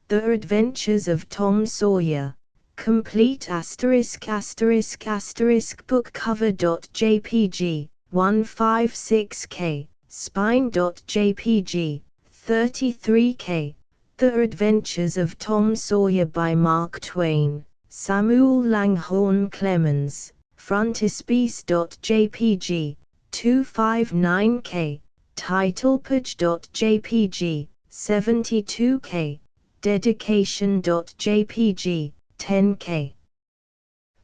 The Adventures of Tom Sawyer. Complete ***** bookcover.jpg, 156k, spine.jpg, 33k. The Adventures of Tom Sawyer by Mark Twain, Samuel Langhorne Clemens, frontispiece.jpg, 259k, titlepage.jpg, 72k, dedication.jpg, 10k.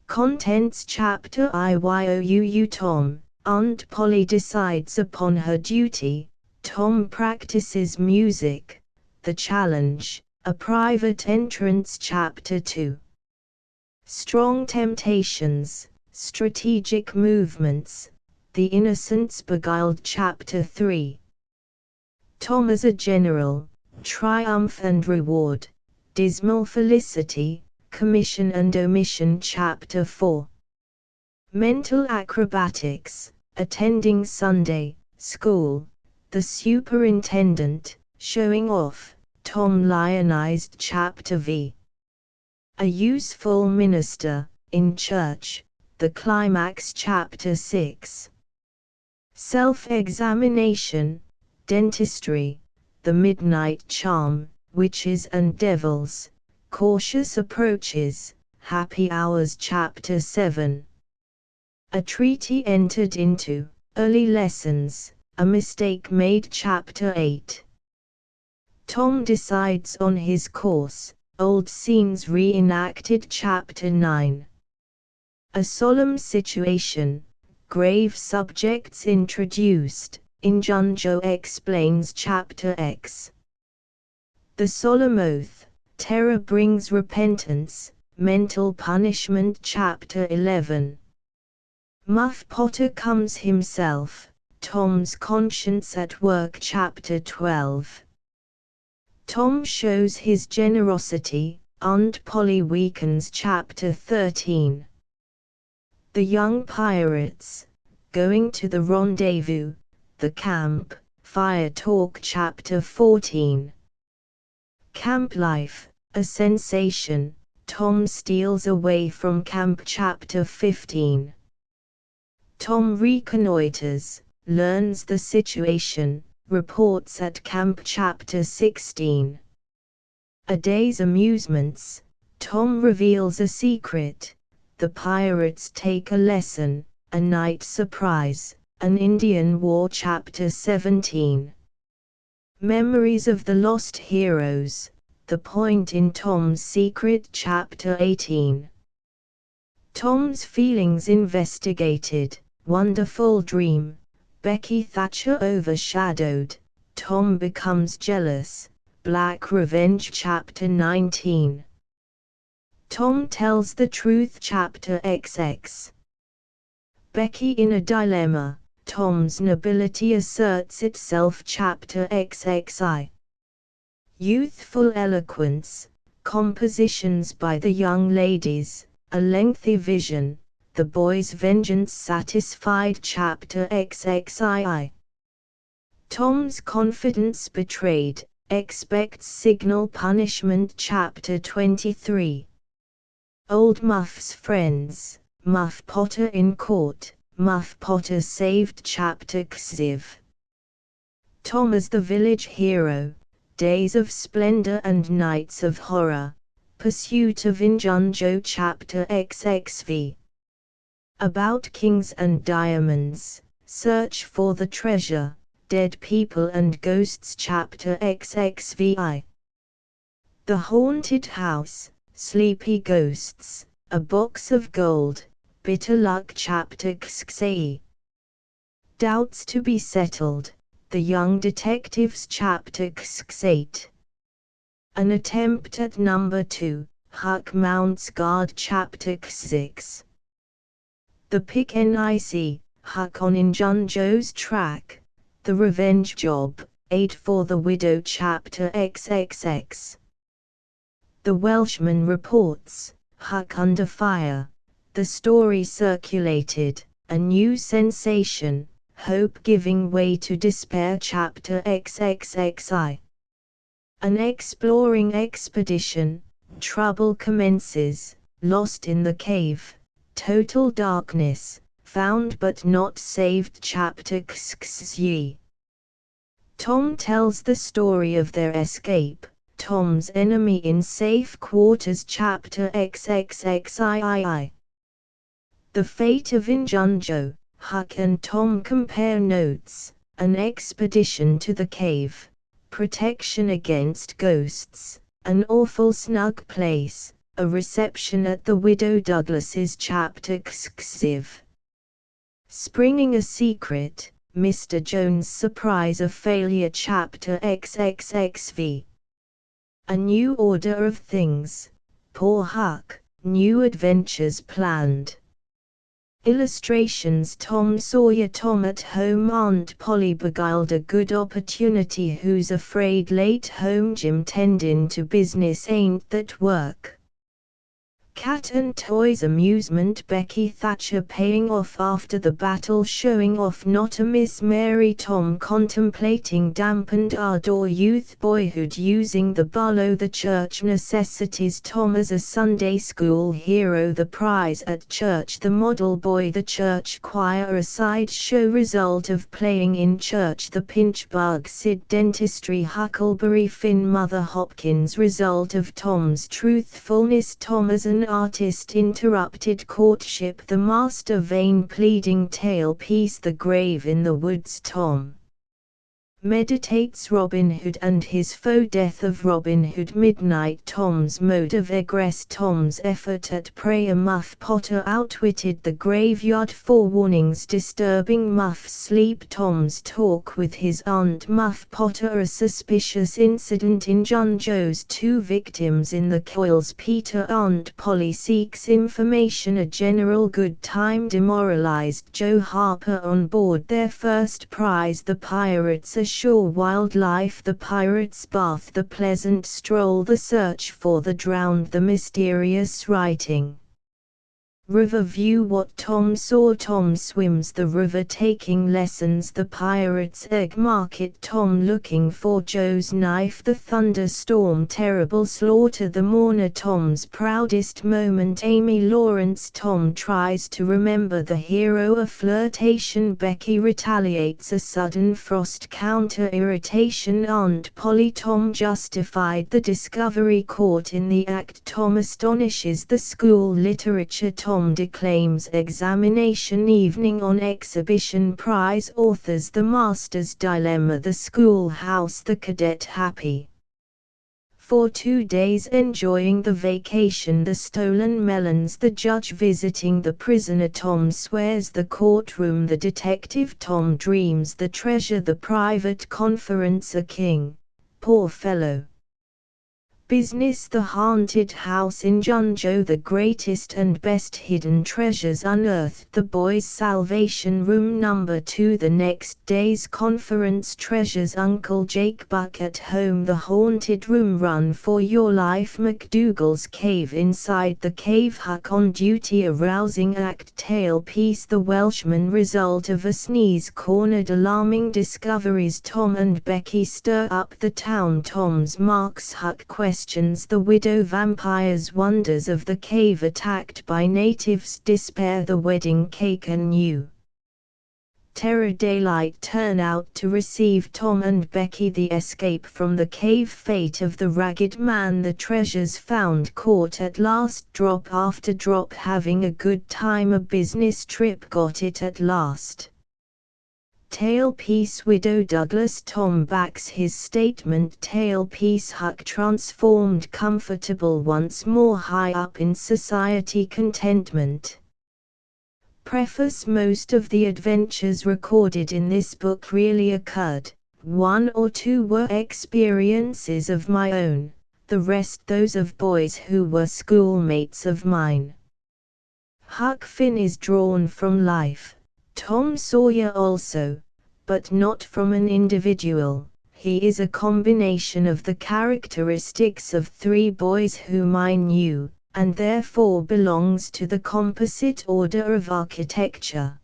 Contents Chapter IYOUU Tom, Aunt Polly decides upon her duty, Tom practices music, the challenge, a private entrance Chapter 2. Strong temptations, strategic movements, the innocents beguiled Chapter 3. Tom as a general, triumph and reward, dismal felicity, commission and omission Chapter 4. Mental acrobatics, attending Sunday school, the superintendent, showing off, Tom lionized Chapter V. A useful minister, in church, the climax Chapter 6. Self-examination, dentistry, the midnight charm, witches and devils, cautious approaches, happy hours Chapter 7. A treaty entered into, early lessons, a mistake made Chapter 8. Tom decides on his course, old scenes reenacted Chapter 9. A solemn situation, grave subjects introduced, Injunjo explains Chapter X. The solemn oath, terror brings repentance, mental punishment Chapter 11. Muff Potter comes himself, Tom's conscience at work Chapter 12. Tom shows his generosity, Aunt Polly weakens Chapter 13. The young pirates, going to the rendezvous, the camp, fire talk Chapter 14. Camp life, a sensation, Tom steals away from camp Chapter 15. Tom reconnoiters, learns the situation, reports at camp Chapter 16. A day's amusements, Tom reveals a secret, the pirates take a lesson, a night surprise, an Indian war Chapter 17. Memories of the Lost Heroes, the point in Tom's secret Chapter 18. Tom's feelings investigated, wonderful dream, Becky Thatcher overshadowed, Tom becomes jealous, Black Revenge Chapter 19. Tom tells the truth Chapter XX. Becky in a dilemma, Tom's nobility asserts itself Chapter XXI. Youthful eloquence, compositions by the young ladies, a lengthy vision, the boy's vengeance satisfied Chapter XXII. Tom's confidence betrayed, expects signal punishment Chapter 23. Old Muff's friends, Muff Potter in court, Muff Potter saved Chapter XIV. Tom as the village hero, days of splendor and nights of horror, pursuit of Injunjo Chapter XXV. About kings and diamonds, search for the treasure, dead people and ghosts Chapter XXVI. The haunted house, sleepy ghosts, a box of gold, bitter luck Chapter XXVIII. Doubts to be settled, the young detectives Chapter XXVIII. An attempt at number 2, Huck mounts guard Chapter XXVI. The pick NIC, Huck on Injunjo's track, the revenge job, aid for the widow Chapter XXX. The Welshman reports, Huck under fire, the story circulated, a new sensation, hope giving way to despair Chapter XXXI. An exploring expedition, trouble commences, lost in the cave, total darkness, found but not saved. Chapter XXY. Tom tells the story of their escape, Tom's enemy in safe quarters. Chapter XXXII. The fate of Injunjo. Huck and Tom compare notes. An expedition to the cave, protection against ghosts, an awful snug place, a reception at the widow Douglas's. Chapter XXV. Springing a secret, Mr. Jones' surprise of failure. Chapter XXXV. A new order of things. Poor Huck, new adventures planned. Illustrations. Tom Sawyer. Tom at home. Aunt Polly beguiled a good opportunity. Who's afraid? Late home. Jim tending to business. Ain't that work? Cat and toys. Amusement. Becky Thatcher paying off after the battle. Showing off. Not a Miss Mary. Tom contemplating dampened ardor. Youth. Boyhood. Using the Barlow. The church necessities. Tom as a Sunday school hero. The prize at church. The model boy. The church choir. A sideshow result of playing in church. The pinch bug. Sid. Dentistry. Huckleberry Finn. Mother Hopkins. Result of Tom's truthfulness. Tom as an artist. Interrupted courtship. The master. Vain pleading tale piece. The grave in the woods. Tom meditates Robin Hood and his foe. Death of Robin Hood. Midnight. Tom's mode of egress. Tom's effort at prayer. Muff Potter outwitted the graveyard. Forewarnings. Disturbing Muff's sleep. Tom's talk with his aunt. Muff Potter. A suspicious incident. Injunjo's two victims in the coils. Peter. Aunt Polly seeks information. A general good time. Demoralized Joe Harper on board their first prize. The pirates. Ashore. Wildlife. The pirates' bath. The pleasant stroll. The search for the drowned. The mysterious writing. River view. What Tom saw. Tom swims the river taking lessons. The pirates' egg market. Tom looking for Joe's knife. The thunderstorm. Terrible slaughter. The mourner. Tom's proudest moment. Amy Lawrence. Tom tries to remember the hero. A flirtation. Becky retaliates. A sudden frost. Counter irritation. Aunt Polly. Tom justified the discovery. Caught in the act. Tom astonishes the school. Literature. Tom declaims. Examination. Evening on exhibition. Prize authors. The master's dilemma. The schoolhouse. The cadet happy for 2 days enjoying the vacation. The stolen melons. The judge visiting the prisoner. Tom swears. The courtroom. The detective. Tom dreams. The treasure. The private conference. A king. Poor fellow. Business. The haunted house. Injunjo. The greatest and best hidden treasures unearthed. The boys' salvation. Room number 2. The next day's conference. Treasures. Uncle Jake Buck at home. The haunted room. Run for your life. McDougal's cave. Inside the cave. Huck on duty. A rousing act. Tale piece. The Welshman. Result of a sneeze. Cornered. Alarming discoveries. Tom and Becky stir up the town. Tom's marks. Huck questions the widow. Vampires. Wonders of the cave. Attacked by natives. Despair. The wedding cake. A new terror. Daylight. Turn out to receive Tom and Becky. The escape from the cave. Fate of the ragged man. The treasures found. Caught at last. Drop after drop. Having a good time. A business trip. Got it at last. Tailpiece. Widow Douglas. Tom backs his statement. Tailpiece. Huck transformed. Comfortable once more. High up in society. Contentment. Preface. Most of the adventures recorded in this book really occurred. 1 or 2 were experiences of my own, the rest those of boys who were schoolmates of mine. Huck Finn is drawn from life. Tom Sawyer also, but not from an individual. He is a combination of the characteristics of 3 boys whom I knew, and therefore belongs to the composite order of architecture.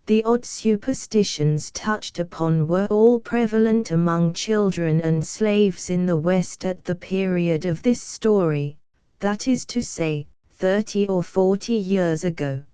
The odd superstitions touched upon were all prevalent among children and slaves in the West at the period of this story, that is to say, 30 or 40 years ago.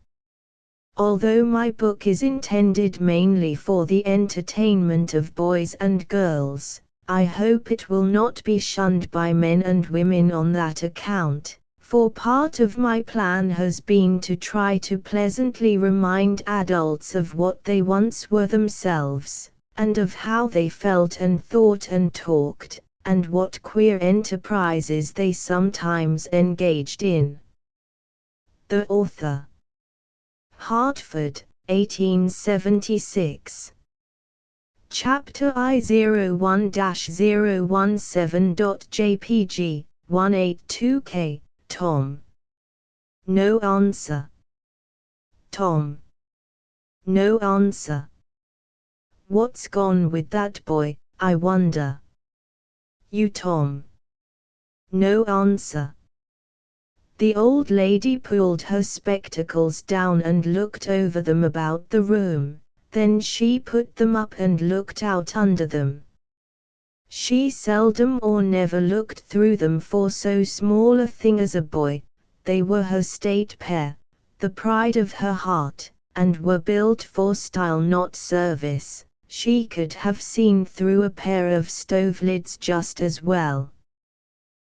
Although my book is intended mainly for the entertainment of boys and girls, I hope it will not be shunned by men and women on that account, for part of my plan has been to try to pleasantly remind adults of what they once were themselves, and of how they felt and thought and talked, and what queer enterprises they sometimes engaged in. The author. Hartford, 1876. Chapter I01-017.jpg, 182K, Tom. No answer. Tom. No answer. What's gone with that boy, I wonder? You, Tom. No answer. The old lady pulled her spectacles down and looked over them about the room, then she put them up and looked out under them. She seldom or never looked through them for so small a thing as a boy. They were her state pair, the pride of her heart, and were built for style not service. She could have seen through a pair of stove lids just as well.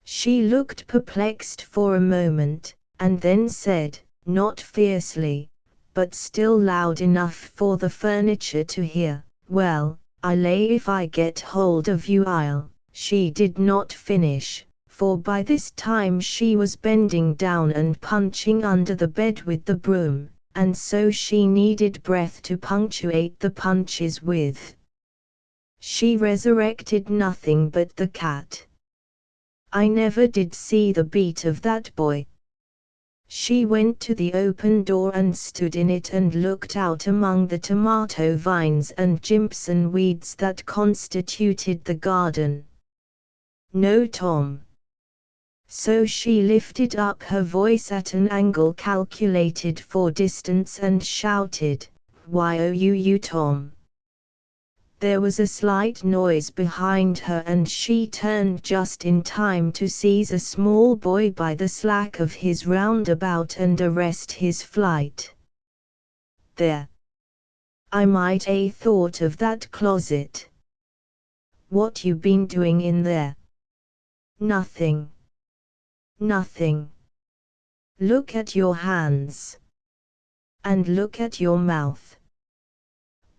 She looked perplexed for a moment, and then said, not fiercely, but still loud enough for the furniture to hear, "Well, I lay if I get hold of you I'll—" She did not finish, for by this time she was bending down and punching under the bed with the broom, and so she needed breath to punctuate the punches with. She resurrected nothing but the cat. I never did see the beat of that boy. She went to the open door and stood in it and looked out among the tomato vines and jimpson weeds that constituted the garden. No, Tom. So she lifted up her voice at an angle calculated for distance and shouted, "Why oh you Tom." There was a slight noise behind her and she turned just in time to seize a small boy by the slack of his roundabout and arrest his flight. There. I might a thought of that closet. What you been doing in there? Nothing. Nothing. Look at your hands. And look at your mouth.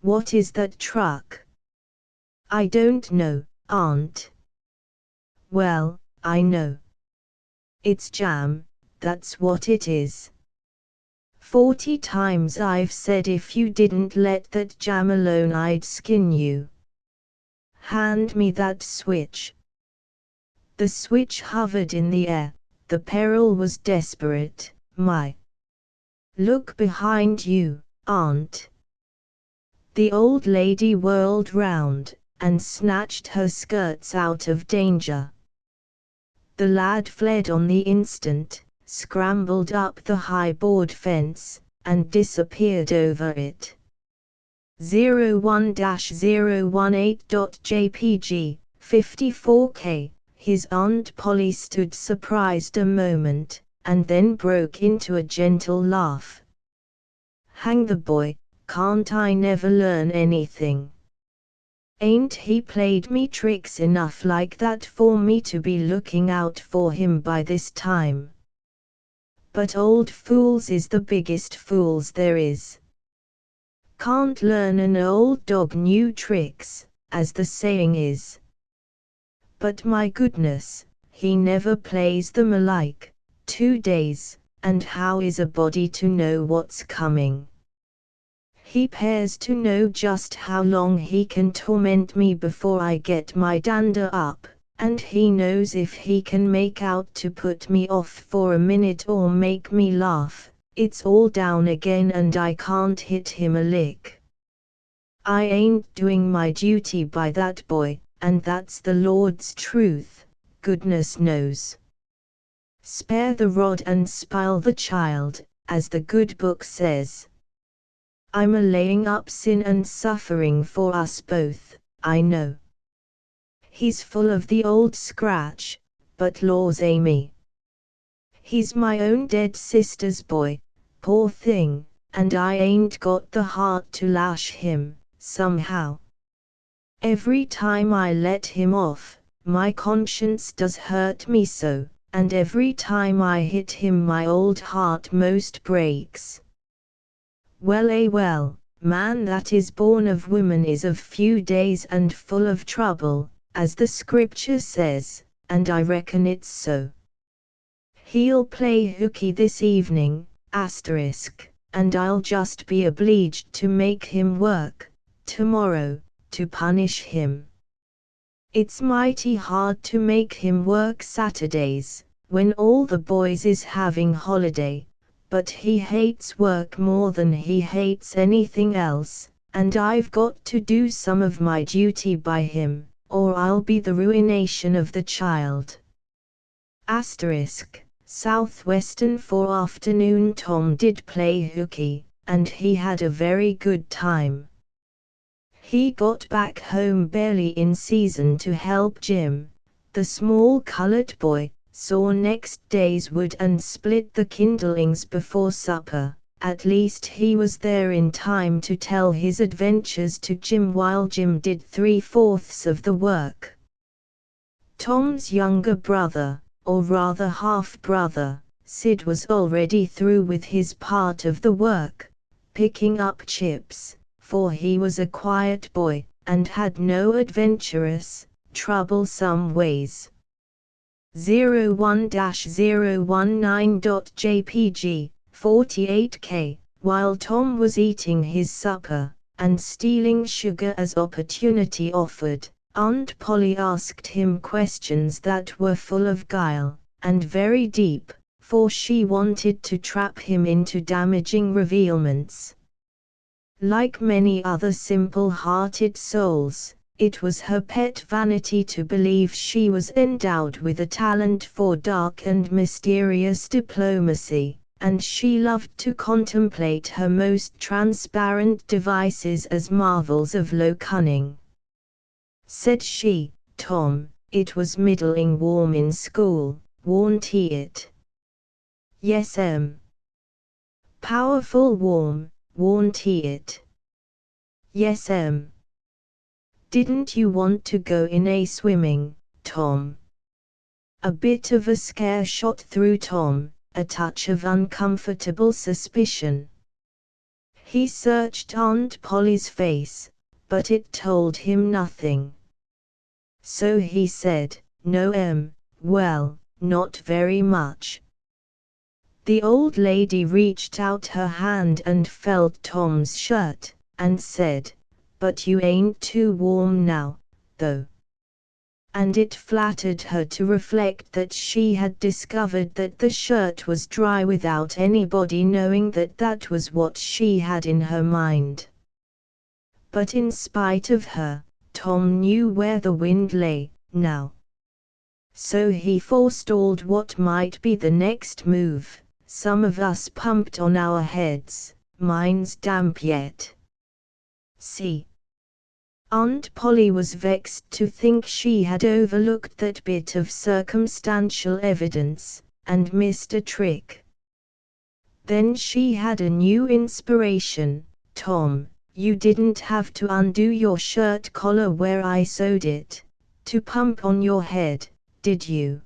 What is that truck? I don't know, Aunt. Well, I know. It's jam, that's what it is. 40 times I've said if you didn't let that jam alone I'd skin you. Hand me that switch. The switch hovered in the air, the peril was desperate, my. Look behind you, Aunt. The old lady whirled round, and snatched her skirts out of danger. The lad fled on the instant, scrambled up the high board fence, and disappeared over it. 01-018.jpg, 54K, his Aunt Polly stood surprised a moment, and then broke into a gentle laugh. Hang the boy, can't I never learn anything? Ain't he played me tricks enough like that for me to be looking out for him by this time? But old fools is the biggest fools there is. Can't learn an old dog new tricks, as the saying is. But my goodness, he never plays them alike, 2 days, and how is a body to know what's coming? He pairs to know just how long he can torment me before I get my dander up, and he knows if he can make out to put me off for a minute or make me laugh, it's all down again and I can't hit him a lick. I ain't doing my duty by that boy, and that's the Lord's truth, goodness knows. Spare the rod and spoil the child, as the good book says. I'm a laying up sin and suffering for us both, I know. He's full of the old scratch, but laws Amy. He's my own dead sister's boy, poor thing, and I ain't got the heart to lash him, somehow. Every time I let him off, my conscience does hurt me so, and every time I hit him my old heart most breaks. Well, man that is born of woman is of few days and full of trouble, as the scripture says, and I reckon it's so. He'll play hooky this evening, and I'll just be obliged to make him work, tomorrow, to punish him. It's mighty hard to make him work Saturdays, when all the boys is having holiday, but he hates work more than he hates anything else, and I've got to do some of my duty by him, or I'll be the ruination of the child. Southwestern for afternoon Tom did play hooky, and he had a very good time. He got back home barely in season to help Jim, the small colored boy, saw next day's wood and split the kindlings before supper. At least he was there in time to tell his adventures to Jim while Jim did 3/4 of the work. Tom's younger brother, or rather half-brother, Sid was already through with his part of the work, picking up chips, for he was a quiet boy, and had no adventurous, troublesome ways. 01-019.jpg, 48K, while Tom was eating his supper, and stealing sugar as opportunity offered, Aunt Polly asked him questions that were full of guile, and very deep, for she wanted to trap him into damaging revealments. Like many other simple-hearted souls, it was her pet vanity to believe she was endowed with a talent for dark and mysterious diplomacy, and she loved to contemplate her most transparent devices as marvels of low cunning. Said she, "Tom, it was middling warm in school, warn't it?" "Yes, "Powerful warm, warn't it?" "Yes, "Didn't you want to go in a swimming, Tom?" A bit of a scare shot through Tom, a touch of uncomfortable suspicion. He searched Aunt Polly's face, but it told him nothing. So he said, "No, well, not very much." The old lady reached out her hand and felt Tom's shirt, and said, "But you ain't too warm now, though." And it flattered her to reflect that she had discovered that the shirt was dry without anybody knowing that that was what she had in her mind. But in spite of her, Tom knew where the wind lay, now. So he forestalled what might be the next move. "Some of us pumped on our heads, mine's damp yet. See?" Aunt Polly was vexed to think she had overlooked that bit of circumstantial evidence, and missed a trick. Then she had a new inspiration. "Tom, you didn't have to undo your shirt collar where I sewed it, to pump on your head, did you?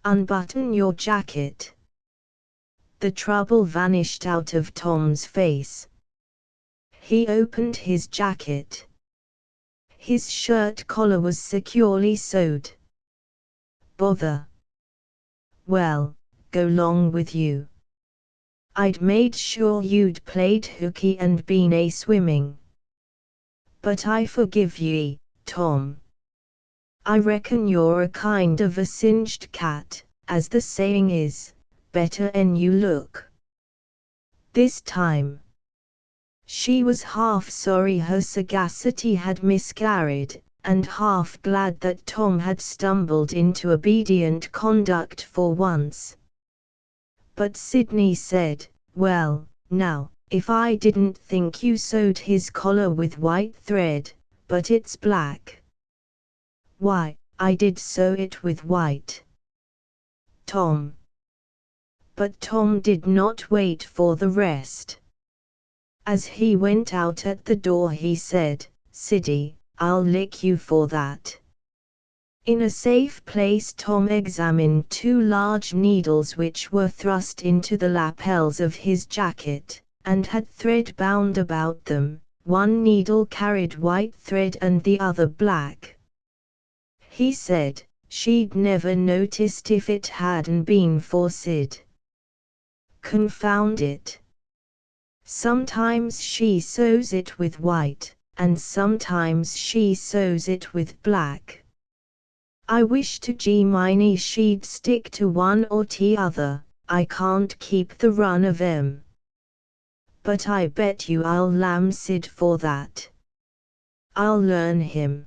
Unbutton your jacket." The trouble vanished out of Tom's face. He opened his jacket. His shirt collar was securely sewed. "Bother. Well, go 'long with you. I'd made sure you'd played hooky and been a swimming. But I forgive ye, Tom. I reckon you're a kind of a singed cat, as the saying is, better 'en you look." This time. She was half sorry her sagacity had miscarried, and half glad that Tom had stumbled into obedient conduct for once. But Sidney said, "Well, now, if I didn't think you sewed his collar with white thread, but it's black. Why, I did sew it with white. Tom. But Tom did not wait for the rest. As he went out at the door he said, "Siddy, I'll lick you for that." In a safe place Tom examined two large needles which were thrust into the lapels of his jacket, and had thread bound about them. One needle carried white thread and the other black. He said, she'd never noticed if it hadn't been for Sid. Confound it. Sometimes she sews it with white, and sometimes she sews it with black. I wish to Gminy she'd stick to one or t'other. I can't keep the run of 'em. But I bet you I'll lamb Sid for that. I'll learn him.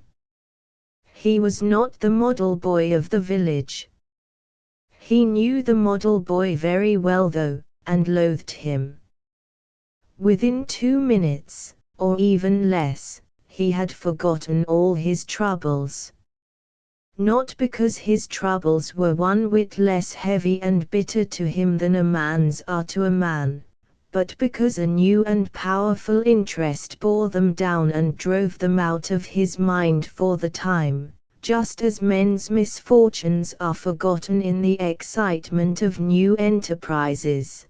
He was not the model boy of the village. He knew the model boy very well though, and loathed him. Within 2 minutes, or even less, he had forgotten all his troubles. Not because his troubles were one whit less heavy and bitter to him than a man's are to a man, but because a new and powerful interest bore them down and drove them out of his mind for the time, just as men's misfortunes are forgotten in the excitement of new enterprises.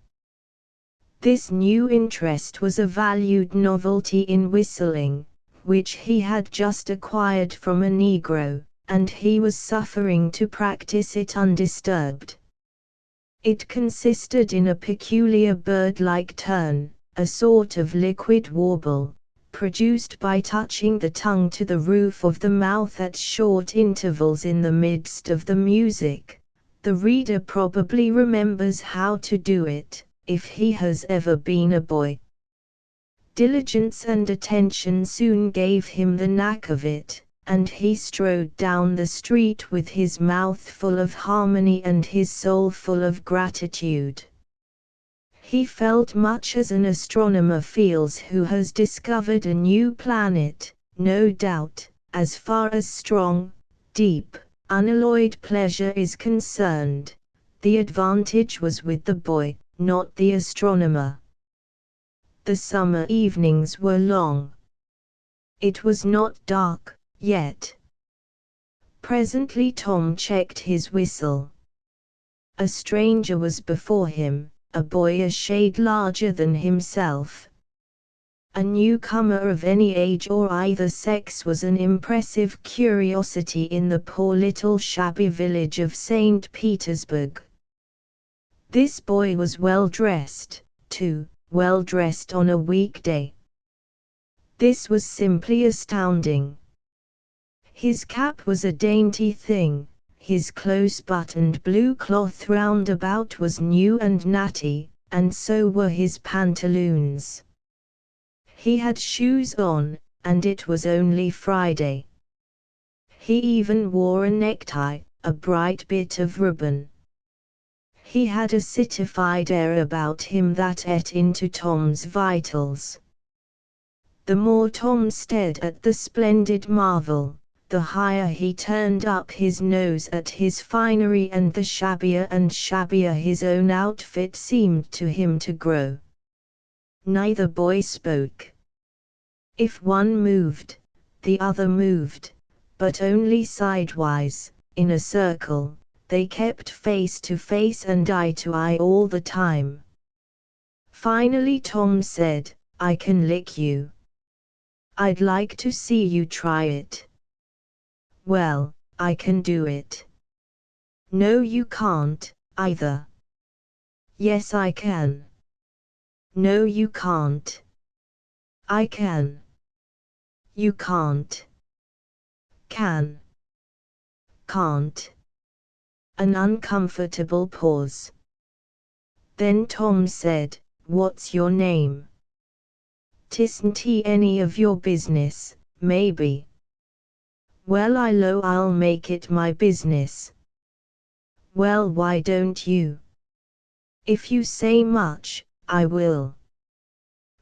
This new interest was a valued novelty in whistling, which he had just acquired from a Negro, and he was suffering to practice it undisturbed. It consisted in a peculiar bird-like turn, a sort of liquid warble, produced by touching the tongue to the roof of the mouth at short intervals in the midst of the music. The reader probably remembers how to do it, if he has ever been a boy. Diligence and attention soon gave him the knack of it, and he strode down the street with his mouth full of harmony and his soul full of gratitude. He felt much as an astronomer feels who has discovered a new planet. No doubt, as far as strong, deep, unalloyed pleasure is concerned, the advantage was with the boy, not the astronomer. The summer evenings were long. It was not dark yet. Presently Tom checked his whistle. A stranger was before him, a boy a shade larger than himself. A newcomer of any age or either sex was an impressive curiosity in the poor little shabby village of St. Petersburg. This boy was well dressed, too, well dressed on a weekday. This was simply astounding. His cap was a dainty thing, his close-buttoned blue cloth roundabout was new and natty, and so were his pantaloons. He had shoes on, and it was only Friday. He even wore a necktie, a bright bit of ribbon. He had a citified air about him that ate into Tom's vitals. The more Tom stared at the splendid marvel, the higher he turned up his nose at his finery, and the shabbier and shabbier his own outfit seemed to him to grow. Neither boy spoke. If one moved, the other moved, but only sidewise, in a circle. They kept face to face and eye to eye all the time. Finally Tom said, "I can lick you. I'd like to see you try it." "Well, I can do it." "No, you can't, either." "Yes, I can." "No, you can't." "I can." "You can't." "Can." "Can't." An uncomfortable pause. Then Tom said, "What's your name?" "'Tisn't any of your business, maybe." "Well, I'll make it my business." "Well, why don't you?" "If you say much, I will."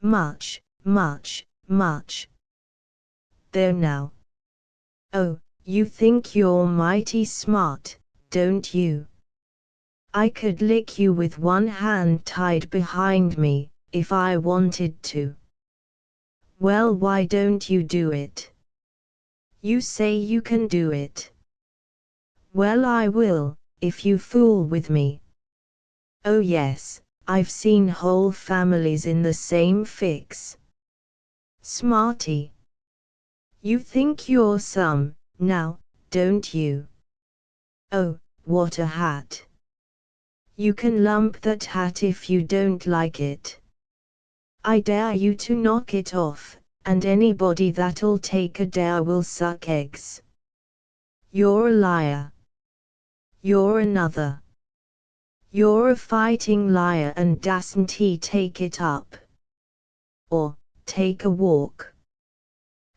Much, much, much. There now. Oh, you think you're mighty smart, don't you? I could lick you with one hand tied behind me, if I wanted to. Well, why don't you do it? You say you can do it. Well, I will, if you fool with me. Oh yes, I've seen whole families in the same fix. Smarty. You think you're some, now, don't you? Oh, what a hat. You can lump that hat if you don't like it. I dare you to knock it off, and anybody that'll take a dare will suck eggs. You're a liar. You're another. You're a fighting liar, and dasn't he take it up? Or, take a walk.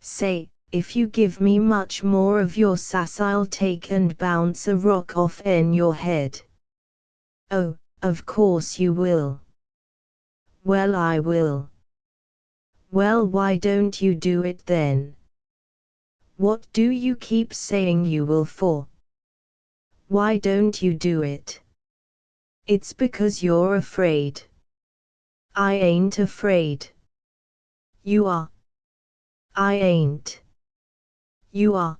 Say, if you give me much more of your sass, I'll take and bounce a rock off in your head. Oh, of course you will. Well, I will. Well, why don't you do it then? What do you keep saying you will for? Why don't you do it? It's because you're afraid. I ain't afraid. You are. I ain't. You are.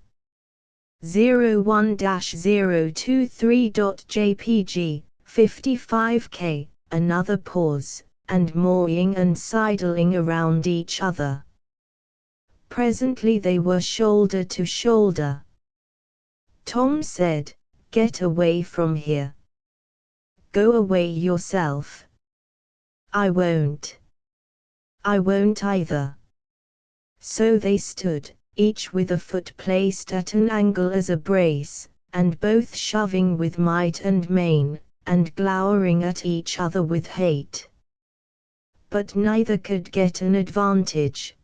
01-023.jpg, 55k, another pause, and mooing and sidling around each other. Presently they were shoulder to shoulder. Tom said, "Get away from here." "Go away yourself." "I won't." "I won't either." So they stood, each with a foot placed at an angle as a brace, and both shoving with might and main, and glowering at each other with hate. But neither could get an advantage.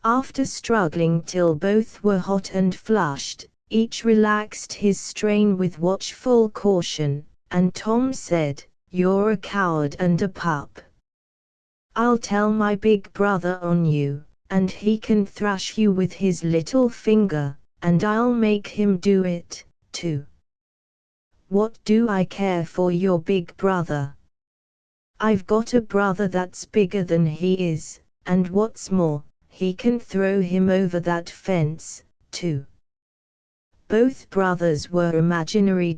After struggling till both were hot and flushed, each relaxed his strain with watchful caution, and Tom said, "You're a coward and a pup. I'll tell my big brother on you, and he can thrash you with his little finger, and I'll make him do it, too. What do I care for your big brother? I've got a brother that's bigger than he is, and what's more, he can throw him over that fence, too." Both brothers were imaginary.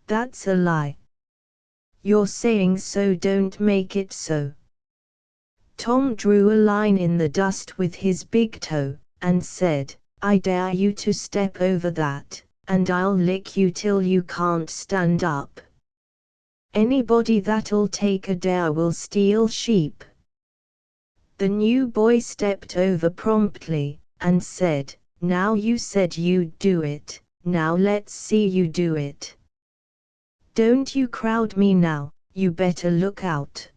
That's a lie. You're saying so, don't make it so. Tom drew a line in the dust with his big toe, and said, "I dare you to step over that, and I'll lick you till you can't stand up. Anybody that'll take a dare will steal sheep." The new boy stepped over promptly, and said, "Now you said you'd do it, now let's see you do it. Don't you crowd me now, you better look out."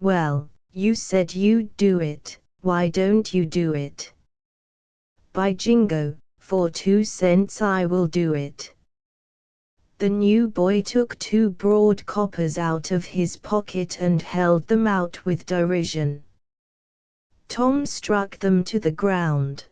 "Well, you said you'd do it, why don't you do it?" "By jingo, for 2 cents I will do it." The new boy took 2 broad coppers out of his pocket and held them out with derision. Tom struck them to the ground.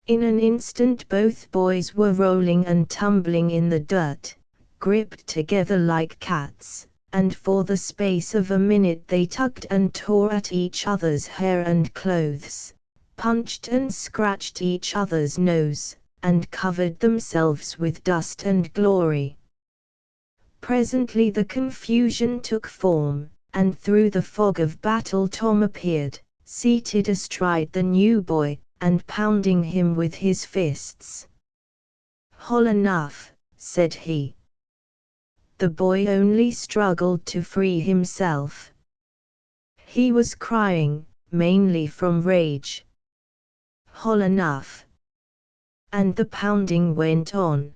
In an instant both boys were rolling and tumbling in the dirt, gripped together like cats, and for the space of a minute they tugged and tore at each other's hair and clothes, punched and scratched each other's nose, and covered themselves with dust and glory. Presently the confusion took form, and through the fog of battle Tom appeared, seated astride the new boy, and pounding him with his fists. "Hol enough," said he. The boy only struggled to free himself. He was crying, mainly from rage. "Hol enough." And the pounding went on.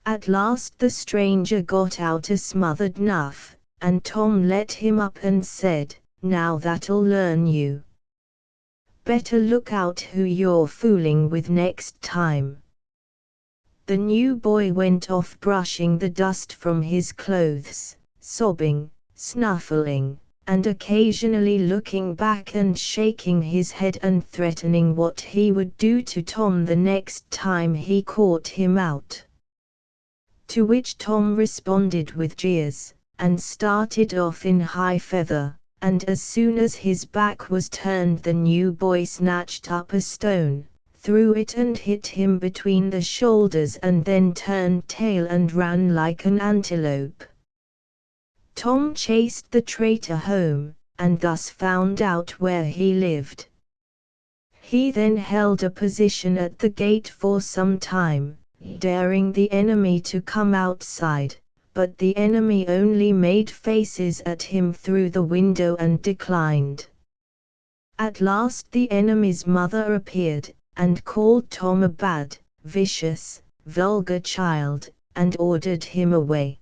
At last the stranger got out a smothered "nuff," and Tom let him up and said, "Now that'll learn you. Better look out who you're fooling with next time." The new boy went off brushing the dust from his clothes, sobbing, snuffling, and occasionally looking back and shaking his head and threatening what he would do to Tom the next time he caught him out. To which Tom responded with jeers, and started off in high feather, and as soon as his back was turned the new boy snatched up a stone, threw it and hit him between the shoulders and then turned tail and ran like an antelope. Tom chased the traitor home, and thus found out where he lived. He then held a position at the gate for some time, daring the enemy to come outside, but the enemy only made faces at him through the window and declined. At last the enemy's mother appeared, and called Tom a bad, vicious, vulgar child, and ordered him away.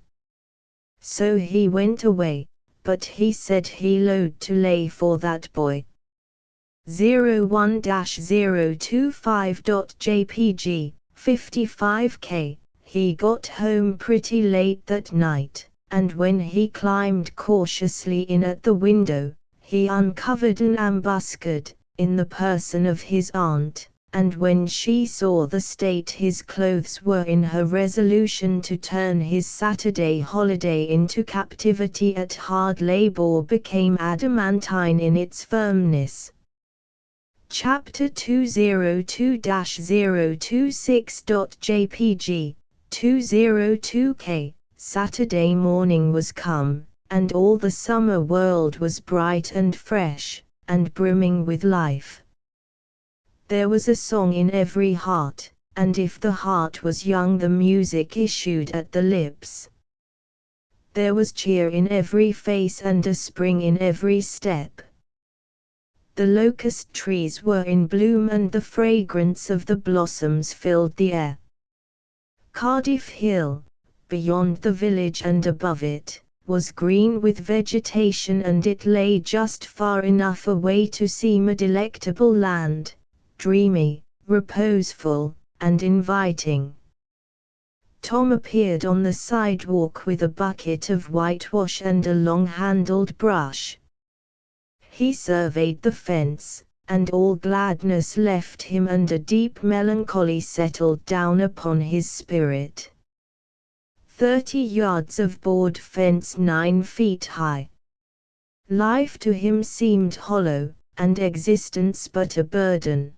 So he went away, but he said he load to lay for that boy. 01-025.jpg, 55K. He got home pretty late that night, and when he climbed cautiously in at the window, he uncovered an ambuscade, in the person of his aunt, and when she saw the state his clothes were in, her resolution to turn his Saturday holiday into captivity at hard labor became adamantine in its firmness. Chapter 202-026.jpg, 202K. Saturday morning was come, and all the summer world was bright and fresh, and brimming with life. There was a song in every heart, and if the heart was young the music issued at the lips. There was cheer in every face and a spring in every step. The locust trees were in bloom and the fragrance of the blossoms filled the air. Cardiff Hill, beyond the village and above it, was green with vegetation, and it lay just far enough away to seem a delectable land, dreamy, reposeful, and inviting. Tom appeared on the sidewalk with a bucket of whitewash and a long-handled brush. He surveyed the fence, and all gladness left him and a deep melancholy settled down upon his spirit. 30 yards of board fence 9 feet high. Life to him seemed hollow, and existence but a burden.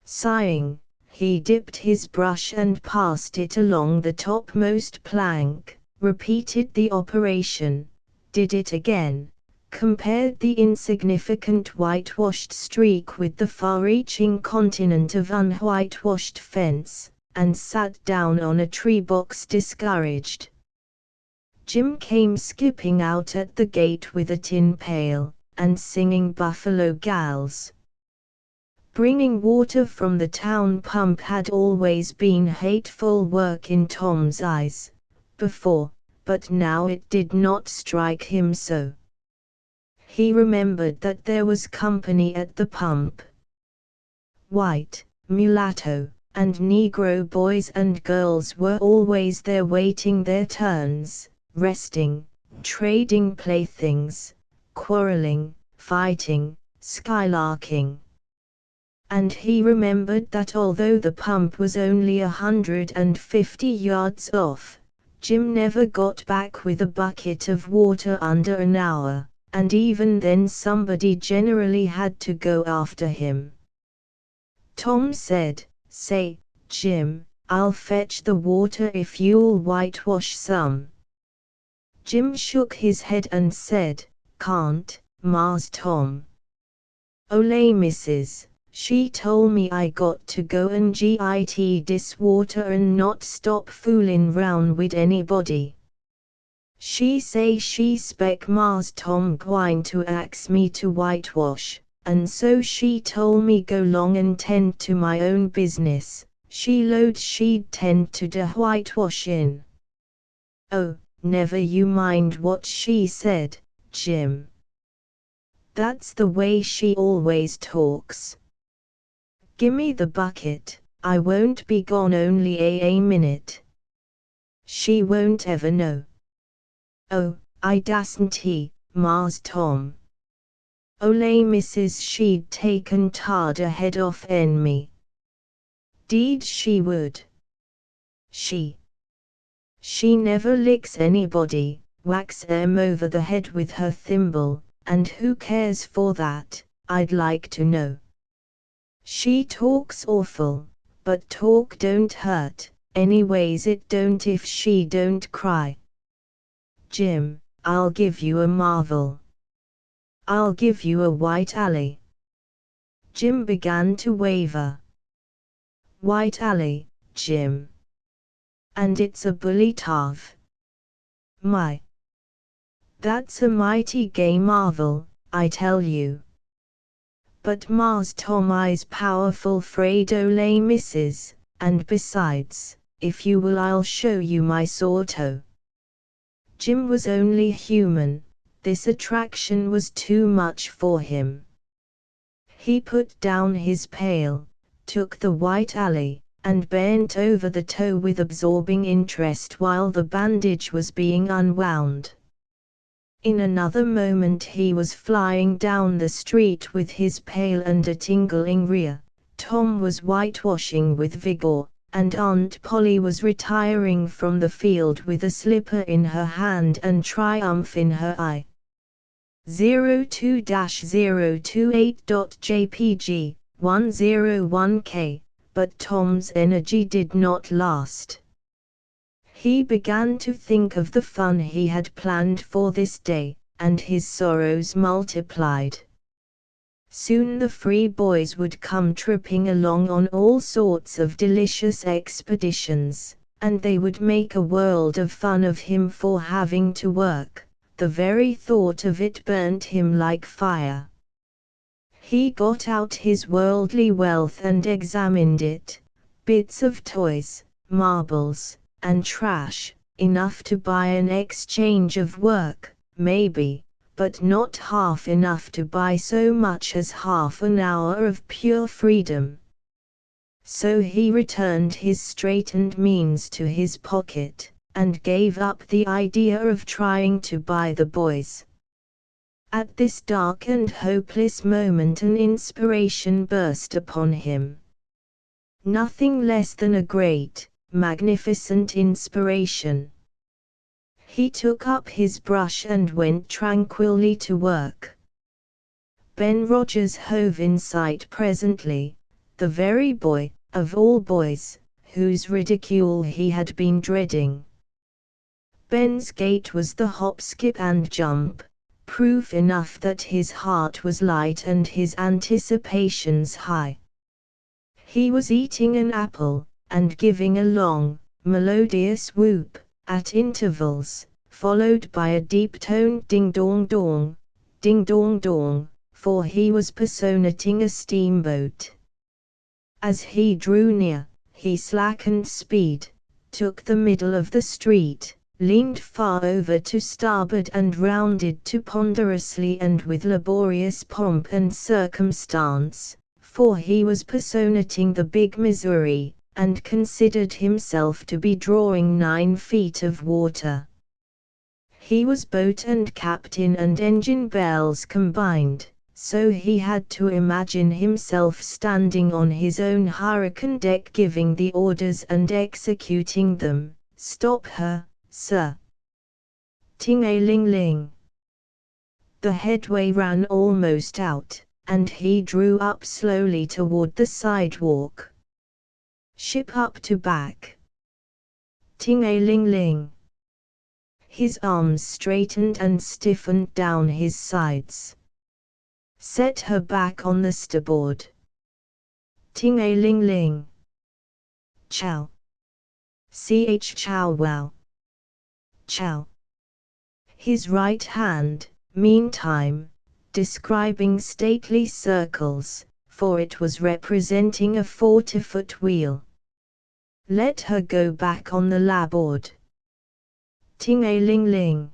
Sighing, he dipped his brush and passed it along the topmost plank, repeated the operation, did it again, compared the insignificant whitewashed streak with the far-reaching continent of unwhitewashed fence, and sat down on a tree box discouraged. Jim came skipping out at the gate with a tin pail, and singing Buffalo Gals. Bringing water from the town pump had always been hateful work in Tom's eyes, before, but now it did not strike him so. He remembered that there was company at the pump. White, mulatto, and Negro boys and girls were always there waiting their turns, resting, trading playthings, quarreling, fighting, skylarking. And he remembered that although the pump was only 150 yards off, Jim never got back with a bucket of water under an hour, and even then somebody generally had to go after him. Tom said, "Say, Jim, I'll fetch the water if you'll whitewash some." Jim shook his head and said, "Can't, Mars Tom. Ole missus, she told me I got to go and git dis water and not stop foolin' round wid anybody. She say she spec Mars Tom gwine to ax me to whitewash, and so she told me go long and tend to my own business, she load she'd tend to de whitewashin'." "Oh, never you mind what she said, Jim. That's the way she always talks. Gimme the bucket, I won't be gone only a minute. She won't ever know." "Oh, I dasn't he, Mars Tom. Ole Mrs. she'd taken tard a head off en me. Deed she would. She never licks anybody, whacks 'em over the head with her thimble, and who cares for that, I'd like to know. She talks awful, but talk don't hurt, anyways it don't if she don't cry. Jim, I'll give you a marvel. I'll give you a white alley. Jim began to waver. White alley, Jim. And it's a bully tarve. My. That's a mighty gay marvel, I tell you. But Mars Tom I's powerful fraid Ole Mrs., and besides, if you will I'll show you my sorto. Jim was only human, this attraction was too much for him. He put down his pail, took the white alley, and bent over the toe with absorbing interest while the bandage was being unwound. In another moment he was flying down the street with his pail and a tingling rear. Tom was whitewashing with vigor, and Aunt Polly was retiring from the field with a slipper in her hand and triumph in her eye. 02-028.jpg, 101K, but Tom's energy did not last. He began to think of the fun he had planned for this day, and his sorrows multiplied. Soon the free boys would come tripping along on all sorts of delicious expeditions, and they would make a world of fun of him for having to work. The very thought of it burnt him like fire. He got out his worldly wealth and examined it. Bits of toys, marbles, and trash, enough to buy an exchange of work, maybe, but not half enough to buy so much as half an hour of pure freedom. So he returned his straitened means to his pocket, and gave up the idea of trying to buy the boys. At this dark and hopeless moment an inspiration burst upon him. Nothing less than a great, magnificent inspiration. He took up his brush and went tranquilly to work. Ben Rogers hove in sight presently, the very boy, of all boys, whose ridicule he had been dreading. Ben's gait was the hop, skip and jump, proof enough that his heart was light and his anticipations high. He was eating an apple, and giving a long, melodious whoop, at intervals, followed by a deep-toned ding-dong-dong, ding-dong-dong, for he was personating a steamboat. As he drew near, he slackened speed, took the middle of the street, leaned far over to starboard and rounded to ponderously and with laborious pomp and circumstance, for he was personating the big Missouri, and considered himself to be drawing 9 feet of water. He was boat and captain and engine bells combined, so he had to imagine himself standing on his own hurricane deck giving the orders and executing them. Stop her, sir. Ting-a-ling-ling. The headway ran almost out, and he drew up slowly toward the sidewalk. Ship up to back. Ting-a-ling-ling. His arms straightened and stiffened down his sides. Set her back on the starboard. Ting-a-ling-ling. Chow. Chow wow. Chow. His right hand, meantime, describing stately circles, for it was representing a 40-foot wheel. Let her go back on the larboard. Ting-a-ling-ling.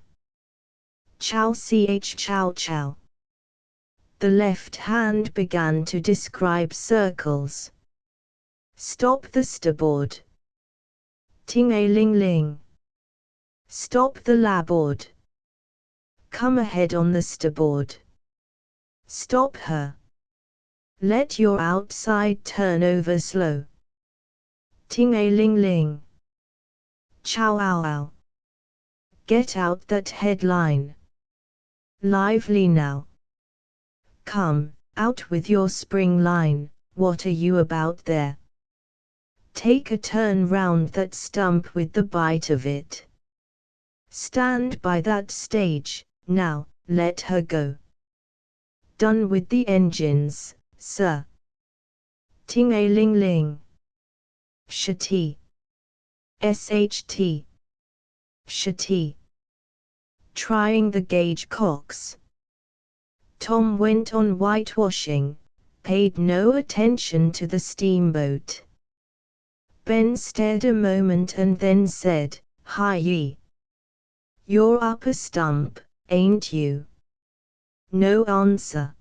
Chow chow chow. The left hand began to describe circles. Stop the starboard. Ting-a-ling-ling. Stop the larboard. Come ahead on the starboard. Stop her. Let your outside turn over slow. Ting-a-ling-ling. Chow-ow-ow. Get out that headline. Lively now. Come, out with your spring line, what are you about there? Take a turn round that stump with the bite of it. Stand by that stage, now, let her go. Done with the engines, sir. Ting-a-ling-ling. Shitty. SHT. Shitty. Trying the gauge cocks. Tom went on whitewashing, paid no attention to the steamboat. Ben stared a moment and then said, "Hi ye. You're up a stump, ain't you?" No answer.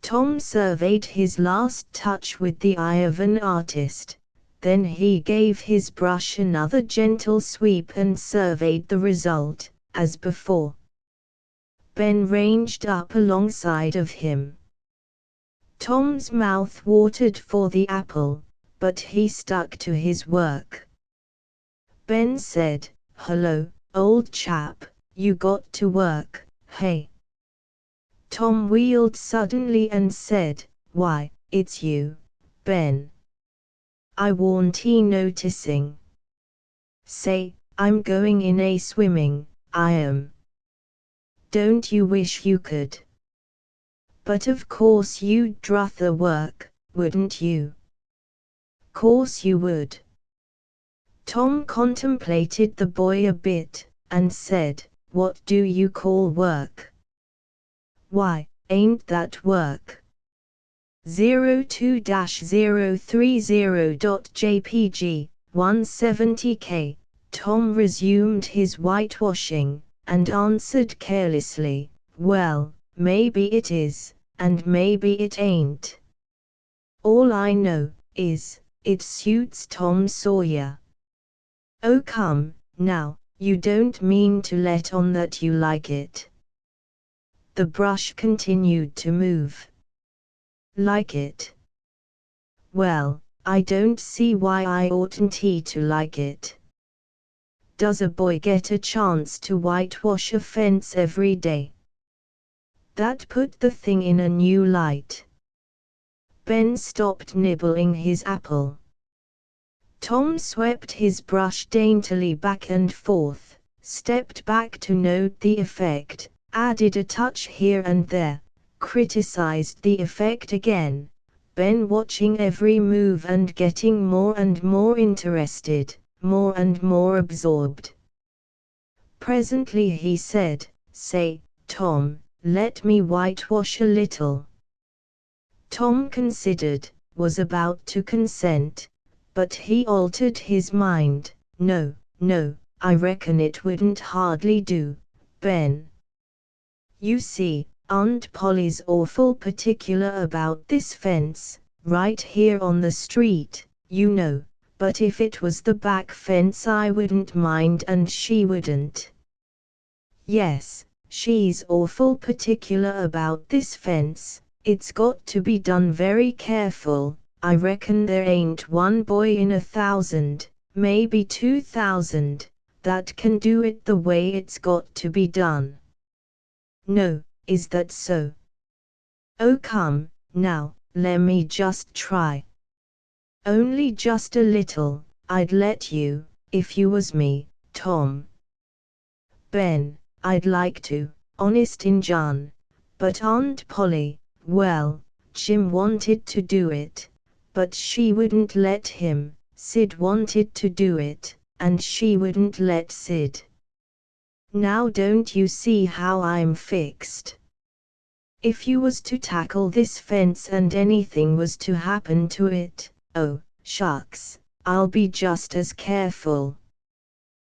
Tom surveyed his last touch with the eye of an artist, then he gave his brush another gentle sweep and surveyed the result, as before. Ben ranged up alongside of him. Tom's mouth watered for the apple, but he stuck to his work. Ben said, "Hello, old chap, you got to work, hey?" Tom wheeled suddenly and said, "Why, it's you, Ben. I warn't noticing. Say, I'm going in a swimming, I am. Don't you wish you could? But of course you'd druther work, wouldn't you? Course you would." Tom contemplated the boy a bit, and said, "What do you call work?" "Why, ain't that work? 02-030.jpg, 170k. Tom resumed his whitewashing, and answered carelessly, "Well, maybe it is, and maybe it ain't. All I know is, it suits Tom Sawyer." "Oh come, now, you don't mean to let on that you like it?" The brush continued to move. "Like it? Well, I don't see why I oughtn't to like it. Does a boy get a chance to whitewash a fence every day?" That put the thing in a new light. Ben stopped nibbling his apple. Tom swept his brush daintily back and forth, stepped back to note the effect, added a touch here and there, criticized the effect again, Ben watching every move and getting more and more interested, more and more absorbed. Presently he said, "Say, Tom, let me whitewash a little." Tom considered, was about to consent, but he altered his mind. No, I reckon it wouldn't hardly do, Ben. You see, Aunt Polly's awful particular about this fence, right here on the street, you know, but if it was the back fence I wouldn't mind and she wouldn't. Yes, she's awful particular about this fence, it's got to be done very careful. I reckon there ain't one boy in 1,000, maybe 2,000, that can do it the way it's got to be done." "No, is that so? Oh come, now, lemme just try. Only just a little, I'd let you, if you was me, Tom." "Ben, I'd like to, honest Injun, but Aunt Polly, well, Jim wanted to do it, but she wouldn't let him. Sid wanted to do it, and she wouldn't let Sid. Now don't you see how I'm fixed? If you was to tackle this fence and anything was to happen to it, oh, shucks, I'll be just as careful.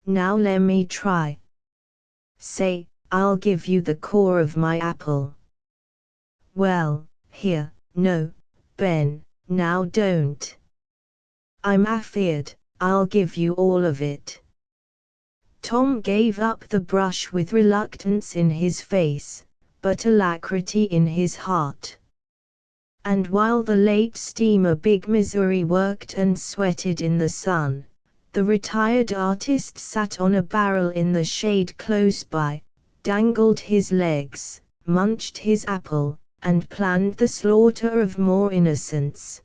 Now lemme try. Say, I'll give you the core of my apple." "Well, here, no, Ben, now don't. I'm afeard, I'll give you all of it." Tom gave up the brush with reluctance in his face, but alacrity in his heart. And while the late steamer Big Missouri worked and sweated in the sun, the retired artist sat on a barrel in the shade close by, dangled his legs, munched his apple, and planned the slaughter of more innocents.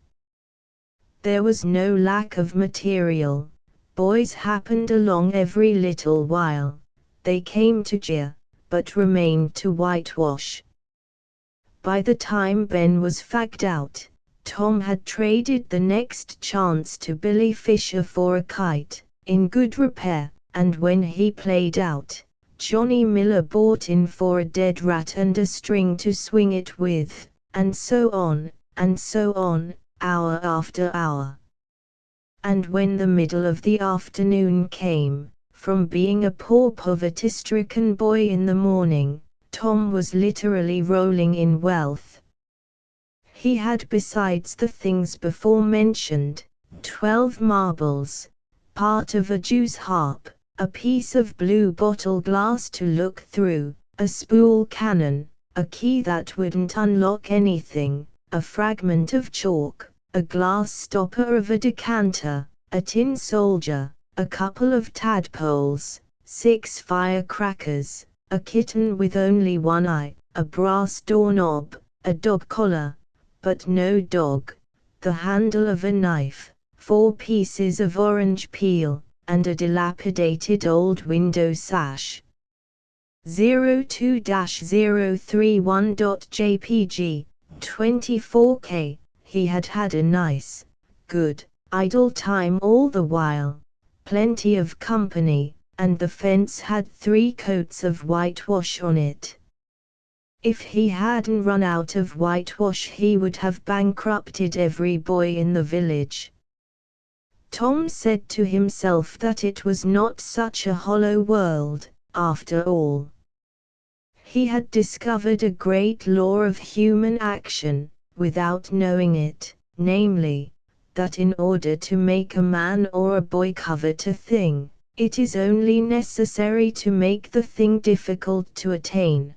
There was no lack of material. Boys happened along every little while. They came to jeer, but remained to whitewash. By the time Ben was fagged out, Tom had traded the next chance to Billy Fisher for a kite, in good repair, and when he played out, Johnny Miller bought in for a dead rat and a string to swing it with, and so on, hour after hour. And when the middle of the afternoon came, from being a poor poverty-stricken boy in the morning, Tom was literally rolling in wealth. He had, besides the things before mentioned, 12 marbles, part of a Jew's harp, a piece of blue bottle glass to look through, a spool cannon, a key that wouldn't unlock anything, a fragment of chalk, a glass stopper of a decanter, a tin soldier, a couple of tadpoles, 6 firecrackers, a kitten with only one eye, a brass doorknob, a dog collar, but no dog, the handle of a knife, 4 pieces of orange peel, and a dilapidated old window sash. 02-031.jpg, 24K. He had had a nice, good, idle time all the while, plenty of company, and the fence had 3 coats of whitewash on it. If he hadn't run out of whitewash he would have bankrupted every boy in the village. Tom said to himself that it was not such a hollow world, after all. He had discovered a great law of human action, without knowing it, namely, that in order to make a man or a boy covet a thing, it is only necessary to make the thing difficult to attain.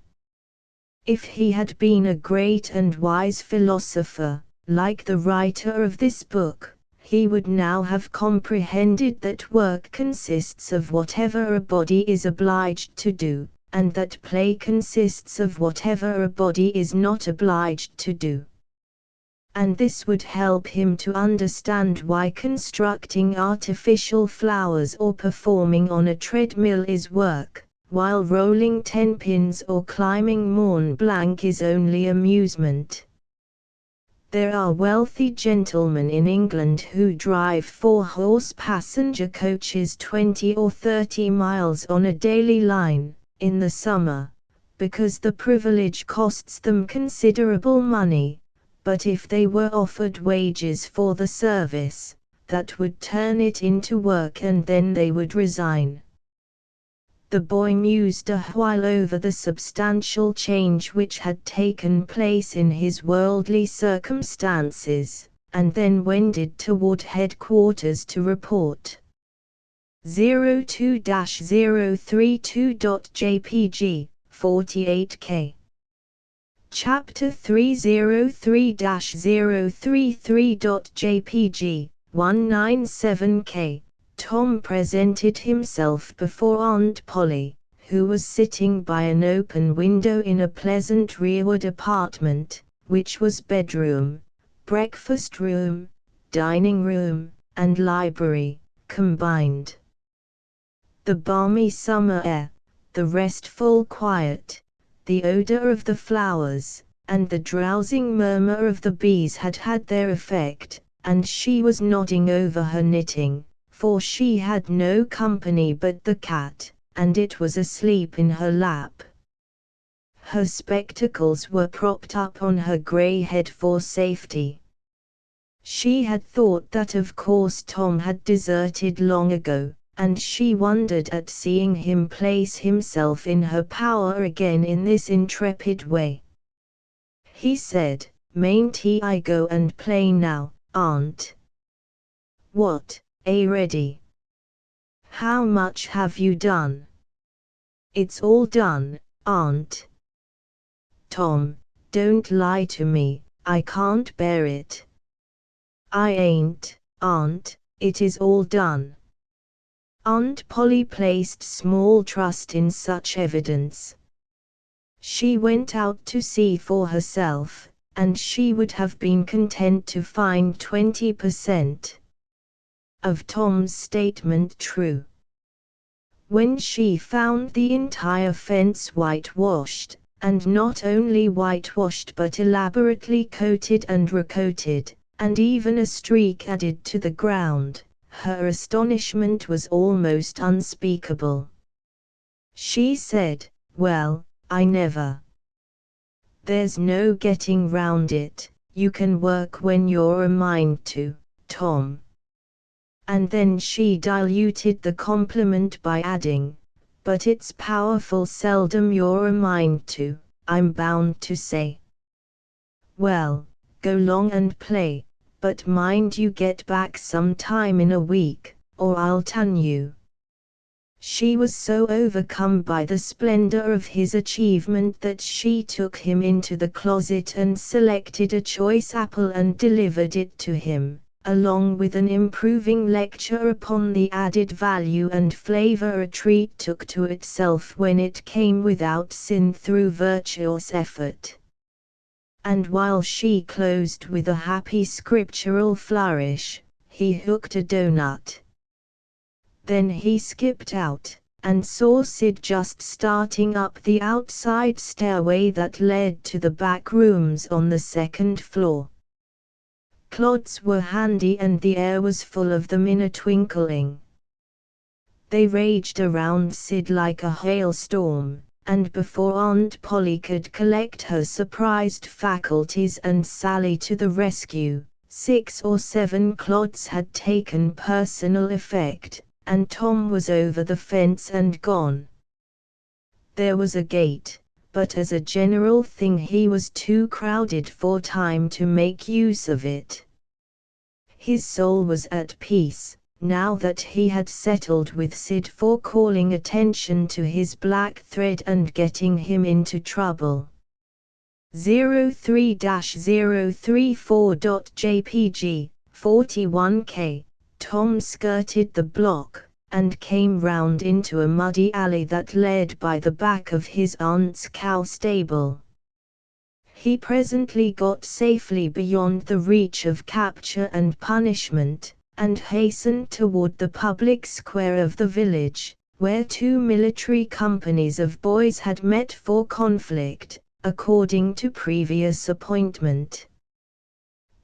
If he had been a great and wise philosopher, like the writer of this book, he would now have comprehended that work consists of whatever a body is obliged to do, and that play consists of whatever a body is not obliged to do. And this would help him to understand why constructing artificial flowers or performing on a treadmill is work, while rolling 10 pins or climbing Mont Blanc is only amusement. There are wealthy gentlemen in England who drive 4-horse passenger coaches 20 or 30 miles on a daily line, in the summer, because the privilege costs them considerable money, but if they were offered wages for the service, that would turn it into work and then they would resign. The boy mused a while over the substantial change which had taken place in his worldly circumstances, and then wended toward headquarters to report. 02-032.jpg, 48K. Chapter 303-033.jpg, 197K. Tom presented himself before Aunt Polly, who was sitting by an open window in a pleasant rearward apartment, which was bedroom, breakfast room, dining room, and library, combined. The balmy summer air, the restful quiet, the odor of the flowers, and the drowsing murmur of the bees had had their effect, and she was nodding over her knitting, for she had no company but the cat, and it was asleep in her lap. Her spectacles were propped up on her grey head for safety. She had thought that of course Tom had deserted long ago, and she wondered at seeing him place himself in her power again in this intrepid way. He said, "Mayn't I go and play now, Aunt?" "What, ready?" How much have you done? It's all done, Aunt. Tom, don't lie to me, I can't bear it. I ain't, Aunt, it is all done. Aunt Polly placed small trust in such evidence. She went out to see for herself, and she would have been content to find 20% of Tom's statement true. When she found the entire fence whitewashed, and not only whitewashed but elaborately coated and recoated, and even a streak added to the ground, her astonishment was almost unspeakable. She said, "Well, I never. There's no getting round it, you can work when you're a mind to, Tom." And then she diluted the compliment by adding, "But it's powerful seldom you're a mind to, I'm bound to say." "Well, go long and play, but mind you get back some time in a week, or I'll tan you." She was so overcome by the splendor of his achievement that she took him into the closet and selected a choice apple and delivered it to him, along with an improving lecture upon the added value and flavor a treat took to itself when it came without sin through virtuous effort. And while she closed with a happy scriptural flourish, he hooked a donut. Then he skipped out, and saw Sid just starting up the outside stairway that led to the back rooms on the second floor. Clods were handy and the air was full of them in a twinkling. They raged around Sid like a hailstorm, and before Aunt Polly could collect her surprised faculties and sally to the rescue, 6 or 7 clods had taken personal effect, and Tom was over the fence and gone. There was a gate, but as a general thing he was too crowded for time to make use of it. His soul was at peace, now that he had settled with Sid for calling attention to his black thread and getting him into trouble. 03-034.jpg, 41K. Tom skirted the block, and came round into a muddy alley that led by the back of his aunt's cow stable. He presently got safely beyond the reach of capture and punishment, and hastened toward the public square of the village, where 2 military companies of boys had met for conflict, according to previous appointment.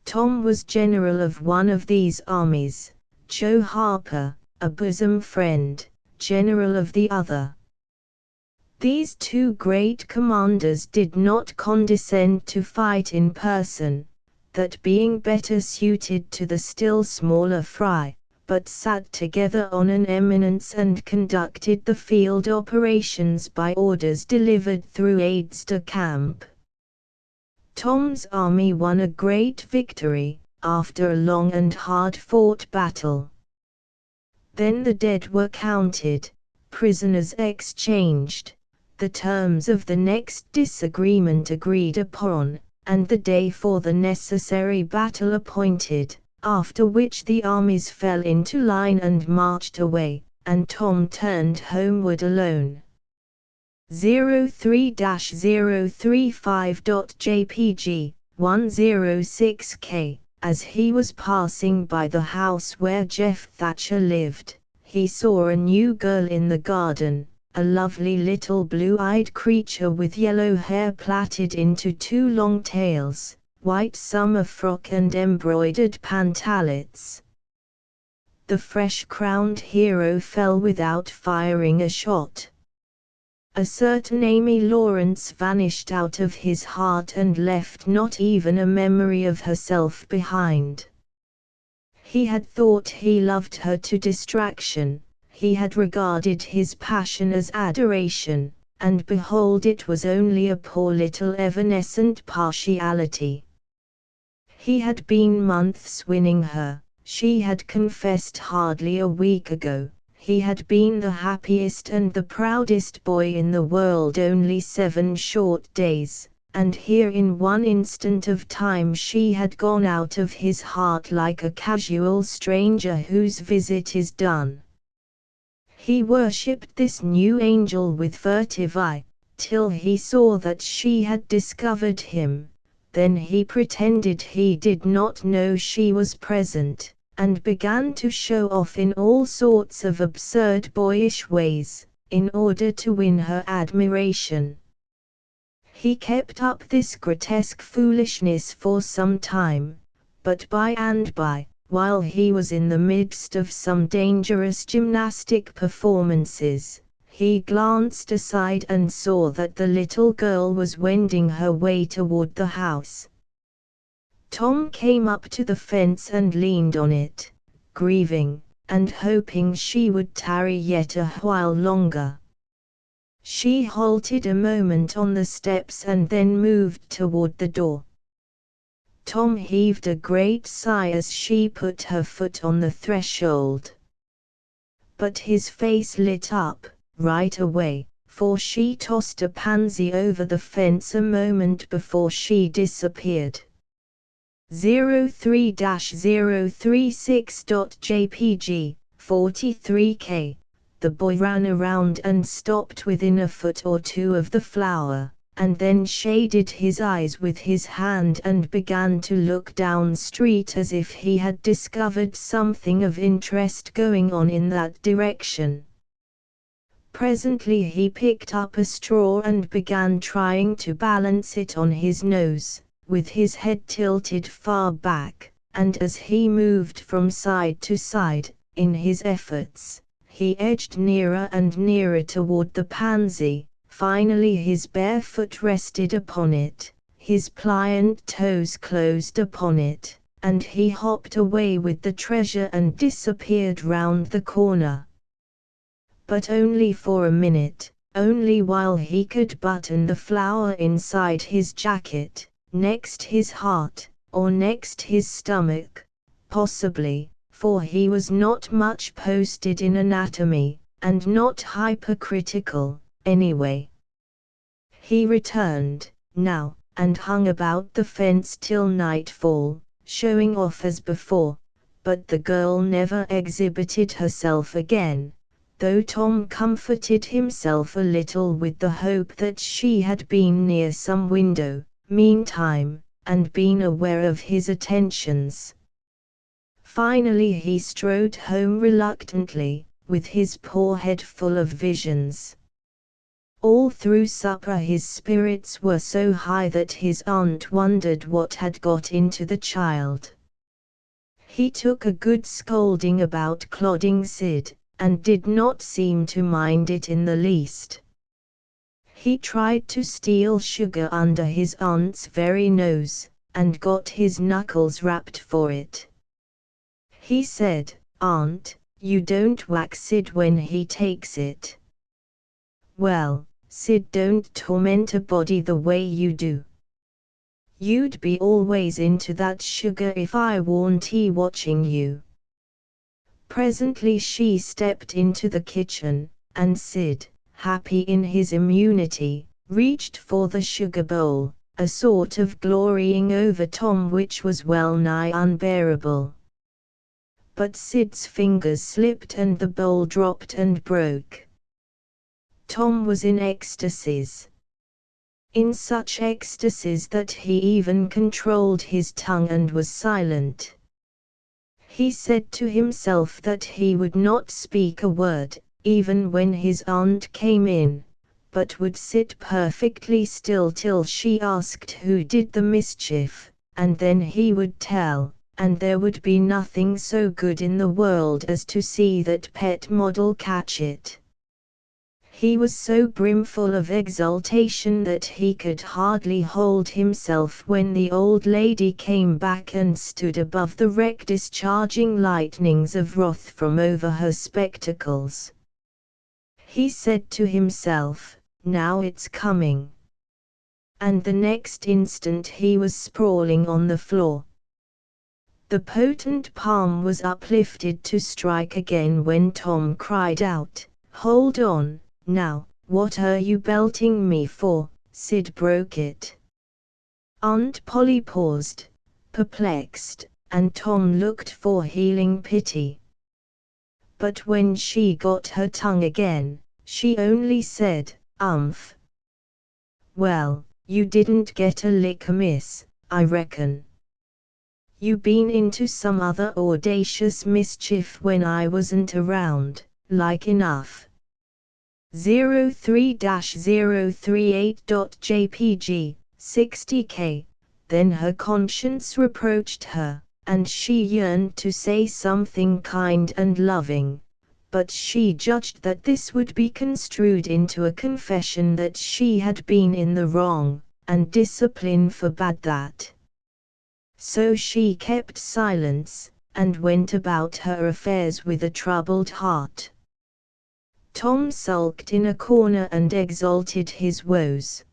Tom was general of one of these armies, Joe Harper, a bosom friend, general of the other. These 2 great commanders did not condescend to fight in person, that being better suited to the still smaller fry, but sat together on an eminence and conducted the field operations by orders delivered through aides de camp. Tom's army won a great victory, after a long and hard-fought battle. Then the dead were counted, prisoners exchanged, the terms of the next disagreement agreed upon, and the day for the necessary battle appointed, after which the armies fell into line and marched away, and Tom turned homeward alone. 03-035.jpg, 106K. As he was passing by the house where Jeff Thatcher lived, he saw a new girl in the garden, a lovely little blue-eyed creature with yellow hair plaited into 2 long tails, white summer frock and embroidered pantalettes. The fresh-crowned hero fell without firing a shot. A certain Amy Lawrence vanished out of his heart and left not even a memory of herself behind. He had thought he loved her to distraction, he had regarded his passion as adoration, and behold it was only a poor little evanescent partiality. He had been months winning her, she had confessed hardly a week ago. He had been the happiest and the proudest boy in the world only 7 short days, and here in one instant of time she had gone out of his heart like a casual stranger whose visit is done. He worshipped this new angel with furtive eye, till he saw that she had discovered him. Then he pretended he did not know she was present, and began to show off in all sorts of absurd boyish ways, in order to win her admiration. He kept up this grotesque foolishness for some time, but by and by, while he was in the midst of some dangerous gymnastic performances, he glanced aside and saw that the little girl was wending her way toward the house. Tom came up to the fence and leaned on it, grieving, and hoping she would tarry yet a while longer. She halted a moment on the steps and then moved toward the door. Tom heaved a great sigh as she put her foot on the threshold. But his face lit up, right away, for she tossed a pansy over the fence a moment before she disappeared. 03-036.jpg, 43K. The boy ran around and stopped within a foot or two of the flower, and then shaded his eyes with his hand and began to look down street as if he had discovered something of interest going on in that direction. Presently he picked up a straw and began trying to balance it on his nose, with his head tilted far back, and as he moved from side to side, in his efforts, he edged nearer and nearer toward the pansy. Finally his bare foot rested upon it, his pliant toes closed upon it, and he hopped away with the treasure and disappeared round the corner. But only for a minute, only while he could button the flower inside his jacket, next his heart, or next his stomach, possibly, for he was not much posted in anatomy, and not hypercritical, anyway. He returned, now, and hung about the fence till nightfall, showing off as before, but the girl never exhibited herself again, though Tom comforted himself a little with the hope that she had been near some window, meantime, and been aware of his attentions. Finally he strode home reluctantly, with his poor head full of visions. All through supper his spirits were so high that his aunt wondered what had got into the child. He took a good scolding about clodding Sid, and did not seem to mind it in the least. He tried to steal sugar under his aunt's very nose, and got his knuckles rapped for it. He said, "Aunt, you don't whack Sid when he takes it." "Well, Sid don't torment a body the way you do. You'd be always into that sugar if I warn't watching you." Presently she stepped into the kitchen, and Sid, happy in his immunity, reached for the sugar bowl, a sort of glorying over Tom which was well nigh unbearable. But Sid's fingers slipped and the bowl dropped and broke. Tom was in ecstasies. In such ecstasies that he even controlled his tongue and was silent. He said to himself that he would not speak a word, even when his aunt came in, but would sit perfectly still till she asked who did the mischief, and then he would tell, and there would be nothing so good in the world as to see that pet model catch it. He was so brimful of exultation that he could hardly hold himself when the old lady came back and stood above the wreck discharging lightnings of wrath from over her spectacles. He said to himself, "Now it's coming." And the next instant he was sprawling on the floor. The potent palm was uplifted to strike again when Tom cried out, "Hold on, now, what are you belting me for, Sid broke it." Aunt Polly paused, perplexed, and Tom looked for healing pity. But when she got her tongue again, she only said, "Umph. Well, you didn't get a lick amiss, I reckon. You been into some other audacious mischief when I wasn't around, like enough." 03-038.jpg, 60k. Then her conscience reproached her, and she yearned to say something kind and loving, but she judged that this would be construed into a confession that she had been in the wrong, and discipline forbade that. So she kept silence, and went about her affairs with a troubled heart. Tom sulked in a corner and exalted his woes.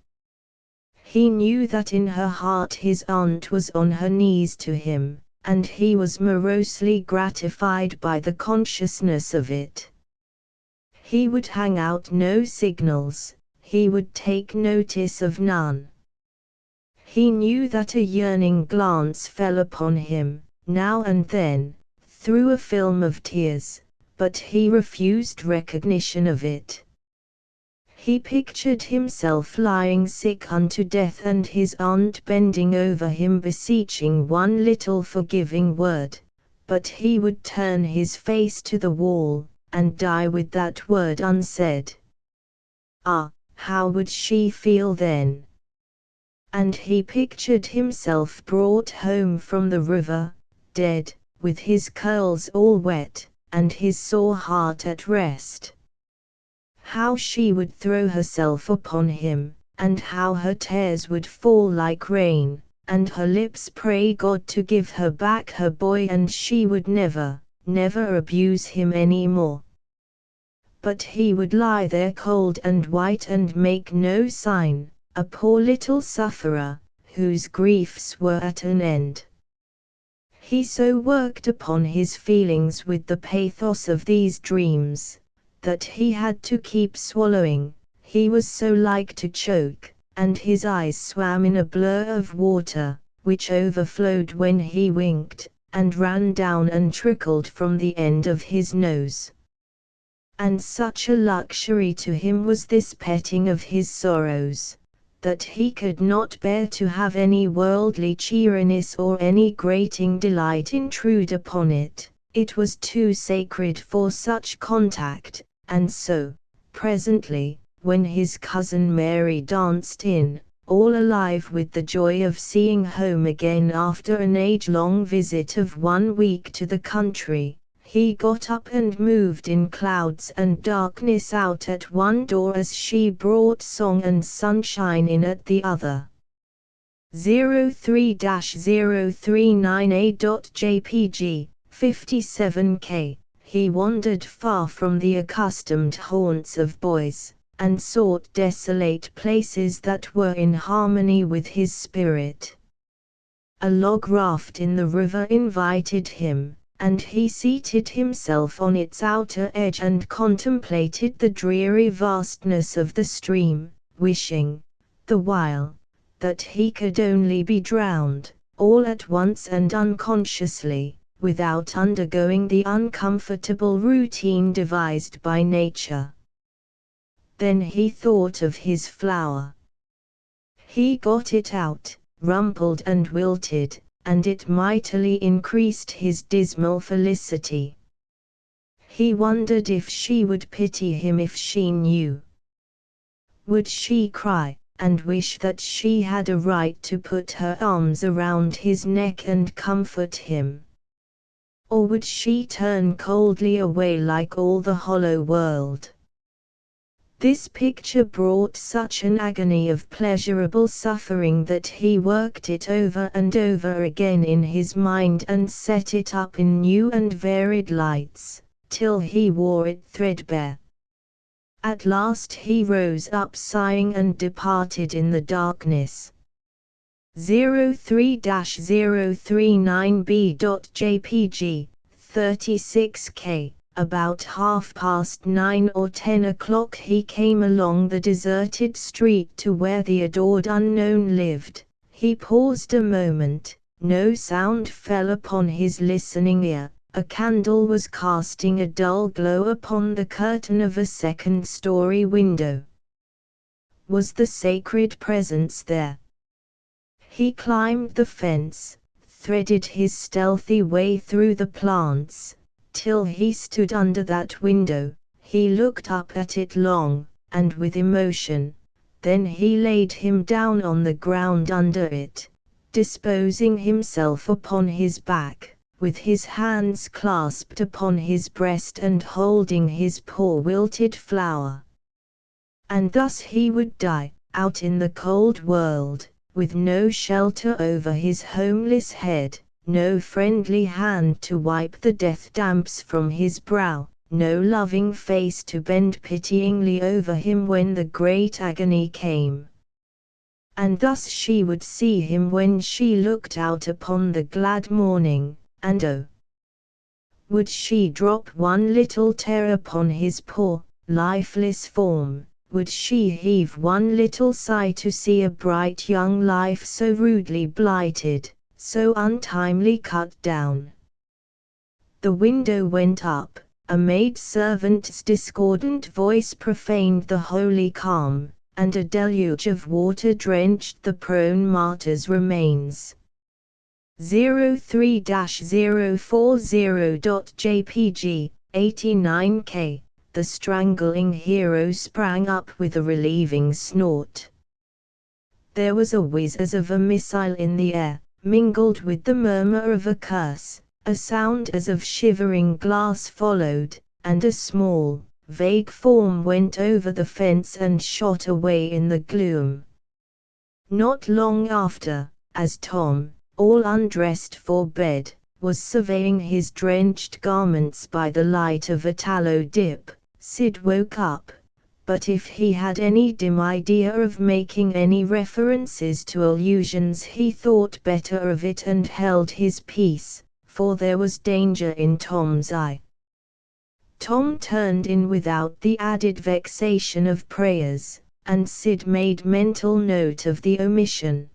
He knew that in her heart his aunt was on her knees to him, and he was morosely gratified by the consciousness of it. He would hang out no signals, he would take notice of none. He knew that a yearning glance fell upon him, now and then, through a film of tears, but he refused recognition of it. He pictured himself lying sick unto death and his aunt bending over him beseeching one little forgiving word, but he would turn his face to the wall, and die with that word unsaid. Ah, how would she feel then? And he pictured himself brought home from the river, dead, with his curls all wet, and his sore heart at rest. How she would throw herself upon him, and how her tears would fall like rain, and her lips pray God to give her back her boy, and she would never, never abuse him any more. But he would lie there cold and white and make no sign, a poor little sufferer, whose griefs were at an end. He so worked upon his feelings with the pathos of these dreams, that he had to keep swallowing, he was so like to choke, and his eyes swam in a blur of water, which overflowed when he winked, and ran down and trickled from the end of his nose. And such a luxury to him was this petting of his sorrows, that he could not bear to have any worldly cheeriness or any grating delight intrude upon it. It was too sacred for such contact, and so, presently, when his cousin Mary danced in, all alive with the joy of seeing home again after an age-long visit of 1 week to the country, he got up and moved in clouds and darkness out at one door as she brought song and sunshine in at the other. 03-039a.jpg, 57k. He wandered far from the accustomed haunts of boys, and sought desolate places that were in harmony with his spirit. A log raft in the river invited him, and he seated himself on its outer edge and contemplated the dreary vastness of the stream, wishing, the while, that he could only be drowned, all at once and unconsciously, without undergoing the uncomfortable routine devised by nature. Then he thought of his flower. He got it out, rumpled and wilted, and it mightily increased his dismal felicity. He wondered if she would pity him if she knew. Would she cry, and wish that she had a right to put her arms around his neck and comfort him? Or would she turn coldly away like all the hollow world? This picture brought such an agony of pleasurable suffering that he worked it over and over again in his mind and set it up in new and varied lights, till he wore it threadbare. At last he rose up sighing and departed in the darkness. 03-039b.jpg, 36K. About 9:30 or 10 o'clock he came along the deserted street to where the adored unknown lived. He paused a moment, no sound fell upon his listening ear. A candle was casting a dull glow upon the curtain of a second-story window. Was the sacred presence there? He climbed the fence, threaded his stealthy way through the plants, till he stood under that window. He looked up at it long, and with emotion, then he laid him down on the ground under it, disposing himself upon his back, with his hands clasped upon his breast and holding his poor wilted flower. And thus he would die, out in the cold world, with no shelter over his homeless head, no friendly hand to wipe the death damps from his brow, no loving face to bend pityingly over him when the great agony came. And thus she would see him when she looked out upon the glad morning, and oh, would she drop one little tear upon his poor, lifeless form, would she heave one little sigh to see a bright young life so rudely blighted, so untimely cut down. The window went up, a maid-servant's discordant voice profaned the holy calm, and a deluge of water drenched the prone martyr's remains. 03-040.jpg, 89K. The strangling hero sprang up with a relieving snort. There was a whiz as of a missile in the air, mingled with the murmur of a curse. A sound as of shivering glass followed, and a small, vague form went over the fence and shot away in the gloom. Not long after, as Tom, all undressed for bed, was surveying his drenched garments by the light of a tallow dip, Sid woke up, but if he had any dim idea of making any references to allusions he thought better of it and held his peace, for there was danger in Tom's eye. Tom turned in without the added vexation of prayers, and Sid made mental note of the omission.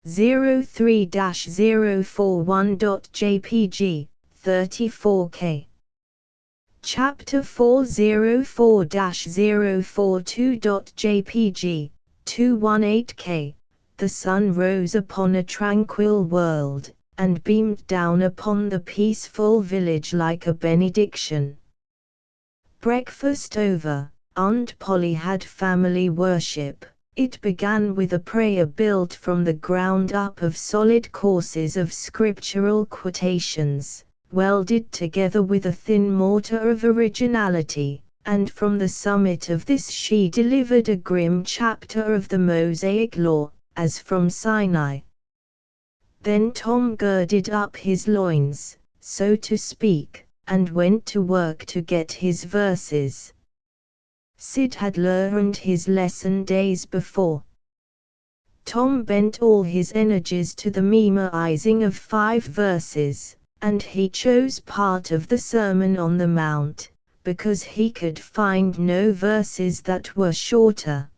03-041.jpg, 34K. Chapter 404-042.jpg, 218K. The sun rose upon a tranquil world, and beamed down upon the peaceful village like a benediction. Breakfast over, Aunt Polly had family worship. It began with a prayer built from the ground up of solid courses of scriptural quotations, welded together with a thin mortar of originality, and from the summit of this she delivered a grim chapter of the Mosaic Law, as from Sinai. Then Tom girded up his loins, so to speak, and went to work to get his verses. Sid had learned his lesson days before. Tom bent all his energies to the memorizing of 5 verses, and he chose part of the Sermon on the Mount, because he could find no verses that were shorter.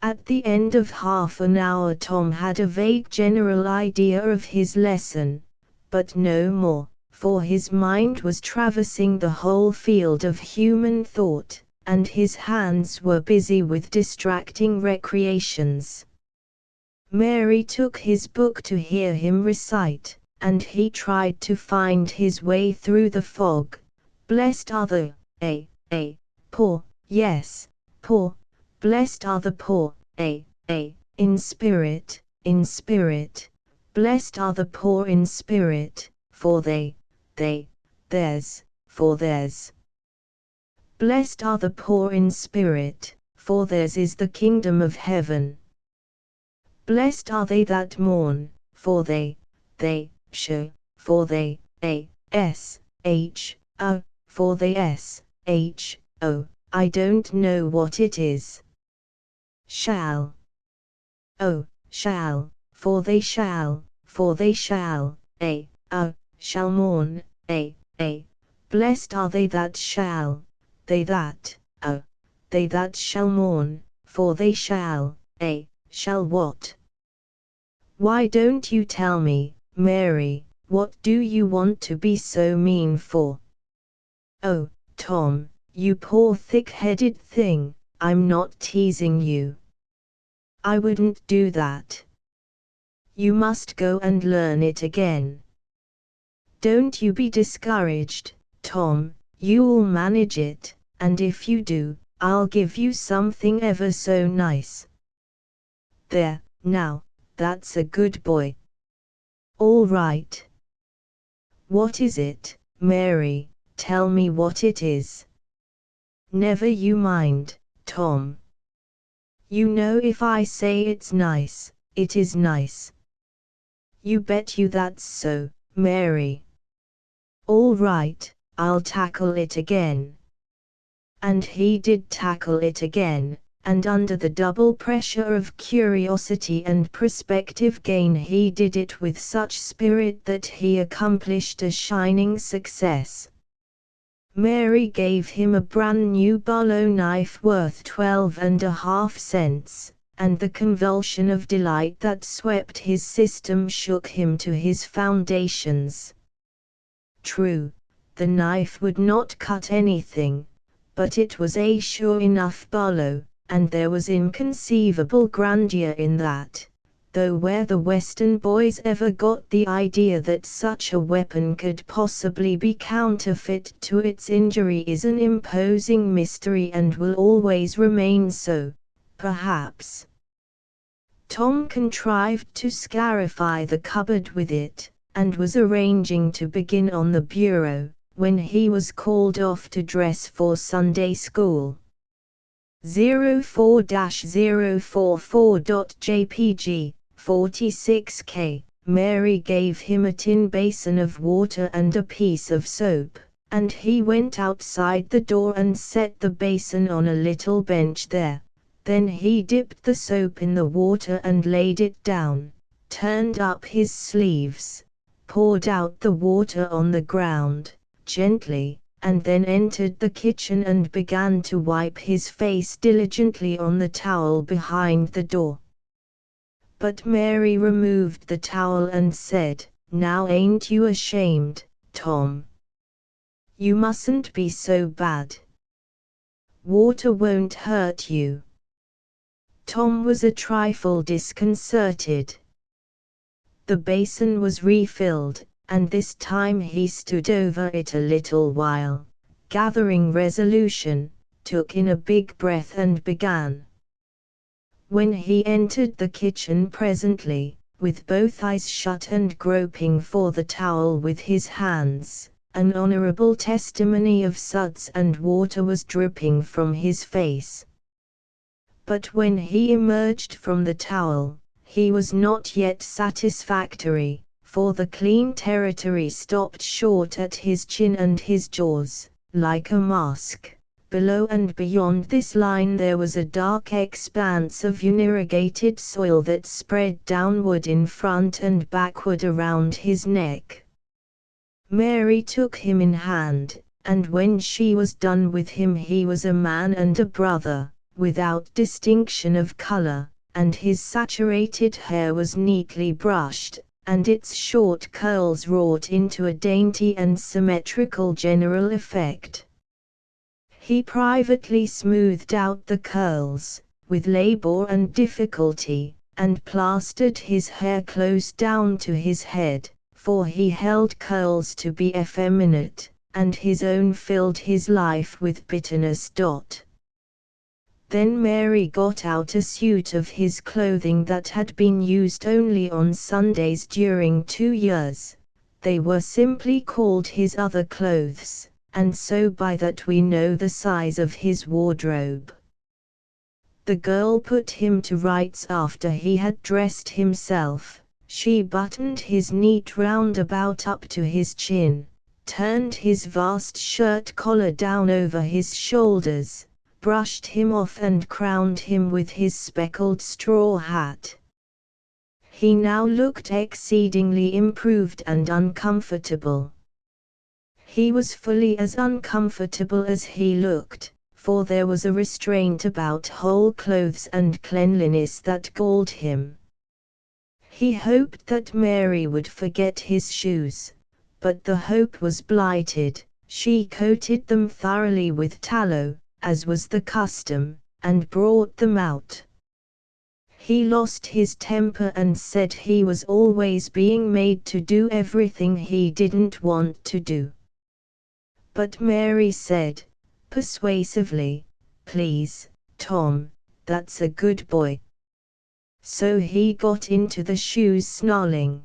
At the end of half an hour Tom had a vague general idea of his lesson, but no more, for his mind was traversing the whole field of human thought, and his hands were busy with distracting recreations. Mary took his book to hear him recite, and he tried to find his way through the fog. Blessed are the poor, yes, poor, blessed are the poor, in spirit, blessed are the poor in spirit, for theirs. Blessed are the poor in spirit, for theirs is the kingdom of heaven. Blessed are they that mourn, for they shall, for they I don't know what it is. Shall. Oh, shall, for they shall, shall mourn, blessed are they that shall, they that shall mourn, for they shall what? Why don't you tell me, Mary, what do you want to be so mean for? Oh, Tom, you poor thick-headed thing, I'm not teasing you. I wouldn't do that. You must go and learn it again. Don't you be discouraged, Tom, you'll manage it, and if you do, I'll give you something ever so nice. There, now, that's a good boy. All right. What is it, Mary? Tell me what it is. Never you mind, Tom. You know if I say it's nice, it is nice. You bet you that's so, Mary. All right, I'll tackle it again. And he did tackle it again, and under the double pressure of curiosity and prospective gain he did it with such spirit that he accomplished a shining success. Mary gave him a brand new Barlow knife worth 12.5 cents, and the convulsion of delight that swept his system shook him to his foundations. True, the knife would not cut anything, but it was a sure enough Barlow, and there was inconceivable grandeur in that, though where the Western boys ever got the idea that such a weapon could possibly be counterfeit to its injury is an imposing mystery and will always remain so, perhaps. Tom contrived to scarify the cupboard with it, and was arranging to begin on the bureau, when he was called off to dress for Sunday school. 04-044.jpg, 46K, Mary gave him a tin basin of water and a piece of soap, and he went outside the door and set the basin on a little bench there. Then he dipped the soap in the water and laid it down, turned up his sleeves, poured out the water on the ground, gently, and then entered the kitchen and began to wipe his face diligently on the towel behind the door. But Mary removed the towel and said, "Now ain't you ashamed, Tom? You mustn't be so bad. Water won't hurt you." Tom was a trifle disconcerted. The basin was refilled, and this time he stood over it a little while, gathering resolution, took in a big breath and began. When he entered the kitchen presently, with both eyes shut and groping for the towel with his hands, an honorable testimony of suds and water was dripping from his face. But when he emerged from the towel, he was not yet satisfactory, for the clean territory stopped short at his chin and his jaws, like a mask. Below and beyond this line there was a dark expanse of unirrigated soil that spread downward in front and backward around his neck. Mary took him in hand, and when she was done with him he was a man and a brother, without distinction of color, and his saturated hair was neatly brushed, and its short curls wrought into a dainty and symmetrical general effect. He privately smoothed out the curls, with labor and difficulty, and plastered his hair close down to his head, for he held curls to be effeminate, and his own filled his life with bitterness. Then Mary got out a suit of his clothing that had been used only on Sundays during 2 years. They were simply called his other clothes, and so by that we know the size of his wardrobe. The girl put him to rights after he had dressed himself. She buttoned his neat roundabout up to his chin, turned his vast shirt collar down over his shoulders, brushed him off and crowned him with his speckled straw hat. He now looked exceedingly improved and uncomfortable. He was fully as uncomfortable as he looked, for there was a restraint about whole clothes and cleanliness that galled him. He hoped that Mary would forget his shoes, but the hope was blighted. She coated them thoroughly with tallow, as was the custom, and brought them out. He lost his temper and said he was always being made to do everything he didn't want to do. But Mary said, persuasively, "Please, Tom, that's a good boy." So he got into the shoes snarling.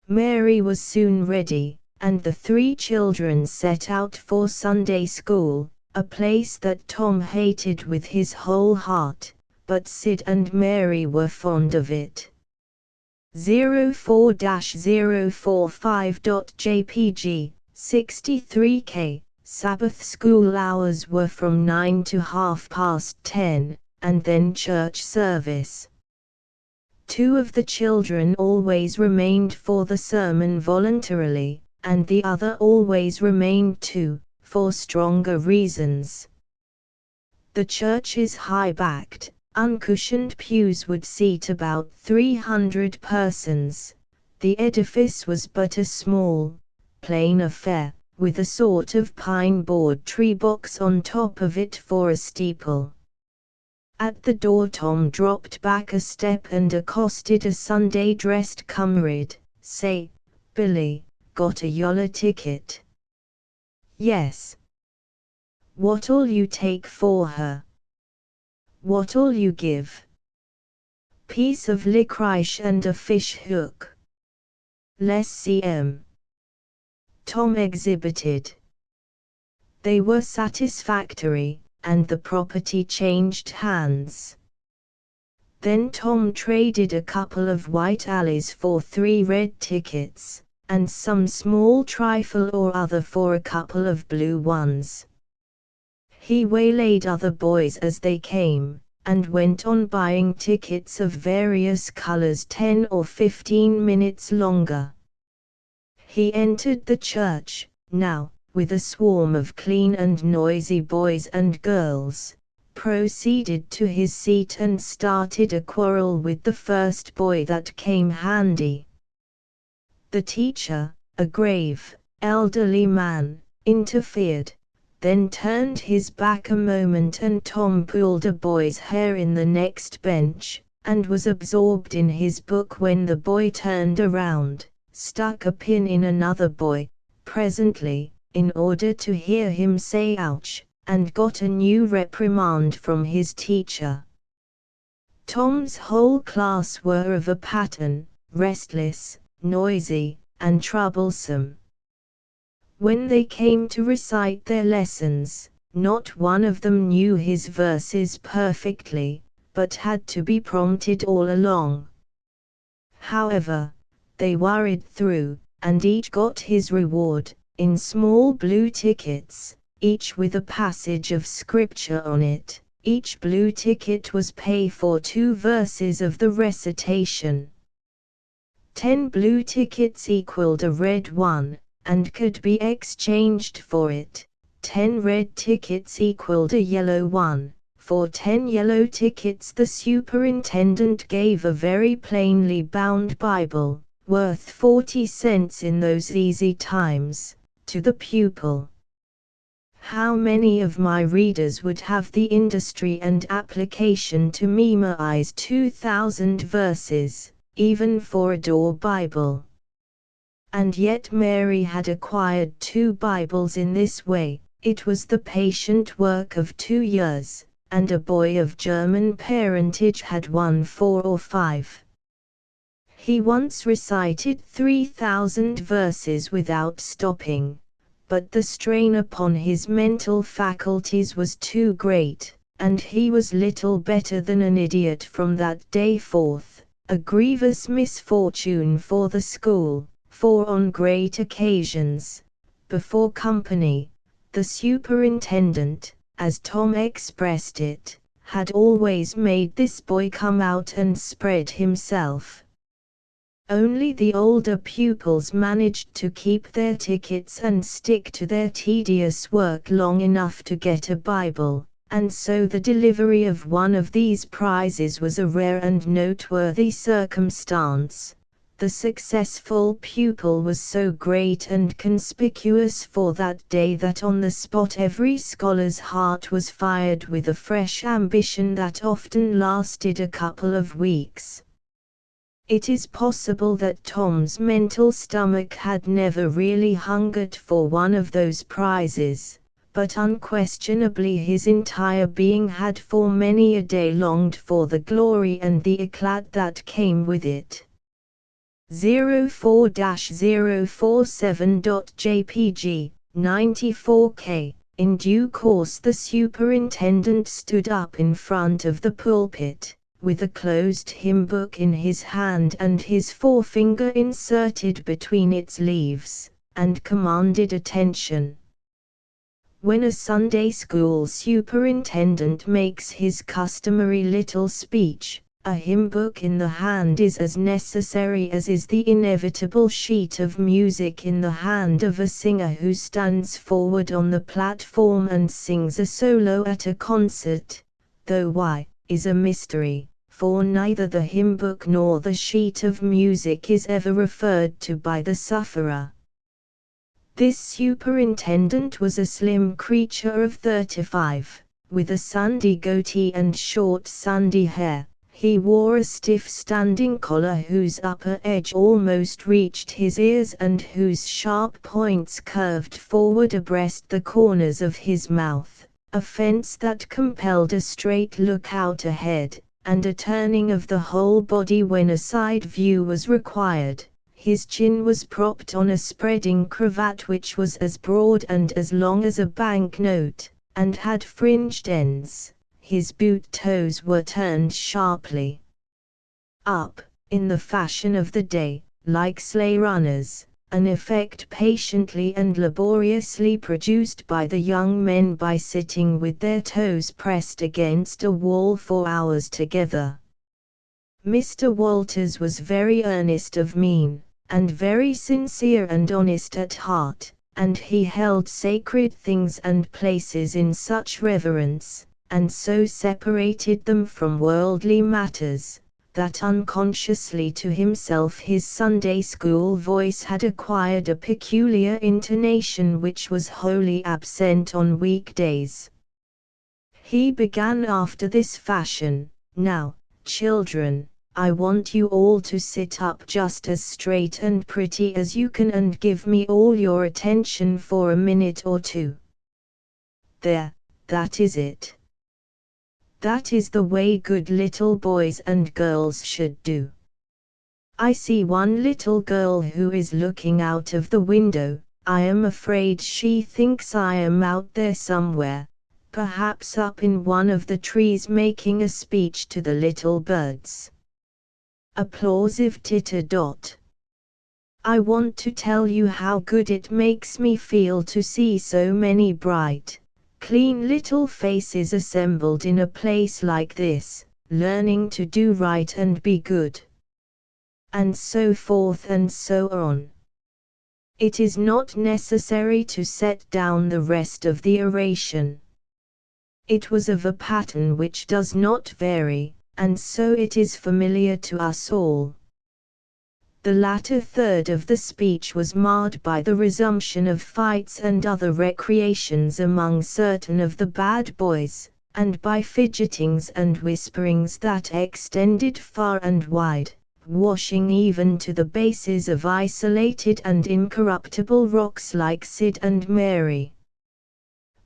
Mary was soon ready, and the three children set out for Sunday school, a place that Tom hated with his whole heart, but Sid and Mary were fond of it. 04-045.jpg 63K. Sabbath school hours were from 9 to 10:30, and then church service. Two of the children always remained for the sermon voluntarily, and the other always remained too, for stronger reasons. The church's high-backed, uncushioned pews would seat about 300 persons. The edifice was but a small, plain affair, with a sort of pine-board tree box on top of it for a steeple. At the door Tom dropped back a step and accosted a Sunday-dressed comrade. "Say, Billy, got a yoller ticket?" "Yes." "What'll you take for her?" "What'll you give?" "Piece of licorice and a fish hook." "Less cm." Tom exhibited. They were satisfactory, and the property changed hands. Then Tom traded a couple of white alleys for 3 red tickets, and some small trifle or other for a couple of blue ones. He waylaid other boys as they came, and went on buying tickets of various colors 10 or 15 minutes longer. He entered the church, now, with a swarm of clean and noisy boys and girls, proceeded to his seat and started a quarrel with the first boy that came handy. The teacher, a grave, elderly man, interfered, then turned his back a moment and Tom pulled a boy's hair in the next bench, and was absorbed in his book when the boy turned around, stuck a pin in another boy, presently, in order to hear him say ouch, and got a new reprimand from his teacher. Tom's whole class were of a pattern, restless, noisy, and troublesome. When they came to recite their lessons, not one of them knew his verses perfectly, but had to be prompted all along. However, they worried through, and each got his reward, in small blue tickets, each with a passage of scripture on it. Each blue ticket was pay for 2 verses of the recitation. 10 blue tickets equaled a red one, and could be exchanged for it. 10 red tickets equaled a yellow one. For 10 yellow tickets the superintendent gave a very plainly bound Bible, worth 40 cents in those easy times, to the pupil. How many of my readers would have the industry and application to memorize 2,000 verses, even for a door Bible? And yet Mary had acquired 2 Bibles in this way. It was the patient work of 2 years, and a boy of German parentage had 1 4 or 5. He once recited 3,000 verses without stopping, but the strain upon his mental faculties was too great, and he was little better than an idiot from that day forth, a grievous misfortune for the school, for on great occasions, before company, the superintendent, as Tom expressed it, had always made this boy come out and spread himself, Only the older pupils managed to keep their tickets and stick to their tedious work long enough to get a Bible, and so the delivery of one of these prizes was a rare and noteworthy circumstance. The successful pupil was so great and conspicuous for that day that on the spot every scholar's heart was fired with a fresh ambition that often lasted a couple of weeks. It is possible that Tom's mental stomach had never really hungered for one of those prizes, but unquestionably his entire being had for many a day longed for the glory and the eclat that came with it. 04-047.jpg, 94K. In due course the superintendent stood up in front of the pulpit, with a closed hymn book in his hand and his forefinger inserted between its leaves, and commanded attention. When a Sunday school superintendent makes his customary little speech, a hymn book in the hand is as necessary as is the inevitable sheet of music in the hand of a singer who stands forward on the platform and sings a solo at a concert, though why, is a mystery, for neither the hymn book nor the sheet of music is ever referred to by the sufferer. This superintendent was a slim creature of 35, with a sandy goatee and short sandy hair. He wore a stiff standing collar whose upper edge almost reached his ears and whose sharp points curved forward abreast the corners of his mouth, a fence that compelled a straight look out ahead, and a turning of the whole body when a side view was required. His chin was propped on a spreading cravat which was as broad and as long as a banknote, and had fringed ends. His boot toes were turned sharply up, in the fashion of the day, like sleigh runners, an effect patiently and laboriously produced by the young men by sitting with their toes pressed against a wall for hours together. Mr. Walters was very earnest of mien, and very sincere and honest at heart, and he held sacred things and places in such reverence, and so separated them from worldly matters, that unconsciously to himself his Sunday school voice had acquired a peculiar intonation which was wholly absent on weekdays. He began after this fashion: "Now, children, I want you all to sit up just as straight and pretty as you can and give me all your attention for a minute or two. There, that is it. That is the way good little boys and girls should do. I see one little girl who is looking out of the window. I am afraid she thinks I am out there somewhere, perhaps up in one of the trees making a speech to the little birds." Applausive titter. "I want to tell you how good it makes me feel to see so many bright, clean little faces assembled in a place like this, learning to do right and be good." And so forth and so on. It is not necessary to set down the rest of the oration. It was of a pattern which does not vary, and so it is familiar to us all. The latter third of the speech was marred by the resumption of fights and other recreations among certain of the bad boys, and by fidgetings and whisperings that extended far and wide, washing even to the bases of isolated and incorruptible rocks like Sid and Mary.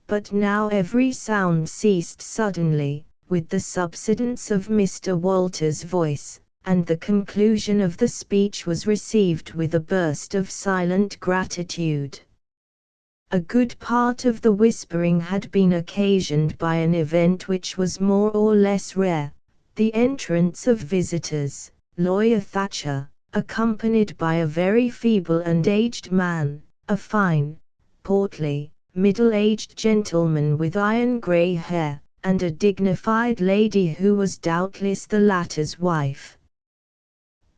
But now every sound ceased suddenly, with the subsidence of Mr. Walters' voice, and the conclusion of the speech was received with a burst of silent gratitude. A good part of the whispering had been occasioned by an event which was more or less rare: the entrance of visitors. Lawyer Thatcher, accompanied by a very feeble and aged man, a fine, portly, middle-aged gentleman with iron-grey hair, and a dignified lady who was doubtless the latter's wife.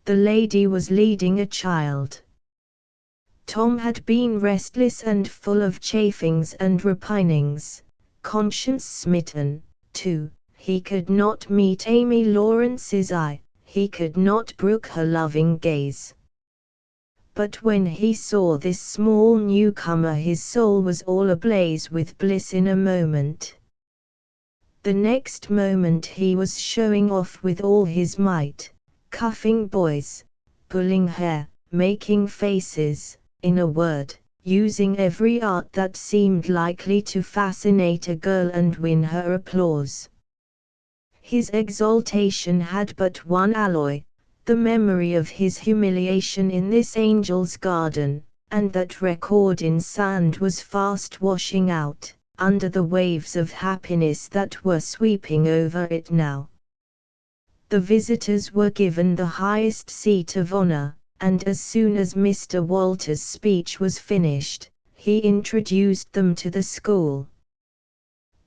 The lady was leading a child. Tom had been restless and full of chafings and repinings, conscience smitten, too. He could not meet Amy Lawrence's eye, he could not brook her loving gaze. But when he saw this small newcomer, his soul was all ablaze with bliss in a moment. The next moment he was showing off with all his might, cuffing boys, pulling hair, making faces, in a word, using every art that seemed likely to fascinate a girl and win her applause. His exaltation had but one alloy, the memory of his humiliation in this angel's garden, and that record in sand was fast washing out, under the waves of happiness that were sweeping over it now. The visitors were given the highest seat of honor, and as soon as Mr. Walter's speech was finished, he introduced them to the school.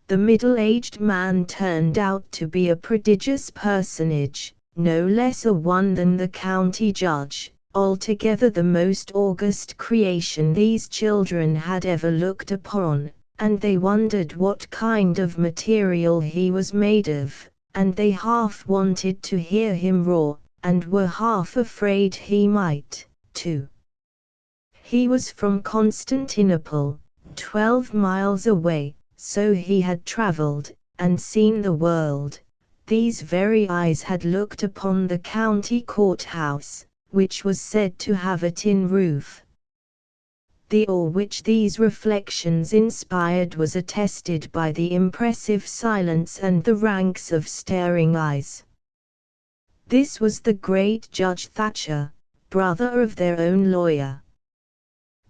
The middle-aged man turned out to be a prodigious personage, no less a one than the county judge, altogether the most august creation these children had ever looked upon, and they wondered what kind of material he was made of, and they half wanted to hear him roar, and were half afraid he might, too. He was from Constantinople, 12 miles away, so he had traveled, and seen the world. These very eyes had looked upon the county courthouse, which was said to have a tin roof. The awe which these reflections inspired was attested by the impressive silence and the ranks of staring eyes. This was the great Judge Thatcher, brother of their own lawyer.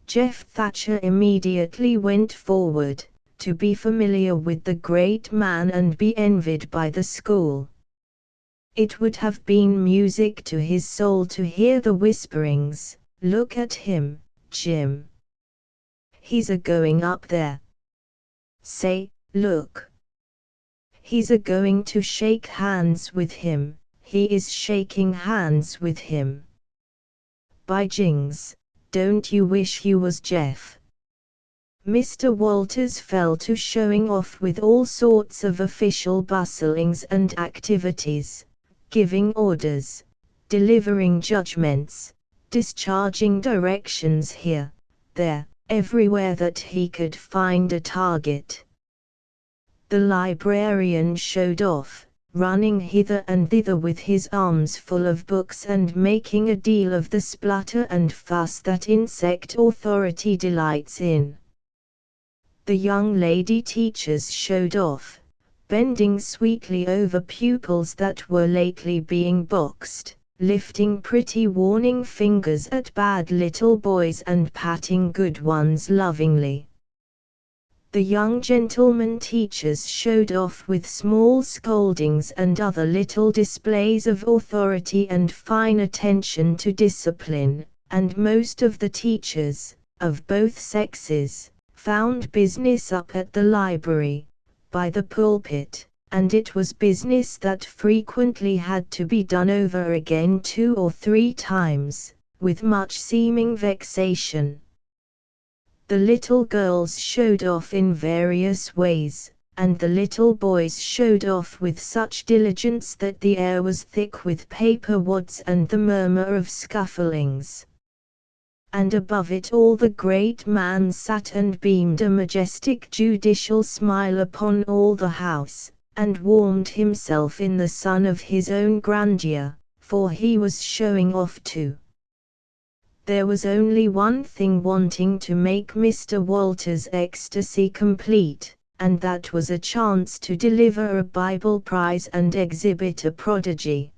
Jeff Thatcher immediately went forward, to be familiar with the great man and be envied by the school. It would have been music to his soul to hear the whisperings, "Look at him, Jim. He's a-going up there. Say, look. He's a-going to shake hands with him, he is shaking hands with him. By jings, don't you wish you was Jeff?" Mr. Walters fell to showing off with all sorts of official bustlings and activities, giving orders, delivering judgments, discharging directions here, there, everywhere that he could find a target. The librarian showed off, running hither and thither with his arms full of books and making a deal of the splutter and fuss that insect authority delights in. The young lady teachers showed off, bending sweetly over pupils that were lately being boxed, lifting pretty warning fingers at bad little boys and patting good ones lovingly. The young gentlemen teachers showed off with small scoldings and other little displays of authority and fine attention to discipline, and most of the teachers, of both sexes, found business up at the library, by the pulpit, and it was business that frequently had to be done over again 2 or 3 times, with much seeming vexation. The little girls showed off in various ways, and the little boys showed off with such diligence that the air was thick with paper wads and the murmur of scufflings. And above it all the great man sat and beamed a majestic judicial smile upon all the house, and warmed himself in the sun of his own grandeur, for he was showing off too. There was only one thing wanting to make Mr. Walter's ecstasy complete, and that was a chance to deliver a Bible prize and exhibit a prodigy.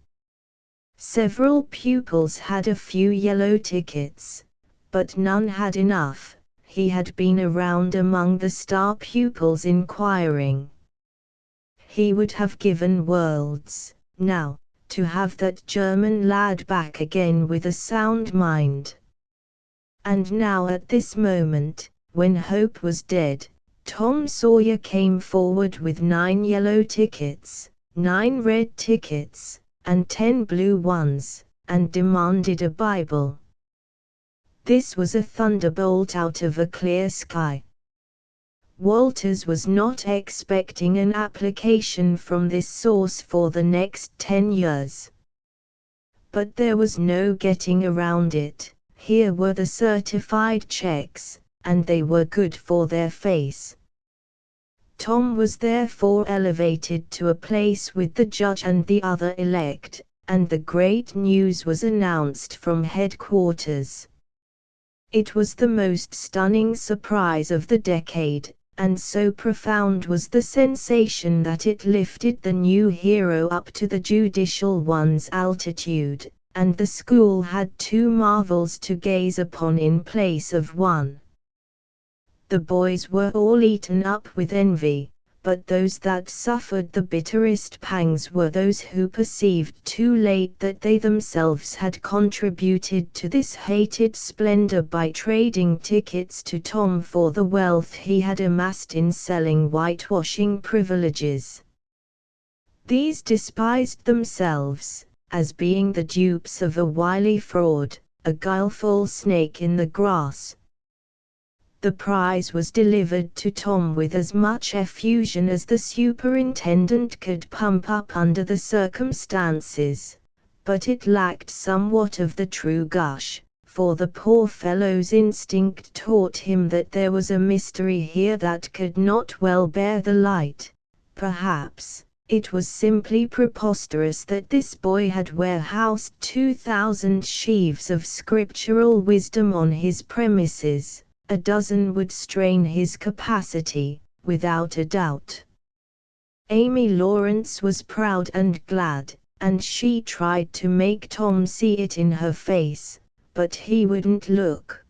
Several pupils had a few yellow tickets, but none had enough. He had been around among the star pupils inquiring. He would have given worlds, now, to have that German lad back again with a sound mind. And now at this moment, when hope was dead, Tom Sawyer came forward with 9 yellow tickets, 9 red tickets, and 10 blue ones, and demanded a Bible. This was a thunderbolt out of a clear sky. Walters was not expecting an application from this source for the next 10 years. But there was no getting around it. Here were the certified checks, and they were good for their face. Tom was therefore elevated to a place with the judge and the other elect, and the great news was announced from headquarters. It was the most stunning surprise of the decade, and so profound was the sensation that it lifted the new hero up to the judicial one's altitude, and the school had two marvels to gaze upon in place of one. The boys were all eaten up with envy, but those that suffered the bitterest pangs were those who perceived too late that they themselves had contributed to this hated splendor by trading tickets to Tom for the wealth he had amassed in selling whitewashing privileges. These despised themselves, as being the dupes of a wily fraud, a guileful snake in the grass. The prize was delivered to Tom with as much effusion as the superintendent could pump up under the circumstances, but it lacked somewhat of the true gush, for the poor fellow's instinct taught him that there was a mystery here that could not well bear the light. Perhaps it was simply preposterous that this boy had warehoused 2,000 sheaves of scriptural wisdom on his premises. A dozen would strain his capacity, without a doubt. Amy Lawrence was proud and glad, and she tried to make Tom see it in her face, but he wouldn't look.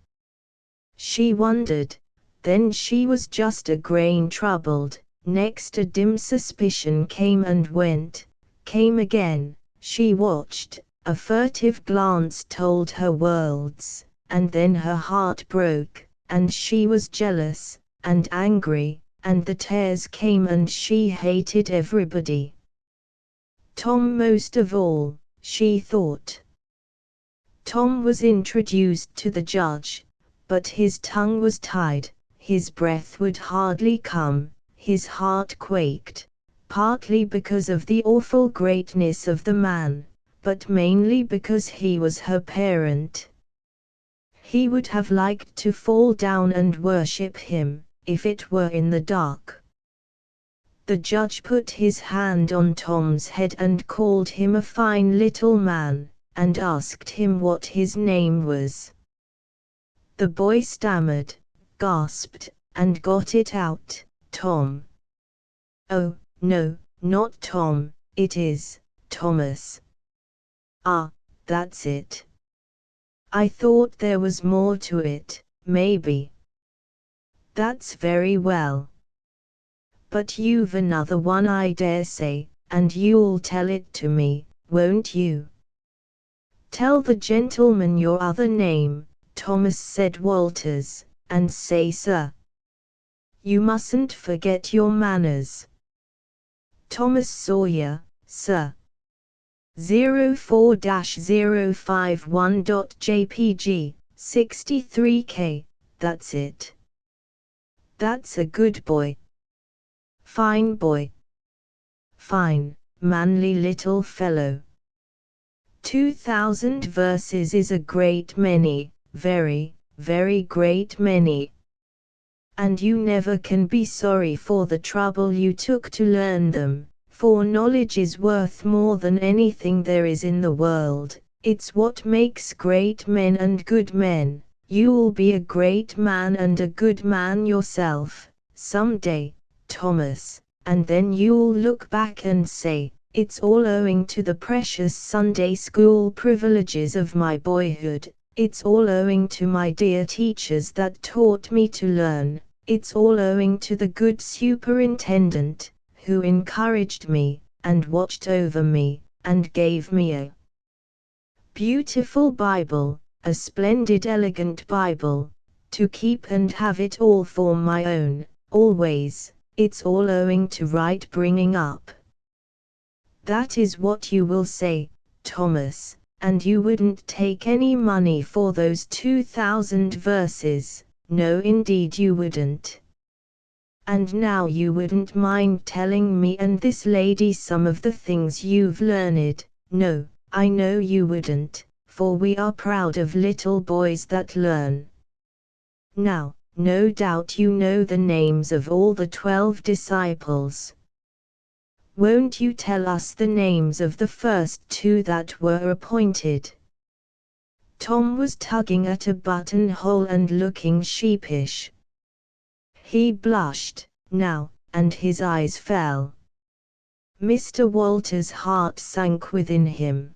She wondered, then she was just a grain troubled. Next a dim suspicion came and went, came again. She watched, a furtive glance told her worlds, and then her heart broke. And she was jealous, and angry, and the tears came and she hated everybody. Tom most of all, she thought. Tom was introduced to the judge, but his tongue was tied, his breath would hardly come, his heart quaked, partly because of the awful greatness of the man, but mainly because he was her parent. He would have liked to fall down and worship him, if it were in the dark. The judge put his hand on Tom's head and called him a fine little man, and asked him what his name was. The boy stammered, gasped, and got it out, Tom. Oh, no, not Tom, it is Thomas. Ah, that's it. I thought there was more to it, maybe. That's very well. But you've another one I dare say, and you'll tell it to me, won't you? Tell the gentleman your other name, Thomas, said Walters, and say sir. You mustn't forget your manners. Thomas Sawyer, sir. 04-051.jpg, 63K, that's it. That's a good boy. Fine boy. Fine, manly little fellow. 2,000 verses is a great many, very, very great many. And you never can be sorry for the trouble you took to learn them. For knowledge is worth more than anything there is in the world. It's what makes great men and good men. You'll be a great man and a good man yourself, some day, Thomas, and then you'll look back and say, it's all owing to the precious Sunday school privileges of my boyhood. It's all owing to my dear teachers that taught me to learn. It's all owing to the good superintendent, who encouraged me, and watched over me, and gave me a beautiful Bible, a splendid elegant Bible, to keep and have it all for my own, always. It's all owing to right bringing up. That is what you will say, Thomas, and you wouldn't take any money for those 2,000 verses, no indeed you wouldn't. And now you wouldn't mind telling me and this lady some of the things you've learned, no, I know you wouldn't, for we are proud of little boys that learn. Now, no doubt you know the names of all the 12 disciples. Won't you tell us the names of the first 2 that were appointed? Tom was tugging at a buttonhole and looking sheepish. He blushed, now, and his eyes fell. Mr. Walter's heart sank within him.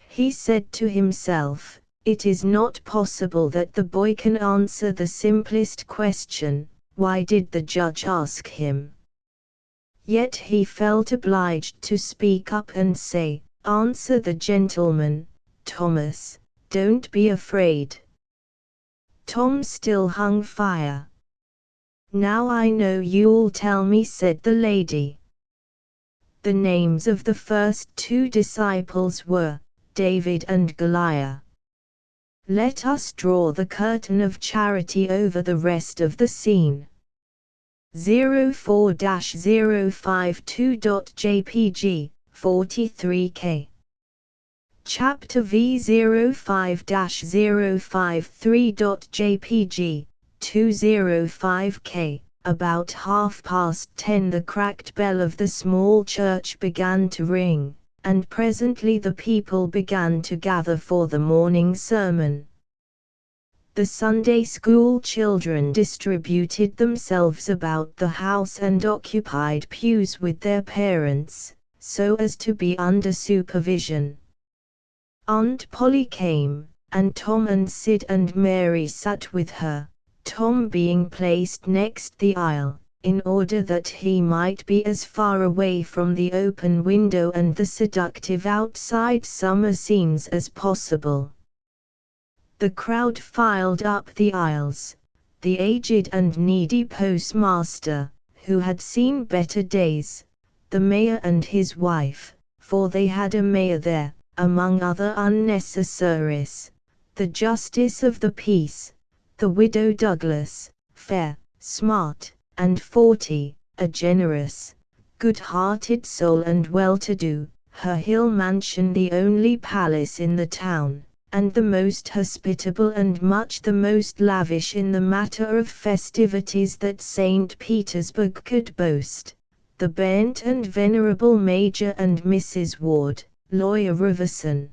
He said to himself, "It is not possible that the boy can answer the simplest question, why did the judge ask him?" Yet he felt obliged to speak up and say, "Answer the gentleman, Thomas, don't be afraid." Tom still hung fire. "Now I know you'll tell me," said the lady. The names of the first 2 disciples were David and Goliath. Let us draw the curtain of charity over the rest of the scene. 04-052.jpg, 43K. Chapter V05-053.jpg, 205K. About 10:30 the cracked bell of the small church began to ring, and presently the people began to gather for the morning sermon. The Sunday school children distributed themselves about the house and occupied pews with their parents, so as to be under supervision. Aunt Polly came, and Tom and Sid and Mary sat with her, Tom being placed next the aisle, in order that he might be as far away from the open window and the seductive outside summer scenes as possible. The crowd filed up the aisles. The aged and needy postmaster, who had seen better days, the mayor and his wife, for they had a mayor there, among other unnecessaries, the justice of the peace, the widow Douglas, fair, smart, and 40, a generous, good-hearted soul and well-to-do, her hill mansion the only palace in the town, and the most hospitable and much the most lavish in the matter of festivities that St. Petersburg could boast, the bent and venerable Major and Mrs. Ward, Lawyer Riverson.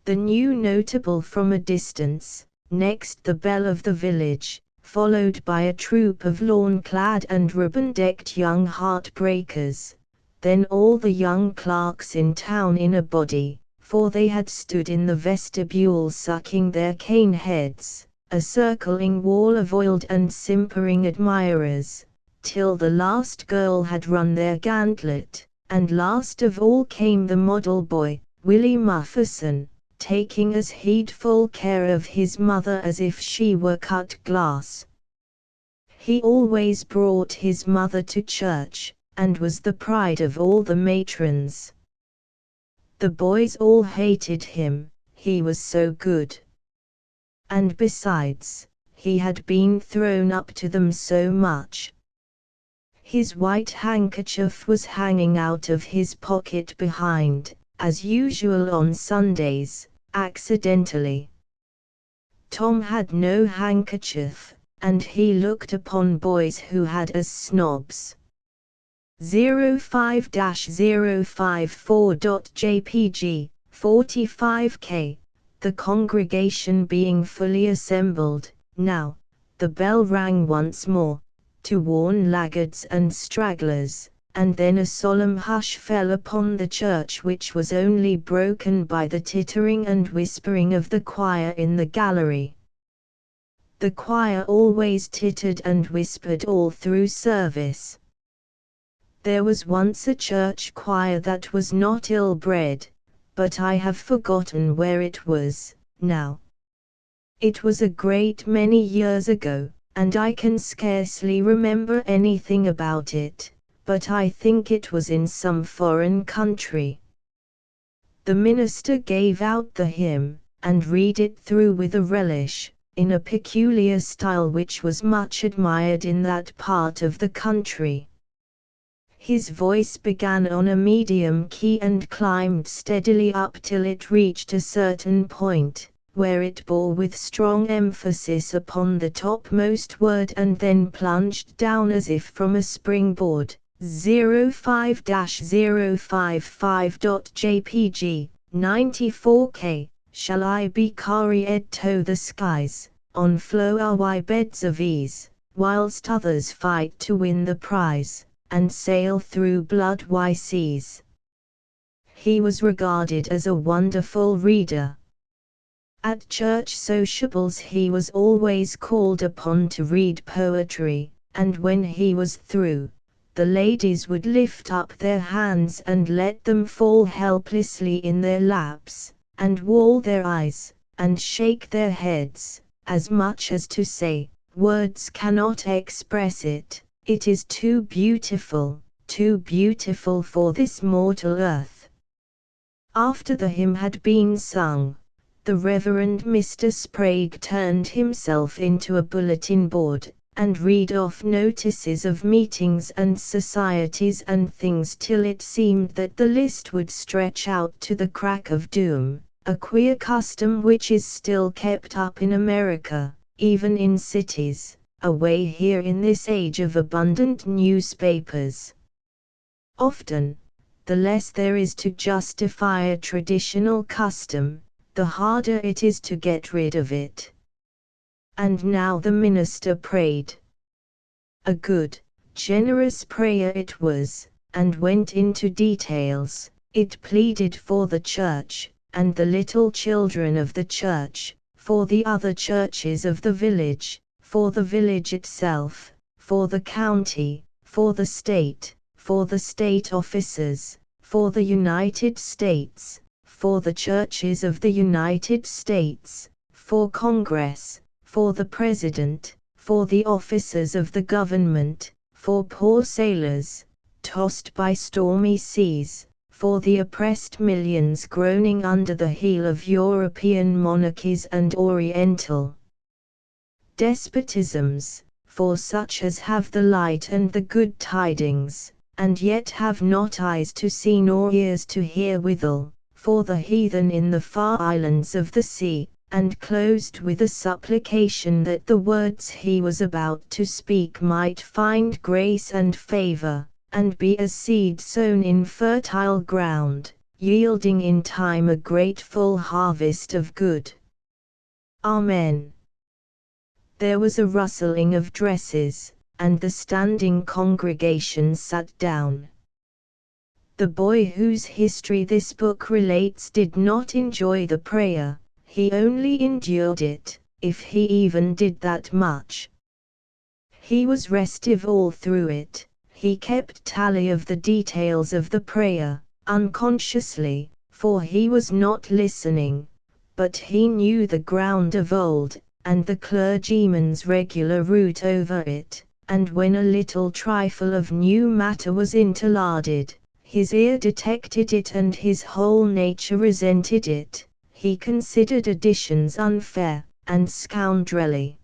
The new notable from a distance, next the belle of the village, followed by a troop of lawn-clad and ribbon-decked young heartbreakers, then all the young clerks in town in a body, for they had stood in the vestibule sucking their cane heads, a circling wall of oiled and simpering admirers, till the last girl had run their gauntlet, and last of all came the model boy, Willie Mufferson, taking as heedful care of his mother as if she were cut glass. He always brought his mother to church, and was the pride of all the matrons. The boys all hated him, he was so good. And besides, he had been thrown up to them so much. His white handkerchief was hanging out of his pocket behind, as usual on Sundays, accidentally. Tom had no handkerchief, and he looked upon boys who had as snobs. 05-054.jpg, 45K. The congregation being fully assembled, now, the bell rang once more, to warn laggards and stragglers, and then a solemn hush fell upon the church which was only broken by the tittering and whispering of the choir in the gallery. The choir always tittered and whispered all through service. There was once a church choir that was not ill-bred, but I have forgotten where it was, now. It was a great many years ago, and I can scarcely remember anything about it, but I think it was in some foreign country. The minister gave out the hymn, and read it through with a relish, in a peculiar style which was much admired in that part of the country. His voice began on a medium key and climbed steadily up till it reached a certain point, where it bore with strong emphasis upon the topmost word and then plunged down as if from a springboard. 05-055.jpg, 94K, shall I be carried to the skies, on flowery beds of ease, whilst others fight to win the prize, and sail through blood-white seas. He was regarded as a wonderful reader. At church sociables he was always called upon to read poetry, and when he was through, the ladies would lift up their hands and let them fall helplessly in their laps, and roll their eyes, and shake their heads, as much as to say, words cannot express it. It is too beautiful for this mortal earth. After the hymn had been sung, the Reverend Mr. Sprague turned himself into a bulletin board, and read off notices of meetings and societies and things till it seemed that the list would stretch out to the crack of doom, a queer custom which is still kept up in America, even in cities, away here in this age of abundant newspapers. Often, the less there is to justify a traditional custom, the harder it is to get rid of it. And now the minister prayed. A good, generous prayer it was, and went into details. It pleaded for the church, and the little children of the church, for the other churches of the village, for the village itself, for the county, for the state officers, for the United States, for the churches of the United States, for Congress, for the President, for the officers of the government, for poor sailors, tossed by stormy seas, for the oppressed millions groaning under the heel of European monarchies and Oriental despotisms, for such as have the light and the good tidings, and yet have not eyes to see nor ears to hear withal, for the heathen in the far islands of the sea, and closed with a supplication that the words he was about to speak might find grace and favor, and be as seed sown in fertile ground, yielding in time a grateful harvest of good. Amen. There was a rustling of dresses, and the standing congregation sat down. The boy whose history this book relates did not enjoy the prayer, he only endured it, if he even did that much. He was restive all through it, he kept tally of the details of the prayer, unconsciously, for he was not listening, but he knew the ground of old, and the clergyman's regular route over it, and when a little trifle of new matter was interlarded, his ear detected it and his whole nature resented it. He considered additions unfair, and scoundrelly.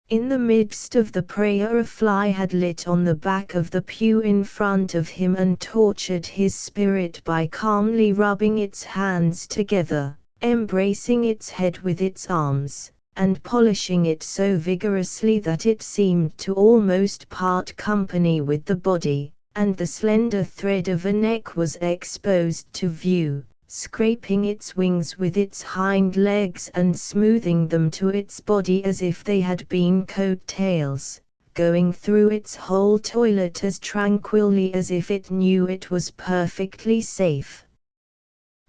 In the midst of the prayer a fly had lit on the back of the pew in front of him and tortured his spirit by calmly rubbing its hands together, embracing its head with its arms, and polishing it so vigorously that it seemed to almost part company with the body, and the slender thread of a neck was exposed to view, scraping its wings with its hind legs and smoothing them to its body as if they had been coat-tails, going through its whole toilet as tranquilly as if it knew it was perfectly safe.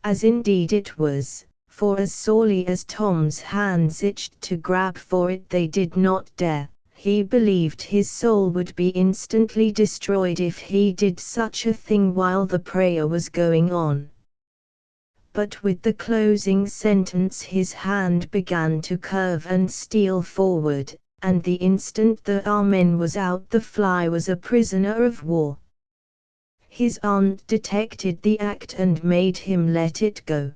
As indeed it was, for as sorely as Tom's hands itched to grab for it they did not dare. He believed his soul would be instantly destroyed if he did such a thing while the prayer was going on. But with the closing sentence his hand began to curve and steal forward, and the instant the Amen was out the fly was a prisoner of war. His aunt detected the act and made him let it go.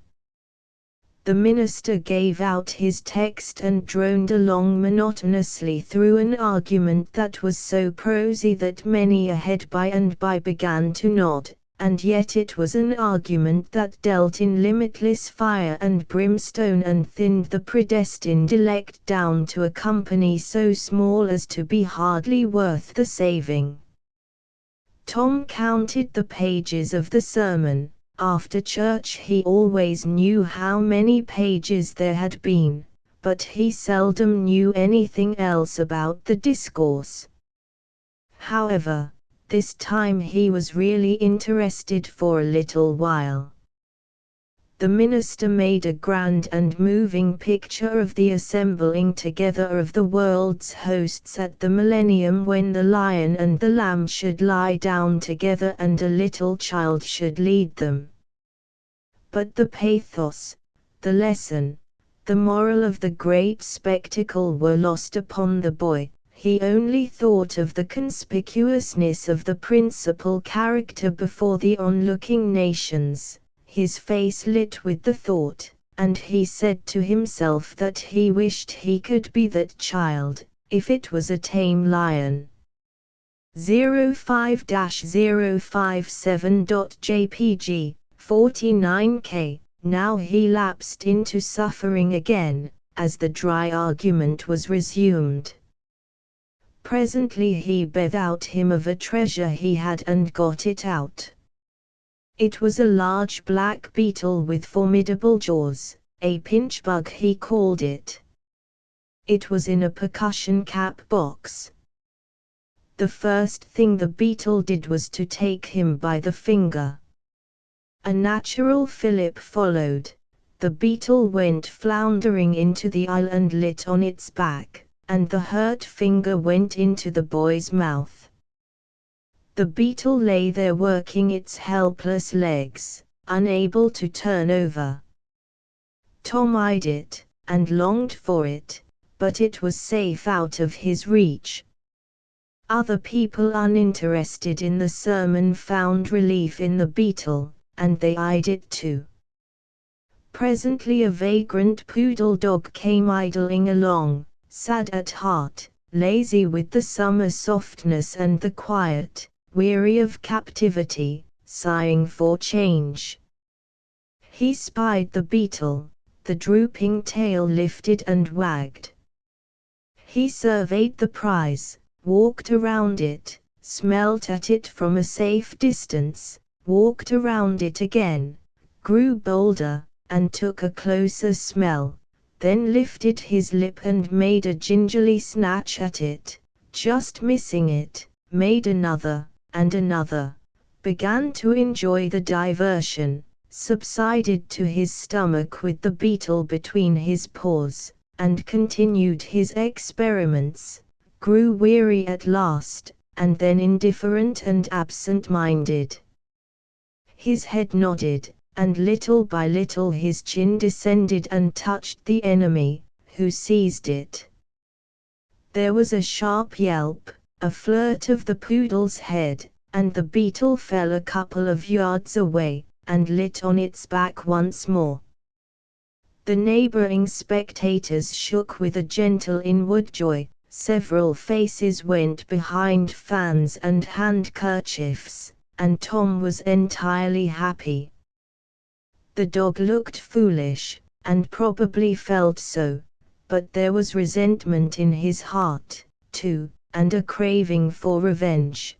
The minister gave out his text and droned along monotonously through an argument that was so prosy that many ahead by and by began to nod, and yet it was an argument that dealt in limitless fire and brimstone and thinned the predestined elect down to a company so small as to be hardly worth the saving. Tom counted the pages of the sermon. After church he always knew how many pages there had been, but he seldom knew anything else about the discourse. However, this time he was really interested for a little while. The minister made a grand and moving picture of the assembling together of the world's hosts at the millennium when the lion and the lamb should lie down together and a little child should lead them. But the pathos, the lesson, the moral of the great spectacle were lost upon the boy. He only thought of the conspicuousness of the principal character before the onlooking nations. His face lit with the thought, and he said to himself that he wished he could be that child, if it was a tame lion. 05-057.jpg, 49K. Now he lapsed into suffering again, as the dry argument was resumed. Presently he bethought him of a treasure he had and got it out. It was a large black beetle with formidable jaws, a pinchbug he called it. It was in a percussion cap box. The first thing the beetle did was to take him by the finger. A natural fillip followed. The beetle went floundering into the aisle and lit on its back, and the hurt finger went into the boy's mouth. The beetle lay there working its helpless legs, unable to turn over. Tom eyed it, and longed for it, but it was safe out of his reach. Other people uninterested in the sermon found relief in the beetle, and they eyed it too. Presently a vagrant poodle dog came idling along, sad at heart, lazy with the summer softness and the quiet, weary of captivity, sighing for change. He spied the beetle, the drooping tail lifted and wagged. He surveyed the prize, walked around it, smelt at it from a safe distance, walked around it again, grew bolder, and took a closer smell, then lifted his lip and made a gingerly snatch at it, just missing it, made another, and another, began to enjoy the diversion, subsided to his stomach with the beetle between his paws, and continued his experiments, grew weary at last, and then indifferent and absent-minded. His head nodded, and little by little his chin descended and touched the enemy, who seized it. There was a sharp yelp, a flirt of the poodle's head, and the beetle fell a couple of yards away, and lit on its back once more. The neighboring spectators shook with a gentle inward joy, several faces went behind fans and handkerchiefs, and Tom was entirely happy. The dog looked foolish, and probably felt so, but there was resentment in his heart, too, and a craving for revenge.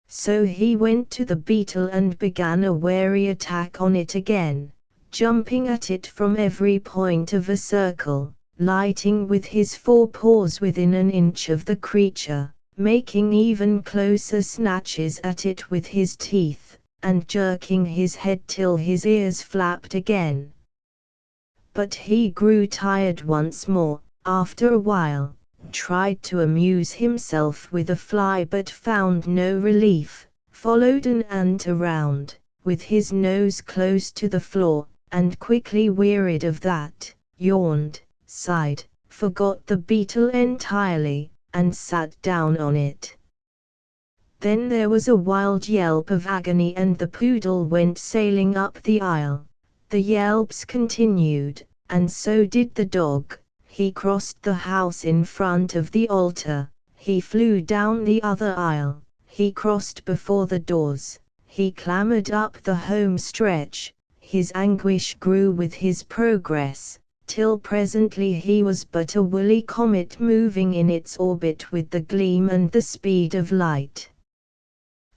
So he went to the beetle and began a wary attack on it again, jumping at it from every point of a circle, lighting with his forepaws within an inch of the creature, making even closer snatches at it with his teeth, and jerking his head till his ears flapped again. But he grew tired once more, after a while, tried to amuse himself with a fly but found no relief, followed an ant around, with his nose close to the floor, and quickly wearied of that, yawned, sighed, forgot the beetle entirely, and sat down on it. Then there was a wild yelp of agony and the poodle went sailing up the aisle. The yelps continued, and so did the dog. He crossed the house in front of the altar. He flew down the other aisle. He crossed before the doors. He clambered up the home stretch. His anguish grew with his progress, till presently he was but a woolly comet moving in its orbit with the gleam and the speed of light.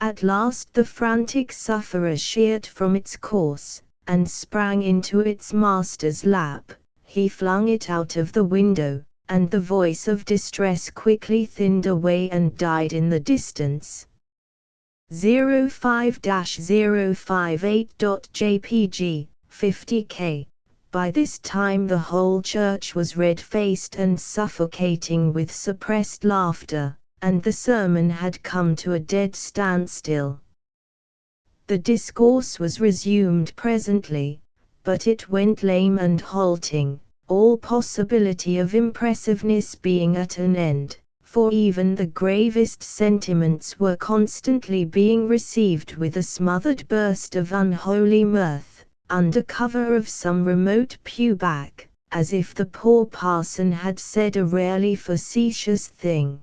At last the frantic sufferer sheered from its course, and sprang into its master's lap. He flung it out of the window, and the voice of distress quickly thinned away and died in the distance. 05-058.jpg, 50k. By this time the whole church was red-faced and suffocating with suppressed laughter, and the sermon had come to a dead standstill. The discourse was resumed presently, but it went lame and halting, all possibility of impressiveness being at an end, for even the gravest sentiments were constantly being received with a smothered burst of unholy mirth, under cover of some remote pew back, as if the poor parson had said a rarely facetious thing.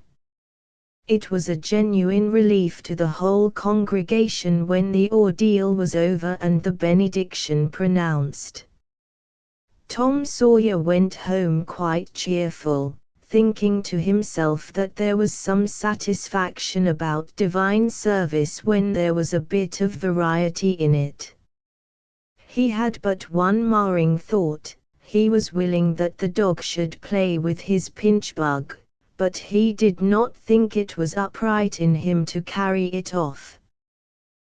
It was a genuine relief to the whole congregation when the ordeal was over and the benediction pronounced. Tom Sawyer went home quite cheerful, thinking to himself that there was some satisfaction about divine service when there was a bit of variety in it. He had but one marring thought: he was willing that the dog should play with his pinchbug, but he did not think it was upright in him to carry it off.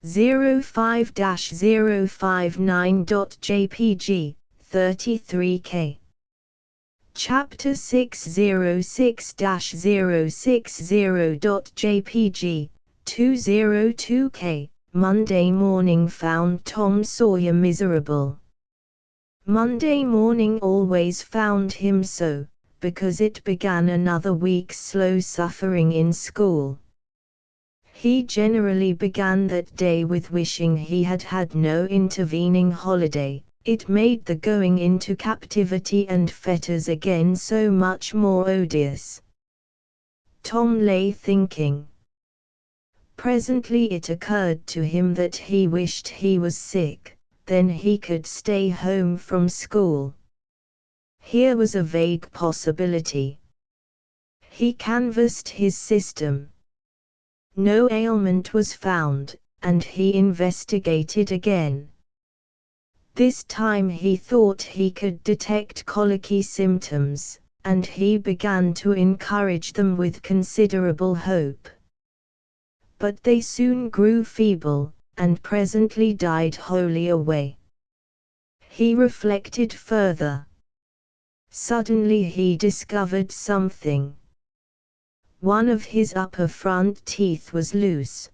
05-059.jpg, 33k. Chapter 606-060.jpg, 202k. Monday morning found Tom Sawyer miserable. Monday morning always found him so, because it began another week's slow suffering in school. He generally began that day with wishing he had had no intervening holiday. It made the going into captivity and fetters again so much more odious. Tom lay thinking. Presently it occurred to him that he wished he was sick, then he could stay home from school. Here was a vague possibility. He canvassed his system. No ailment was found, and he investigated again. This time he thought he could detect colicky symptoms, and he began to encourage them with considerable hope. But they soon grew feeble, and presently died wholly away. He reflected further. Suddenly he discovered something. One of his upper front teeth was loose.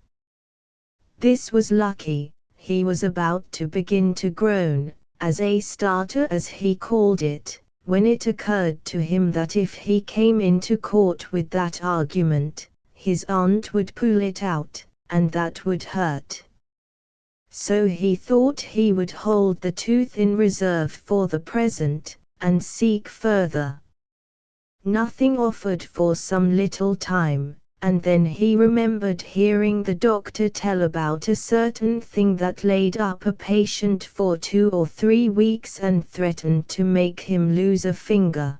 This was lucky. He was about to begin to groan, as a starter as he called it, when it occurred to him that if he came into court with that argument, his aunt would pull it out, and that would hurt. So he thought he would hold the tooth in reserve for the present, and seek further. Nothing offered for some little time, and then he remembered hearing the doctor tell about a certain thing that laid up a patient for 2 or 3 weeks and threatened to make him lose a finger.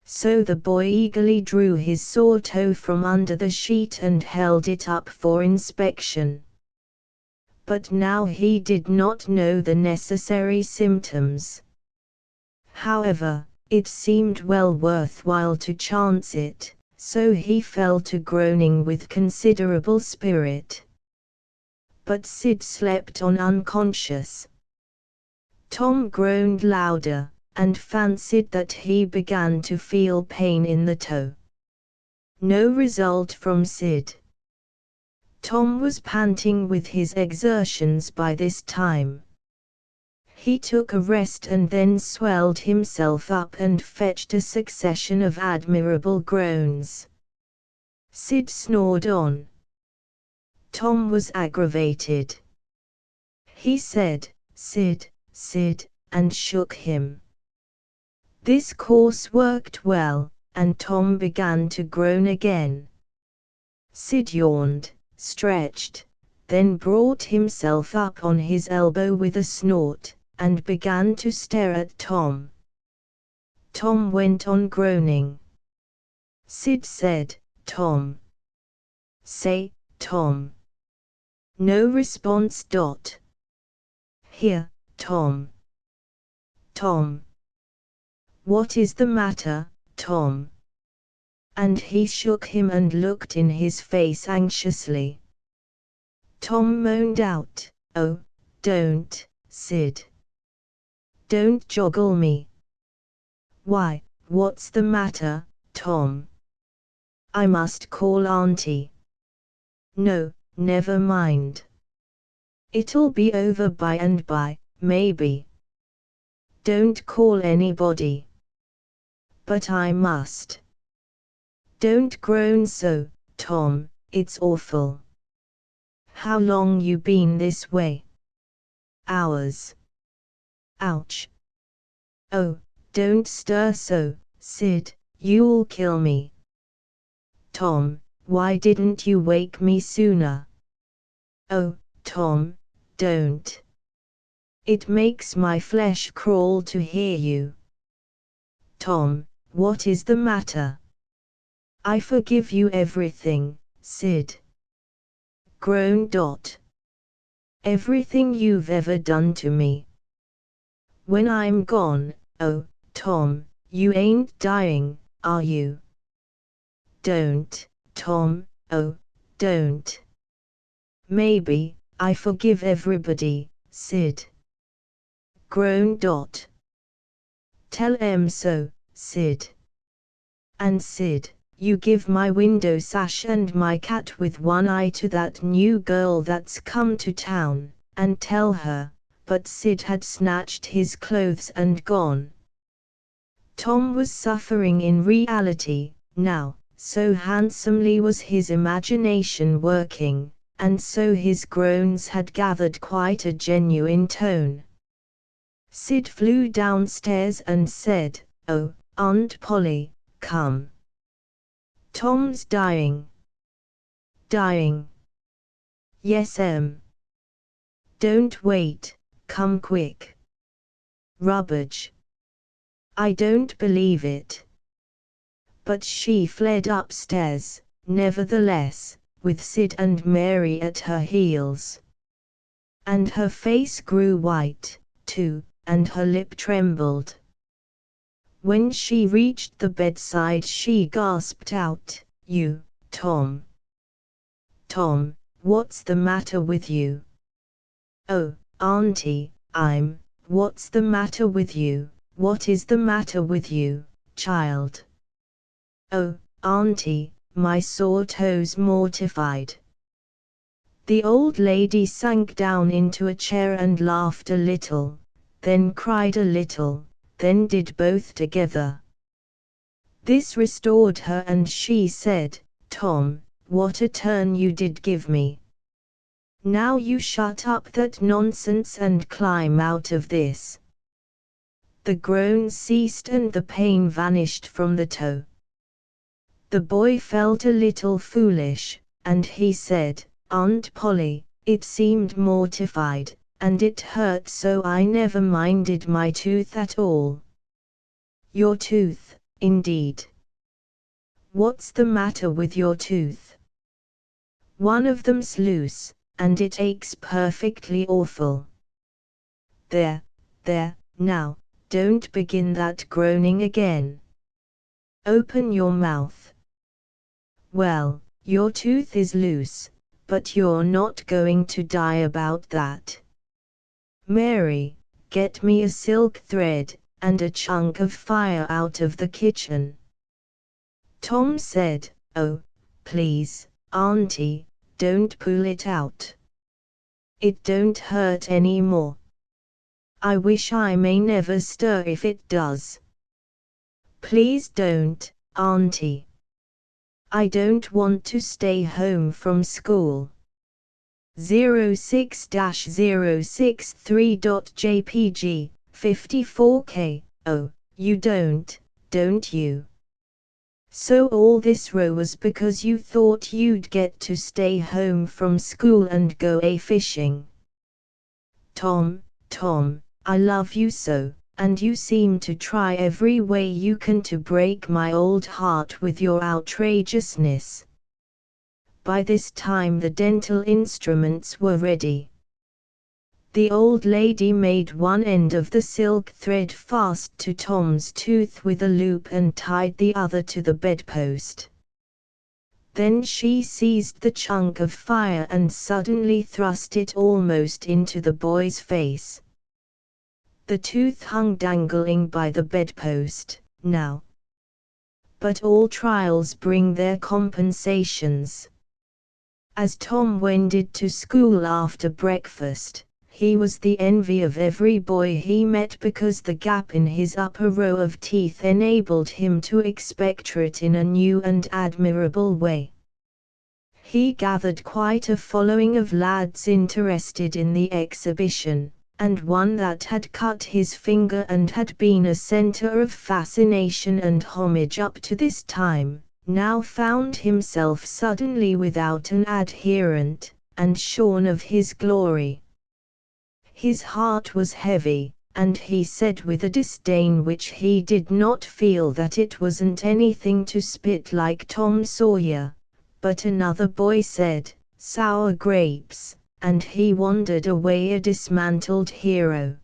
So the boy eagerly drew his sore toe from under the sheet and held it up for inspection. But now he did not know the necessary symptoms. However, it seemed well worthwhile to chance it, so he fell to groaning with considerable spirit. But Sid slept on unconscious. Tom groaned louder, and fancied that he began to feel pain in the toe. No result from Sid. Tom was panting with his exertions by this time. He took a rest and then swelled himself up and fetched a succession of admirable groans. Sid snored on. Tom was aggravated. He said, "Sid, Sid," and shook him. This course worked well, and Tom began to groan again. Sid yawned, stretched, then brought himself up on his elbow with a snort, and began to stare at Tom. Tom went on groaning. Sid said, "Tom. Say, Tom." No response. "Here, Tom. Tom. What is the matter, Tom?" And he shook him and looked in his face anxiously. Tom moaned out, "Oh, don't, Sid. Don't joggle me." "Why, what's the matter, Tom?" "I must call Auntie." "No, never mind. It'll be over by and by, maybe." "Don't call anybody." "But I must." "Don't groan so, Tom, it's awful." "How long you been this way?" "Hours." "Ouch." "Oh, don't stir so, Sid, you'll kill me." "Tom, why didn't you wake me sooner?" "Oh, Tom, don't. It makes my flesh crawl to hear you." "Tom, what is the matter?" "I forgive you everything, Sid." Groaned. "Everything you've ever done to me. When I'm gone, oh, Tom, you ain't dying, are you?" "Don't, Tom, oh, don't." "Maybe, I forgive everybody, Sid." Groaned. "Tell 'em so, Sid. And Sid, you give my window sash and my cat with one eye to that new girl that's come to town, and tell her," but Sid had snatched his clothes and gone. Tom was suffering in reality, now, so handsomely was his imagination working, and so his groans had gathered quite a genuine tone. Sid flew downstairs and said, "Oh, Aunt Polly, come. Tom's dying." "Dying?" "Yes, Don't wait, come quick." "Rubbish. I don't believe it." But she fled upstairs, nevertheless, with Sid and Mary at her heels. And her face grew white, too, and her lip trembled. When she reached the bedside she gasped out, "You, Tom. Tom, what's the matter with you?" "Oh, Auntie, what's the matter with you? What is the matter with you, child?" "Oh, Auntie, my sore toes mortified." The old lady sank down into a chair and laughed a little, then cried a little, then did both together. This restored her and she said, "Tom, what a turn you did give me. Now you shut up that nonsense and climb out of this." The groans ceased and the pain vanished from the toe. The boy felt a little foolish, and he said, "Aunt Polly, it seemed mortified, and it hurt so I never minded my tooth at all." "Your tooth, indeed. What's the matter with your tooth?" "One of them's loose, and it aches perfectly awful." There, now, don't begin that groaning again. Open your mouth." "Well, your tooth is loose, but you're not going to die about that. Mary, get me a silk thread, and a chunk of fire out of the kitchen." Tom said, "Oh, please, Auntie, don't pull it out. It don't hurt any more. I wish I may never stir if it does." "Please don't, Auntie. I don't want to stay home from school." 06-063.jpg, 54K, oh, you don't you? So all this row was because you thought you'd get to stay home from school and go a-fishing. Tom, I love you so, and you seem to try every way you can to break my old heart with your outrageousness. By this time the dental instruments were ready. The old lady made one end of the silk thread fast to Tom's tooth with a loop and tied the other to the bedpost. Then she seized the chunk of fire and suddenly thrust it almost into the boy's face. The tooth hung dangling by the bedpost, now. But all trials bring their compensations. As Tom wended to school after breakfast, he was the envy of every boy he met because the gap in his upper row of teeth enabled him to expectorate in a new and admirable way. He gathered quite a following of lads interested in the exhibition, and one that had cut his finger and had been a center of fascination and homage up to this time, now found himself suddenly without an adherent, and shorn of his glory. His heart was heavy, and he said with a disdain which he did not feel that it wasn't anything to spit like Tom Sawyer, but another boy said, "Sour grapes," and he wandered away a dismantled hero.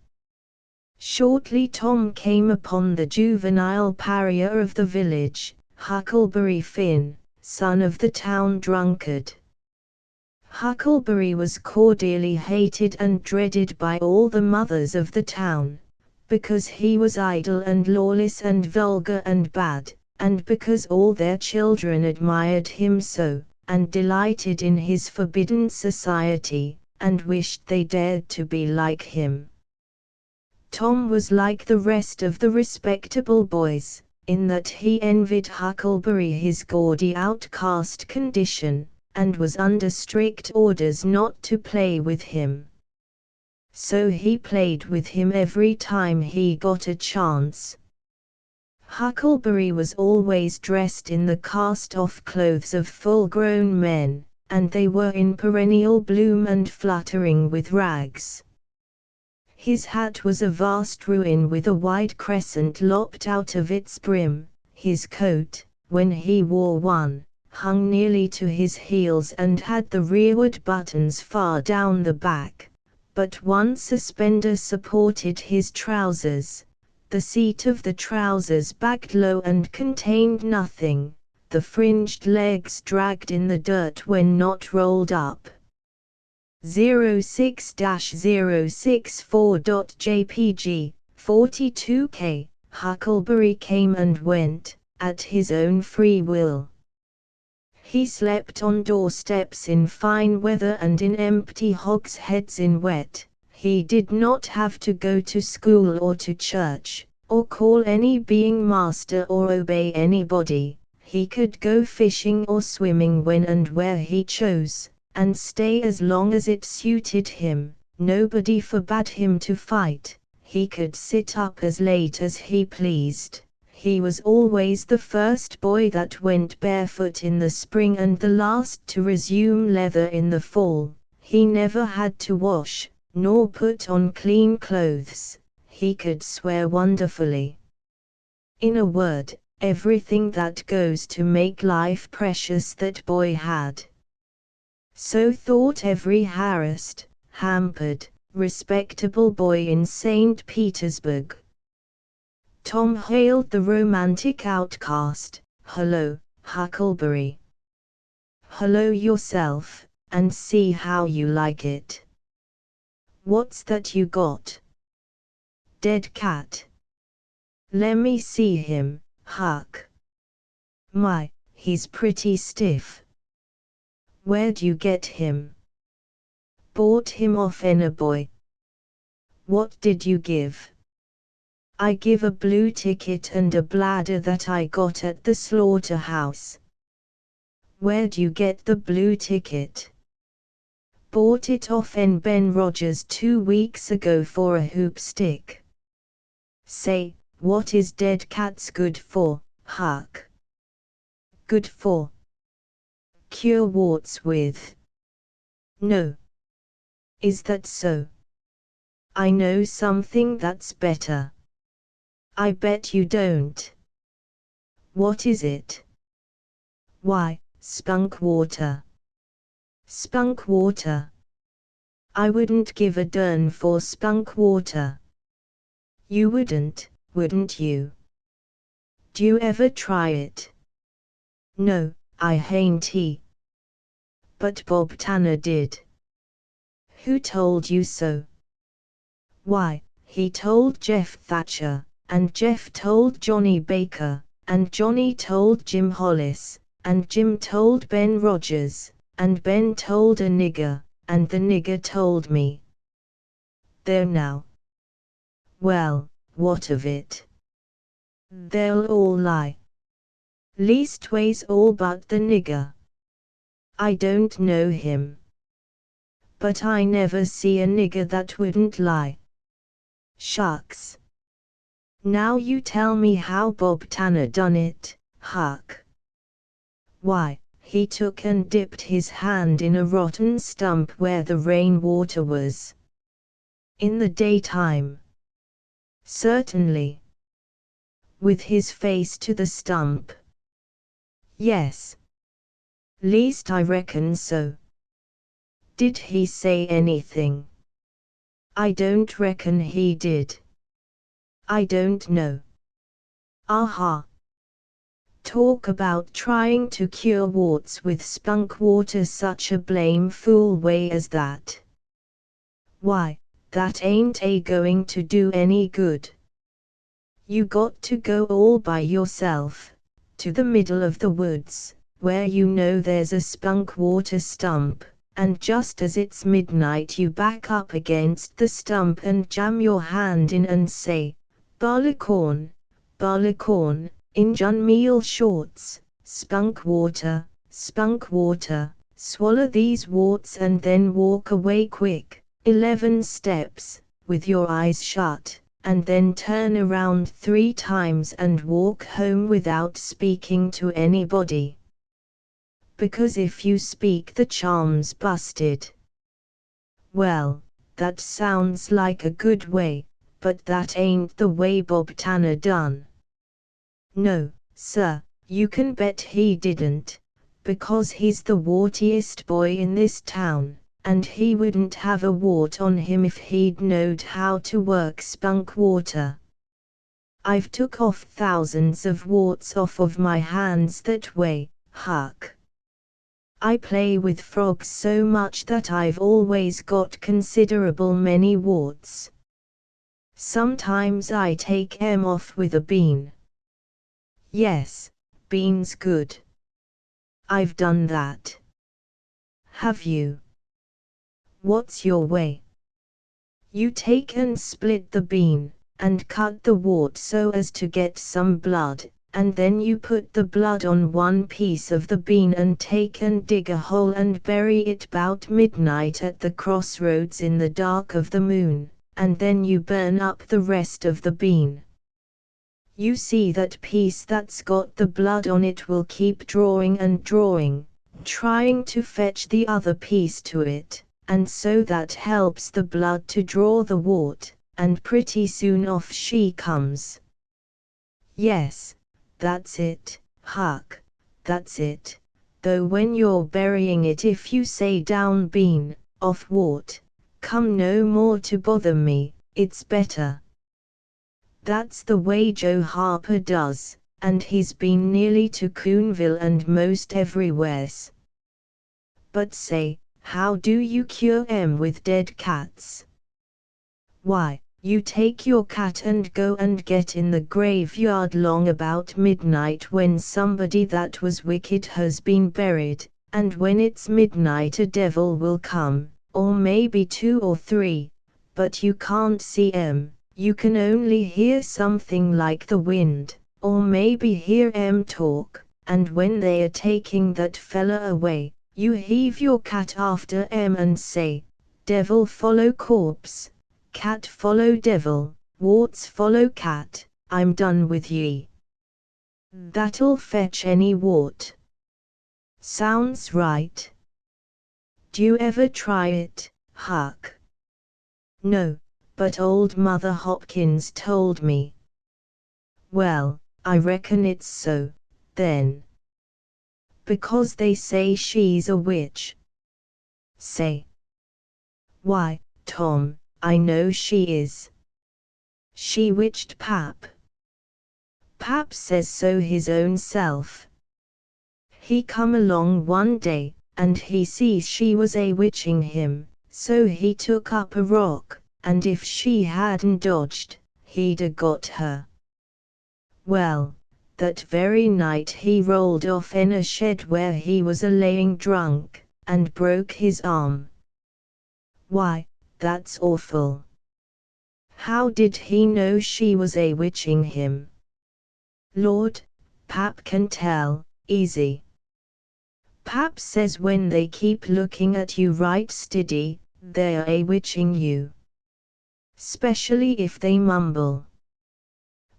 Shortly Tom came upon the juvenile pariah of the village, Huckleberry Finn, son of the town drunkard. Huckleberry was cordially hated and dreaded by all the mothers of the town, because he was idle and lawless and vulgar and bad, and because all their children admired him so, and delighted in his forbidden society, and wished they dared to be like him. Tom was like the rest of the respectable boys, in that he envied Huckleberry his gaudy outcast condition, and was under strict orders not to play with him. So he played with him every time he got a chance. Huckleberry was always dressed in the cast-off clothes of full-grown men, and they were in perennial bloom and fluttering with rags. His hat was a vast ruin with a wide crescent lopped out of its brim. His coat, when he wore one, hung nearly to his heels and had the rearward buttons far down the back, but one suspender supported his trousers. The seat of the trousers backed low and contained nothing, the fringed legs dragged in the dirt when not rolled up. 06-064.jpg, 42K, Huckleberry came and went, at his own free will. He slept on doorsteps in fine weather and in empty hogsheads in wet. He did not have to go to school or to church, or call any being master or obey anybody. He could go fishing or swimming when and where he chose, and stay as long as it suited him. Nobody forbade him to fight. He could sit up as late as he pleased. He was always the first boy that went barefoot in the spring and the last to resume leather in the fall. He never had to wash, nor put on clean clothes. He could swear wonderfully. In a word, everything that goes to make life precious that boy had. So thought every harassed, hampered, respectable boy in St. Petersburg. Tom hailed the romantic outcast. "Hello, Huckleberry. Hello yourself, and see how you like it. What's that you got? Dead cat? Lemme see him, Huck. My, he's pretty stiff. Where'd you get him?" "Bought him off a boy." "What did you give?" "I give a blue ticket and a bladder that I got at the slaughterhouse." "Where'd you get the blue ticket?" Bought it off Ben Rogers 2 weeks ago for a hoop stick. Say, what is dead cats good for, Huck? Good for? Cure warts with. No. Is that so? I know something that's better. I bet you don't. What is it? Why, spunk water. Spunk water. I wouldn't give a darn for spunk water. You wouldn't you? Do you ever try it? No, I hain't he. But Bob Tanner did. Who told you so? Why, he told Jeff Thatcher, and Jeff told Johnny Baker, and Johnny told Jim Hollis, and Jim told Ben Rogers, and Ben told a nigger, and the nigger told me. There now. Well, what of it? They'll all lie. Leastways all but the nigger. I don't know him. But I never see a nigger that wouldn't lie. Shucks. Now you tell me how Bob Tanner done it, Huck. Why, he took and dipped his hand in a rotten stump where the rainwater was. In the daytime. Certainly. With his face to the stump. Yes. Least I reckon so. Did he say anything? I don't reckon he did. I don't know. Aha. Talk about trying to cure warts with spunk water such a blame fool way as that. Why, that ain't going to do any good. You got to go all by yourself, to the middle of the woods, where you know there's a spunk water stump, and just as it's midnight you back up against the stump and jam your hand in and say, Barleycorn, Injun meal shorts, spunk water, swallow these warts and then walk away quick, 11 steps, with your eyes shut, and then turn around 3 times and walk home without speaking to anybody. Because if you speak the charm's busted. Well, that sounds like a good way, but that ain't the way Bob Tanner done. No, sir, you can bet he didn't, because he's the wartiest boy in this town, and he wouldn't have a wart on him if he'd knowed how to work spunk water. I've took off thousands of warts off of my hands that way, Huck. I play with frogs so much that I've always got considerable many warts. Sometimes I take 'em off with a bean. Yes, bean's good. I've done that. Have you? What's your way? You take and split the bean, and cut the wart so as to get some blood, and then you put the blood on one piece of the bean and take and dig a hole and bury it 'bout midnight at the crossroads in the dark of the moon, and then you burn up the rest of the bean. You see that piece that's got the blood on it will keep drawing and drawing, trying to fetch the other piece to it, and so that helps the blood to draw the wart, and pretty soon off she comes. Yes, that's it, Huck, that's it, though when you're burying it if you say down bean, off wart, come no more to bother me, it's better. That's the way Joe Harper does, and he's been nearly to Coonville and most everywheres. But say, how do you cure 'em with dead cats? Why, you take your cat and go and get in the graveyard long about midnight when somebody that was wicked has been buried, and when it's midnight a devil will come, or maybe 2 or 3, but you can't see 'em. You can only hear something like the wind, or maybe hear 'em talk, and when they are taking that fella away, You heave your cat after and say, devil follow corpse, cat follow devil, warts follow cat, I'm done with ye. That'll fetch any wart. Sounds right. D'you ever try it, Huck? No, but old Mother Hopkins told me. Well, I reckon it's so, then. Because they say she's a witch. Say. Why, Tom, I know she is. She witched Pap. Pap says so his own self. He come along one day, and he sees she was a-witching him, so he took up a rock, and if she hadn't dodged, he'd a-got her. Well, that very night he rolled off in a shed where he was a-laying drunk, and broke his arm. Why, that's awful. How did he know she was a-witching him? Lord, Pap can tell, easy. Pap says when they keep looking at you right steady, they're a-witching you. Specially if they mumble.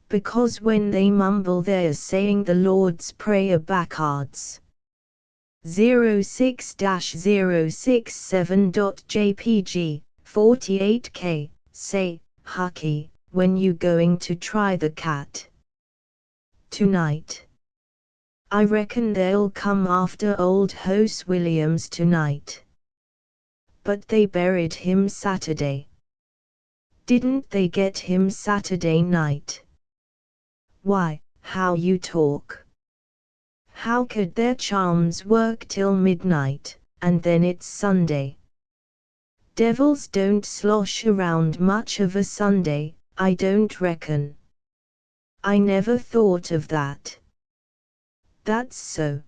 Because when they mumble they're saying the Lord's Prayer backwards. 06-067.jpg, 48K, say, Hucky, when you going to try the cat? Tonight. I reckon they'll come after old Hose Williams tonight. But they buried him Saturday. Didn't they get him Saturday night? Why, how you talk. How could their charms work till midnight, and then it's Sunday? Devils don't slosh around much of a Sunday, I don't reckon. I never thought of that. That's so.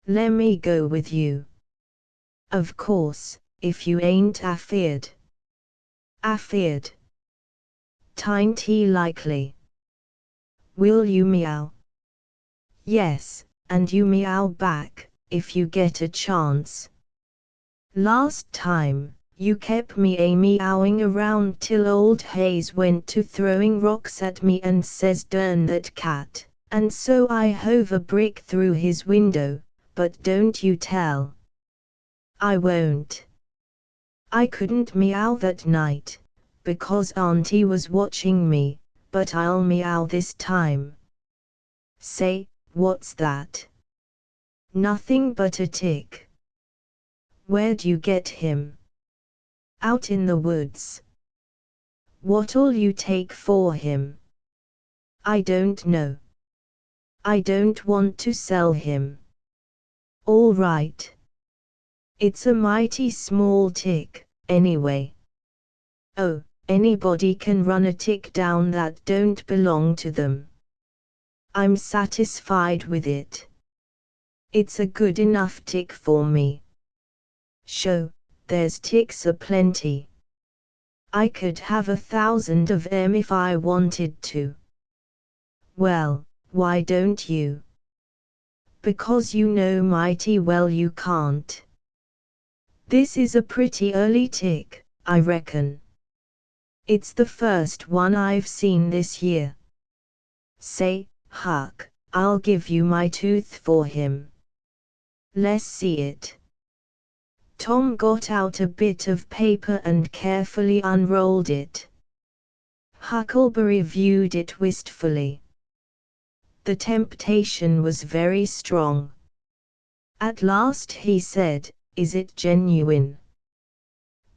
Lemme go with you. Of course, if you ain't afeard. Afeard? Tain't likely. Will you meow? Yes, and you meow back, if you get a chance. Last time, you kept me meowing around till old Hayes went to throwing rocks at me and says darn that cat, and so I hove a brick through his window, but don't you tell. I won't. I couldn't meow that night, because Auntie was watching me, but I'll meow this time. Say, what's that? Nothing but a tick. Where'd you get him? Out in the woods. What'll you take for him? I don't know. I don't want to sell him. All right. It's a mighty small tick, anyway. Oh, anybody can run a tick down that don't belong to them. I'm satisfied with it. It's a good enough tick for me. Sho, there's ticks aplenty. I could have 1,000 of 'em if I wanted to. Well, why don't you? Because you know mighty well you can't. This is a pretty early tick, I reckon. It's the first one I've seen this year. Say, Huck, I'll give you my tooth for him. Let's see it. Tom got out a bit of paper and carefully unrolled it. Huckleberry viewed it wistfully. The temptation was very strong. At last he said, "Is it genuine?"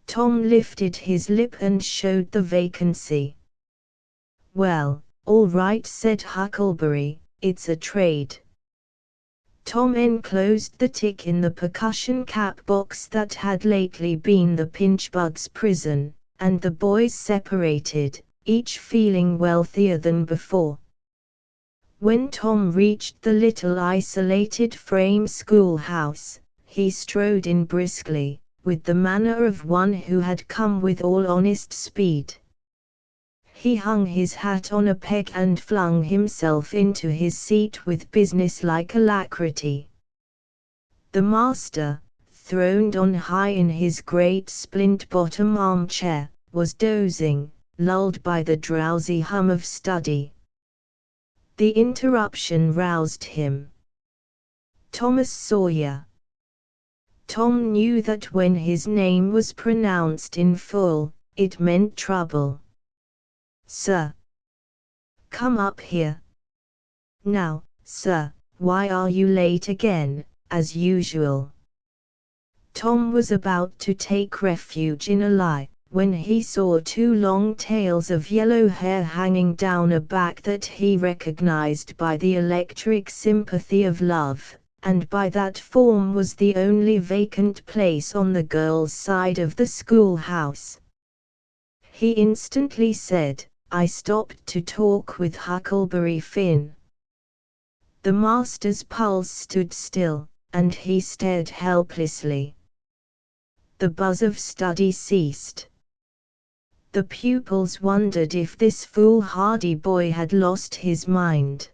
Tom lifted his lip and showed the vacancy. "Well, all right," said Huckleberry, "it's a trade." Tom enclosed the tick in the percussion cap box that had lately been the Pinchbug's prison, and the boys separated, each feeling wealthier than before. When Tom reached the little isolated frame schoolhouse, he strode in briskly, with the manner of one who had come with all honest speed. He hung his hat on a peg and flung himself into his seat with businesslike alacrity. The master, throned on high in his great splint-bottom armchair, was dozing, lulled by the drowsy hum of study. The interruption roused him. Thomas Sawyer. Tom knew that when his name was pronounced in full, it meant trouble. "Sir." "Come up here." "Now, sir, why are you late again, as usual?" Tom was about to take refuge in a lie, when he saw two long tails of yellow hair hanging down a back that he recognized by the electric sympathy of love, and by that form was the only vacant place on the girls' side of the schoolhouse. He instantly said, "I stopped to talk with Huckleberry Finn." The master's pulse stood still, and he stared helplessly. The buzz of study ceased. The pupils wondered if this foolhardy boy had lost his mind.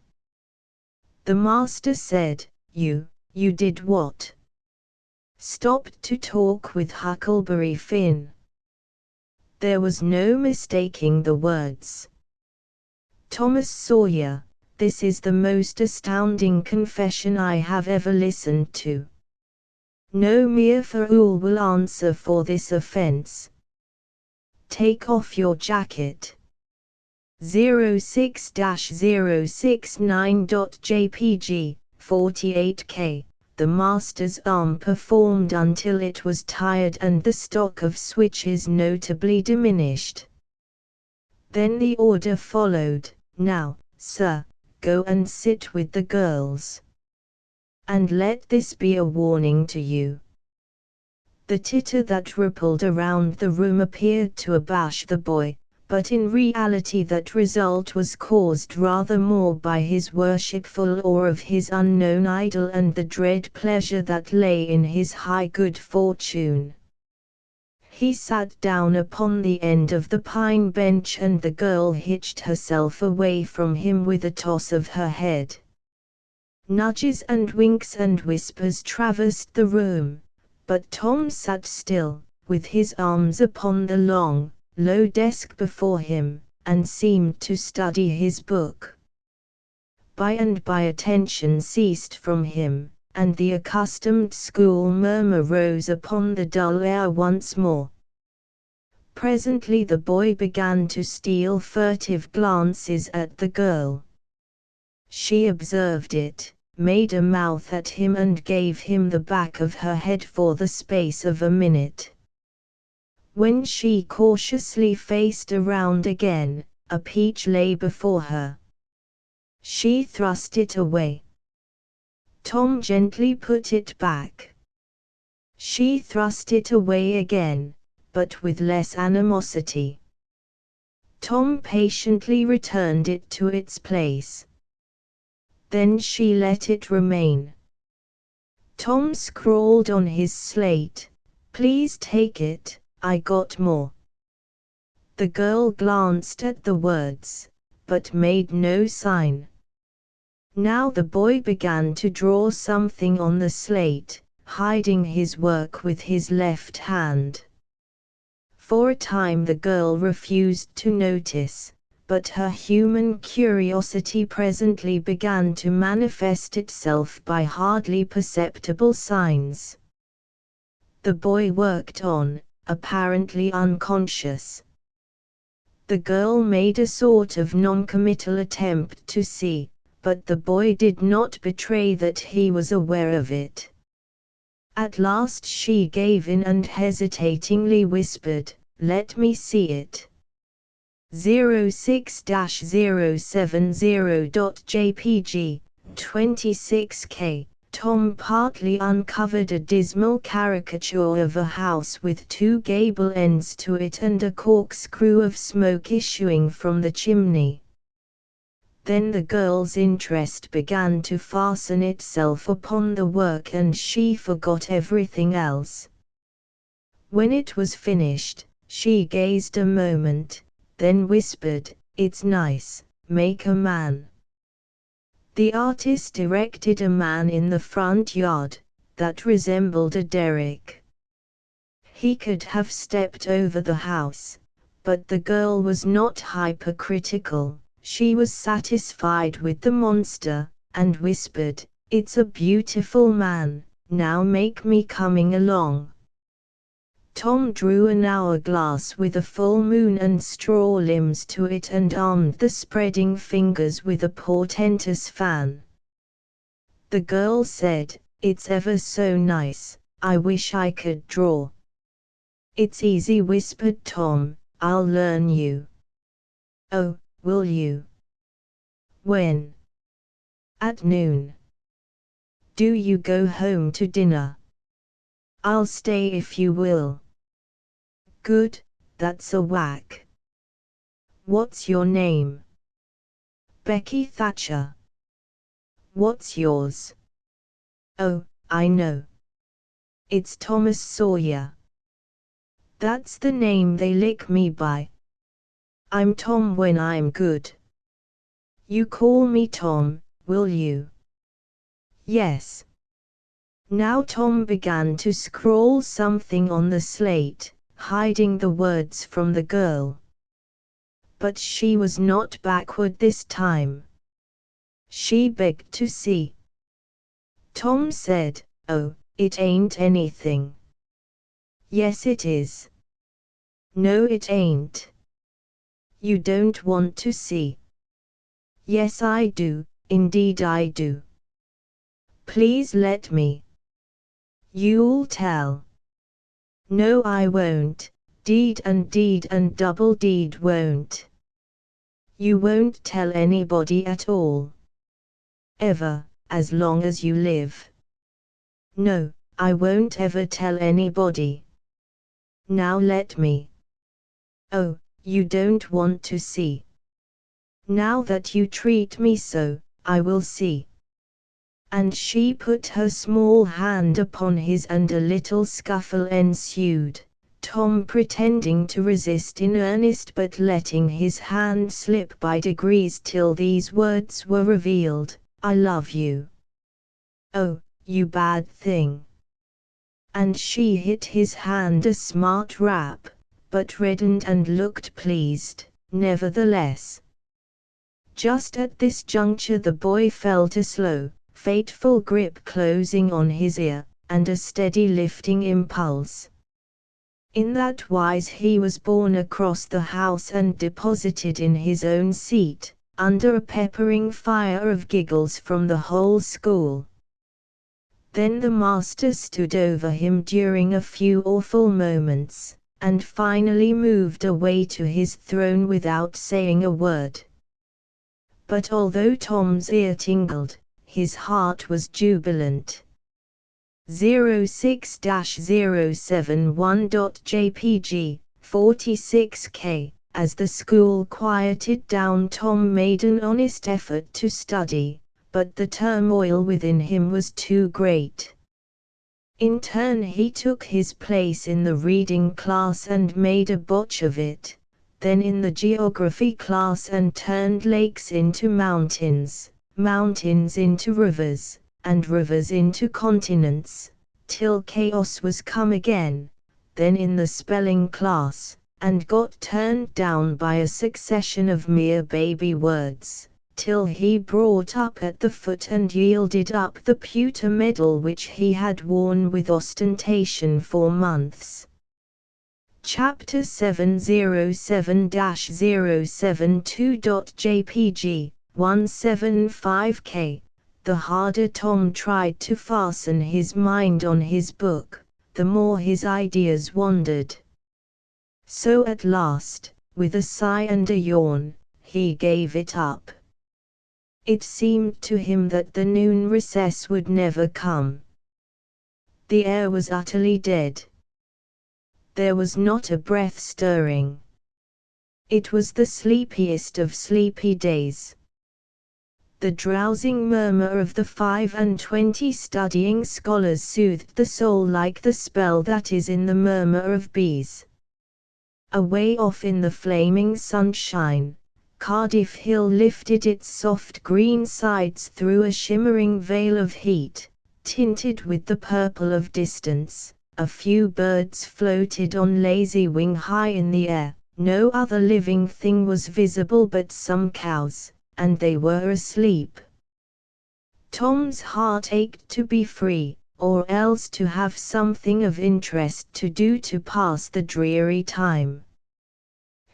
The master said, You did what?" "Stopped to talk with Huckleberry Finn." There was no mistaking the words. "Thomas Sawyer, this is the most astounding confession I have ever listened to. No mere fool will answer for this offense. Take off your jacket." 06-069.jpg, 48K. The master's arm performed until it was tired and the stock of switches notably diminished. Then the order followed, "Now, sir, go and sit with the girls. And let this be a warning to you." The titter that rippled around the room appeared to abash the boy, but in reality that result was caused rather more by his worshipful awe of his unknown idol and the dread pleasure that lay in his high good fortune. He sat down upon the end of the pine bench and the girl hitched herself away from him with a toss of her head. Nudges and winks and whispers traversed the room, but Tom sat still, with his arms upon the long, low desk before him, and seemed to study his book. By and by attention ceased from him, and the accustomed school murmur rose upon the dull air once more. Presently the boy began to steal furtive glances at the girl. She observed it, made a mouth at him and gave him the back of her head for the space of a minute. When she cautiously faced around again, a peach lay before her. She thrust it away. Tom gently put it back. She thrust it away again, but with less animosity. Tom patiently returned it to its place. Then she let it remain. Tom scrawled on his slate, "Please take it, I got more." The girl glanced at the words, but made no sign. Now the boy began to draw something on the slate, hiding his work with his left hand. For a time the girl refused to notice, but her human curiosity presently began to manifest itself by hardly perceptible signs. The boy worked on, apparently unconscious. The girl made a sort of non-committal attempt to see, but the boy did not betray that he was aware of it. At last she gave in and hesitatingly whispered, "Let me see it." 06-070.jpg, 26K. Tom partly uncovered a dismal caricature of a house with two gable ends to it and a corkscrew of smoke issuing from the chimney. Then the girl's interest began to fasten itself upon the work and she forgot everything else. When it was finished, she gazed a moment, then whispered, "It's nice, make a man." The artist erected a man in the front yard, that resembled a derrick. He could have stepped over the house, but the girl was not hypercritical. She was satisfied with the monster, and whispered, "It's a beautiful man, now make me coming along." Tom drew an hourglass with a full moon and straw limbs to it and armed the spreading fingers with a portentous fan. The girl said, "It's ever so nice, I wish I could draw." "It's easy," whispered Tom, "I'll learn you." "Oh, will you? When?" "At noon." "Do you go home to dinner?" "I'll stay if you will." "Good, that's a whack." "What's your name?" "Becky Thatcher." "What's yours?" "Oh, I know. It's Thomas Sawyer." "That's the name they lick me by. I'm Tom when I'm good." "You call me Tom, will you?" "Yes." Now Tom began to scrawl something on the slate, hiding the words from the girl. But she was not backward this time. She begged to see. Tom said, "Oh, it ain't anything." "Yes it is." "No it ain't." "You don't want to see." "Yes I do, indeed I do." "Please let me." "You'll tell." "No I won't, deed and double deed won't." "You won't tell anybody at all?" "Ever, as long as you live." "No, I won't ever tell anybody." "Now let me." "Oh, you don't want to see." "Now that you treat me so, I will see." And she put her small hand upon his and a little scuffle ensued, Tom pretending to resist in earnest but letting his hand slip by degrees till these words were revealed, "I love you." "Oh, you bad thing." And she hit his hand a smart rap, but reddened and looked pleased, nevertheless. Just at this juncture the boy felt a slow, fateful grip closing on his ear, and a steady lifting impulse. In that wise he was borne across the house and deposited in his own seat, under a peppering fire of giggles from the whole school. Then the master stood over him during a few awful moments, and finally moved away to his throne without saying a word. But although Tom's ear tingled, his heart was jubilant. 06-071.jpg, 46K. As the school quieted down, Tom made an honest effort to study, but the turmoil within him was too great. In turn he took his place in the reading class and made a botch of it, then in the geography class and turned lakes into mountains, mountains into rivers, and rivers into continents, till chaos was come again, then in the spelling class, and got turned down by a succession of mere baby words, till he brought up at the foot and yielded up the pewter medal which he had worn with ostentation for months. Chapter 707-072.jpg, 175K. The harder Tom tried to fasten his mind on his book, the more his ideas wandered. So at last, with a sigh and a yawn, he gave it up. It seemed to him that the noon recess would never come. The air was utterly dead. There was not a breath stirring. It was the sleepiest of sleepy days. The drowsing murmur of the 25 studying scholars soothed the soul like the spell that is in the murmur of bees. Away off in the flaming sunshine, Cardiff Hill lifted its soft green sides through a shimmering veil of heat, tinted with the purple of distance. A few birds floated on lazy wing high in the air. No other living thing was visible but some cows, and they were asleep. Tom's heart ached to be free, or else to have something of interest to do to pass the dreary time.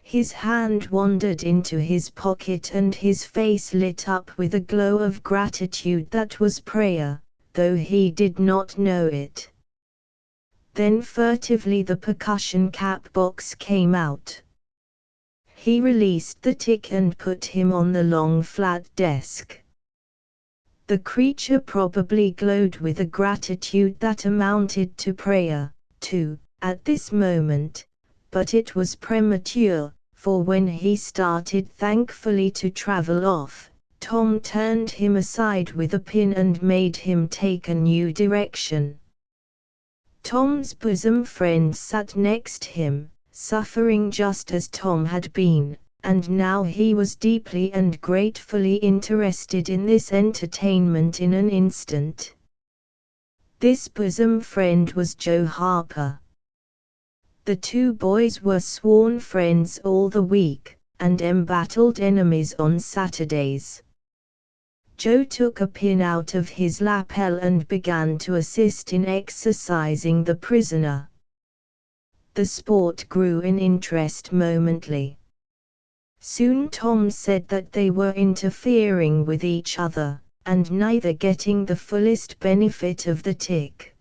His hand wandered into his pocket and his face lit up with a glow of gratitude that was prayer, though he did not know it. Then furtively the percussion cap box came out. He released the tick and put him on the long flat desk. The creature probably glowed with a gratitude that amounted to prayer, too, at this moment, but it was premature, for when he started thankfully to travel off, Tom turned him aside with a pin and made him take a new direction. Tom's bosom friend sat next him, suffering just as Tom had been, and now he was deeply and gratefully interested in this entertainment in an instant. This bosom friend was Joe Harper. The two boys were sworn friends all the week, and embattled enemies on Saturdays. Joe took a pin out of his lapel and began to assist in exercising the prisoner. The sport grew in interest momently. Soon Tom said that they were interfering with each other, and neither getting the fullest benefit of the tick.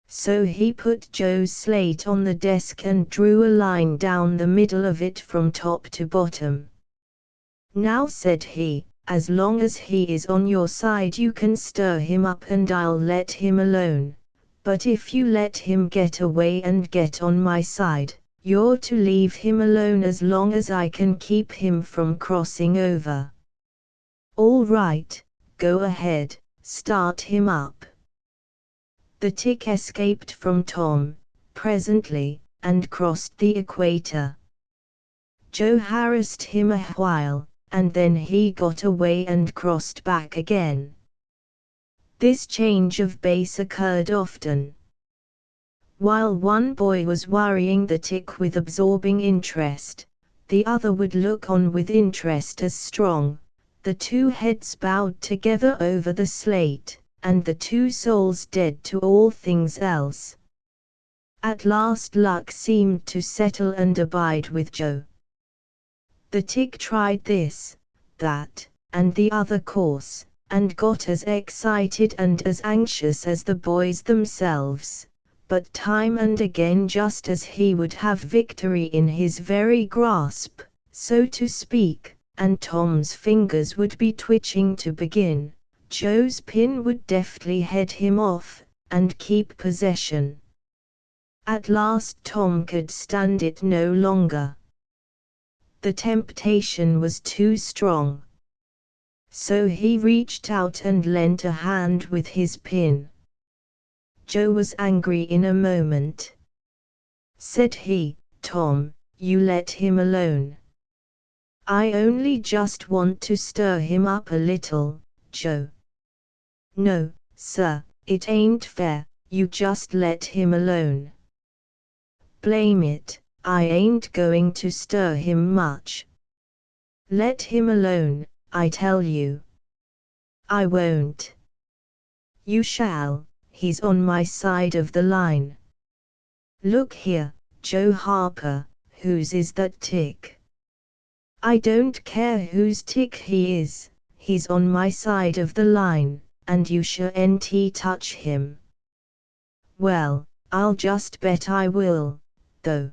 So he put Joe's slate on the desk and drew a line down the middle of it from top to bottom. "Now," said he, "as long as he is on your side you can stir him up and I'll let him alone. But if you let him get away and get on my side, you're to leave him alone as long as I can keep him from crossing over." "All right, go ahead, start him up." The tick escaped from Tom, presently, and crossed the equator. Joe harassed him a while, and then he got away and crossed back again. This change of base occurred often. While one boy was worrying the tick with absorbing interest, the other would look on with interest as strong. The two heads bowed together over the slate, and the two souls dead to all things else. At last luck seemed to settle and abide with Joe. The tick tried this, that, and the other course, and got as excited and as anxious as the boys themselves, but time and again just as he would have victory in his very grasp, so to speak, and Tom's fingers would be twitching to begin, Joe's pin would deftly head him off, and keep possession. At last Tom could stand it no longer. The temptation was too strong. So he reached out and lent a hand with his pin. Joe was angry in a moment. Said he, "Tom, you let him alone." "I only just want to stir him up a little, Joe." "No, sir, it ain't fair, you just let him alone." "Blame it, I ain't going to stir him much." "Let him alone, I tell you." "I won't." "You shall, he's on my side of the line." "Look here, Joe Harper, whose is that tick?" "I don't care whose tick he is, he's on my side of the line, and you shan't touch him." "Well, I'll just bet I will, though.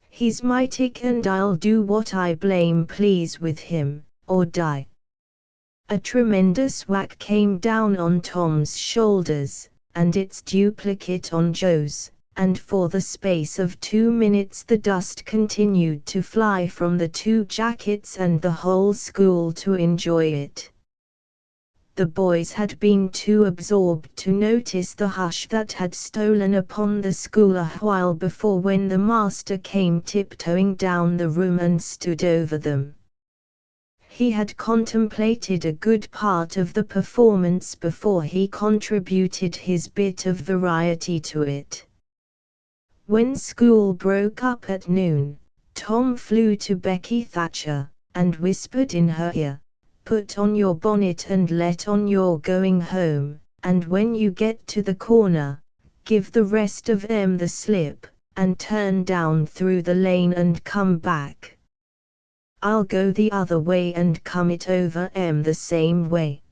He's my tick and I'll do what I blame please with him, or die." A tremendous whack came down on Tom's shoulders, and its duplicate on Joe's, and for the space of 2 minutes the dust continued to fly from the two jackets and the whole school to enjoy it. The boys had been too absorbed to notice the hush that had stolen upon the school a while before when the master came tiptoeing down the room and stood over them. He had contemplated a good part of the performance before he contributed his bit of variety to it. When school broke up at noon, Tom flew to Becky Thatcher, and whispered in her ear, "Put on your bonnet and let on you're going home, and when you get to the corner, give the rest of 'em the slip, and turn down through the lane and come back. I'll go the other way and come it over 'em the same way."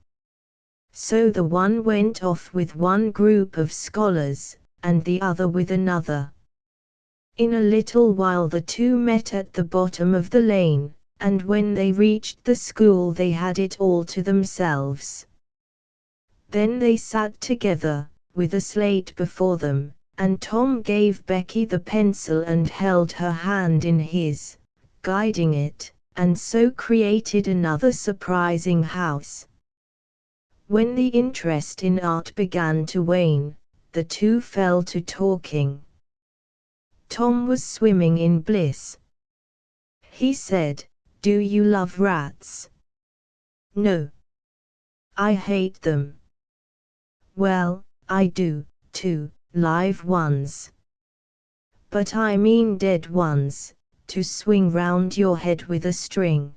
So the one went off with one group of scholars, and the other with another. In a little while the two met at the bottom of the lane, and when they reached the school they had it all to themselves. Then they sat together, with a slate before them, and Tom gave Becky the pencil and held her hand in his, guiding it, and so created another surprising house. When the interest in art began to wane, the two fell to talking. Tom was swimming in bliss. He said, "Do you love rats?" "No. I hate them." "Well, I do, too, live ones. But I mean dead ones, to swing round your head with a string."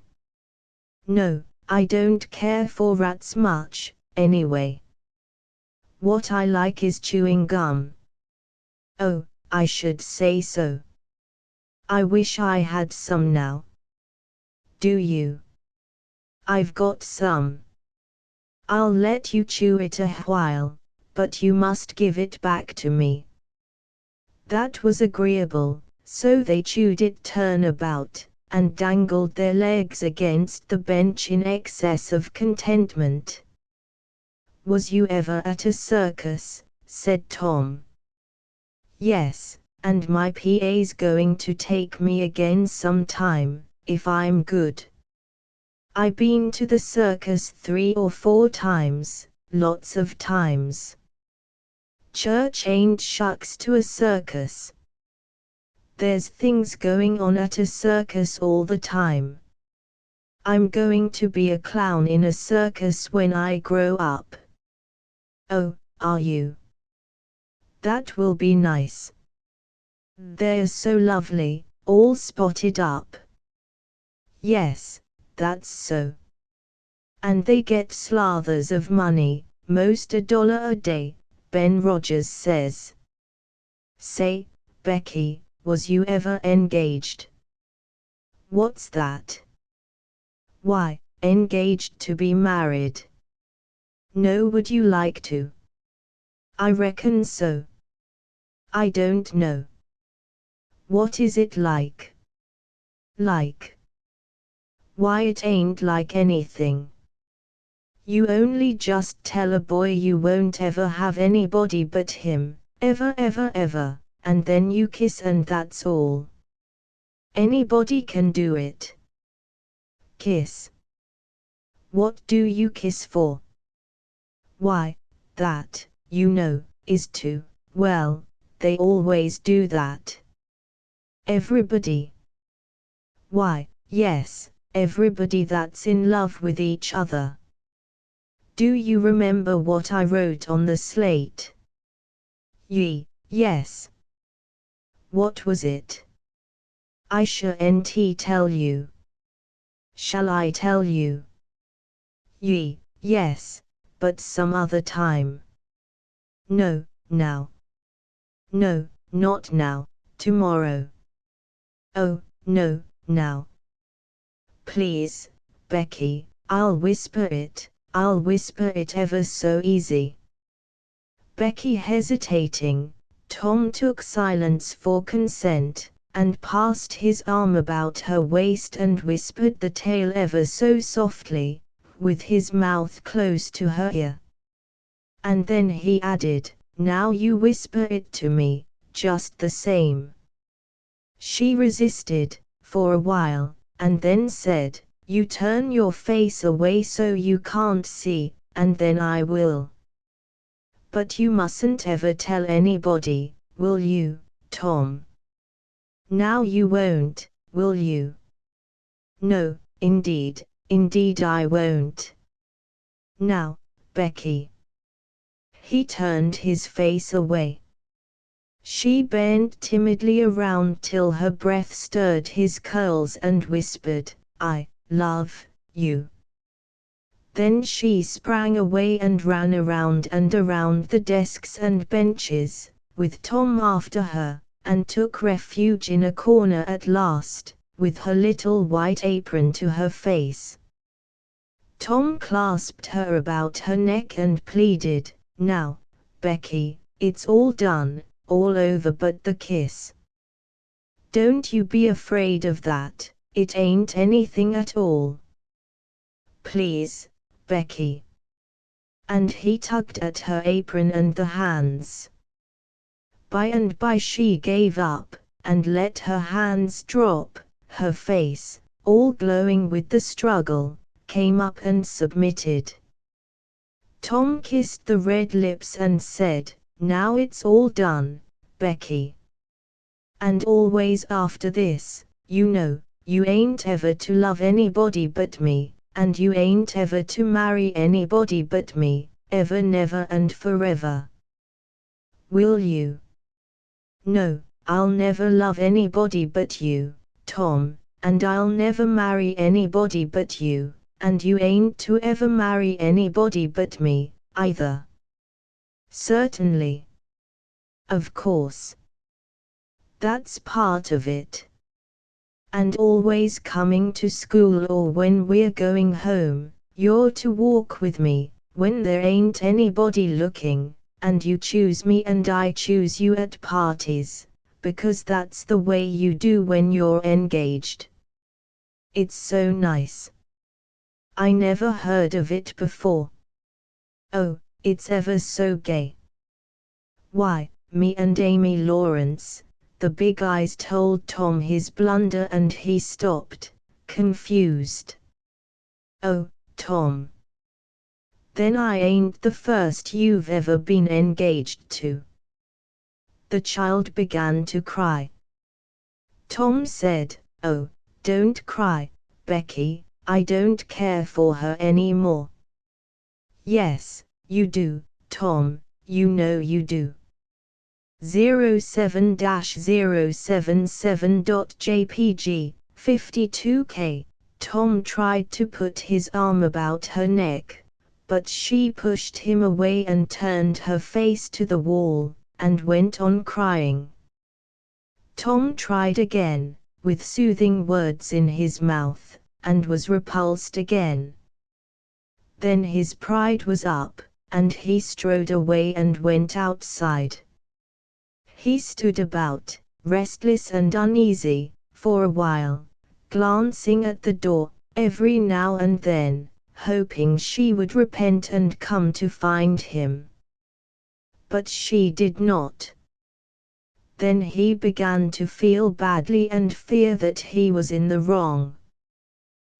"No, I don't care for rats much, anyway. What I like is chewing gum." "Oh, I should say so. I wish I had some now." "Do you?" "I've got some. I'll let you chew it a while, but you must give it back to me." That was agreeable, so they chewed it turnabout, and dangled their legs against the bench in excess of contentment. "Was you ever at a circus?" said Tom. "Yes, and my PA's going to take me again sometime, if I'm good. I been to the circus 3 or 4 times, lots of times. Church ain't shucks to a circus. There's things going on at a circus all the time. I'm going to be a clown in a circus when I grow up." "Oh, are you? That will be nice. They're so lovely, all spotted up." "Yes, that's so. And they get slathers of money, most $1 a day, Ben Rogers says." "Say, Becky, was you ever engaged?" "What's that?" "Why, engaged to be married." "No, would you like to?" "I reckon so." "I don't know." "What is it like?" "Like? Why, it ain't like anything. You only just tell a boy you won't ever have anybody but him, ever ever ever, and then you kiss and that's all. Anybody can do it." "Kiss? What do you kiss for?" "Why, that, you know, is to, well, they always do that." "Everybody?" "Why, yes, everybody that's in love with each other." "Do you remember what I wrote on the slate?" Yes. "What was it?" "I shan't tell you." "Shall I tell you?" Yes, but some other time." "No, now." "No, not now, tomorrow." "Oh, no, now." "Please, Becky, I'll whisper it ever so easy." Becky hesitating, Tom took silence for consent, and passed his arm about her waist and whispered the tale ever so softly, with his mouth close to her ear. And then he added, "Now you whisper it to me, just the same." She resisted, for a while, and then said, "You turn your face away so you can't see, and then I will." "But you mustn't ever tell anybody, will you, Tom? Now you won't, will you?" "No, indeed, indeed I won't. Now, Becky." He turned his face away. She bent timidly around till her breath stirred his curls and whispered, "I love you." Then she sprang away and ran around and around the desks and benches, with Tom after her, and took refuge in a corner at last, with her little white apron to her face. Tom clasped her about her neck and pleaded, "Now, Becky, it's all done, all over but the kiss. Don't you be afraid of that, it ain't anything at all. Please, Becky." And he tugged at her apron and the hands. By and by she gave up, and let her hands drop. Her face, all glowing with the struggle, came up and submitted. Tom kissed the red lips and said, "Now it's all done, Becky. And always after this, you know, you ain't ever to love anybody but me, and you ain't ever to marry anybody but me, ever, never and forever. Will you?" "No, I'll never love anybody but you, Tom, and I'll never marry anybody but you, and you ain't to ever marry anybody but me, either." "Certainly. Of course. That's part of it. And always coming to school or when we're going home, you're to walk with me, when there ain't anybody looking, and you choose me and I choose you at parties, because that's the way you do when you're engaged. It's so nice. I never heard of it before. Oh, it's ever so gay. Why, me and Amy Lawrence," the big eyes told Tom his blunder and he stopped, confused. "Oh, Tom. Then I ain't the first you've ever been engaged to." The child began to cry. Tom said, "Oh, don't cry, Becky, I don't care for her anymore." "Yes, you do, Tom, you know you do." 07-077.jpg, 52K. Tom tried to put his arm about her neck, but she pushed him away and turned her face to the wall, and went on crying. Tom tried again, with soothing words in his mouth, and was repulsed again. Then his pride was up, and he strode away and went outside. He stood about, restless and uneasy, for a while, glancing at the door, every now and then, hoping she would repent and come to find him. But she did not. Then he began to feel badly and fear that he was in the wrong.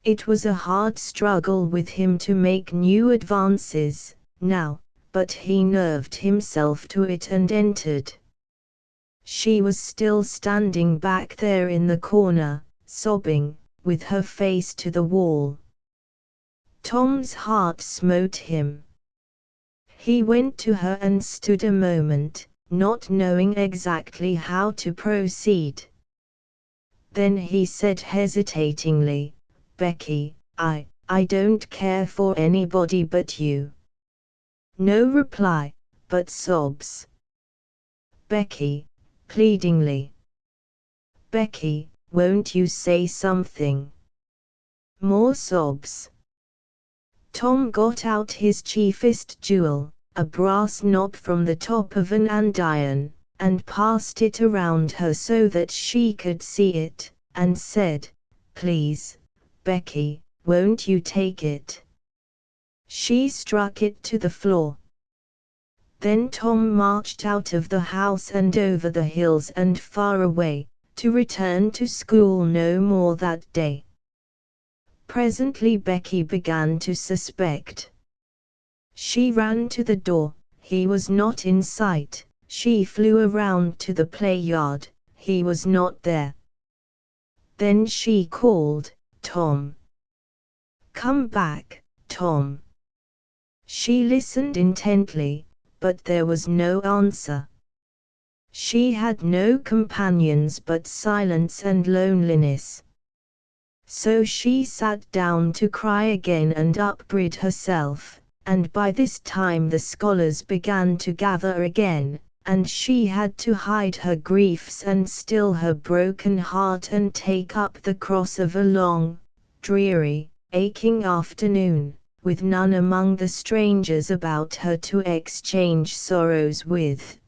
It was a hard struggle with him to make new advances, now, but he nerved himself to it and entered. She was still standing back there in the corner, sobbing, with her face to the wall. Tom's heart smote him. He went to her and stood a moment, not knowing exactly how to proceed. Then he said hesitatingly, "Becky, I don't care for anybody but you." No reply, but sobs. "Becky," pleadingly. "Becky, won't you say something?" More sobs. Tom got out his chiefest jewel, a brass knob from the top of an andiron, and passed it around her so that she could see it, and said, "Please, Becky, won't you take it?" She struck it to the floor. Then Tom marched out of the house and over the hills and far away, to return to school no more that day. Presently Becky began to suspect. She ran to the door, he was not in sight. She flew around to the play yard, he was not there. Then she called, "Tom! "Come back, Tom." She listened intently, but there was no answer. She had no companions but silence and loneliness. So she sat down to cry again and upbraid herself, and by this time the scholars began to gather again, and she had to hide her griefs and still her broken heart and take up the cross of a long, dreary, aching afternoon, with none among the strangers about her to exchange sorrows with.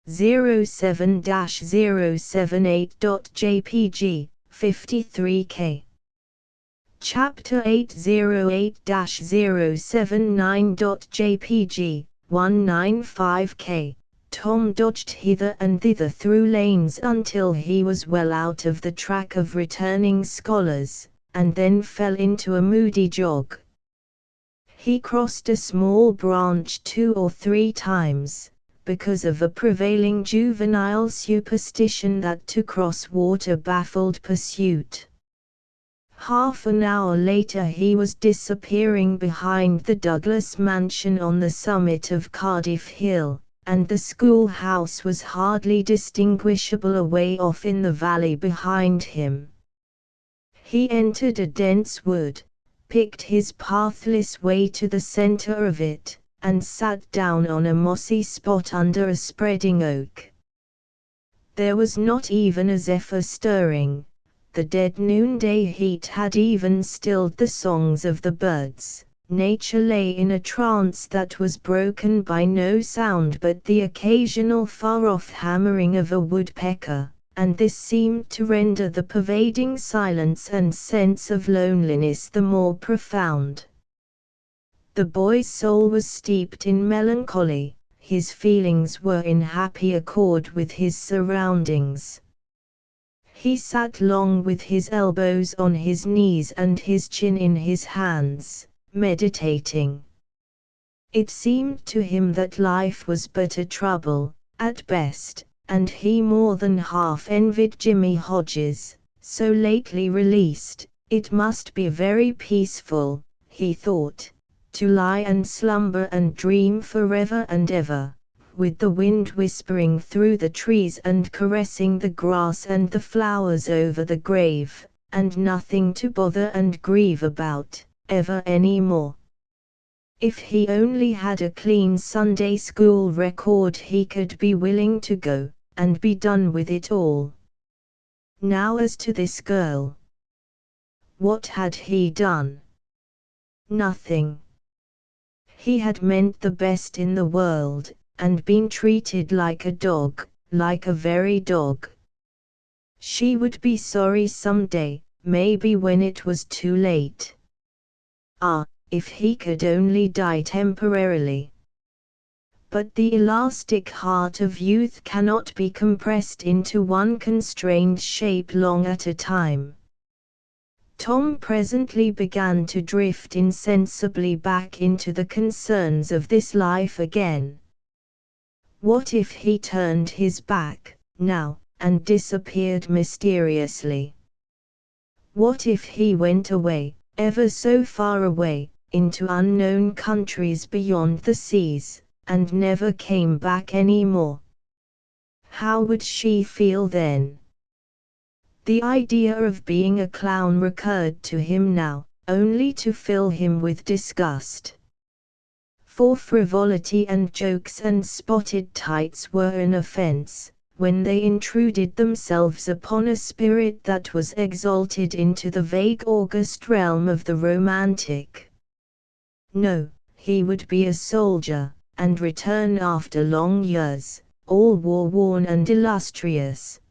07-078.jpg, 53K. Chapter 808-079.jpg, 195K. Tom dodged hither and thither through lanes until he was well out of the track of returning scholars, and then fell into a moody jog. He crossed a small branch 2 or 3 times, because of a prevailing juvenile superstition that to cross water baffled pursuit. Half an hour later he was disappearing behind the Douglas mansion on the summit of Cardiff Hill, and the schoolhouse was hardly distinguishable away off in the valley behind him. He entered a dense wood, picked his pathless way to the center of it, and sat down on a mossy spot under a spreading oak. There was not even a zephyr stirring. The dead noonday heat had even stilled the songs of the birds. Nature lay in a trance that was broken by no sound but the occasional far-off hammering of a woodpecker, and this seemed to render the pervading silence and sense of loneliness the more profound. The boy's soul was steeped in melancholy, his feelings were in happy accord with his surroundings. He sat long with his elbows on his knees and his chin in his hands, meditating. It seemed to him that life was but a trouble, at best, and he more than half envied Jimmy Hodges, so lately released. It must be very peaceful, he thought, to lie and slumber and dream forever and ever, with the wind whispering through the trees and caressing the grass and the flowers over the grave, and nothing to bother and grieve about, ever any more. If he only had a clean Sunday school record he could be willing to go, and be done with it all. Now as to this girl. What had he done? Nothing. He had meant the best in the world, and been treated like a dog, like a very dog. She would be sorry someday, maybe when it was too late. Ah, if he could only die temporarily. But the elastic heart of youth cannot be compressed into one constrained shape long at a time. Tom presently began to drift insensibly back into the concerns of this life again. What if he turned his back, now, and disappeared mysteriously? What if he went away, ever so far away, into unknown countries beyond the seas, and never came back any more? How would she feel then? The idea of being a clown recurred to him now, only to fill him with disgust. For frivolity and jokes and spotted tights were an offense, when they intruded themselves upon a spirit that was exalted into the vague august realm of the romantic. No, he would be a soldier, and return after long years, all war-worn and illustrious.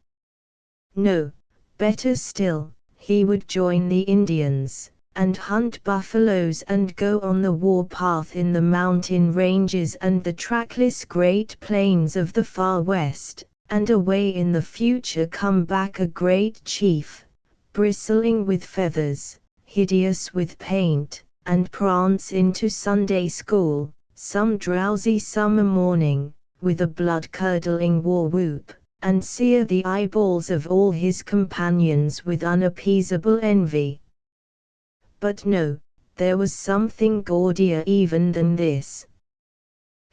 No, better still, he would join the Indians, and hunt buffaloes and go on the warpath in the mountain ranges and the trackless great plains of the far west, and away in the future come back a great chief, bristling with feathers, hideous with paint, and prance into Sunday school, some drowsy summer morning, with a blood-curdling war whoop, and sear the eyeballs of all his companions with unappeasable envy. But no, there was something gaudier even than this.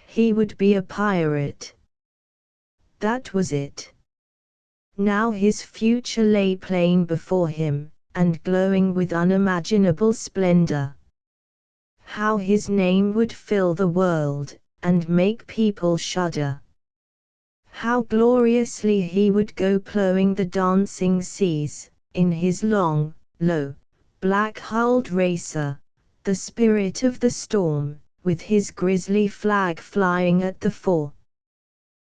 He would be a pirate. That was it. Now his future lay plain before him, and glowing with unimaginable splendor. How his name would fill the world, and make people shudder. How gloriously he would go plowing the dancing seas, in his long, low, black-hulled racer, the spirit of the storm, with his grisly flag flying at the fore.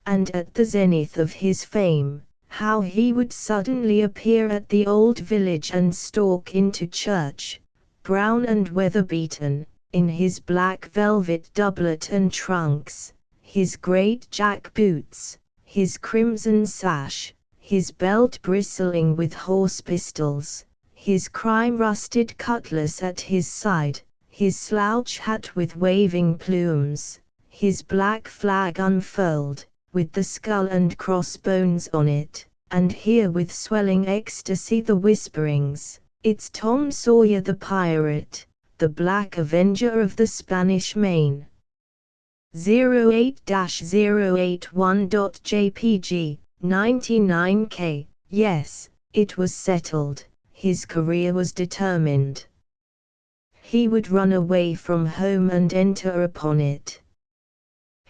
And at the zenith of his fame, how he would suddenly appear at the old village and stalk into church, brown and weather-beaten, in his black velvet doublet and trunks, his great jack boots, his crimson sash, his belt bristling with horse pistols, his crime-rusted cutlass at his side, his slouch hat with waving plumes, his black flag unfurled, with the skull and crossbones on it, and hear with swelling ecstasy the whisperings, "It's Tom Sawyer the pirate, the black avenger of the Spanish Main." 08-081.jpg, 99K. Yes, it was settled, his career was determined. He would run away from home and enter upon it.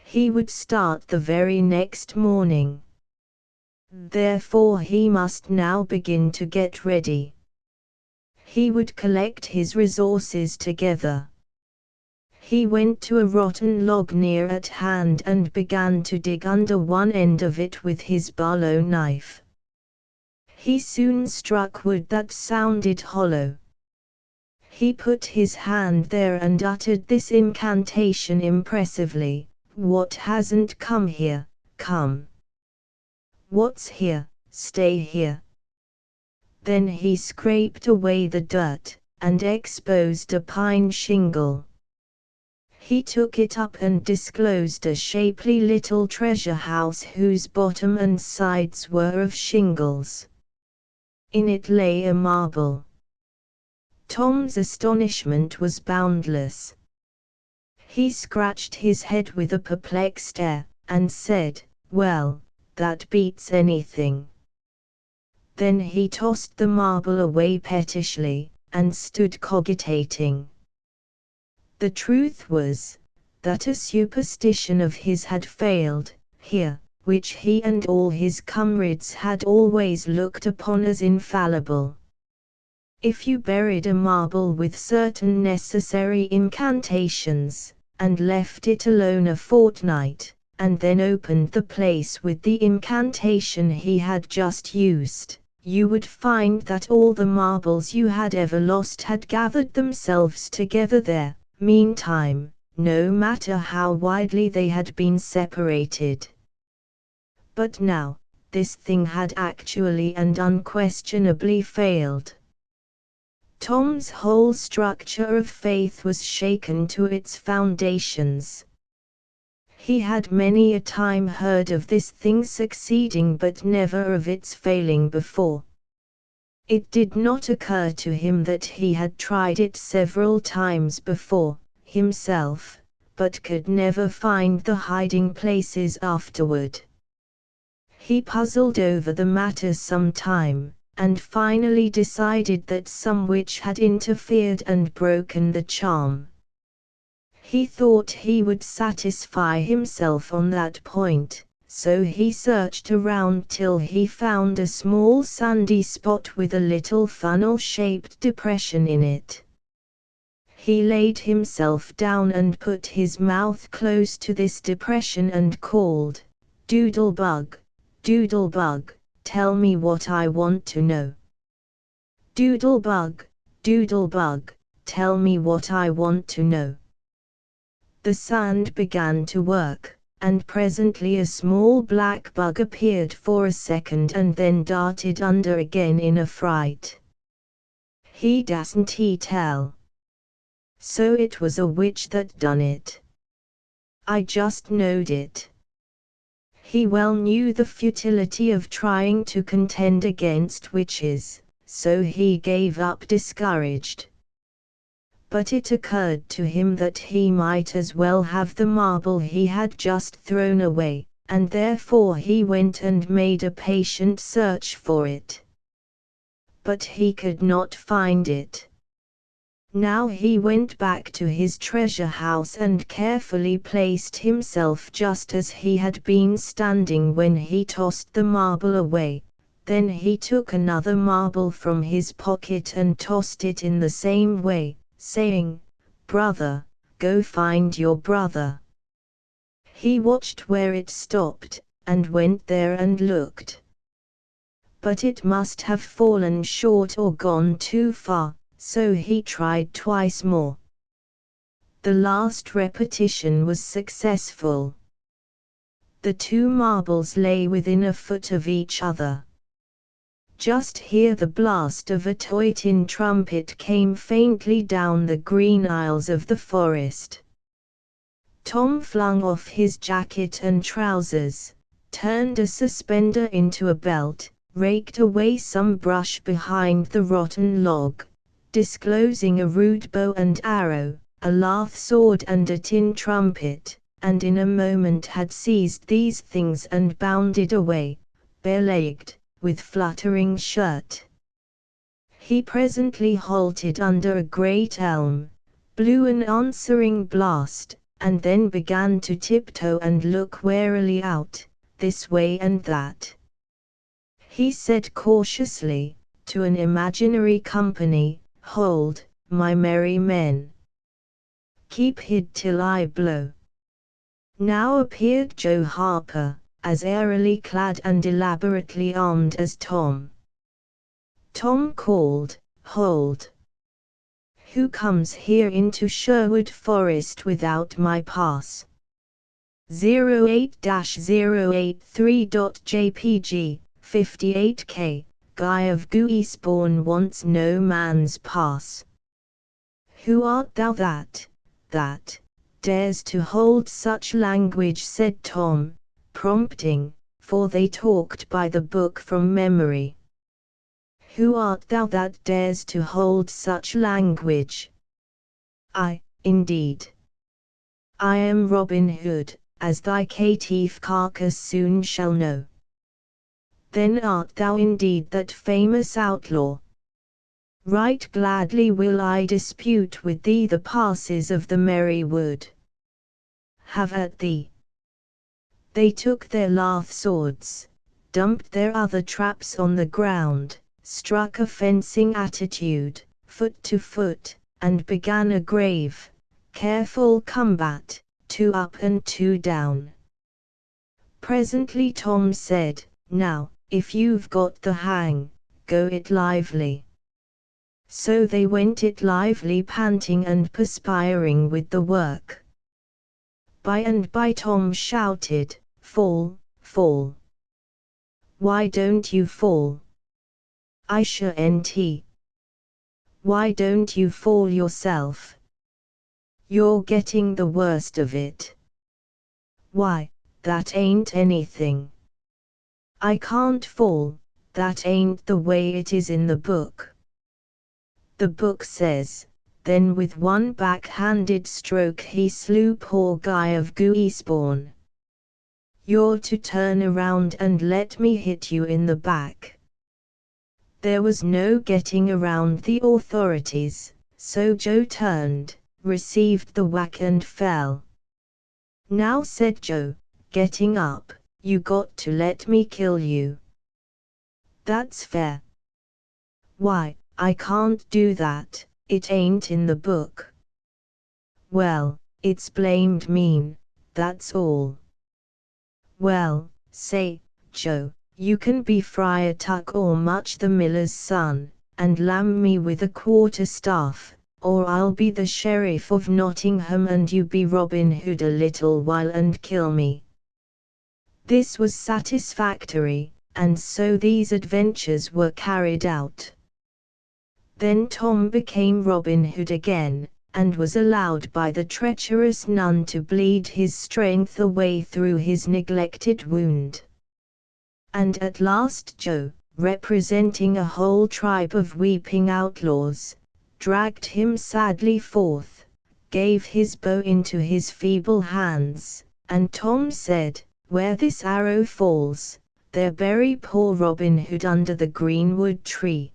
He would start the very next morning. Therefore he must now begin to get ready. He would collect his resources together. He went to a rotten log near at hand and began to dig under one end of it with his barlow knife. He soon struck wood that sounded hollow. He put his hand there and uttered this incantation impressively, "What hasn't come here, come. What's here, stay here." Then he scraped away the dirt, and exposed a pine shingle. He took it up and disclosed a shapely little treasure house whose bottom and sides were of shingles. In it lay a marble. Tom's astonishment was boundless. He scratched his head with a perplexed air, and said, "Well, that beats anything." Then he tossed the marble away pettishly, and stood cogitating. The truth was, that a superstition of his had failed, here, which he and all his comrades had always looked upon as infallible. If you buried a marble with certain necessary incantations, and left it alone a fortnight, and then opened the place with the incantation he had just used, you would find that all the marbles you had ever lost had gathered themselves together there, meantime, no matter how widely they had been separated. But now, this thing had actually and unquestionably failed. Tom's whole structure of faith was shaken to its foundations. He had many a time heard of this thing succeeding but never of its failing before. It did not occur to him that he had tried it several times before, himself, but could never find the hiding places afterward. He puzzled over the matter some time, and finally decided that some witch had interfered and broken the charm. He thought he would satisfy himself on that point, so he searched around till he found a small sandy spot with a little funnel-shaped depression in it. He laid himself down and put his mouth close to this depression and called, "Doodlebug, Doodlebug, tell me what I want to know. Doodlebug, Doodlebug, tell me what I want to know." The sand began to work, and presently a small black bug appeared for a second and then darted under again in a fright. He dasn't he tell. So it was a witch that done it. I just knowed it. He well knew the futility of trying to contend against witches, so he gave up discouraged. But it occurred to him that he might as well have the marble he had just thrown away, and therefore he went and made a patient search for it. But he could not find it. Now he went back to his treasure house and carefully placed himself just as he had been standing when he tossed the marble away. Then he took another marble from his pocket and tossed it in the same way, saying, "Brother, go find your brother." He watched where it stopped, and went there and looked. But it must have fallen short or gone too far, so he tried twice more. The last repetition was successful. The two marbles lay within a foot of each other. Just here the blast of a toy tin trumpet came faintly down the green aisles of the forest. Tom flung off his jacket and trousers, turned a suspender into a belt, raked away some brush behind the rotten log, disclosing a rude bow and arrow, a lath sword and a tin trumpet, and in a moment had seized these things and bounded away, bare-legged, with fluttering shirt. He presently halted under a great elm, blew an answering blast, and then began to tiptoe and look warily out, this way and that. He said cautiously, to an imaginary company, "Hold, my merry men. Keep hid till I blow." Now appeared Joe Harper, as airily clad and elaborately armed as Tom. Tom called, "Hold! Who comes here into Sherwood Forest without my pass?" 08-083.jpg, 58K, Guy of Gooispawn wants no man's pass. "Who art thou that dares to hold such language?" said Tom, prompting, for they talked by the book from memory. "Who art thou that dares to hold such language?" "I, indeed. I am Robin Hood, as thy caitiff carcass soon shall know." "Then art thou indeed that famous outlaw? Right gladly will I dispute with thee the passes of the merry wood." "Have at thee." They took their lath swords, dumped their other traps on the ground, struck a fencing attitude, foot to foot, and began a grave, careful combat, 2 up and 2 down. Presently Tom said, "Now, if you've got the hang, go it lively." So they went it lively, panting and perspiring with the work. By and by Tom shouted, "Fall, fall. Why don't you fall? I sure ain't. Why don't you fall yourself? You're getting the worst of it." "Why, that ain't anything. I can't fall, that ain't the way it is in the book." "The book says." Then with one back-handed stroke he slew poor Guy of Gooispawn. "You're to turn around and let me hit you in the back." There was no getting around the authorities, so Joe turned, received the whack and fell. "Now," said Joe, getting up, "you got to let me kill you." "That's fair." "Why, I can't do that, it ain't in the book." "Well, it's blamed mean, that's all." "Well, say, Joe, you can be Friar Tuck or Much the miller's son, and lam me with a quarter-staff, or I'll be the Sheriff of Nottingham and you be Robin Hood a little while and kill me." This was satisfactory, and so these adventures were carried out. Then Tom became Robin Hood again, and was allowed by the treacherous nun to bleed his strength away through his neglected wound. And at last Joe, representing a whole tribe of weeping outlaws, dragged him sadly forth, gave his bow into his feeble hands, and Tom said, "Where this arrow falls, there bury poor Robin Hood under the greenwood tree."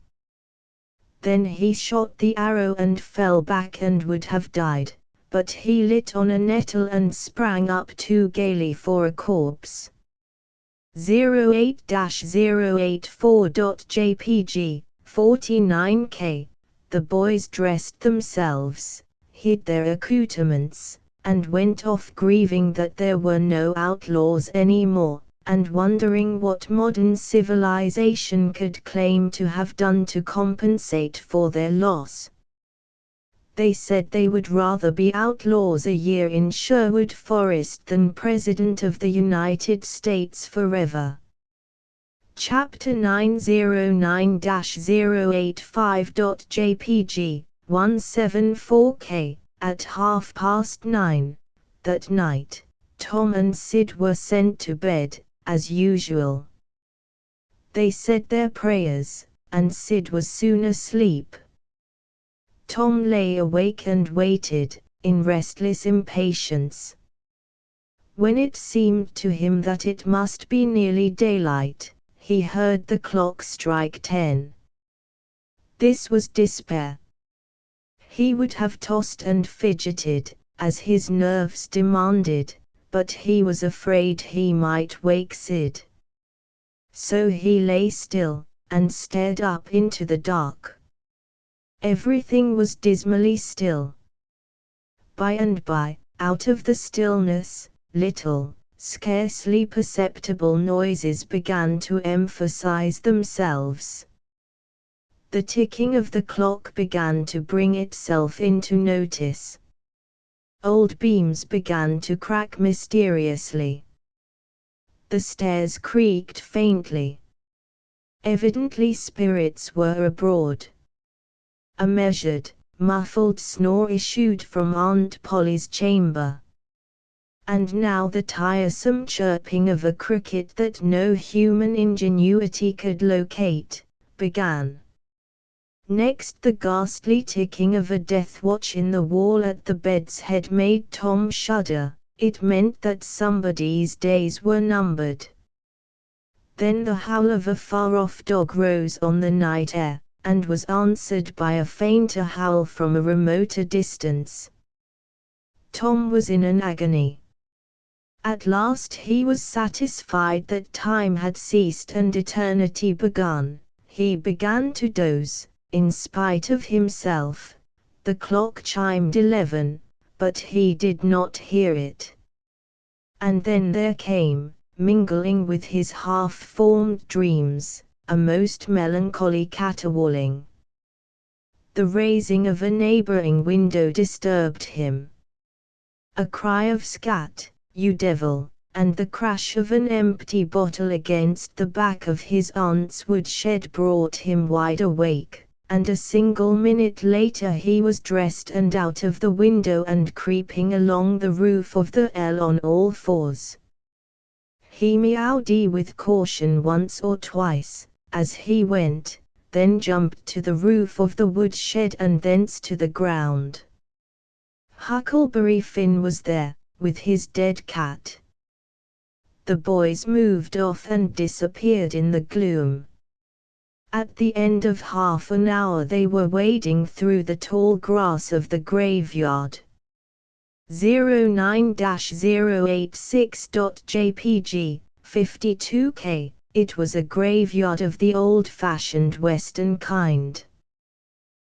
Then he shot the arrow and fell back and would have died, but he lit on a nettle and sprang up too gaily for a corpse. 08-084.jpg, 49K. The boys dressed themselves, hid their accoutrements, and went off grieving that there were no outlaws any more, and wondering what modern civilization could claim to have done to compensate for their loss. They said they would rather be outlaws a year in Sherwood Forest than President of the United States forever. Chapter 909-085.jpg, 174K. At 9:30, that night, Tom and Sid were sent to bed, as usual. They said their prayers, and Sid was soon asleep. Tom lay awake and waited, in restless impatience. When it seemed to him that it must be nearly daylight, he heard the clock strike 10. This was despair. He would have tossed and fidgeted, as his nerves demanded, but he was afraid he might wake Sid. So he lay still, and stared up into the dark. Everything was dismally still. By and by, out of the stillness, little, scarcely perceptible noises began to emphasize themselves. The ticking of the clock began to bring itself into notice. Old beams began to crack mysteriously. The stairs creaked faintly. Evidently spirits were abroad. A measured, muffled snore issued from Aunt Polly's chamber. And now the tiresome chirping of a cricket that no human ingenuity could locate, began. Next the ghastly ticking of a death watch in the wall at the bed's head made Tom shudder. It meant that somebody's days were numbered. Then the howl of a far-off dog rose on the night air, and was answered by a fainter howl from a remoter distance. Tom was in an agony. At last he was satisfied that time had ceased and eternity begun. He began to doze, in spite of himself. The clock chimed 11, but he did not hear it. And then there came, mingling with his half-formed dreams, a most melancholy caterwauling. The raising of a neighboring window disturbed him. A cry of "Scat, you devil!" and the crash of an empty bottle against the back of his aunt's woodshed brought him wide awake, and a single minute later he was dressed and out of the window and creeping along the roof of the L on all fours. He meowed with caution once or twice, as he went, then jumped to the roof of the woodshed and thence to the ground. Huckleberry Finn was there, with his dead cat. The boys moved off and disappeared in the gloom. At the end of half an hour they were wading through the tall grass of the graveyard. 09-086.jpg, 52K. It was a graveyard of the old-fashioned Western kind.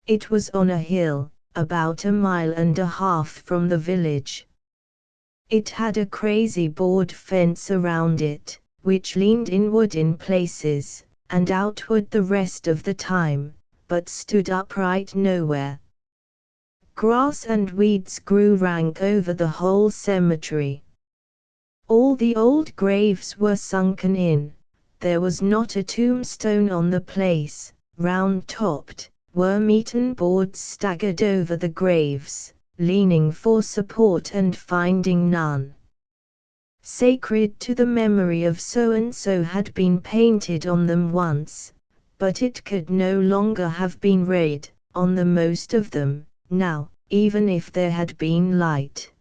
It was on a hill, about 1.5 miles from the village. It had a crazy board fence around it, which leaned inward in places, and outward the rest of the time, but stood upright nowhere. Grass and weeds grew rank over the whole cemetery. All the old graves were sunken in. There was not a tombstone on the place. Round-topped, worm-eaten boards staggered over the graves, leaning for support and finding none. Sacred to the memory of so-and-so had been painted on them once, but it could no longer have been read, on the most of them, now, even if there had been light.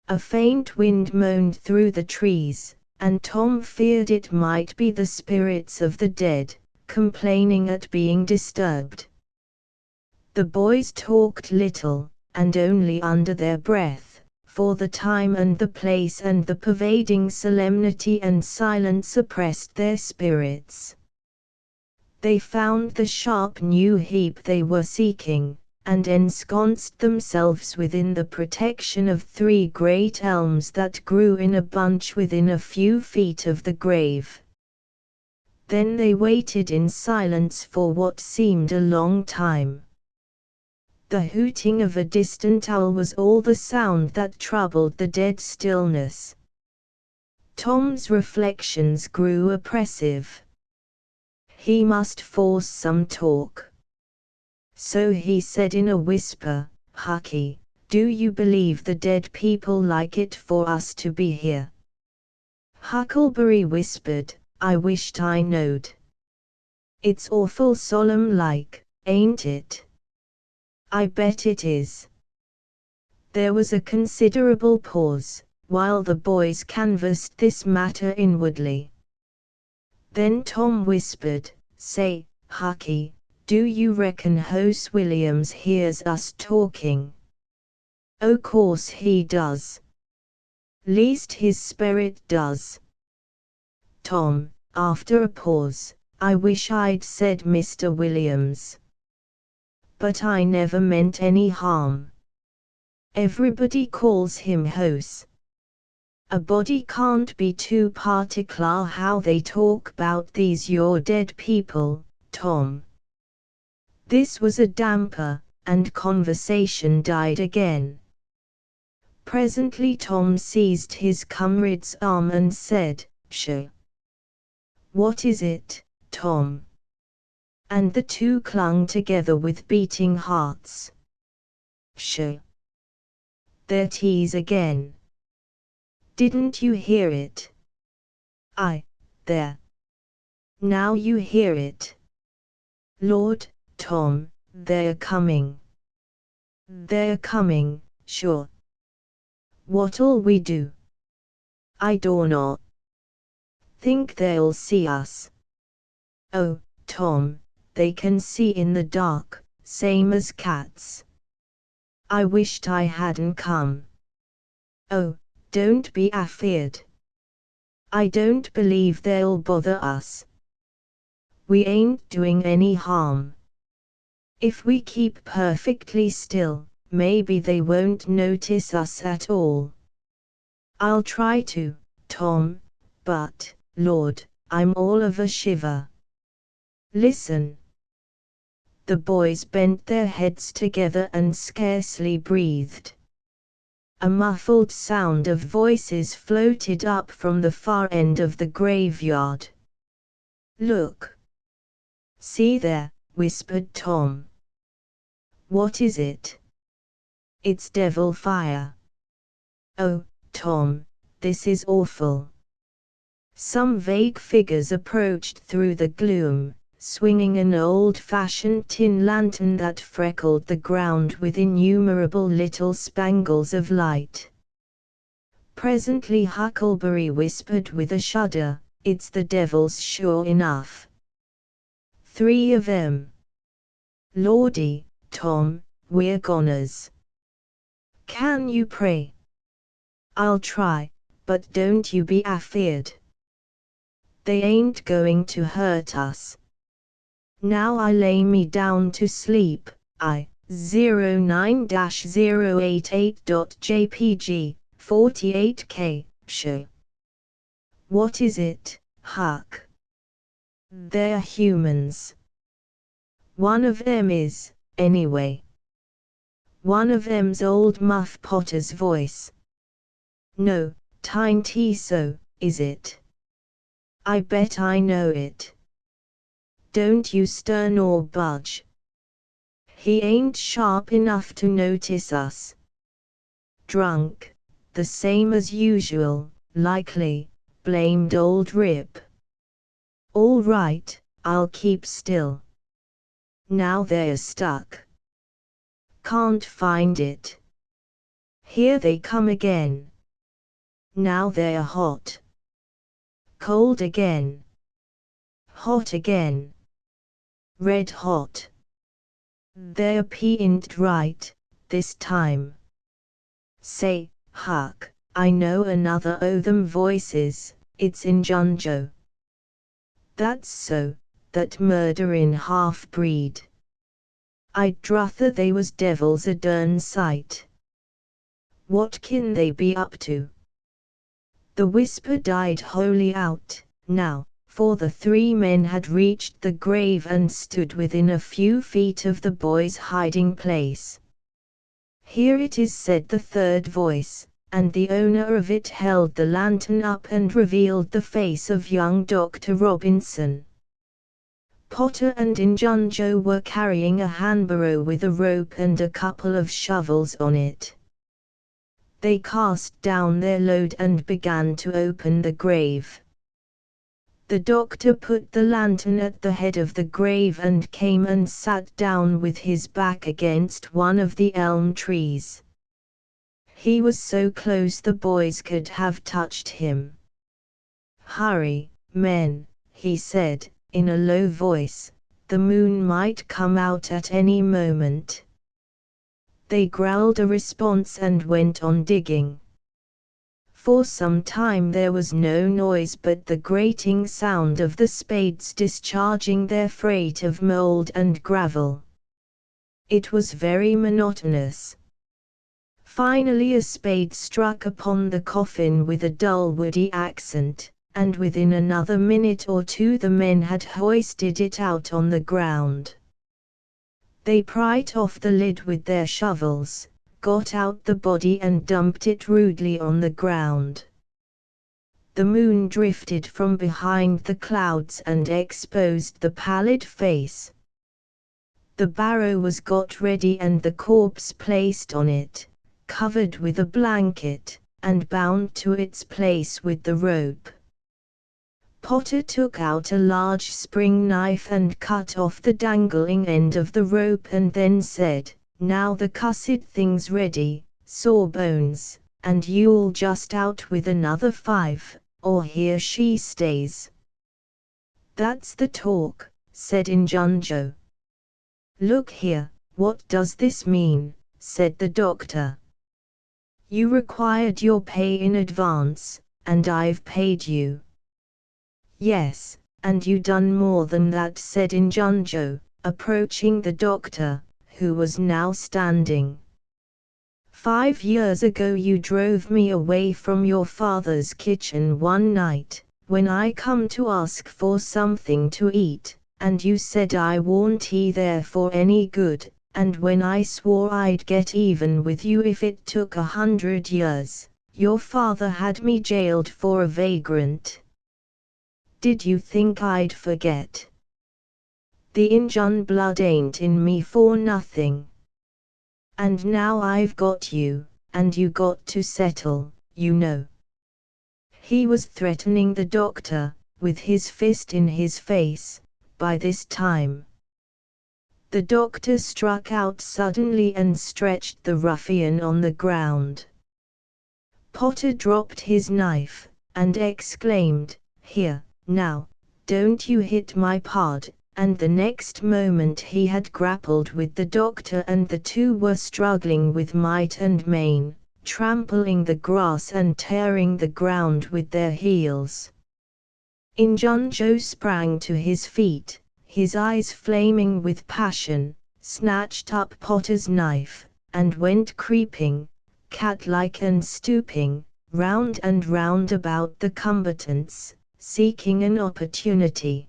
A faint wind moaned through the trees, and Tom feared it might be the spirits of the dead, complaining at being disturbed. The boys talked little, and only under their breath, for the time and the place and the pervading solemnity and silence oppressed their spirits. They found the sharp new heap they were seeking, and ensconced themselves within the protection of 3 great elms that grew in a bunch within a few feet of the grave. Then they waited in silence for what seemed a long time. The hooting of a distant owl was all the sound that troubled the dead stillness. Tom's reflections grew oppressive. He must force some talk. So he said in a whisper, "Hucky, do you believe the dead people like it for us to be here?" Huckleberry whispered, "I wished I knowed. It's awful solemn like, ain't it?" "I bet it is." There was a considerable pause, while the boys canvassed this matter inwardly. Then Tom whispered, "Say, Hucky, do you reckon Hose Williams hears us talking?" "O' course he does. Least his spirit does." Tom, after a pause, "I wish I'd said Mr. Williams. But I never meant any harm. Everybody calls him Hose. A body can't be too particular how they talk 'bout these your dead people, Tom." This was a damper, and conversation died again. Presently Tom seized his comrade's arm and said, "Pshaw! What is it, Tom?" And the two clung together with beating hearts. "Pshaw! There 'tis again. Didn't you hear it?" "Aye, there. Now you hear it." "Lord, Tom, they're coming." "They're coming, sure. What'll we do?" "I dunno. Think they'll see us." "Oh, Tom, they can see in the dark, same as cats. I wished I hadn't come." "Oh, don't be afeard. I don't believe they'll bother us. We ain't doing any harm. If we keep perfectly still, maybe they won't notice us at all." "I'll try to, Tom, but, Lord, I'm all of a shiver. Listen." The boys bent their heads together and scarcely breathed. A muffled sound of voices floated up from the far end of the graveyard. "Look! See there," whispered Tom. "What is it?" "It's devil fire." "Oh, Tom, this is awful." Some vague figures approached through the gloom, swinging an old-fashioned tin lantern that freckled the ground with innumerable little spangles of light. Presently Huckleberry whispered with a shudder, "It's the devils sure enough. 3 of 'em. Lordy, Tom, we're goners." "Can you pray?" "I'll try, but don't you be afeard. They ain't going to hurt us. Now I lay me down to sleep." I 09-088.jpg, 48K, show. "What is it, Huck?" "They're humans. One of 'em is, anyway." "One of 'em's old Muff Potter's voice." "No, 'tain't he so, is it?" "I bet I know it. Don't you stir nor budge. He ain't sharp enough to notice us. Drunk, the same as usual, likely, blamed old Rip." "All right, I'll keep still." Now they're stuck. Can't find it. Here they come again. Now they're hot. Cold again. Hot again. Red hot. They're pinned right, this time. Say, Huck, I know another o' them voices, it's in Junjo. That's so, that murderin' half-breed. I'd druther they was devils a dern sight. What kin they be up to? The whisper died wholly out, now, for the three men had reached the grave and stood within a few feet of the boy's hiding place. Here it is, said the third voice, and the owner of it held the lantern up and revealed the face of young Dr. Robinson. Potter and Injunjo were carrying a handbarrow with a rope and a couple of shovels on it. They cast down their load and began to open the grave. The doctor put the lantern at the head of the grave and came and sat down with his back against one of the elm trees. He was so close the boys could have touched him. "Hurry, men," he said, in a low voice, "the moon might come out at any moment." They growled a response and went on digging. For some time there was no noise but the grating sound of the spades discharging their freight of mold and gravel. It was very monotonous. Finally a spade struck upon the coffin with a dull woody accent, and within another minute or two the men had hoisted it out on the ground. They pried off the lid with their shovels, got out the body and dumped it rudely on the ground. The moon drifted from behind the clouds and exposed the pallid face. The barrow was got ready and the corpse placed on it, covered with a blanket, and bound to its place with the rope. Potter took out a large spring knife and cut off the dangling end of the rope and then said, "Now the cussed thing's ready, Sawbones, and you'll just out with another 5, or here she stays." "That's the talk," said Injunjo. "Look here, what does this mean?" said the doctor. "You required your pay in advance, and I've paid you." "Yes, and you done more than that," said Injunjo, approaching the doctor, who was now standing. "5 years ago you drove me away from your father's kitchen one night, when I come to ask for something to eat, and you said I warn't there for any good, and when I swore I'd get even with you if it took 100 years, your father had me jailed for a vagrant. Did you think I'd forget? The Injun blood ain't in me for nothing. And now I've got you, and you got to settle, you know." He was threatening the doctor, with his fist in his face, by this time. The doctor struck out suddenly and stretched the ruffian on the ground. Potter dropped his knife, and exclaimed, "Here, now, don't you hit my pard," and the next moment he had grappled with the doctor and the two were struggling with might and main, trampling the grass and tearing the ground with their heels. Injunjo sprang to his feet, his eyes flaming with passion, snatched up Potter's knife, and went creeping, cat-like and stooping, round and round about the combatants, seeking an opportunity.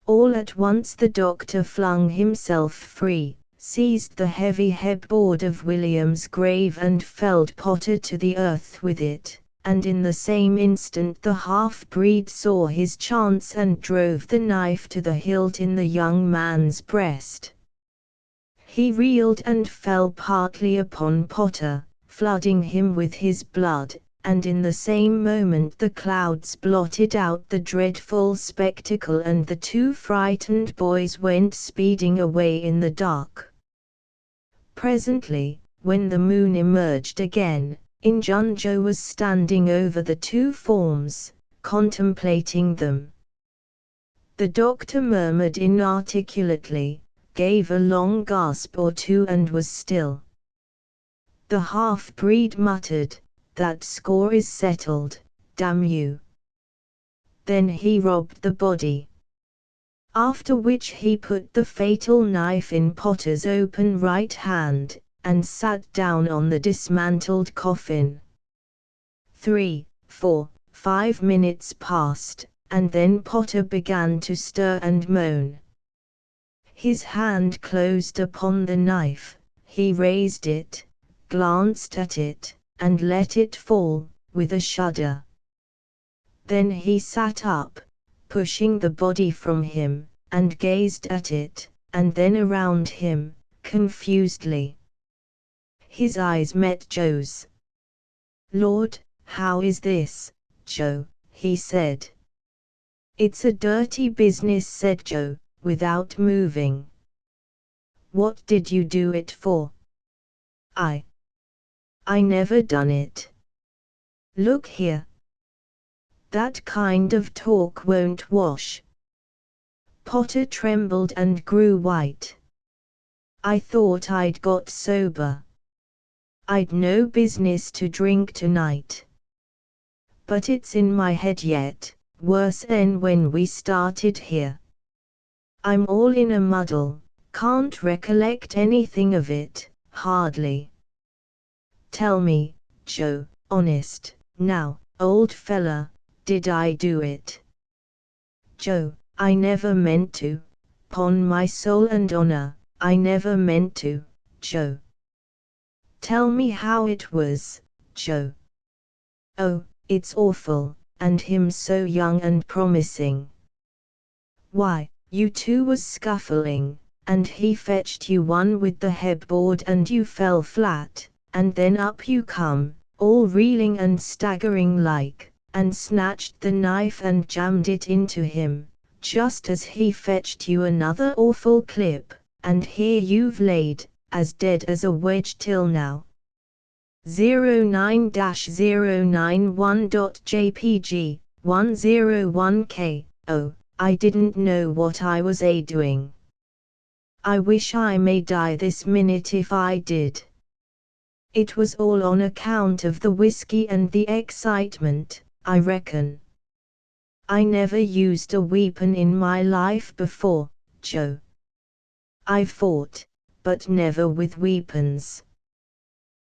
All at once the doctor flung himself free, seized the heavy headboard of William's grave and felled Potter to the earth with it, and in the same instant the half-breed saw his chance and drove the knife to the hilt in the young man's breast. He reeled and fell partly upon Potter, flooding him with his blood, and in the same moment the clouds blotted out the dreadful spectacle and the two frightened boys went speeding away in the dark. Presently, when the moon emerged again, Injunjo was standing over the two forms, contemplating them. The doctor murmured inarticulately, gave a long gasp or two and was still. The half-breed muttered, "That score is settled, damn you." Then he robbed the body. After which he put the fatal knife in Potter's open right hand, and sat down on the dismantled coffin. 3, 4, 5 minutes passed, and then Potter began to stir and moan. His hand closed upon the knife, he raised it, glanced at it, and let it fall, with a shudder. Then he sat up, pushing the body from him, and gazed at it, and then around him, confusedly. His eyes met Joe's. "Lord, how is this, Joe?" he said. "It's a dirty business," said Joe, without moving. "What did you do it for?" I never done it." "Look here. That kind of talk won't wash." Potter trembled and grew white. "I thought I'd got sober. I'd no business to drink tonight. But it's in my head yet, worse than when we started here. I'm all in a muddle, can't recollect anything of it, hardly." "Tell me, Joe, honest, now, old fella, did I do it?" "Joe, I never meant to, 'pon my soul and honor, I never meant to, Joe." "Tell me how it was, Joe." "Oh, it's awful, and him so young and promising." "Why, you two was scuffling, and he fetched you one with the headboard and you fell flat, and then up you come, all reeling and staggering like, and snatched the knife and jammed it into him, just as he fetched you another awful clip, and here you've laid, as dead as a wedge till now." 09-091.jpg, 101K. "Oh, I didn't know what I was doing. I wish I may die this minute if I did. It was all on account of the whiskey and the excitement, I reckon. I never used a weapon in my life before, Joe. I've fought, but never with weapons.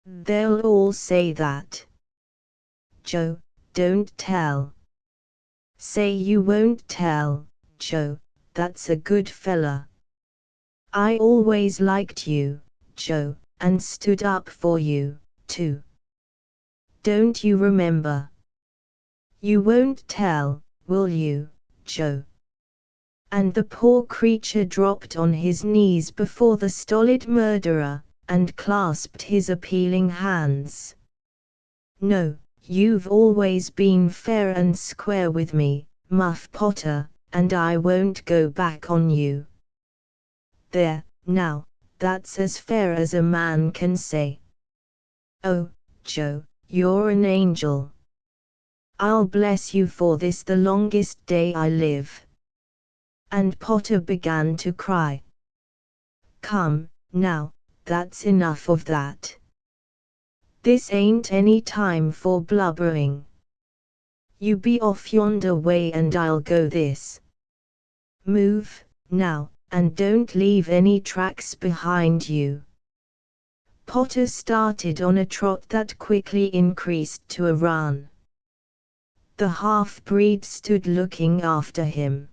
They'll all say that." "Joe, don't tell." "Say you won't tell, Joe, that's a good fella. I always liked you, Joe, and stood up for you, too. Don't you remember? You won't tell, will you, Joe?" And the poor creature dropped on his knees before the stolid murderer, and clasped his appealing hands. "No, you've always been fair and square with me, Muff Potter, and I won't go back on you. There, now, that's as fair as a man can say. Oh, Joe, you're an angel. I'll bless you for this the longest day I live." And Potter began to cry. "Come, now, that's enough of that. This ain't any time for blubbering. You be off yonder way and I'll go this. Move, now, and don't leave any tracks behind you." Potter started on a trot that quickly increased to a run. The half-breed stood looking after him.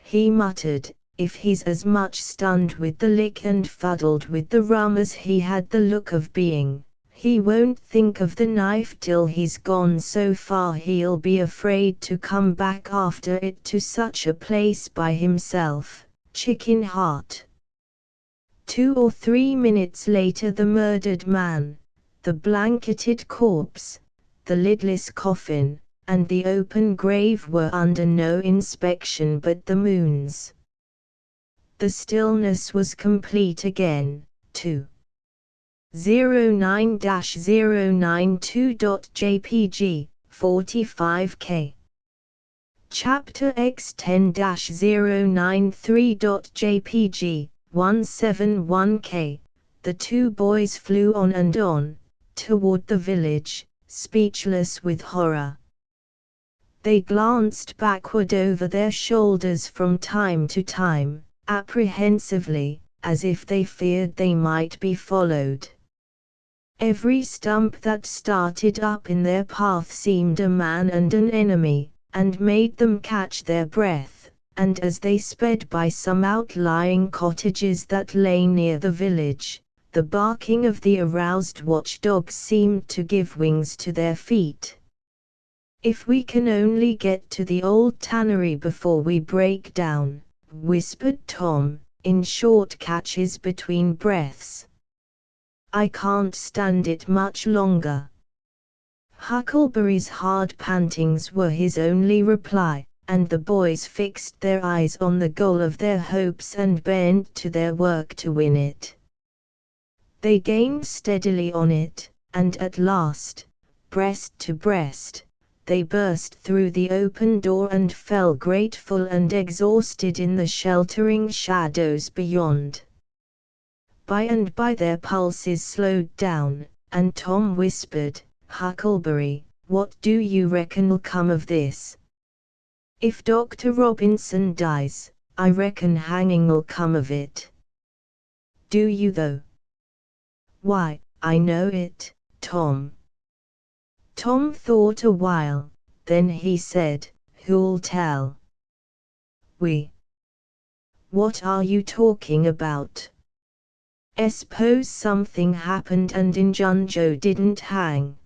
He muttered, "If he's as much stunned with the lick and fuddled with the rum as he had the look of being, he won't think of the knife till he's gone so far he'll be afraid to come back after it to such a place by himself, chicken heart." 2 or 3 minutes later the murdered man, the blanketed corpse, the lidless coffin, and the open grave were under no inspection but the moon's. The stillness was complete again. 209-092.jpg, 45K. Chapter X10-093.jpg, 171K. The two boys flew on and on, toward the village, speechless with horror. They glanced backward over their shoulders from time to time, apprehensively, as if they feared they might be followed. Every stump that started up in their path seemed a man and an enemy, and made them catch their breath, and as they sped by some outlying cottages that lay near the village, the barking of the aroused watchdogs seemed to give wings to their feet. "If we can only get to the old tannery before we break down," whispered Tom, in short catches between breaths. "I can't stand it much longer." Huckleberry's hard pantings were his only reply, and the boys fixed their eyes on the goal of their hopes and bent to their work to win it. They gained steadily on it, and at last, breast to breast, they burst through the open door and fell grateful and exhausted in the sheltering shadows beyond. By and by their pulses slowed down, and Tom whispered, "Huckleberry, what do you reckon'll come of this?" "If Dr. Robinson dies, I reckon hanging'll come of it." "Do you though?" "Why, I know it, Tom." Tom thought a while, then he said, "Who'll tell?" "We." "What are you talking about?" "S'pose something happened and Injun Joe didn't hang?"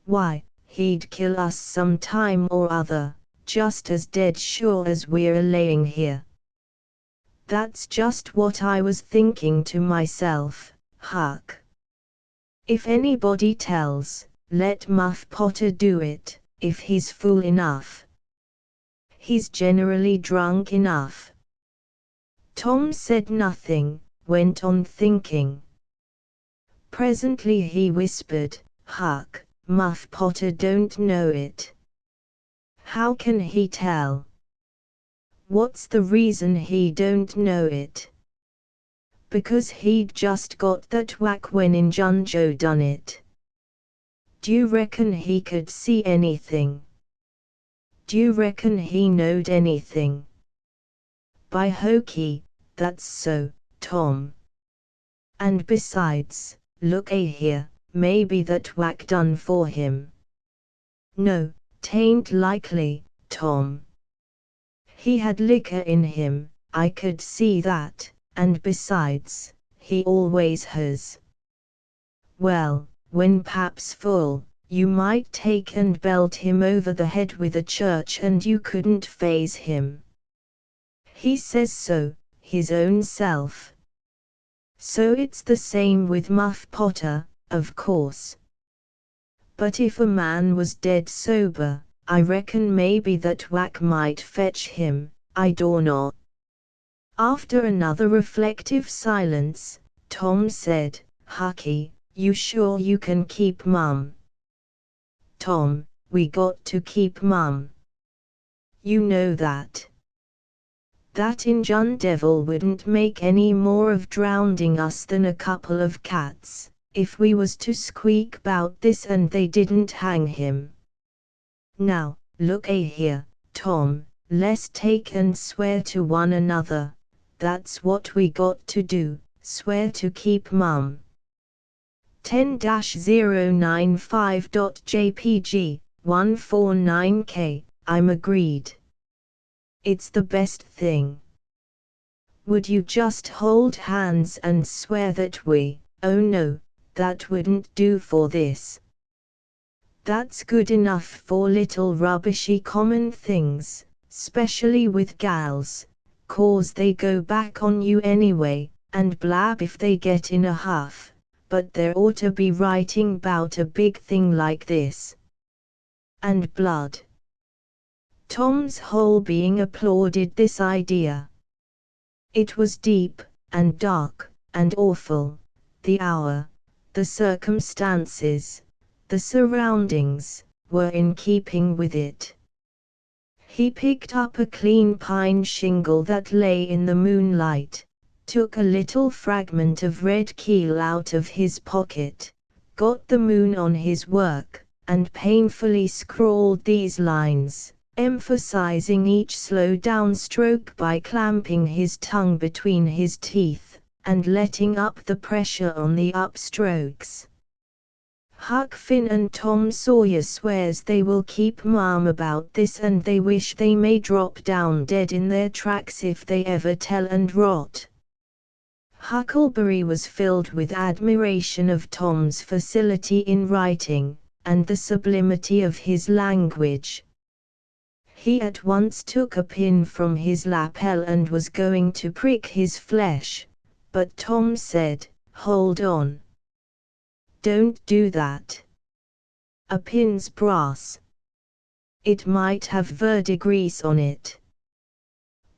"Why, he'd kill us some time or other, just as dead sure as we're a-laying here." "That's just what I was thinking to myself, Huck. If anybody tells, let Muff Potter do it, if he's fool enough. He's generally drunk enough." Tom said nothing, went on thinking. Presently he whispered, "Huck, Muff Potter don't know it." "How can he tell?" "What's the reason he don't know it?" "Because he'd just got that whack when Injun Joe done it." "D'you reckon he could see anything?" "D'you reckon he knowed anything?" "By hokey, that's so, Tom. And besides, look here, maybe that whack done for him." "No, 'tain't likely, Tom. He had liquor in him, I could see that, and besides, he always has." "Well, when Pap's full, you might take and belt him over the head with a church and you couldn't faze him." "He says so, his own self." "So it's the same with Muff Potter, of course. But if a man was dead sober, I reckon maybe that whack might fetch him, I dorknow." After another reflective silence, Tom said, "Hucky, you sure you can keep mum?" "Tom, we got to keep mum. You know that. That Injun devil wouldn't make any more of drowning us than a couple of cats, if we was to squeak 'bout this and they didn't hang him. Now, look here, Tom, let's take and swear to one another, that's what we got to do, swear to keep mum." 10-095.jpg, 149K, I'm agreed. It's the best thing. Would you just hold hands and swear that we— oh no, that wouldn't do for this. That's good enough for little rubbishy common things, specially with gals, 'cause they go back on you anyway, and blab if they get in a huff, but there ought to be writing 'bout a big thing like this. And blood. Tom's whole being applauded this idea. It was deep, and dark, and awful, the hour, the circumstances, the surroundings, were in keeping with it. He picked up a clean pine shingle that lay in the moonlight, took a little fragment of red keel out of his pocket, got the moon on his work, and painfully scrawled these lines, emphasizing each slow down stroke by clamping his tongue between his teeth, and letting up the pressure on the upstrokes. Huck Finn and Tom Sawyer swears they will keep mum about this, and they wish they may drop down dead in their tracks if they ever tell and rot. Huckleberry was filled with admiration of Tom's facility in writing, and the sublimity of his language. He at once took a pin from his lapel and was going to prick his flesh, but Tom said, "Hold on. Don't do that. A pin's brass. It might have verdigris on it."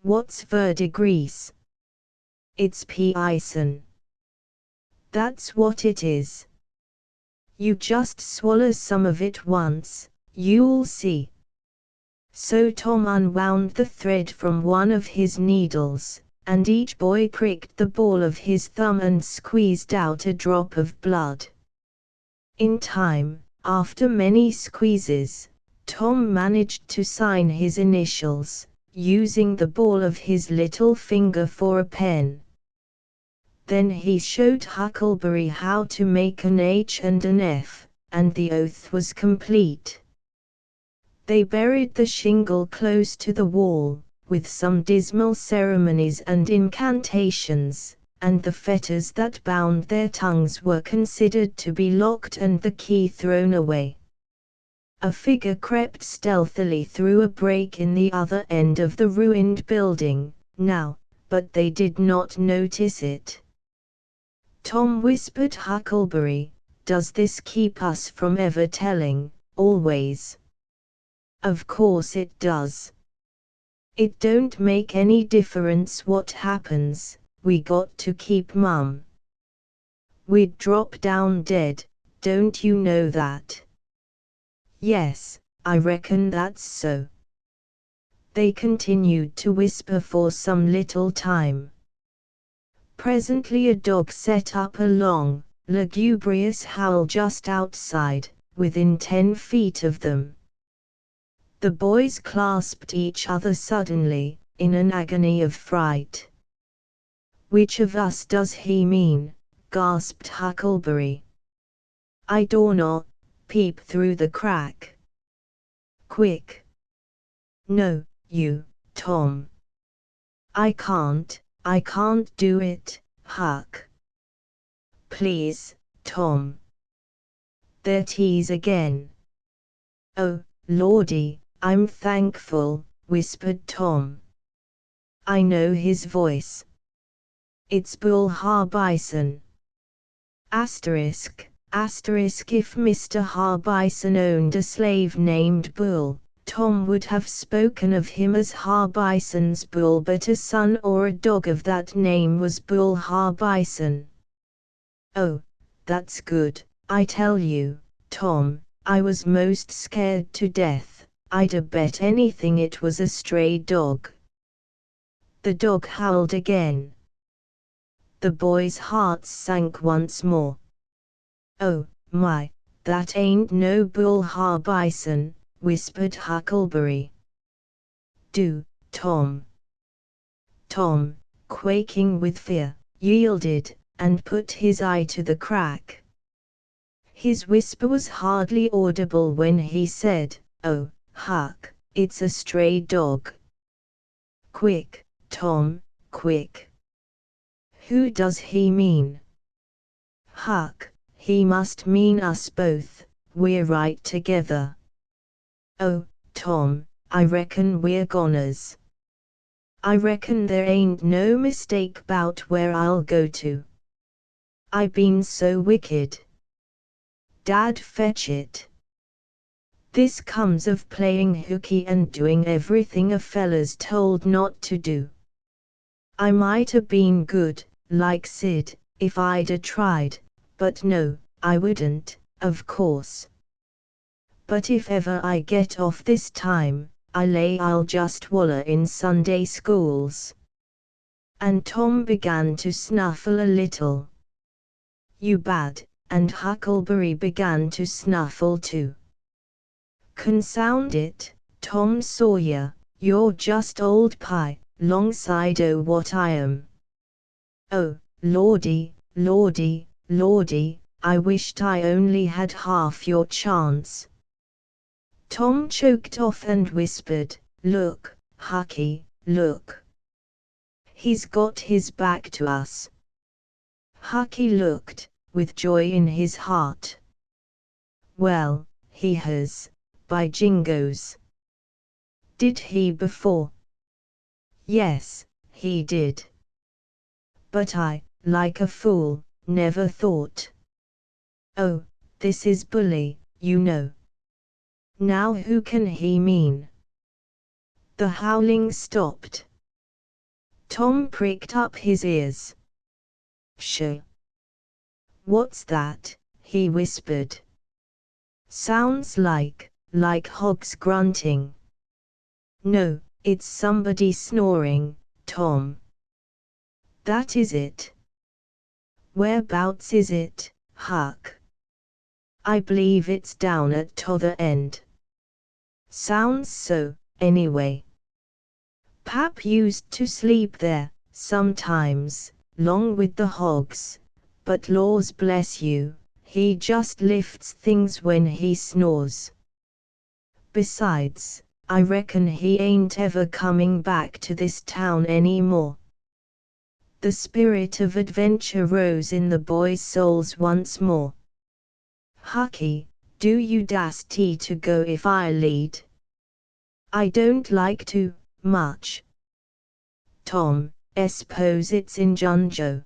"What's verdigris?" "It's pison." "That's what it is. You just swallow some of it once, you'll see." So Tom unwound the thread from one of his needles, and each boy pricked the ball of his thumb and squeezed out a drop of blood. In time, after many squeezes, Tom managed to sign his initials, using the ball of his little finger for a pen. Then he showed Huckleberry how to make an H and an F, and the oath was complete. They buried the shingle close to the wall, with some dismal ceremonies and incantations, and the fetters that bound their tongues were considered to be locked and the key thrown away. A figure crept stealthily through a break in the other end of the ruined building, now, but they did not notice it. Tom whispered Huckleberry, "Does this keep us from ever telling, always?" "Of course it does. It don't make any difference what happens, we got to keep mum. We'd drop down dead, don't you know that?" "Yes, I reckon that's so." They continued to whisper for some little time. Presently a dog set up a long, lugubrious howl just outside, within 10 feet of them. The boys clasped each other suddenly, in an agony of fright. "Which of us does he mean?" gasped Huckleberry. "I dunno, peep through the crack." "Quick!" "No, you, Tom." I can't do it, Huck." "Please, Tom." Their tease again. "Oh, Lordy, I'm thankful," whispered Tom. "I know his voice. It's Bull Harbison." Asterisk if Mr. Harbison owned a slave named Bull, Tom would have spoken of him as Harbison's Bull, but a son or a dog of that name was Bull Harbison. "Oh, that's good, I tell you, Tom, I was most scared to death. I'd-a bet anything it was a stray dog." The dog howled again. The boys' hearts sank once more. "Oh, my, that ain't no Bull Harbison," whispered Huckleberry. "Do, Tom." Tom, quaking with fear, yielded, and put his eye to the crack. His whisper was hardly audible when he said, "Oh, Huck, it's a stray dog." "Quick, Tom, quick." "Who does he mean?" "Huck, he must mean us both, we're right together." "Oh, Tom, I reckon we're goners. I reckon there ain't no mistake 'bout where I'll go to. I been so wicked. Dad, fetch it. This comes of playing hooky and doing everything a fella's told not to do. I might have been good, like Sid, if I'd a tried, but no, I wouldn't, of course. But if ever I get off this time, I lay I'll just waller in Sunday schools. And Tom began to snuffle a little. You bad, and Huckleberry began to snuffle too. Consound it, Tom Sawyer, you're just old pie, 'longside o' what I am. Oh, lordy, lordy, lordy, I wished I only had half your chance. Tom choked off and whispered, Look, Hucky, look. He's got his back to us. Hucky looked, with joy in his heart. Well, he has, by jingoes. Did he before? Yes, he did. But I, like a fool, never thought. Oh, this is bully, you know. Now who can he mean? The howling stopped. Tom pricked up his ears. Pshaw! What's that? He whispered. Sounds like hogs grunting. No, it's somebody snoring, Tom. That is it. Whereabouts is it, Huck? I believe it's down at t'other end. Sounds so, anyway. Pap used to sleep there, sometimes, 'long with the hogs, but laws bless you, he just lifts things when he snores. Besides, I reckon he ain't ever coming back to this town any more. The spirit of adventure rose in the boys' souls once more. Hucky, do you dasty to go if I lead? I don't like to, much. Tom, s'pose it's in Junjo.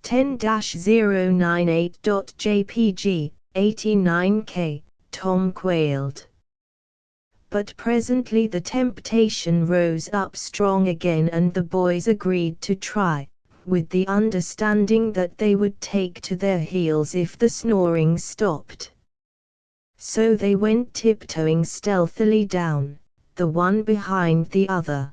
10-098.jpg, 89K, Tom quailed. But presently the temptation rose up strong again and the boys agreed to try, with the understanding that they would take to their heels if the snoring stopped. So they went tiptoeing stealthily down, the one behind the other.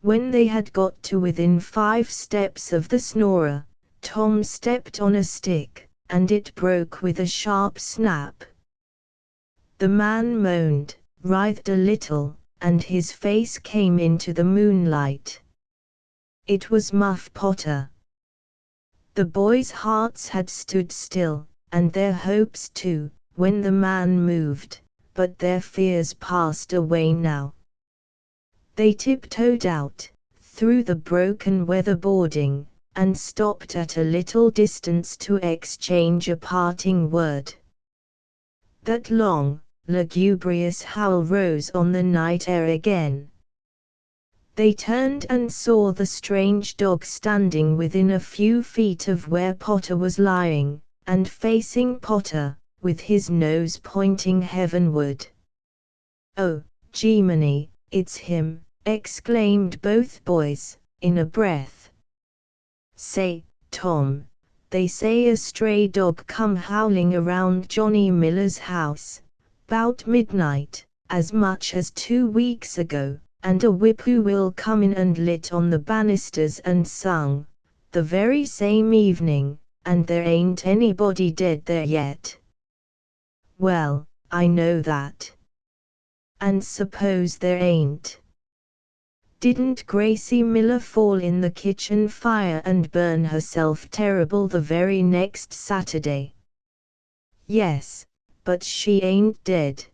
When they had got to within 5 steps of the snorer, Tom stepped on a stick, and it broke with a sharp snap. The man moaned, writhed a little, and his face came into the moonlight. It was Muff Potter. The boys' hearts had stood still, and their hopes too, when the man moved, but their fears passed away now. They tiptoed out, through the broken weatherboarding, and stopped at a little distance to exchange a parting word. That long, lugubrious howl rose on the night air again. They turned and saw the strange dog standing within a few feet of where Potter was lying, and facing Potter, with his nose pointing heavenward. Oh, Jemini, it's him, exclaimed both boys, in a breath. Say, Tom, they say a stray dog come howling around Johnny Miller's house, 'bout midnight, as much as 2 weeks ago, and a whippoorwill come in and lit on the banisters and sung, the very same evening, and there ain't anybody dead there yet. Well, I know that. And suppose there ain't. Didn't Gracie Miller fall in the kitchen fire and burn herself terrible the very next Saturday? Yes, but she ain't dead.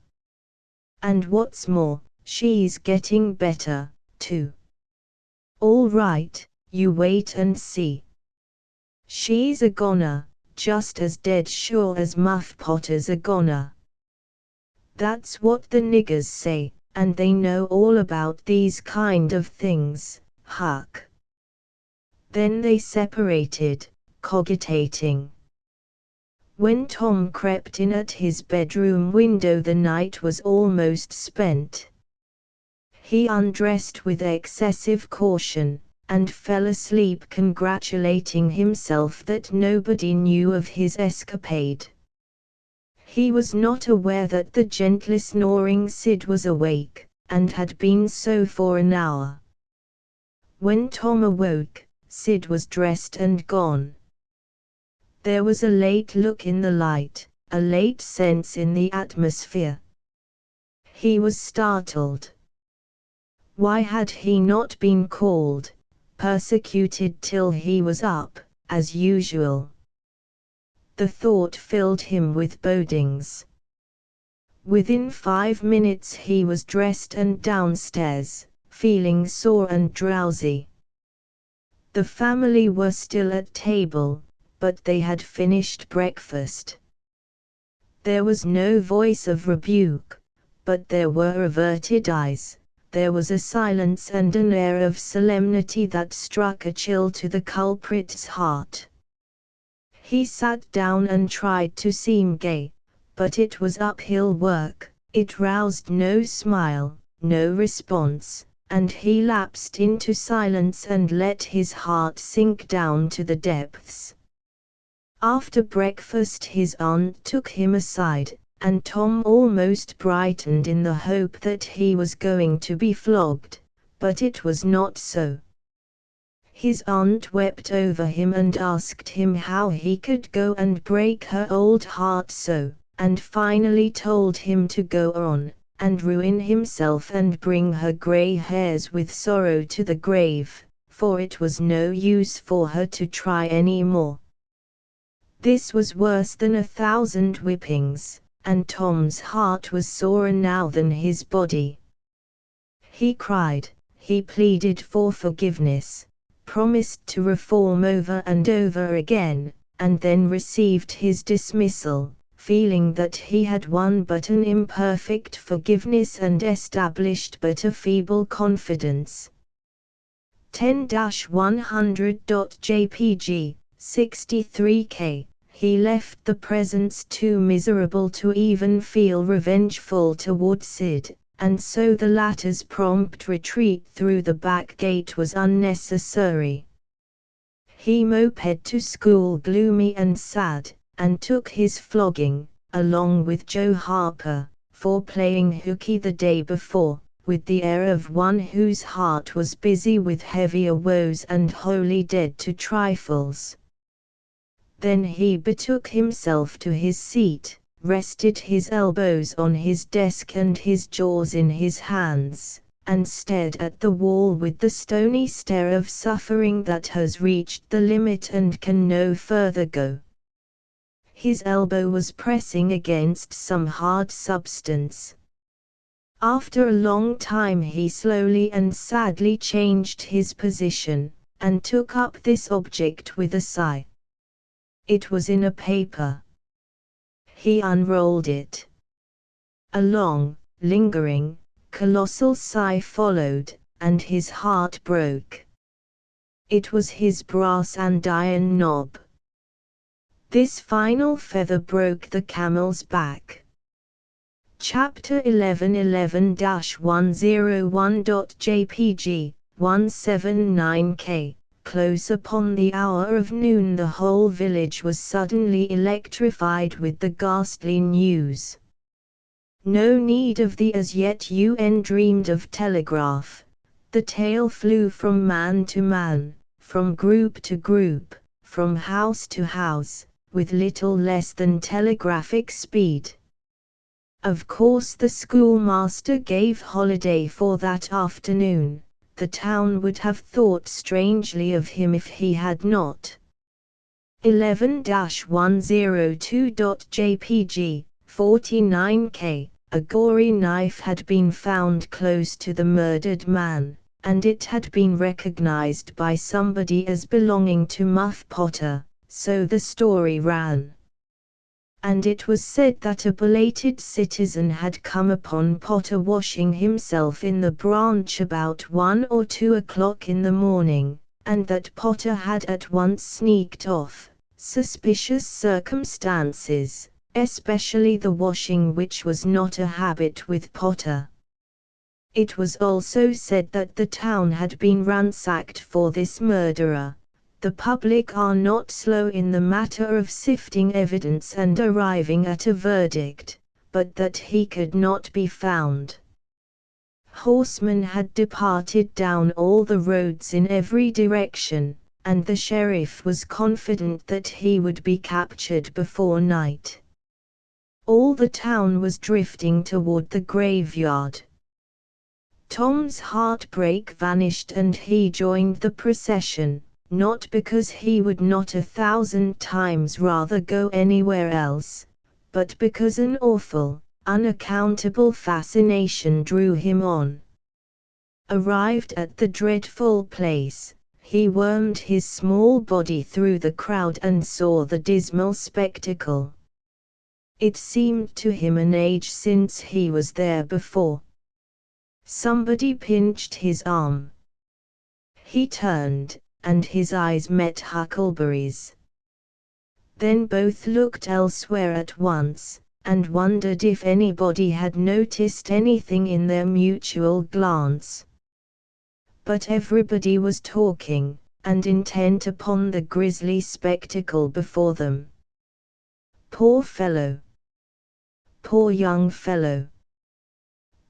And what's more, she's getting better, too. All right, you wait and see. She's a goner, just as dead sure as Muff Potter's a goner. That's what the niggers say, and they know all about these kind of things, Huck. Then they separated, cogitating. When Tom crept in at his bedroom window, the night was almost spent. He undressed with excessive caution, and fell asleep congratulating himself that nobody knew of his escapade. He was not aware that the gently snoring Sid was awake, and had been so for an hour. When Tom awoke, Sid was dressed and gone. There was a late look in the light, a late sense in the atmosphere. He was startled. Why had he not been called, persecuted till he was up, as usual? The thought filled him with bodings. Within 5 minutes he was dressed and downstairs, feeling sore and drowsy. The family were still at table, but they had finished breakfast. There was no voice of rebuke, but there were averted eyes. There was a silence and an air of solemnity that struck a chill to the culprit's heart. He sat down and tried to seem gay, but it was uphill work. It roused no smile, no response, and he lapsed into silence and let his heart sink down to the depths. After breakfast his aunt took him aside, and Tom almost brightened in the hope that he was going to be flogged, but it was not so. His aunt wept over him and asked him how he could go and break her old heart so, and finally told him to go on, and ruin himself and bring her grey hairs with sorrow to the grave, for it was no use for her to try any more. This was worse than 1,000 whippings, and Tom's heart was sorer now than his body. He cried, he pleaded for forgiveness, promised to reform over and over again, and then received his dismissal, feeling that he had won but an imperfect forgiveness and established but a feeble confidence. 10-100.jpg 63K. He left the presents too miserable to even feel revengeful toward Sid, and so the latter's prompt retreat through the back gate was unnecessary. He moped to school gloomy and sad, and took his flogging, along with Joe Harper, for playing hooky the day before, with the air of one whose heart was busy with heavier woes and wholly dead to trifles. Then he betook himself to his seat, rested his elbows on his desk and his jaws in his hands, and stared at the wall with the stony stare of suffering that has reached the limit and can no further go. His elbow was pressing against some hard substance. After a long time he slowly and sadly changed his position, and took up this object with a sigh. It was in a paper. He unrolled it. A long, lingering, colossal sigh followed, and his heart broke. It was his brass and iron knob. This final feather broke the camel's back. Chapter 1111-101.jpg 179K. Close upon the hour of noon the whole village was suddenly electrified with the ghastly news. No need of the as yet dreamed of telegraph. The tale flew from man to man, from group to group, from house to house, with little less than telegraphic speed. Of course the schoolmaster gave holiday for that afternoon. The town would have thought strangely of him if he had not. 11-102.jpg 49K. A gory knife had been found close to the murdered man, and it had been recognized by somebody as belonging to Muff Potter, so the story ran. And it was said that a belated citizen had come upon Potter washing himself in the branch about 1 or 2 o'clock in the morning, and that Potter had at once sneaked off. Suspicious circumstances, especially the washing, which was not a habit with Potter. It was also said that the town had been ransacked for this murderer. The public are not slow in the matter of sifting evidence and arriving at a verdict, but that he could not be found. Horsemen had departed down all the roads in every direction, and the sheriff was confident that he would be captured before night. All the town was drifting toward the graveyard. Tom's heartbreak vanished and he joined the procession, not because he would not 1,000 times rather go anywhere else, but because an awful, unaccountable fascination drew him on. Arrived at the dreadful place, he wormed his small body through the crowd and saw the dismal spectacle. It seemed to him an age since he was there before. Somebody pinched his arm. He turned, and his eyes met Huckleberry's. Then both looked elsewhere at once, and wondered if anybody had noticed anything in their mutual glance. But everybody was talking, and intent upon the grisly spectacle before them. Poor fellow! Poor young fellow!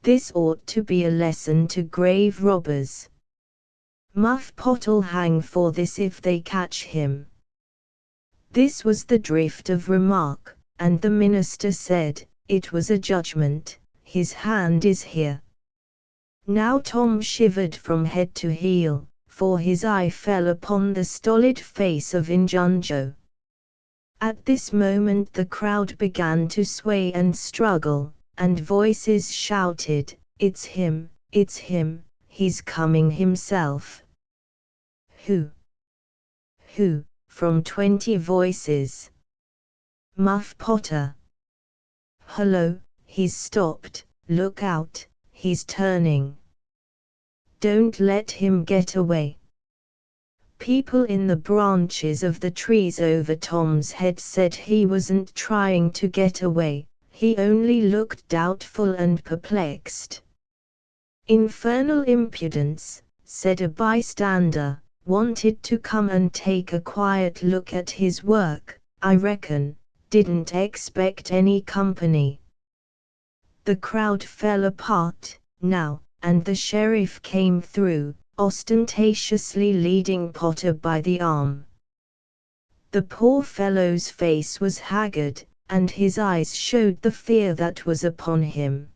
This ought to be a lesson to grave robbers. Muff Pot'll hang for this if they catch him. This was the drift of remark, and the minister said, "It was a judgment, his hand is here." Now Tom shivered from head to heel, for his eye fell upon the stolid face of Injunjo. At this moment the crowd began to sway and struggle, and voices shouted, "It's him, he's coming himself." Who? Who? From 20 voices. Muff Potter. Hello, he's stopped, look out, he's turning. Don't let him get away. People in the branches of the trees over Tom's head said he wasn't trying to get away, he only looked doubtful and perplexed. Infernal impudence, said a bystander, wanted to come and take a quiet look at his work, I reckon, didn't expect any company. The crowd fell apart, now, and the sheriff came through, ostentatiously leading Potter by the arm. The poor fellow's face was haggard, and his eyes showed the fear that was upon him.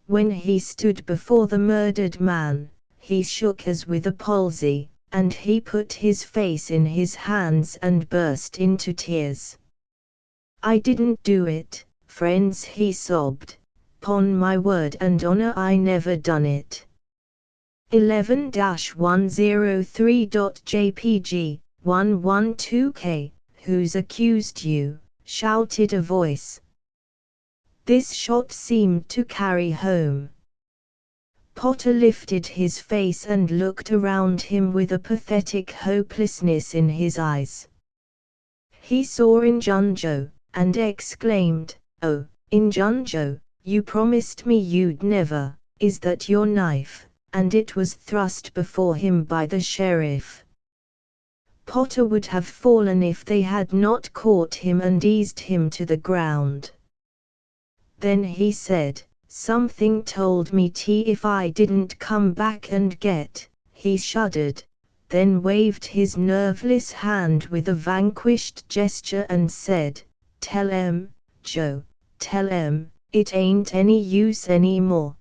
When he stood before the murdered man, he shook as with a palsy, and he put his face in his hands and burst into tears. "I didn't do it, friends," he sobbed. "'Pon my word and honor I never done it." 11-103.jpg, 112k, "Who's accused you?" shouted a voice. This shot seemed to carry home. Potter lifted his face and looked around him with a pathetic hopelessness in his eyes. He saw Injunjo, and exclaimed, "Oh, Injunjo, you promised me you'd never, is that your knife?" And it was thrust before him by the sheriff. Potter would have fallen if they had not caught him and eased him to the ground. Then he said, "Something told me if I didn't come back and get," he shuddered, then waved his nerveless hand with a vanquished gesture and said, "Tell 'em, Joe, tell 'em, it ain't any use anymore."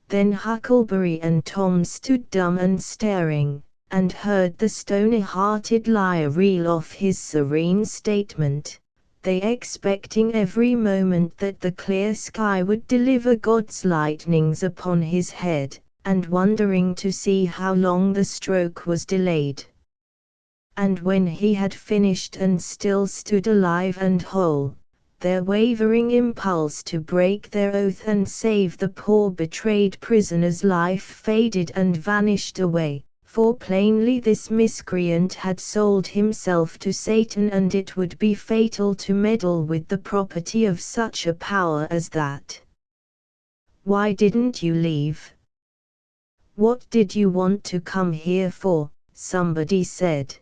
Then Huckleberry and Tom stood dumb and staring, and heard the stony-hearted liar reel off his serene statement, they expecting every moment that the clear sky would deliver God's lightnings upon his head, and wondering to see how long the stroke was delayed. And when he had finished and still stood alive and whole, their wavering impulse to break their oath and save the poor betrayed prisoner's life faded and vanished away, for plainly this miscreant had sold himself to Satan, and it would be fatal to meddle with the property of such a power as that. "Why didn't you leave? What did you want to come here for?" somebody said.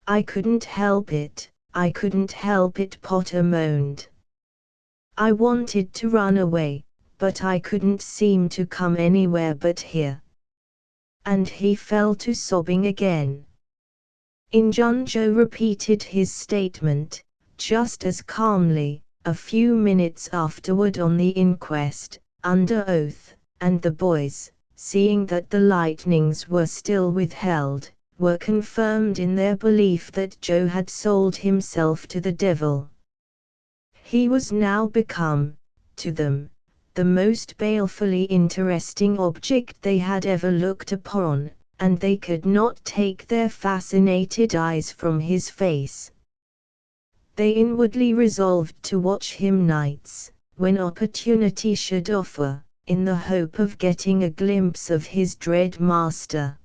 "I couldn't help it, I couldn't help it," Potter moaned. "I wanted to run away, but I couldn't seem to come anywhere but here." And he fell to sobbing again. Injunjo repeated his statement, just as calmly, a few minutes afterward on the inquest, under oath, and the boys, seeing that the lightnings were still withheld, were confirmed in their belief that Joe had sold himself to the devil. He was now become, to them, the most balefully interesting object they had ever looked upon, and they could not take their fascinated eyes from his face. They inwardly resolved to watch him nights, when opportunity should offer, in the hope of getting a glimpse of his dread master.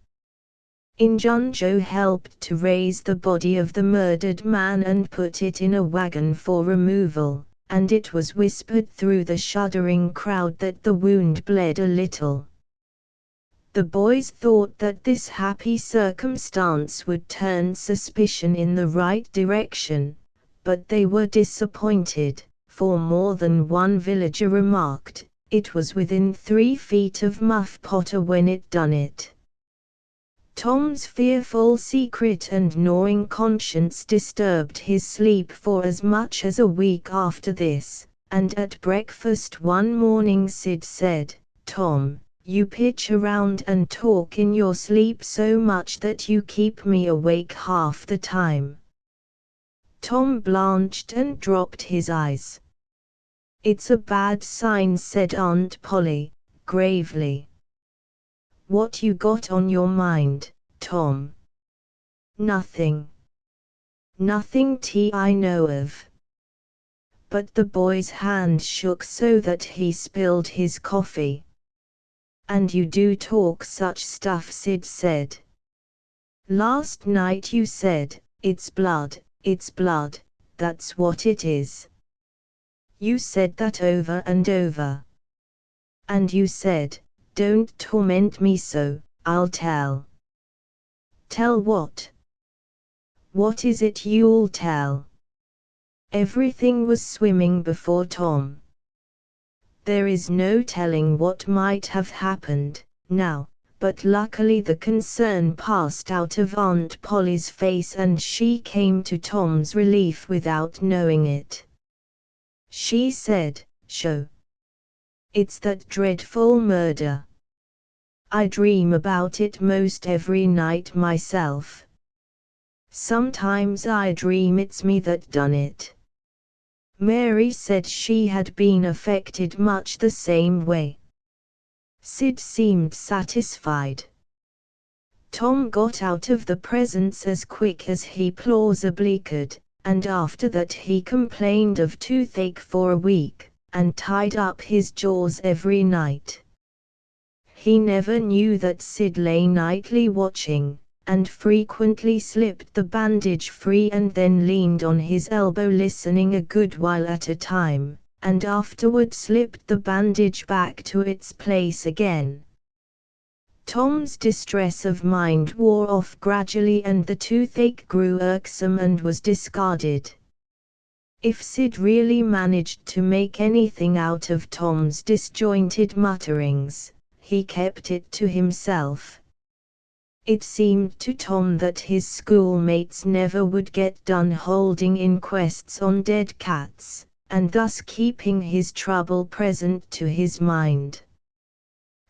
Injunjo helped to raise the body of the murdered man and put it in a wagon for removal, and it was whispered through the shuddering crowd that the wound bled a little. The boys thought that this happy circumstance would turn suspicion in the right direction, but they were disappointed, for more than one villager remarked, "It was within 3 feet of Muff Potter when it done it." Tom's fearful secret and gnawing conscience disturbed his sleep for as much as a week after this, and at breakfast one morning Sid said, "Tom, you pitch around and talk in your sleep so much that you keep me awake half the time." Tom blanched and dropped his eyes. "It's a bad sign," said Aunt Polly, gravely. "What you got on your mind, Tom?" "Nothing. Nothing I know of." But the boy's hand shook so that he spilled his coffee. "And you do talk such stuff," Sid said. "Last night you said, it's blood, that's what it is. You said that over and over. And you said, 'Don't torment me so, I'll tell.' Tell what? What is it you'll tell?" Everything was swimming before Tom. There is no telling what might have happened, now, but luckily the concern passed out of Aunt Polly's face and she came to Tom's relief without knowing it. She said, "Sho. It's that dreadful murder. I dream about it most every night myself. Sometimes I dream it's me that done it." Mary said she had been affected much the same way. Sid seemed satisfied. Tom got out of the presence as quick as he plausibly could, and after that he complained of toothache for a week, and tied up his jaws every night. He never knew that Sid lay nightly watching, and frequently slipped the bandage free and then leaned on his elbow listening a good while at a time, and afterward slipped the bandage back to its place again. Tom's distress of mind wore off gradually and the toothache grew irksome and was discarded. If Sid really managed to make anything out of Tom's disjointed mutterings, he kept it to himself. It seemed to Tom that his schoolmates never would get done holding inquests on dead cats, and thus keeping his trouble present to his mind.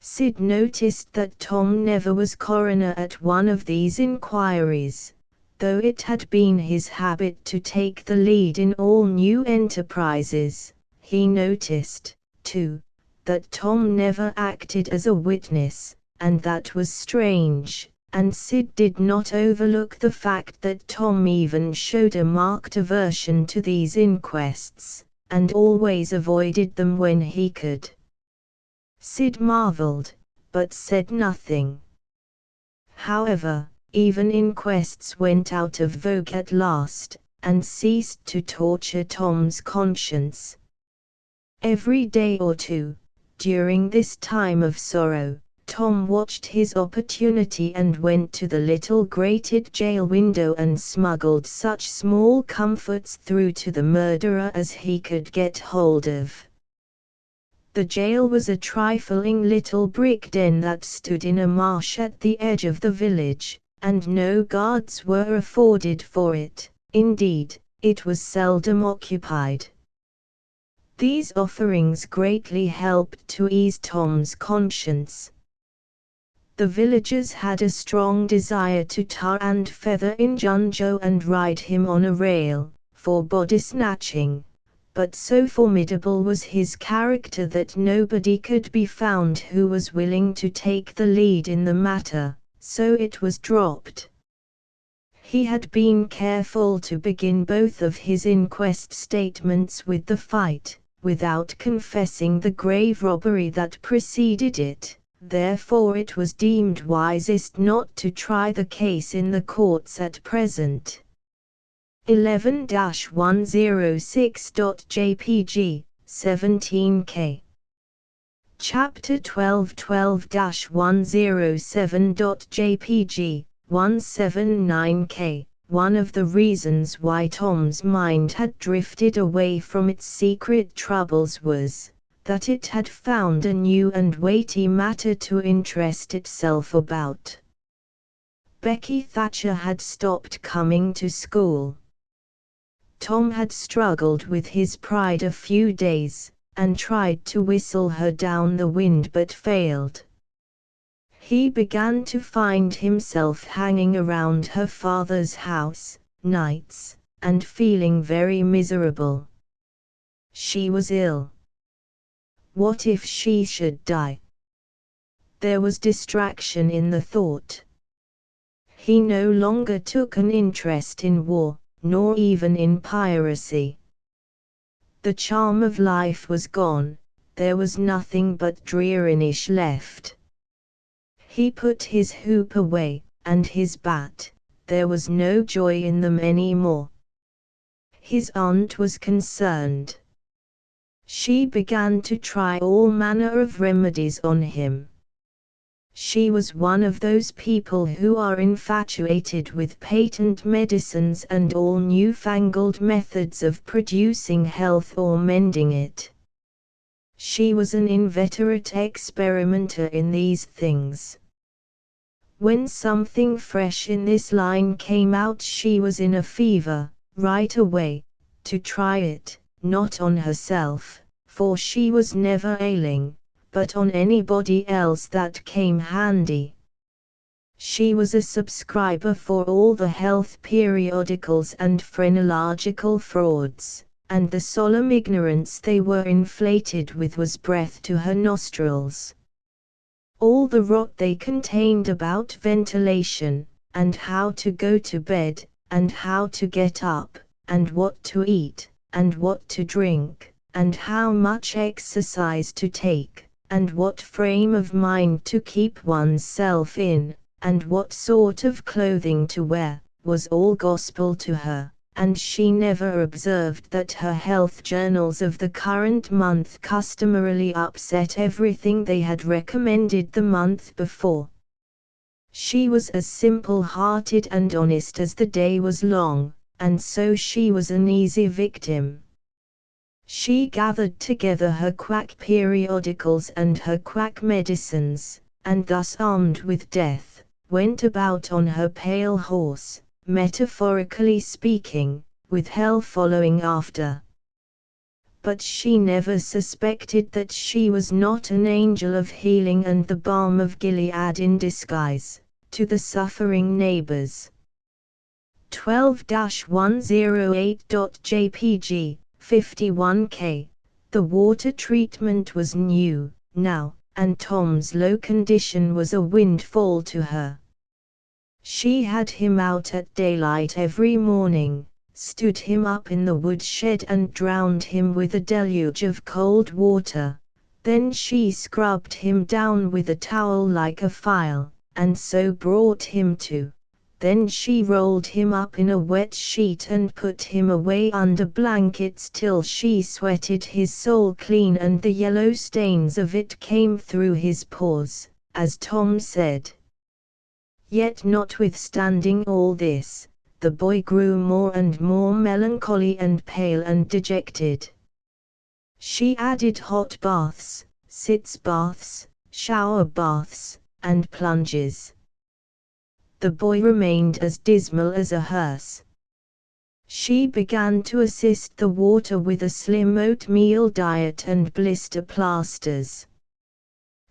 Sid noticed that Tom never was coroner at one of these inquiries, though it had been his habit to take the lead in all new enterprises. He noticed, too, that Tom never acted as a witness, and that was strange. And Sid did not overlook the fact that Tom even showed a marked aversion to these inquests, and always avoided them when he could. Sid marveled, but said nothing. However, even inquests went out of vogue at last, and ceased to torture Tom's conscience. Every day or two, during this time of sorrow, Tom watched his opportunity and went to the little grated jail window and smuggled such small comforts through to the murderer as he could get hold of. The jail was a trifling little brick den that stood in a marsh at the edge of the village, and no guards were afforded for it. Indeed, it was seldom occupied. These offerings greatly helped to ease Tom's conscience. The villagers had a strong desire to tar and feather Injunjo and ride him on a rail, for body snatching, but so formidable was his character that nobody could be found who was willing to take the lead in the matter, so it was dropped. He had been careful to begin both of his inquest statements with the fight, without confessing the grave robbery that preceded it. Therefore it was deemed wisest not to try the case in the courts at present. 11-106.jpg, 17k. Chapter 12:107.jpg, 179k. One of the reasons why Tom's mind had drifted away from its secret troubles was that it had found a new and weighty matter to interest itself about. Becky Thatcher had stopped coming to school. Tom had struggled with his pride a few days, and tried to whistle her down the wind but failed. He began to find himself hanging around her father's house, nights, and feeling very miserable. She was ill. What if she should die? There was distraction in the thought. He no longer took an interest in war, nor even in piracy. The charm of life was gone, there was nothing but dreariness left. He put his hoop away, and his bat, there was no joy in them any more. His aunt was concerned. She began to try all manner of remedies on him. She was one of those people who are infatuated with patent medicines and all newfangled methods of producing health or mending it. She was an inveterate experimenter in these things. When something fresh in this line came out, she was in a fever, right away, to try it. Not on herself, for she was never ailing, but on anybody else that came handy. She was a subscriber for all the health periodicals and phrenological frauds, and the solemn ignorance they were inflated with was breath to her nostrils. All the rot they contained about ventilation, and how to go to bed, and how to get up, and what to eat, and what to drink, and how much exercise to take, and what frame of mind to keep oneself in, and what sort of clothing to wear, was all gospel to her, and she never observed that her health journals of the current month customarily upset everything they had recommended the month before. She was as simple-hearted and honest as the day was long, and so she was an easy victim. She gathered together her quack periodicals and her quack medicines, and thus armed with death, went about on her pale horse, metaphorically speaking, with hell following after. But she never suspected that she was not an angel of healing and the balm of Gilead in disguise, to the suffering neighbors. 12-108.jpg, 51k. The water treatment was new, now, and Tom's low condition was a windfall to her. She had him out at daylight every morning, stood him up in the woodshed and drowned him with a deluge of cold water. Then she scrubbed him down with a towel like a file, and so brought him to. Then she rolled him up in a wet sheet and put him away under blankets till she sweated his soul clean and the yellow stains of it came through his pores, as Tom said. Yet notwithstanding all this, the boy grew more and more melancholy and pale and dejected. She added hot baths, sitz baths, shower baths, and plunges. The boy remained as dismal as a hearse. She began to assist the water with a slim oatmeal diet and blister plasters.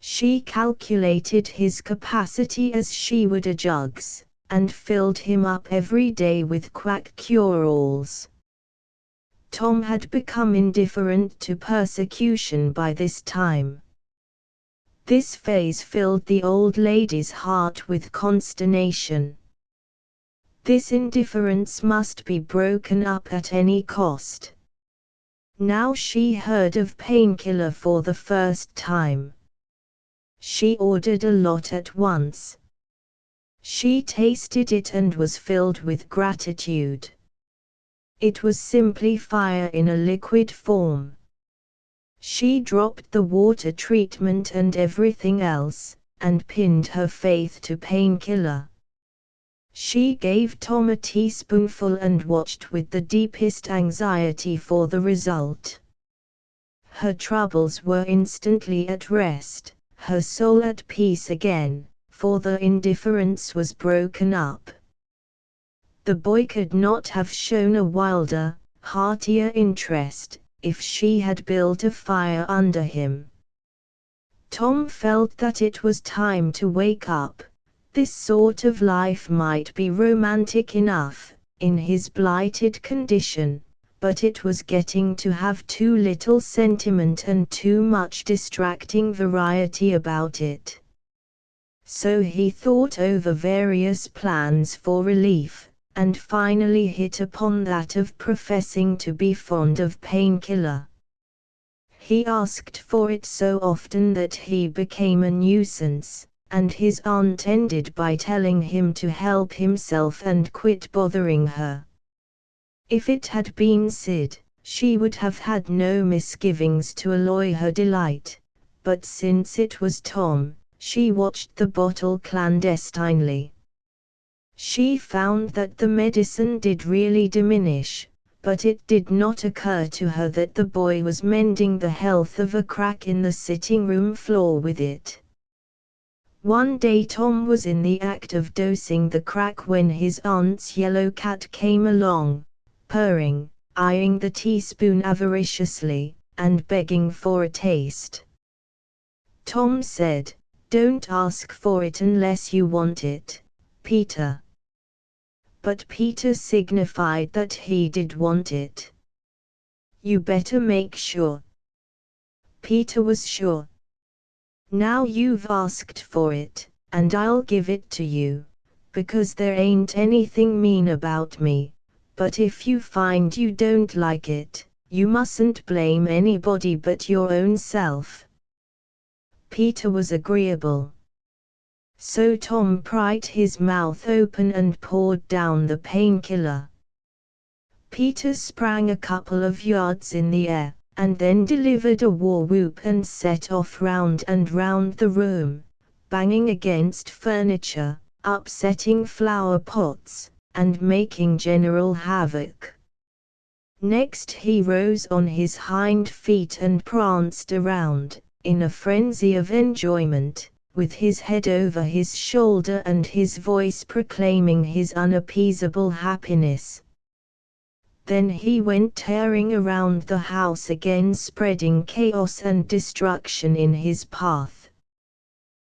She calculated his capacity as she would a jug's, and filled him up every day with quack cure-alls. Tom had become indifferent to persecution by this time. This phase filled the old lady's heart with consternation. This indifference must be broken up at any cost. Now she heard of painkiller for the first time. She ordered a lot at once. She tasted it and was filled with gratitude. It was simply fire in a liquid form. She dropped the water treatment and everything else, and pinned her faith to painkiller. She gave Tom a teaspoonful and watched with the deepest anxiety for the result. Her troubles were instantly at rest, her soul at peace again, for the indifference was broken up. The boy could not have shown a wilder, heartier interest, if she had built a fire under him. Tom felt that it was time to wake up. This sort of life might be romantic enough, in his blighted condition, but it was getting to have too little sentiment and too much distracting variety about it. So he thought over various plans for relief, and finally hit upon that of professing to be fond of painkiller. He asked for it so often that he became a nuisance, and his aunt ended by telling him to help himself and quit bothering her. If it had been Sid, she would have had no misgivings to alloy her delight, but since it was Tom, she watched the bottle clandestinely. She found that the medicine did really diminish, but it did not occur to her that the boy was mending the health of a crack in the sitting-room floor with it. One day Tom was in the act of dosing the crack when his aunt's yellow cat came along, purring, eyeing the teaspoon avariciously, and begging for a taste. Tom said, "Don't ask for it unless you want it, Peter." But Peter signified that he did want it. "You better make sure." Peter was sure. "Now you've asked for it, and I'll give it to you, because there ain't anything mean about me, but if you find you don't like it, you mustn't blame anybody but your own self." Peter was agreeable. So Tom pried his mouth open and poured down the painkiller. Peter sprang a couple of yards in the air, and then delivered a war whoop and set off round and round the room, banging against furniture, upsetting flower pots, and making general havoc. Next he rose on his hind feet and pranced around, in a frenzy of enjoyment, with his head over his shoulder and his voice proclaiming his unappeasable happiness. Then he went tearing around the house again, spreading chaos and destruction in his path.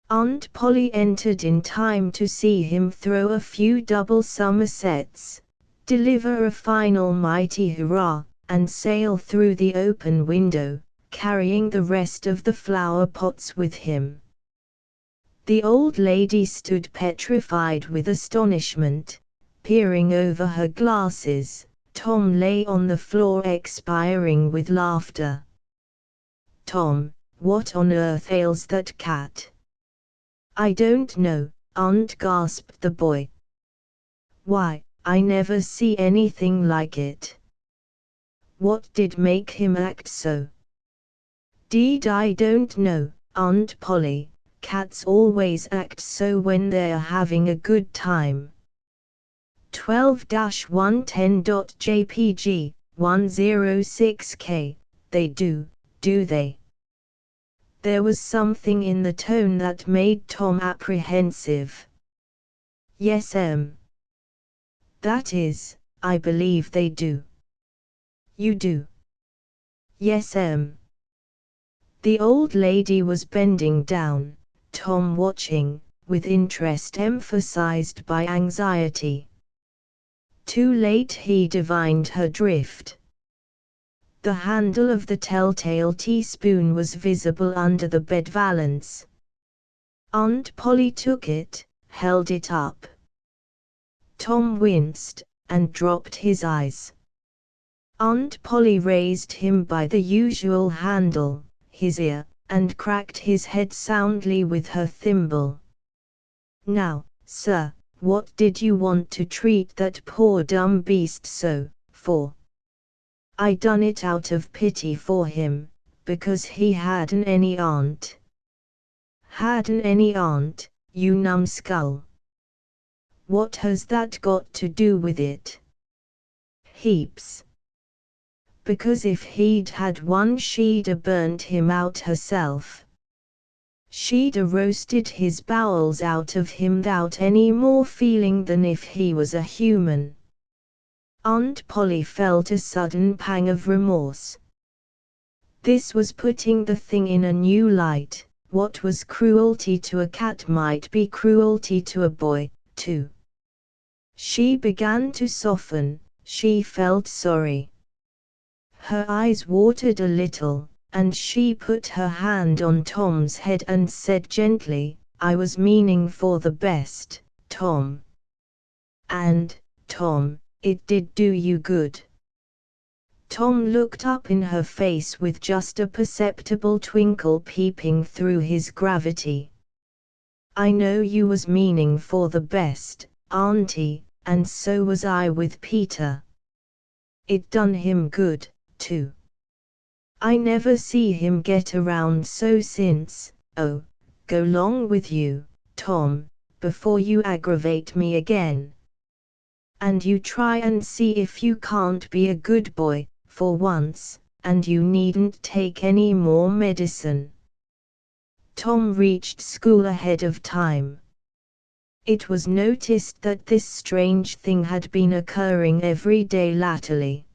Aunt Polly entered in time to see him throw a few double somersets, deliver a final mighty hurrah, and sail through the open window, carrying the rest of the flower pots with him. The old lady stood petrified with astonishment, peering over her glasses. Tom lay on the floor expiring with laughter. "Tom, what on earth ails that cat?" "I don't know," Aunt, gasped the boy. Why, I never see anything like it. What did make him act so? Deed, I don't know, Aunt Polly. Cats always act so when they're having a good time. 12-110.jpg, 106K, they do they? There was something in the tone that made Tom apprehensive. Yes, that is, I believe they do. You do? Yes, The old lady was bending down, Tom watching, with interest emphasized by anxiety. Too late he divined her drift. The handle of the telltale teaspoon was visible under the bed valance. Aunt Polly took it, held it up. Tom winced, and dropped his eyes. Aunt Polly raised him by the usual handle, his ear, and cracked his head soundly with her thimble. Now, sir, what did you want to treat that poor dumb beast so, for? I done it out of pity for him, because he hadn't any aunt. Hadn't any aunt, you numbskull. What has that got to do with it? Heaps. Because if he'd had one, she'd a burnt him out herself. She'd a roasted his bowels out of him without any more feeling than if he was a human. Aunt Polly felt a sudden pang of remorse. This was putting the thing in a new light. What was cruelty to a cat might be cruelty to a boy, too. She began to soften, she felt sorry. Her eyes watered a little, and she put her hand on Tom's head and said gently, I was meaning for the best, Tom. And, Tom, it did do you good. Tom looked up in her face with just a perceptible twinkle peeping through his gravity. I know you was meaning for the best, Auntie, and so was I with Peter. It done him good, too. I never see him get around so since. Oh, go long with you, Tom, before you aggravate me again. And you try and see if you can't be a good boy, for once, and you needn't take any more medicine. Tom reached school ahead of time. It was noticed that this strange thing had been occurring every day latterly.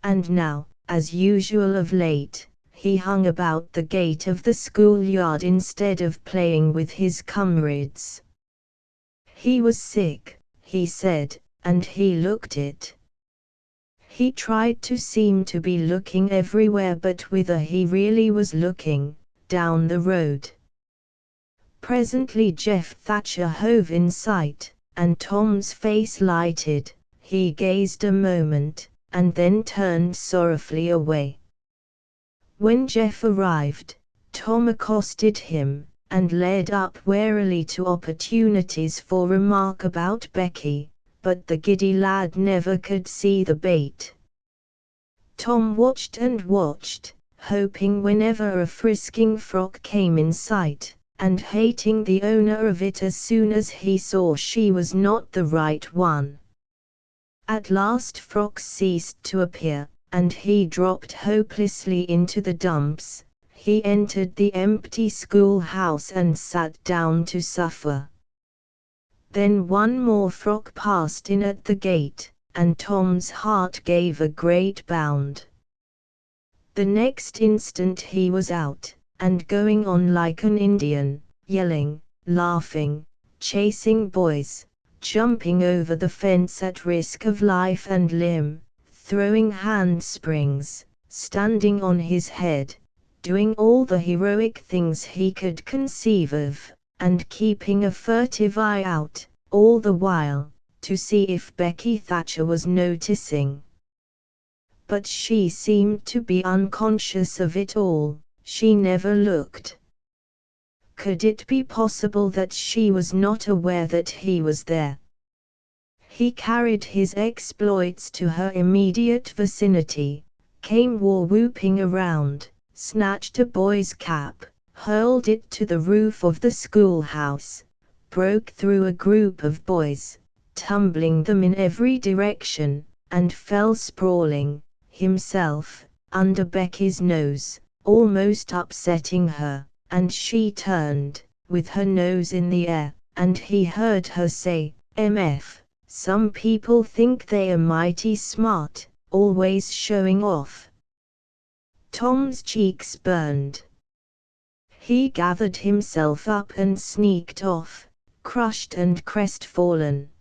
And now, as usual of late, he hung about the gate of the schoolyard instead of playing with his comrades. He was sick, he said, and he looked it. He tried to seem to be looking everywhere, but whither he really was looking, down the road. Presently Jeff Thatcher hove in sight, and Tom's face lighted. He gazed a moment, and then turned sorrowfully away. When Jeff arrived, Tom accosted him, and led up warily to opportunities for remark about Becky, but the giddy lad never could see the bait. Tom watched and watched, hoping whenever a frisking frock came in sight, and hating the owner of it as soon as he saw she was not the right one. At last frocks ceased to appear, and he dropped hopelessly into the dumps. He entered the empty schoolhouse and sat down to suffer. Then one more frock passed in at the gate, and Tom's heart gave a great bound. The next instant he was out, and going on like an Indian, yelling, laughing, chasing boys, jumping over the fence at risk of life and limb, throwing handsprings, standing on his head, doing all the heroic things he could conceive of, and keeping a furtive eye out, all the while, to see if Becky Thatcher was noticing. But she seemed to be unconscious of it all, she never looked. Could it be possible that she was not aware that he was there? He carried his exploits to her immediate vicinity, came war-whooping around, snatched a boy's cap, hurled it to the roof of the schoolhouse, broke through a group of boys, tumbling them in every direction, and fell sprawling, himself, under Becky's nose, almost upsetting her, and she turned, with her nose in the air, and he heard her say, "MF, some people think they are mighty smart, always showing off." Tom's cheeks burned. He gathered himself up and sneaked off, crushed and crestfallen.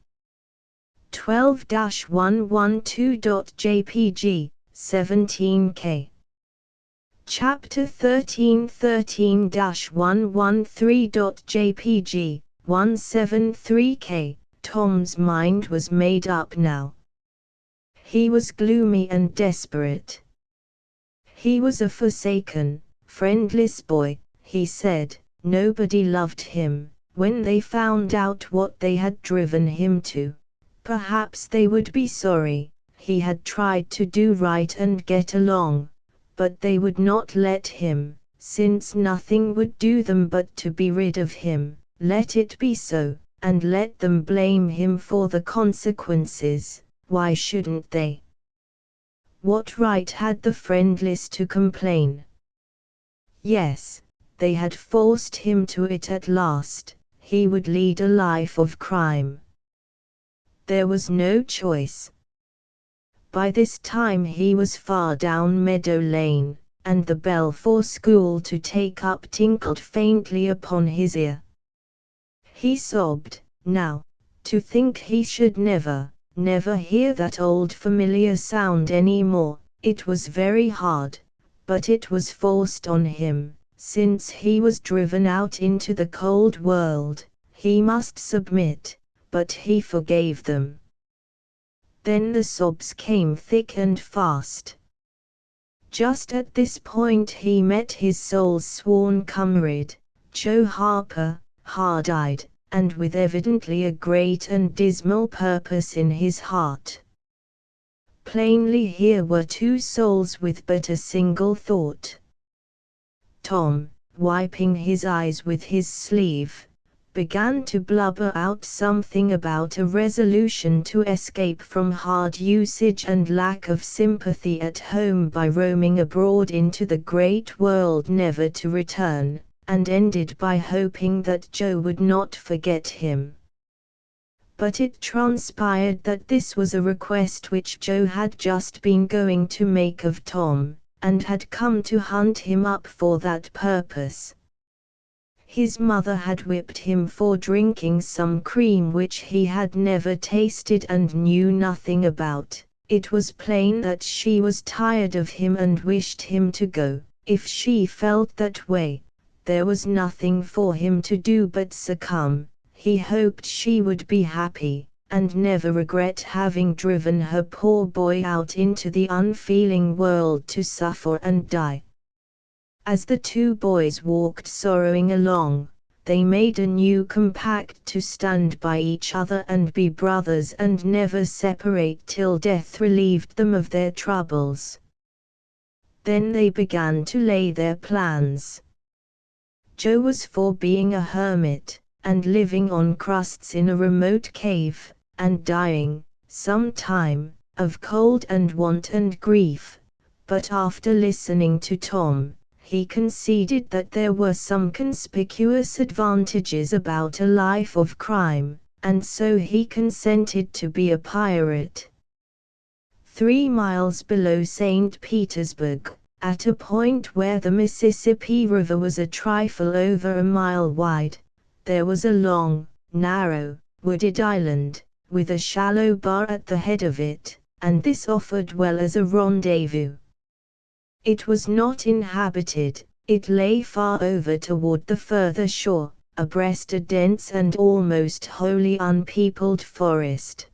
12-112.jpg, 17K. Chapter 13:113.jpg, 173K. Tom's mind was made up now. He was gloomy and desperate. He was a forsaken, friendless boy, he said. Nobody loved him. When they found out what they had driven him to, perhaps they would be sorry. He had tried to do right and get along, but they would not let him, since nothing would do them but to be rid of him. Let it be so, and let them blame him for the consequences. Why shouldn't they? What right had the friendless to complain? Yes, they had forced him to it at last. He would lead a life of crime. There was no choice. By this time he was far down Meadow Lane, and the bell for school to take up tinkled faintly upon his ear. He sobbed, now, to think he should never hear that old familiar sound any more. It was very hard, but it was forced on him. Since he was driven out into the cold world, he must submit, but he forgave them. Then the sobs came thick and fast. Just at this point he met his soul's sworn comrade, Joe Harper, hard-eyed, and with evidently a great and dismal purpose in his heart. Plainly here were two souls with but a single thought. Tom, wiping his eyes with his sleeve, began to blubber out something about a resolution to escape from hard usage and lack of sympathy at home by roaming abroad into the great world never to return, and ended by hoping that Joe would not forget him. But it transpired that this was a request which Joe had just been going to make of Tom, and had come to hunt him up for that purpose. His mother had whipped him for drinking some cream which he had never tasted and knew nothing about. It was plain that she was tired of him and wished him to go. If she felt that way, there was nothing for him to do but succumb. He hoped she would be happy, and never regret having driven her poor boy out into the unfeeling world to suffer and die. As the two boys walked sorrowing along, they made a new compact to stand by each other and be brothers and never separate till death relieved them of their troubles. Then they began to lay their plans. Joe was for being a hermit, and living on crusts in a remote cave, and dying, some time, of cold and want and grief. But after listening to Tom, he conceded that there were some conspicuous advantages about a life of crime, and so he consented to be a pirate. 3 miles below St. Petersburg, at a point where the Mississippi River was a trifle over a mile wide, there was a long, narrow, wooded island, with a shallow bar at the head of it, and this offered well as a rendezvous. It was not inhabited, it lay far over toward the further shore, abreast a dense and almost wholly unpeopled forest.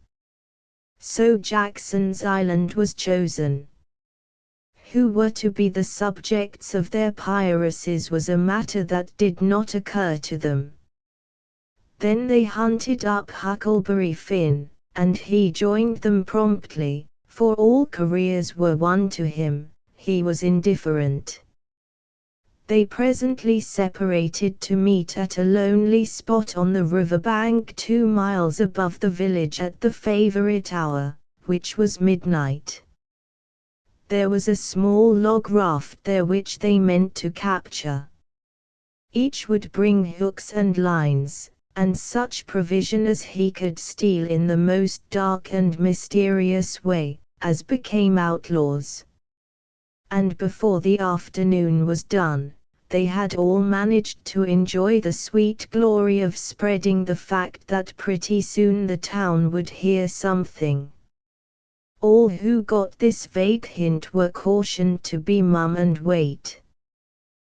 So Jackson's Island was chosen. who were to be the subjects of their piracies was a matter that did not occur to them. Then they hunted up Huckleberry Finn, and he joined them promptly, for all careers were one to him, he was indifferent. They presently separated to meet at a lonely spot on the river bank 2 miles above the village at the favorite hour, which was midnight. There was a small log raft there which they meant to capture. Each would bring hooks and lines, and such provision as he could steal in the most dark and mysterious way, as became outlaws. And before the afternoon was done, they had all managed to enjoy the sweet glory of spreading the fact that pretty soon the town would hear something. All who got this vague hint were cautioned to be mum and wait.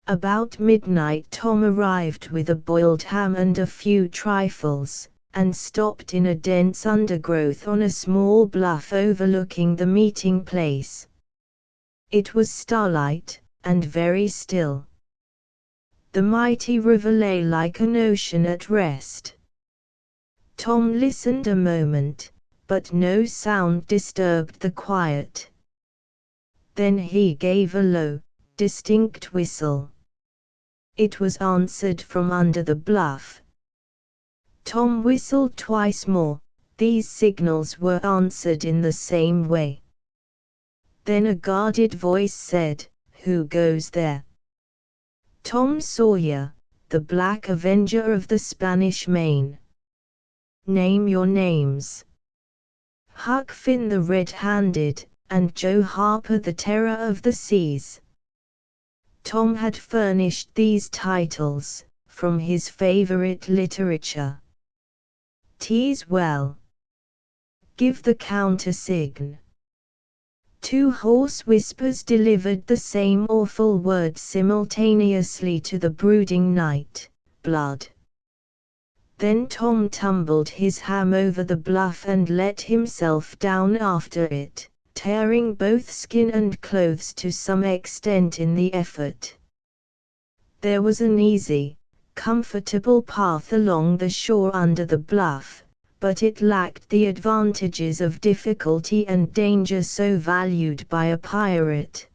About midnight Tom arrived with a boiled ham and a few trifles, and stopped in a dense undergrowth on a small bluff overlooking the meeting place. It was starlight, and very still. The mighty river lay like an ocean at rest. Tom listened a moment, but no sound disturbed the quiet. Then he gave a low, distinct whistle. It was answered from under the bluff. Tom whistled twice more. These signals were answered in the same way. Then a guarded voice said, "Who goes there?" "Tom Sawyer, the Black Avenger of the Spanish Main." "Name your names." "Huck Finn the Red-Handed, and Joe Harper the Terror of the Seas." Tom had furnished these titles, from his favorite literature. "'Tis well. Give the countersign." 2 hoarse whispers delivered the same awful word simultaneously to the brooding night: blood. Then Tom tumbled his ham over the bluff and let himself down after it, tearing both skin and clothes to some extent in the effort. There was an easy, comfortable path along the shore under the bluff, but it lacked the advantages of difficulty and danger so valued by a pirate.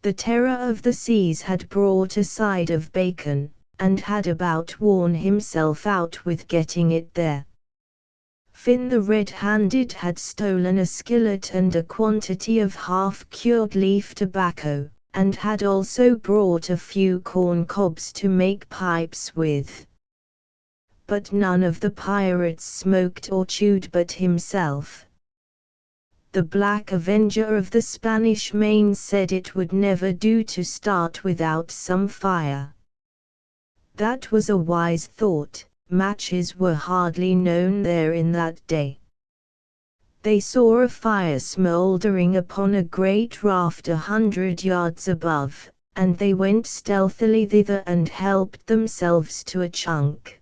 The Terror of the Seas had brought a side of bacon, and had about worn himself out with getting it there. Finn the Red-Handed had stolen a skillet and a quantity of half-cured leaf tobacco, and had also brought a few corn cobs to make pipes with. But none of the pirates smoked or chewed but himself. The Black Avenger of the Spanish Main said it would never do to start without some fire. That was a wise thought. Matches were hardly known there in that day. They saw a fire smouldering upon a great raft 100 yards above, and they went stealthily thither and helped themselves to a chunk.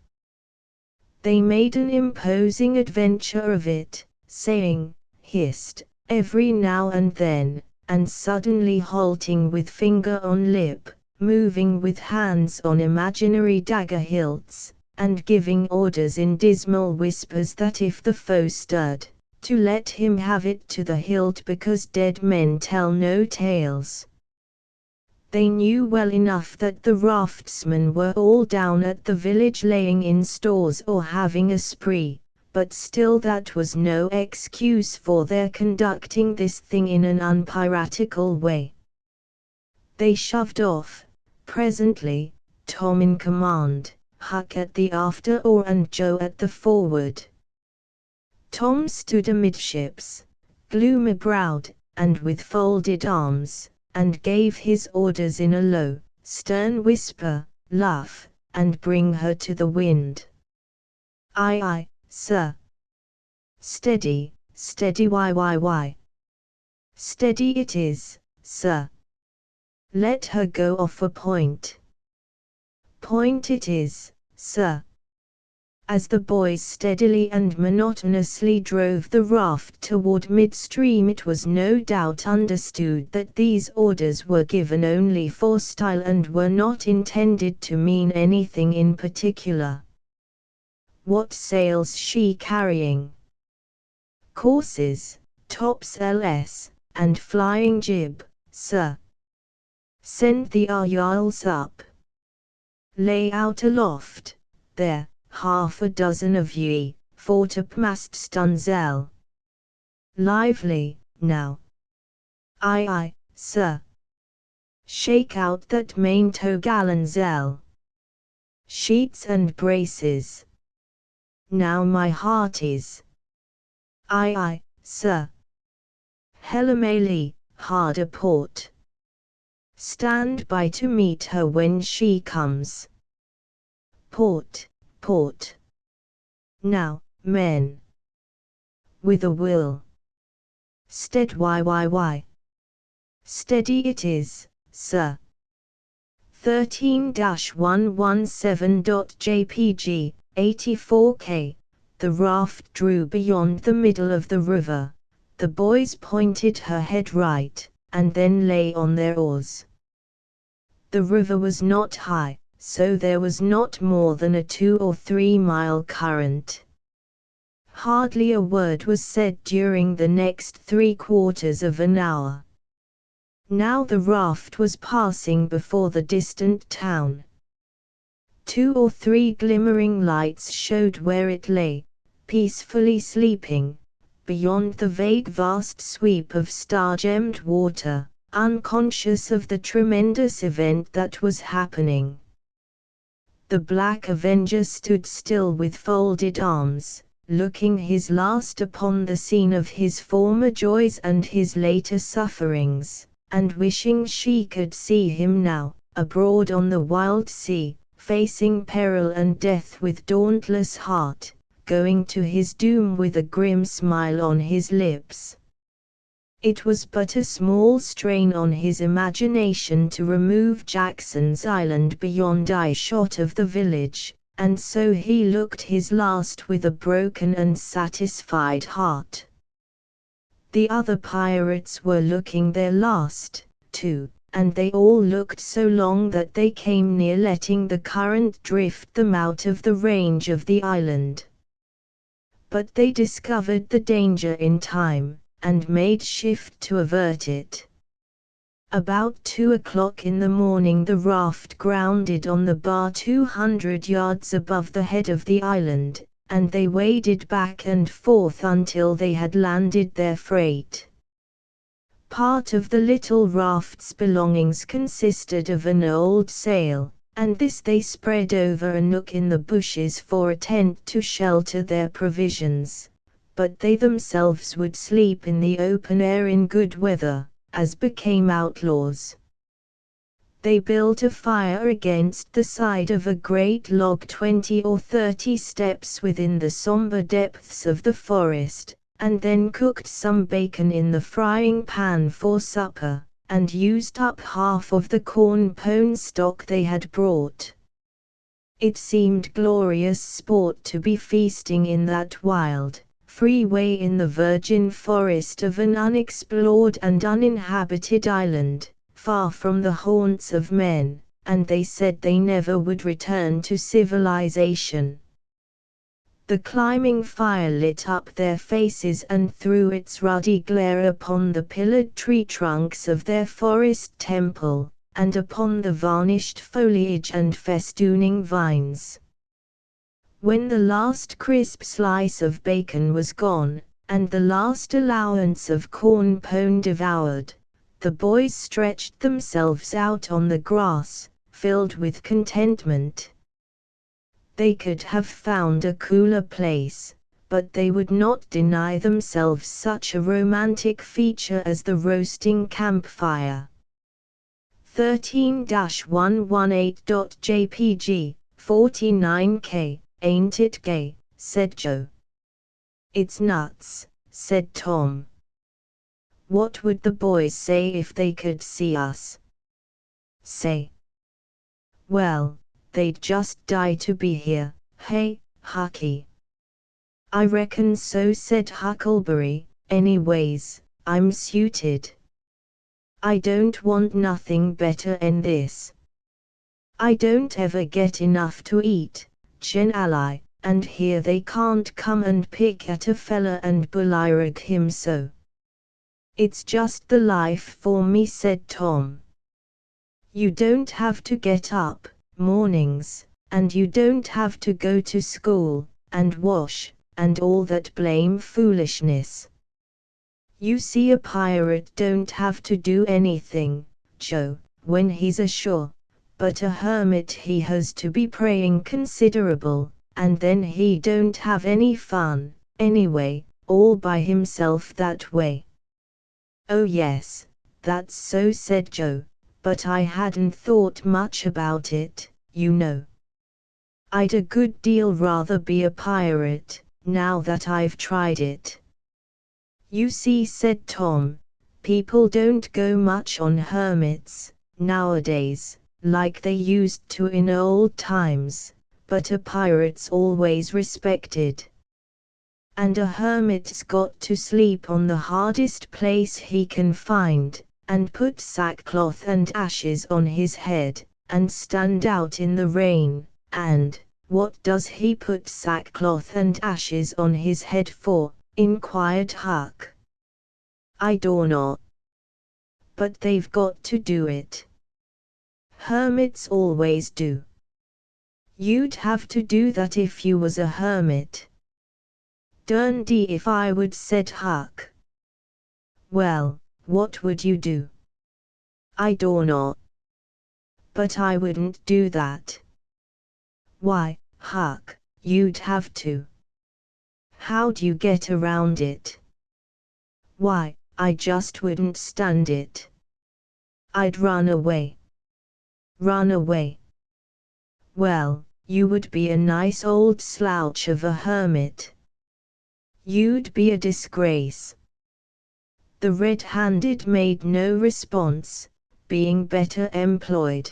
They made an imposing adventure of it, saying, hissed, every now and then, and suddenly halting with finger on lip, moving with hands on imaginary dagger hilts, and giving orders in dismal whispers that if the foe stirred, to let him have it to the hilt because dead men tell no tales. They knew well enough that the raftsmen were all down at the village laying in stores or having a spree, but still that was no excuse for their conducting this thing in an unpiratical way. They shoved off, presently, Tom in command, Huck at the after oar and Joe at the forward. Tom stood amidships, gloomy-browed, and with folded arms, and gave his orders in a low, stern whisper: luff, and bring her to the wind. Aye aye, sir. Steady, steady, why. Steady it is, sir. Let her go off a point. Point it is, sir. As the boys steadily and monotonously drove the raft toward midstream, it was no doubt understood that these orders were given only for style and were not intended to mean anything in particular. "What sail's she carrying?" "Courses, topsails, and flying jib, sir." "Send the yards up. Lay out aloft, there, half a dozen of ye, foretopmast stunsail. Lively, now." "Aye, aye, sir." "Shake out that main topgallantsail. Sheets and braces. Now my hearties." "Aye, aye, sir." "Hellamally, hard a port. Stand by to meet her when she comes. Port, port. Now, men. With a will. Steady. Steady it is, sir." 13-117.jpg, 84K. The raft drew beyond the middle of the river. The boys pointed her head right, and then lay on their oars. The river was not high, so there was not more than a 2 or 3 mile current. Hardly a word was said during the next 3/4 of an hour. Now the raft was passing before the distant town. 2 or 3 glimmering lights showed where it lay, peacefully sleeping, beyond the vague vast sweep of star-gemmed water, unconscious of the tremendous event that was happening. The Black Avenger stood still with folded arms, looking his last upon the scene of his former joys and his later sufferings, and wishing she could see him now, abroad on the wild sea, facing peril and death with dauntless heart, going to his doom with a grim smile on his lips. It was but a small strain on his imagination to remove Jackson's Island beyond eyeshot of the village, and so he looked his last with a broken and satisfied heart. The other pirates were looking their last, too, and they all looked so long that they came near letting the current drift them out of the range of the island. But they discovered the danger in time, and made shift to avert it. About 2 o'clock in the morning the raft grounded on the bar 200 yards above the head of the island, and they waded back and forth until they had landed their freight. Part of the little raft's belongings consisted of an old sail, and this they spread over a nook in the bushes for a tent to shelter their provisions, but they themselves would sleep in the open air in good weather, as became outlaws. They built a fire against the side of a great log 20 or 30 steps within the somber depths of the forest, and then cooked some bacon in the frying pan for supper, and used up half of the corn pone stock they had brought. It seemed glorious sport to be feasting in that wild, free way in the virgin forest of an unexplored and uninhabited island, far from the haunts of men, and they said they never would return to civilization. The climbing fire lit up their faces and threw its ruddy glare upon the pillared tree trunks of their forest temple, and upon the varnished foliage and festooning vines. When the last crisp slice of bacon was gone, and the last allowance of corn pone devoured, the boys stretched themselves out on the grass, filled with contentment. They could have found a cooler place, but they would not deny themselves such a romantic feature as the roasting campfire. 13-118.jpg, 49K, ain't it gay, said Joe. It's nuts, said Tom. What would the boys say if they could see us? Say. Well, they'd just die to be here, hey, Hucky. I reckon so, said Huckleberry. Anyways, I'm suited. I don't want nothing better 'en this. I don't ever get enough to eat, Jen Ally, and here they can't come and pick at a fella and bullyrag him so. It's just the life for me, said Tom. You don't have to get up mornings, and you don't have to go to school, and wash, and all that blame foolishness. You see, a pirate don't have to do anything, Joe, when he's ashore, but a hermit he has to be praying considerable, and then he don't have any fun, anyway, all by himself that way. Oh yes, that's so, said Joe, but I hadn't thought much about it, you know. I'd a good deal rather be a pirate, now that I've tried it. You see, said Tom, people don't go much on hermits, nowadays, like they used to in old times, but a pirate's always respected. And a hermit's got to sleep on the hardest place he can find, and put sackcloth and ashes on his head, and stand out in the rain, and, what does he put sackcloth and ashes on his head for? Inquired Huck. I don't know. But they've got to do it. Hermits always do. You'd have to do that if you was a hermit. Derndy if I would, said Huck. Well, what would you do? I don't know. But I wouldn't do that. Why, Huck, you'd have to. How'd you get around it? Why, I just wouldn't stand it. I'd run away. Run away. Well, you would be a nice old slouch of a hermit. You'd be a disgrace. The red-handed made no response, being better employed.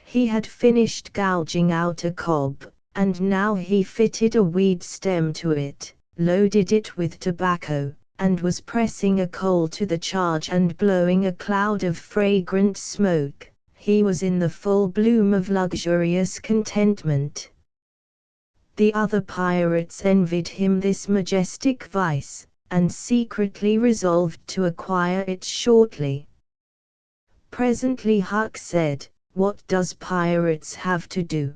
He had finished gouging out a cob, and now he fitted a weed stem to it, loaded it with tobacco, and was pressing a coal to the charge and blowing a cloud of fragrant smoke. He was in the full bloom of luxurious contentment. The other pirates envied him this majestic vice, and secretly resolved to acquire it shortly. Presently Huck said, "What does pirates have to do?"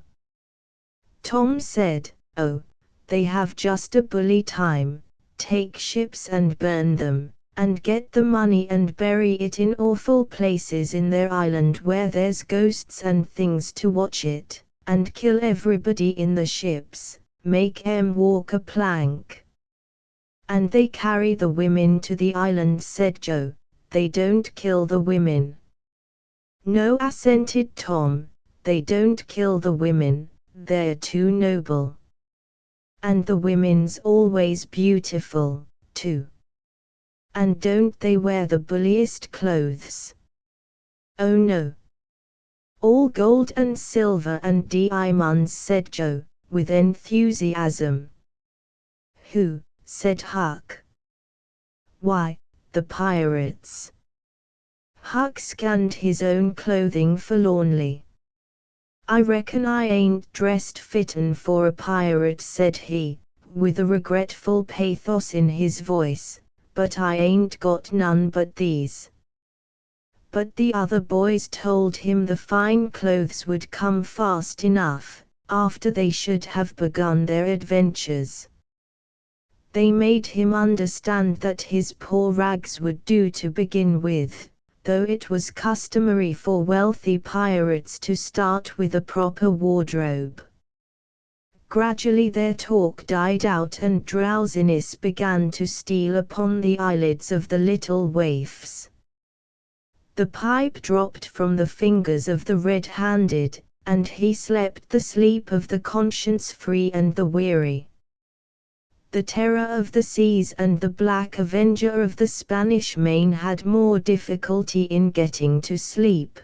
Tom said, "Oh, they have just a bully time. Take ships and burn them, and get the money and bury it in awful places in their island where there's ghosts and things to watch it, and kill everybody in the ships, make 'em walk a plank." "And they carry the women to the island," said Joe. "They don't kill the women." "No," assented Tom, "they don't kill the women, they're too noble. And the women's always beautiful, too. And don't they wear the bulliest clothes?" "Oh no. All gold and silver and diamonds," said Joe, with enthusiasm. "Who?" said Huck. "Why, the pirates." Huck scanned his own clothing forlornly. "I reckon I ain't dressed fittin' for a pirate," said he, with a regretful pathos in his voice, "but I ain't got none but these." But the other boys told him the fine clothes would come fast enough, after they should have begun their adventures. They made him understand that his poor rags would do to begin with, though it was customary for wealthy pirates to start with a proper wardrobe. Gradually their talk died out and drowsiness began to steal upon the eyelids of the little waifs. The pipe dropped from the fingers of the red-handed, and he slept the sleep of the conscience-free and the weary. The Terror of the Seas and the Black Avenger of the Spanish Main had more difficulty in getting to sleep.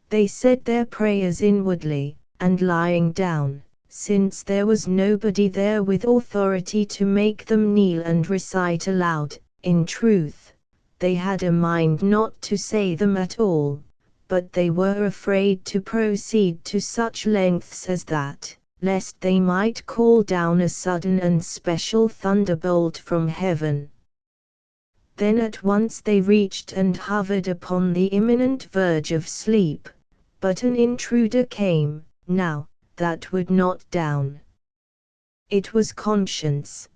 They said their prayers inwardly, and lying down, since there was nobody there with authority to make them kneel and recite aloud. In truth, they had a mind not to say them at all, but they were afraid to proceed to such lengths as that, lest they might call down a sudden and special thunderbolt from heaven. Then at once they reached and hovered upon the imminent verge of sleep, but an intruder came, now, that would not down. It was conscience.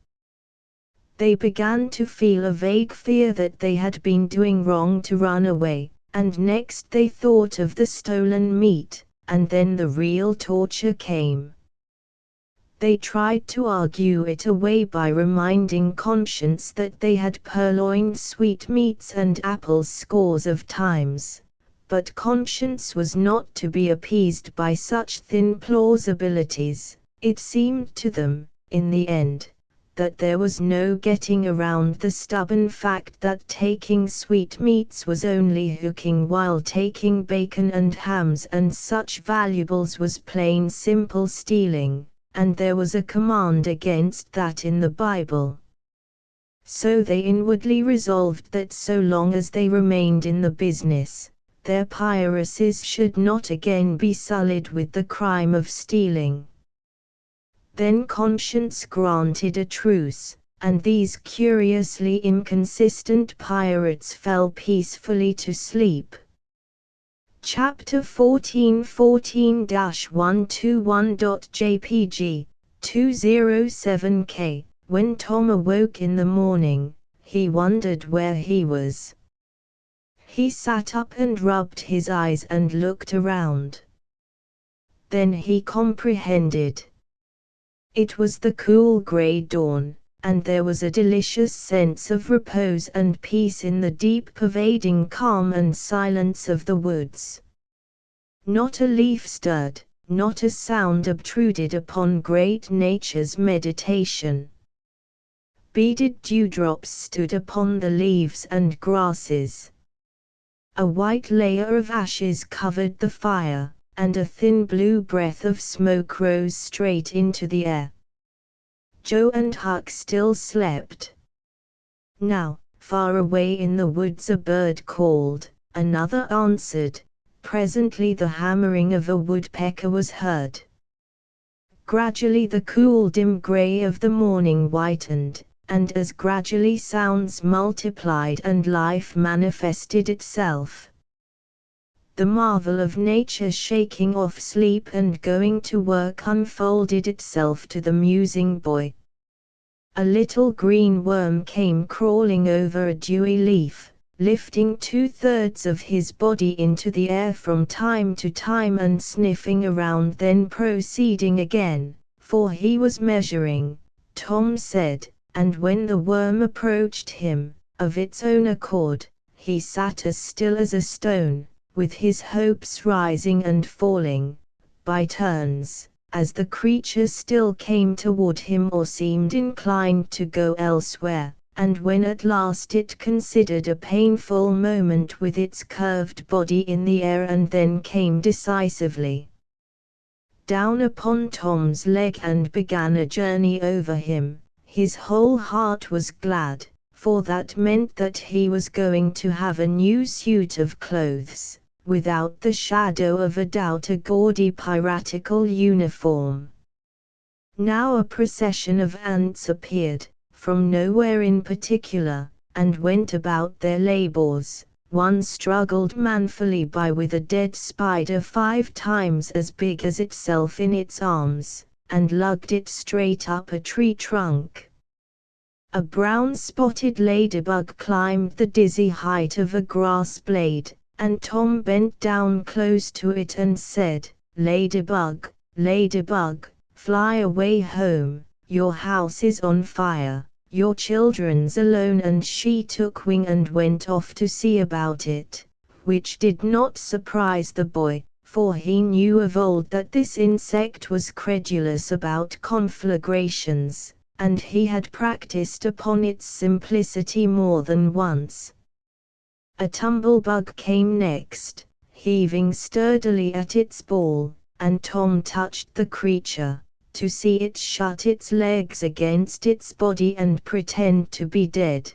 They began to feel a vague fear that they had been doing wrong to run away, and next they thought of the stolen meat, and then the real torture came. They tried to argue it away by reminding conscience that they had purloined sweetmeats and apples scores of times, but conscience was not to be appeased by such thin plausibilities. It seemed to them, in the end, that there was no getting around the stubborn fact that taking sweetmeats was only hooking, while taking bacon and hams and such valuables was plain simple stealing, and there was a command against that in the Bible. So they inwardly resolved that so long as they remained in the business, their piracies should not again be sullied with the crime of stealing. Then conscience granted a truce, and these curiously inconsistent pirates fell peacefully to sleep. Chapter 14:121.jpg 207K. When Tom awoke in the morning, he wondered where he was. He sat up and rubbed his eyes and looked around. Then he comprehended. It was the cool grey dawn, and there was a delicious sense of repose and peace in the deep pervading calm and silence of the woods. Not a leaf stirred, not a sound obtruded upon great nature's meditation. Beaded dewdrops stood upon the leaves and grasses. A white layer of ashes covered the fire, and a thin blue breath of smoke rose straight into the air. Joe and Huck still slept. Now, far away in the woods a bird called, another answered. Presently the hammering of a woodpecker was heard. Gradually the cool dim grey of the morning whitened, and as gradually sounds multiplied and life manifested itself. The marvel of nature shaking off sleep and going to work unfolded itself to the musing boy. A little green worm came crawling over a dewy leaf, lifting 2/3 of his body into the air from time to time and sniffing around, then proceeding again, for he was measuring, Tom said, and when the worm approached him, of its own accord, he sat as still as a stone, with his hopes rising and falling, by turns, as the creature still came toward him or seemed inclined to go elsewhere, and when at last it considered a painful moment with its curved body in the air and then came decisively down upon Tom's leg and began a journey over him, his whole heart was glad, for that meant that he was going to have a new suit of clothes, without the shadow of a doubt a gaudy piratical uniform. Now a procession of ants appeared, from nowhere in particular, and went about their labors. One struggled manfully by with a dead spider 5 times as big as itself in its arms, and lugged it straight up a tree trunk. A brown-spotted ladybug climbed the dizzy height of a grass blade, and Tom bent down close to it and said, "Ladybug, ladybug, fly away home, your house is on fire. Your children's alone," and she took wing and went off to see about it, which did not surprise the boy, for he knew of old that this insect was credulous about conflagrations, and he had practiced upon its simplicity more than once. A tumblebug came next, heaving sturdily at its ball, and Tom touched the creature, to see it shut its legs against its body and pretend to be dead.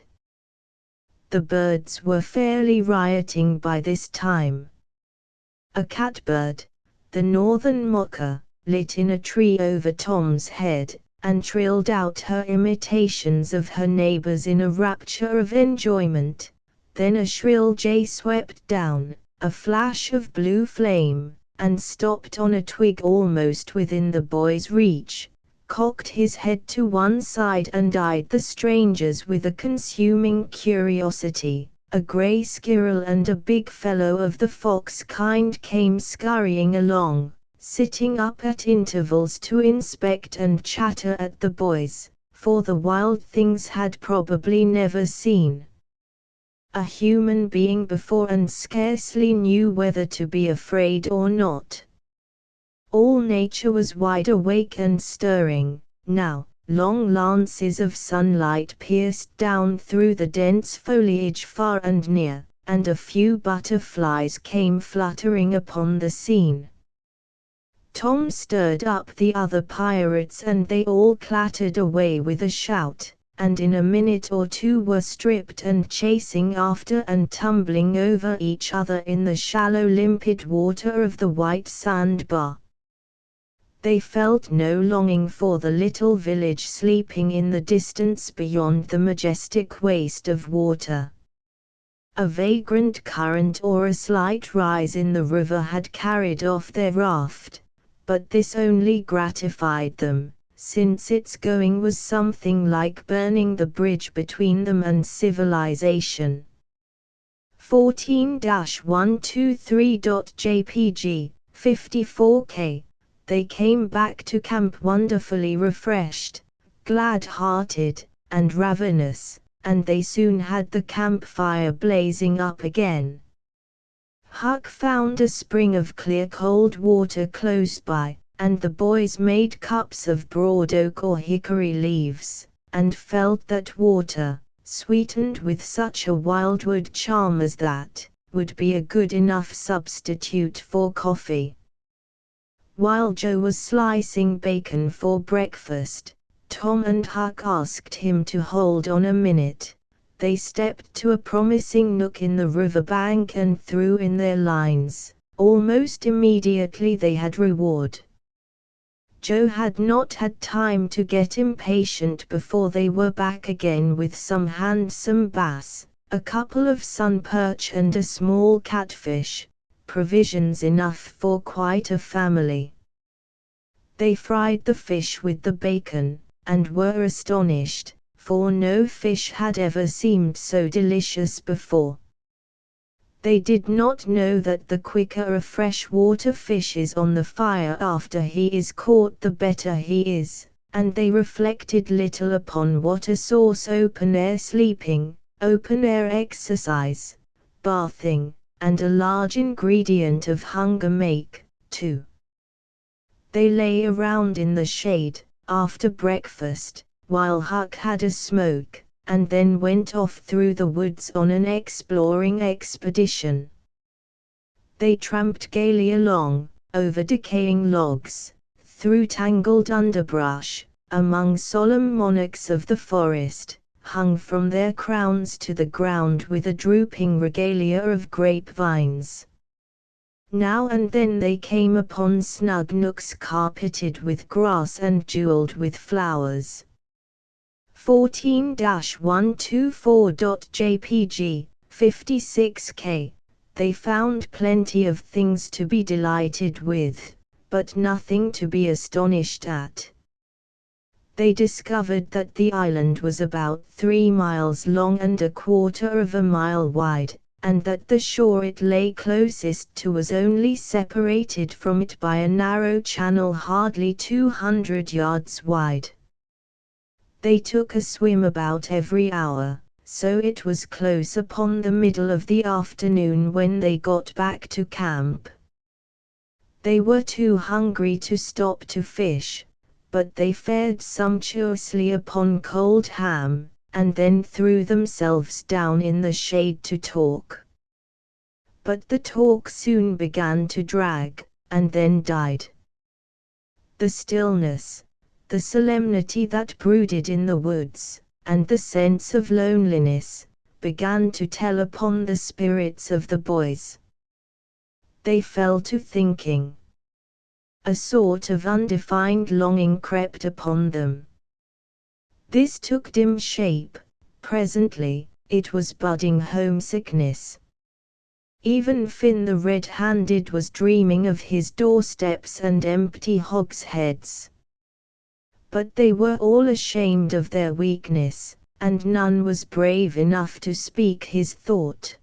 The birds were fairly rioting by this time. A catbird, the northern mocker, lit in a tree over Tom's head, and trilled out her imitations of her neighbors in a rapture of enjoyment. Then a shrill jay swept down, a flash of blue flame, and stopped on a twig almost within the boy's reach, cocked his head to one side and eyed the strangers with a consuming curiosity. A gray squirrel and a big fellow of the fox kind came scurrying along, sitting up at intervals to inspect and chatter at the boys, for the wild things had probably never seen a human being before and scarcely knew whether to be afraid or not. All nature was wide awake and stirring, now. Long lances of sunlight pierced down through the dense foliage far and near, and a few butterflies came fluttering upon the scene. Tom stirred up the other pirates and they all clattered away with a shout, and in a minute or two were stripped and chasing after and tumbling over each other in the shallow limpid water of the white sandbar. They felt no longing for the little village sleeping in the distance beyond the majestic waste of water. A vagrant current or a slight rise in the river had carried off their raft, but this only gratified them, since its going was something like burning the bridge between them and civilization. 14-123.jpg, 54K. They came back to camp wonderfully refreshed, glad-hearted, and ravenous, and they soon had the campfire blazing up again. Huck found a spring of clear cold water close by, and the boys made cups of broad oak or hickory leaves, and felt that water, sweetened with such a wildwood charm as that, would be a good enough substitute for coffee. While Joe was slicing bacon for breakfast, Tom and Huck asked him to hold on a minute. They stepped to a promising nook in the riverbank and threw in their lines. Almost immediately they had reward. Joe had not had time to get impatient before they were back again with some handsome bass, a couple of sun perch and a small catfish, provisions enough for quite a family. They fried the fish with the bacon, and were astonished, for no fish had ever seemed so delicious before. They did not know that the quicker a freshwater fish is on the fire after he is caught the better he is, and they reflected little upon what a source open-air sleeping, open-air exercise, bathing, and a large ingredient of hunger make, too. They lay around in the shade, after breakfast, while Huck had a smoke, and then went off through the woods on an exploring expedition. They tramped gaily along, over decaying logs, through tangled underbrush, among solemn monarchs of the forest, hung from their crowns to the ground with a drooping regalia of grapevines. Now and then they came upon snug nooks carpeted with grass and jeweled with flowers. 14-124.jpg, 56K. They found plenty of things to be delighted with, but nothing to be astonished at. They discovered that the island was about 3 miles long and a quarter of a mile wide, and that the shore it lay closest to was only separated from it by a narrow channel hardly 200 yards wide. They took a swim about every hour, so it was close upon the middle of the afternoon when they got back to camp. They were too hungry to stop to fish, but they fared sumptuously upon cold ham, and then threw themselves down in the shade to talk. But the talk soon began to drag, and then died. The stillness, the solemnity that brooded in the woods, and the sense of loneliness, began to tell upon the spirits of the boys. They fell to thinking. A sort of undefined longing crept upon them. This took dim shape. Presently, it was budding homesickness. Even Finn the red-handed was dreaming of his doorsteps and empty hogsheads. But they were all ashamed of their weakness, and none was brave enough to speak his thought.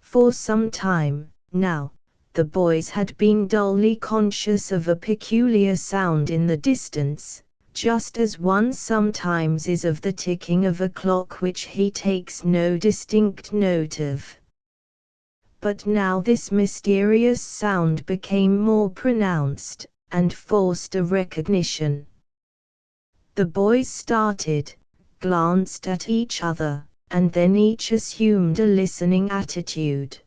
For some time, now, the boys had been dully conscious of a peculiar sound in the distance, just as one sometimes is of the ticking of a clock which he takes no distinct note of. But now this mysterious sound became more pronounced, and forced a recognition. The boys started, glanced at each other, and then each assumed a listening attitude.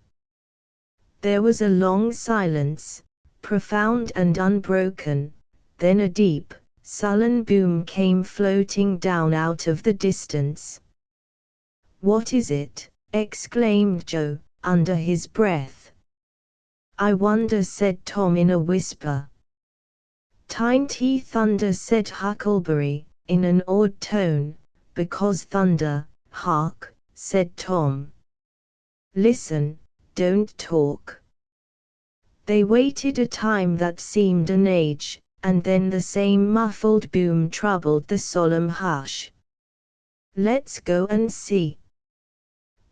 There was a long silence, profound and unbroken, then a deep, sullen boom came floating down out of the distance. "What is it?" exclaimed Joe, under his breath. "I wonder," said Tom in a whisper. "Tiny thunder," said Huckleberry, in an awed tone. "Because thunder." "Hark," said Tom. "Listen, don't talk." They waited a time that seemed an age, and then the same muffled boom troubled the solemn hush. "Let's go and see."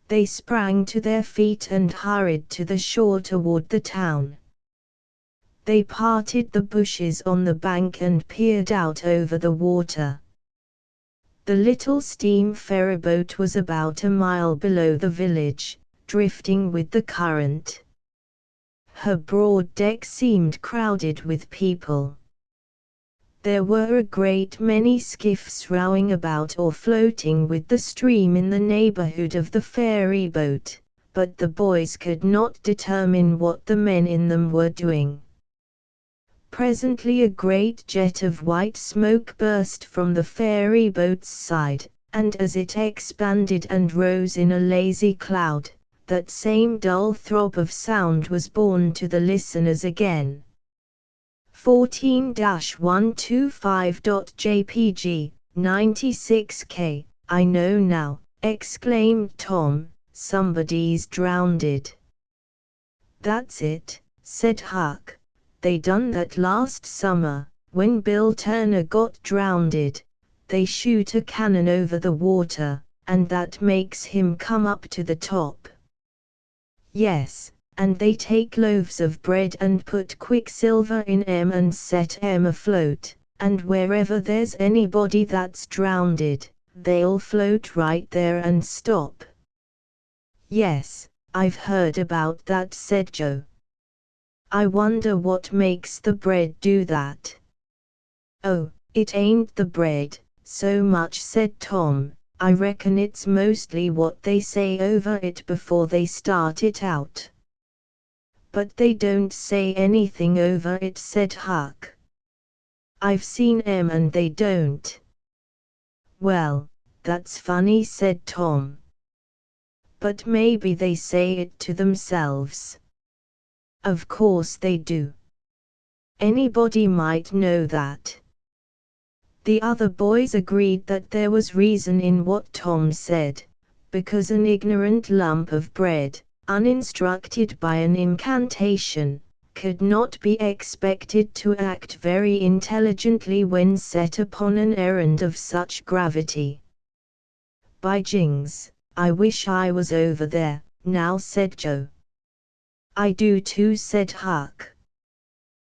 They sprang to their feet and hurried to the shore toward the town. They parted the bushes on the bank and peered out over the water. The little steam ferryboat was about a mile below the village, drifting with the current. Her broad deck seemed crowded with people. There were a great many skiffs rowing about or floating with the stream in the neighborhood of the ferry boat, but the boys could not determine what the men in them were doing. Presently a great jet of white smoke burst from the ferry boat's side, and as it expanded and rose in a lazy cloud, that same dull throb of sound was borne to the listeners again. 14-125.jpg, 96K, "I know now," exclaimed Tom, "somebody's drownded." "That's it," said Huck. "They done that last summer, when Bill Turner got drownded. They shoot a cannon over the water, and that makes him come up to the top." "Yes, and they take loaves of bread and put quicksilver in 'em and set 'em afloat, and wherever there's anybody that's drownded, they'll float right there and stop." "Yes, I've heard about that," said Joe. "I wonder what makes the bread do that." "Oh, it ain't the bread so much," said Tom. "I reckon it's mostly what they say over it before they start it out." "But they don't say anything over it," said Huck. "I've seen 'em and they don't." "Well, that's funny," said Tom. "But maybe they say it to themselves." "Of course they do. Anybody might know that." The other boys agreed that there was reason in what Tom said, because an ignorant lump of bread, uninstructed by an incantation, could not be expected to act very intelligently when set upon an errand of such gravity. "By jings, I wish I was over there, now," said Joe. "I do too," said Huck.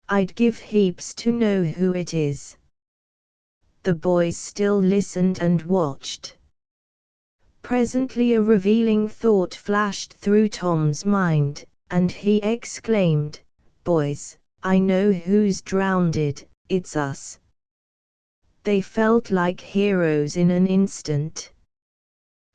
"I'd give heaps to know who it is." The boys still listened and watched. Presently a revealing thought flashed through Tom's mind, and he exclaimed, "Boys, I know who's drownded, it's us." They felt like heroes in an instant.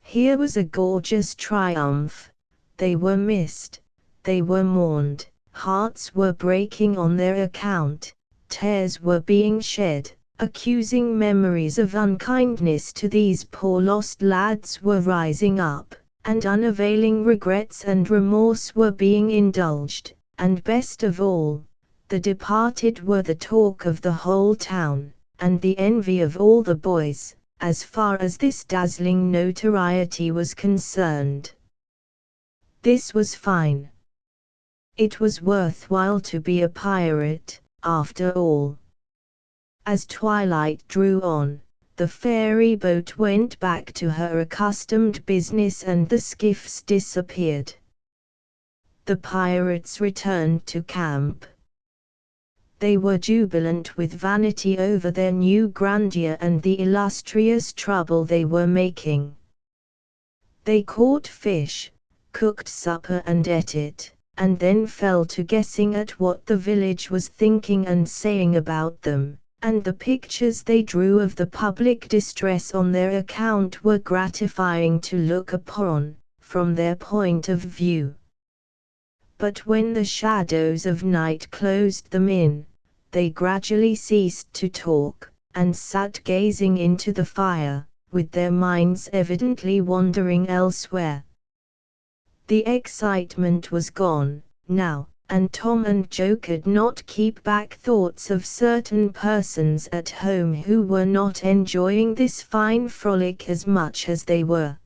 Here was a gorgeous triumph. They were missed, they were mourned, hearts were breaking on their account, tears were being shed, Accusing memories of unkindness to these poor lost lads were rising up, and unavailing regrets and remorse were being indulged, and best of all, the departed were the talk of the whole town, and the envy of all the boys, as far as this dazzling notoriety was concerned. This was fine. It was worthwhile to be a pirate, after all. As twilight drew on, the ferry boat went back to her accustomed business and the skiffs disappeared. The pirates returned to camp. They were jubilant with vanity over their new grandeur and the illustrious trouble they were making. They caught fish, cooked supper and ate it, and then fell to guessing at what the village was thinking and saying about them, and the pictures they drew of the public distress on their account were gratifying to look upon, from their point of view. But when the shadows of night closed them in, they gradually ceased to talk, and sat gazing into the fire, with their minds evidently wandering elsewhere. The excitement was gone, now, and Tom and Joe could not keep back thoughts of certain persons at home who were not enjoying this fine frolic as much as they were.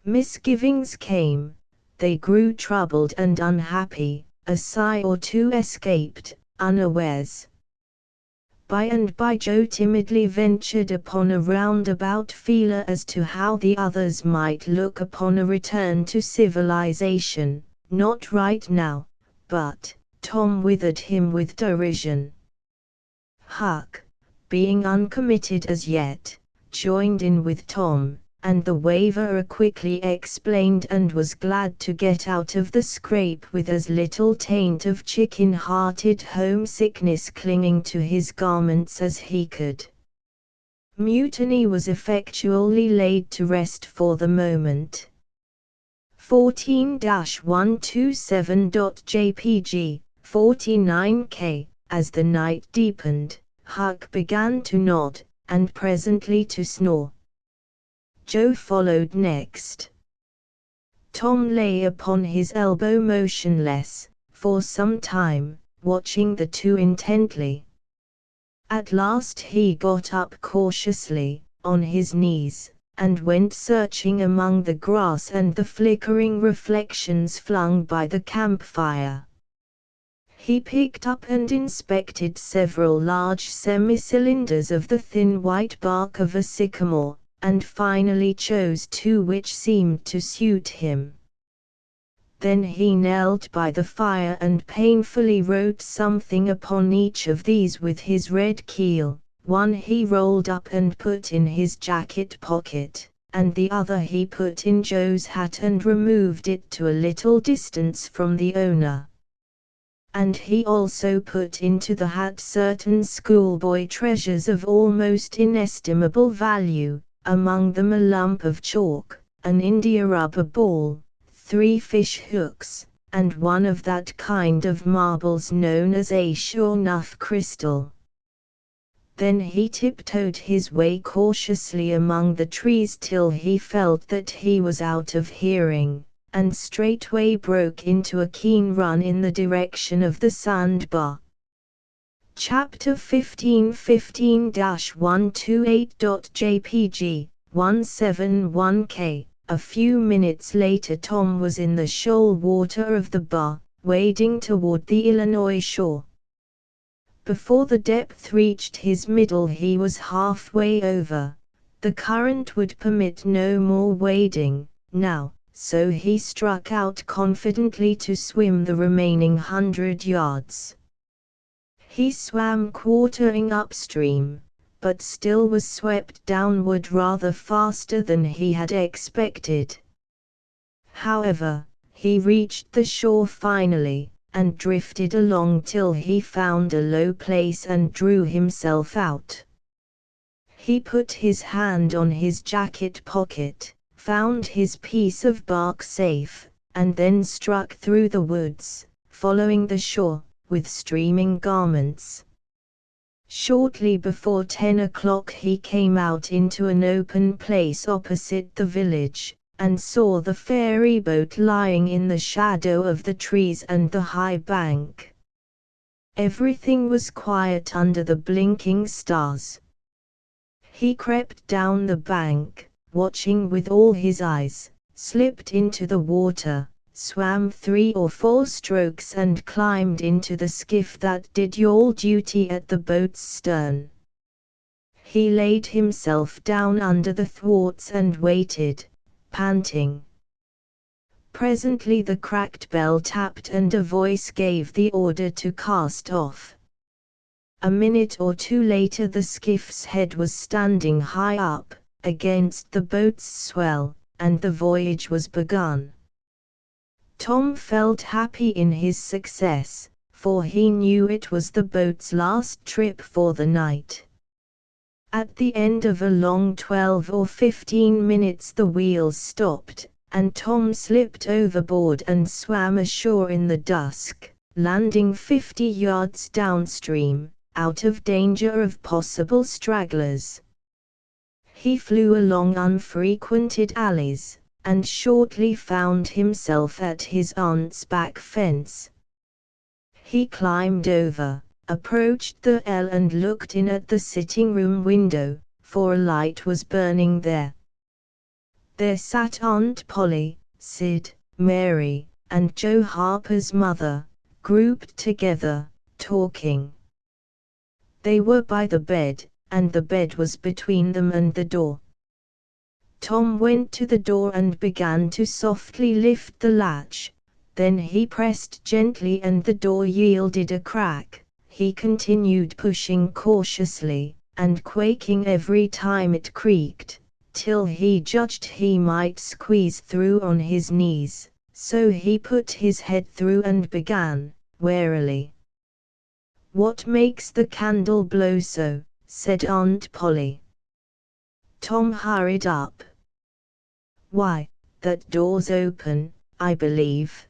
Misgivings came, they grew troubled and unhappy, a sigh or two escaped, unawares. By and by Joe timidly ventured upon a roundabout feeler as to how the others might look upon a return to civilization, not right now, but Tom withered him with derision. Huck, being uncommitted as yet, joined in with Tom, and the waverer quickly explained and was glad to get out of the scrape with as little taint of chicken-hearted homesickness clinging to his garments as he could. Mutiny was effectually laid to rest for the moment. 14-127.jpg, 49K, as the night deepened, Huck began to nod, and presently to snore. Joe followed next. Tom lay upon his elbow motionless, for some time, watching the two intently. At last he got up cautiously, on his knees, and went searching among the grass and the flickering reflections flung by the campfire. He picked up and inspected several large semi-cylinders of the thin white bark of a sycamore, and finally chose two which seemed to suit him. Then he knelt by the fire and painfully wrote something upon each of these with his red keel. One he rolled up and put in his jacket pocket, and the other he put in Joe's hat and removed it to a little distance from the owner. And he also put into the hat certain schoolboy treasures of almost inestimable value, among them a lump of chalk, an India rubber ball, 3 fish hooks, and one of that kind of marbles known as a sure-enough crystal. Then he tiptoed his way cautiously among the trees till he felt that he was out of hearing, and straightway broke into a keen run in the direction of the sandbar. Chapter 15:128.jpg, 171K. A few minutes later Tom was in the shoal water of the bar, wading toward the Illinois shore. Before the depth reached his middle he was halfway over. The current would permit no more wading, now, so he struck out confidently to swim the remaining 100 yards. He swam quartering upstream, but still was swept downward rather faster than he had expected. However, he reached the shore finally, and drifted along till he found a low place and drew himself out. He put his hand on his jacket pocket, found his piece of bark safe, and then struck through the woods, following the shore, with streaming garments. Shortly before 10 o'clock he came out into an open place opposite the village, and saw the ferry boat lying in the shadow of the trees and the high bank. Everything was quiet under the blinking stars. He crept down the bank, watching with all his eyes, slipped into the water, swam 3 or 4 strokes and climbed into the skiff that did yawl duty at the boat's stern. He laid himself down under the thwarts and waited, panting. Presently the cracked bell tapped and a voice gave the order to cast off. A minute or two later the skiff's head was standing high up, against the boat's swell, and the voyage was begun. Tom felt happy in his success, for he knew it was the boat's last trip for the night. At the end of a long 12 or 15 minutes the wheels stopped, and Tom slipped overboard and swam ashore in the dusk, landing 50 yards downstream, out of danger of possible stragglers. He flew along unfrequented alleys, and shortly found himself at his aunt's back fence. He climbed over, approached the L and looked in at the sitting-room window, for a light was burning there. There sat Aunt Polly, Sid, Mary, and Joe Harper's mother, grouped together, talking. They were by the bed, and the bed was between them and the door. Tom went to the door and began to softly lift the latch, then he pressed gently and the door yielded a crack. He continued pushing cautiously, and quaking every time it creaked, till he judged he might squeeze through on his knees, so he put his head through and began, warily. "What makes the candle blow so?" said Aunt Polly. Tom hurried up. "Why, that door's open, I believe."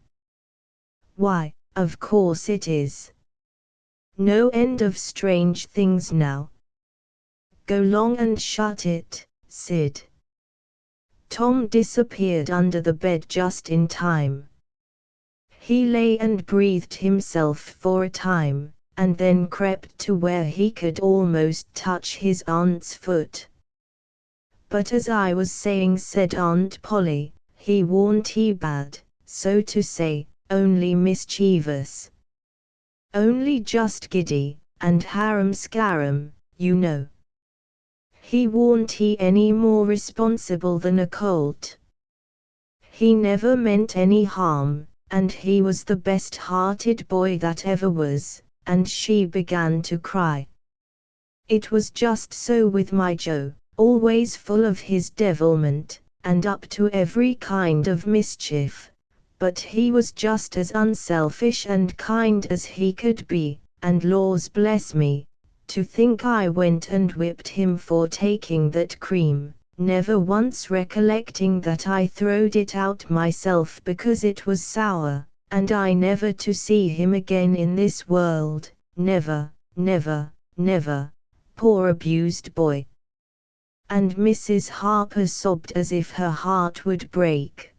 "Why, of course it is. No end of strange things now. Go long and shut it, Sid." Tom disappeared under the bed just in time. He lay and breathed himself for a time, and then crept to where he could almost touch his aunt's foot. "But as I was saying," said Aunt Polly, "he warn't bad, so to say, only mischievous. Only just giddy, and harum-scarum, you know. He warn't any more responsible than a colt. He never meant any harm, and he was the best-hearted boy that ever was," and she began to cry. "It was just so with my Joe, always full of his devilment, and up to every kind of mischief, but he was just as unselfish and kind as he could be, and laws bless me, to think I went and whipped him for taking that cream, never once recollecting that I throwed it out myself because it was sour, and I never to see him again in this world, never, never, never, poor abused boy." And Mrs. Harper sobbed as if her heart would break.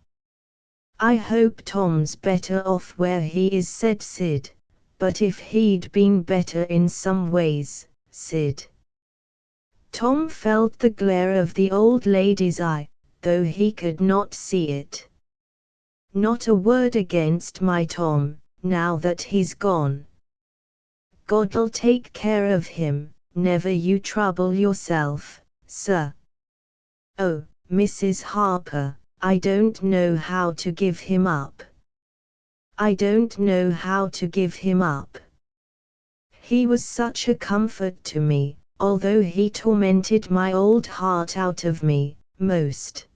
"I hope Tom's better off where he is," said Sid, "but if he'd been better in some ways, Sid." Tom felt the glare of the old lady's eye, though he could not see it. "Not a word against my Tom, now that he's gone. God'll take care of him, never you trouble yourself, sir." "Oh, Mrs. Harper, I don't know how to give him up. I don't know how to give him up. He was such a comfort to me, although he tormented my old heart out of me, most."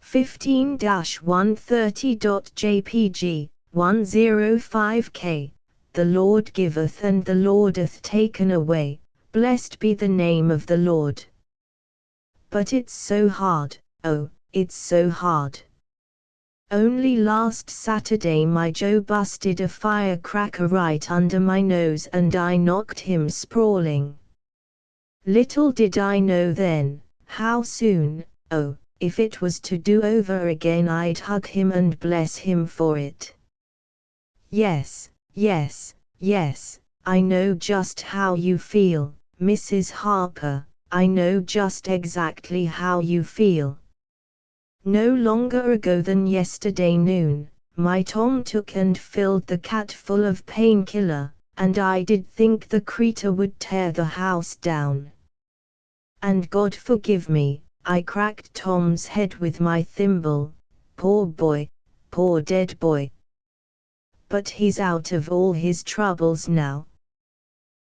15-130.jpg, 105k, "The Lord giveth and the Lord hath taken away, blessed be the name of the Lord. But it's so hard, oh, it's so hard. Only last Saturday my Joe busted a firecracker right under my nose and I knocked him sprawling. Little did I know then, how soon, oh, if it was to do over again I'd hug him and bless him for it. Yes, yes, yes, I know just how you feel, Mrs. Harper, I know just exactly how you feel. No longer ago than yesterday noon, my Tom took and filled the cat full of painkiller, and I did think the creature would tear the house down. And God forgive me, I cracked Tom's head with my thimble, poor boy, poor dead boy. But he's out of all his troubles now.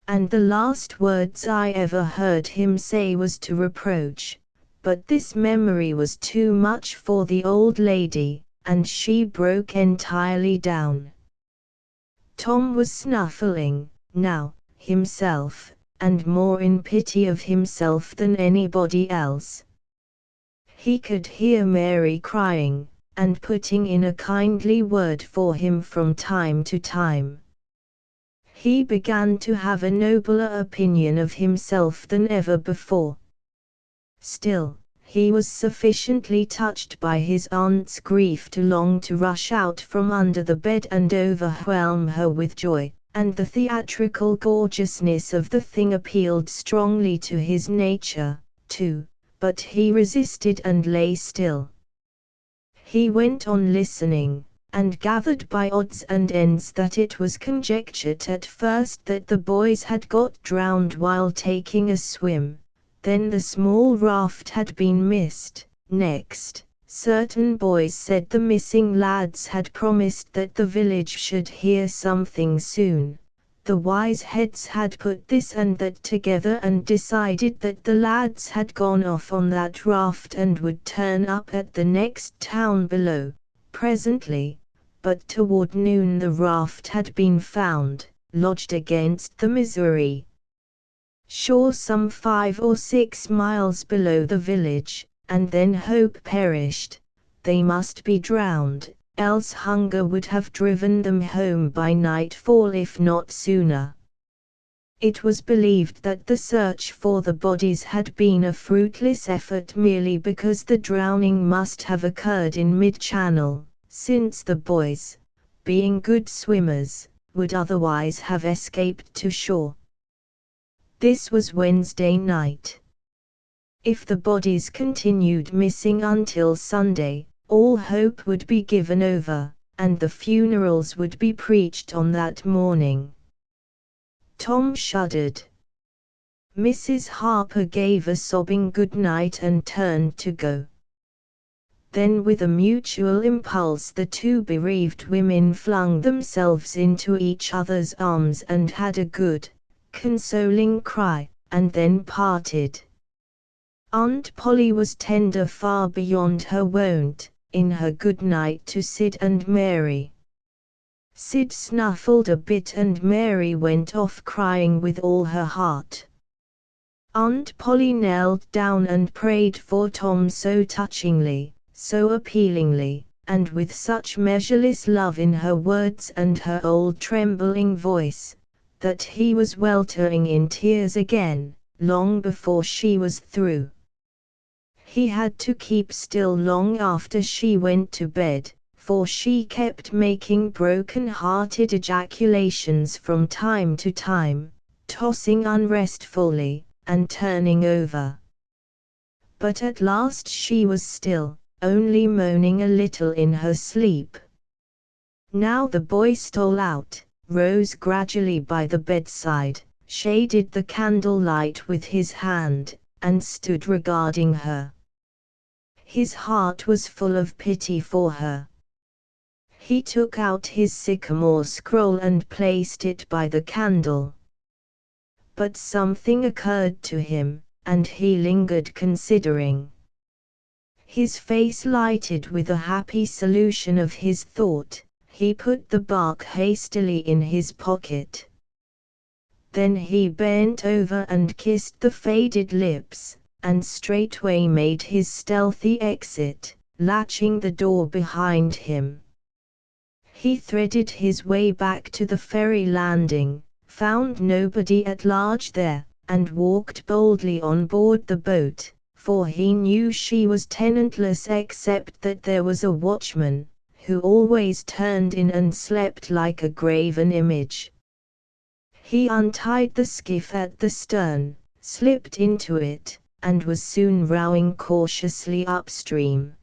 And the last words I ever heard him say was to reproach. But this memory was too much for the old lady, and she broke entirely down. Tom was snuffling, now, himself, and more in pity of himself than anybody else. He could hear Mary crying, and putting in a kindly word for him from time to time. He began to have a nobler opinion of himself than ever before. Still, he was sufficiently touched by his aunt's grief to long to rush out from under the bed and overwhelm her with joy, and the theatrical gorgeousness of the thing appealed strongly to his nature, too, but he resisted and lay still. He went on listening, and gathered by odds and ends that it was conjectured at first that the boys had got drowned while taking a swim. Then the small raft had been missed. Next, certain boys said the missing lads had promised that the village should hear something soon. The wise heads had put this and that together and decided that the lads had gone off on that raft and would turn up at the next town below, presently, but toward noon the raft had been found, lodged against the Missouri shore some 5 or 6 miles below the village, and then hope perished. They must be drowned, else hunger would have driven them home by nightfall if not sooner. It was believed that the search for the bodies had been a fruitless effort merely because the drowning must have occurred in mid-channel, since the boys, being good swimmers, would otherwise have escaped to shore. This was Wednesday night. If the bodies continued missing until Sunday, all hope would be given over, and the funerals would be preached on that morning. Tom shuddered. Mrs. Harper gave a sobbing good night and turned to go. Then with a mutual impulse the two bereaved women flung themselves into each other's arms and had a good, consoling cry, and then parted. Aunt Polly was tender far beyond her wont, in her good night to Sid and Mary. Sid snuffled a bit and Mary went off crying with all her heart. Aunt Polly knelt down and prayed for Tom so touchingly, so appealingly, and with such measureless love in her words and her old trembling voice, that he was weltering in tears again, long before she was through. He had to keep still long after she went to bed, for she kept making broken-hearted ejaculations from time to time, tossing unrestfully, and turning over. But at last she was still, only moaning a little in her sleep. Now the boy stole out, rose gradually by the bedside, shaded the candle-light with his hand, and stood regarding her. His heart was full of pity for her. He took out his sycamore scroll and placed it by the candle. But something occurred to him, and he lingered considering. His face lighted with a happy solution of his thought. He put the bark hastily in his pocket. Then he bent over and kissed the faded lips, and straightway made his stealthy exit, latching the door behind him. He threaded his way back to the ferry landing, found nobody at large there, and walked boldly on board the boat, for he knew she was tenantless except that there was a watchman, who always turned in and slept like a graven image. He untied the skiff at the stern, slipped into it, and was soon rowing cautiously upstream.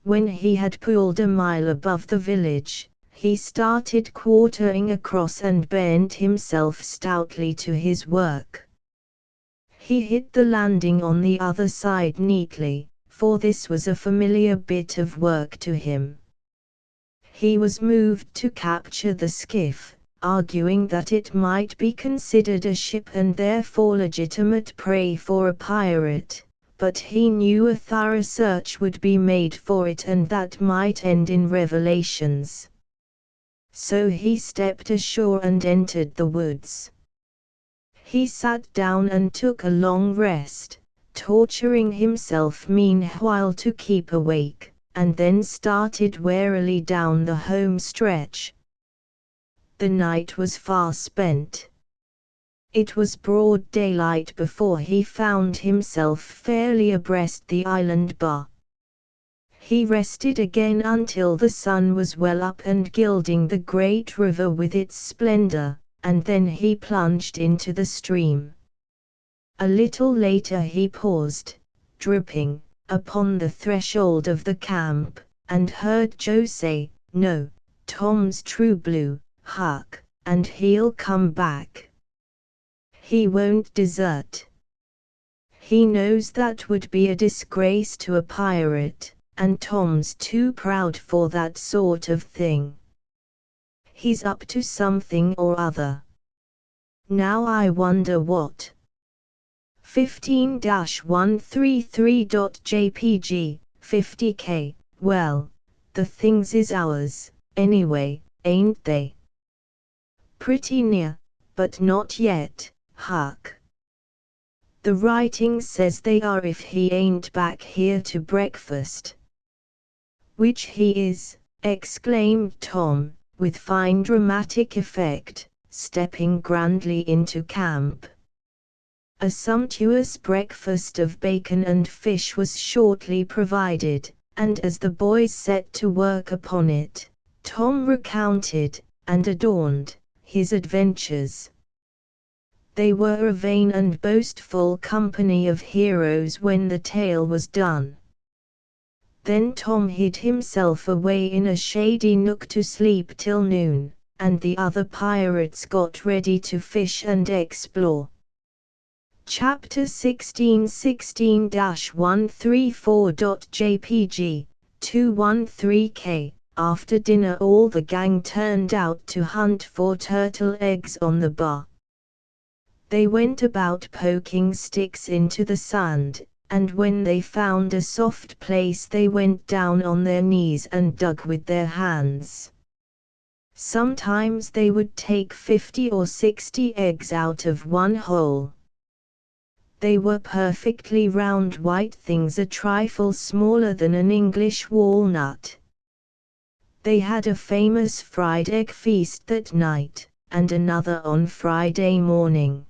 When he had pulled a mile above the village, he started quartering across and bent himself stoutly to his work. He hit the landing on the other side neatly, for this was a familiar bit of work to him. He was moved to capture the skiff, arguing that it might be considered a ship and therefore legitimate prey for a pirate, but he knew a thorough search would be made for it and that might end in revelations. So he stepped ashore and entered the woods. He sat down and took a long rest, torturing himself meanwhile to keep awake, and then started warily down the home stretch. The night was far spent. It was broad daylight before he found himself fairly abreast the island bar. He rested again until the sun was well up and gilding the great river with its splendor, and then he plunged into the stream. A little later he paused, dripping, upon the threshold of the camp, and heard Joe say, "No, Tom's true blue, Huck, and he'll come back. He won't desert. He knows that would be a disgrace to a pirate, and Tom's too proud for that sort of thing. He's up to something or other. Now I wonder what." 15-133.jpg, 50k, well, the things is ours, anyway, ain't they? Pretty near, but not yet, Huck. The writing says they are if he ain't back here to breakfast. Which he is, exclaimed Tom, with fine dramatic effect, stepping grandly into camp. A sumptuous breakfast of bacon and fish was shortly provided, and as the boys set to work upon it, Tom recounted, and adorned, his adventures. They were a vain and boastful company of heroes when the tale was done. Then Tom hid himself away in a shady nook to sleep till noon, and the other pirates got ready to fish and explore. Chapter 16:134.jpg, 213k. After dinner all the gang turned out to hunt for turtle eggs on the bar. They went about poking sticks into the sand, and when they found a soft place they went down on their knees and dug with their hands. Sometimes they would take 50 or 60 eggs out of one hole. They were perfectly round white things a trifle smaller than an English walnut. They had a famous fried egg feast that night, and another on Friday morning.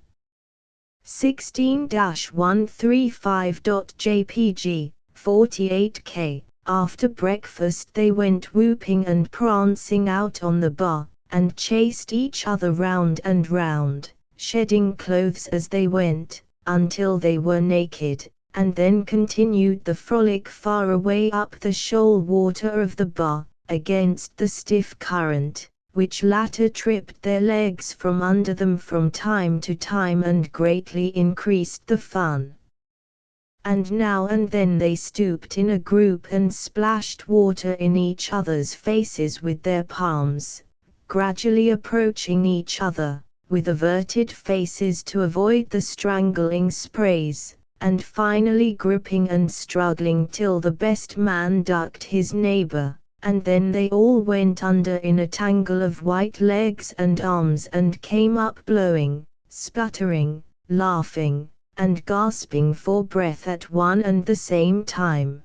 16-135.jpg, 48k. After breakfast they went whooping and prancing out on the bar, and chased each other round and round, shedding clothes as they went, until they were naked, and then continued the frolic far away up the shoal water of the bar, against the stiff current, which latter tripped their legs from under them from time to time and greatly increased the fun. And now and then they stooped in a group and splashed water in each other's faces with their palms, gradually approaching each other, with averted faces to avoid the strangling sprays, and finally gripping and struggling till the best man ducked his neighbor, and then they all went under in a tangle of white legs and arms and came up blowing, sputtering, laughing, and gasping for breath at one and the same time.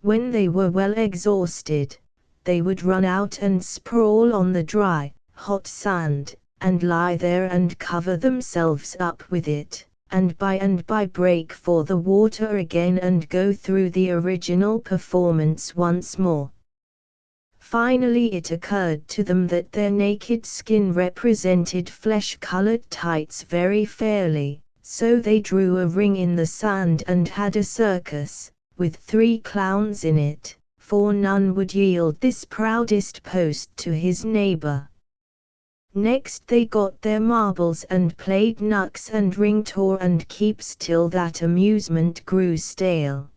When they were well exhausted, they would run out and sprawl on the dry, hot sand, and lie there and cover themselves up with it, and by break for the water again and go through the original performance once more. Finally it occurred to them that their naked skin represented flesh-colored tights very fairly, so they drew a ring in the sand and had a circus, with 3 clowns in it, for none would yield this proudest post to his neighbor. Next they got their marbles and played knucks and ring-tour and keeps till that amusement grew stale.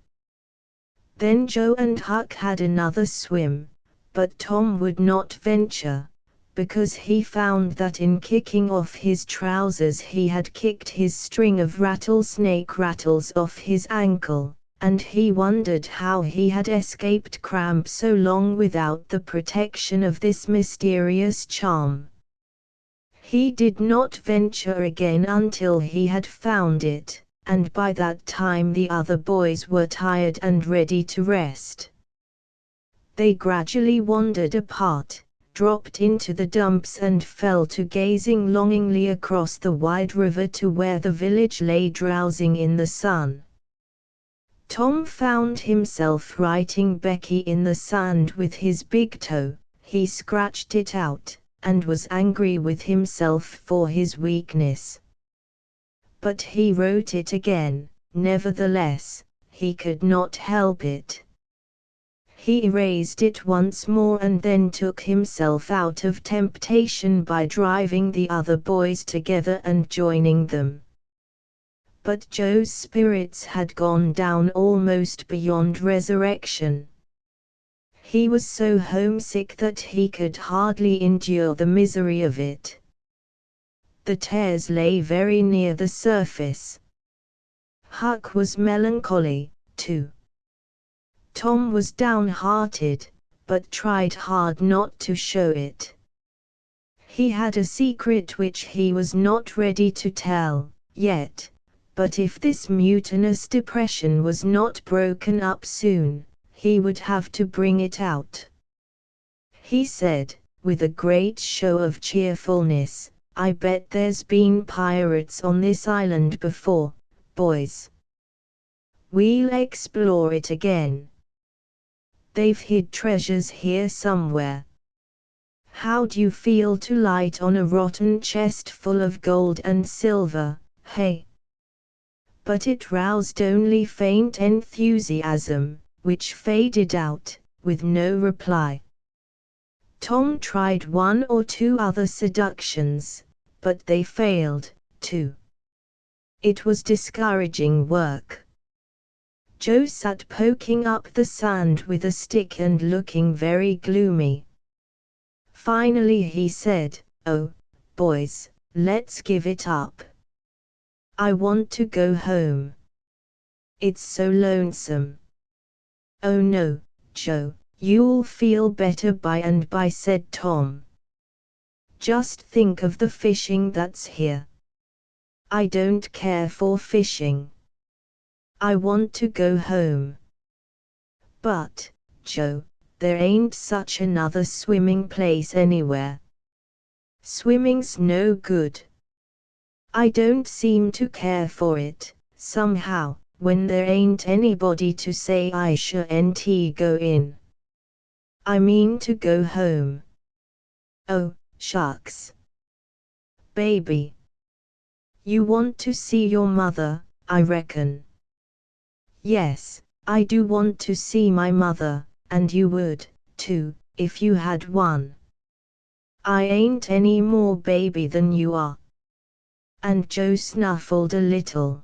Then Joe and Huck had another swim, but Tom would not venture, because he found that in kicking off his trousers he had kicked his string of rattlesnake rattles off his ankle, and he wondered how he had escaped cramp so long without the protection of this mysterious charm. He did not venture again until he had found it, and by that time the other boys were tired and ready to rest. They gradually wandered apart, dropped into the dumps and fell to gazing longingly across the wide river to where the village lay drowsing in the sun. Tom found himself writing Becky in the sand with his big toe. He scratched it out, and was angry with himself for his weakness. But he wrote it again, nevertheless, he could not help it. He erased it once more and then took himself out of temptation by driving the other boys together and joining them. But Joe's spirits had gone down almost beyond resurrection. He was so homesick that he could hardly endure the misery of it. The tears lay very near the surface. Huck was melancholy, too. Tom was downhearted, but tried hard not to show it. He had a secret which he was not ready to tell, yet, but if this mutinous depression was not broken up soon, he would have to bring it out. He said, with a great show of cheerfulness, "I bet there's been pirates on this island before, boys. We'll explore it again. They've hid treasures here somewhere. How'd you feel to light on a rotten chest full of gold and silver, hey?" But it roused only faint enthusiasm, which faded out, with no reply. Tom tried 1 or 2 other seductions, but they failed, too. It was discouraging work. Joe sat poking up the sand with a stick and looking very gloomy. Finally he said, "Oh, boys, let's give it up. I want to go home. It's so lonesome." "Oh no, Joe, you'll feel better by and by," said Tom. "Just think of the fishing that's here." "I don't care for fishing. I want to go home." "But, Joe, there ain't such another swimming place anywhere. Swimming's no good. I don't seem to care for it, somehow, when there ain't anybody to say I shouldn't go in. I mean to go home." "Oh, shucks. Baby. You want to see your mother, I reckon." "Yes, I do want to see my mother, and you would, too, if you had one. I ain't any more baby than you are." And Joe snuffled a little.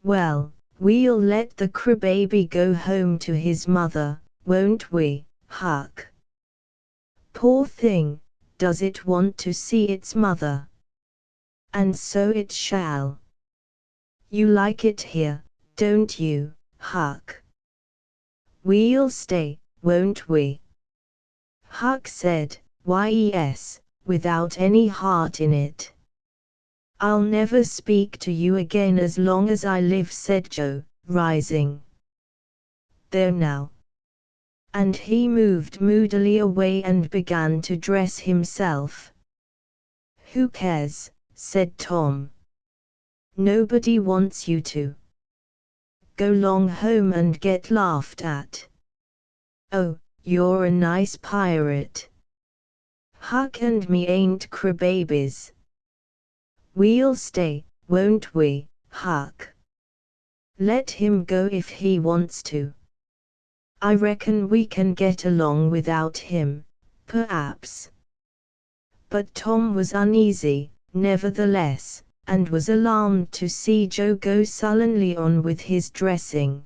"Well, we'll let the crybaby go home to his mother, won't we, Huck? Poor thing, does it want to see its mother? And so it shall. You like it here, don't you, Huck? We'll stay, won't we?" Huck said, "Why yes," without any heart in it. "I'll never speak to you again as long as I live," said Joe, rising. there now." And he moved moodily away and began to dress himself. "Who cares?" said Tom. "Nobody wants you to. Go long home and get laughed at." "Oh, you're a nice pirate. Huck and me ain't crybabies. We'll stay, won't we, Huck? Let him go if he wants to. I reckon we can get along without him, perhaps." But Tom was uneasy, nevertheless, and was alarmed to see Joe go sullenly on with his dressing.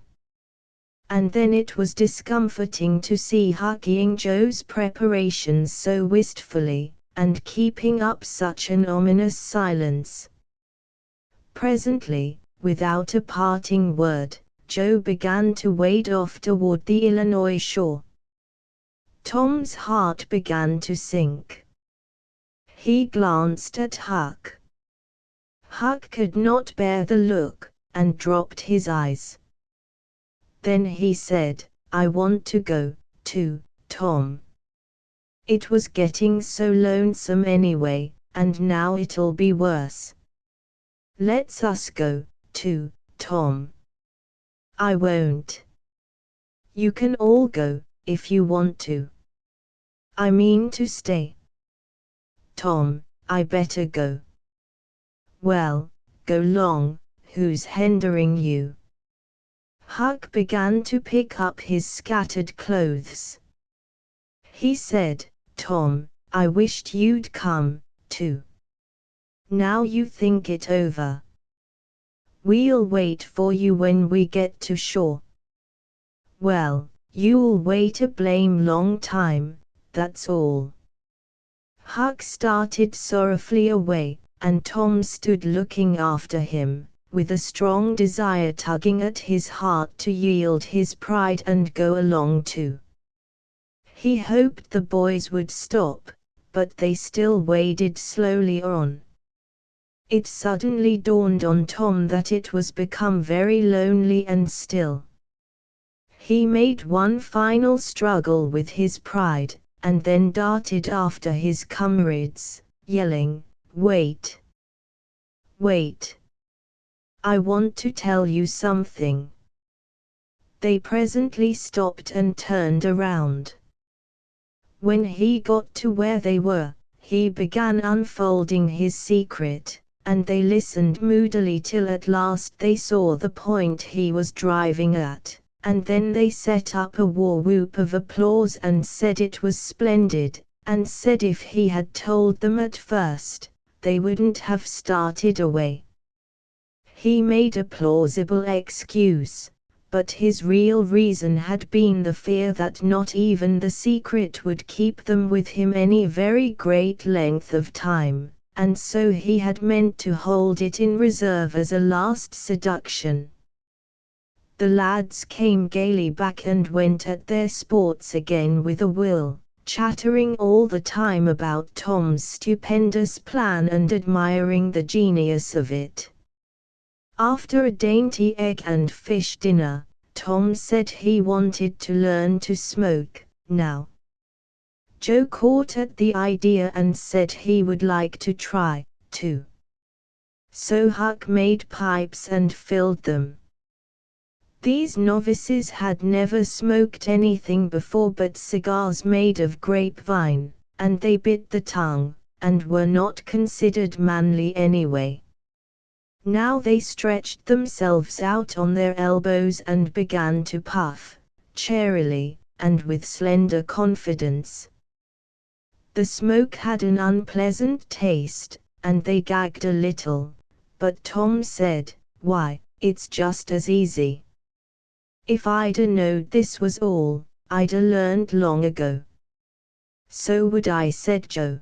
And then it was discomforting to see Huck eyeing Joe's preparations so wistfully, and keeping up such an ominous silence. Presently, without a parting word, Joe began to wade off toward the Illinois shore. Tom's heart began to sink. He glanced at Huck. Huck could not bear the look, and dropped his eyes. Then he said, "I want to go, too, Tom. It was getting so lonesome anyway, and now it'll be worse. Let's us go, too, Tom." "I won't. You can all go, if you want to. I mean to stay." "Tom, I better go." "Well, go long, who's hindering you?" Huck began to pick up his scattered clothes. He said, "Tom, I wished you'd come, too. Now you think it over. We'll wait for you when we get to shore." "Well, you'll wait a blame long time, that's all." Huck started sorrowfully away, and Tom stood looking after him, with a strong desire tugging at his heart to yield his pride and go along too. He hoped the boys would stop, but they still waded slowly on. It suddenly dawned on Tom that it was become very lonely and still. He made one final struggle with his pride, and then darted after his comrades, yelling, "Wait! Wait! I want to tell you something." They presently stopped and turned around. When he got to where they were, he began unfolding his secret, and they listened moodily till at last they saw the point he was driving at, and then they set up a war whoop of applause and said it was splendid, and said if he had told them at first, they wouldn't have started away. He made a plausible excuse, but his real reason had been the fear that not even the secret would keep them with him any very great length of time, and so he had meant to hold it in reserve as a last seduction. The lads came gaily back and went at their sports again with a will, chattering all the time about Tom's stupendous plan and admiring the genius of it. After a dainty egg and fish dinner, Tom said he wanted to learn to smoke, now. Joe caught at the idea and said he would like to try, too. So Huck made pipes and filled them. These novices had never smoked anything before but cigars made of grapevine, and they bit the tongue, and were not considered manly anyway. Now they stretched themselves out on their elbows and began to puff, cheerily, and with slender confidence. The smoke had an unpleasant taste, and they gagged a little, but Tom said, "Why, it's just as easy. If I'd knowed this was all, I'd learned long ago." "So would I," said Joe.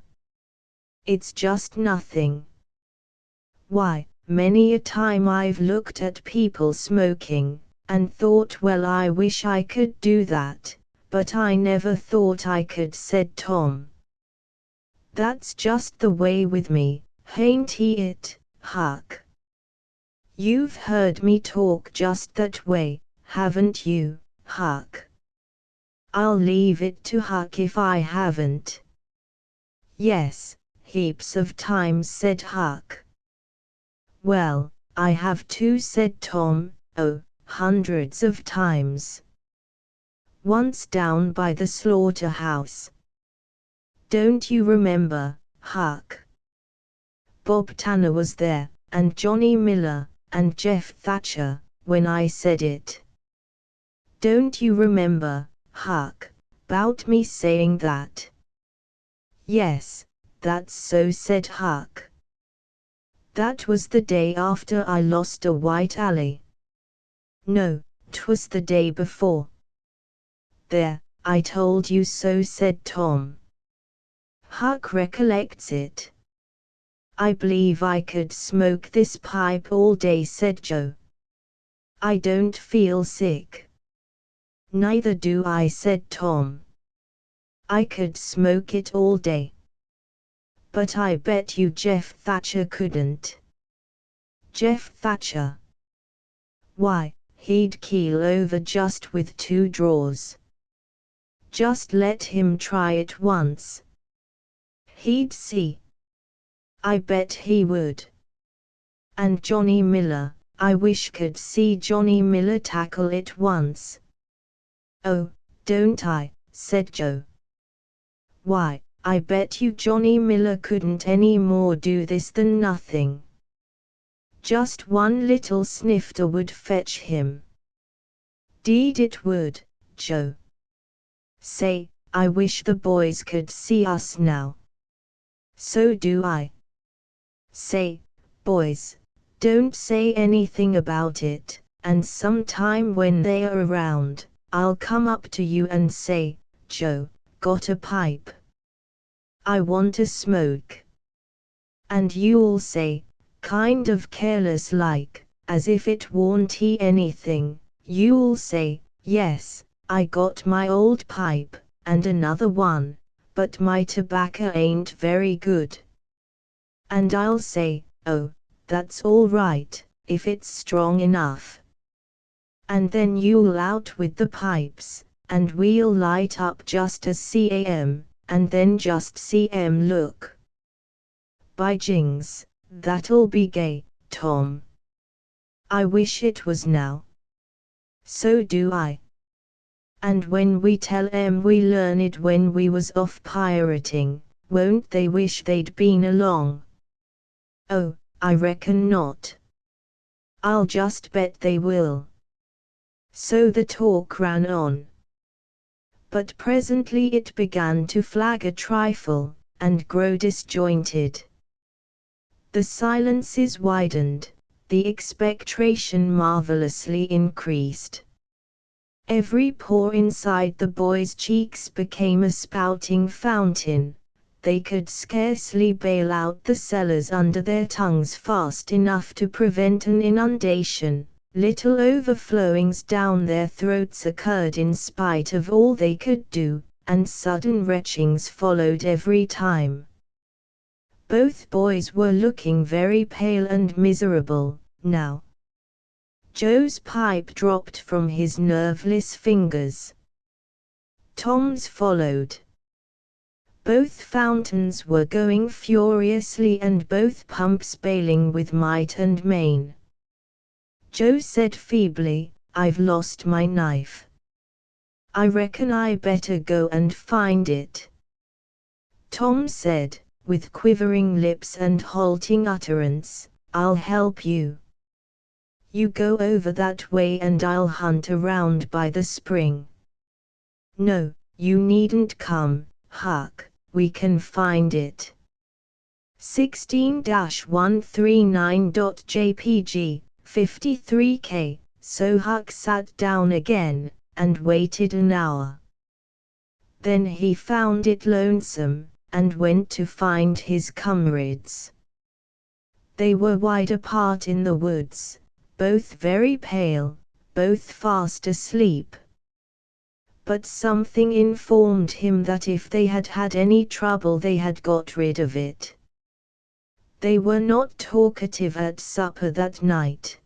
"It's just nothing. Why, many a time I've looked at people smoking, and thought, well, I wish I could do that, but I never thought I could," said Tom. "That's just the way with me, hain't it, Huck? You've heard me talk just that way, haven't you, Huck. I'll leave it to Huck if I haven't. Yes, heaps of times, said Huck. Well, I have too, said Tom. Oh, hundreds of times. Once down by the slaughterhouse. Don't you remember, Huck? Bob Tanner was there, and Johnny Miller, and Jeff Thatcher, when I said it. Don't you remember, Huck, 'bout me saying that? Yes, that's so, said Huck. That was the day after I lost a white alley. No, 'twas the day before. There, I told you so, said Tom. Huck recollects it. I believe I could smoke this pipe all day, said Joe. I don't feel sick. Neither do I, said Tom. I could smoke it all day. But I bet you Jeff Thatcher couldn't. Jeff Thatcher? Why, he'd keel over just with 2 draws. Just let him try it once. He'd see. I bet he would. And Johnny Miller, I wish could see Johnny Miller tackle it once. Oh, don't I, said Joe. Why, I bet you Johnny Miller couldn't any more do this than nothing. Just one little snifter would fetch him. Deed it would, Joe. Say, I wish the boys could see us now. So do I. Say, boys, don't say anything about it, and sometime when they are around, I'll come up to you and say, Joe, got a pipe? I want a smoke. And you'll say, kind of careless like, as if it won't he anything, you'll say, yes, I got my old pipe, and another one, but my tobacco ain't very good. And I'll say, oh, that's all right, if it's strong enough. And then you'll out with the pipes, and we'll light up just as CAM, and then just CM look. By jings, that'll be gay, Tom. I wish it was now. So do I. And when we tell 'em we learned when we was off pirating, won't they wish they'd been along? Oh, I reckon not. I'll just bet they will. So the talk ran on. But presently it began to flag a trifle, and grow disjointed. The silences widened, the expectation marvelously increased. Every pore inside the boys' cheeks became a spouting fountain. They could scarcely bail out the cellars under their tongues fast enough to prevent an inundation. Little overflowings down their throats occurred in spite of all they could do, and sudden retchings followed every time. Both boys were looking very pale and miserable, now. Joe's pipe dropped from his nerveless fingers. Tom's followed. Both fountains were going furiously and both pumps bailing with might and main. Joe said feebly, I've lost my knife. I reckon I better go and find it. Tom said, with quivering lips and halting utterance, I'll help you. You go over that way and I'll hunt around by the spring. No, you needn't come, Huck, we can find it. 16-139.jpg, 53K, so Huck sat down again, and waited an hour. Then he found it lonesome, and went to find his comrades. They were wide apart in the woods, both very pale, both fast asleep. But something informed him that if they had had any trouble they had got rid of it. They were not talkative at supper that night.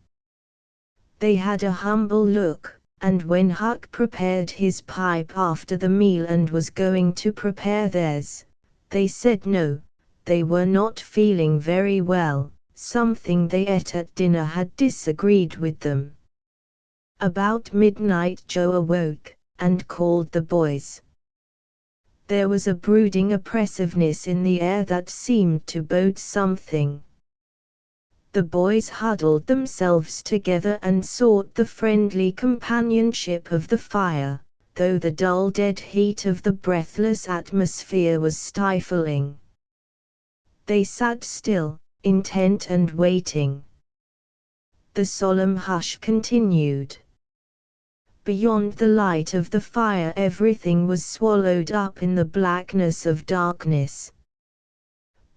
They had a humble look, and when Huck prepared his pipe after the meal and was going to prepare theirs, they said no, they were not feeling very well, something they ate at dinner had disagreed with them. About midnight Joe awoke, and called the boys. There was a brooding oppressiveness in the air that seemed to bode something. The boys huddled themselves together and sought the friendly companionship of the fire, though the dull dead heat of the breathless atmosphere was stifling. They sat still, intent and waiting. The solemn hush continued. Beyond the light of the fire everything was swallowed up in the blackness of darkness.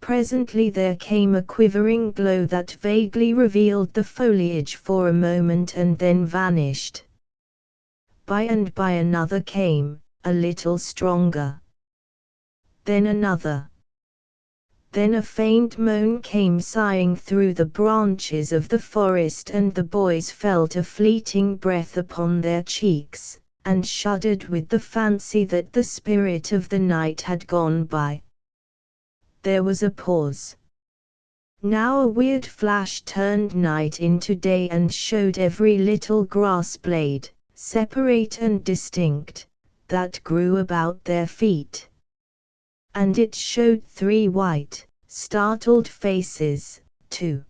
Presently there came a quivering glow that vaguely revealed the foliage for a moment and then vanished. By and by another came, a little stronger. Then another. Then a faint moan came sighing through the branches of the forest, and the boys felt a fleeting breath upon their cheeks, and shuddered with the fancy that the spirit of the night had gone by. There was a pause. Now a weird flash turned night into day and showed every little grass blade, separate and distinct, that grew about their feet. And it showed 3 white, startled faces, too.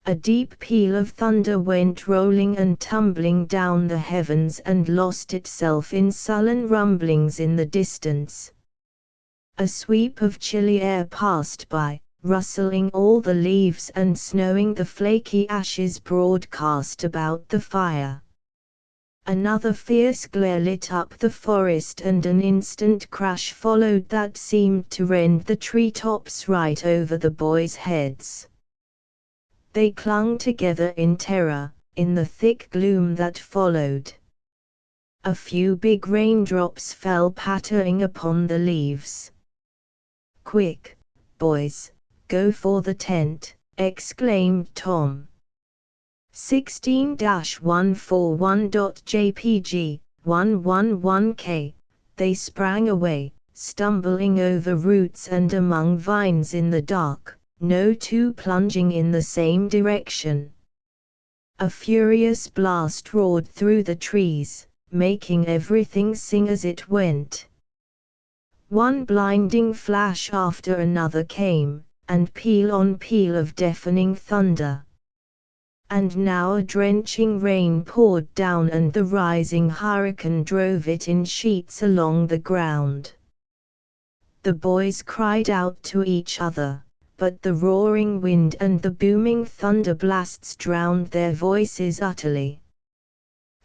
A deep peal of thunder went rolling and tumbling down the heavens and lost itself in sullen rumblings in the distance. A sweep of chilly air passed by, rustling all the leaves and snowing the flaky ashes broadcast about the fire. Another fierce glare lit up the forest, and an instant crash followed that seemed to rend the treetops right over the boys' heads. They clung together in terror, in the thick gloom that followed. A few big raindrops fell pattering upon the leaves. "Quick, boys, go for the tent," exclaimed Tom. 16-141.jpg, 111K, they sprang away, stumbling over roots and among vines in the dark, no two plunging in the same direction. A furious blast roared through the trees, making everything sing as it went. One blinding flash after another came, and peal on peal of deafening thunder. And now a drenching rain poured down, and the rising hurricane drove it in sheets along the ground. The boys cried out to each other, but the roaring wind and the booming thunder blasts drowned their voices utterly.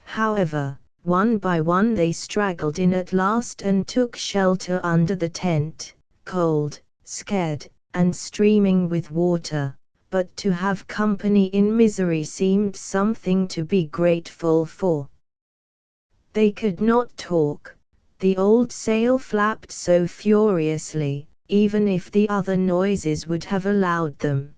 However, one by one they straggled in at last and took shelter under the tent, cold, scared, and streaming with water, but to have company in misery seemed something to be grateful for. They could not talk, the old sail flapped so furiously, even if the other noises would have allowed them.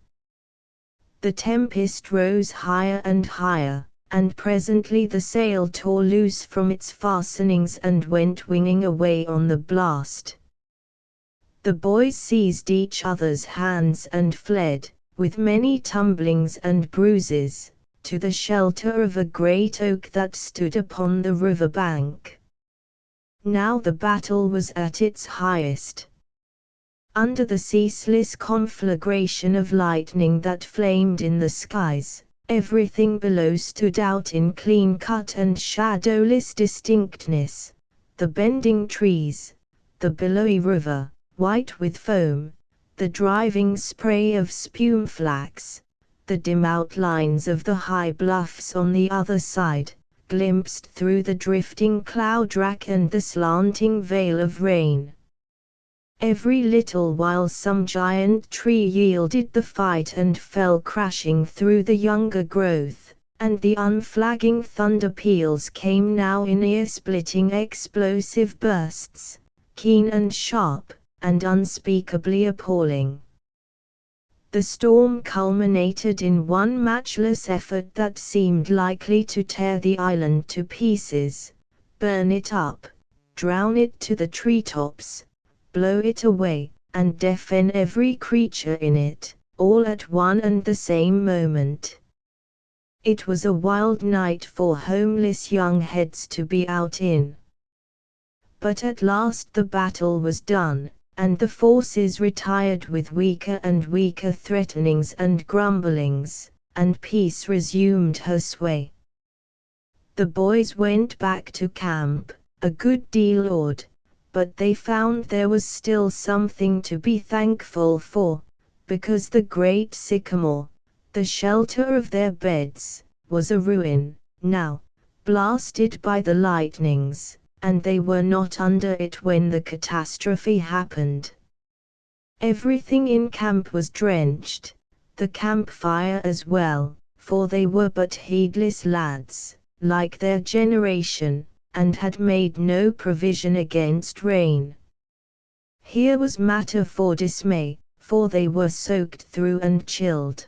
The tempest rose higher and higher, and presently the sail tore loose from its fastenings and went winging away on the blast. The boys seized each other's hands and fled, with many tumblings and bruises, to the shelter of a great oak that stood upon the river bank. Now the battle was at its highest. Under the ceaseless conflagration of lightning that flamed in the skies, everything below stood out in clean-cut and shadowless distinctness: the bending trees, the billowy river, white with foam, the driving spray of spume-flax, the dim outlines of the high bluffs on the other side, glimpsed through the drifting cloud-rack and the slanting veil of rain. Every little while some giant tree yielded the fight and fell crashing through the younger growth, and the unflagging thunder peals came now in ear-splitting explosive bursts, keen and sharp, and unspeakably appalling. The storm culminated in one matchless effort that seemed likely to tear the island to pieces, burn it up, drown it to the treetops, blow it away, and deafen every creature in it, all at one and the same moment. It was a wild night for homeless young heads to be out in. But at last the battle was done, and the forces retired with weaker and weaker threatenings and grumblings, and peace resumed her sway. The boys went back to camp, a good deal awed, but they found there was still something to be thankful for, because the great sycamore, the shelter of their beds, was a ruin, now, blasted by the lightnings, and they were not under it when the catastrophe happened. Everything in camp was drenched, the campfire as well, for they were but heedless lads, like their generation, and had made no provision against rain. Here was matter for dismay, for they were soaked through and chilled.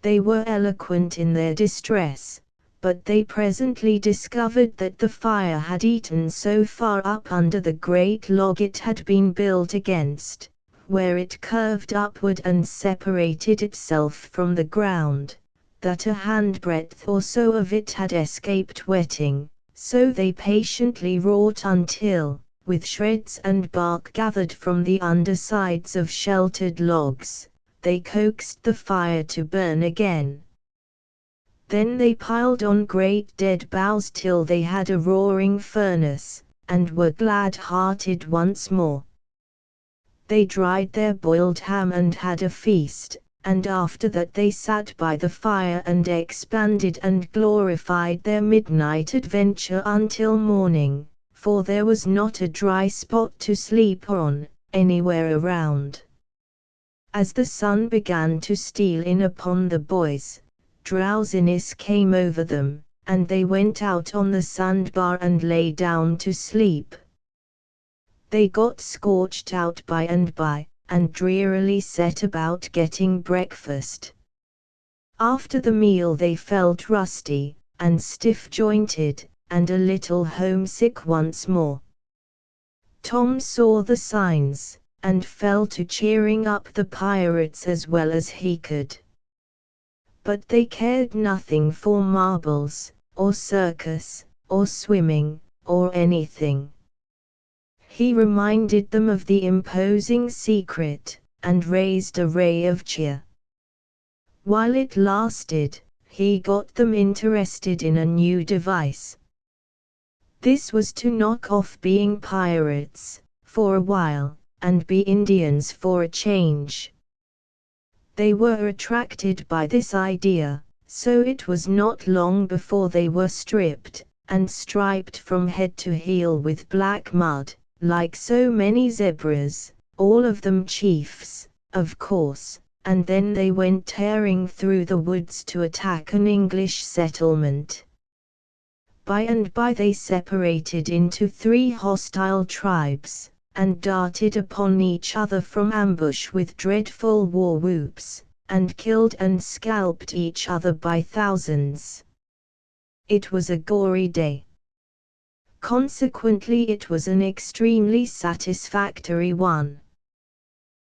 They were eloquent in their distress, but they presently discovered that the fire had eaten so far up under the great log it had been built against, where it curved upward and separated itself from the ground, that a handbreadth or so of it had escaped wetting, so they patiently wrought until, with shreds and bark gathered from the undersides of sheltered logs, they coaxed the fire to burn again. Then they piled on great dead boughs till they had a roaring furnace, and were glad-hearted once more. They dried their boiled ham and had a feast, and after that they sat by the fire and expanded and glorified their midnight adventure until morning, for there was not a dry spot to sleep on, anywhere around. As the sun began to steal in upon the boys, drowsiness came over them, and they went out on the sandbar and lay down to sleep. They got scorched out by and by, and drearily set about getting breakfast. After the meal they felt rusty, and stiff-jointed, and a little homesick once more. Tom saw the signs, and fell to cheering up the pirates as well as he could. But they cared nothing for marbles, or circus, or swimming, or anything. He reminded them of the imposing secret, and raised a ray of cheer. While it lasted, he got them interested in a new device. This was to knock off being pirates, for a while, and be Indians for a change. They were attracted by this idea, so it was not long before they were stripped, and striped from head to heel with black mud, like so many zebras, all of them chiefs, of course, and then they went tearing through the woods to attack an English settlement. By and by they separated into 3 hostile tribes, and darted upon each other from ambush with dreadful war whoops, and killed and scalped each other by thousands. It was a gory day. Consequently it was an extremely satisfactory one.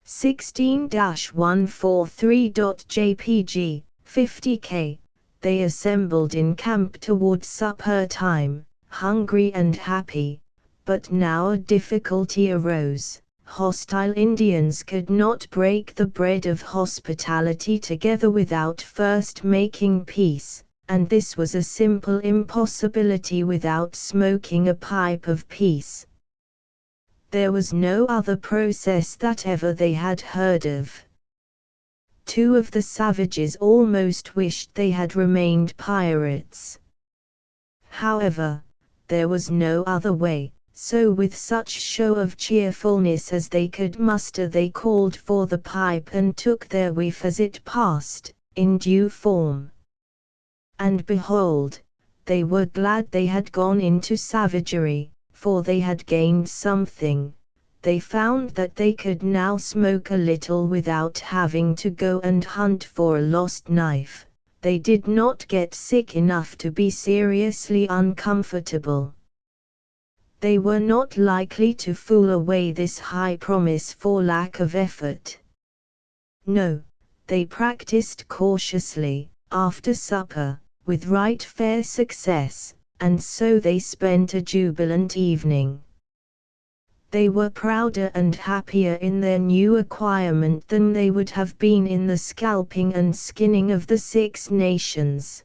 16-143.jpg, 50k, they assembled in camp toward supper time, hungry and happy. But now a difficulty arose. Hostile Indians could not break the bread of hospitality together without first making peace, and this was a simple impossibility without smoking a pipe of peace. There was no other process that ever they had heard of. 2 of the savages almost wished they had remained pirates. However, there was no other way. So with such show of cheerfulness as they could muster they called for the pipe and took their whiff as it passed, in due form. And behold, they were glad they had gone into savagery, for they had gained something, they found that they could now smoke a little without having to go and hunt for a lost knife. They did not get sick enough to be seriously uncomfortable. They were not likely to fool away this high promise for lack of effort. No, they practiced cautiously, after supper, with right fair success, and so they spent a jubilant evening. They were prouder and happier in their new acquirement than they would have been in the scalping and skinning of the 6 Nations.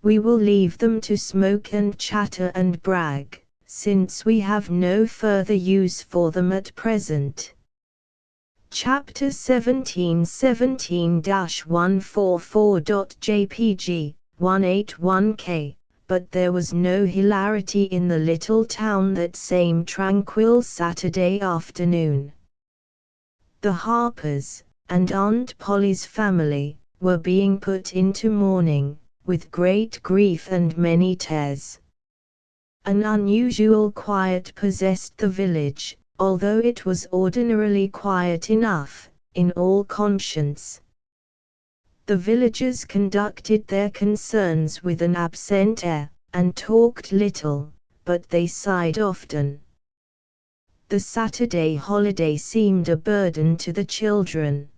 We will leave them to smoke and chatter and brag, since we have no further use for them at present. Chapter 17:144.jpg, 181k. But there was no hilarity in the little town that same tranquil Saturday afternoon. The Harpers, and Aunt Polly's family, were being put into mourning, with great grief and many tears. An unusual quiet possessed the village, although it was ordinarily quiet enough, in all conscience. The villagers conducted their concerns with an absent air, and talked little, but they sighed often. The Saturday holiday seemed a burden to the children.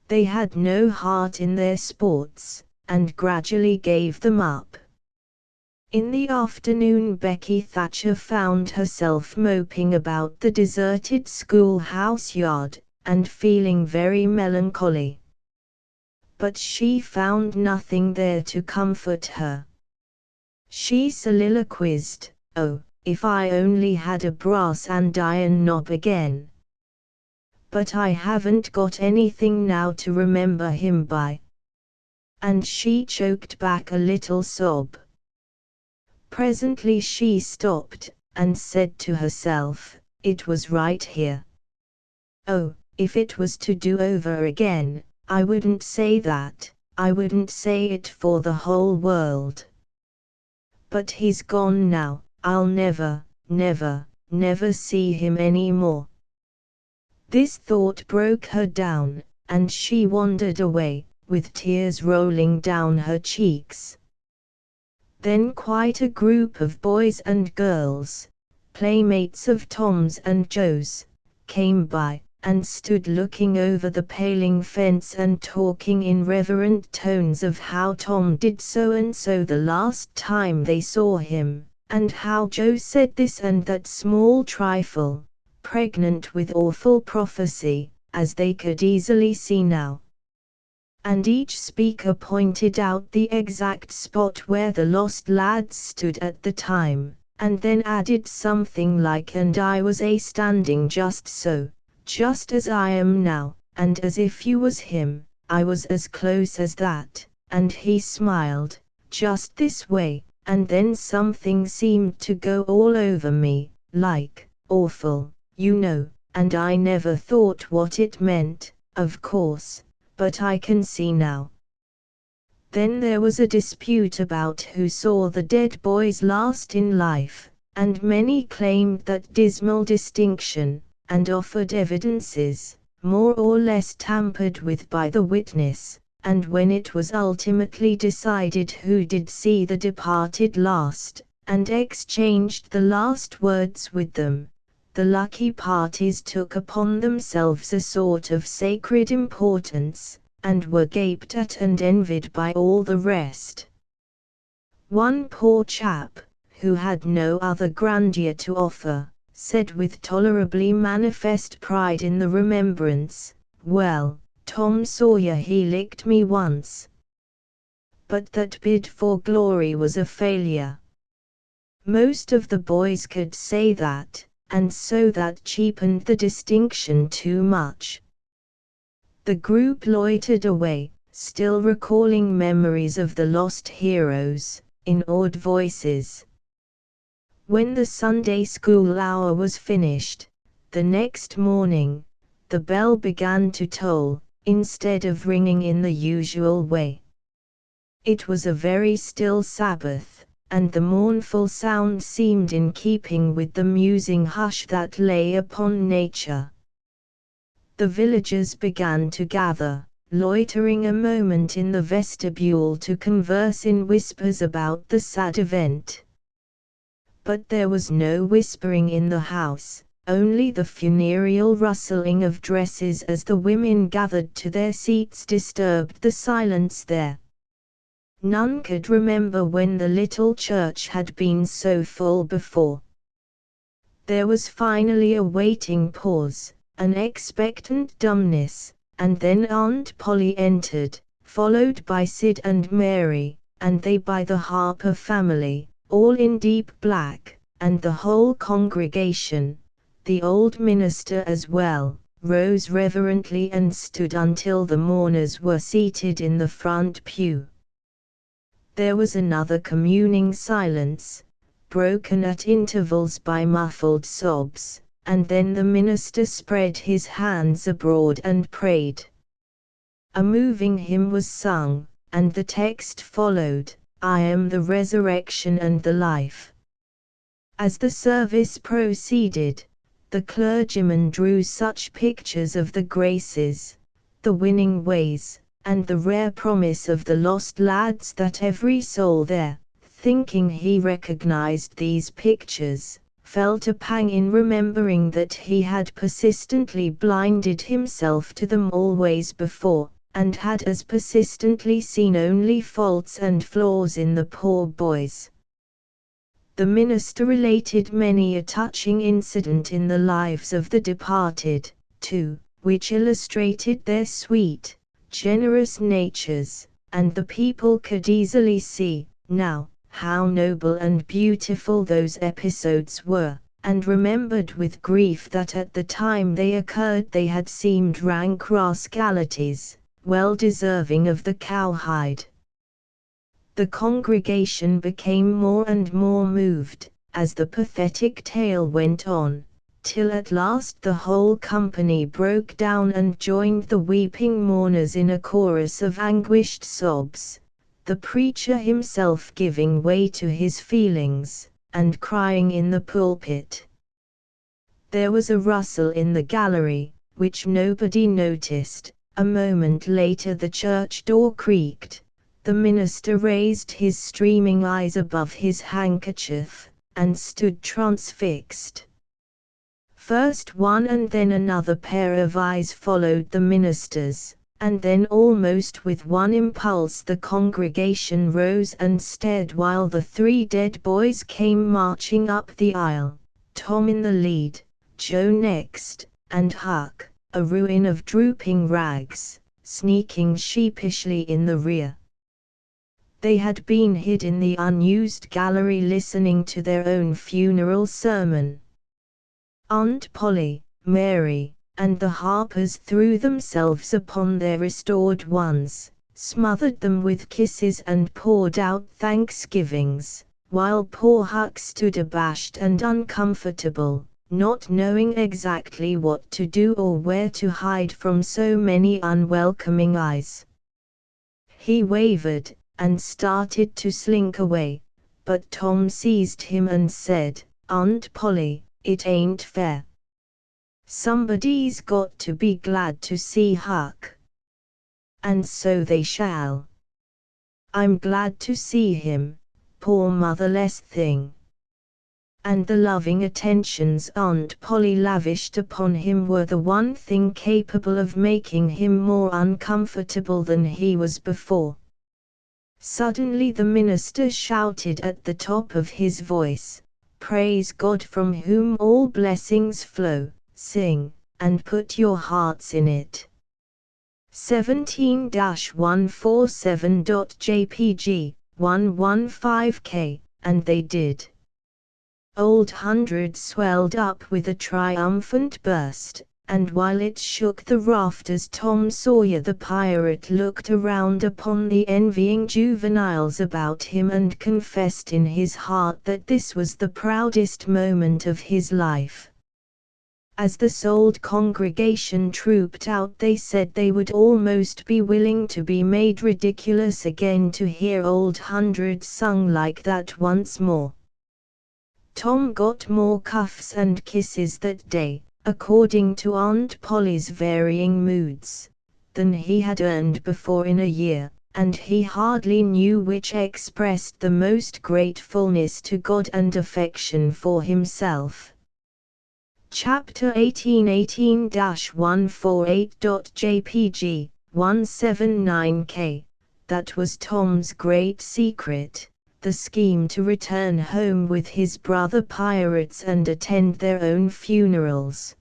They had no heart in their sports, and gradually gave them up. In the afternoon Becky Thatcher found herself moping about the deserted schoolhouse yard, and feeling very melancholy. But she found nothing there to comfort her. She soliloquized, "Oh, if I only had a brass and iron knob again. But I haven't got anything now to remember him by." And she choked back a little sob. Presently she stopped, and said to herself, "It was right here. Oh, if it was to do over again, I wouldn't say that, I wouldn't say it for the whole world. But he's gone now, I'll never, never, never see him any more." This thought broke her down, and she wandered away, with tears rolling down her cheeks. Then quite a group of boys and girls, playmates of Tom's and Joe's, came by, and stood looking over the paling fence and talking in reverent tones of how Tom did so and so the last time they saw him, and how Joe said this and that small trifle, pregnant with awful prophecy, as they could easily see now. And each speaker pointed out the exact spot where the lost lads stood at the time, and then added something like, "And I was standing just so, just as I am now, and as if you was him, I was as close as that, and he smiled, just this way, and then something seemed to go all over me, like, awful, you know, and I never thought what it meant, of course, but I can see now." Then there was a dispute about who saw the dead boys last in life, and many claimed that dismal distinction, and offered evidences, more or less tampered with by the witness, and when it was ultimately decided who did see the departed last, and exchanged the last words with them, the lucky parties took upon themselves a sort of sacred importance, and were gaped at and envied by all the rest. One poor chap, who had no other grandeur to offer, said with tolerably manifest pride in the remembrance, "Well, Tom Sawyer he licked me once. But that bid for glory was a failure." Most of the boys could say that, and so that cheapened the distinction too much. The group loitered away, still recalling memories of the lost heroes, in awed voices. When the Sunday school hour was finished, the next morning, the bell began to toll, instead of ringing in the usual way. It was a very still Sabbath, and the mournful sound seemed in keeping with the musing hush that lay upon nature. The villagers began to gather, loitering a moment in the vestibule to converse in whispers about the sad event. But there was no whispering in the house, only the funereal rustling of dresses as the women gathered to their seats disturbed the silence there. None could remember when the little church had been so full before. There was finally a waiting pause, an expectant dumbness, and then Aunt Polly entered, followed by Sid and Mary, and they by the Harper family, all in deep black, and the whole congregation, the old minister as well, rose reverently and stood until the mourners were seated in the front pew. There was another communing silence, broken at intervals by muffled sobs, and then the minister spread his hands abroad and prayed. A moving hymn was sung, and the text followed, "I am the resurrection and the life." As the service proceeded, the clergyman drew such pictures of the graces, the winning ways, and the rare promise of the lost lads that every soul there, thinking he recognized these pictures, felt a pang in remembering that he had persistently blinded himself to them always before, and had as persistently seen only faults and flaws in the poor boys. The minister related many a touching incident in the lives of the departed, too, which illustrated their sweet, generous natures, and the people could easily see, now, how noble and beautiful those episodes were, and remembered with grief that at the time they occurred they had seemed rank rascalities, well deserving of the cowhide. The congregation became more and more moved, as the pathetic tale went on, till at last the whole company broke down and joined the weeping mourners in a chorus of anguished sobs, the preacher himself giving way to his feelings, and crying in the pulpit. There was a rustle in the gallery, which nobody noticed. A moment later the church door creaked. The minister raised his streaming eyes above his handkerchief, and stood transfixed. First one and then another pair of eyes followed the minister's, and then almost with one impulse the congregation rose and stared while the three dead boys came marching up the aisle, Tom in the lead, Joe next, and Huck, a ruin of drooping rags, sneaking sheepishly in the rear. They had been hid in the unused gallery listening to their own funeral sermon. Aunt Polly, Mary, and the Harpers threw themselves upon their restored ones, smothered them with kisses and poured out thanksgivings, while poor Huck stood abashed and uncomfortable, not knowing exactly what to do or where to hide from so many unwelcoming eyes. He wavered, and started to slink away, but Tom seized him and said, "Aunt Polly, it ain't fair. Somebody's got to be glad to see Huck. And so they shall. I'm glad to see him, poor motherless thing." And the loving attentions Aunt Polly lavished upon him were the one thing capable of making him more uncomfortable than he was before. Suddenly the minister shouted at the top of his voice, "Praise God from whom all blessings flow, sing, and put your hearts in it." 17-147.jpg, 115k, and they did. Old Hundred swelled up with a triumphant burst, and while it shook the rafters Tom Sawyer the pirate looked around upon the envying juveniles about him and confessed in his heart that this was the proudest moment of his life. As the sold congregation trooped out, they said they would almost be willing to be made ridiculous again to hear Old Hundred sung like that once more. Tom got more cuffs and kisses that day, according to Aunt Polly's varying moods, than he had earned before in a year, and he hardly knew which expressed the most gratefulness to God and affection for himself. Chapter 18:148.jpg 179k. That was Tom's great secret, the scheme to return home with his brother pirates and attend their own funerals.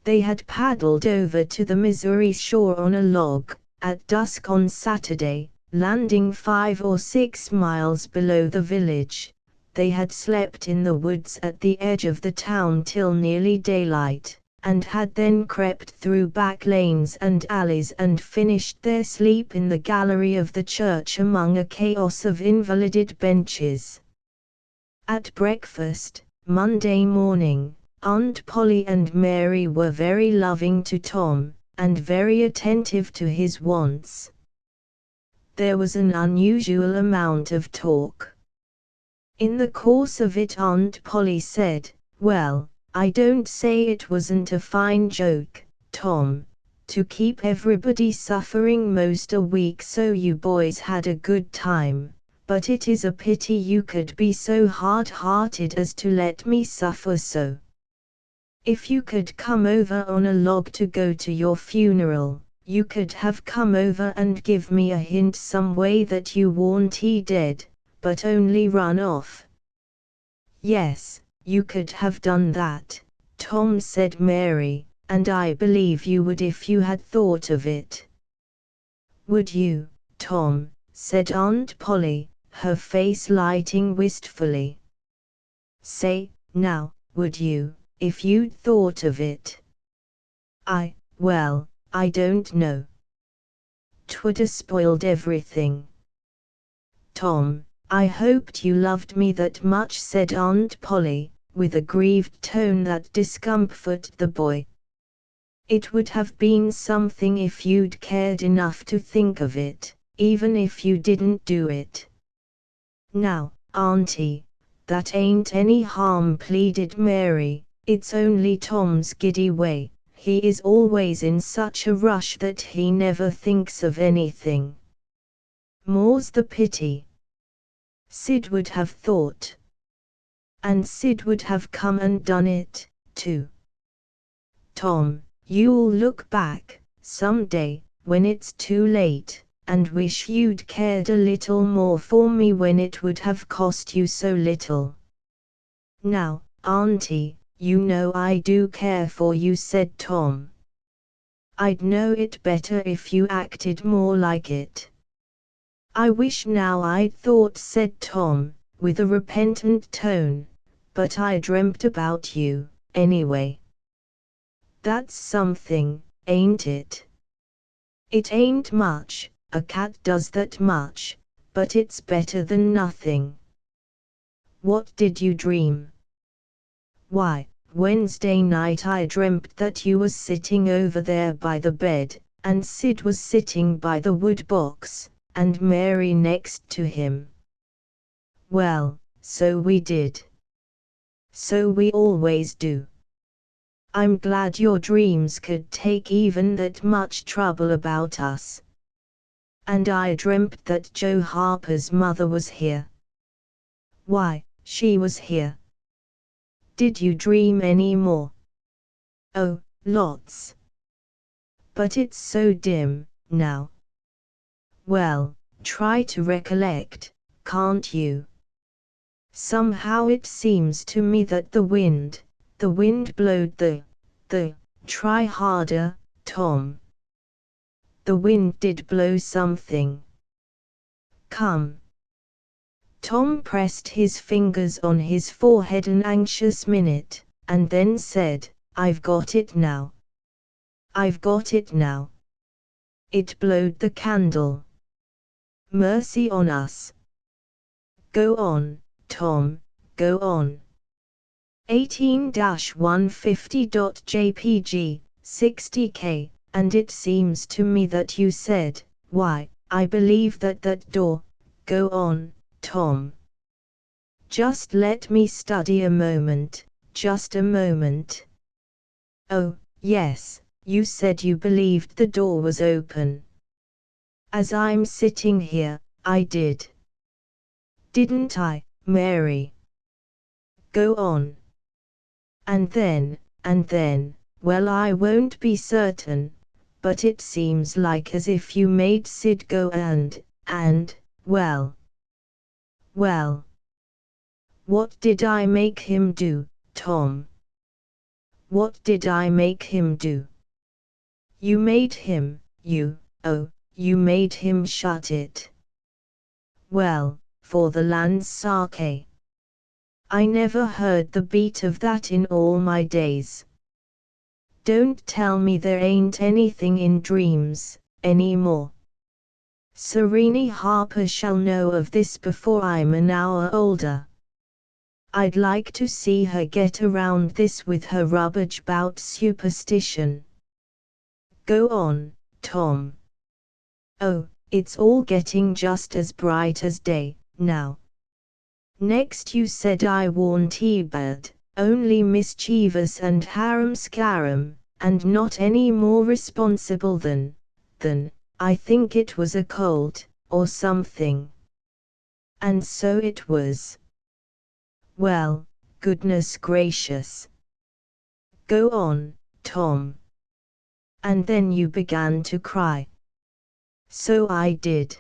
They had paddled over to the Missouri shore on a log, at dusk on Saturday, landing 5 or 6 miles below the village. They had slept in the woods at the edge of the town till nearly daylight, and had then crept through back lanes and alleys and finished their sleep in the gallery of the church among a chaos of invalided benches. At breakfast, Monday morning, Aunt Polly and Mary were very loving to Tom, and very attentive to his wants. There was an unusual amount of talk. In the course of it Aunt Polly said, "Well, I don't say it wasn't a fine joke, Tom, to keep everybody suffering most a week so you boys had a good time, but it is a pity you could be so hard-hearted as to let me suffer so. If you could come over on a log to go to your funeral, you could have come over and give me a hint some way that you warn't he dead, but only run off." "Yes, you could have done that, Tom," said Mary, "and I believe you would if you had thought of it." "Would you, Tom?" said Aunt Polly, her face lighting wistfully. "Say, now, would you, if you'd thought of it?" Well, I don't know. 'Twould have spoiled everything." "Tom, I hoped you loved me that much," said Aunt Polly, with a grieved tone that discomforted the boy. "It would have been something if you'd cared enough to think of it, even if you didn't do it." "Now, Auntie, that ain't any harm," pleaded Mary, "it's only Tom's giddy way, he is always in such a rush that he never thinks of anything." "More's the pity. Sid would have thought. And Sid would have come and done it, too. Tom, you'll look back, some day, when it's too late, and wish you'd cared a little more for me when it would have cost you so little." "Now, Auntie, you know I do care for you," said Tom. "I'd know it better if you acted more like it." "I wish now I'd thought," said Tom, with a repentant tone, "but I dreamt about you, anyway." "That's something, ain't it?" "It ain't much, a cat does that much, but it's better than nothing." "What did you dream?" "Why, Wednesday night I dreamt that you was sitting over there by the bed, and Sid was sitting by the wood box, and Mary next to him." "Well, so we did. So we always do. I'm glad your dreams could take even that much trouble about us." "And I dreamt that Joe Harper's mother was here." "Why, she was here." "Did you dream any more?" "Oh, lots. But it's so dim, now." "Well, try to recollect, can't you?" "Somehow it seems to me that the wind blowed try harder, Tom." "The wind did blow something. Come." Tom pressed his fingers on his forehead an anxious minute, and then said, "I've got it now. I've got it now. It blowed the candle." "Mercy on us." "Go on, Tom, go on." 18-150.jpg, 60k, and it seems to me that you said, why, I believe that door. Go on, Tom. Just let me study a moment, just a moment. Oh, yes, you said you believed the door was open. As I'm sitting here, I did. Didn't I, Mary? Go on. And then, well, I won't be certain, but it seems like as if you made Sid go and, well. What did I make him do, Tom? What did I make him do? You made him, you made him shut it. Well, for the land's sake. I never heard the beat of that in all my days. Don't tell me there ain't anything in dreams, any more. Serene Harper shall know of this before I'm an hour older. I'd like to see her get around this with her rubbish bout superstition. Go on, Tom. Oh, it's all getting just as bright as day, now. Next you said I warn't Ebert, only mischievous and harum-scarum, and not any more responsible than, I think it was a cold, or something. And so it was. Well, goodness gracious. Go on, Tom. And then you began to cry. So I did.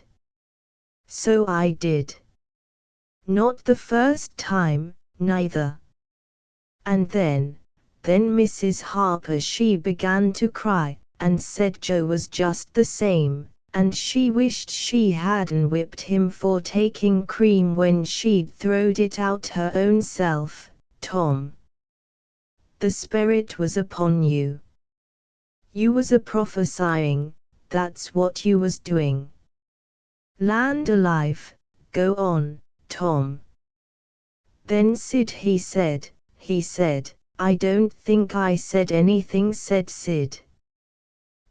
So I did. Not the first time, neither. And then Mrs. Harper she began to cry, and said Joe was just the same, and she wished she hadn't whipped him for taking cream when she'd throwed it out her own self, Tom. The Spirit was upon you. You was a prophesying, that's what you was doing. Land alive, go on, Tom. Then Sid he said, I don't think I said anything, said Sid.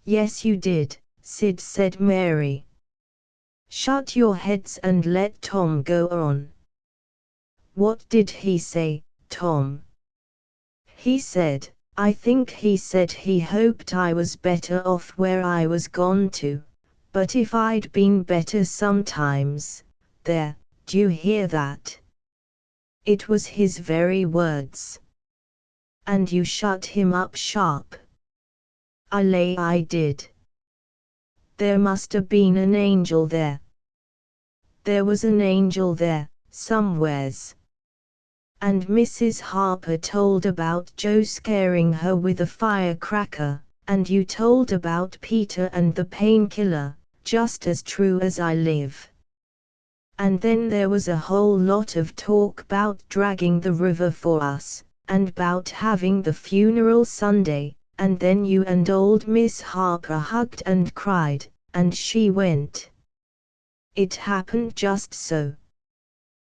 Yes you did, Sid, said Mary. Shut your heads and let Tom go on. What did he say, Tom? He said, I think he said he hoped I was better off where I was gone to, but if I'd been better sometimes, there, d'you hear that? It was his very words. And you shut him up sharp. I lay I did. There must have been an angel there. There was an angel there, somewheres. And Mrs. Harper told about Joe scaring her with a firecracker, and you told about Peter and the painkiller, just as true as I live. And then there was a whole lot of talk about dragging the river for us, and 'bout having the funeral Sunday, and then you and old Miss Harper hugged and cried, and she went. It happened just so.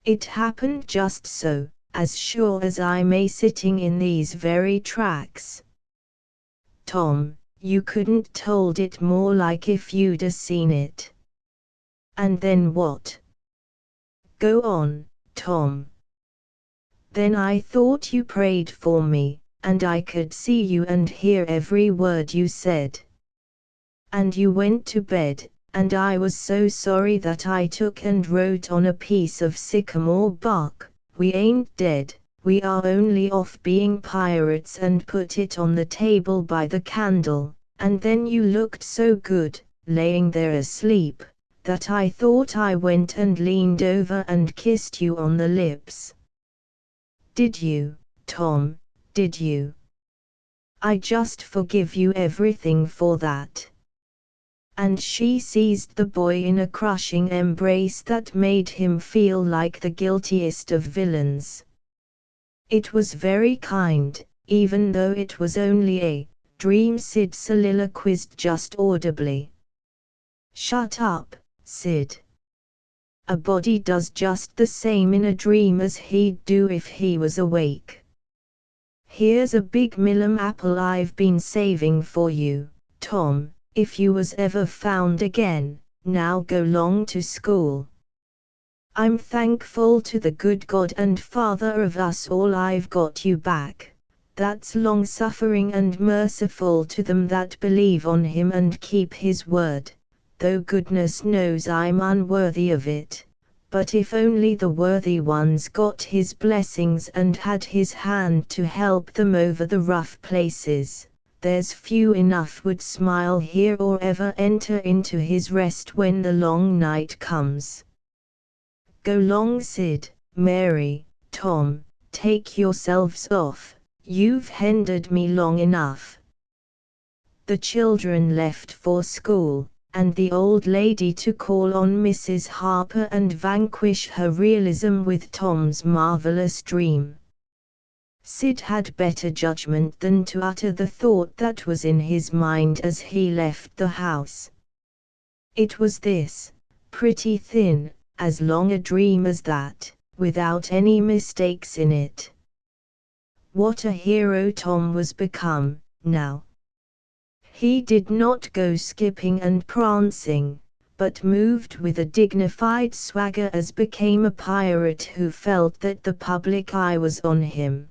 It happened just so, as sure as I may sitting in these very tracks. Tom, you couldn't told it more like if you'd a seen it. And then what? Go on, Tom. Then I thought you prayed for me, and I could see you and hear every word you said. And you went to bed, and I was so sorry that I took and wrote on a piece of sycamore bark, "We ain't dead, we are only off being pirates," and put it on the table by the candle, and then you looked so good, laying there asleep, that I thought I went and leaned over and kissed you on the lips. Did you, Tom, did you? I just forgive you everything for that. And she seized the boy in a crushing embrace that made him feel like the guiltiest of villains. It was very kind, even though it was only a dream, Sid soliloquized just audibly. Shut up, Sid. A body does just the same in a dream as he'd do if he was awake. "Here's a big Milam apple I've been saving for you, Tom, if you was ever found again. Now go 'long to school. I'm thankful to the good God and Father of us all I've got you back, that's long-suffering and merciful to them that believe on him and keep his word, though goodness knows I'm unworthy of it. But if only the worthy ones got his blessings and had his hand to help them over the rough places, there's few enough would smile here or ever enter into his rest when the long night comes. Go 'long Sid, Mary, Tom, take yourselves off, you've hindered me long enough." The children left for school, and the old lady to call on Mrs. Harper and vanquish her realism with Tom's marvelous dream. Sid had better judgment than to utter the thought that was in his mind as he left the house. It was this, pretty thin, as long a dream as that, without any mistakes in it. What a hero Tom was become, now! He did not go skipping and prancing, but moved with a dignified swagger as became a pirate who felt that the public eye was on him.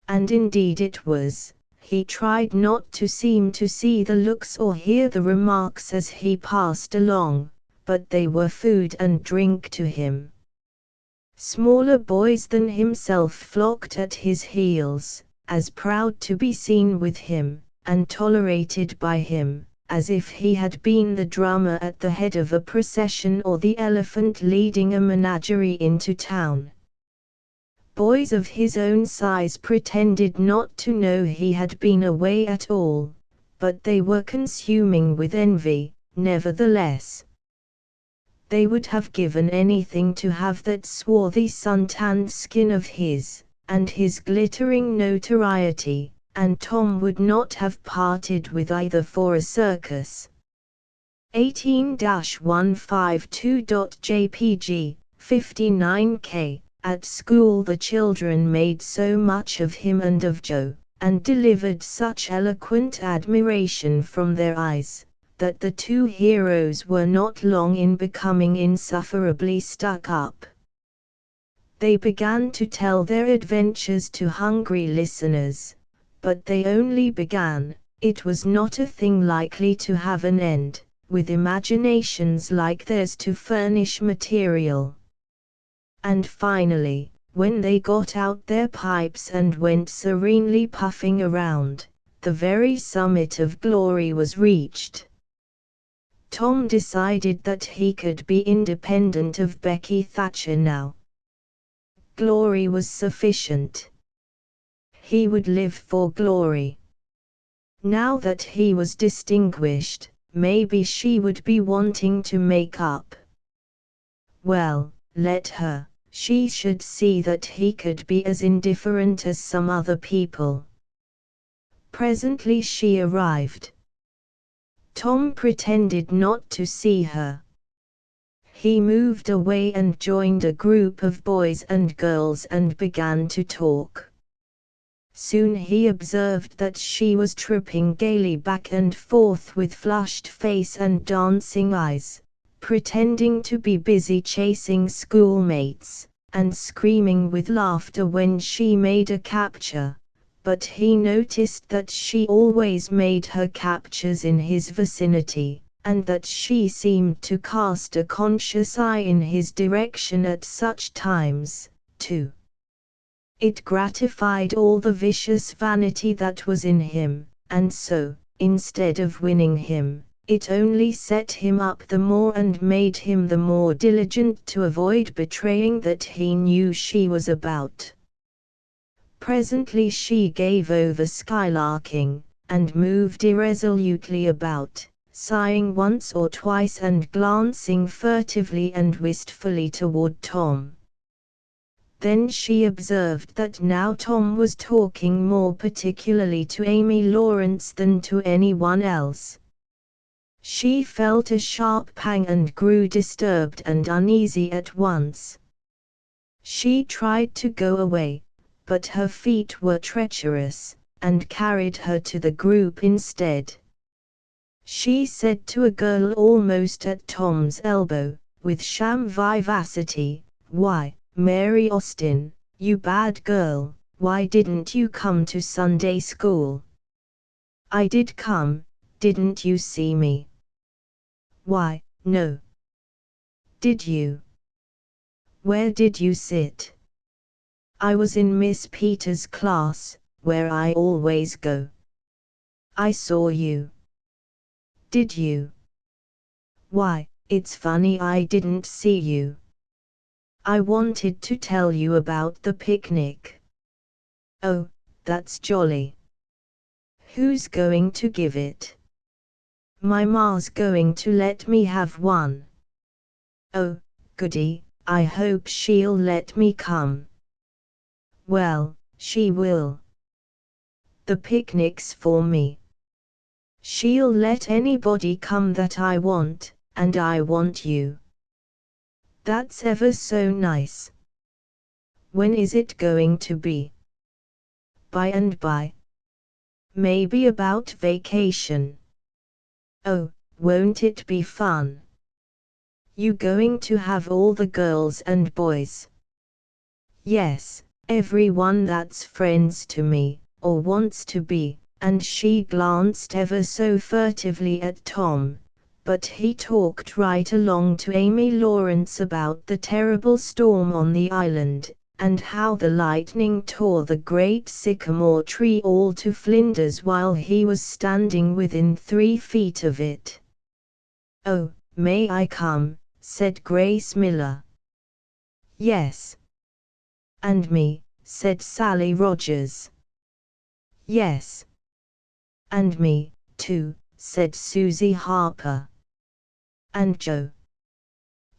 And indeed it was. He tried not to seem to see the looks or hear the remarks as he passed along, but they were food and drink to him. Smaller boys than himself flocked at his heels, as proud to be seen with him, and tolerated by him, as if he had been the drummer at the head of a procession or the elephant leading a menagerie into town. Boys of his own size pretended not to know he had been away at all, but they were consuming with envy, nevertheless. They would have given anything to have that swarthy sun-tanned skin of his, and his glittering notoriety, and Tom would not have parted with either for a circus. 18-152.jpg, 59K. At school the children made so much of him and of Joe, and delivered such eloquent admiration from their eyes, that the two heroes were not long in becoming insufferably stuck up. They began to tell their adventures to hungry listeners, but they only began. It was not a thing likely to have an end, with imaginations like theirs to furnish material. And finally, when they got out their pipes and went serenely puffing around, the very summit of glory was reached. Tom decided that he could be independent of Becky Thatcher now. Glory was sufficient. He would live for glory. Now that he was distinguished, maybe she would be wanting to make up. Well, let her. She should see that he could be as indifferent as some other people. Presently she arrived. Tom pretended not to see her. He moved away and joined a group of boys and girls and began to talk. Soon he observed that she was tripping gaily back and forth with flushed face and dancing eyes, pretending to be busy chasing schoolmates, and screaming with laughter when she made a capture, but he noticed that she always made her captures in his vicinity, and that she seemed to cast a conscious eye in his direction at such times, too. It gratified all the vicious vanity that was in him, and so, instead of winning him, it only set him up the more and made him the more diligent to avoid betraying that he knew she was about. Presently she gave over skylarking, and moved irresolutely about, sighing once or twice and glancing furtively and wistfully toward Tom. Then she observed that now Tom was talking more particularly to Amy Lawrence than to anyone else. She felt a sharp pang and grew disturbed and uneasy at once. She tried to go away, but her feet were treacherous, and carried her to the group instead. She said to a girl almost at Tom's elbow, with sham vivacity, "Why, Mary Austin, you bad girl, why didn't you come to Sunday school?" "I did come, didn't you see me?" "Why, no." "Did you? Where did you sit?" "I was in Miss Peters' class, where I always go." "I saw you." "Did you? Why, it's funny I didn't see you. I wanted to tell you about the picnic." "Oh, that's jolly. Who's going to give it?" "My ma's going to let me have one." "Oh, goody, I hope she'll let me come." "Well, she will. The picnic's for me. She'll let anybody come that I want, and I want you." "That's ever so nice. When is it going to be?" "By and by. Maybe about vacation." "Oh, won't it be fun? You going to have all the girls and boys?" "Yes, everyone that's friends to me, or wants to be," and she glanced ever so furtively at Tom, but he talked right along to Amy Lawrence about the terrible storm on the island, and how the lightning tore the great sycamore tree all to flinders while he was standing within 3 feet of it. "Oh, may I come?" said Grace Miller. "Yes." "And me," said Sally Rogers. "Yes." "And me, too," said Susie Harper. "And Joe."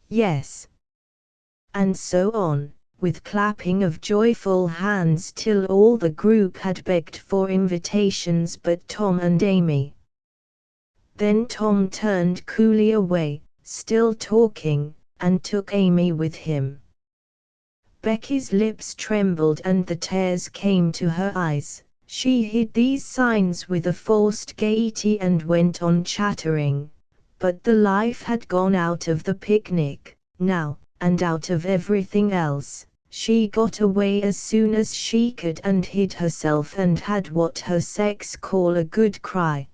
"Yes." And so on, with clapping of joyful hands till all the group had begged for invitations but Tom and Amy. Then Tom turned coolly away, still talking, and took Amy with him. Becky's lips trembled and the tears came to her eyes. She hid these signs with a forced gaiety and went on chattering, but the life had gone out of the picnic, now, and out of everything else. She got away as soon as she could and hid herself and had what her sex call a good cry.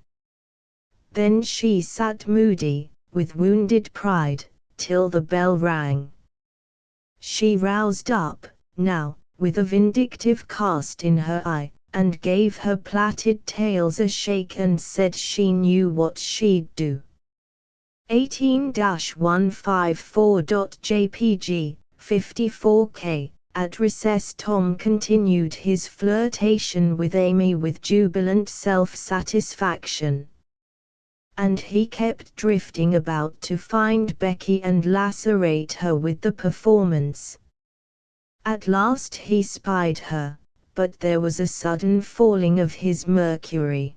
Then she sat moody, with wounded pride, till the bell rang. She roused up, now, with a vindictive cast in her eye, and gave her plaited tails a shake and said she knew what she'd do. 18-154.jpg, 54K. At recess Tom continued his flirtation with Amy with jubilant self-satisfaction. And he kept drifting about to find Becky and lacerate her with the performance. At last he spied her, but there was a sudden falling of his mercury.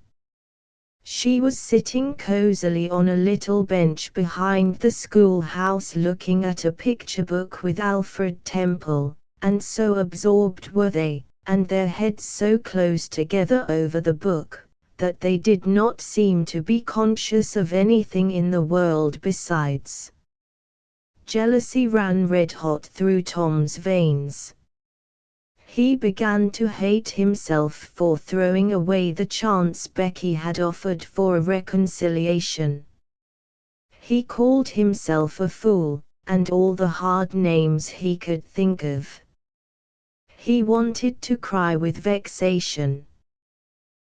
She was sitting cozily on a little bench behind the schoolhouse looking at a picture book with Alfred Temple, and so absorbed were they, and their heads so close together over the book, that they did not seem to be conscious of anything in the world besides. Jealousy ran red-hot through Tom's veins. He began to hate himself for throwing away the chance Becky had offered for a reconciliation. He called himself a fool, and all the hard names he could think of. He wanted to cry with vexation.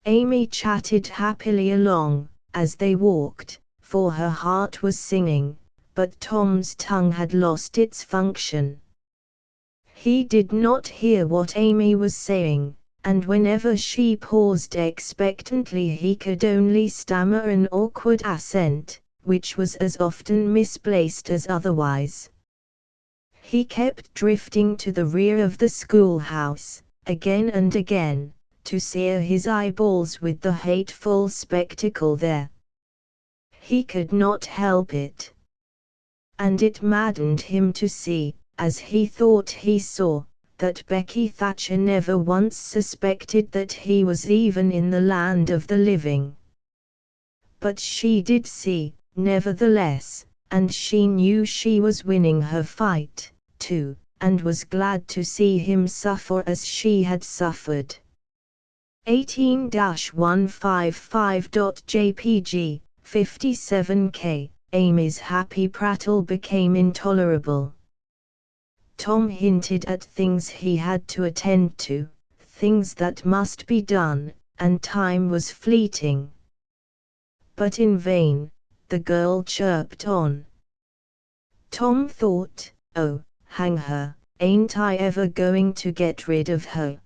Amy chatted happily along, as they walked, for her heart was singing, but Tom's tongue had lost its function. He did not hear what Amy was saying, and whenever she paused expectantly he could only stammer an awkward assent, which was as often misplaced as otherwise. He kept drifting to the rear of the schoolhouse, again and again, to sear his eyeballs with the hateful spectacle there. He could not help it. And it maddened him to see, as he thought he saw, that Becky Thatcher never once suspected that he was even in the land of the living. But she did see, nevertheless, and she knew she was winning her fight, too, and was glad to see him suffer as she had suffered. 18-155.jpg, 57K, Amy's happy prattle became intolerable. Tom hinted at things he had to attend to, things that must be done, and time was fleeting. But in vain, the girl chirped on. Tom thought, oh, hang her, ain't I ever going to get rid of her?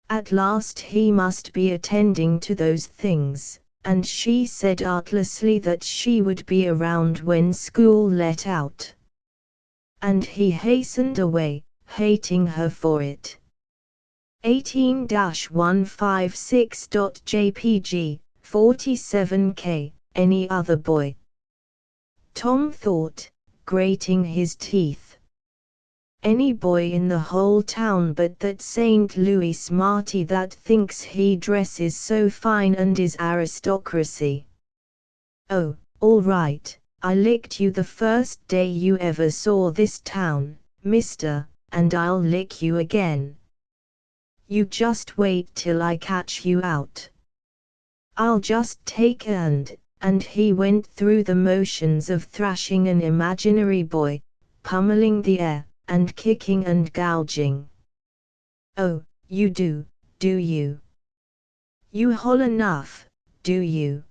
At last he must be attending to those things, and she said artlessly that she would be around when school let out. And he hastened away, hating her for it. 18-156.jpg, 47K, any other boy? Tom thought, grating his teeth. Any boy in the whole town but that St. Louis smarty that thinks he dresses so fine and is aristocracy. Oh, all right, I licked you the first day you ever saw this town, mister, and I'll lick you again. You just wait till I catch you out. I'll just take and he went through the motions of thrashing an imaginary boy, pummeling the air, and kicking and gouging. Oh, you do you? You howl enough, do you?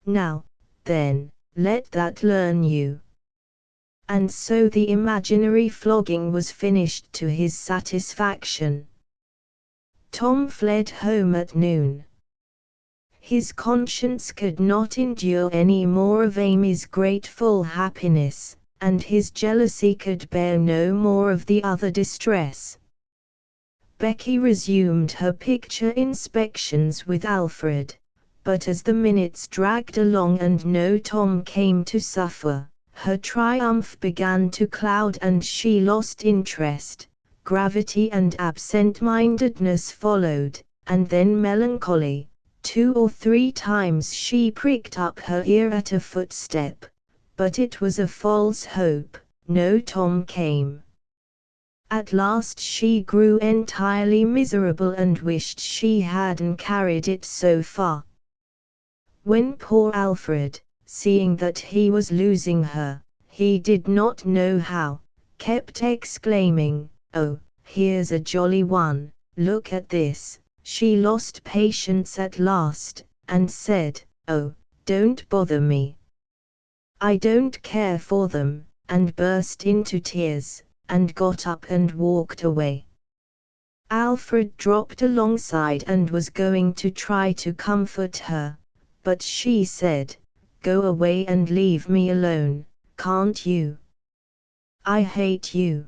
Now, then, let that learn you. And so the imaginary flogging was finished to his satisfaction. Tom fled home at noon. His conscience could not endure any more of Amy's grateful happiness, and his jealousy could bear no more of the other distress. Becky resumed her picture inspections with Alfred, but as the minutes dragged along and no Tom came to suffer, her triumph began to cloud and she lost interest. Gravity and absent-mindedness followed, and then melancholy. 2 or 3 times she pricked up her ear at a footstep, but it was a false hope, no Tom came. At last she grew entirely miserable and wished she hadn't carried it so far. When poor Alfred, seeing that he was losing her, he did not know how, kept exclaiming, "Oh, here's a jolly one, look at this," she lost patience at last, and said, "Oh, don't bother me. I don't care for them," and burst into tears, and got up and walked away. Alfred dropped alongside and was going to try to comfort her, but she said, "Go away and leave me alone, can't you? I hate you."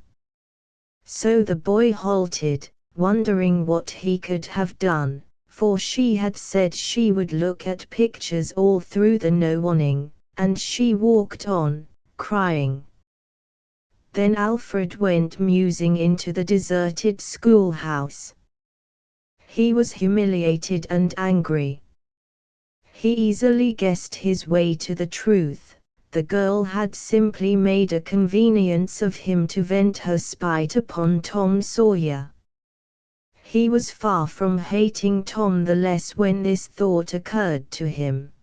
So the boy halted, wondering what he could have done, for she had said she would look at pictures all through the no-warning, and she walked on, crying. Then Alfred went musing into the deserted schoolhouse. He was humiliated and angry. He easily guessed his way to the truth. The girl had simply made a convenience of him to vent her spite upon Tom Sawyer. He was far from hating Tom the less when this thought occurred to him.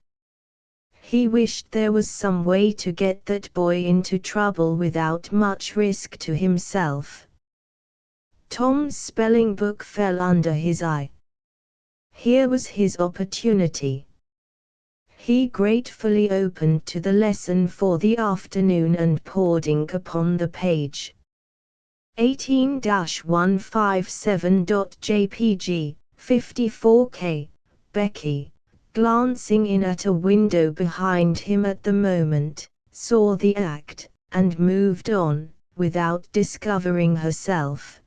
He wished there was some way to get that boy into trouble without much risk to himself. Tom's spelling book fell under his eye. Here was his opportunity. He gratefully opened to the lesson for the afternoon and poured ink upon the page. 18-157.jpg, 54K, Becky, glancing in at a window behind him at the moment, saw the act, and moved on, without discovering herself.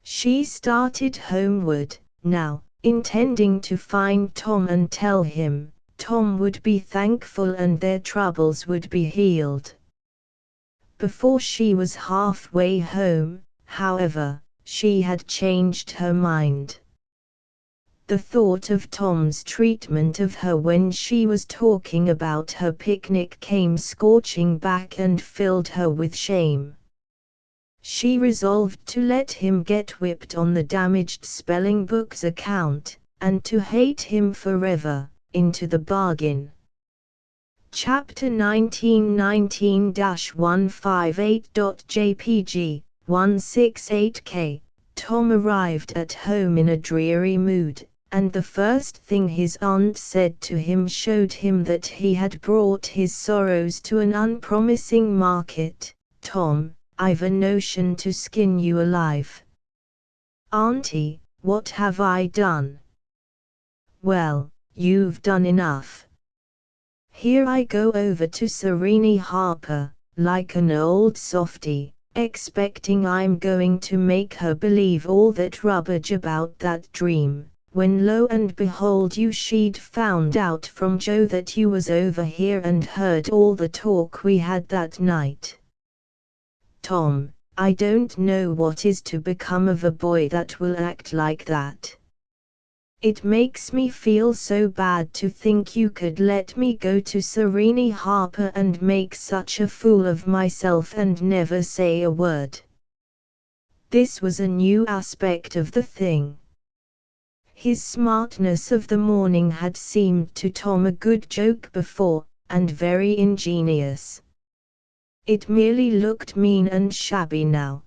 She started homeward, now, intending to find Tom and tell him. Tom would be thankful and their troubles would be healed. Before she was halfway home, However, she had changed her mind. The thought of Tom's treatment of her when she was talking about her picnic came scorching back and filled her with shame. She resolved to let him get whipped on the damaged spelling book's account, and to hate him forever, into the bargain. Chapter 1919-158.jpg, 168k. Tom arrived at home in a dreary mood, and the first thing his aunt said to him showed him that he had brought his sorrows to an unpromising market. "Tom, I've a notion to skin you alive." "Auntie, what have I done?" "Well, you've done enough. Here I go over to Serene Harper, like an old softy, expecting I'm going to make her believe all that rubbish about that dream, when lo and behold she'd found out from Joe that you was over here and heard all the talk we had that night." "Tom, I don't know what is to become of a boy that will act like that. It makes me feel so bad to think you could let me go to Serene Harper and make such a fool of myself and never say a word." This was a new aspect of the thing. His smartness of the morning had seemed to Tom a good joke before, and very ingenious. It merely looked mean and shabby now.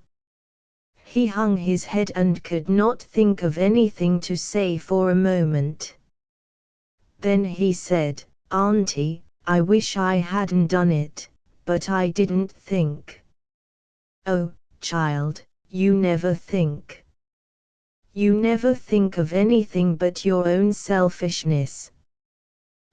He hung his head and could not think of anything to say for a moment. Then he said, "Auntie, I wish I hadn't done it, but I didn't think." "Oh, child, you never think. You never think of anything but your own selfishness.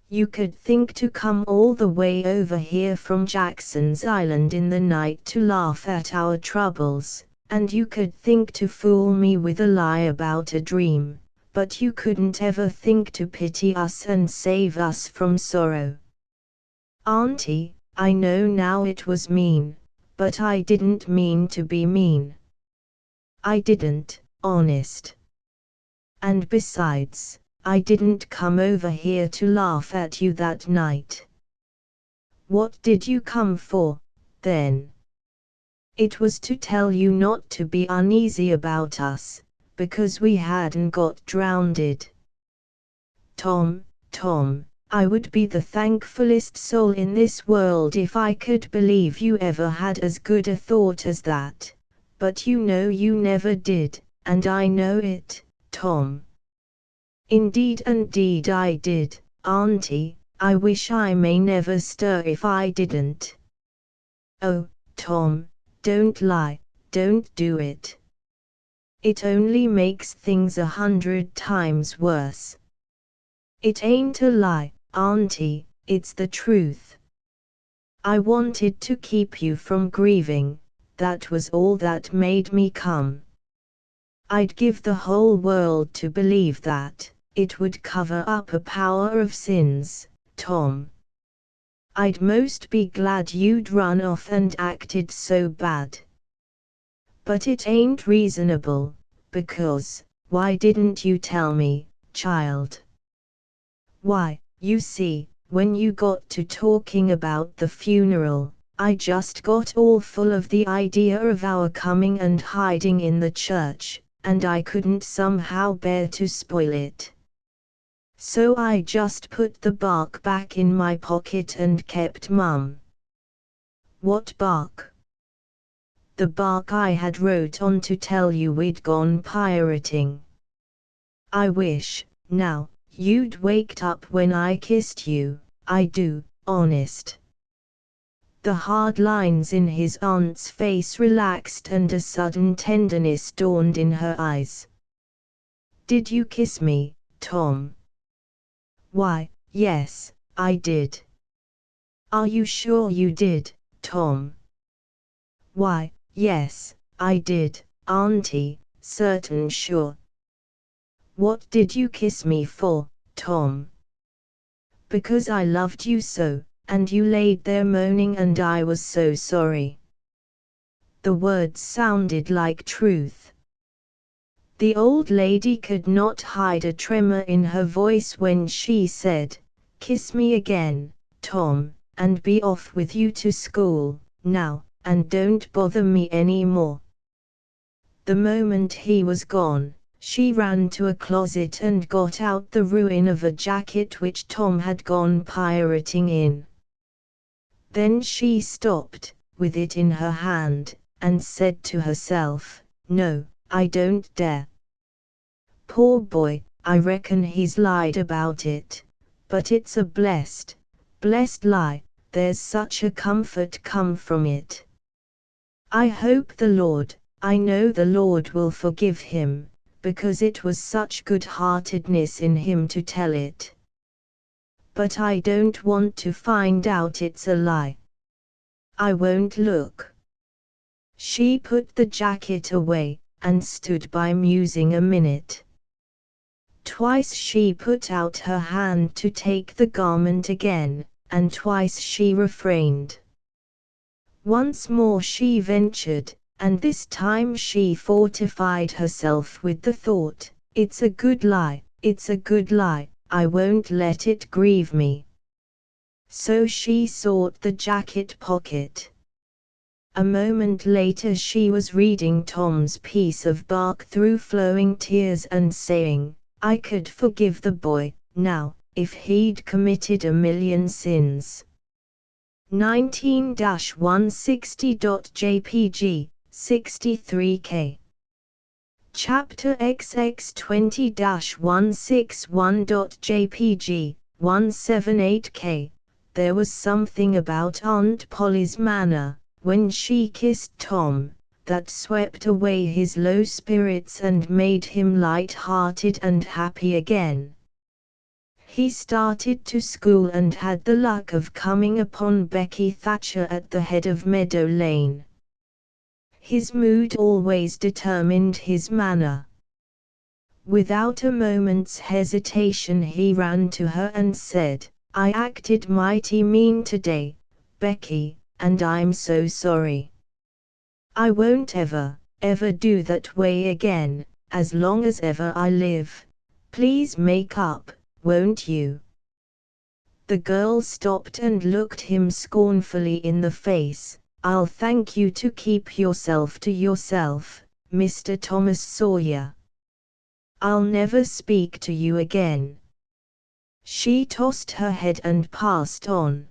You could think to come all the way over here from Jackson's Island in the night to laugh at our troubles, and you could think to fool me with a lie about a dream, but you couldn't ever think to pity us and save us from sorrow." "Auntie, I know now it was mean, but I didn't mean to be mean. I didn't, honest. And besides, I didn't come over here to laugh at you that night." "What did you come for, then?" "It was to tell you not to be uneasy about us, because we hadn't got drowned." Tom, I would be the thankfulest soul in this world if I could believe you ever had as good a thought as that, but you know you never did, and I know it, Tom." Indeed I did, Auntie. I wish I may never stir if I didn't." "Oh, Tom, don't lie, don't do it. It only makes things 100 times worse." "It ain't a lie, Auntie, it's the truth. I wanted to keep you from grieving, that was all that made me come. I'd give the whole world to believe that. It would cover up a power of sins, Tom. I'd most be glad you'd run off and acted so bad. But it ain't reasonable, because, why didn't you tell me, child?" "Why, you see, when you got to talking about the funeral, I just got all full of the idea of our coming and hiding in the church, and I couldn't somehow bear to spoil it. So I just put the bark back in my pocket and kept mum." "What bark?" "The bark I had wrote on to tell you we'd gone pirating. I wish, now, you'd waked up when I kissed you, I do, honest." The hard lines in his aunt's face relaxed and a sudden tenderness dawned in her eyes. "Did you kiss me, Tom?" "Why, yes, I did." "Are you sure you did, Tom?" "Why, yes, I did, Auntie, certain sure." "What did you kiss me for, Tom?" "Because I loved you so, and you laid there moaning and I was so sorry." the words sounded like truth. The old lady could not hide a tremor in her voice when she said, "Kiss me again, Tom, and be off with you to school, now, and don't bother me any more." The moment he was gone, she ran to a closet and got out the ruin of a jacket which Tom had gone pirating in. Then she stopped, with it in her hand, and said to herself, "No, I don't dare. Poor boy, I reckon he's lied about it, but it's a blessed lie, there's such a comfort come from it. I hope I know the Lord will forgive him, because it was such good-heartedness in him to tell it. But I don't want to find out it's a lie. I won't look." She put the jacket away, and stood by musing a minute. Twice she put out her hand to take the garment again, and twice she refrained. Once more she ventured, and this time she fortified herself with the thought, "It's a good lie, it's a good lie, I won't let it grieve me." So she sought the jacket pocket. A moment later she was reading Tom's piece of bark through flowing tears and saying, "I could forgive the boy, now, if he'd committed a million sins." 19-160.jpg, 63k. Chapter XX 20-161.jpg, 178k. There was something about Aunt Polly's manner, when she kissed Tom, that swept away his low spirits and made him light-hearted and happy again. He started to school and had the luck of coming upon Becky Thatcher at the head of Meadow Lane. His mood always determined his manner. Without a moment's hesitation he ran to her and said, "I acted mighty mean today, Becky, and I'm so sorry. I won't ever do that way again, as long as ever I live. Please make up, won't you?" The girl stopped and looked him scornfully in the face. "I'll thank you to keep yourself to yourself, Mr. Thomas Sawyer. I'll never speak to you again." She tossed her head and passed on.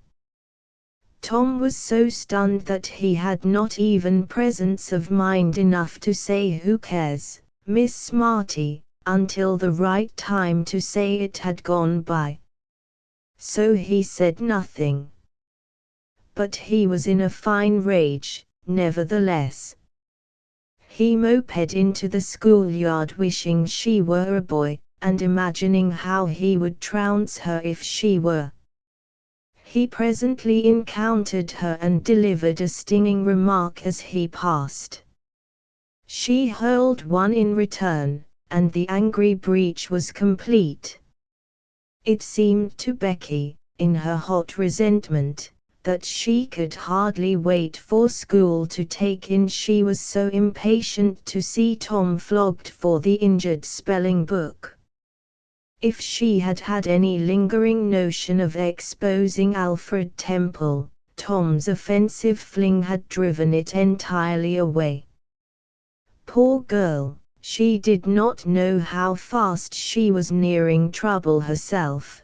Tom was so stunned that he had not even presence of mind enough to say "Who cares, Miss Smarty," until the right time to say it had gone by. So he said nothing. But he was in a fine rage, nevertheless. He moped into the schoolyard wishing she were a boy, and imagining how he would trounce her if she were. He presently encountered her and delivered a stinging remark as he passed. She hurled one in return, and the angry breach was complete. It seemed to Becky, in her hot resentment, that she could hardly wait for school to take in. She was so impatient to see Tom flogged for the injured spelling book. If she had had any lingering notion of exposing Alfred Temple, Tom's offensive fling had driven it entirely away. Poor girl, she did not know how fast she was nearing trouble herself.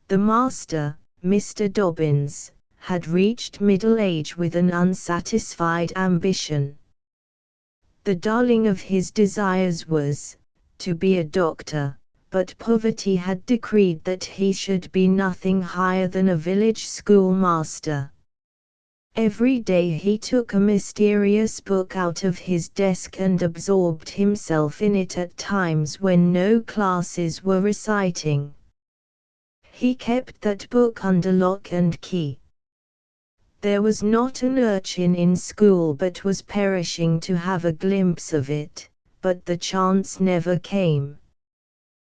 The master, Mr. Dobbins, had reached middle age with an unsatisfied ambition. The darling of his desires was to be a doctor, but poverty had decreed that he should be nothing higher than a village schoolmaster. Every day he took a mysterious book out of his desk and absorbed himself in it at times when no classes were reciting. He kept that book under lock and key. There was not an urchin in school but was perishing to have a glimpse of it, but the chance never came.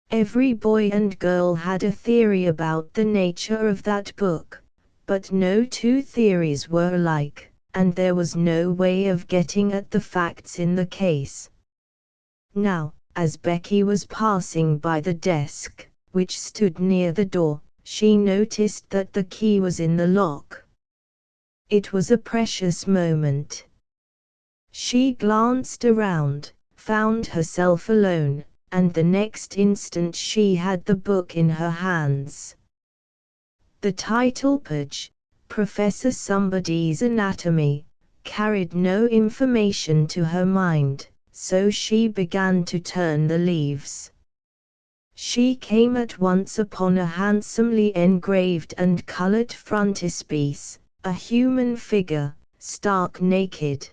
Every boy and girl had a theory about the nature of that book, but no two theories were alike, and there was no way of getting at the facts in the case. Now, as Becky was passing by the desk, which stood near the door, she noticed that the key was in the lock. It was a precious moment. She glanced around, found herself alone, and the next instant she had the book in her hands. The title page, Professor Somebody's Anatomy, carried no information to her mind, so she began to turn the leaves. She came at once upon a handsomely engraved and colored frontispiece, a human figure, stark naked.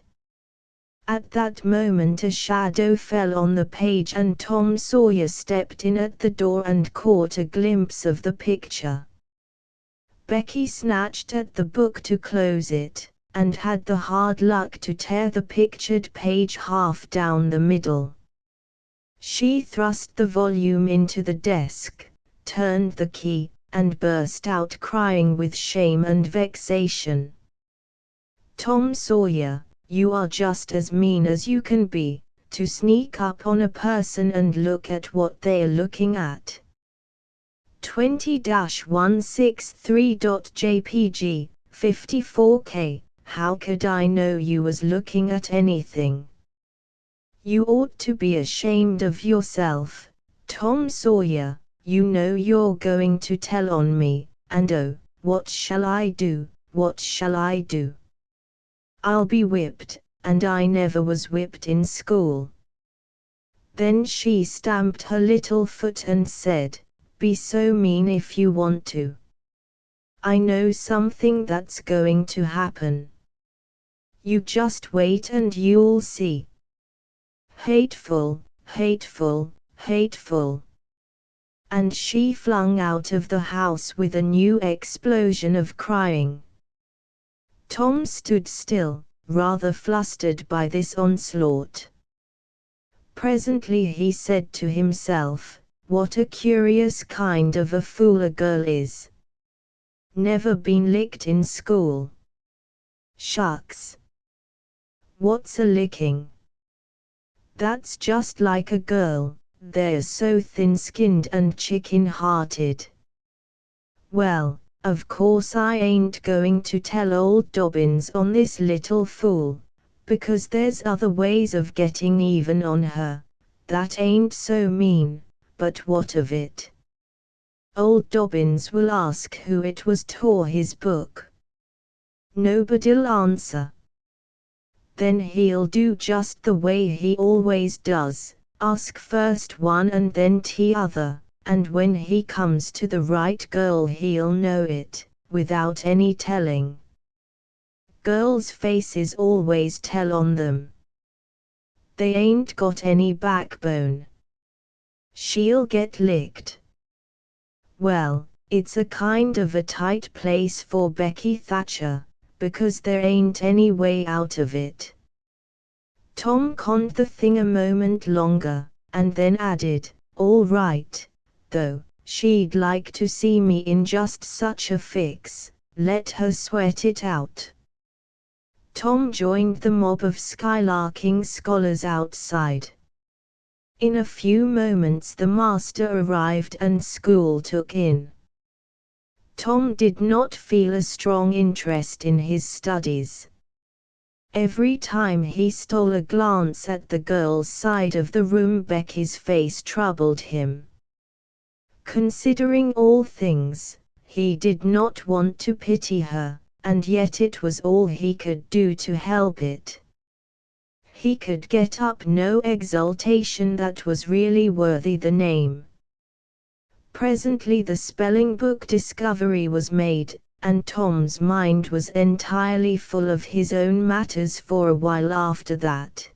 At that moment a shadow fell on the page and Tom Sawyer stepped in at the door and caught a glimpse of the picture. Becky snatched at the book to close it, and had the hard luck to tear the pictured page half down the middle. She thrust the volume into the desk, turned the key, and burst out crying with shame and vexation. "Tom Sawyer, you are just as mean as you can be, to sneak up on a person and look at what they're looking at. 20-163.jpg, 54K, how could I know you was looking at anything? You ought to be ashamed of yourself, Tom Sawyer, you know you're going to tell on me, and oh, what shall I do, what shall I do? I'll be whipped, and I never was whipped in school." Then she stamped her little foot and said, "Be so mean if you want to. I know something that's going to happen. You just wait and you'll see. Hateful, hateful, hateful." And she flung out of the house with a new explosion of crying. Tom stood still, rather flustered by this onslaught. Presently he said to himself, "What a curious kind of a fool a girl is. Never been licked in school. Shucks. What's a licking? That's just like a girl, they're so thin-skinned and chicken-hearted. Well, of course I ain't going to tell old Dobbins on this little fool, because there's other ways of getting even on her, that ain't so mean, but what of it? Old Dobbins will ask who it was tore his book. Nobody'll answer. Then he'll do just the way he always does, ask first one and then t'other. And when he comes to the right girl he'll know it, without any telling. Girls' faces always tell on them. They ain't got any backbone. She'll get licked. Well, it's a kind of a tight place for Becky Thatcher, because there ain't any way out of it." Tom conned the thing a moment longer, and then added, "All right. Though, she'd like to see me in just such a fix, let her sweat it out." Tom joined the mob of skylarking scholars outside. In a few moments the master arrived and school took in. Tom did not feel a strong interest in his studies. Every time he stole a glance at the girl's side of the room Becky's face troubled him. Considering all things, he did not want to pity her, and yet it was all he could do to help it. He could get up no exultation that was really worthy the name. Presently the spelling book discovery was made, and Tom's mind was entirely full of his own matters for a while after that.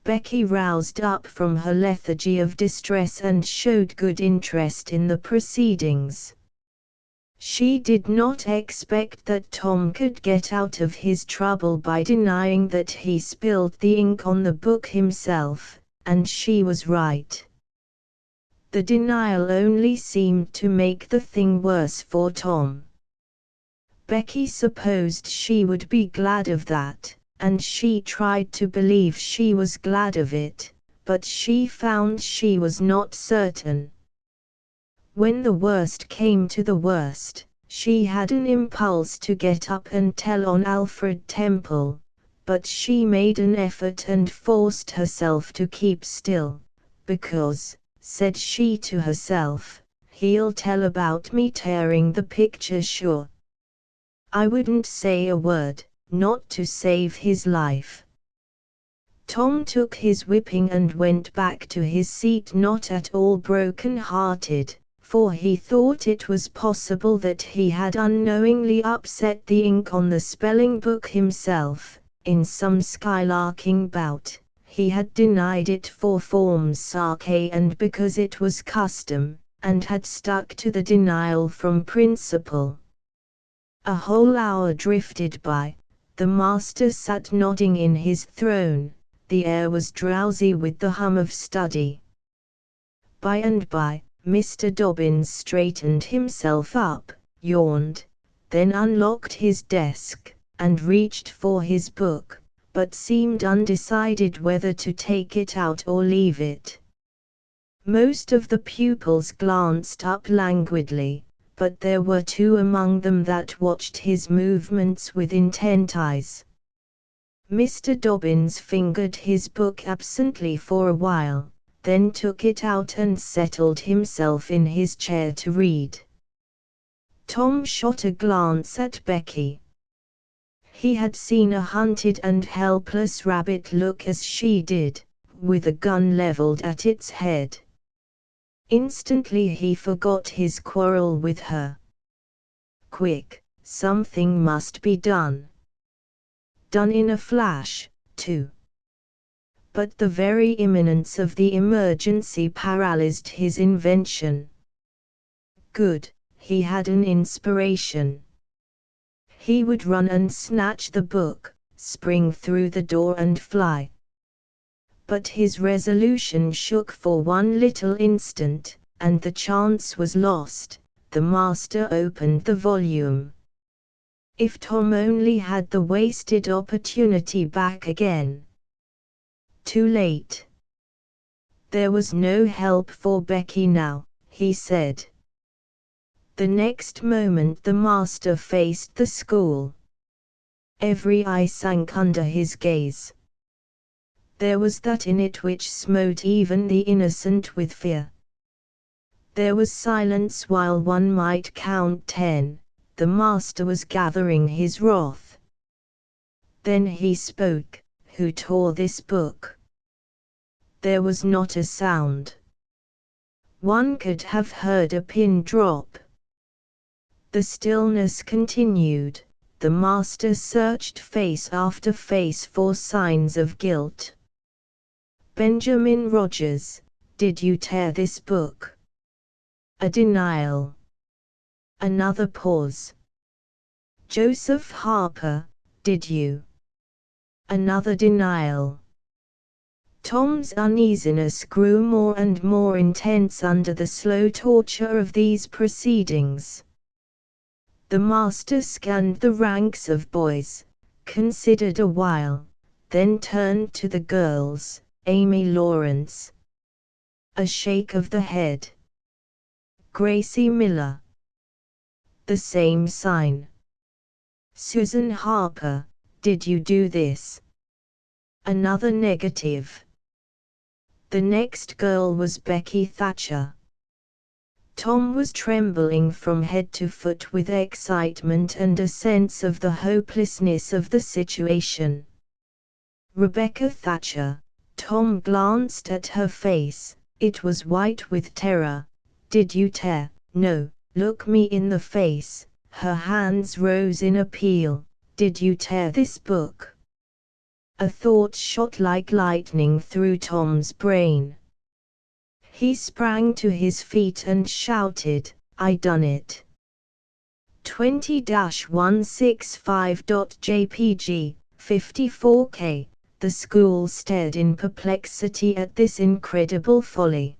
Becky roused up from her lethargy of distress and showed good interest in the proceedings. She did not expect that Tom could get out of his trouble by denying that he spilled the ink on the book himself, and she was right. The denial only seemed to make the thing worse for Tom. Becky supposed she would be glad of that, and she tried to believe she was glad of it, but she found she was not certain. When the worst came to the worst, she had an impulse to get up and tell on Alfred Temple, but she made an effort and forced herself to keep still, because, said she to herself, he'll tell about me tearing the picture sure. I wouldn't say a word, not to save his life. Tom took his whipping and went back to his seat, not at all broken-hearted, for he thought it was possible that he had unknowingly upset the ink on the spelling book himself. In some skylarking bout, he had denied it for form's sake and because it was custom, and had stuck to the denial from principle. A whole hour drifted by. The master sat nodding in his throne. The air was drowsy with the hum of study. By and by, Mr. Dobbins straightened himself up, yawned, then unlocked his desk, and reached for his book, but seemed undecided whether to take it out or leave it. Most of the pupils glanced up languidly, but there were two among them that watched his movements with intent eyes. Mr. Dobbins fingered his book absently for a while, then took it out and settled himself in his chair to read. Tom shot a glance at Becky. He had seen a hunted and helpless rabbit look as she did, with a gun leveled at its head. Instantly he forgot his quarrel with her. Quick, something must be done. Done in a flash, too. But the very imminence of the emergency paralyzed his invention. Good, he had an inspiration. He would run and snatch the book, spring through the door and fly. But his resolution shook for one little instant, and the chance was lost. The master opened the volume. If Tom only had the wasted opportunity back again. Too late. There was no help for Becky now, he said. The next moment the master faced the school. Every eye sank under his gaze. There was that in it which smote even the innocent with fear. There was silence while one might count 10. The master was gathering his wrath. Then he spoke. Who tore this book? There was not a sound. One could have heard a pin drop. The stillness continued. The master searched face after face for signs of guilt. Benjamin Rogers, did you tear this book? A denial. Another pause. Joseph Harper, did you? Another denial. Tom's uneasiness grew more and more intense under the slow torture of these proceedings. The master scanned the ranks of boys, considered a while, then turned to the girls. Amy Lawrence. A shake of the head. Gracie Miller. The same sign. Susan Harper, did you do this? Another negative. The next girl was Becky Thatcher. Tom was trembling from head to foot with excitement and a sense of the hopelessness of the situation. Rebecca Thatcher. Tom glanced at her face. It was white with terror. Did you tear? No, look me in the face. Her hands rose in appeal. Did you tear this book? A thought shot like lightning through Tom's brain. He sprang to his feet and shouted, I done it. 20-165.jpg, 54K. The school stared in perplexity at this incredible folly.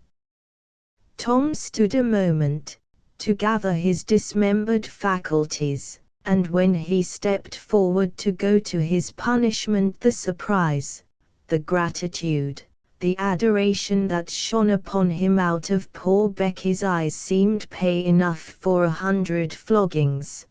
Tom stood a moment, to gather his dismembered faculties, and when he stepped forward to go to his punishment, the surprise, the gratitude, the adoration that shone upon him out of poor Becky's eyes seemed pay enough for 100 floggings.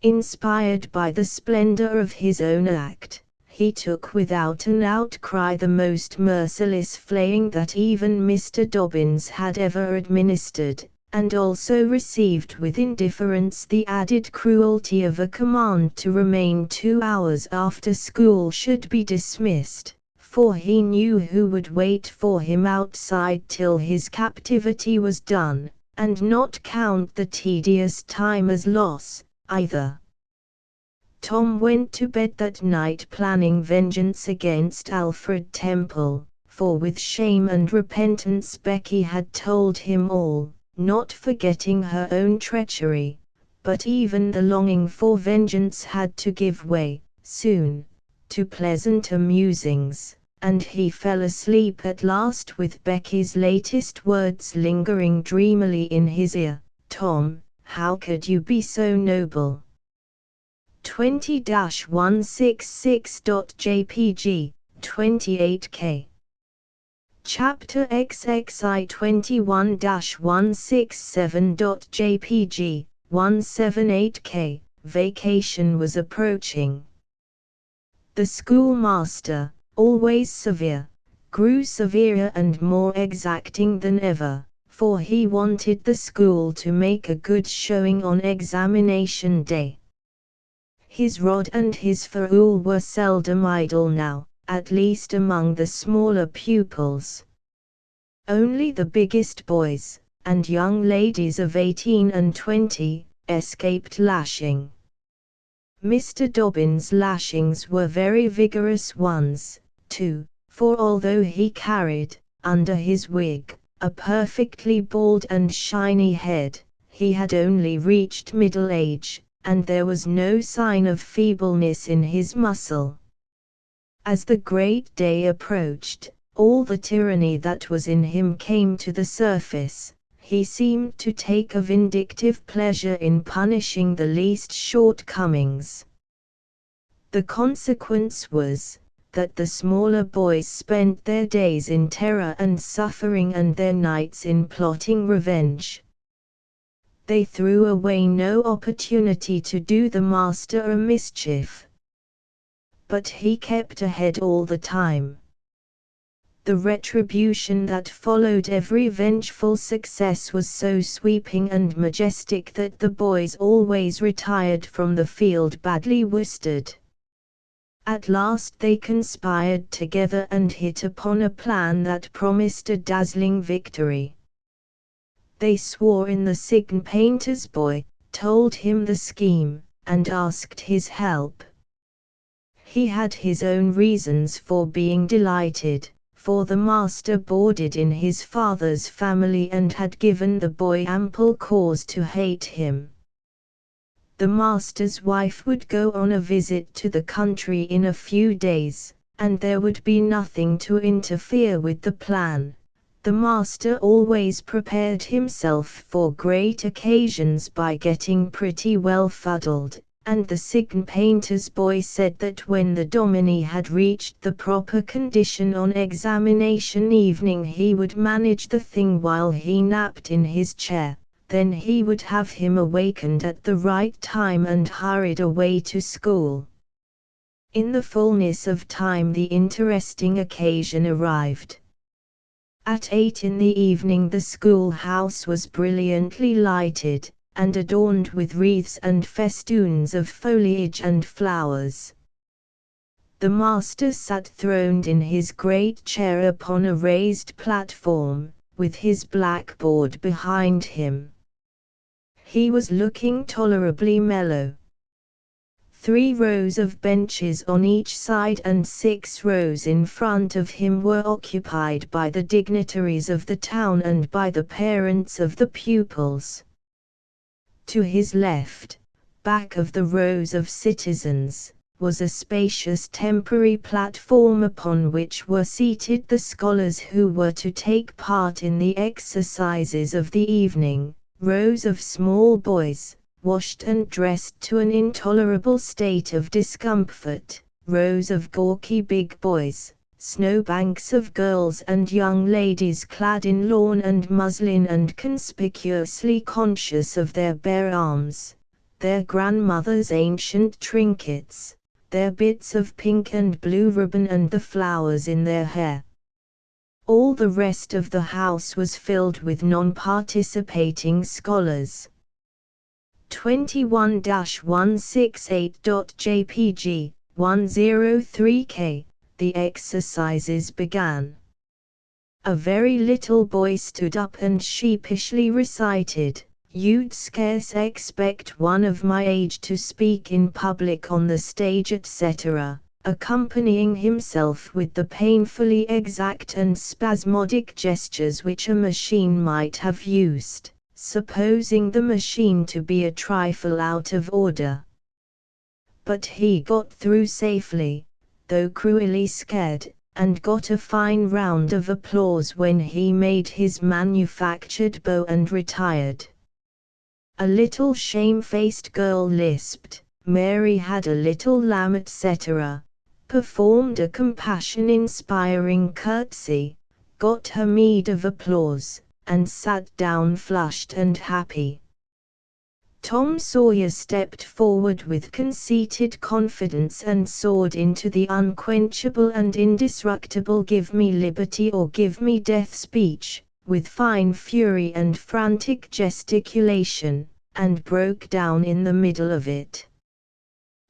Inspired by the splendor of his own act, he took without an outcry the most merciless flaying that even Mr. Dobbins had ever administered, and also received with indifference the added cruelty of a command to remain 2 hours after school should be dismissed, for he knew who would wait for him outside till his captivity was done, and not count the tedious time as loss, either. Tom went to bed that night planning vengeance against Alfred Temple, for with shame and repentance Becky had told him all, not forgetting her own treachery, but even the longing for vengeance had to give way, soon, to pleasanter musings, and he fell asleep at last with Becky's latest words lingering dreamily in his ear. "Tom, how could you be so noble?" 20-166.jpg, 28k. Chapter XXI 21-167.jpg, 178k. Vacation was approaching. The schoolmaster, always severe, grew severer and more exacting than ever, for he wanted the school to make a good showing on examination day. His rod and his ferule were seldom idle now, at least among the smaller pupils. Only the biggest boys, and young ladies of 18 and 20, escaped lashing. Mr. Dobbins' lashings were very vigorous ones, too, for although he carried, under his wig, a perfectly bald and shiny head, he had only reached middle age, and there was no sign of feebleness in his muscle. As the great day approached, all the tyranny that was in him came to the surface. He seemed to take a vindictive pleasure in punishing the least shortcomings. The consequence was, that the smaller boys spent their days in terror and suffering and their nights in plotting revenge. They threw away no opportunity to do the master a mischief. But he kept ahead all the time. The retribution that followed every vengeful success was so sweeping and majestic that the boys always retired from the field badly worsted. At last they conspired together and hit upon a plan that promised a dazzling victory. They swore in the sign painter's boy, told him the scheme, and asked his help. He had his own reasons for being delighted, for the master boarded in his father's family and had given the boy ample cause to hate him. The master's wife would go on a visit to the country in a few days, and there would be nothing to interfere with the plan. The master always prepared himself for great occasions by getting pretty well fuddled, and the sign painter's boy said that when the dominie had reached the proper condition on examination evening he would manage the thing while he napped in his chair, then he would have him awakened at the right time and hurried away to school. In the fullness of time the interesting occasion arrived. At 8 in the evening the schoolhouse was brilliantly lighted, and adorned with wreaths and festoons of foliage and flowers. The master sat throned in his great chair upon a raised platform, with his blackboard behind him. He was looking tolerably mellow. 3 rows of benches on each side and 6 rows in front of him were occupied by the dignitaries of the town and by the parents of the pupils. To his left, back of the rows of citizens, was a spacious temporary platform upon which were seated the scholars who were to take part in the exercises of the evening, rows of small boys, washed and dressed to an intolerable state of discomfort, rows of gawky big boys, snowbanks of girls and young ladies clad in lawn and muslin and conspicuously conscious of their bare arms, their grandmother's ancient trinkets, their bits of pink and blue ribbon and the flowers in their hair. All the rest of the house was filled with non-participating scholars. 21-168.jpg, 103K, the exercises began. A very little boy stood up and sheepishly recited, "You'd scarce expect one of my age to speak in public on the stage, etc., accompanying himself with the painfully exact and spasmodic gestures which a machine might have used, supposing the machine to be a trifle out of order. But he got through safely, though cruelly scared, and got a fine round of applause when he made his manufactured bow and retired." A little shamefaced girl lisped, "Mary had a little lamb, etc., performed a compassion-inspiring curtsy, got her meed of applause, and sat down flushed and happy." Tom Sawyer stepped forward with conceited confidence and soared into the unquenchable and indestructible "Give me liberty or give me death" speech, with fine fury and frantic gesticulation, and broke down in the middle of it.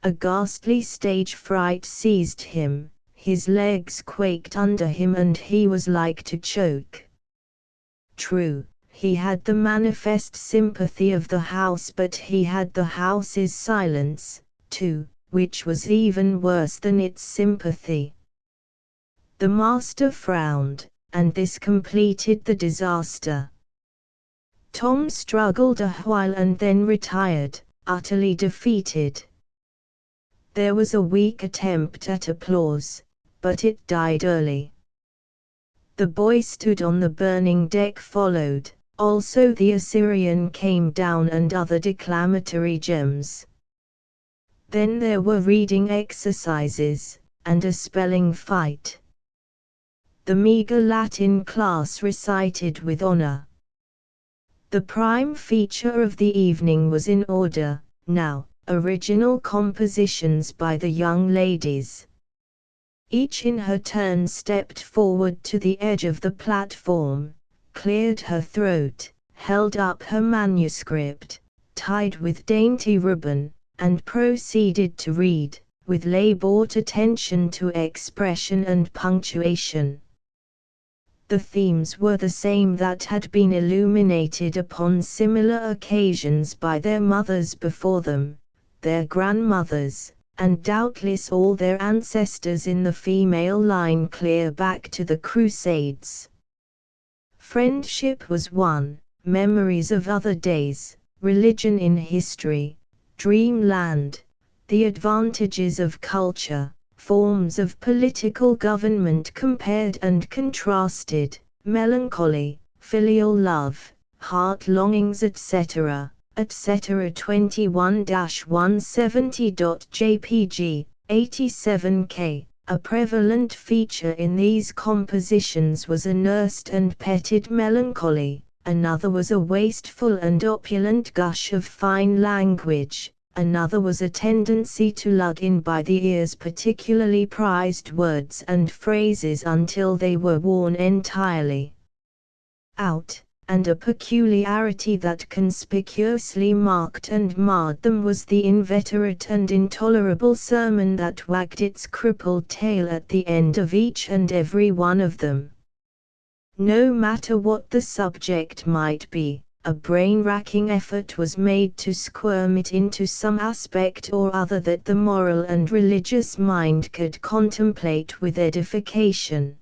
A ghastly stage fright seized him, his legs quaked under him and he was like to choke. True, he had the manifest sympathy of the house, but he had the house's silence, too, which was even worse than its sympathy. The master frowned, and this completed the disaster. Tom struggled a while and then retired, utterly defeated. There was a weak attempt at applause, but it died early. The boy stood on the burning deck followed, also the Assyrian came down and other declamatory gems. Then there were reading exercises, and a spelling fight. The meager Latin class recited with honor. The prime feature of the evening was in order, now, original compositions by the young ladies. Each in her turn stepped forward to the edge of the platform, cleared her throat, held up her manuscript, tied with dainty ribbon, and proceeded to read, with laboured attention to expression and punctuation. The themes were the same that had been illuminated upon similar occasions by their mothers before them, their grandmothers, and doubtless all their ancestors in the female line clear back to the Crusades. Friendship was one, memories of other days, religion in history, dreamland, the advantages of culture, forms of political government compared and contrasted, melancholy, filial love, heart longings, etc., etc. 21-170.jpg, 87K. A prevalent feature in these compositions was a nursed and petted melancholy, another was a wasteful and opulent gush of fine language, another was a tendency to lug in by the ears particularly prized words and phrases until they were worn entirely out, and a peculiarity that conspicuously marked and marred them was the inveterate and intolerable sermon that wagged its crippled tail at the end of each and every one of them. No matter what the subject might be, a brain-racking effort was made to squirm it into some aspect or other that the moral and religious mind could contemplate with edification.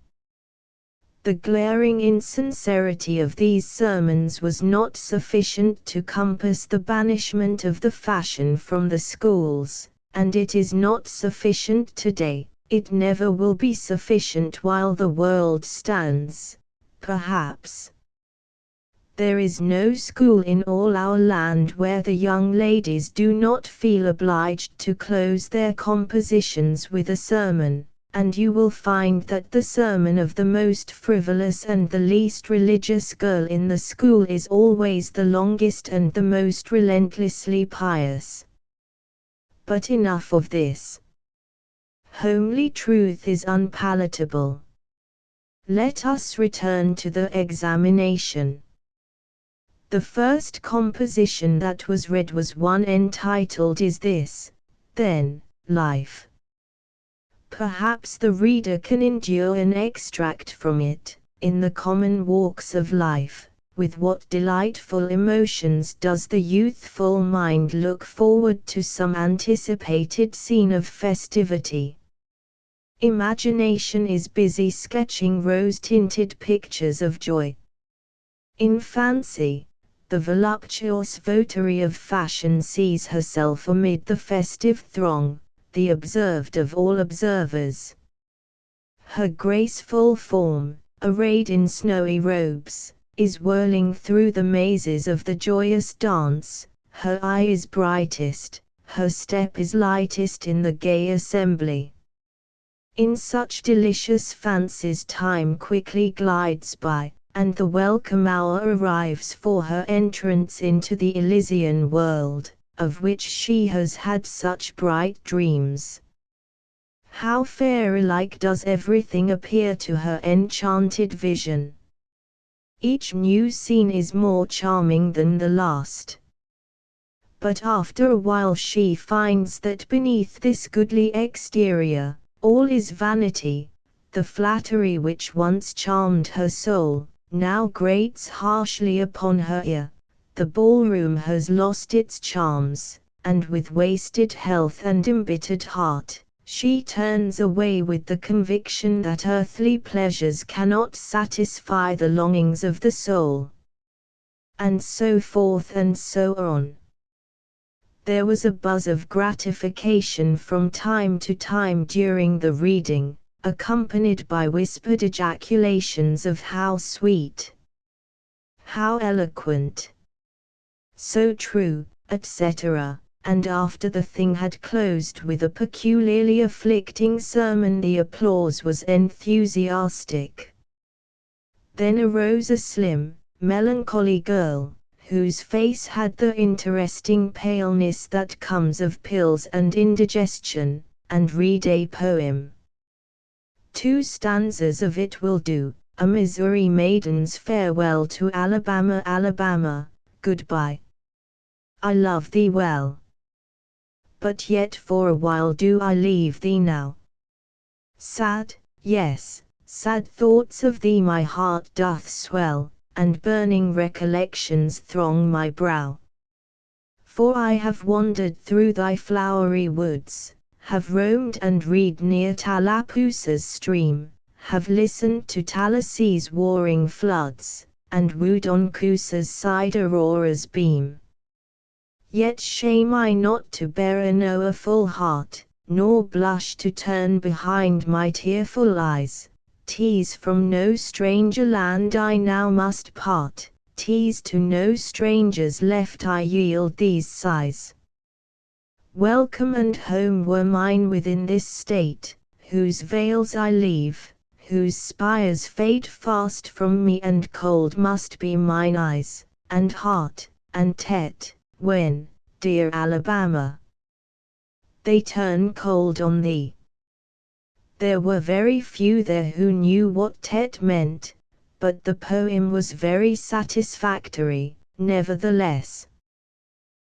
The glaring insincerity of these sermons was not sufficient to compass the banishment of the fashion from the schools, and it is not sufficient today. It never will be sufficient while the world stands, perhaps. There is no school in all our land where the young ladies do not feel obliged to close their compositions with a sermon, and you will find that the sermon of the most frivolous and the least religious girl in the school is always the longest and the most relentlessly pious. But enough of this. Homely truth is unpalatable. Let us return to the examination. The first composition that was read was one entitled Is This, Then, Life? Perhaps the reader can endure an extract from it. In the common walks of life, with what delightful emotions does the youthful mind look forward to some anticipated scene of festivity. Imagination is busy sketching rose-tinted pictures of joy. In fancy, the voluptuous votary of fashion sees herself amid the festive throng, the observed of all observers. Her graceful form, arrayed in snowy robes, is whirling through the mazes of the joyous dance, her eye is brightest, her step is lightest in the gay assembly. In such delicious fancies time quickly glides by, and the welcome hour arrives for her entrance into the Elysian world, of which she has had such bright dreams. How fairy-like does everything appear to her enchanted vision! Each new scene is more charming than the last. But after a while she finds that beneath this goodly exterior, all is vanity. The flattery which once charmed her soul, now grates harshly upon her ear. The ballroom has lost its charms, and with wasted health and embittered heart, she turns away with the conviction that earthly pleasures cannot satisfy the longings of the soul. And so forth and so on. There was a buzz of gratification from time to time during the reading, accompanied by whispered ejaculations of how sweet, how eloquent, so true, etc. And after the thing had closed with a peculiarly afflicting sermon, the applause was enthusiastic. Then arose a slim, melancholy girl, whose face had the interesting paleness that comes of pills and indigestion, and read a poem. 2 stanzas of it will do. A Missouri Maiden's Farewell to Alabama. Alabama, goodbye. I love thee well. But yet for a while do I leave thee now. Sad, yes, sad thoughts of thee my heart doth swell, and burning recollections throng my brow. For I have wandered through thy flowery woods, have roamed and read near Tallapoosa's stream, have listened to Tallassee's warring floods, and wooed on Coosa's side Aurora's beam. Yet shame I not to bear a full heart, nor blush to turn behind my tearful eyes. 'Tis from no stranger land I now must part, 'tis to no strangers left I yield these sighs. Welcome and home were mine within this state, whose veils I leave, whose spires fade fast from me, and cold must be mine eyes, and heart, and tete, when, dear Alabama, they turn cold on thee. There were very few there who knew what tete meant, but the poem was very satisfactory, nevertheless.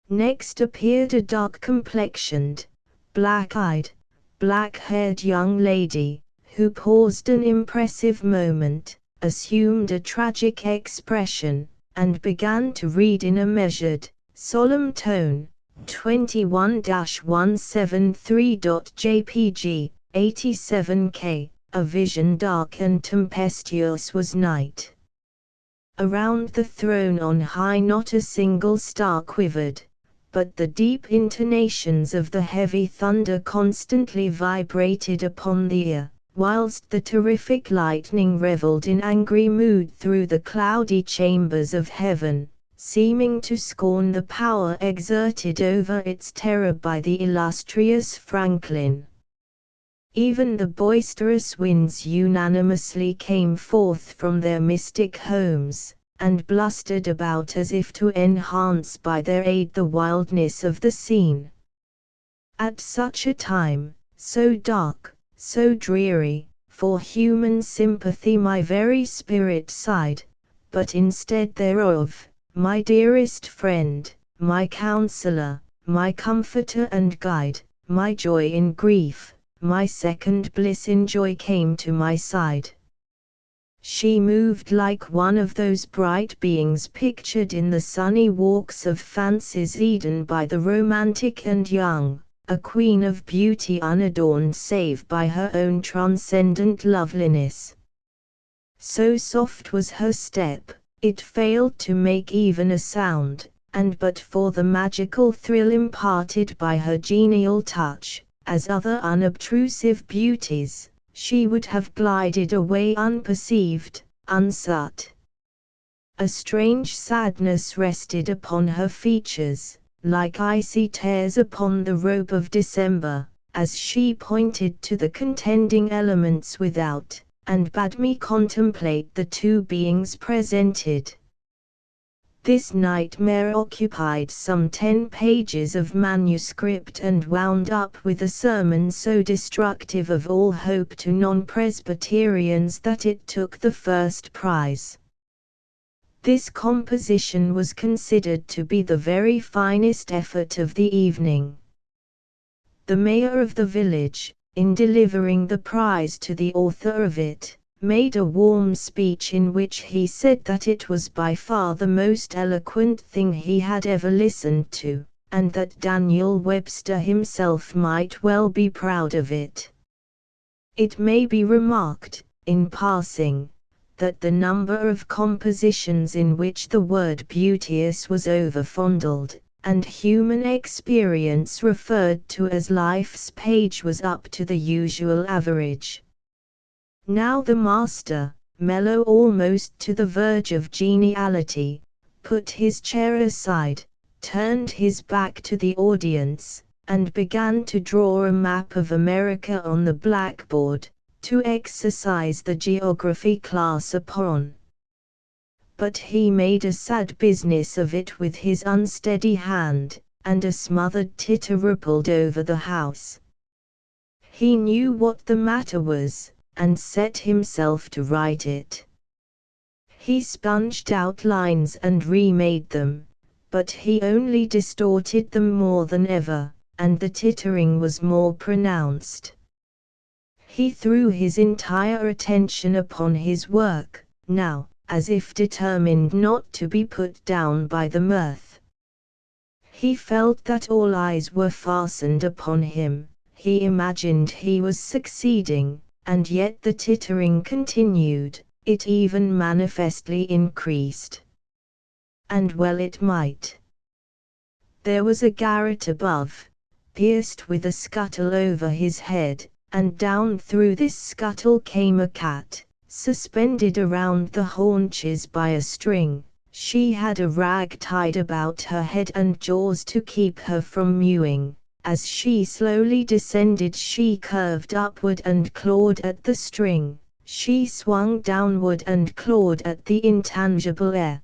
Next appeared a dark-complexioned, black-eyed, black-haired young lady, who paused an impressive moment, assumed a tragic expression, and began to read in a measured, solemn tone. 21-173.jpg, 87K. A vision dark and tempestuous was night. Around the throne on high not a single star quivered, but the deep intonations of the heavy thunder constantly vibrated upon the ear, whilst the terrific lightning revelled in angry mood through the cloudy chambers of heaven, seeming to scorn the power exerted over its terror by the illustrious Franklin. Even the boisterous winds unanimously came forth from their mystic homes, and blustered about as if to enhance by their aid the wildness of the scene. At such a time, so dark, so dreary, for human sympathy my very spirit sighed, but instead thereof, my dearest friend, my counselor, my comforter and guide, my joy in grief, my second bliss in joy came to my side. She moved like one of those bright beings pictured in the sunny walks of fancy's Eden by the romantic and young, a queen of beauty unadorned save by her own transcendent loveliness. So soft was her step, it failed to make even a sound, and but for the magical thrill imparted by her genial touch, as other unobtrusive beauties, she would have glided away unperceived, unsought. A strange sadness rested upon her features, like icy tears upon the robe of December, as she pointed to the contending elements without, and bade me contemplate the two beings presented. This nightmare occupied some 10 pages of manuscript and wound up with a sermon so destructive of all hope to non-Presbyterians that it took the first prize. This composition was considered to be the very finest effort of the evening. The mayor of the village, in delivering the prize to the author of it, made a warm speech in which he said that it was by far the most eloquent thing he had ever listened to, and that Daniel Webster himself might well be proud of it. It may be remarked, in passing, that the number of compositions in which the word beauteous was overfondled, and human experience referred to as life's page was up to the usual average. Now the master, mellow almost to the verge of geniality, put his chair aside, turned his back to the audience, and began to draw a map of America on the blackboard, to exercise the geography class upon. But he made a sad business of it with his unsteady hand, and a smothered titter rippled over the house. He knew what the matter was, and set himself to write it. He sponged out lines and remade them, but he only distorted them more than ever, and the tittering was more pronounced. He threw his entire attention upon his work, now, as if determined not to be put down by the mirth. He felt that all eyes were fastened upon him, he imagined he was succeeding, and yet the tittering continued, it even manifestly increased. And well it might. There was a garret above, pierced with a scuttle over his head, and down through this scuttle came a cat, suspended around the haunches by a string. She had a rag tied about her head and jaws to keep her from mewing. As she slowly descended she curved upward and clawed at the string, she swung downward and clawed at the intangible air.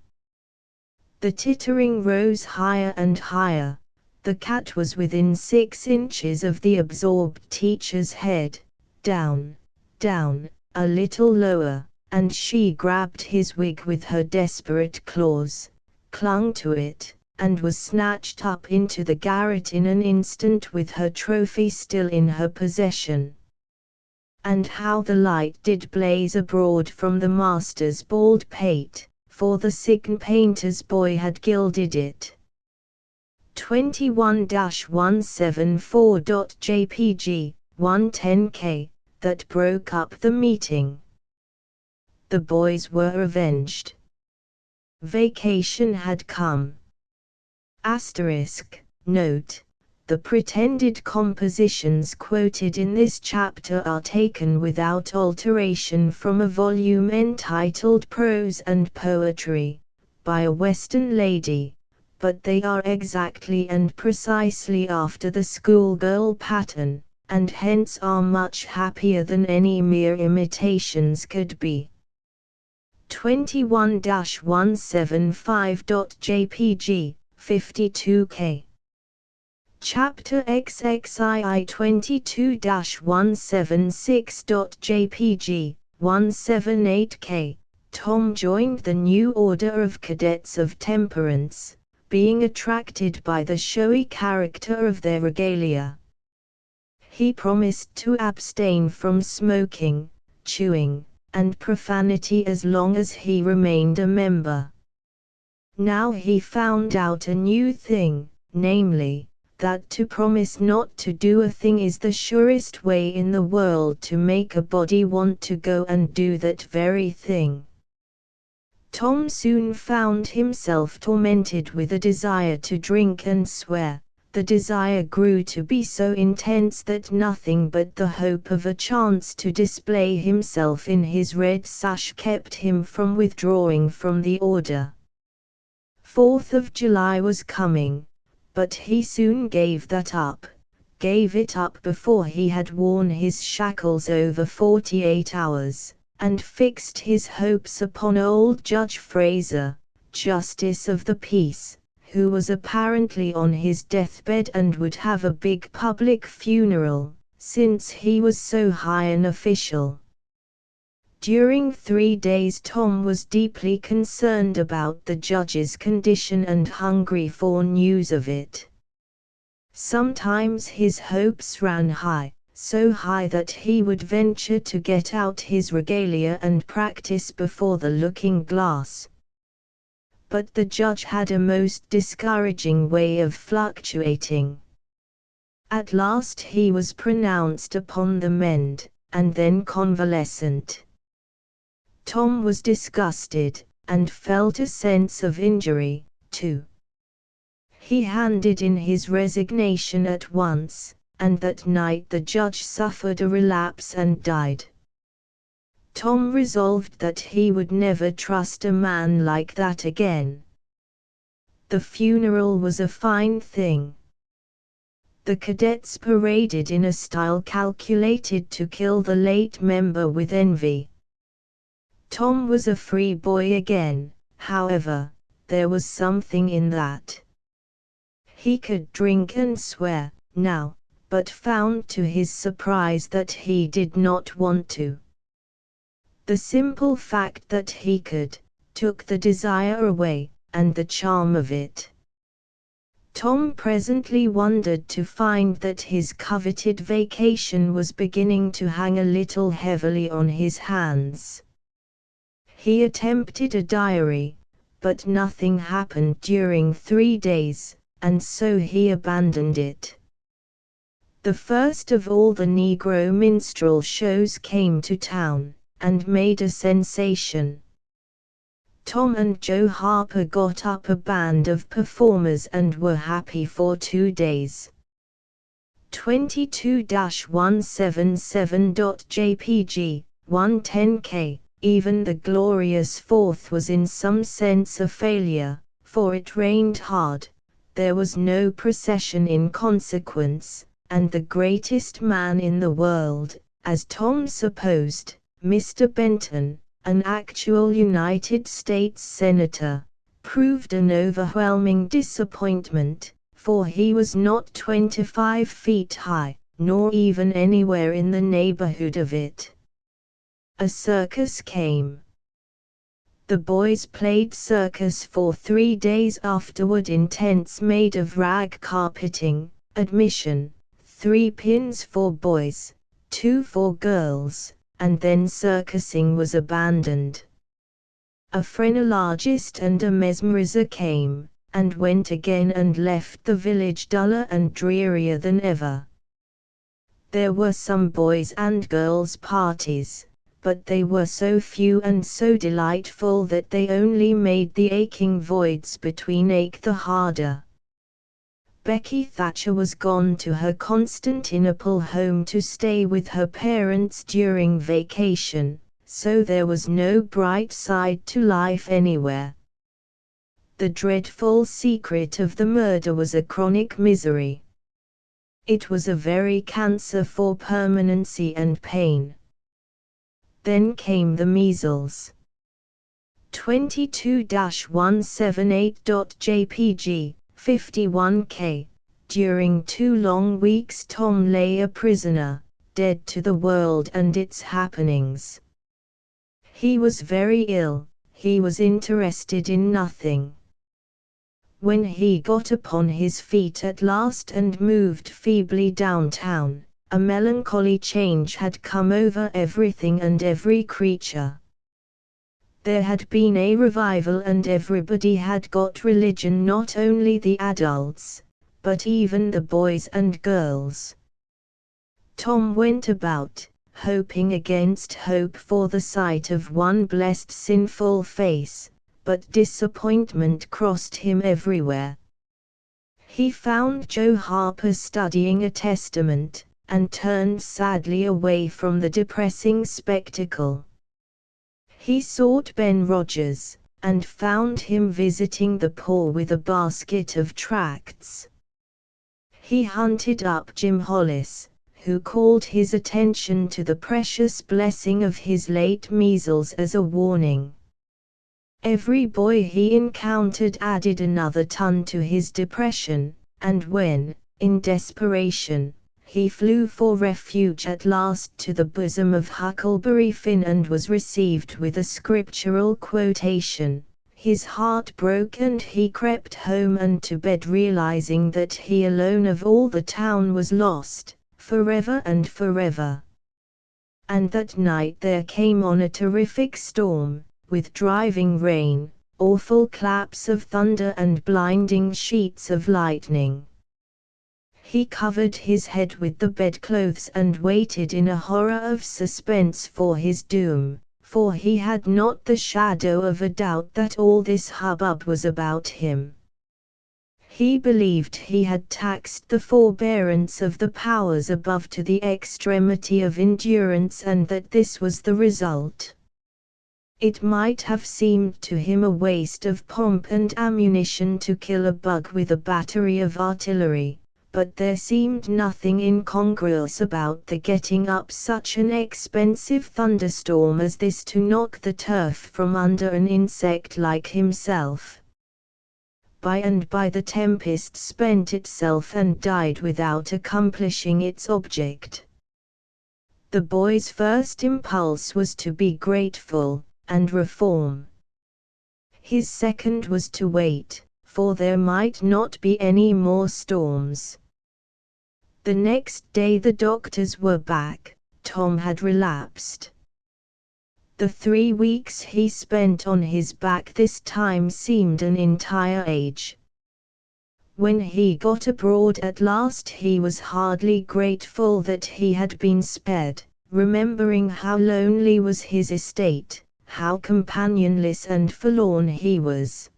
The tittering rose higher and higher. The cat was within 6 inches of the absorbed teacher's head, down, down, a little lower, and she grabbed his wig with her desperate claws, clung to it, and was snatched up into the garret in an instant with her trophy still in her possession. And how the light did blaze abroad from the master's bald pate, for the sign painter's boy had gilded it. 21-174.jpg, 110K, that broke up the meeting. The boys were avenged. Vacation had come. Note, The pretended compositions quoted in this chapter are taken without alteration from a volume entitled Prose and Poetry, by a Western lady, but they are exactly and precisely after the schoolgirl pattern, and hence are much happier than any mere imitations could be. 21-175.jpg, 52K. Chapter XXII 22-176.jpg, 178K. Tom joined the new order of cadets of temperance, being attracted by the showy character of their regalia. He promised to abstain from smoking, chewing, and profanity as long as he remained a member. Now he found out a new thing, namely, that to promise not to do a thing is the surest way in the world to make a body want to go and do that very thing. Tom soon found himself tormented with a desire to drink and swear. The desire grew to be so intense that nothing but the hope of a chance to display himself in his red sash kept him from withdrawing from the order. 4th of July was coming, but he soon gave it up before he had worn his shackles over 48 hours, and fixed his hopes upon old Judge Fraser, Justice of the Peace, who was apparently on his deathbed and would have a big public funeral, since he was so high an official. During 3 days Tom was deeply concerned about the judge's condition and hungry for news of it. Sometimes his hopes ran high, so high that he would venture to get out his regalia and practice before the looking-glass. But the judge had a most discouraging way of fluctuating. At last he was pronounced upon the mend, and then convalescent. Tom was disgusted, and felt a sense of injury, too. He handed in his resignation at once, and that night the judge suffered a relapse and died. Tom resolved that he would never trust a man like that again. The funeral was a fine thing. The cadets paraded in a style calculated to kill the late member with envy. Tom was a free boy again, however, there was something in that. He could drink and swear, now, but found to his surprise that he did not want to. The simple fact that he could, took the desire away, and the charm of it. Tom presently wondered to find that his coveted vacation was beginning to hang a little heavily on his hands. He attempted a diary, but nothing happened during 3 days, and so he abandoned it. The first of all the Negro minstrel shows came to town, and made a sensation. Tom and Joe Harper got up a band of performers and were happy for 2 days. 22-177.jpg, 110K. Even the glorious 4th was in some sense a failure, for it rained hard, there was no procession in consequence, and the greatest man in the world, as Tom supposed, Mr. Benton, an actual United States Senator, proved an overwhelming disappointment, for he was not 25 feet high, nor even anywhere in the neighborhood of it. A circus came. The boys played circus for 3 days afterward in tents made of rag carpeting. Admission, 3 pins for boys, 2 for girls, and then circusing was abandoned. A phrenologist and a mesmerizer came, and went again and left the village duller and drearier than ever. There were some boys and girls parties, but they were so few and so delightful that they only made the aching voids between ache the harder. Becky Thatcher was gone to her Constantinople home to stay with her parents during vacation, so there was no bright side to life anywhere. The dreadful secret of the murder was a chronic misery. It was a very cancer for permanency and pain. Then came the measles. 22-178.jpg, 51K. During 2 long weeks Tom lay a prisoner, dead to the world and its happenings. He was very ill, he was interested in nothing. When he got upon his feet at last and moved feebly downtown, a melancholy change had come over everything and every creature. There had been a revival and everybody had got religion, not only the adults, but even the boys and girls. Tom went about, hoping against hope for the sight of one blessed sinful face, but disappointment crossed him everywhere. He found Joe Harper studying a testament, and turned sadly away from the depressing spectacle. He sought Ben Rogers, and found him visiting the poor with a basket of tracts. He hunted up Jim Hollis, who called his attention to the precious blessing of his late measles as a warning. Every boy he encountered added another ton to his depression, and when, in desperation, he flew for refuge at last to the bosom of Huckleberry Finn and was received with a scriptural quotation, his heart broke and he crept home and to bed realizing that he alone of all the town was lost, forever and forever. And that night there came on a terrific storm, with driving rain, awful claps of thunder and blinding sheets of lightning. He covered his head with the bedclothes and waited in a horror of suspense for his doom, for he had not the shadow of a doubt that all this hubbub was about him. He believed he had taxed the forbearance of the powers above to the extremity of endurance and that this was the result. It might have seemed to him a waste of pomp and ammunition to kill a bug with a battery of artillery, but there seemed nothing incongruous about the getting up such an expensive thunderstorm as this to knock the turf from under an insect like himself. By and by the tempest spent itself and died without accomplishing its object. The boy's first impulse was to be grateful and reform. His second was to wait, for there might not be any more storms. The next day the doctors were back, Tom had relapsed. The 3 weeks he spent on his back this time seemed an entire age. When he got abroad at last he was hardly grateful that he had been spared, remembering how lonely was his estate, how companionless and forlorn he was.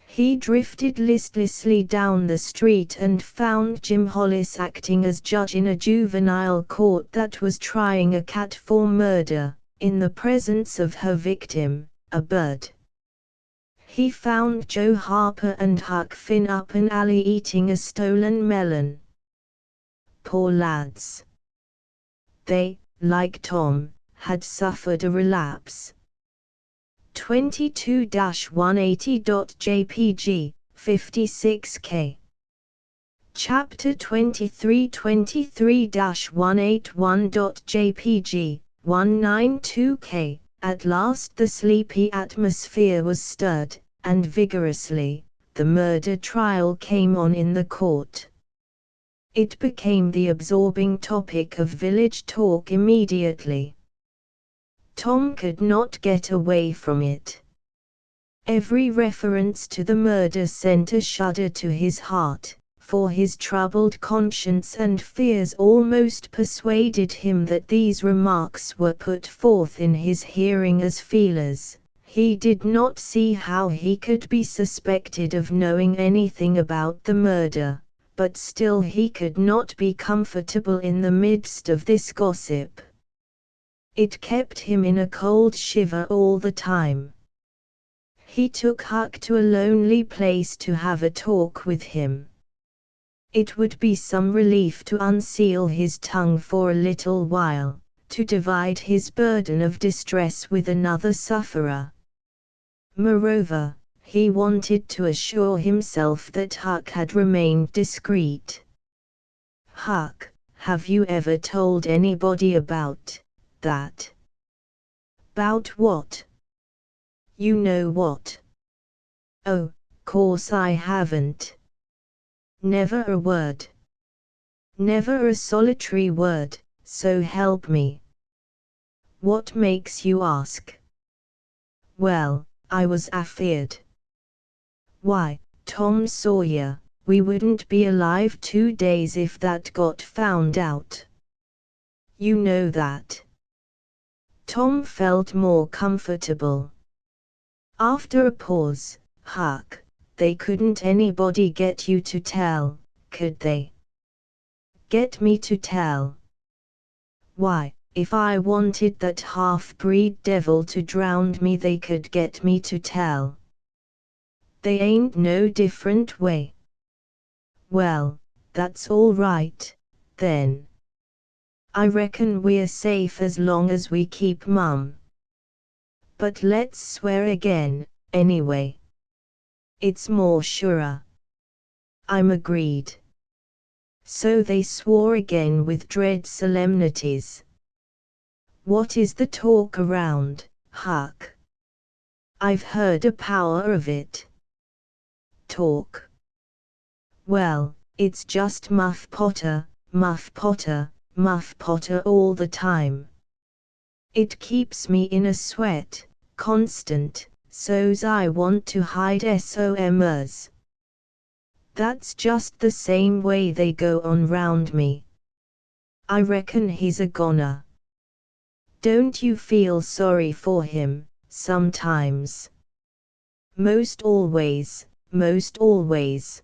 He drifted listlessly down the street and found Jim Hollis acting as judge in a juvenile court that was trying a cat for murder, in the presence of her victim, a bird. He found Joe Harper and Huck Finn up an alley eating a stolen melon. Poor lads. They, like Tom, had suffered a relapse. 22-180.jpg, 56K. Chapter 23-181.jpg, 192K. At last the sleepy atmosphere was stirred, and vigorously, the murder trial came on in the court. It became the absorbing topic of village talk immediately. Tom could not get away from it. Every reference to the murder sent a shudder to his heart, for his troubled conscience and fears almost persuaded him that these remarks were put forth in his hearing as feelers. He did not see how he could be suspected of knowing anything about the murder, but still he could not be comfortable in the midst of this gossip. It kept him in a cold shiver all the time. He took Huck to a lonely place to have a talk with him. It would be some relief to unseal his tongue for a little while, to divide his burden of distress with another sufferer. Moreover, he wanted to assure himself that Huck had remained discreet. "Huck, have you ever told anybody about that?" "'Bout what?" "You know what." "Oh, course I haven't." "Never a word." "Never a solitary word, so help me." "What makes you ask?" "Well, I was afeard." "Why, Tom Sawyer, we wouldn't be alive 2 days if that got found out." "You know that." Tom felt more comfortable. After a pause, "Huck, they couldn't anybody get you to tell, could they?" "Get me to tell?" "Why, if I wanted that half-breed devil to drown me they could get me to tell." "They ain't no different way." "Well, that's all right, then. I reckon we're safe as long as we keep mum. But let's swear again, anyway. It's more surer." "I'm agreed." So they swore again with dread solemnities. "What is the talk around, Huck? I've heard a power of it." "Talk?" "Well, it's just Muff Potter, Muff Potter, Muff Potter all the time. It keeps me in a sweat, constant, so's I want to hide SOMers. That's just the same way they go on round me. I reckon he's a goner." "Don't you feel sorry for him, sometimes?" Most always, most always.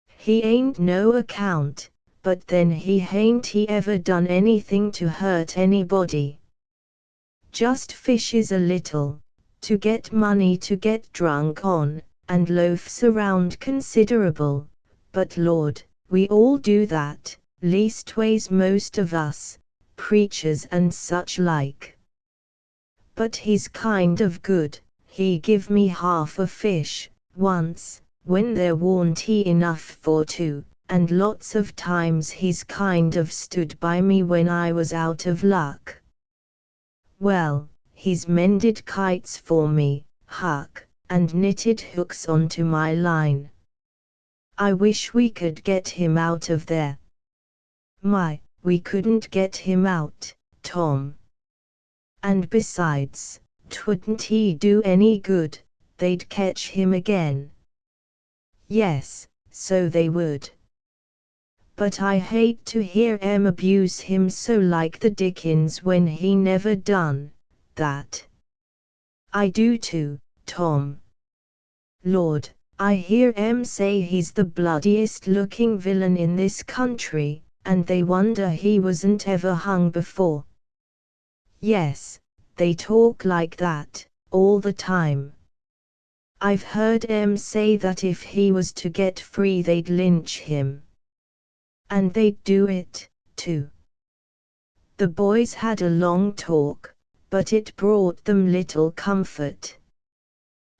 He ain't no account, but then he ever done anything to hurt anybody. Just fishes a little, to get money to get drunk on, and loafs around considerable, but Lord, we all do that, leastways most of us, preachers and such like. But he's kind of good. He give me half a fish, once, when there warn't he enough for two, and lots of times he's kind of stood by me when I was out of luck. Well, he's mended kites for me, Huck, and knitted hooks onto my line. I wish we could get him out of there." "My, we couldn't get him out, Tom. And besides, 'twouldn't he do any good, they'd catch him again." "Yes, so they would. But I hate to hear 'em abuse him so like the Dickens when he never done that." "I do too, Tom. Lord, I hear 'em say he's the bloodiest looking villain in this country, and they wonder he wasn't ever hung before." "Yes, they talk like that, all the time. I've heard 'em say that if he was to get free they'd lynch him. And they'd do it, too." The boys had a long talk, but it brought them little comfort.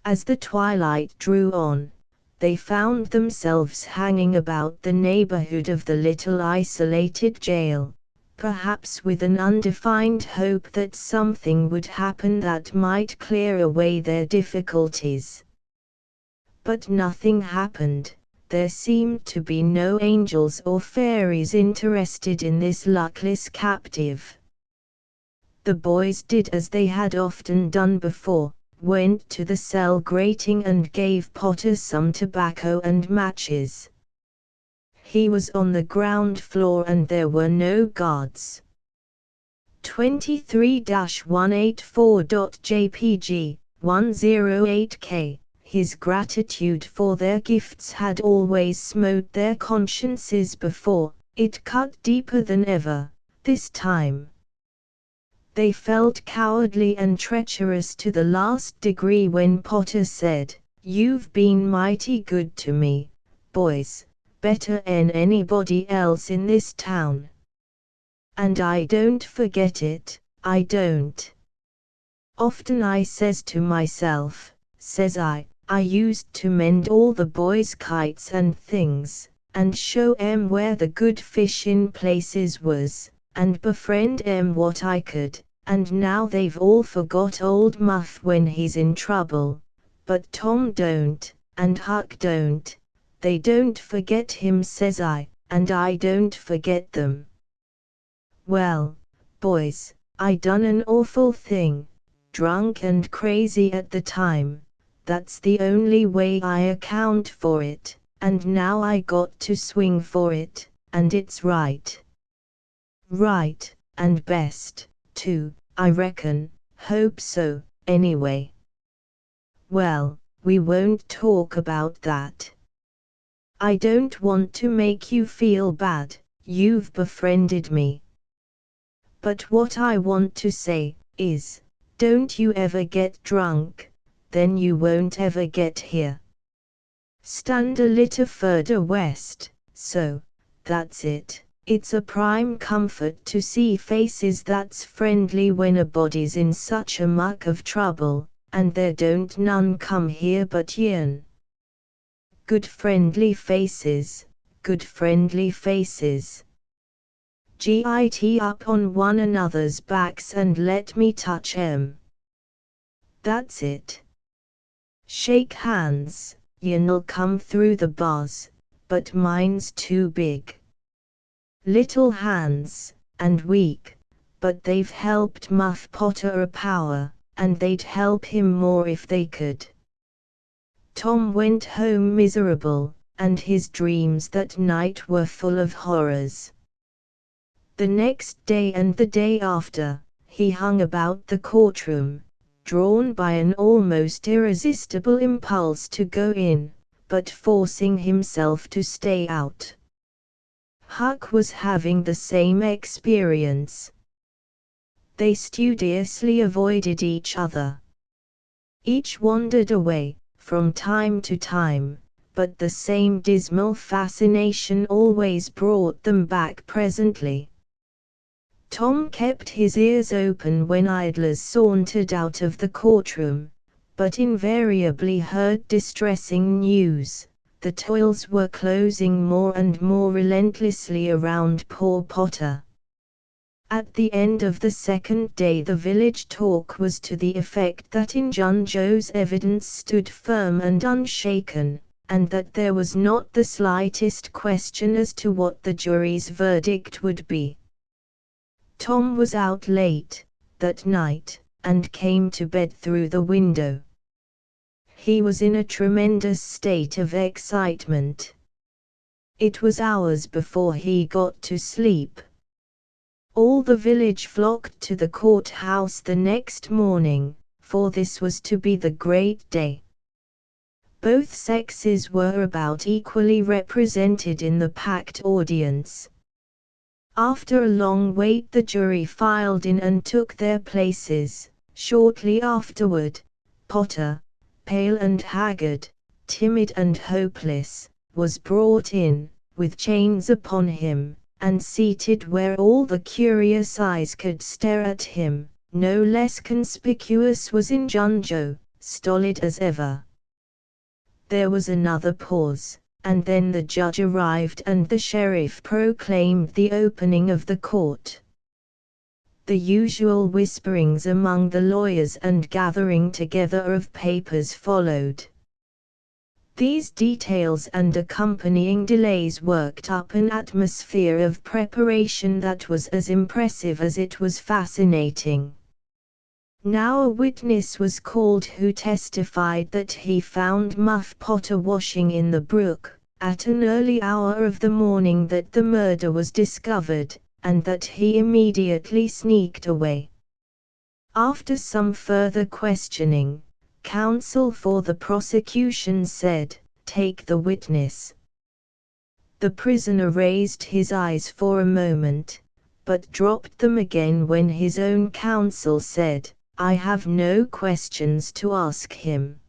As the twilight drew on, they found themselves hanging about the neighborhood of the little isolated jail, perhaps with an undefined hope that something would happen that might clear away their difficulties. But nothing happened. There seemed to be no angels or fairies interested in this luckless captive. The boys did as they had often done before, went to the cell grating and gave Potter some tobacco and matches. He was on the ground floor and there were no guards. 23-184.jpg, 108k. His gratitude for their gifts had always smote their consciences before, it cut deeper than ever, this time. They felt cowardly and treacherous to the last degree when Potter said, "You've been mighty good to me, boys, better than anybody else in this town. And I don't forget it, I don't. Often I says to myself, says I used to mend all the boys' kites and things, and show 'em where the good fish in places was, and befriend 'em what I could, and now they've all forgot old Muff when he's in trouble, but Tom don't, and Huck don't, they don't forget him, says I, and I don't forget them. Well, boys, I done an awful thing, drunk and crazy at the time, that's the only way I account for it, and now I got to swing for it, and it's right. Right, and best, too, I reckon, hope so, anyway. Well, we won't talk about that. I don't want to make you feel bad, you've befriended me. But what I want to say is, don't you ever get drunk, then you won't ever get here. Stand a little further west, so, that's it. It's a prime comfort to see faces that's friendly when a body's in such a muck of trouble, and there don't none come here but yen. Good friendly faces, good friendly faces. Git up on one another's backs and let me touch 'em. That's it. Shake hands, yen'll come through the bars, but mine's too big. Little hands, and weak, but they've helped Muff Potter a power, and they'd help him more if they could. Tom went home miserable, and his dreams that night were full of horrors. The next day and the day after, he hung about the courtroom, drawn by an almost irresistible impulse to go in, but forcing himself to stay out. Huck was having the same experience. They studiously avoided each other. Each wandered away, from time to time, but the same dismal fascination always brought them back presently. Tom kept his ears open when idlers sauntered out of the courtroom, but invariably heard distressing news. The toils were closing more and more relentlessly around poor Potter. At the end of the second day the village talk was to the effect that Injun Joe's evidence stood firm and unshaken, and that there was not the slightest question as to what the jury's verdict would be. Tom was out late that night, and came to bed through the window. He was in a tremendous state of excitement. It was hours before he got to sleep. All the village flocked to the courthouse the next morning, for this was to be the great day. Both sexes were about equally represented in the packed audience. After a long wait the jury filed in and took their places. Shortly afterward, Potter, pale and haggard, timid and hopeless, was brought in, with chains upon him, and seated where all the curious eyes could stare at him. No less conspicuous was Injun Joe, stolid as ever. There was another pause, and then the judge arrived and the sheriff proclaimed the opening of the court. The usual whisperings among the lawyers and gathering together of papers followed. These details and accompanying delays worked up an atmosphere of preparation that was as impressive as it was fascinating. Now a witness was called who testified that he found Muff Potter washing in the brook, at an early hour of the morning that the murder was discovered, and that he immediately sneaked away. After some further questioning, Counsel for the prosecution said, "Take the witness." The prisoner raised his eyes for a moment, but dropped them again when his own counsel said, "I have no questions to ask him."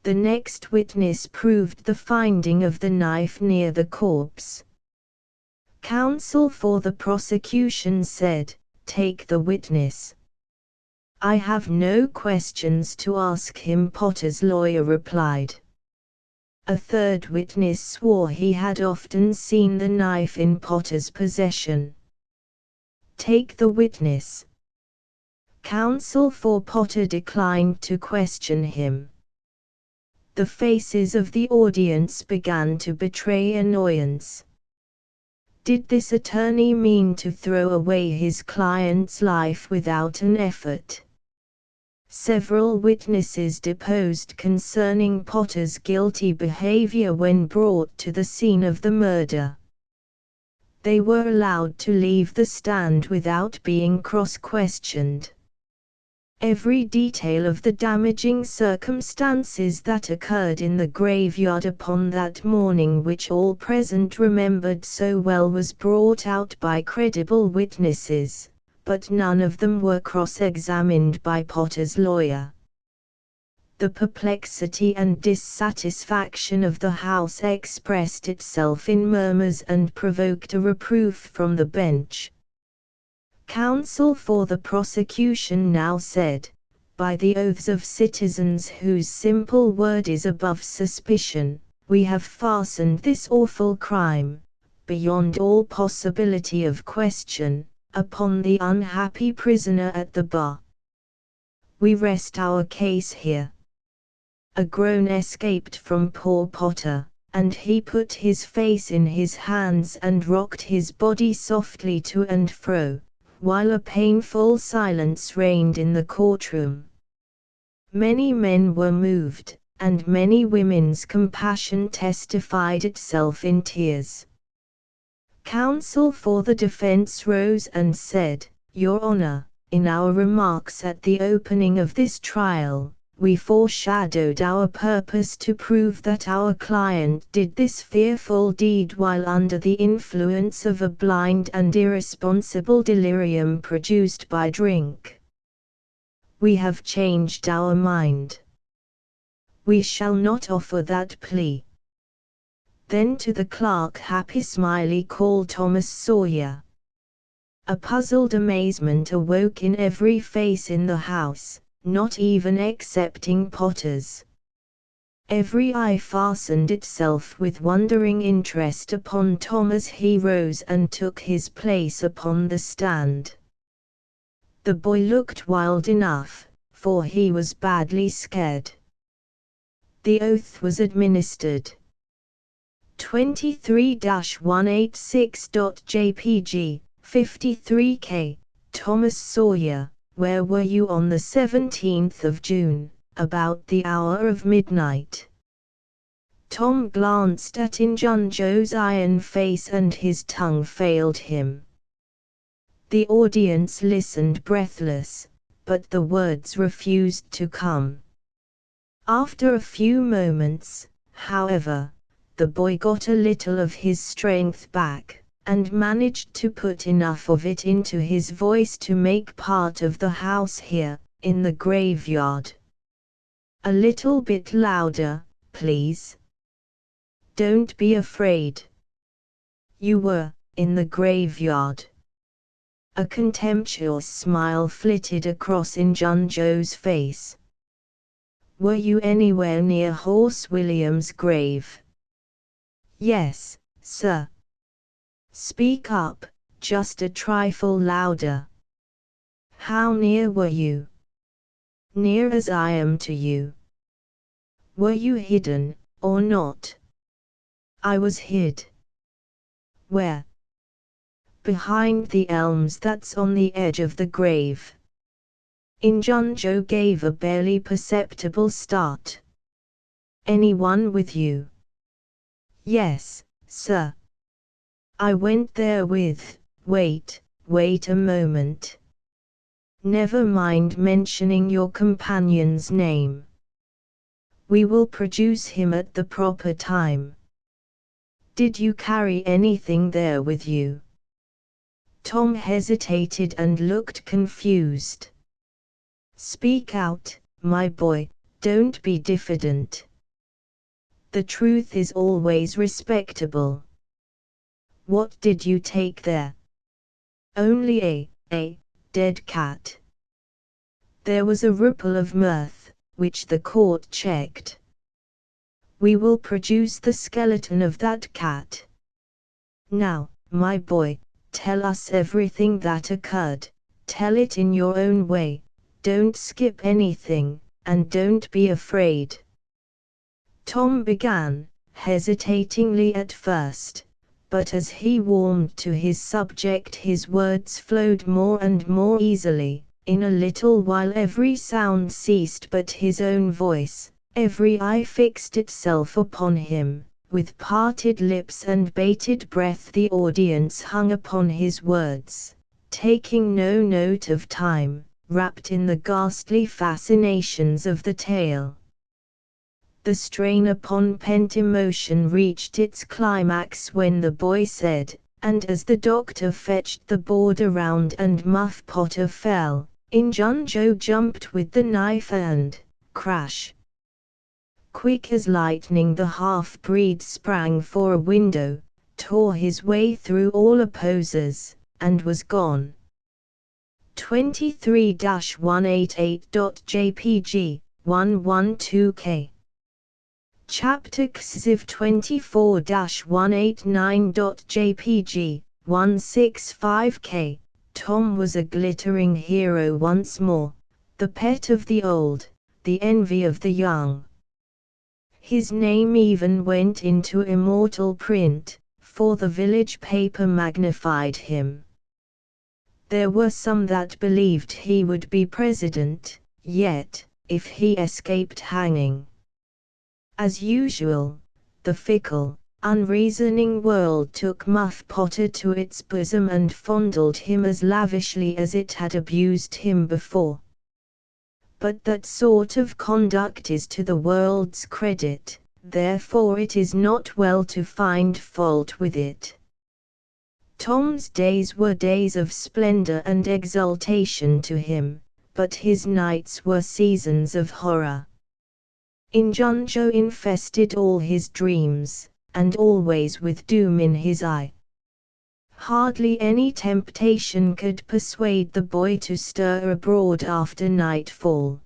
The next witness proved the finding of the knife near the corpse. Counsel for the prosecution said, "Take the witness." "I have no questions to ask him," Potter's lawyer replied. A third witness swore he had often seen the knife in Potter's possession. "Take the witness." Counsel for Potter declined to question him. The faces of the audience began to betray annoyance. Did this attorney mean to throw away his client's life without an effort? Several witnesses deposed concerning Potter's guilty behavior when brought to the scene of the murder. They were allowed to leave the stand without being cross-questioned. Every detail of the damaging circumstances that occurred in the graveyard upon that morning, which all present remembered so well, was brought out by credible witnesses, but none of them were cross-examined by Potter's lawyer. The perplexity and dissatisfaction of the House expressed itself in murmurs and provoked a reproof from the bench. Counsel for the prosecution now said, "By the oaths of citizens whose simple word is above suspicion, we have fastened this awful crime, beyond all possibility of question, upon the unhappy prisoner at the bar. We rest our case here." A groan escaped from poor Potter, and he put his face in his hands and rocked his body softly to and fro, while a painful silence reigned in the courtroom. Many men were moved, and many women's compassion testified itself in tears. Counsel for the defense rose and said, "Your Honor, in our remarks at the opening of this trial, we foreshadowed our purpose to prove that our client did this fearful deed while under the influence of a blind and irresponsible delirium produced by drink. We have changed our mind. We shall not offer that plea." Then to the clerk Happy Smiley called Thomas Sawyer. A puzzled amazement awoke in every face in the house, not even excepting Potter's. Every eye fastened itself with wondering interest upon Tom as he rose and took his place upon the stand. The boy looked wild enough, for he was badly scared. The oath was administered. 23-186.jpg, 53K, Thomas Sawyer, where were you on the 17th of June, about the hour of midnight? Tom glanced at Injunjo's iron face and his tongue failed him. The audience listened breathless, but the words refused to come. After a few moments, however, the boy got a little of his strength back, and managed to put enough of it into his voice to make part of the house here, in the graveyard. "A little bit louder, please. Don't be afraid. You were, in the graveyard." A contemptuous smile flitted across Injunjo's face. "Were you anywhere near Horse William's grave?" "Yes, sir." "Speak up, just a trifle louder." "How near were you?" "Near as I am to you." "Were you hidden, or not?" "I was hid." "Where?" "Behind the elms that's on the edge of the grave." Injunjo gave a barely perceptible start. "Anyone with you?" "Yes, sir. I went there with..." Wait a moment." Never mind mentioning your companion's name. We will produce him at the proper time. Did you carry anything there with you? Tom hesitated and looked confused. Speak out, my boy, don't be diffident. The truth is always respectable. What did you take there? Only a dead cat. There was a ripple of mirth, which the court checked. We will produce the skeleton of that cat. Now, my boy, tell us everything that occurred. Tell it in your own way, don't skip anything, and don't be afraid. Tom began, hesitatingly at first, but as he warmed to his subject his words flowed more and more easily. In a little while every sound ceased but his own voice, every eye fixed itself upon him. With parted lips and bated breath the audience hung upon his words, taking no note of time, wrapped in the ghastly fascinations of the tale. The strain upon pent emotion reached its climax when the boy said, and as the doctor fetched the board around and Muff Potter fell, Injunjo jumped with the knife and, crash! Quick as lightning the half-breed sprang for a window, tore his way through all opposers, and was gone. 23-188.jpg, 112k. Chapter XIV 24-189.jpg, 165k. Tom was a glittering hero once more, the pet of the old, the envy of the young. His name even went into immortal print, for the village paper magnified him. There were some that believed he would be president, yet, if he escaped hanging. As usual, the fickle, unreasoning world took Muff Potter to its bosom and fondled him as lavishly as it had abused him before. But that sort of conduct is to the world's credit, therefore it is not well to find fault with it. Tom's days were days of splendor and exultation to him, but his nights were seasons of horror. Injunjo infested all his dreams, and always with doom in his eye. Hardly any temptation could persuade the boy to stir abroad after nightfall.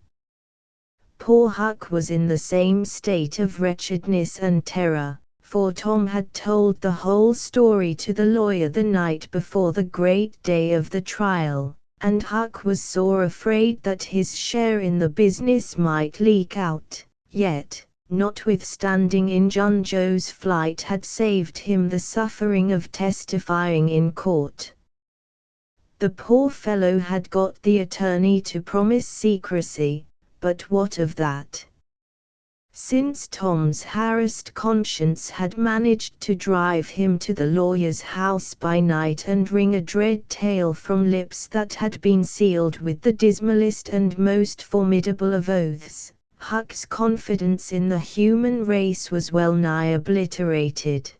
Poor Huck was in the same state of wretchedness and terror, for Tom had told the whole story to the lawyer the night before the great day of the trial, and Huck was sore afraid that his share in the business might leak out, yet, notwithstanding Injunjo's flight had saved him the suffering of testifying in court. The poor fellow had got the attorney to promise secrecy, but what of that? Since Tom's harassed conscience had managed to drive him to the lawyer's house by night and wring a dread tale from lips that had been sealed with the dismalest and most formidable of oaths, Huck's confidence in the human race was well nigh obliterated.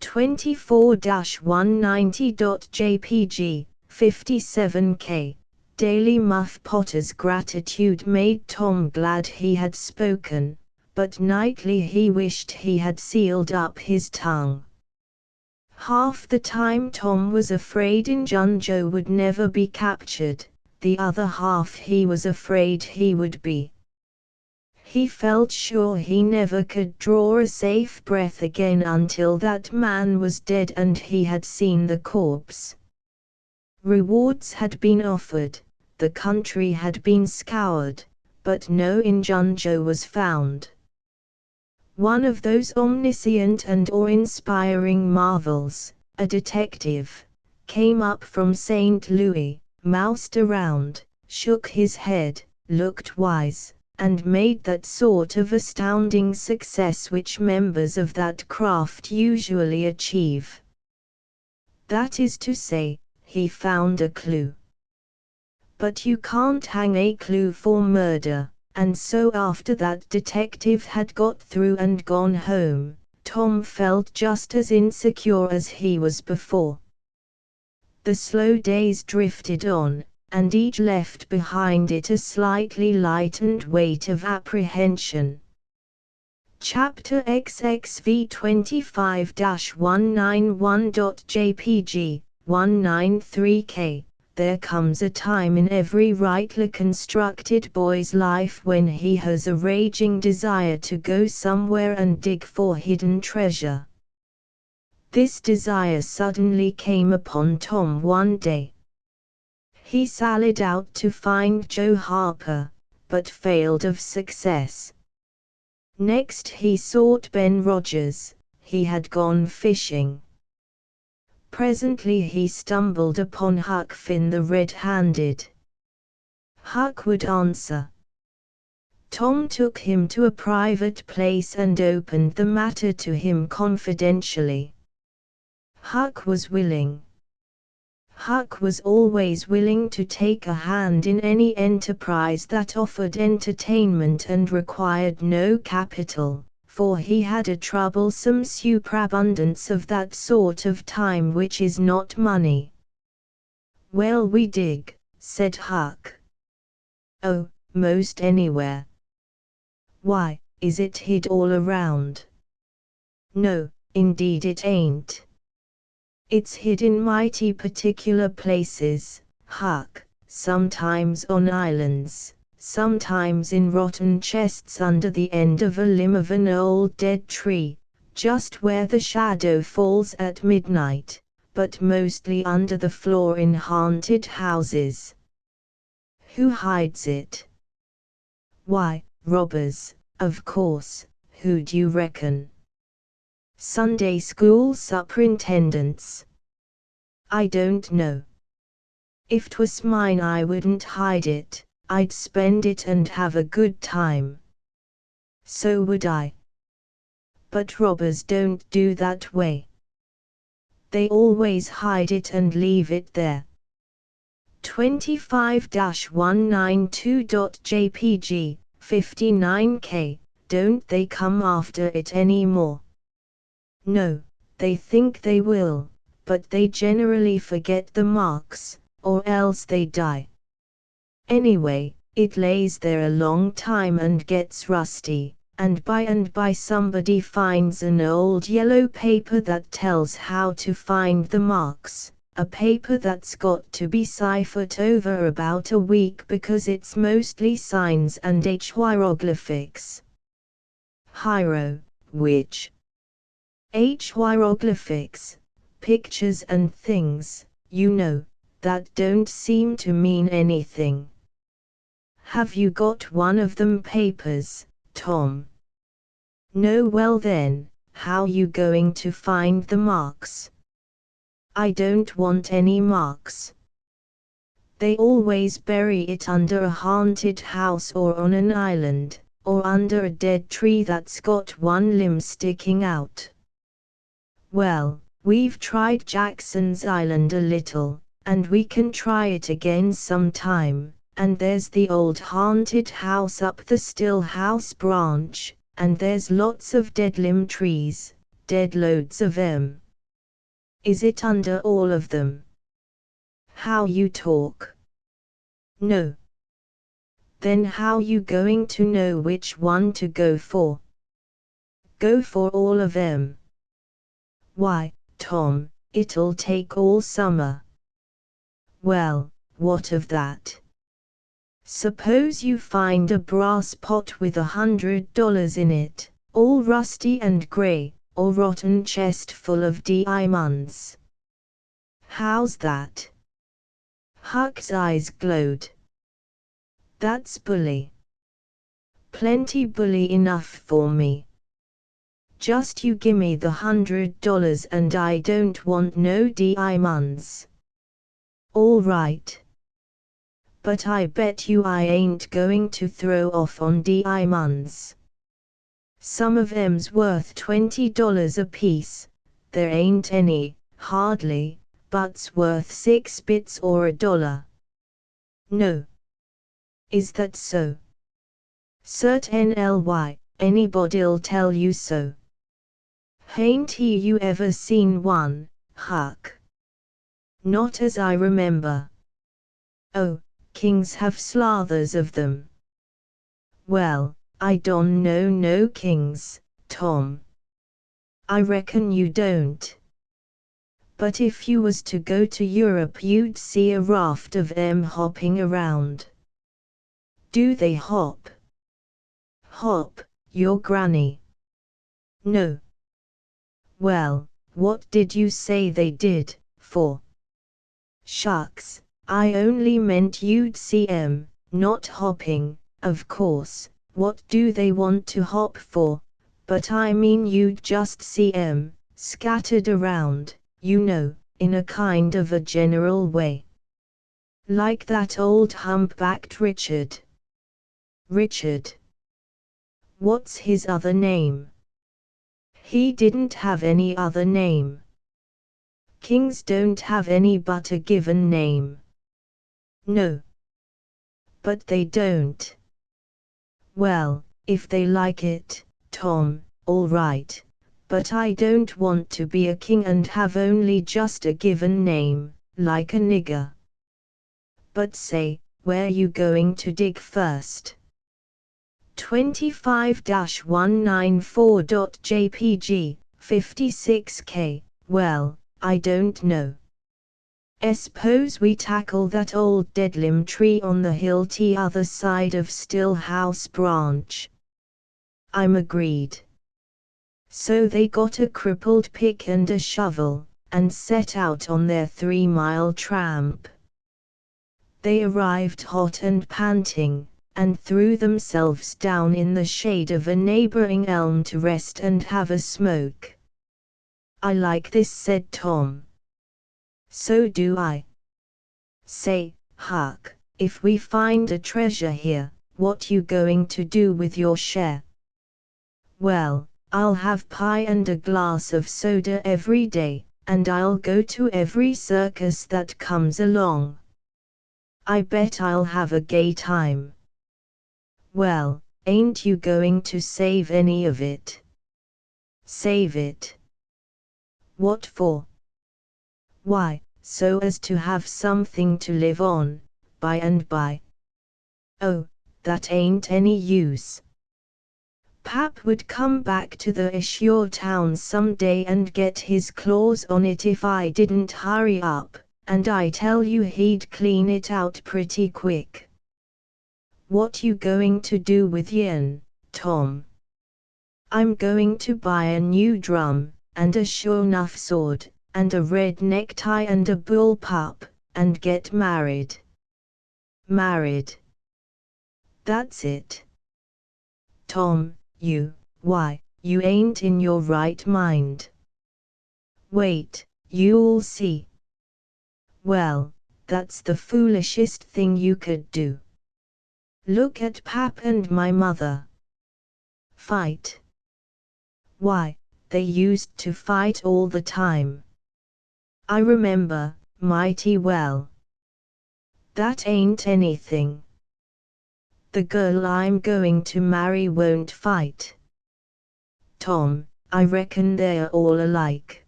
24-190.jpg, 57k. Daily Muff Potter's gratitude made Tom glad he had spoken, but nightly he wished he had sealed up his tongue. Half the time Tom was afraid Injunjo would never be captured, the other half he was afraid he would be. He felt sure he never could draw a safe breath again until that man was dead and he had seen the corpse. Rewards had been offered, the country had been scoured, but no Injunjo was found. One of those omniscient and awe-inspiring marvels, a detective, came up from St. Louis, moused around, shook his head, looked wise, and made that sort of astounding success which members of that craft usually achieve. That is to say, he found a clue. But you can't hang a clue for murder, and so after that detective had got through and gone home, Tom felt just as insecure as he was before. The slow days drifted on, and each left behind it a slightly lightened weight of apprehension. Chapter XXV 25-191.jpg, 193k. There comes a time in every rightly constructed boy's life when he has a raging desire to go somewhere and dig for hidden treasure. This desire suddenly came upon Tom one day. He sallied out to find Joe Harper, but failed of success. Next he sought Ben Rogers. He had gone fishing. Presently he stumbled upon Huck Finn the red-handed. Huck would answer. Tom took him to a private place and opened the matter to him confidentially. Huck was willing. Huck was always willing to take a hand in any enterprise that offered entertainment and required no capital, for he had a troublesome superabundance of that sort of time which is not money. "Well, we dig," said Huck. "Oh, most anywhere." "Why, is it hid all around?" "No, indeed it ain't. It's hid in mighty particular places, Huck, sometimes on islands, sometimes in rotten chests under the end of a limb of an old dead tree, just where the shadow falls at midnight, but mostly under the floor in haunted houses." "Who hides it?" "Why, robbers, of course. Who'd you reckon?" "Sunday school superintendents." "I don't know. If 'twas mine I wouldn't hide it, I'd spend it and have a good time." "So would I. But robbers don't do that way. They always hide it and leave it there." 25-192.jpg, 59k. Don't they come after it anymore? "No, they think they will, but they generally forget the marks, or else they die. Anyway, it lays there a long time and gets rusty, and by somebody finds an old yellow paper that tells how to find the marks, a paper that's got to be ciphered over about a week because it's mostly signs and hieroglyphics." "Hiero, which?" "Hieroglyphics, pictures and things, you know, that don't seem to mean anything." "Have you got one of them papers, Tom?" "No. Well then, how you going to find the marks?" "I don't want any marks. They always bury it under a haunted house or on an island, or under a dead tree that's got one limb sticking out." "Well, we've tried Jackson's Island a little, and we can try it again sometime, and there's the old haunted house up the Stillhouse branch, and there's lots of dead limb trees, dead loads of 'em." "Is it under all of them?" "How you talk." "No." "Then how you going to know which one to go for?" "Go for all of 'em." "Why, Tom, it'll take all summer." "Well, what of that? Suppose you find a brass pot with $100 in it, all rusty and gray, or rotten chest full of diamonds. How's that?" Huck's eyes glowed. "That's bully. Plenty bully enough for me. Just you gimme the $100 and I don't want no diamonds." "All right. But I bet you I ain't going to throw off on diamonds. Some of 'em's worth $20 a piece. There ain't any, hardly, but's worth 6 bits or $1. No. Is that so? Certainly, anybody'll tell you so. Hain't you ever seen one, Huck? Not as I remember. Oh, kings have slathers of them. Well, I don't know no kings, Tom. I reckon you don't. But if you was to go to Europe you'd see a raft of them hopping around. Do they hop? Hop, your granny? No. Well, what did you say they did, for? Shucks, I only meant you'd see 'em, not hopping, of course, what do they want to hop for, but I mean you'd just see 'em, scattered around, you know, in a kind of a general way. Like that old humpbacked Richard. Richard. What's his other name? He didn't have any other name. Kings don't have any but a given name. No. But they don't. Well, if they like it, Tom, all right, but I don't want to be a king and have only just a given name, like a nigger. But say, where you going to dig first? 25-194.jpg, 56K, well, I don't know. Suppose we tackle that old deadlim tree on the hill t'other side of Stillhouse Branch. I'm agreed. So they got a crippled pick and a shovel, and set out on their 3-mile tramp. They arrived hot and panting, and threw themselves down in the shade of a neighboring elm to rest and have a smoke. I like this, said Tom. So do I. Say, Huck, if we find a treasure here, what you going to do with your share? Well, I'll have pie and a glass of soda every day, and I'll go to every circus that comes along. I bet I'll have a gay time. Well, ain't you going to save any of it? Save it? What for? Why, so as to have something to live on, by and by. Oh, that ain't any use. Pap would come back to the Ashore town some day and get his claws on it if I didn't hurry up, and I tell you he'd clean it out pretty quick. What you going to do with yen, Tom? I'm going to buy a new drum, and a sure enough sword, and a red necktie and a bull pup, and get married. Married. That's it. Tom, why, you ain't in your right mind. Wait, you'll see. Well, that's the foolishest thing you could do. Look at Pap and my mother. Fight. Why, they used to fight all the time. I remember, mighty well. That ain't anything. The girl I'm going to marry won't fight. Tom, I reckon they're all alike.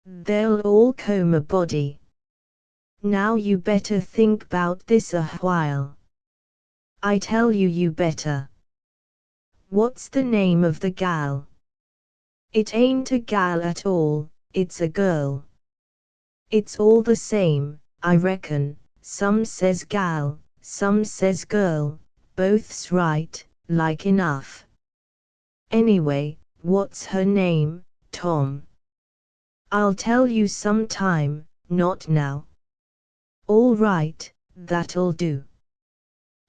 They'll all comb a body. Now you better think 'bout this a while. I tell you better. What's the name of the gal? It ain't a gal at all, it's a girl. It's all the same, I reckon, some says gal, some says girl, both's right, like enough. Anyway, what's her name, Tom? I'll tell you some time, not now. All right, that'll do.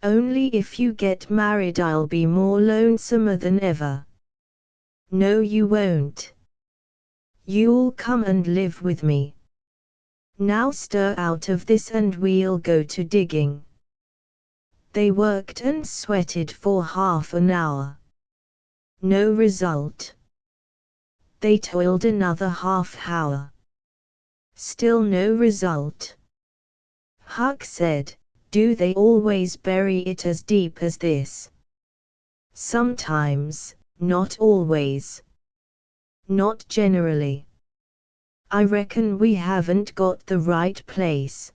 Only if you get married I'll be more lonesomer than ever. No you won't. You'll come and live with me. Now stir out of this and we'll go to digging. They worked and sweated for half an hour. No result. They toiled another half hour. Still no result. Huck said, Do they always bury it as deep as this? Sometimes, not always. Not generally. I reckon we haven't got the right place.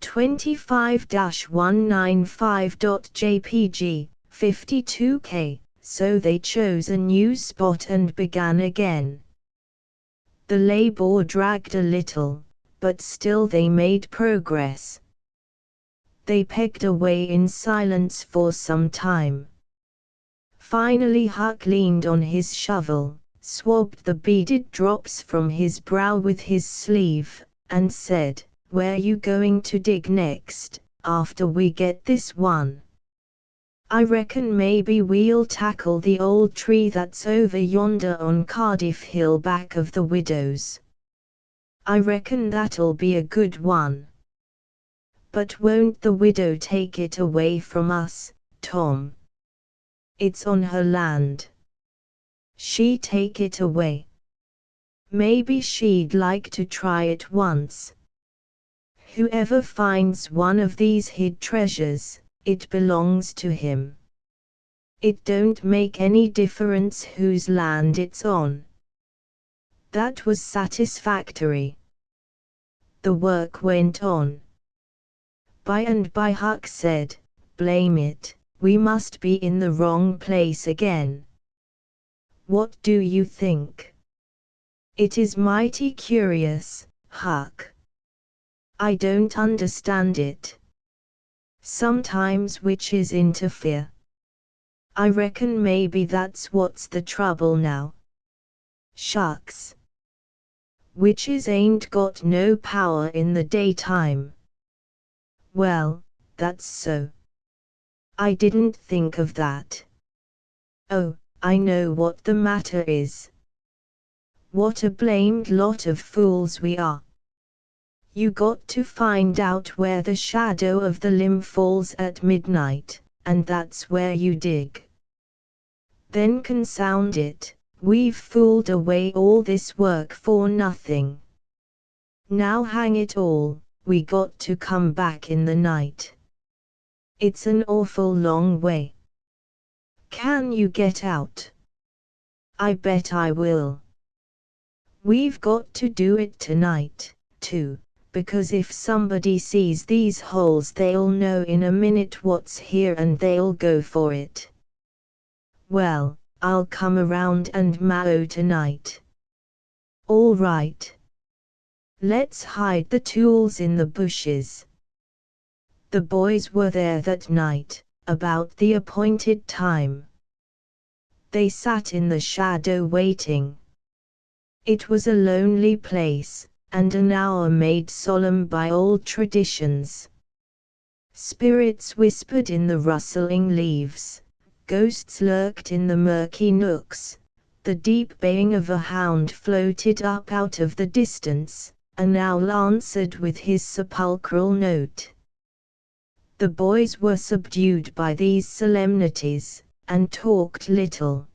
25-195.jpg, 52K, so they chose a new spot and began again. The labor dragged a little, but still they made progress. They pegged away in silence for some time. Finally Huck leaned on his shovel, swabbed the beaded drops from his brow with his sleeve, and said, "Where you going to dig next, after we get this one?" "I reckon maybe we'll tackle the old tree that's over yonder on Cardiff Hill back of the widow's. I reckon that'll be a good one." "But won't the widow take it away from us, Tom?" "It's on her land. She take it away. Maybe she'd like to try it once. Whoever finds one of these hid treasures, it belongs to him. It don't make any difference whose land it's on." That was satisfactory. The work went on. By and by Huck said, "Blame it, we must be in the wrong place again. What do you think?" "It is mighty curious, Huck. I don't understand it. Sometimes witches interfere. I reckon maybe that's what's the trouble now." "Shucks. Witches ain't got no power in the daytime." "Well, that's so. I didn't think of that. Oh, I know what the matter is. What a blamed lot of fools we are. You got to find out where the shadow of the limb falls at midnight, and that's where you dig. Then confound it, we've fooled away all this work for nothing. Now hang it all, we got to come back in the night. It's an awful long way. Can you get out?" "I bet I will. We've got to do it tonight, too, because if somebody sees these holes they'll know in a minute what's here and they'll go for it." "Well, I'll come around and mow tonight." "All right. Let's hide the tools in the bushes." The boys were there that night, about the appointed time. They sat in the shadow waiting. It was a lonely place, and an hour made solemn by old traditions. Spirits whispered in the rustling leaves, ghosts lurked in the murky nooks, the deep baying of a hound floated up out of the distance, an owl answered with his sepulchral note. The boys were subdued by these solemnities, and talked little.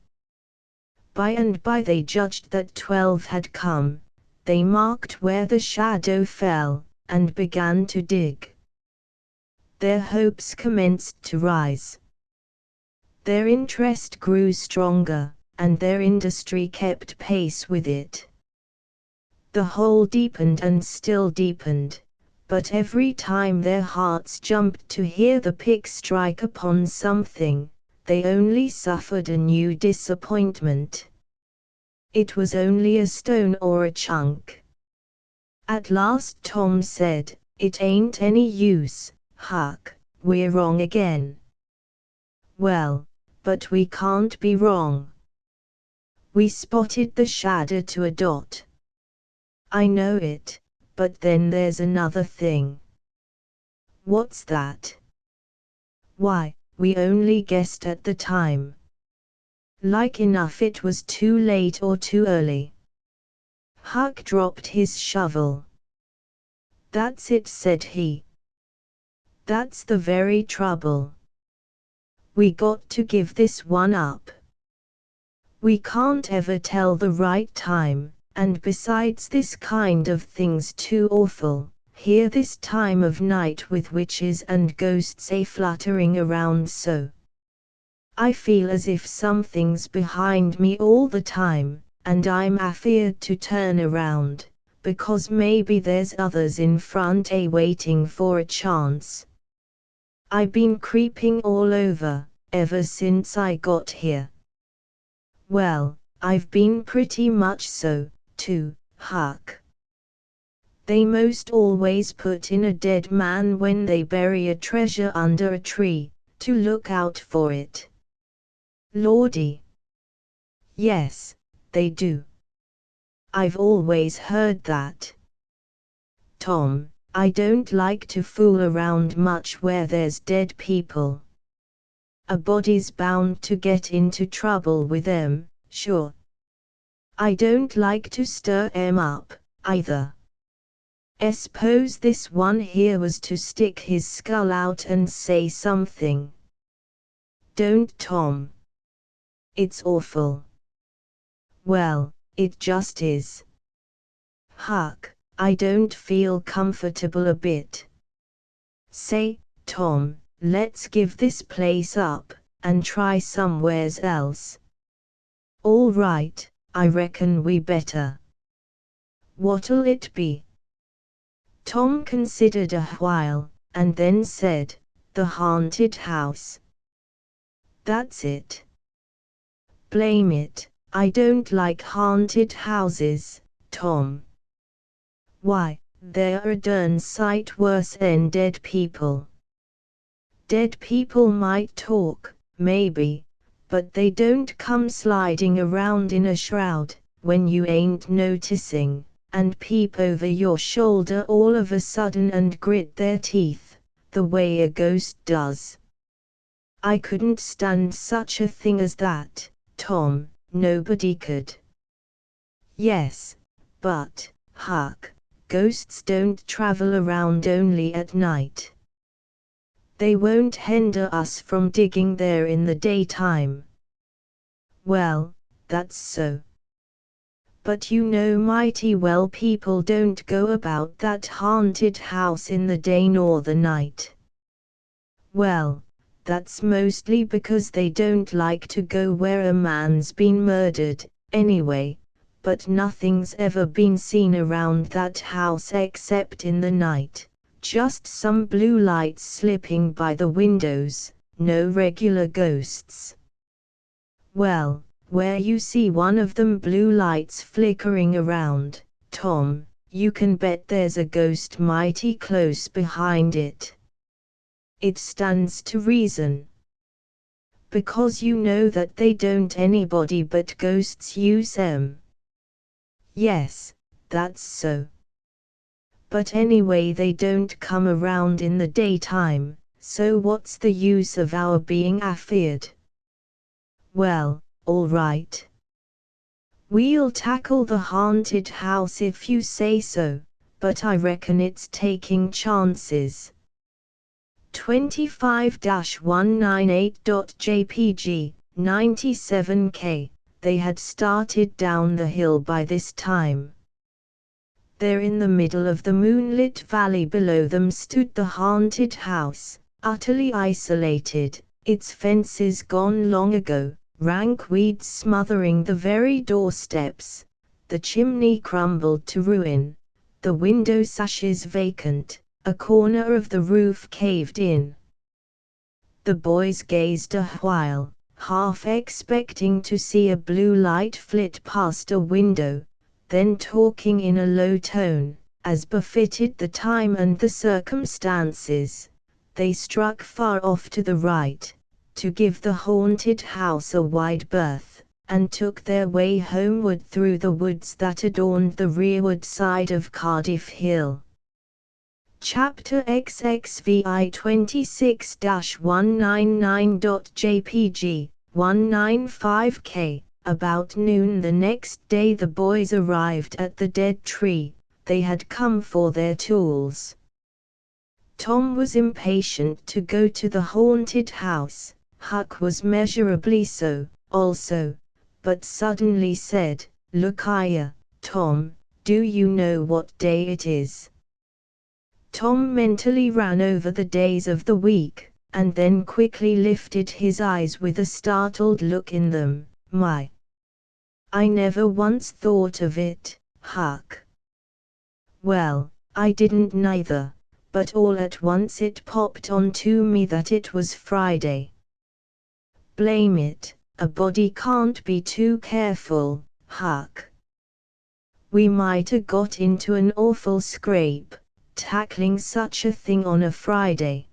By and by they judged that 12 had come. They marked where the shadow fell, and began to dig. Their hopes commenced to rise. Their interest grew stronger, and their industry kept pace with it. The hole deepened and still deepened, but every time their hearts jumped to hear the pick strike upon something, they only suffered a new disappointment. It was only a stone or a chunk. At last Tom said, "It ain't any use, Huck, we're wrong again." "Well, but we can't be wrong. We spotted the shadow to a dot." "I know it, but then there's another thing." "What's that?" "Why, we only guessed at the time. Like enough it was too late or too early." Huck dropped his shovel. "That's it," said he. "That's the very trouble. We got to give this one up. We can't ever tell the right time, and besides this kind of thing's too awful," here this time of night with witches and ghosts fluttering around so. I feel as if something's behind me all the time, and I'm afeared to turn around, because maybe there's others in front waiting for a chance. I been creeping all over, ever since I got here. Well, I've been pretty much so, too, Huck. They most always put in a dead man when they bury a treasure under a tree, to look out for it. Lordy. Yes, they do. I've always heard that. Tom, I don't like to fool around much where there's dead people. A body's bound to get into trouble with them, sure. I don't like to stir 'em up, either. Suppose this one here was to stick his skull out and say something. Don't, Tom. It's awful. Well, it just is. Huck, I don't feel comfortable a bit. Say, Tom, let's give this place up, and try somewheres else. All right, I reckon we better. What'll it be? Tom considered a while, and then said, the haunted house. That's it. Blame it, I don't like haunted houses, Tom. Why, they're a darn sight worse than dead people. Dead people might talk, maybe, but they don't come sliding around in a shroud, when you ain't noticing, and peep over your shoulder all of a sudden and grit their teeth, the way a ghost does. I couldn't stand such a thing as that, Tom, nobody could. Yes, but, Huck, ghosts don't travel around only at night. They won't hinder us from digging there in the daytime. Well, that's so. But you know mighty well people don't go about that haunted house in the day nor the night. Well, that's mostly because they don't like to go where a man's been murdered, anyway, but nothing's ever been seen around that house except in the night, just some blue lights slipping by the windows, no regular ghosts. Well, where you see one of them blue lights flickering around, Tom, you can bet there's a ghost mighty close behind it. It stands to reason. Because you know that they don't anybody but ghosts use them. Yes, that's so. But anyway they don't come around in the daytime, so what's the use of our being afeared? Well, all right. We'll tackle the haunted house if you say so, but I reckon it's taking chances. 25-198.jpg, 97K, they had started down the hill by this time. There in the middle of the moonlit valley below them stood the haunted house, utterly isolated, its fences gone long ago, rank weeds smothering the very doorsteps, the chimney crumbled to ruin, the window sashes vacant, a corner of the roof caved in. The boys gazed a while, half expecting to see a blue light flit past a window, then talking in a low tone, as befitted the time and the circumstances, they struck far off to the right, to give the haunted house a wide berth, and took their way homeward through the woods that adorned the rearward side of Cardiff Hill. Chapter XXVI 26-199.jpg, 195K. About noon the next day the boys arrived at the dead tree. They had come for their tools. Tom was impatient to go to the haunted house. Huck was measurably so, also, but suddenly said, "Look here, Tom, do you know what day it is?" Tom mentally ran over the days of the week, and then quickly lifted his eyes with a startled look in them. I never once thought of it, Huck. Well, I didn't neither, but all at once it popped onto me that it was Friday. Blame it, a body can't be too careful, Huck. We might 'a' got into an awful scrape, tackling such a thing on a Friday.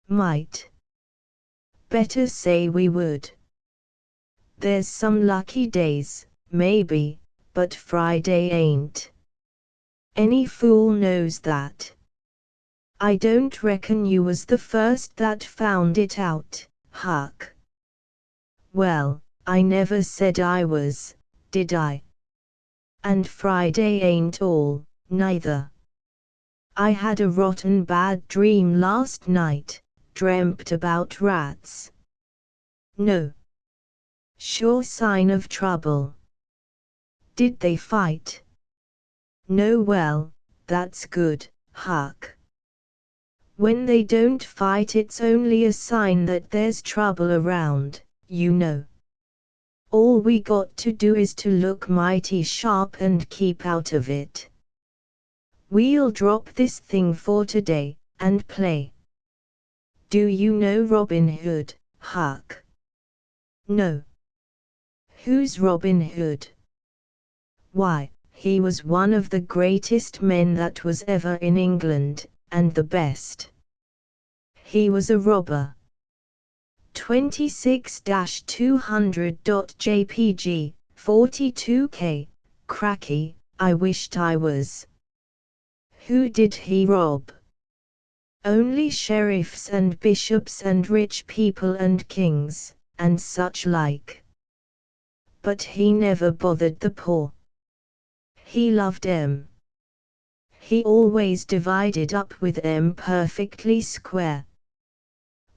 Might. Better say we would. There's some lucky days, maybe, but Friday ain't. Any fool knows that. I don't reckon you was the first that found it out, Huck. Well, I never said I was, did I? And Friday ain't all, neither. I had a rotten bad dream last night, dreamt about rats. No. Sure sign of trouble. Did they fight? No, well, that's good, Huck. When they don't fight it's only a sign that there's trouble around, you know. All we got to do is to look mighty sharp and keep out of it. We'll drop this thing for today, and play. Do you know Robin Hood, Huck? No. Who's Robin Hood? Why, he was one of the greatest men that was ever in England, and the best. He was a robber. 26-200.jpg, 42k, cracky, I wished I was. Who did he rob? Only sheriffs and bishops and rich people and kings, and such like. But he never bothered the poor. He loved 'em. He always divided up with 'em perfectly square.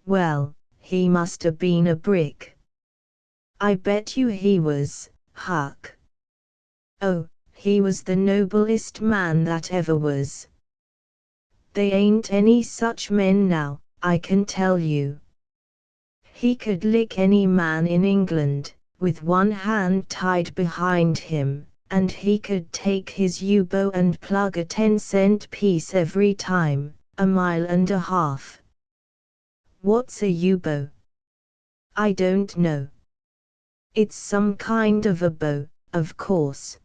Well, he must have been a brick. I bet you he was, Huck. Oh, he was the noblest man that ever was. They ain't any such men now, I can tell you. He could lick any man in England, with one hand tied behind him, and he could take his U-bow and plug a 10-cent piece every time, a mile and a half. What's a U-bow? I don't know. It's some kind of a bow, of course.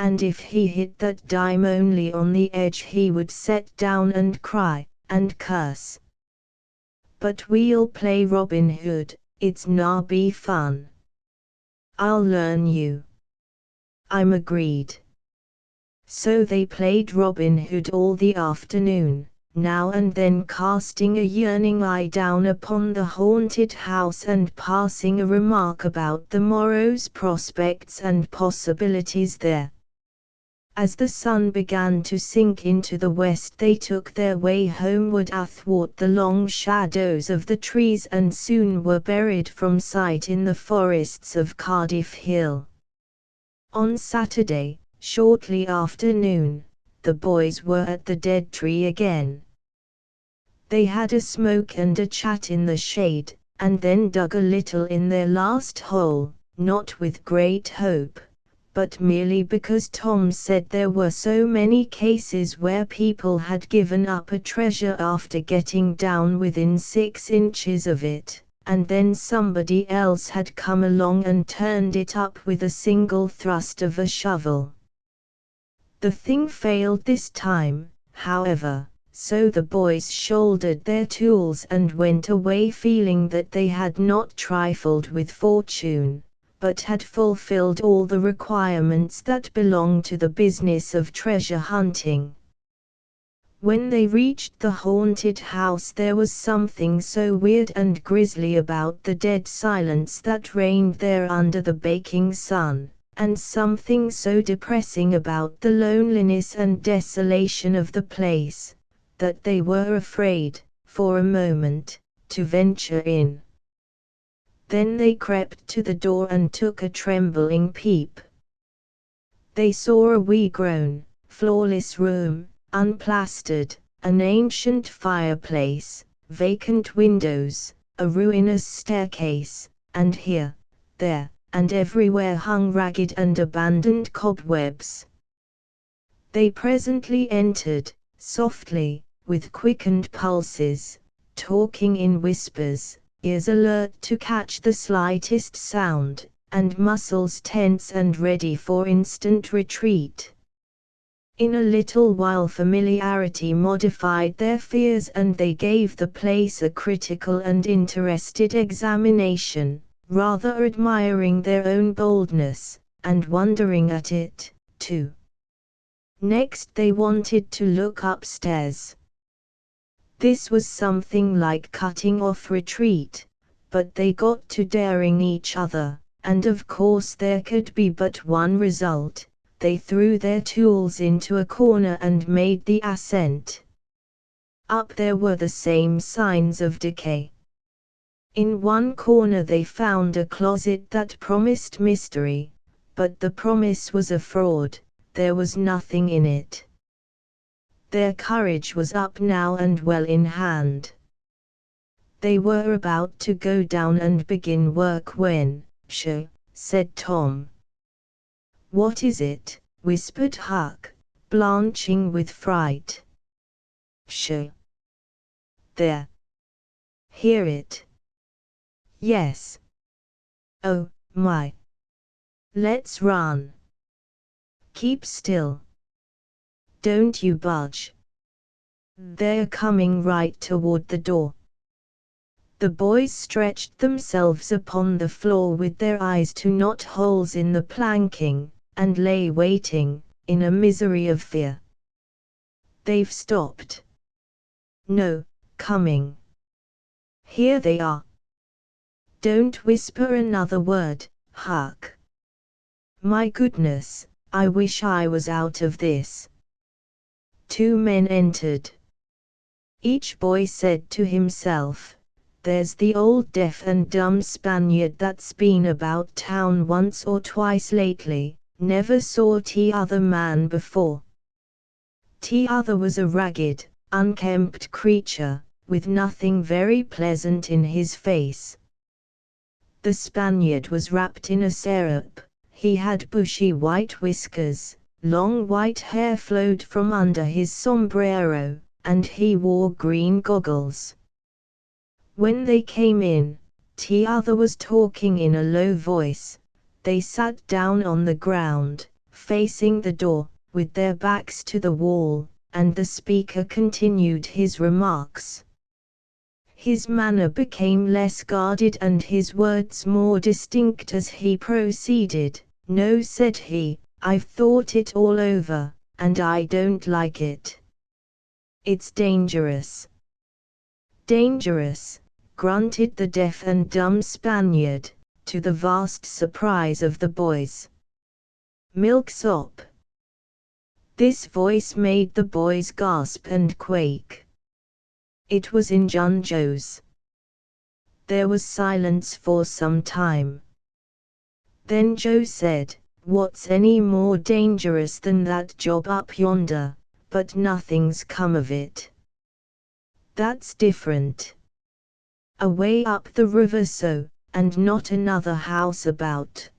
And if he hit that dime only on the edge he would set down and cry, and curse. But we'll play Robin Hood, it's nah be fun. I'll learn you. I'm agreed. So they played Robin Hood all the afternoon, now and then casting a yearning eye down upon the haunted house and passing a remark about the morrow's prospects and possibilities there. As the sun began to sink into the west they took their way homeward athwart the long shadows of the trees and soon were buried from sight in the forests of Cardiff Hill. On Saturday, shortly after noon, the boys were at the dead tree again. They had a smoke and a chat in the shade, and then dug a little in their last hole, not with great hope, but merely because Tom said there were so many cases where people had given up a treasure after getting down within 6 inches of it, and then somebody else had come along and turned it up with a single thrust of a shovel. The thing failed this time, however, so the boys shouldered their tools and went away feeling that they had not trifled with fortune, but had fulfilled all the requirements that belong to the business of treasure hunting. When they reached the haunted house there was something so weird and grisly about the dead silence that reigned there under the baking sun, and something so depressing about the loneliness and desolation of the place, that they were afraid, for a moment, to venture in. Then they crept to the door and took a trembling peep. They saw a wee grown, floorless room, unplastered, an ancient fireplace, vacant windows, a ruinous staircase, and here, there, and everywhere hung ragged and abandoned cobwebs. They presently entered, softly, with quickened pulses, talking in whispers, ears alert to catch the slightest sound, and muscles tense and ready for instant retreat. In a little while familiarity modified their fears and they gave the place a critical and interested examination, rather admiring their own boldness, and wondering at it, too. Next they wanted to look upstairs. This was something like cutting off retreat, but they got to daring each other, and of course there could be but one result. They threw their tools into a corner and made the ascent. Up there were the same signs of decay. In one corner they found a closet that promised mystery, but the promise was a fraud, there was nothing in it. Their courage was up now and well in hand. They were about to go down and begin work when, "Shh," said Tom. "What is it?" whispered Huck, blanching with fright. "Shh. There. Hear it?" "Yes." "Oh, my. Let's run." "Keep still. Don't you budge. They're coming right toward the door." The boys stretched themselves upon the floor with their eyes to knot-holes in the planking, and lay waiting, in a misery of fear. "They've stopped." "No, coming. Here they are." "Don't whisper another word, Huck. My goodness, I wish I was out of this." 2 men entered. Each boy said to himself, "There's the old deaf and dumb Spaniard that's been about town once or twice lately, never saw t'other man before." T'other was a ragged, unkempt creature, with nothing very pleasant in his face. The Spaniard was wrapped in a syrup, he had bushy white whiskers, long white hair flowed from under his sombrero, and he wore green goggles. When they came in, t'other was talking in a low voice. They sat down on the ground, facing the door, with their backs to the wall, and the speaker continued his remarks. His manner became less guarded and his words more distinct as he proceeded. "No," said he, "I've thought it all over, and I don't like it. It's dangerous." "Dangerous," grunted the deaf and dumb Spaniard, to the vast surprise of the boys. "Milksop." This voice made the boys gasp and quake. It was Injun Joe's. There was silence for some time. Then Joe said, "What's any more dangerous than that job up yonder? But nothing's come of it." "That's different. Away up the river so, and not another house about.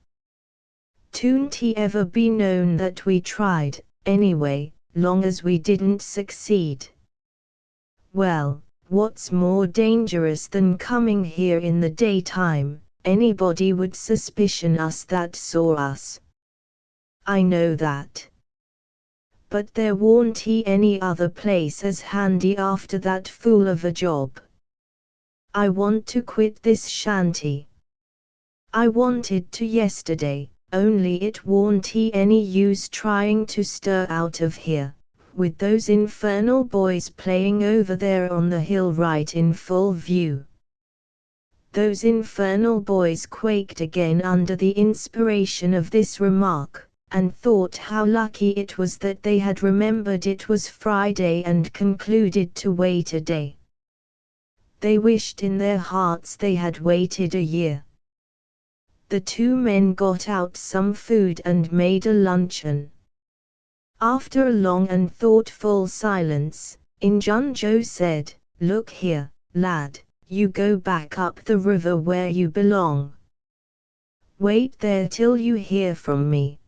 'Twon't ever be known that we tried, anyway, long as we didn't succeed." "Well, what's more dangerous than coming here in the daytime? Anybody would suspicion us that saw us." "I know that. But there won't any other place as handy after that fool of a job. I want to quit this shanty. I wanted to yesterday, only it won't any use trying to stir out of here, with those infernal boys playing over there on the hill right in full view." Those infernal boys quaked again under the inspiration of this remark, and thought how lucky it was that they had remembered it was Friday and concluded to wait a day. They wished in their hearts they had waited a year. The 2 men got out some food and made a luncheon. After a long and thoughtful silence, Injun-Joe said, "Look here, lad, you go back up the river where you belong. Wait there till you hear from me.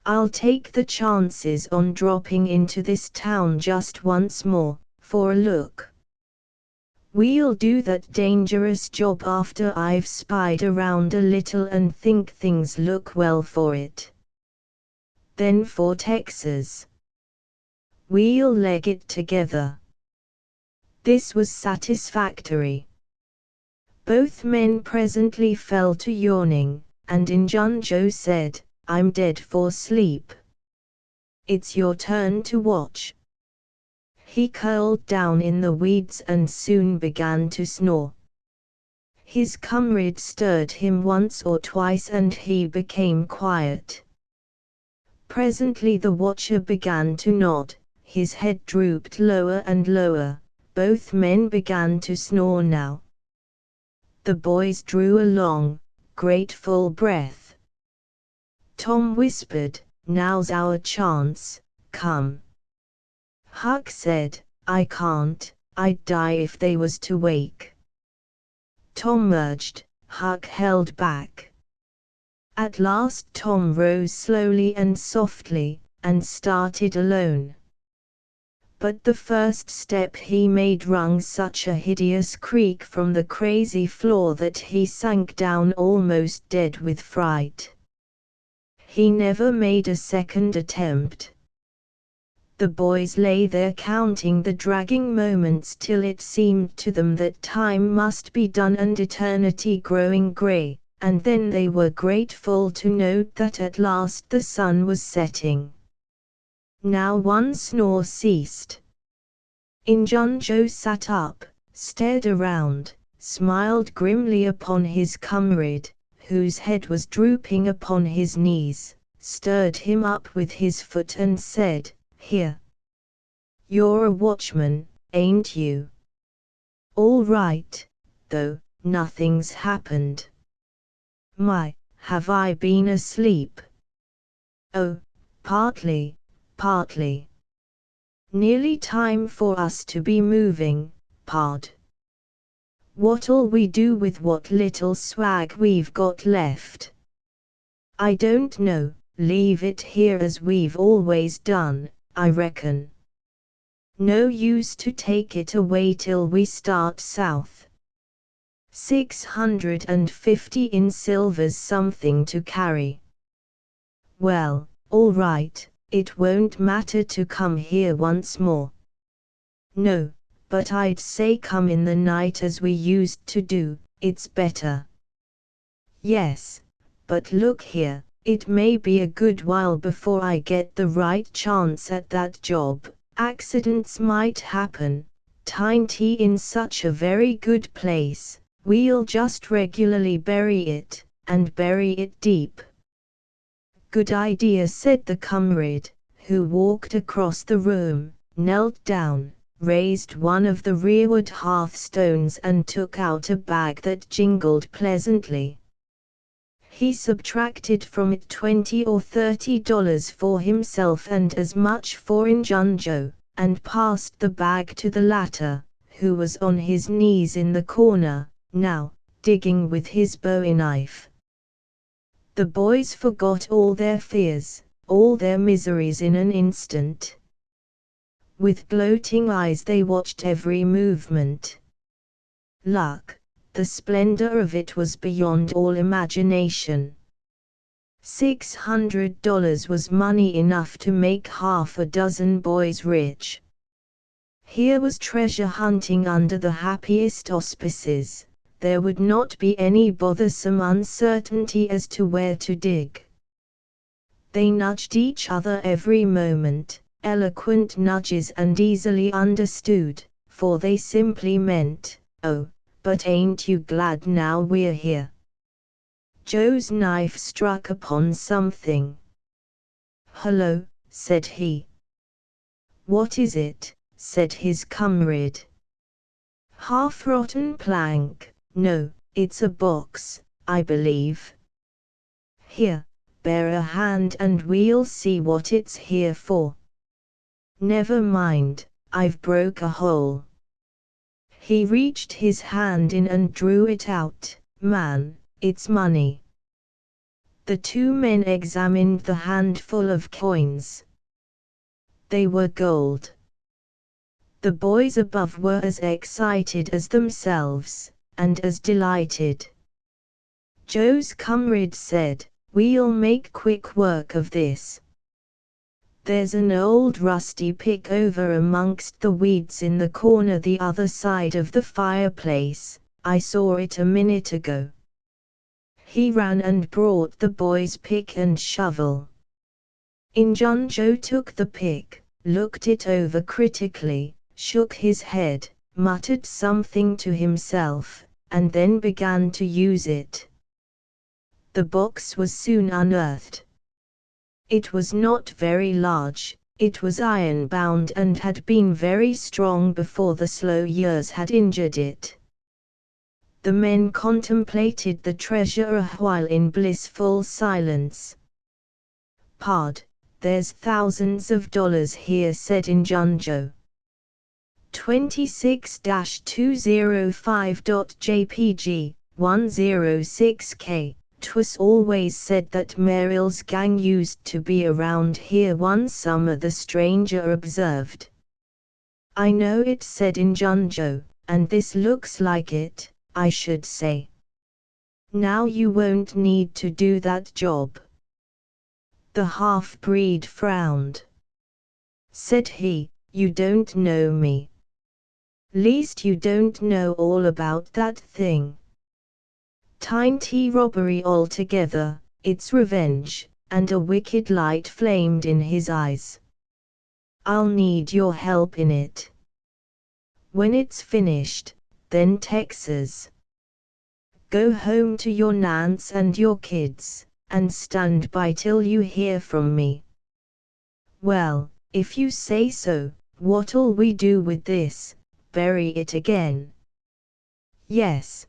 I'll take the chances on dropping into this town just once more, for a look. We'll do that dangerous job after I've spied around a little and think things look well for it. Then for Texas. We'll leg it together." This was satisfactory. Both men presently fell to yawning, and Injun-Joe said, "I'm dead for sleep. It's your turn to watch." He curled down in the weeds and soon began to snore. His comrade stirred him once or twice and he became quiet. Presently the watcher began to nod, his head drooped lower and lower, both men began to snore now. The boys drew a long, grateful breath. Tom whispered, "Now's our chance, come." Huck said, "I can't, I'd die if they was to wake." Tom urged, Huck held back. At last Tom rose slowly and softly, and started alone. But the first step he made wrung such a hideous creak from the crazy floor that he sank down almost dead with fright. He never made a second attempt. The boys lay there counting the dragging moments till it seemed to them that time must be done and eternity growing grey, and then they were grateful to note that at last the sun was setting. Now one snore ceased. Injun-Joe sat up, stared around, smiled grimly upon his comrade, whose head was drooping upon his knees, stirred him up with his foot and said, "Here. You're a watchman, ain't you? All right, though, nothing's happened." "My, have I been asleep?" "Oh, partly. Nearly time for us to be moving, pard. What'll we do with what little swag we've got left?" "I don't know, leave it here as we've always done, I reckon. No use to take it away till we start south. 650 in silver's something to carry." "Well, all right, it won't matter to come here once more." "No, but I'd say come in the night as we used to do, it's better." "Yes, but look here, it may be a good while before I get the right chance at that job. Accidents might happen, Tinty in such a very good place, we'll just regularly bury it, and bury it deep." "Good idea," said the comrade, who walked across the room, knelt down, raised one of the rearward hearthstones and took out a bag that jingled pleasantly. He subtracted from it $20 or $30 for himself and as much for Injun-Joe, and passed the bag to the latter, who was on his knees in the corner, now, digging with his bowie knife. The boys forgot all their fears, all their miseries in an instant. With gloating eyes they watched every movement. Luck, the splendor of it was beyond all imagination. $600 was money enough to make half a dozen boys rich. Here was treasure hunting under the happiest auspices. There would not be any bothersome uncertainty as to where to dig. They nudged each other every moment, eloquent nudges and easily understood, for they simply meant, "Oh, but ain't you glad now we're here?" Joe's knife struck upon something. "Hello," said he. "What is it?" said his comrade. "Half-rotten plank. No, it's a box, I believe." "Here, bear a hand and we'll see what it's here for. Never mind, I've broke a hole. He reached his hand in and drew it out. Man, it's money. The two men examined the handful of coins. They were gold. The boys above were as excited as themselves, and as delighted. Joe's comrade said, "We'll make quick work of this. There's an old rusty pick over amongst the weeds in the corner the other side of the fireplace. I saw it a minute ago." He ran and brought the boys' pick and shovel. Injun Joe took the pick, looked it over critically, shook his head, muttered something to himself, and then began to use it. The box was soon unearthed. It was not very large, it was iron-bound and had been very strong before the slow years had injured it. The men contemplated the treasure a while in blissful silence. "Pard, there's thousands of dollars here," said Injun Joe. 26-205.jpg, 106K. "'Twas always said that Merrill's gang used to be around here one summer," the stranger observed. "I know it," said Injun Joe, "and this looks like it, I should say. Now you won't need to do that job." The half-breed frowned. Said he, "You don't know me. Least you don't know all about that thing. Tain't robbery altogether, it's revenge," and a wicked light flamed in his eyes. "I'll need your help in it. When it's finished, then Texas. Go home to your Nance and your kids, and stand by till you hear from me." "Well, if you say so, what'll we do with this? Bury it again?" "Yes."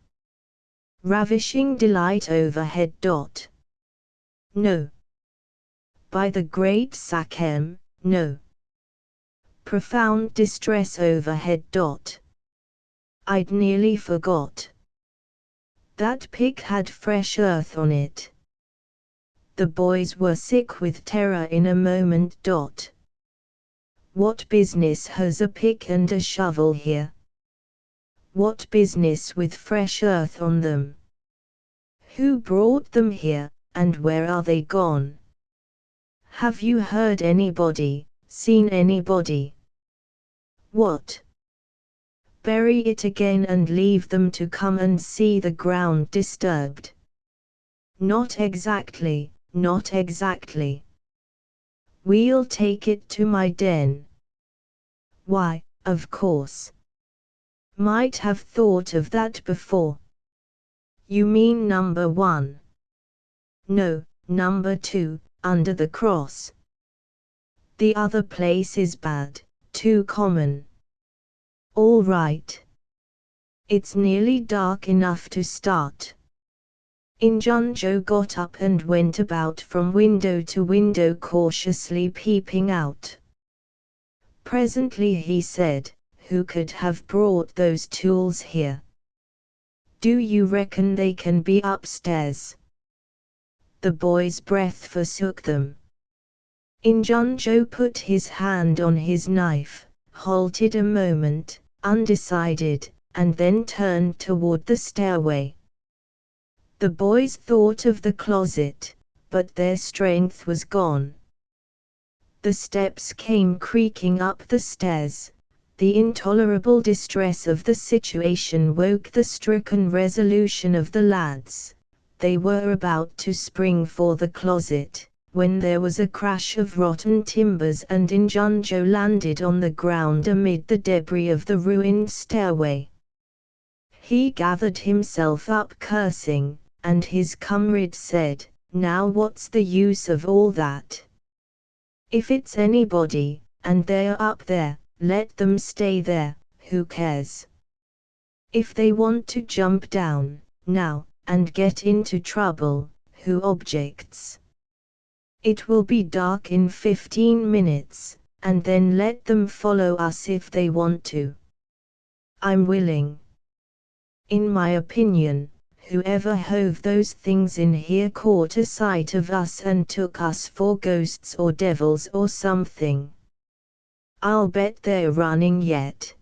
Ravishing delight overhead. "No. By the great Sachem, no." Profound distress overhead. "I'd nearly forgot. That pick had fresh earth on it." The boys were sick with terror in a moment. "What business has a pick and a shovel here? What business with fresh earth on them? Who brought them here, and where are they gone? Have you heard anybody, seen anybody?" "What? Bury it again and leave them to come and see the ground disturbed?" "Not exactly, not exactly. We'll take it to my den." "Why, of course. Might have thought of that before." "You mean number 1? "No, number 2, under the cross. The other place is bad, too common." "All right. It's nearly dark enough to start." Injun Joe got up and went about from window to window, cautiously peeping out. Presently he said, "Who could have brought those tools here? Do you reckon they can be upstairs?" The boys' breath forsook them. Injun Joe put his hand on his knife, halted a moment, undecided, and then turned toward the stairway. The boys thought of the closet, but their strength was gone. The steps came creaking up the stairs. The intolerable distress of the situation woke the stricken resolution of the lads. They were about to spring for the closet, when there was a crash of rotten timbers and Injun Joe landed on the ground amid the debris of the ruined stairway. He gathered himself up cursing, and his comrade said, "Now what's the use of all that? If it's anybody, and they're up there, let them stay there, who cares? If they want to jump down, now, and get into trouble, who objects? It will be dark in 15 minutes, and then let them follow us if they want to. I'm willing. In my opinion, whoever hove those things in here caught a sight of us and took us for ghosts or devils or something. I'll bet they're running yet.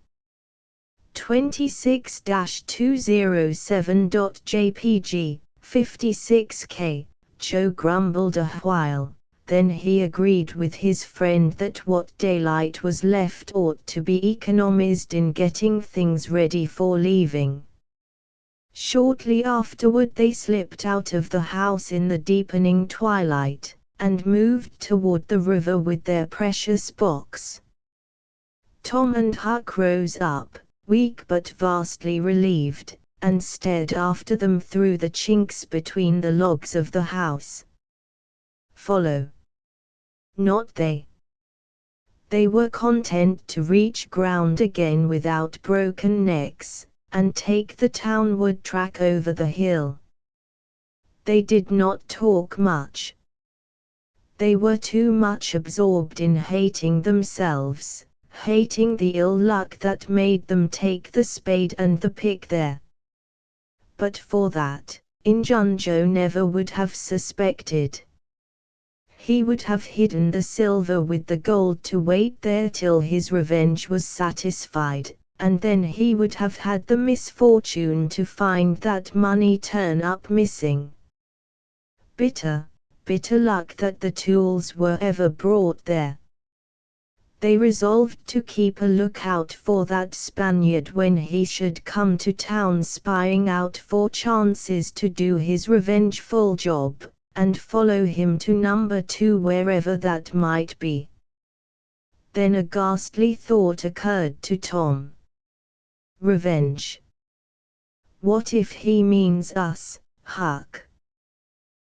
26-207.jpg, 56K, Joe grumbled a while, then he agreed with his friend that what daylight was left ought to be economized in getting things ready for leaving. Shortly afterward they slipped out of the house in the deepening twilight, and moved toward the river with their precious box. Tom and Huck rose up, weak but vastly relieved, and stared after them through the chinks between the logs of the house. Follow. Not they. They were content to reach ground again without broken necks, and take the townward track over the hill. They did not talk much. They were too much absorbed in hating themselves, hating the ill luck that made them take the spade and the pick there. But for that, Injun Joe never would have suspected. He would have hidden the silver with the gold to wait there till his revenge was satisfied, and then he would have had the misfortune to find that money turn up missing. Bitter, bitter luck that the tools were ever brought there. They resolved to keep a lookout for that Spaniard when he should come to town, spying out for chances to do his revengeful job, and follow him to number 2 wherever that might be. Then a ghastly thought occurred to Tom. Revenge. What if he means us, Huck?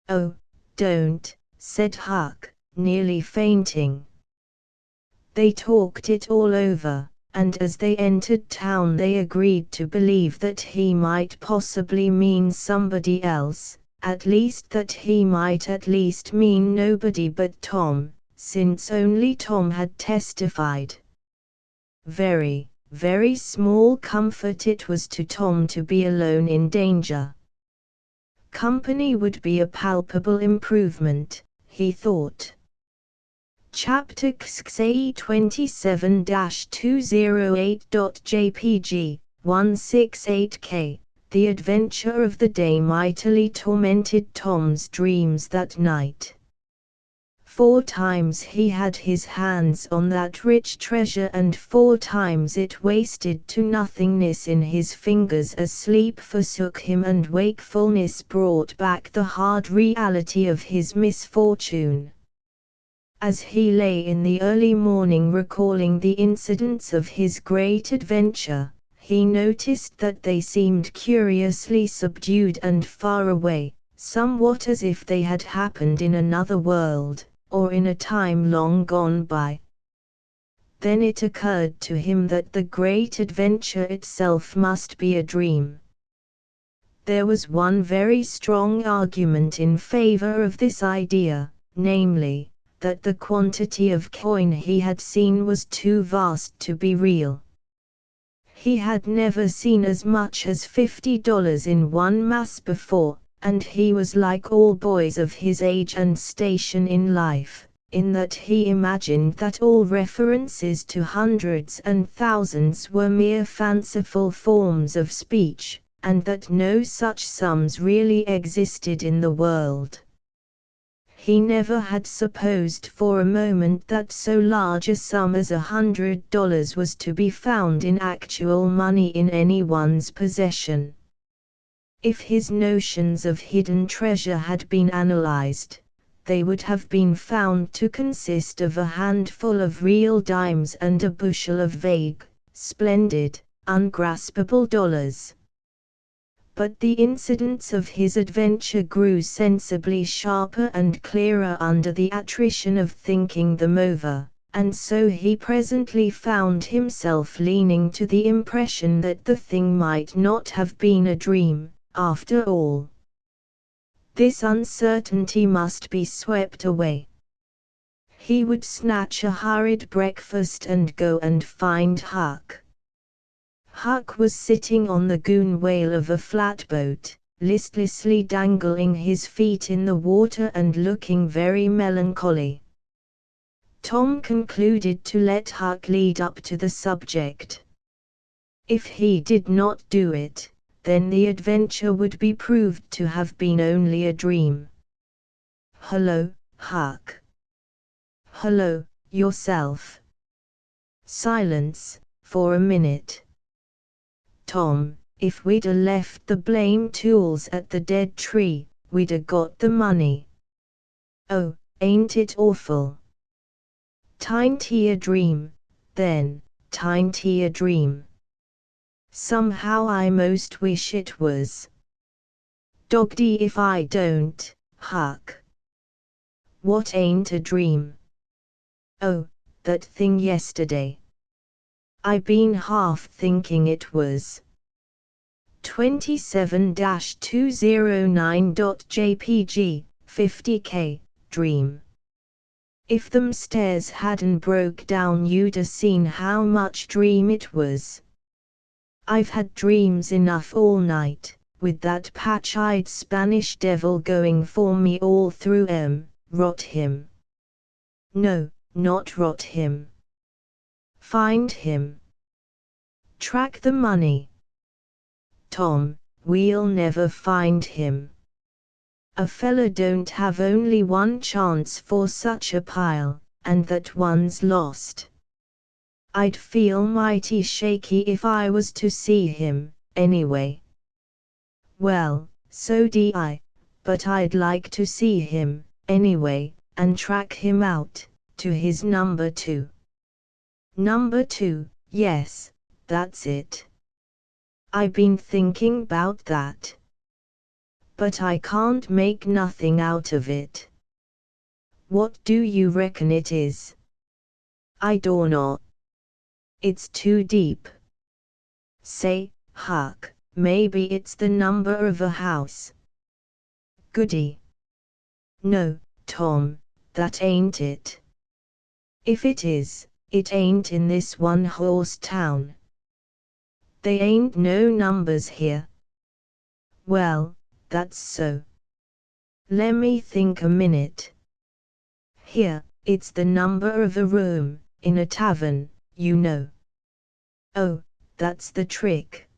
Oh, don't, said Huck, nearly fainting. They talked it all over, and as they entered town they agreed to believe that he might possibly mean somebody else, at least that he might at least mean nobody but Tom, since only Tom had testified. Very, very small comfort it was to Tom to be alone in danger. Company would be a palpable improvement, he thought. Chapter XA 27-208.jpg, 168K. The adventure of the day mightily tormented Tom's dreams that night. 4 times he had his hands on that rich treasure, and 4 times it wasted to nothingness in his fingers as sleep forsook him and wakefulness brought back the hard reality of his misfortune. As he lay in the early morning recalling the incidents of his great adventure, he noticed that they seemed curiously subdued and far away, somewhat as if they had happened in another world, or in a time long gone by. Then it occurred to him that the great adventure itself must be a dream. There was one very strong argument in favor of this idea, namely, that the quantity of coin he had seen was too vast to be real. He had never seen as much as $50 in one mass before, and he was like all boys of his age and station in life, in that he imagined that all references to hundreds and thousands were mere fanciful forms of speech, and that no such sums really existed in the world. He never had supposed for a moment that so large a sum as $100 was to be found in actual money in anyone's possession. If his notions of hidden treasure had been analyzed, they would have been found to consist of a handful of real dimes and a bushel of vague, splendid, ungraspable dollars. But the incidents of his adventure grew sensibly sharper and clearer under the attrition of thinking them over, and so he presently found himself leaning to the impression that the thing might not have been a dream, after all. This uncertainty must be swept away. He would snatch a hurried breakfast and go and find Huck. Huck was sitting on the gunwale of a flatboat, listlessly dangling his feet in the water and looking very melancholy. Tom concluded to let Huck lead up to the subject. If he did not do it, then the adventure would be proved to have been only a dream. "Hello, Huck." "Hello, yourself." Silence, for a minute. "Tom, if we'd a left the blame tools at the dead tree, we'd a got the money." "Oh, ain't it awful?" "Tain't a dream, then, tain't a dream." "Somehow I most wish it was." "Doggedy if I don't, Huck." "What ain't a dream?" "Oh, that thing yesterday. I been half thinking it was." 27-209.jpg, 50K, dream. If them stairs hadn't broke down you'd a seen how much dream it was. I've had dreams enough all night, with that patch-eyed Spanish devil going for me all through 'em. Rot him. No, not rot him. Find him. Track the money. Tom, we'll never find him. A fella don't have only one chance for such a pile, and that one's lost. I'd feel mighty shaky if I was to see him, anyway. Well, so do I, but I'd like to see him, anyway, and track him out, to his number 2. Number 2, yes, that's it. I been thinking 'bout that. But I can't make nothing out of it. What do you reckon it is? I dunno. It's too deep. Say, Huck, maybe it's the number of a house. Goody. No, Tom, that ain't it. If it is, it ain't in this one-horse town. They ain't no numbers here. Well, that's so. Lemme think a minute. Here, it's the number of a room, in a tavern, you know. Oh, that's the trick.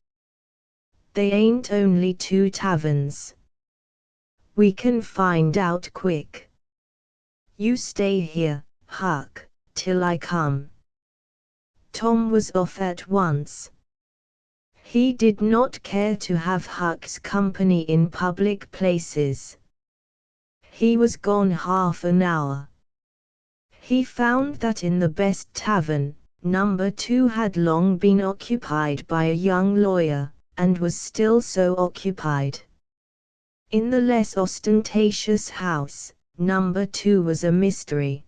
They ain't only 2 taverns. We can find out quick. You stay here, Huck, till I come. Tom was off at once. He did not care to have Huck's company in public places. He was gone half an hour. He found that in the best tavern, number 2 had long been occupied by a young lawyer, and was still so occupied. In the less ostentatious house, number 2 was a mystery.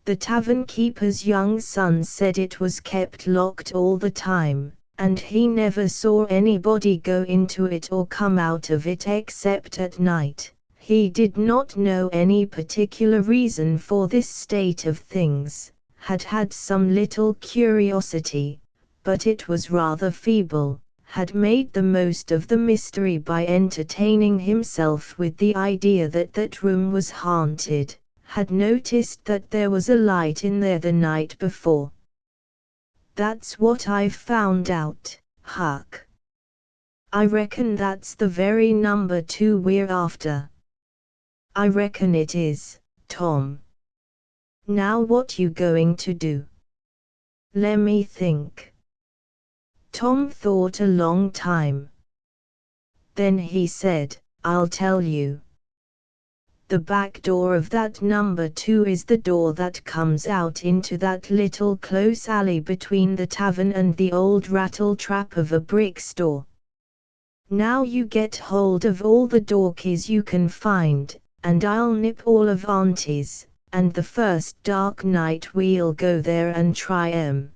The tavern keeper's young son said it was kept locked all the time, and he never saw anybody go into it or come out of it except at night. He did not know any particular reason for this state of things, had some little curiosity, but it was rather feeble, had made the most of the mystery by entertaining himself with the idea that that room was haunted, had noticed that there was a light in there the night before. That's what I've found out, Huck. I reckon that's the very number 2 we're after. I reckon it is, Tom. Now what you going to do? Lemme think. Tom thought a long time. Then he said, I'll tell you. The back door of that number 2 is the door that comes out into that little close alley between the tavern and the old rattle-trap of a brick store. Now you get hold of all the door keys you can find, and I'll nip all of Auntie's, and the first dark night we'll go there and try 'em.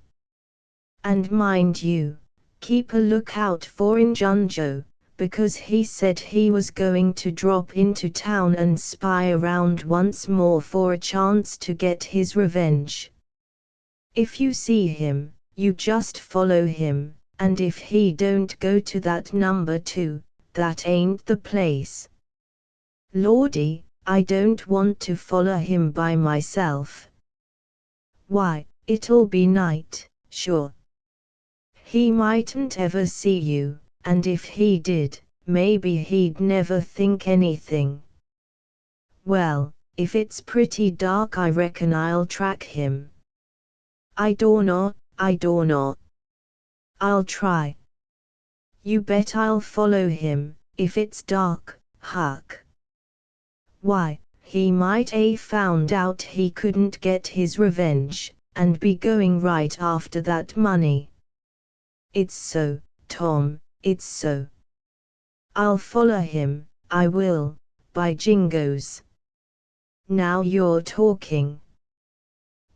And mind you, keep a lookout for Injun Joe, because he said he was going to drop into town and spy around once more for a chance to get his revenge. If you see him, you just follow him, and if he don't go to that number 2, that ain't the place. Lordy, I don't want to follow him by myself. Why, it'll be night, sure. He mightn't ever see you, and if he did, maybe he'd never think anything. Well, if it's pretty dark I reckon I'll track him. I dunno. I'll try. You bet I'll follow him, if it's dark, Huck. Why, he might a found out he couldn't get his revenge, and be going right after that money. It's so, Tom, it's so. I'll follow him, I will, by jingoes. Now you're talking.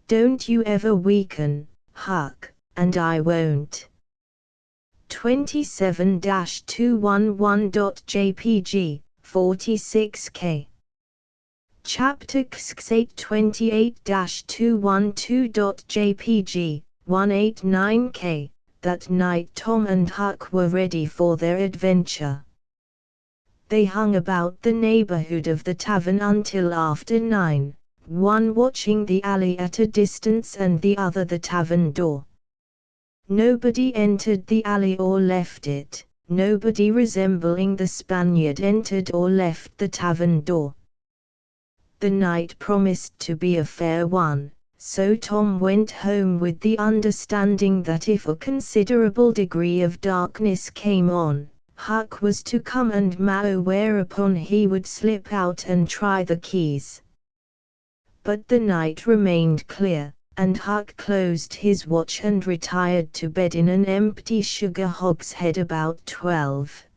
Don't you ever weaken, Huck, and I won't. 27-211.jpg, 46K. Chapter X8 28-212.jpg, 189K. That night Tom and Huck were ready for their adventure. They hung about the neighborhood of the tavern until after 9, one watching the alley at a distance and the other the tavern door. Nobody entered the alley or left it, nobody resembling the Spaniard entered or left the tavern door. The night promised to be a fair one, so Tom went home with the understanding that if a considerable degree of darkness came on, Huck was to come and mow, whereupon he would slip out and try the keys. But the night remained clear, and Huck closed his watch and retired to bed in an empty sugar hogshead about 12.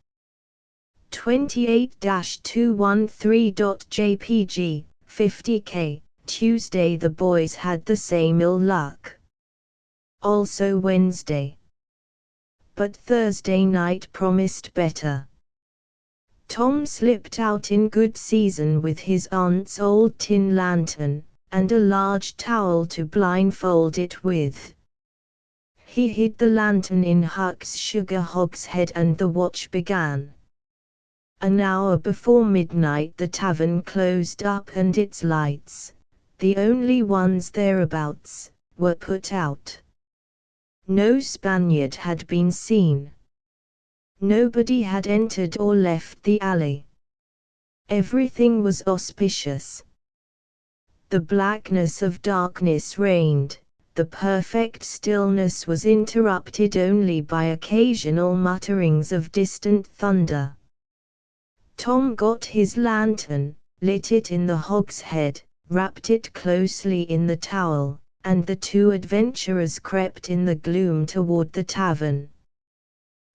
28-213.jpg, 50K. Tuesday the boys had the same ill luck. Also Wednesday. But Thursday night promised better. Tom slipped out in good season with his aunt's old tin lantern, and a large towel to blindfold it with. He hid the lantern in Huck's sugar hogshead and the watch began. An hour before midnight the tavern closed up and its lights, the only ones thereabouts, were put out. No Spaniard had been seen. Nobody had entered or left the alley. Everything was auspicious. The blackness of darkness reigned, the perfect stillness was interrupted only by occasional mutterings of distant thunder. Tom got his lantern, lit it in the hogshead, wrapped it closely in the towel, and the two adventurers crept in the gloom toward the tavern.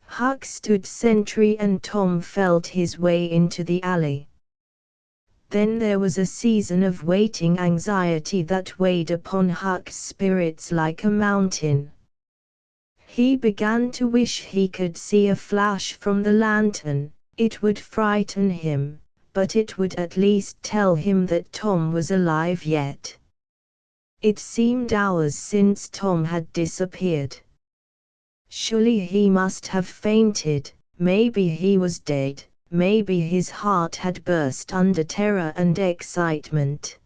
Huck stood sentry and Tom felt his way into the alley. Then there was a season of waiting anxiety that weighed upon Huck's spirits like a mountain. He began to wish he could see a flash from the lantern. It would frighten him, but it would at least tell him that Tom was alive yet. It seemed hours since Tom had disappeared. Surely he must have fainted, maybe he was dead, maybe his heart had burst under terror and excitement.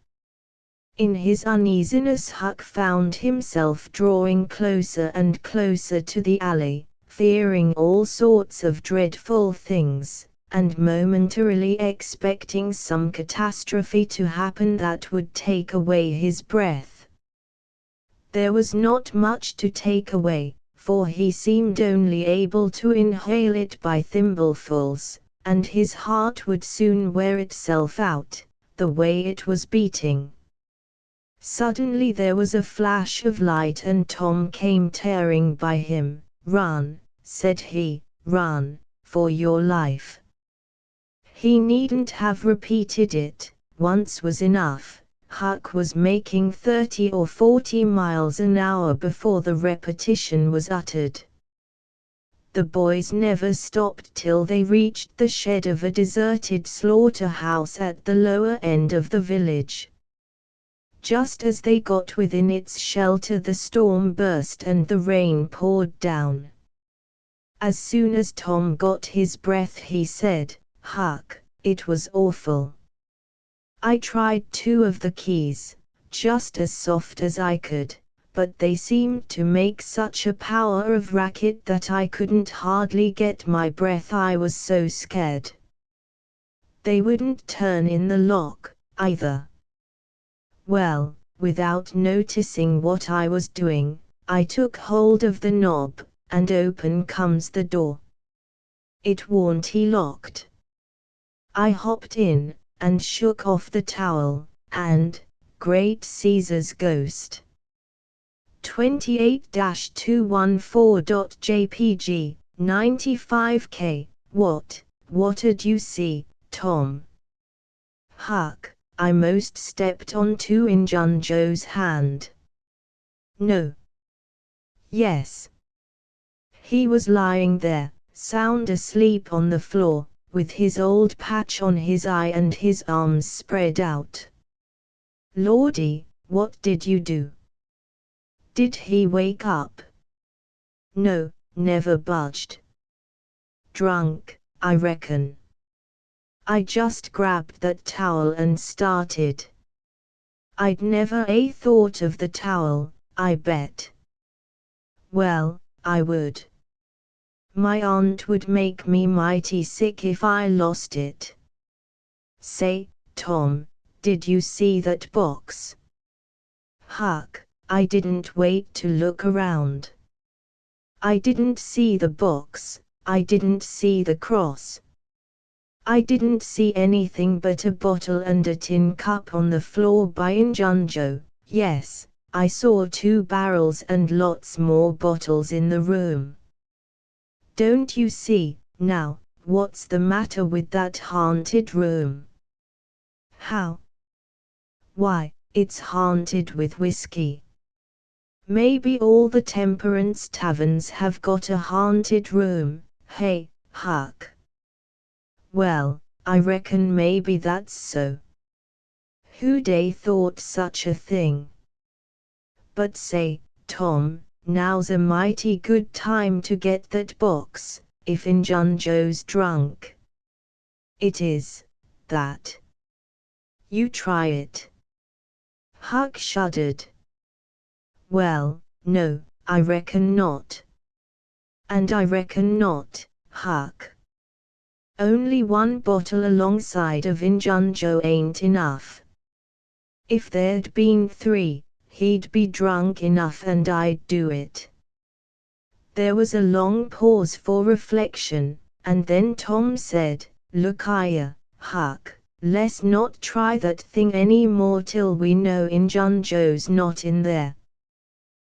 In his uneasiness Huck found himself drawing closer and closer to the alley, fearing all sorts of dreadful things, and momentarily expecting some catastrophe to happen that would take away his breath. There was not much to take away, for he seemed only able to inhale it by thimblefuls, and his heart would soon wear itself out, the way it was beating. Suddenly there was a flash of light and Tom came tearing by him. "Run," said he, "run, for your life." He needn't have repeated it, once was enough. Huck was making 30 or 40 miles an hour before the repetition was uttered. the boys never stopped till they reached the shed of a deserted slaughterhouse at the lower end of the village. Just as they got within its shelter, the storm burst and the rain poured down. As soon as Tom got his breath, he said, "Huck, it was awful. I tried 2 of the keys, just as soft as I could, but they seemed to make such a power of racket that I couldn't hardly get my breath. I was so scared. They wouldn't turn in the lock, either. Well, without noticing what I was doing, I took hold of the knob, and open comes the door. It warn't locked. I hopped in, and shook off the towel, and, great Caesar's ghost. 28-214.jpg, 95K, what'd you see, Tom? Huck, I most stepped onto Injun Joe's hand. No. Yes. He was lying there, sound asleep on the floor, with his old patch on his eye and his arms spread out. Lordy, what did you do? Did he wake up? No, never budged. Drunk, I reckon. I just grabbed that towel and started. I'd never thought of the towel, I bet. Well, I would. My aunt would make me mighty sick if I lost it. Say, Tom, did you see that box? Huck, I didn't wait to look around. I didn't see the box, I didn't see the cross. I didn't see anything but a bottle and a tin cup on the floor by Injun Joe. Yes, I saw 2 barrels and lots more bottles in the room. Don't you see, now, what's the matter with that haunted room? How? Why, it's haunted with whiskey. Maybe all the temperance taverns have got a haunted room, hey, Huck? Well, I reckon maybe that's so. Who'd thought such a thing? But say, Tom, now's a mighty good time to get that box, if Injun Joe's drunk. It is, that. You try it. Huck shuddered. Well, no, I reckon not. And I reckon not, Huck. Only 1 bottle alongside of Injun Joe ain't enough. If there'd been 3, he'd be drunk enough and I'd do it. There was a long pause for reflection, and then Tom said, Look here, Huck, let's not try that thing any more till we know Injun Joe's not in there.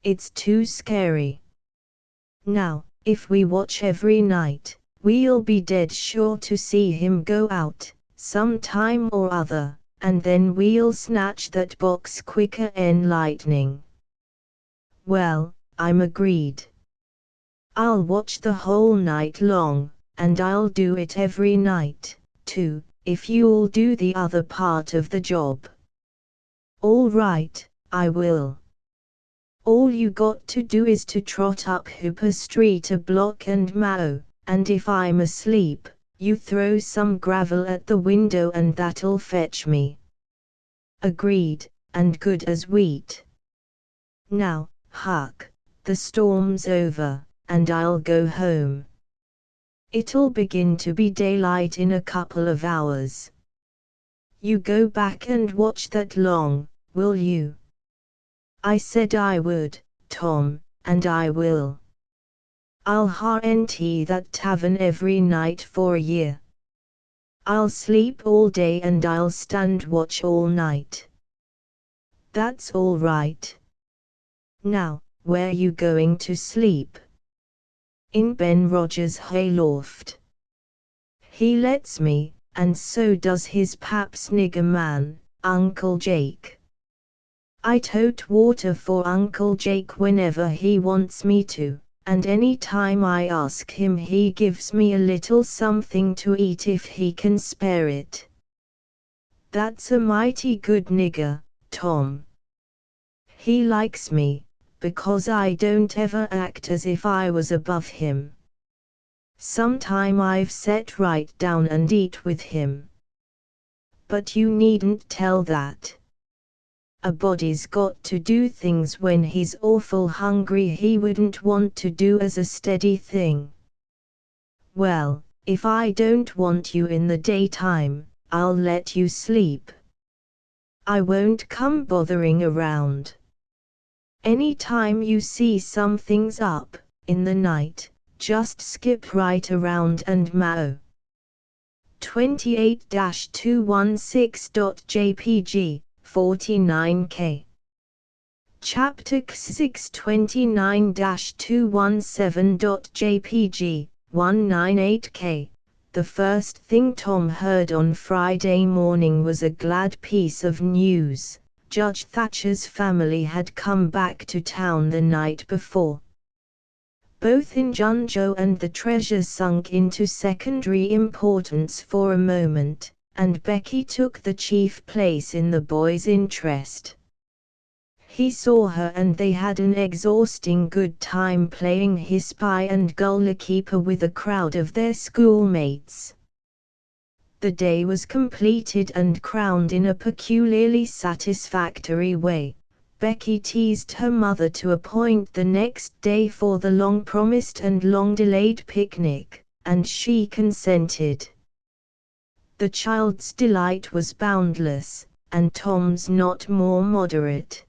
It's too scary. Now, if we watch every night, we'll be dead sure to see him go out, some time or other, and then we'll snatch that box quicker'n lightning. Well, I'm agreed. I'll watch the whole night long, and I'll do it every night, too, if you'll do the other part of the job. All right, I will. All you got to do is to trot up Hooper Street a block and mow, and if I'm asleep, you throw some gravel at the window and that'll fetch me. Agreed, and good as wheat. Now, Huck, the storm's over, and I'll go home. It'll begin to be daylight in a couple of hours. You go back and watch that long, will you? I said I would, Tom, and I will. I'll guarantee that tavern every night for a year. I'll sleep all day and I'll stand watch all night. That's all right. Now, where you going to sleep? In Ben Rogers' hayloft. He lets me, and so does his pap snigger man, Uncle Jake. I tote water for Uncle Jake whenever he wants me to, and any time I ask him he gives me a little something to eat if he can spare it. That's a mighty good nigger, Tom. He likes me, because I don't ever act as if I was above him. Sometime I've set right down and eat with him. But you needn't tell that. A body's got to do things when he's awful hungry he wouldn't want to do as a steady thing. Well, if I don't want you in the daytime, I'll let you sleep. I won't come bothering around. Any time you see something's up, in the night, just skip right around and meow. 28-216.jpg, 49k. Chapter 6 29-217.jpg, 198k. The first thing Tom heard on Friday morning was a glad piece of news. Judge Thatcher's family had come back to town the night before. Both Injunjo and the treasure sunk into secondary importance for a moment, and Becky took the chief place in the boy's interest. He saw her and they had an exhausting good time playing his spy and goalkeeper with a crowd of their schoolmates. The day was completed and crowned in a peculiarly satisfactory way. Becky teased her mother to appoint the next day for the long-promised and long-delayed picnic, and she consented. The child's delight was boundless, and Tom's not more moderate.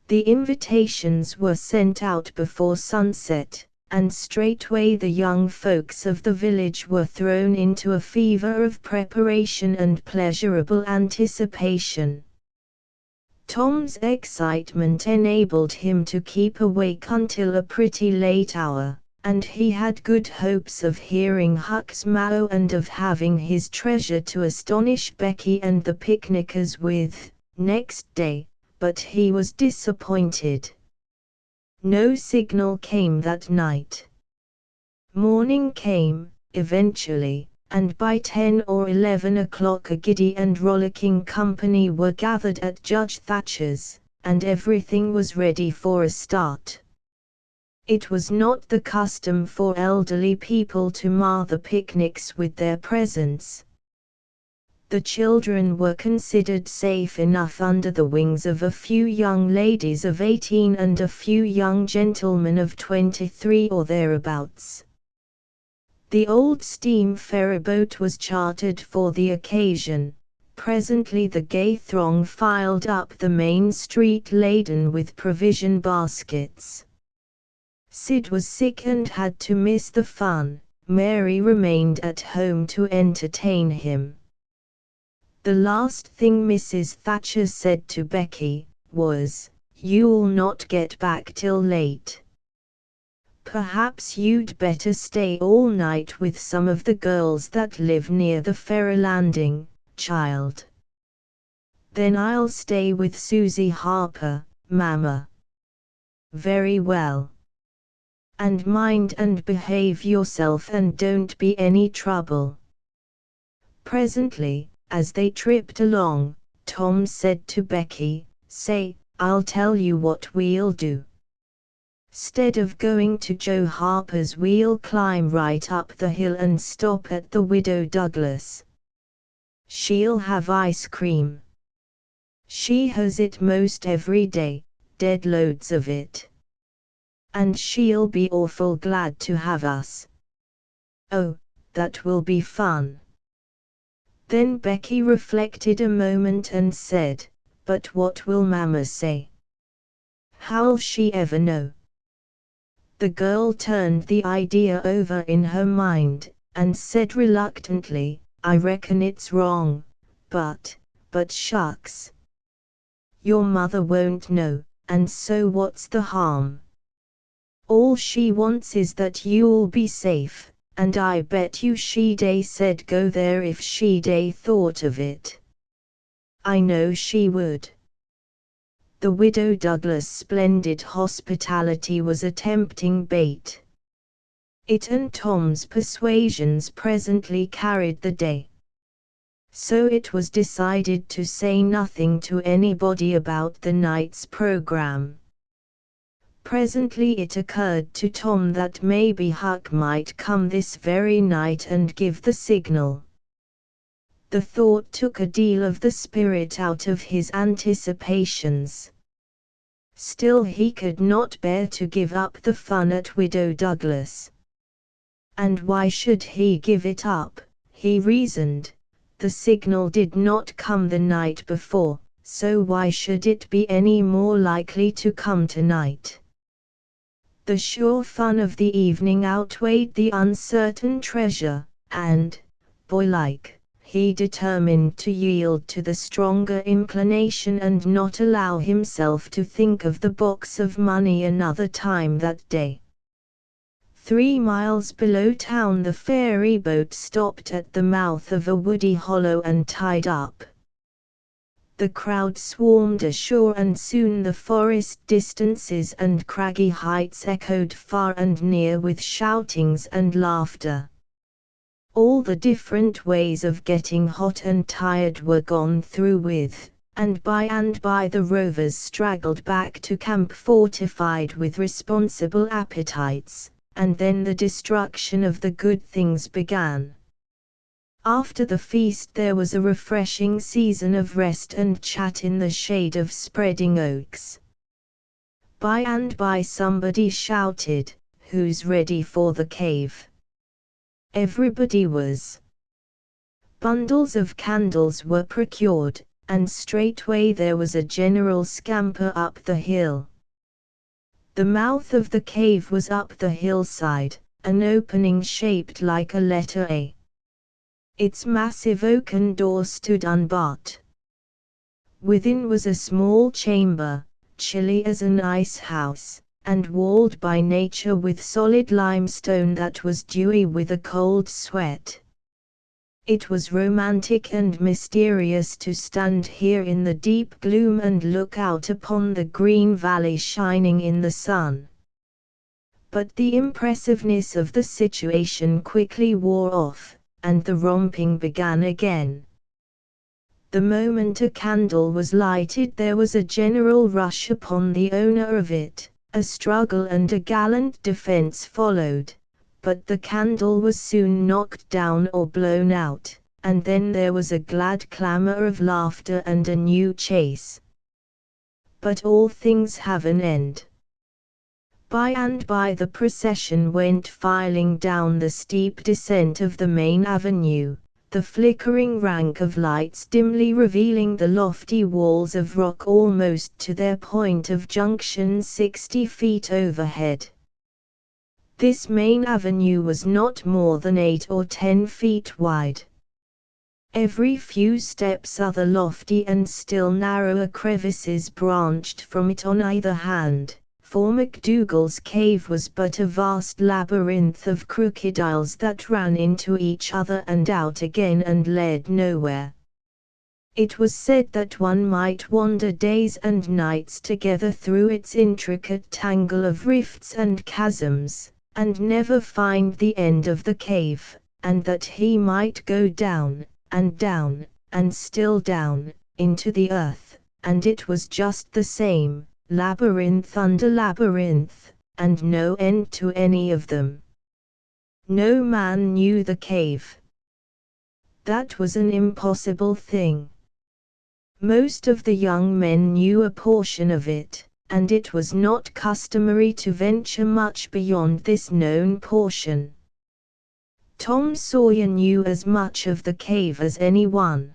The invitations were sent out before sunset, and straightway the young folks of the village were thrown into a fever of preparation and pleasurable anticipation. Tom's excitement enabled him to keep awake until a pretty late hour, and he had good hopes of hearing Huck's meow and of having his treasure to astonish Becky and the picnickers with, next day, but he was disappointed. No signal came that night. Morning came, eventually, and by 10 or 11 o'clock a giddy and rollicking company were gathered at Judge Thatcher's, and everything was ready for a start. It was not the custom for elderly people to mar the picnics with their presence. The children were considered safe enough under the wings of a few young ladies of 18 and a few young gentlemen of 23 or thereabouts. The old steam ferryboat was chartered for the occasion. Presently the gay throng filed up the main street laden with provision baskets. Sid was sick and had to miss the fun. Mary remained at home to entertain him. The last thing Mrs. Thatcher said to Becky was, "You'll not get back till late. Perhaps you'd better stay all night with some of the girls that live near the ferry landing, child." "Then I'll stay with Susie Harper, Mama." "Very well. And mind and behave yourself and don't be any trouble." Presently, as they tripped along, Tom said to Becky, "Say, I'll tell you what we'll do. 'Stead of going to Joe Harper's we'll climb right up the hill and stop at the Widow Douglas. She'll have ice cream. She has it most every day, dead loads of it. And she'll be awful glad to have us. Oh, that will be fun." Then Becky reflected a moment and said, "But what will Mama say? How'll she ever know?" The girl turned the idea over in her mind, and said reluctantly, "I reckon it's wrong, but shucks. Your mother won't know, and so what's the harm? All she wants is that you'll be safe, and I bet you she'd said go there if she'd thought of it. I know she would." The widow Douglas' splendid hospitality was a tempting bait. It and Tom's persuasions presently carried the day. So it was decided to say nothing to anybody about the night's program. Presently it occurred to Tom that maybe Huck might come this very night and give the signal. The thought took a deal of the spirit out of his anticipations. Still he could not bear to give up the fun at Widow Douglas. And why should he give it up, he reasoned. The signal did not come the night before, so why should it be any more likely to come tonight? The sure fun of the evening outweighed the uncertain treasure, and, boylike, he determined to yield to the stronger inclination and not allow himself to think of the box of money another time that day. 3 miles below town the ferry boat stopped at the mouth of a woody hollow and tied up. The crowd swarmed ashore and soon the forest distances and craggy heights echoed far and near with shoutings and laughter. All the different ways of getting hot and tired were gone through with, and by the rovers straggled back to camp fortified with responsible appetites, and then the destruction of the good things began. After the feast there was a refreshing season of rest and chat in the shade of spreading oaks. By and by somebody shouted, "Who's ready for the cave?" Everybody was. Bundles of candles were procured, and straightway there was a general scamper up the hill. The mouth of the cave was up the hillside, an opening shaped like a letter A. Its massive oaken door stood unbarred. Within was a small chamber, chilly as an ice house, and walled by nature with solid limestone that was dewy with a cold sweat. It was romantic and mysterious to stand here in the deep gloom and look out upon the green valley shining in the sun. But the impressiveness of the situation quickly wore off, and the romping began again. The moment a candle was lighted there was a general rush upon the owner of it, a struggle and a gallant defense followed, but the candle was soon knocked down or blown out, and then there was a glad clamor of laughter and a new chase. But all things have an end. By and by the procession went filing down the steep descent of the main avenue, the flickering rank of lights dimly revealing the lofty walls of rock almost to their point of junction 60 feet overhead. This main avenue was not more than 8 or 10 feet wide. Every few steps other lofty and still narrower crevices branched from it on either hand. For MacDougall's cave was but a vast labyrinth of crooked aisles that ran into each other and out again and led nowhere. It was said that one might wander days and nights together through its intricate tangle of rifts and chasms, and never find the end of the cave, and that he might go down, and still down, into the earth, and it was just the same. Labyrinth under labyrinth, and no end to any of them. No man knew the cave. That was an impossible thing. Most of the young men knew a portion of it, and it was not customary to venture much beyond this known portion. Tom Sawyer knew as much of the cave as anyone.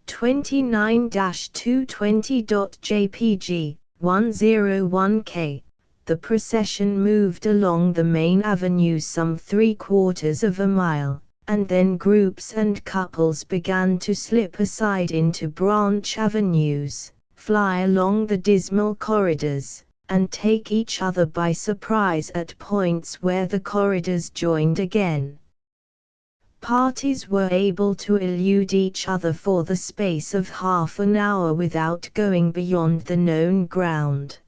29-220.jpg, 101K. The procession moved along the main avenue some 3/4 of a mile, and then groups and couples began to slip aside into branch avenues, fly along the dismal corridors, and take each other by surprise at points where the corridors joined again. Parties were able to elude each other for the space of half an hour without going beyond the known ground.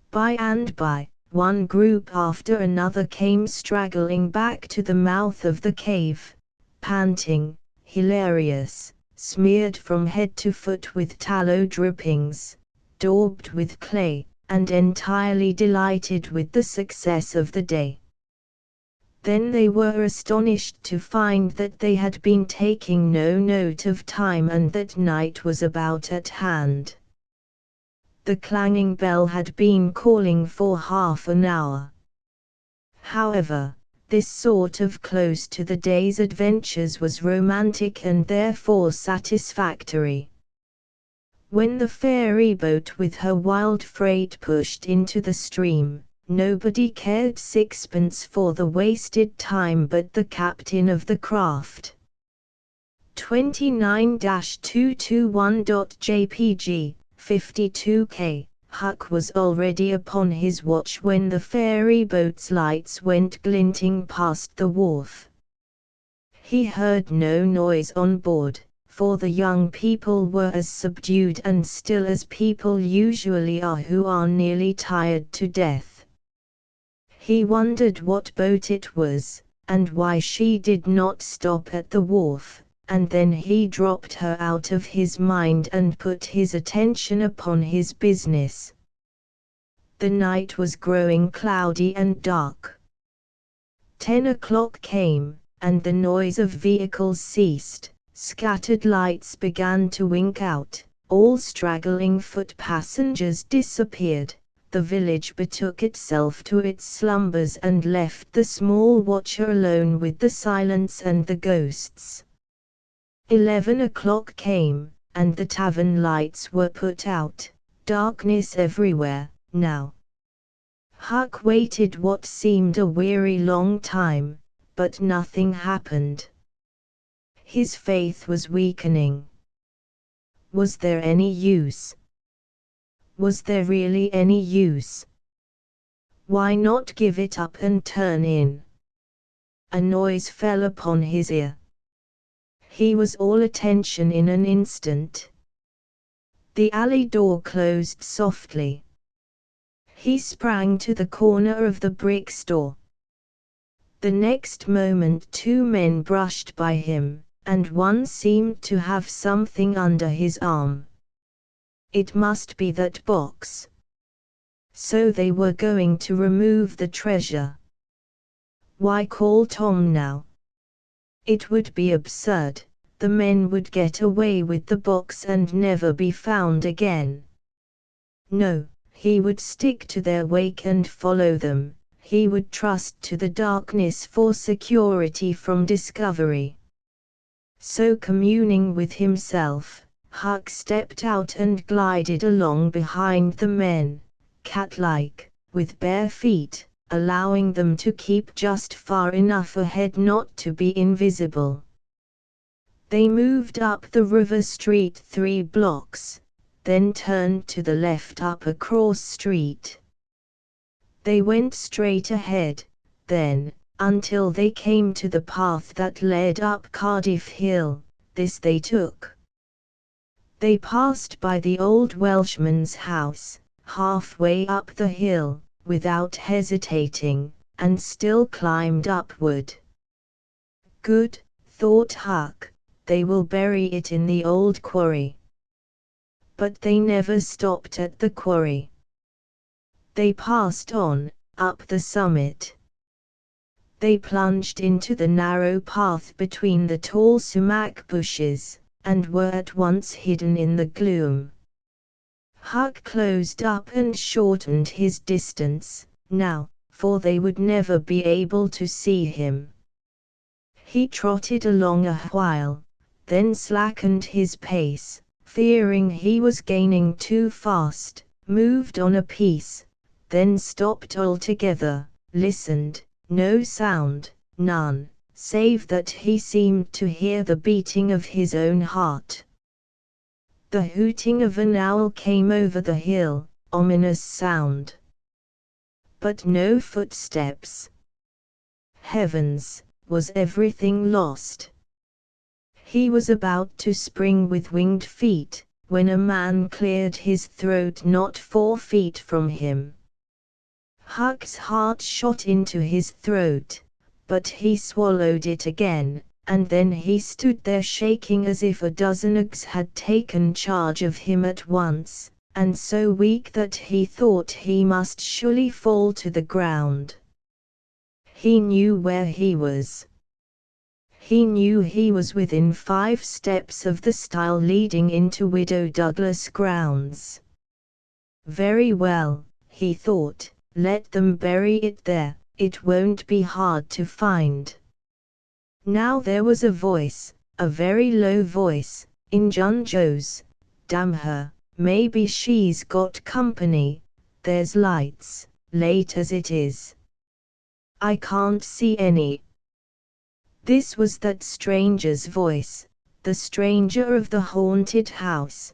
By and by, one group after another came straggling back to the mouth of the cave, panting, hilarious, smeared from head to foot with tallow drippings, daubed with clay, and entirely delighted with the success of the day. Then they were astonished to find that they had been taking no note of time and that night was about at hand. The clanging bell had been calling for half an hour. However, this sort of close to the day's adventures was romantic and therefore satisfactory. When the ferry boat with her wild freight pushed into the stream, nobody cared sixpence for the wasted time but the captain of the craft. 29-221.jpg, 52K. Huck was already upon his watch when the ferry boat's lights went glinting past the wharf. He heard no noise on board, for the young people were as subdued and still as people usually are who are nearly tired to death. He wondered what boat it was, and why she did not stop at the wharf, and then he dropped her out of his mind and put his attention upon his business. The night was growing cloudy and dark. 10 o'clock came, and the noise of vehicles ceased, scattered lights began to wink out, all straggling foot passengers disappeared. The village betook itself to its slumbers and left the small watcher alone with the silence and the ghosts. 11 o'clock came, and the tavern lights were put out, darkness everywhere, now. Huck waited what seemed a weary long time, but nothing happened. His faith was weakening. Was there any use? Was there really any use? Why not give it up and turn in? A noise fell upon his ear. He was all attention in an instant. The alley door closed softly. He sprang to the corner of the brick store. The next moment 2 men brushed by him, and one seemed to have something under his arm. It must be that box. So they were going to remove the treasure. Why call Tom now? It would be absurd. The men would get away with the box and never be found again. No, he would stick to their wake and follow them. He would trust to the darkness for security from discovery. So communing with himself, Huck stepped out and glided along behind the men, cat-like, with bare feet, allowing them to keep just far enough ahead not to be invisible. They moved up the river street 3 blocks, then turned to the left up a cross street. They went straight ahead, then, until they came to the path that led up Cardiff Hill. This they took. They passed by the old Welshman's house, halfway up the hill, without hesitating, and still climbed upward. Good, thought Huck, they will bury it in the old quarry. But they never stopped at the quarry. They passed on, up the summit. They plunged into the narrow path between the tall sumac bushes, and were at once hidden in the gloom. Huck closed up and shortened his distance, now, for they would never be able to see him. He trotted along a while, then slackened his pace, fearing he was gaining too fast, moved on a piece, then stopped altogether, listened, no sound, none, save that he seemed to hear the beating of his own heart. The hooting of an owl came over the hill, ominous sound. But no footsteps. Heavens, Was everything lost? He was about to spring with winged feet, when a man cleared his throat not 4 feet from him. Huck's heart shot into his throat, but he swallowed it again, and then he stood there shaking as if a dozen aches had taken charge of him at once, and so weak that he thought he must surely fall to the ground. He knew where he was. He knew he was within 5 steps of the stile leading into Widow Douglas' grounds. Very well, he thought, let them bury it there, it won't be hard to find. Now there was a voice, a very low voice, in John Joe's. Damn her, maybe she's got company, there's lights, late as it is. I can't see any. This was that stranger's voice, the stranger of the haunted house.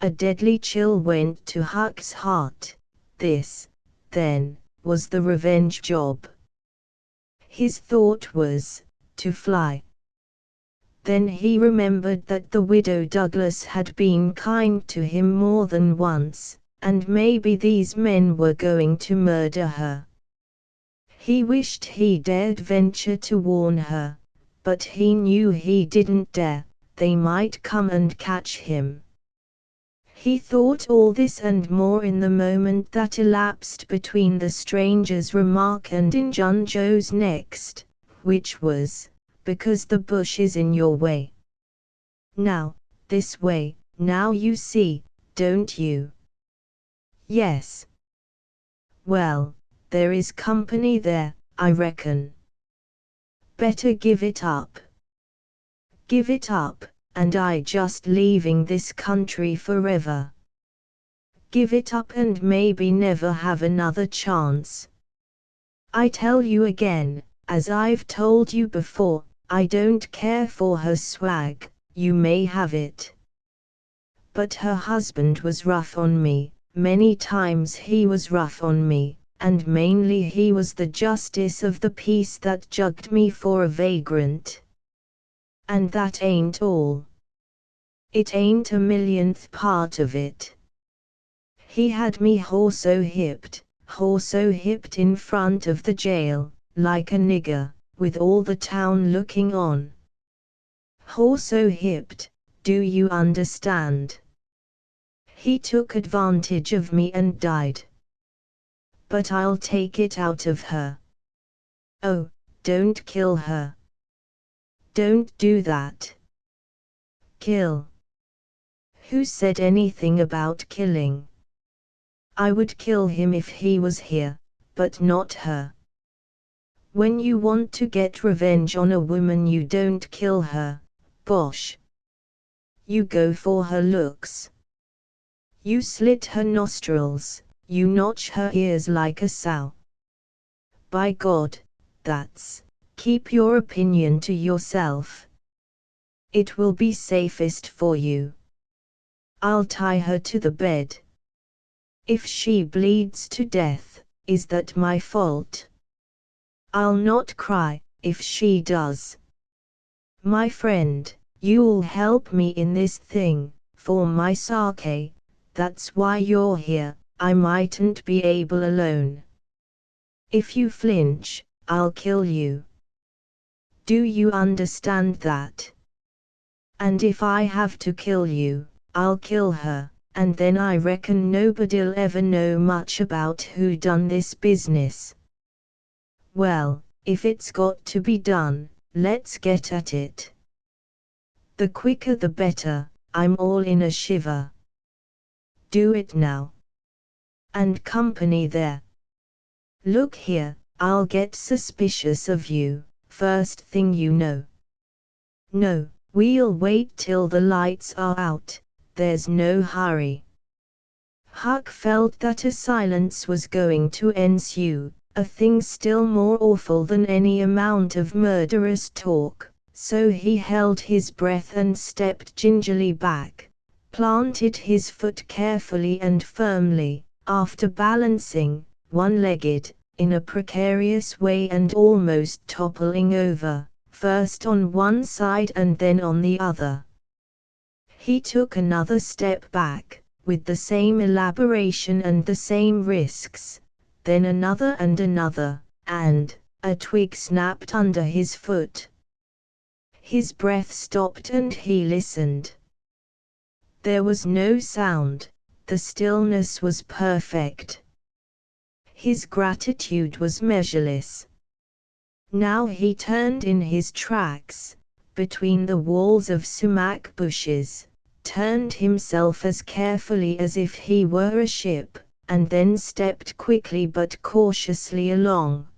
A deadly chill went to Huck's heart. This, then, was the revenge job. His thought was, to fly. Then he remembered that the Widow Douglas had been kind to him more than once, and maybe these men were going to murder her. He wished he dared venture to warn her, but he knew he didn't dare, they might come and catch him. He thought all this and more in the moment that elapsed between the stranger's remark and Injun Joe's next, which was, because the bush is in your way. Now, this way, now you see, don't you? Yes. Well, there is company there, I reckon. Better give it up. Give it up, and I just leaving this country forever. Give it up and maybe never have another chance. I tell you again, as I've told you before, I don't care for her swag, you may have it. But her husband was rough on me, many times he was rough on me, and mainly he was the justice of the peace that jugged me for a vagrant. And that ain't all. It ain't a millionth part of it. He had me horso-hipped in front of the jail, like a nigger, with all the town looking on. Horso-hipped, do you understand? He took advantage of me and died. But I'll take it out of her. Oh, don't kill her. Don't do that. Kill. Who said anything about killing? I would kill him if he was here, but not her. When you want to get revenge on a woman you don't kill her, bosh. You go for her looks. You slit her nostrils, you notch her ears like a sow. By God, that's, keep your opinion to yourself. It will be safest for you. I'll tie her to the bed. If she bleeds to death, is that my fault? I'll not cry, if she does. My friend, you'll help me in this thing, for my sake, that's why you're here, I mightn't be able alone. If you flinch, I'll kill you. Do you understand that? And if I have to kill you, I'll kill her, and then I reckon nobody'll ever know much about who done this business. Well, if it's got to be done, let's get at it. The quicker the better, I'm all in a shiver. Do it now. And company there. Look here, I'll get suspicious of you, first thing you know. No, we'll wait till the lights are out, there's no hurry. Huck felt that a silence was going to ensue, a thing still more awful than any amount of murderous talk, so he held his breath and stepped gingerly back, planted his foot carefully and firmly, after balancing, one-legged, in a precarious way and almost toppling over, first on one side and then on the other. He took another step back, with the same elaboration and the same risks, then another and another, and a twig snapped under his foot. His breath stopped and he listened. There was no sound, the stillness was perfect. His gratitude was measureless. Now he turned in his tracks, between the walls of sumac bushes, turned himself as carefully as if he were a ship, and then stepped quickly but cautiously along.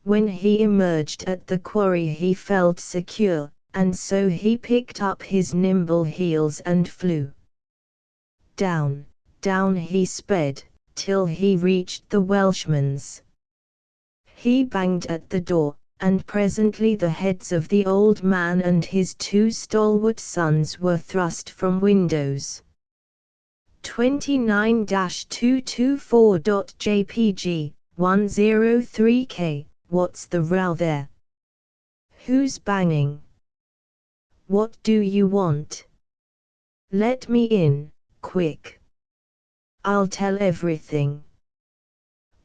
When he emerged at the quarry he felt secure, and so he picked up his nimble heels and flew. Down, down he sped, till he reached the Welshman's. He banged at the door, and presently the heads of the old man and his two stalwart sons were thrust from windows. 29-224.jpg, 103K, what's the row there? Who's banging? What do you want? Let me in, quick. I'll tell everything.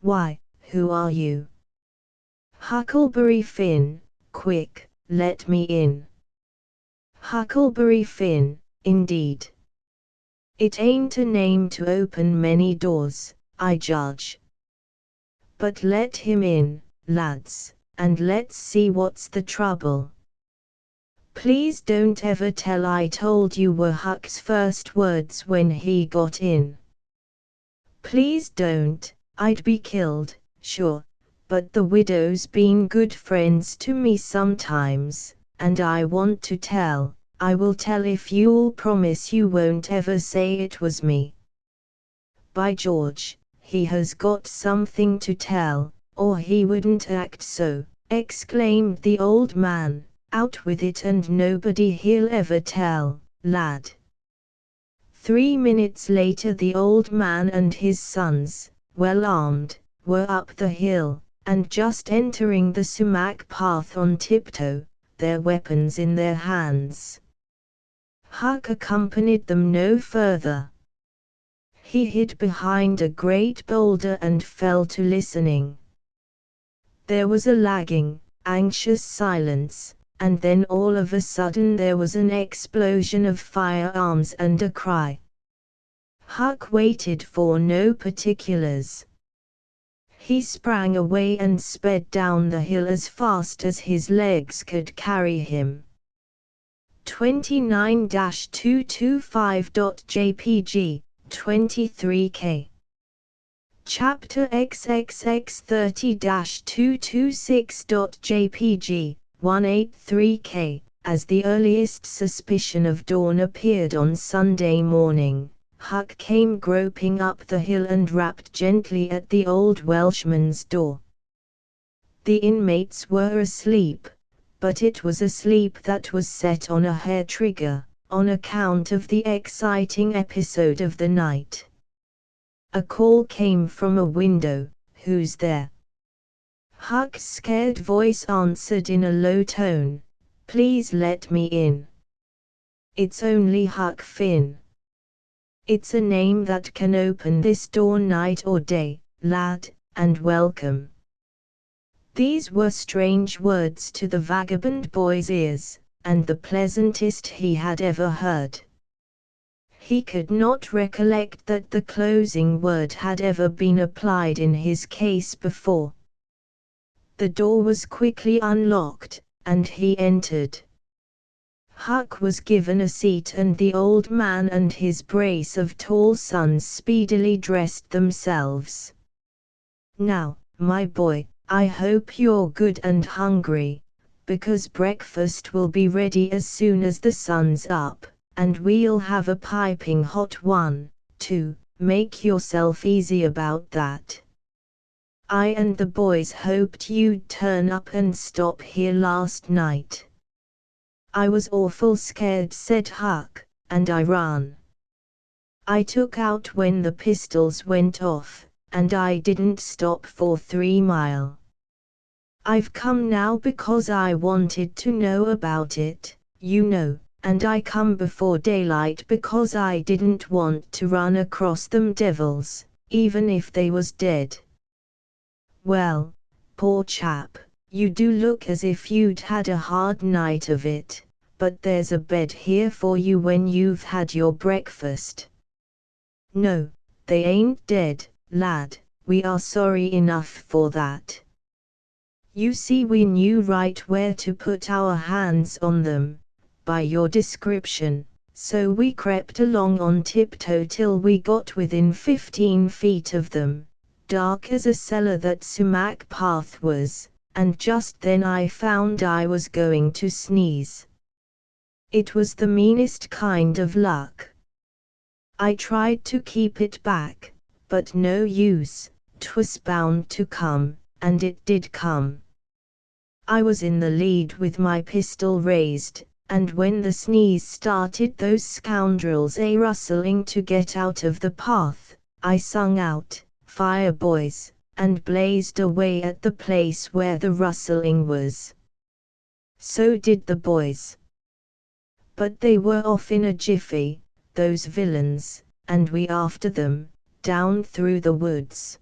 Why, who are you? Huckleberry Finn, quick, let me in. Huckleberry Finn, indeed. It ain't a name to open many doors, I judge. But let him in, lads, and let's see what's the trouble. Please don't ever tell I told you were Huck's first words when he got in. Please don't, I'd be killed, sure, but the widow's been good friends to me sometimes, and I want to tell. I will tell if you'll promise you won't ever say it was me. By George, he has got something to tell, or he wouldn't act so, exclaimed the old man. Out with it and nobody he'll ever tell, lad. 3 minutes later the old man and his sons, well armed, were up the hill, and just entering the sumac path on tiptoe, their weapons in their hands. Huck accompanied them no further. He hid behind a great boulder and fell to listening. There was a lagging, anxious silence, and then all of a sudden there was an explosion of firearms and a cry. Huck waited for no particulars. He sprang away and sped down the hill as fast as his legs could carry him. 29-225.jpg, 23K. Chapter XXX 30-226.jpg, 183K. As the earliest suspicion of dawn appeared on Sunday morning, Huck came groping up the hill and rapped gently at the old Welshman's door. The inmates were asleep, but it was a sleep that was set on a hair trigger, on account of the exciting episode of the night. A call came from a window. Who's there? Huck's scared voice answered in a low tone, Please let me in. It's only Huck Finn. It's a name that can open this door night or day, lad, and welcome. These were strange words to the vagabond boy's ears, and the pleasantest he had ever heard. He could not recollect that the closing word had ever been applied in his case before. The door was quickly unlocked, and he entered. Huck was given a seat and the old man and his brace of tall sons speedily dressed themselves. Now, my boy, I hope you're good and hungry, because breakfast will be ready as soon as the sun's up, and we'll have a piping hot one, too. Make yourself easy about that. I and the boys hoped you'd turn up and stop here last night. I was awful scared, said Huck, and I ran. I took out when the pistols went off, and I didn't stop for 3 mile. I've come now because I wanted to know about it, you know, and I come before daylight because I didn't want to run across them devils, even if they was dead. Well, poor chap, you do look as if you'd had a hard night of it, but there's a bed here for you when you've had your breakfast. No, they ain't dead, lad, we are sorry enough for that. You see, we knew right where to put our hands on them, by your description, so we crept along on tiptoe till we got within 15 feet of them, dark as a cellar that sumac path was, and just then I found I was going to sneeze. It was the meanest kind of luck. I tried to keep it back, but no use, 'twas bound to come, and it did come. I was in the lead with my pistol raised, and when the sneeze started, those scoundrels rustling to get out of the path, I sung out, "Fire, boys," and blazed away at the place where the rustling was. So did the boys. But they were off in a jiffy, those villains, and we after them, down through the woods.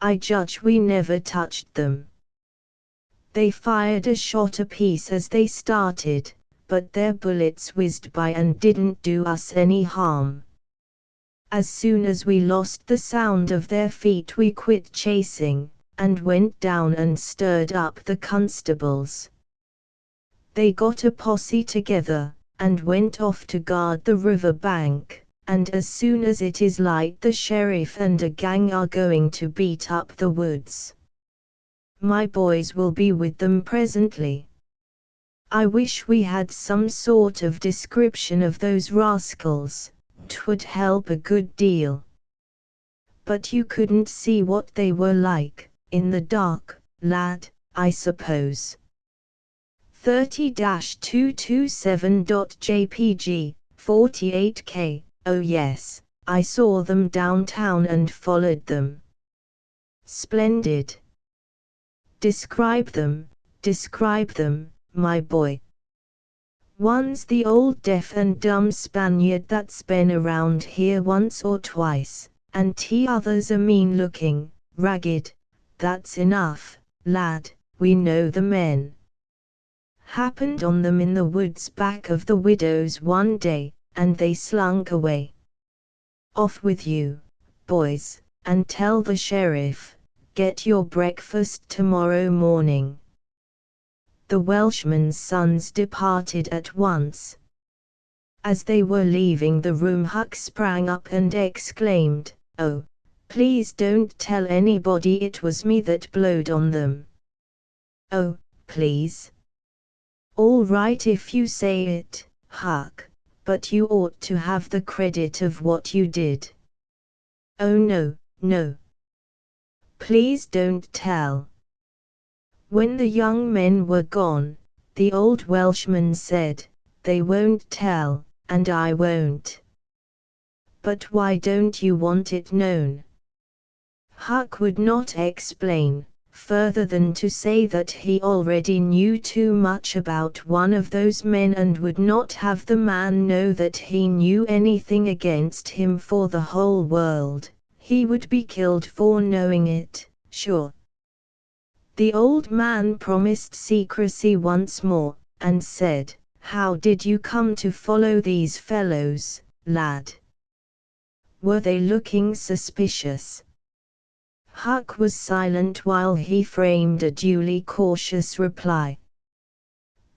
I judge we never touched them. They fired a shot apiece as they started, but their bullets whizzed by and didn't do us any harm. As soon as we lost the sound of their feet we quit chasing, and went down and stirred up the constables. They got a posse together, and went off to guard the river bank, and as soon as it is light the sheriff and a gang are going to beat up the woods. My boys will be with them presently. I wish we had some sort of description of those rascals, 'twould help a good deal. But you couldn't see what they were like, in the dark, lad, I suppose. 30-227.jpg, 48K, oh yes, I saw them downtown and followed them. Splendid. Describe them, my boy. One's the old deaf and dumb Spaniard that's been around here once or twice, and t'other's a mean-looking, ragged. That's enough, lad, we know the men. Happened on them in the woods back of the widow's one day, and they slunk away. Off with you, boys, and tell the sheriff, get your breakfast tomorrow morning. The Welshman's sons departed at once. As they were leaving the room, Huck sprang up and exclaimed, "Oh, please don't tell anybody it was me that blowed on them." "Oh, please? All right if you say it, Huck, but you ought to have the credit of what you did." "Oh no, no. Please don't tell." When the young men were gone, the old Welshman said, "They won't tell, and I won't." "But why don't you want it known?" Huck would not explain, further than to say that he already knew too much about one of those men and would not have the man know that he knew anything against him for the whole world. He would be killed for knowing it, sure. The old man promised secrecy once more, and said, "How did you come to follow these fellows, lad? Were they looking suspicious?" Huck was silent while he framed a duly cautious reply.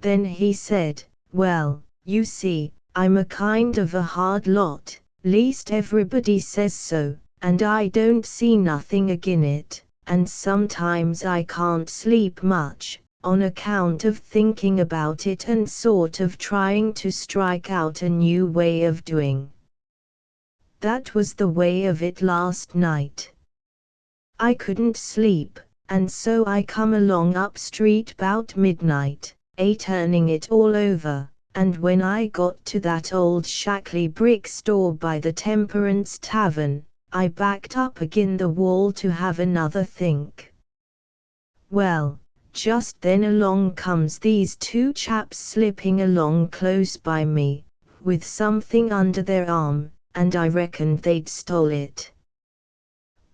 Then he said, "Well, you see, I'm a kind of a hard lot, least everybody says so, and I don't see nothing agin it, and sometimes I can't sleep much, on account of thinking about it and sort of trying to strike out a new way of doing. That was the way of it last night. I couldn't sleep, and so I come along up street 'bout midnight, turning it all over, and when I got to that old shackly brick store by the Temperance Tavern, I backed up agin the wall to have another think. Well, just then along comes these two chaps slipping along close by me, with something under their arm, and I reckoned they'd stole it.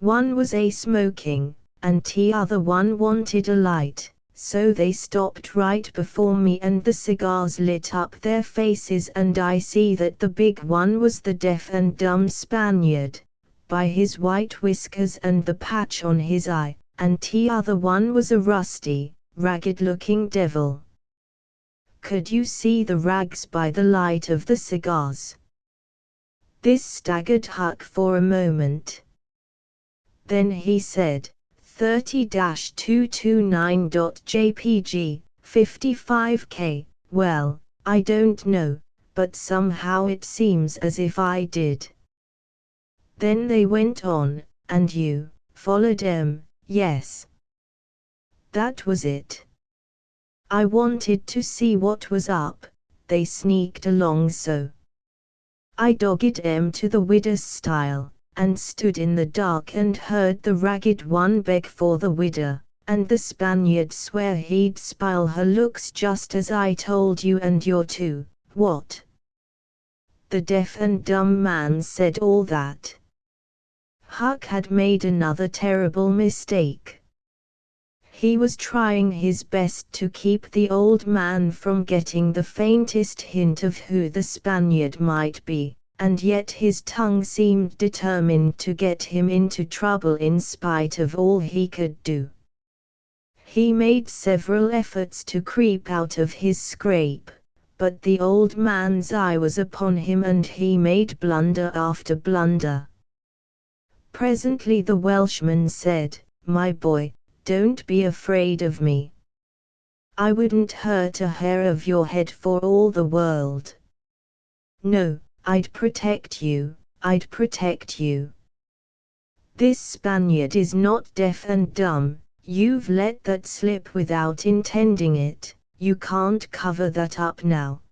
One was smoking, and t'other one wanted a light, so they stopped right before me and the cigars lit up their faces, and I see that the big one was the deaf and dumb Spaniard, by his white whiskers and the patch on his eye, and t'other one was a rusty, ragged-looking devil. Could you see the rags by the light of the cigars? This staggered Huck for a moment. Then he said, 30-229.jpg, 55K, well, I don't know, but somehow it seems as if I did. Then they went on, and you followed 'em, yes. That was it. I wanted to see what was up, they sneaked along so. I dogged 'em to the widow's stile, and stood in the dark and heard the ragged one beg for the widow, and the Spaniard swear he'd spile her looks just as I told you and you're too, what? The deaf and dumb man said all that. Huck had made another terrible mistake. He was trying his best to keep the old man from getting the faintest hint of who the Spaniard might be, and yet his tongue seemed determined to get him into trouble in spite of all he could do. He made several efforts to creep out of his scrape, but the old man's eye was upon him and he made blunder after blunder. Presently the Welshman said, "My boy, don't be afraid of me. I wouldn't hurt a hair of your head for all the world. No, I'd protect you, I'd protect you. This Spaniard is not deaf and dumb, you've let that slip without intending it, you can't cover that up now.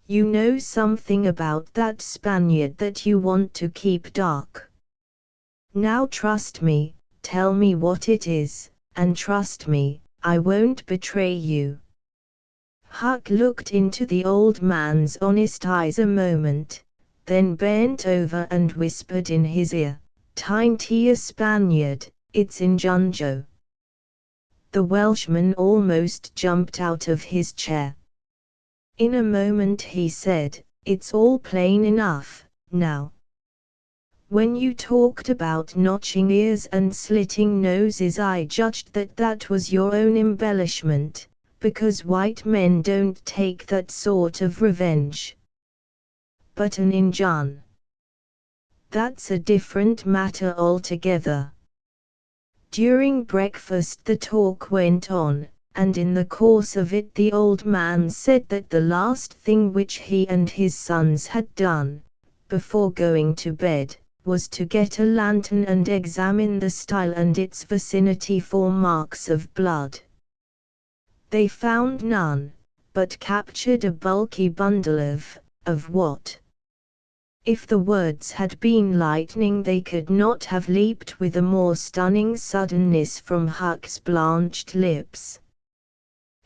You know something about that Spaniard that you want to keep dark. Now trust me, tell me what it is, and trust me, I won't betray you." Huck looked into the old man's honest eyes a moment, then bent over and whispered in his ear, "'Tain't he a Spaniard, it's Injunjo." The Welshman almost jumped out of his chair. In a moment he said, "It's all plain enough, now. When you talked about notching ears and slitting noses, I judged that that was your own embellishment, because white men don't take that sort of revenge. But an Injun, that's a different matter altogether." During breakfast the talk went on, and in the course of it the old man said that the last thing which he and his sons had done, before going to bed, was to get a lantern and examine the stile and its vicinity for marks of blood. They found none, but captured a bulky bundle of what? If the words had been lightning they could not have leaped with a more stunning suddenness from Huck's blanched lips.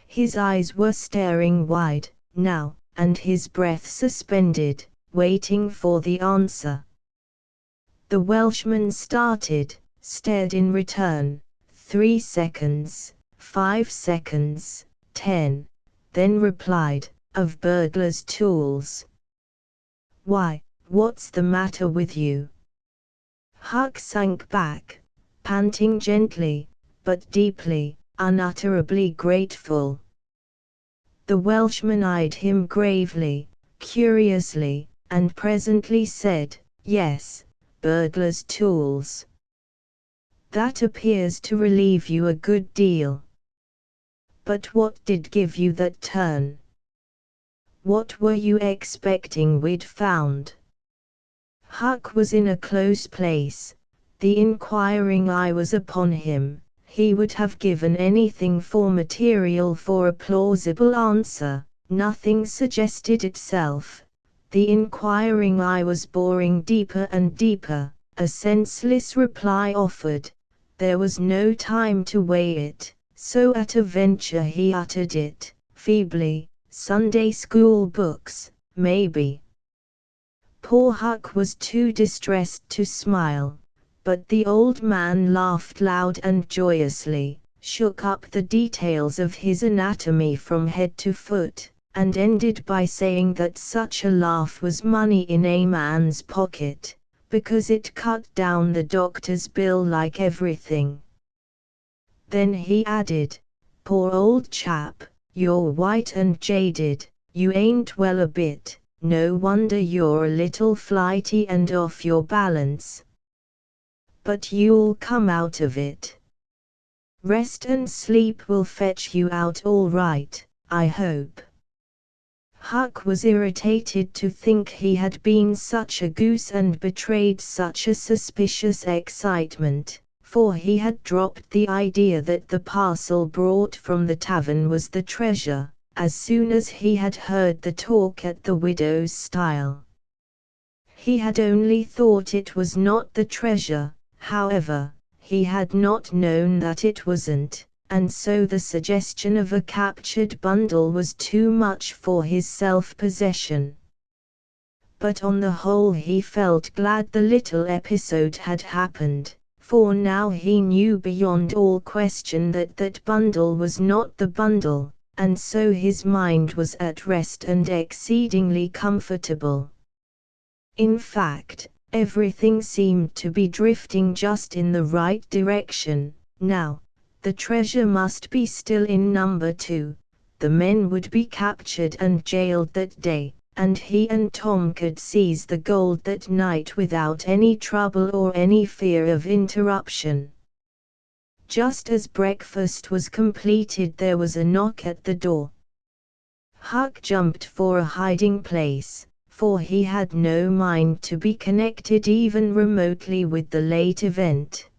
His eyes were staring wide, now, and his breath suspended, waiting for the answer. The Welshman started, stared in return, 3 seconds, 5 seconds, 10, then replied, "Of burglars' tools." "Why, what's the matter with you?" Huck sank back, panting gently, but deeply, unutterably grateful. The Welshman eyed him gravely, curiously, and presently said, "Yes, burglars' tools. That appears to relieve you a good deal. But what did give you that turn? What were you expecting we'd found?" Huck was in a close place, the inquiring eye was upon him, he would have given anything for material for a plausible answer, nothing suggested itself. The inquiring eye was boring deeper and deeper, a senseless reply offered. There was no time to weigh it, so at a venture he uttered it, feebly, Sunday school books, maybe. Poor Huck was too distressed to smile, but the old man laughed loud and joyously, shook up the details of his anatomy from head to foot, and ended by saying that such a laugh was money in a man's pocket, because it cut down the doctor's bill like everything. Then he added, "Poor old chap, you're white and jaded, you ain't well a bit, no wonder you're a little flighty and off your balance. But you'll come out of it. Rest and sleep will fetch you out all right, I hope." Huck was irritated to think he had been such a goose and betrayed such a suspicious excitement, for he had dropped the idea that the parcel brought from the tavern was the treasure, as soon as he had heard the talk at the widow's stile. He had only thought it was not the treasure, however. He had not known that it wasn't, and so the suggestion of a captured bundle was too much for his self-possession. But on the whole he felt glad the little episode had happened, for now he knew beyond all question that that bundle was not the bundle, and so his mind was at rest and exceedingly comfortable. In fact, everything seemed to be drifting just in the right direction. Now, the treasure must be still in number 2, the men would be captured and jailed that day, and he and Tom could seize the gold that night without any trouble or any fear of interruption. Just as breakfast was completed there was a knock at the door. Huck jumped for a hiding place, for he had no mind to be connected even remotely with the late event.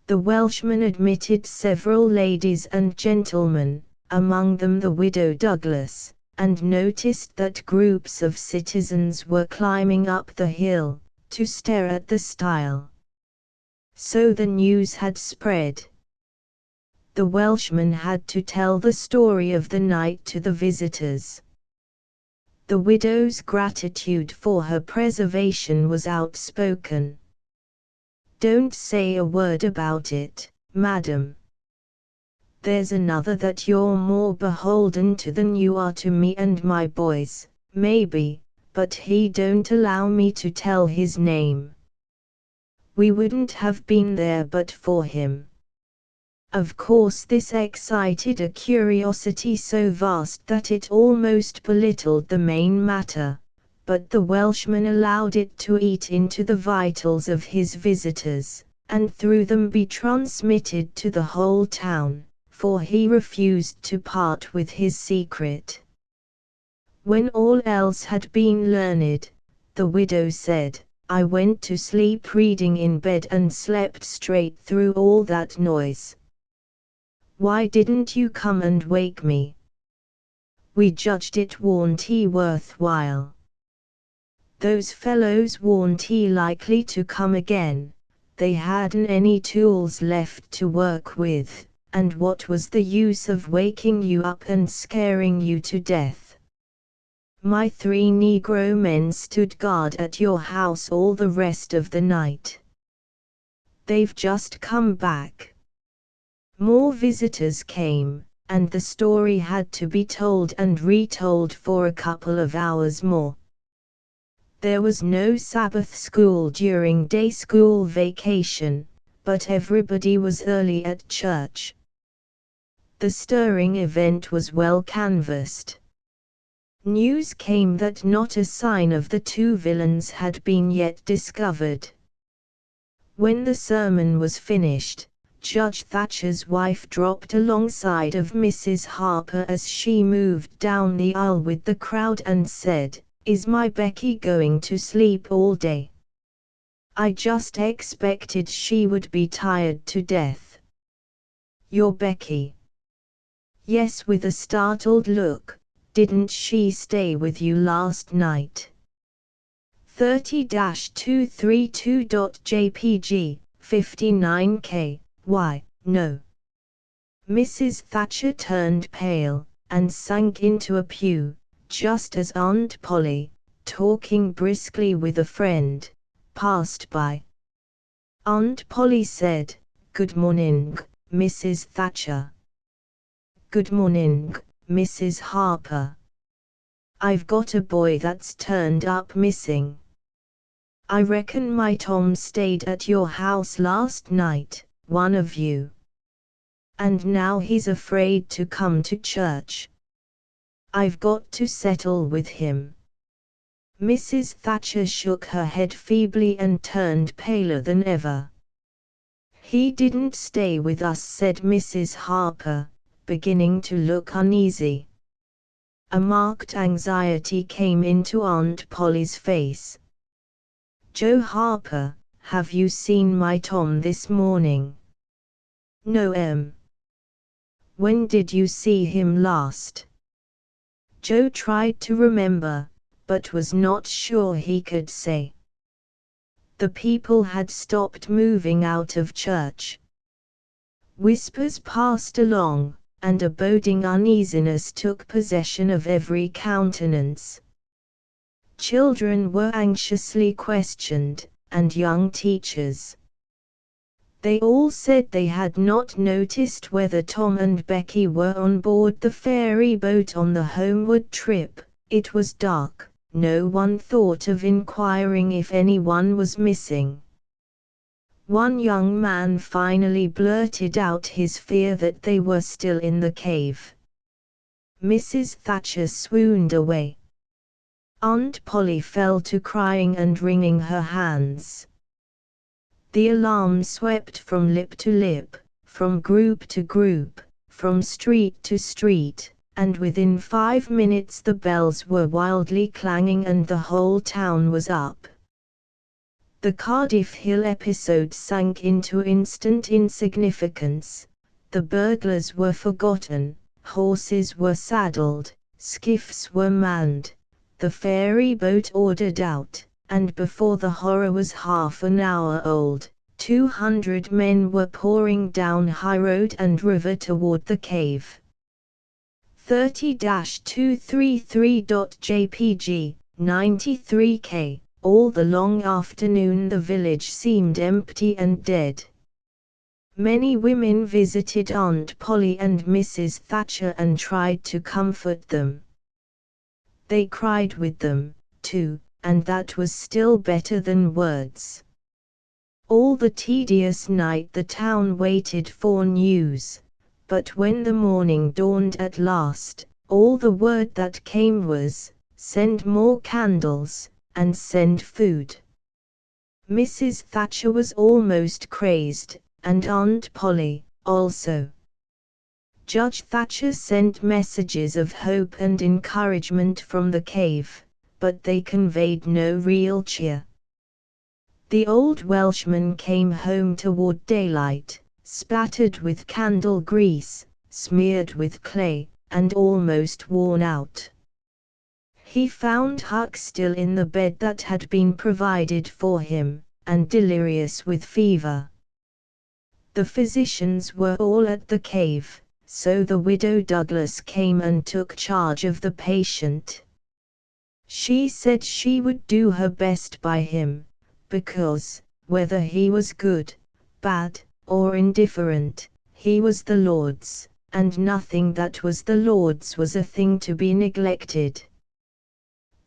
The Welshman admitted several ladies and gentlemen, among them the widow Douglas, and noticed that groups of citizens were climbing up the hill, to stare at the stile. So the news had spread. The Welshman had to tell the story of the night to the visitors. The widow's gratitude for her preservation was outspoken. "Don't say a word about it, madam. There's another that you're more beholden to than you are to me and my boys, maybe, but he don't allow me to tell his name. We wouldn't have been there but for him." Of course this excited a curiosity so vast that it almost belittled the main matter, but the Welshman allowed it to eat into the vitals of his visitors, and through them be transmitted to the whole town, for he refused to part with his secret. When all else had been learned, the widow said, "I went to sleep reading in bed and slept straight through all that noise. Why didn't you come and wake me? We judged it warn't worthwhile. Those fellows warn't likely to come again, they hadn't any tools left to work with, and what was the use of waking you up and scaring you to death? My 3 Negro men stood guard at your house all the rest of the night. They've just come back." More visitors came, and the story had to be told and retold for a couple of hours more. There was no Sabbath school during day school vacation, but everybody was early at church. The stirring event was well canvassed. News came that not a sign of the 2 villains had been yet discovered. When the sermon was finished, Judge Thatcher's wife dropped alongside of Mrs. Harper as she moved down the aisle with the crowd and said, "Is my Becky going to sleep all day? I just expected she would be tired to death." "Your Becky?" "Yes," with a startled look. "Didn't she stay with you last night?" 30-232.jpg, 59K, why, no. Mrs. Thatcher turned pale, and sank into a pew, just as Aunt Polly, talking briskly with a friend, passed by. Aunt Polly said, "Good morning, Mrs. Thatcher." "Good morning, Mrs. Harper. I've got a boy that's turned up missing. I reckon my Tom stayed at your house last night, one of you. And now he's afraid to come to church. I've got to settle with him." Mrs. Thatcher shook her head feebly and turned paler than ever. "He didn't stay with us," said Mrs. Harper, beginning to look uneasy. A marked anxiety came into Aunt Polly's face. "Joe Harper, have you seen my Tom this morning?" "No, Em." "When did you see him last?" Joe tried to remember, but was not sure he could say. The people had stopped moving out of church. Whispers passed along, and a boding uneasiness took possession of every countenance. Children were anxiously questioned, and young teachers. They all said they had not noticed whether Tom and Becky were on board the ferry boat on the homeward trip. It was dark. No one thought of inquiring if anyone was missing. One young man finally blurted out his fear that they were still in the cave. Mrs. Thatcher swooned away. Aunt Polly fell to crying and wringing her hands. The alarm swept from lip to lip, from group to group, from street to street, and within 5 minutes the bells were wildly clanging and the whole town was up. The Cardiff Hill episode sank into instant insignificance. The burglars were forgotten, horses were saddled, skiffs were manned, the ferry boat ordered out, and before the horror was half an hour old, 200 men were pouring down High Road and River toward the cave. 30-233.jpg, 93K. All the long afternoon the village seemed empty and dead. Many women visited Aunt Polly and Mrs. Thatcher and tried to comfort them. They cried with them, too, and that was still better than words. All the tedious night the town waited for news. But when the morning dawned at last, all the word that came was, "Send more candles, and send food." Mrs. Thatcher was almost crazed, and Aunt Polly, also. Judge Thatcher sent messages of hope and encouragement from the cave, but they conveyed no real cheer. The old Welshman came home toward daylight, splattered with candle grease, smeared with clay, and almost worn out. He found Huck still in the bed that had been provided for him, and delirious with fever. The physicians were all at the cave, so the widow Douglas came and took charge of the patient. She said she would do her best by him, because, whether he was good, bad, or indifferent, he was the Lord's, and nothing that was the Lord's was a thing to be neglected.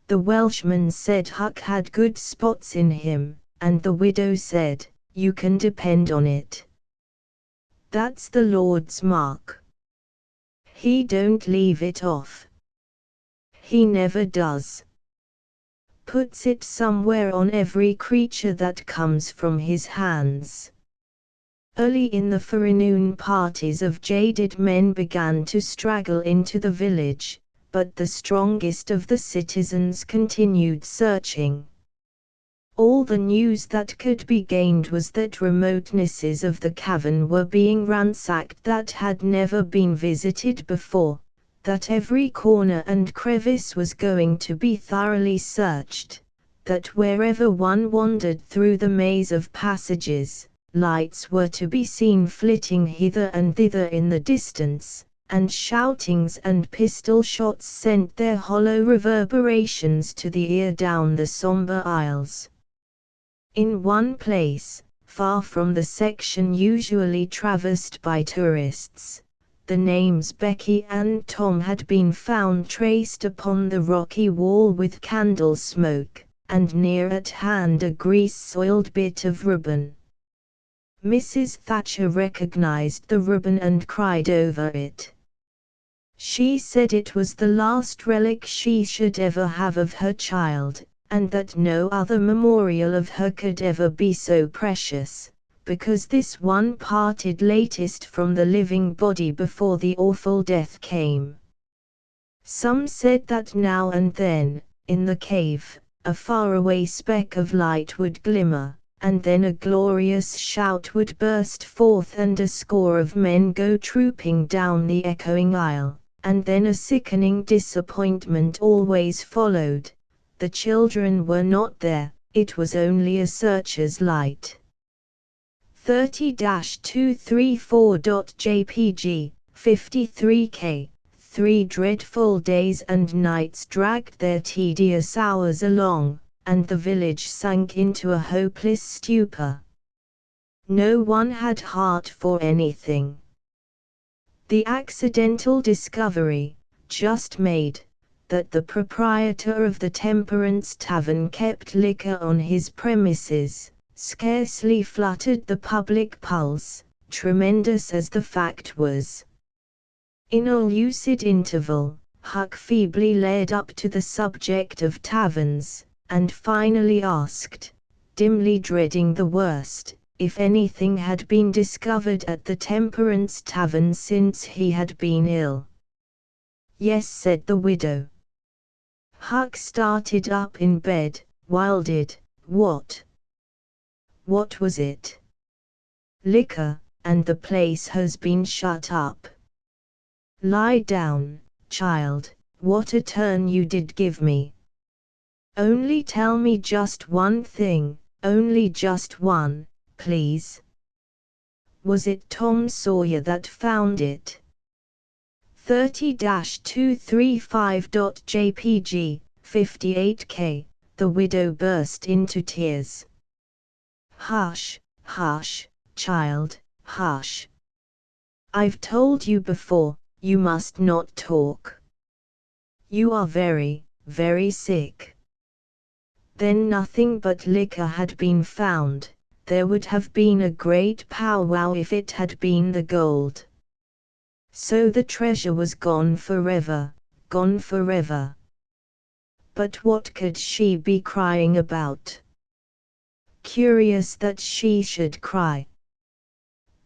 The Welshman said Huck had good spots in him, and the widow said, "You can depend on it. That's the Lord's mark. He don't leave it off. He never does. Puts it somewhere on every creature that comes from his hands." Early in the forenoon parties of jaded men began to straggle into the village, but the strongest of the citizens continued searching. All the news that could be gained was that remotenesses of the cavern were being ransacked that had never been visited before, that every corner and crevice was going to be thoroughly searched, that wherever one wandered through the maze of passages, lights were to be seen flitting hither and thither in the distance, and shoutings and pistol shots sent their hollow reverberations to the ear down the sombre aisles. In one place, far from the section usually traversed by tourists, the names Becky and Tom had been found traced upon the rocky wall with candle smoke, and near at hand a grease-soiled bit of ribbon. Mrs. Thatcher recognized the ribbon and cried over it. She said it was the last relic she should ever have of her child, and that no other memorial of her could ever be so precious, because this one parted latest from the living body before the awful death came. Some said that now and then, in the cave, a faraway speck of light would glimmer, and then a glorious shout would burst forth and a score of men go trooping down the echoing aisle, and then a sickening disappointment always followed. The children were not there, it was only a searcher's light. 30-234.jpg, 53K. 3 dreadful days and nights dragged their tedious hours along, and the village sank into a hopeless stupor. No one had heart for anything. The accidental discovery, just made, that the proprietor of the Temperance Tavern kept liquor on his premises, scarcely fluttered the public pulse, tremendous as the fact was. In a lucid interval, Huck feebly led up to the subject of taverns, and finally asked, dimly dreading the worst, if anything had been discovered at the Temperance Tavern since he had been ill. Yes, said the widow. Huck started up in bed, wilded. What? What was it? Liquor, and the place has been shut up. Lie down, child, what a turn you did give me. Only tell me just one thing, only just one, please. Was it Tom Sawyer that found it? 30-235.jpg, 58K, the widow burst into tears. Hush, hush, child, hush. I've told you before, you must not talk. You are very, very sick. Then nothing but liquor had been found. There would have been a great powwow if it had been the gold. So the treasure was gone forever, gone forever. But what could she be crying about? Curious that she should cry.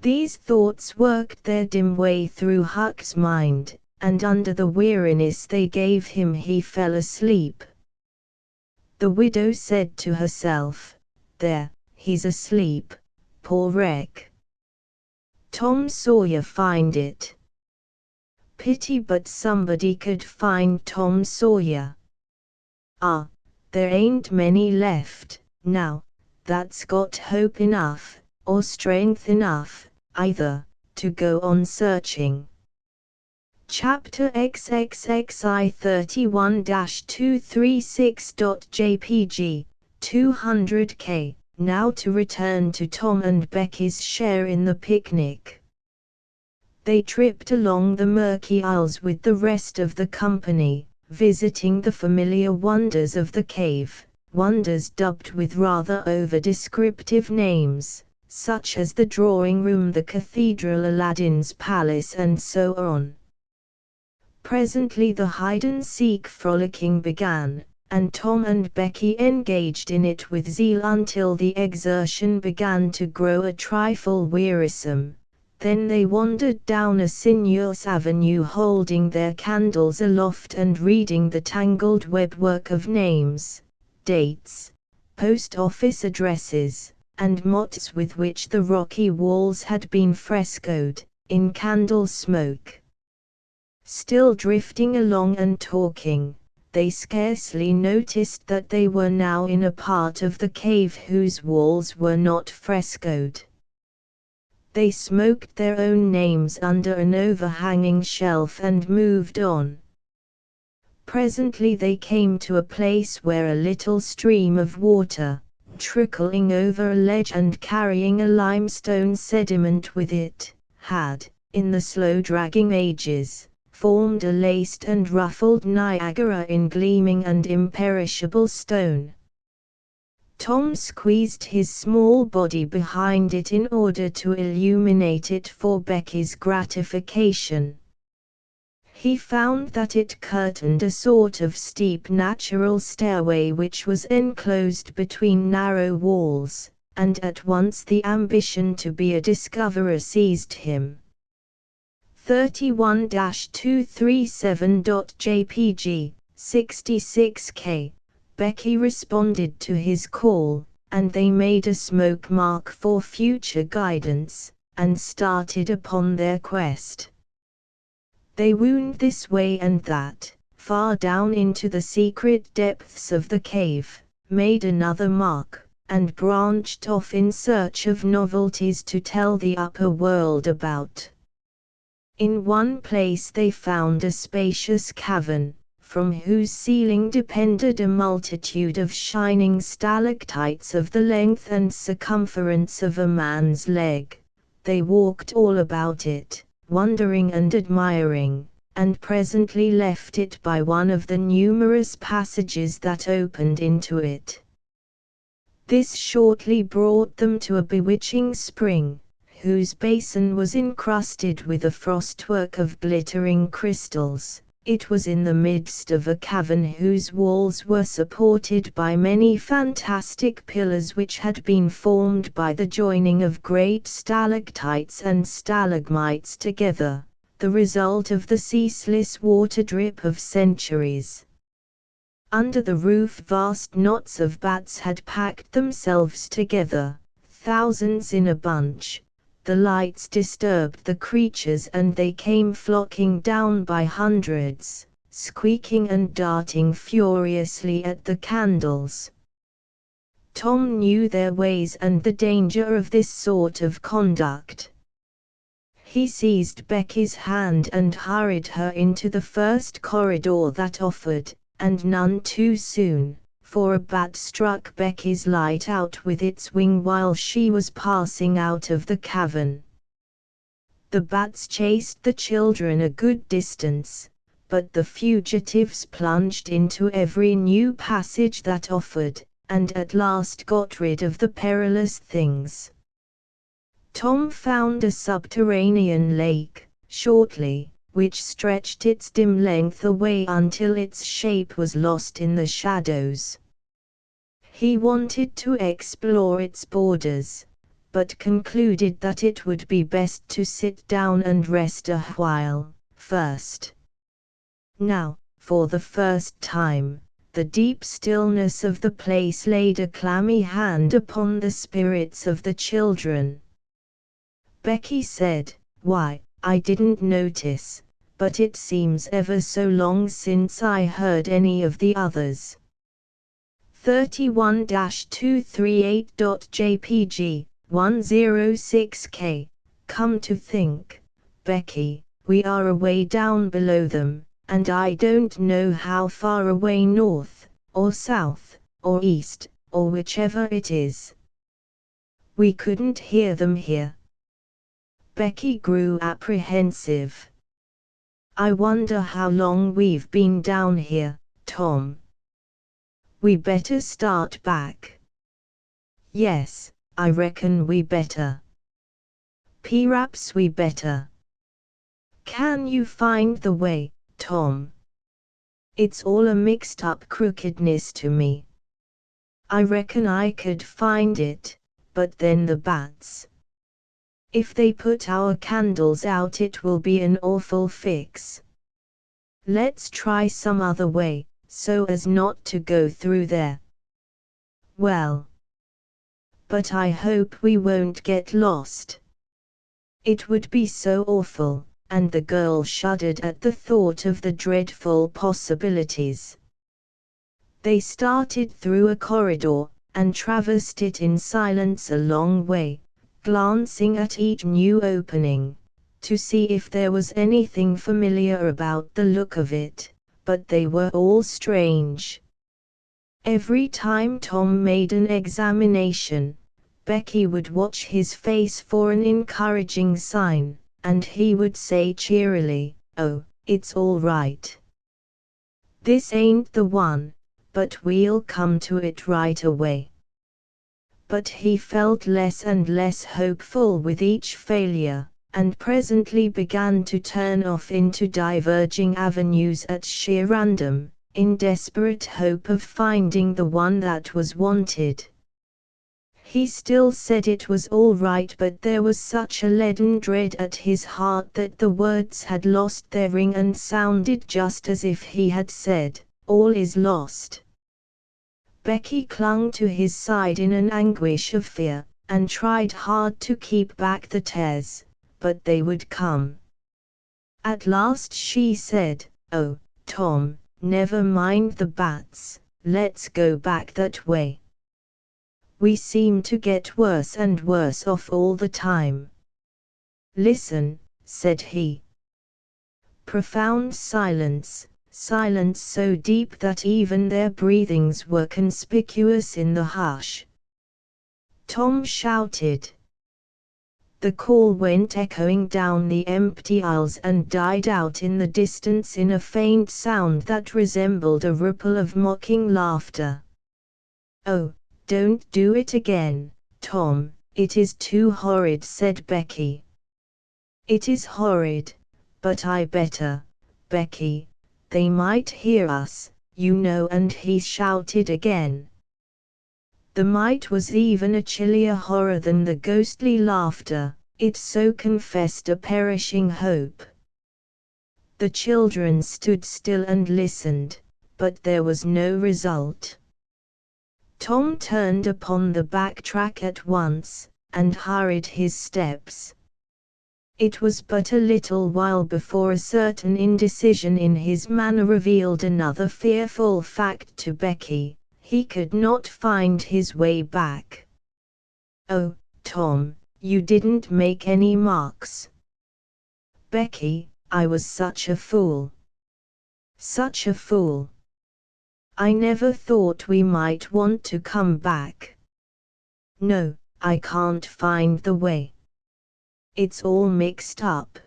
These thoughts worked their dim way through Huck's mind, and under the weariness they gave him he fell asleep. The widow said to herself, there, he's asleep, poor wreck. Tom Sawyer find it. Pity but somebody could find Tom Sawyer. Ah, there ain't many left, now, that's got hope enough, or strength enough, either, to go on searching. Chapter XXXI 31-236.jpg, 200K, now to return to Tom and Becky's share in the picnic. They tripped along the murky aisles with the rest of the company, visiting the familiar wonders of the cave, wonders dubbed with rather over-descriptive names, such as the drawing room, the cathedral, Aladdin's palace, and so on. Presently the hide-and-seek frolicking began, and Tom and Becky engaged in it with zeal until the exertion began to grow a trifle wearisome. Then they wandered down a sinuous avenue holding their candles aloft and reading the tangled webwork of names, dates, post office addresses, and mottos with which the rocky walls had been frescoed, in candle smoke. Still drifting along and talking, they scarcely noticed that they were now in a part of the cave whose walls were not frescoed. They smoked their own names under an overhanging shelf and moved on. Presently they came to a place where a little stream of water, trickling over a ledge and carrying a limestone sediment with it, had, in the slow-dragging ages, formed a laced and ruffled Niagara in gleaming and imperishable stone. Tom squeezed his small body behind it in order to illuminate it for Becky's gratification. He found that it curtained a sort of steep natural stairway which was enclosed between narrow walls, and at once the ambition to be a discoverer seized him. 31-237.jpg, 66K. Becky responded to his call, and they made a smoke mark for future guidance, and started upon their quest. They wound this way and that, far down into the secret depths of the cave, made another mark, and branched off in search of novelties to tell the upper world about. In one place they found a spacious cavern, from whose ceiling depended a multitude of shining stalactites of the length and circumference of a man's leg. They walked all about it, wondering and admiring, and presently left it by one of the numerous passages that opened into it. This shortly brought them to a bewitching spring, whose basin was encrusted with a frostwork of glittering crystals. It was in the midst of a cavern whose walls were supported by many fantastic pillars which had been formed by the joining of great stalactites and stalagmites together, the result of the ceaseless water drip of centuries. Under the roof vast knots of bats had packed themselves together, thousands in a bunch. The lights disturbed the creatures and they came flocking down by hundreds, squeaking and darting furiously at the candles. Tom knew their ways and the danger of this sort of conduct. He seized Becky's hand and hurried her into the first corridor that offered, and none too soon, for a bat struck Becky's light out with its wing while she was passing out of the cavern. The bats chased the children a good distance, but the fugitives plunged into every new passage that offered, and at last got rid of the perilous things. Tom found a subterranean lake, shortly, which stretched its dim length away until its shape was lost in the shadows. He wanted to explore its borders, but concluded that it would be best to sit down and rest a while, first. Now, for the first time, the deep stillness of the place laid a clammy hand upon the spirits of the children. Becky said, "Why, I didn't notice, but it seems ever so long since I heard any of the others." 31-238.jpg, 106K. Come to think, Becky, we are away down below them, and I don't know how far away north, or south, or east, or whichever it is. We couldn't hear them here. Becky grew apprehensive. I wonder how long we've been down here, Tom. We better start back. Yes, I reckon we better. Perhaps we better. Can you find the way, Tom? It's all a mixed up crookedness to me. I reckon I could find it, but then the bats. If they put our candles out it will be an awful fix. Let's try some other way, so as not to go through there. Well. But I hope we won't get lost. It would be so awful, and the girl shuddered at the thought of the dreadful possibilities. They started through a corridor, and traversed it in silence a long way, glancing at each new opening, to see if there was anything familiar about the look of it, but they were all strange. Every time Tom made an examination, Becky would watch his face for an encouraging sign, and he would say cheerily, "Oh, it's all right. This ain't the one, but we'll come to it right away." But he felt less and less hopeful with each failure, and presently began to turn off into diverging avenues at sheer random, in desperate hope of finding the one that was wanted. He still said it was all right, but there was such a leaden dread at his heart that the words had lost their ring and sounded just as if he had said, "All is lost." Becky clung to his side in an anguish of fear, and tried hard to keep back the tears, but they would come. At last she said, "Oh, Tom, never mind the bats, let's go back that way. We seem to get worse and worse off all the time." "Listen," said he. Profound silence, silence so deep that even their breathings were conspicuous in the hush. Tom shouted. The call went echoing down the empty aisles and died out in the distance in a faint sound that resembled a ripple of mocking laughter. "Oh, don't do it again, Tom, it is too horrid," said Becky. "It is horrid, but I better, Becky, they might hear us, you know," and he shouted again. The might was even a chillier horror than the ghostly laughter, it so confessed a perishing hope. The children stood still and listened, but there was no result. Tom turned upon the back track at once, and hurried his steps. It was but a little while before a certain indecision in his manner revealed another fearful fact to Becky: he could not find his way back. "Oh, Tom, you didn't make any marks." "Becky, I was such a fool. Such a fool. I never thought we might want to come back. No, I can't find the way. It's all mixed up.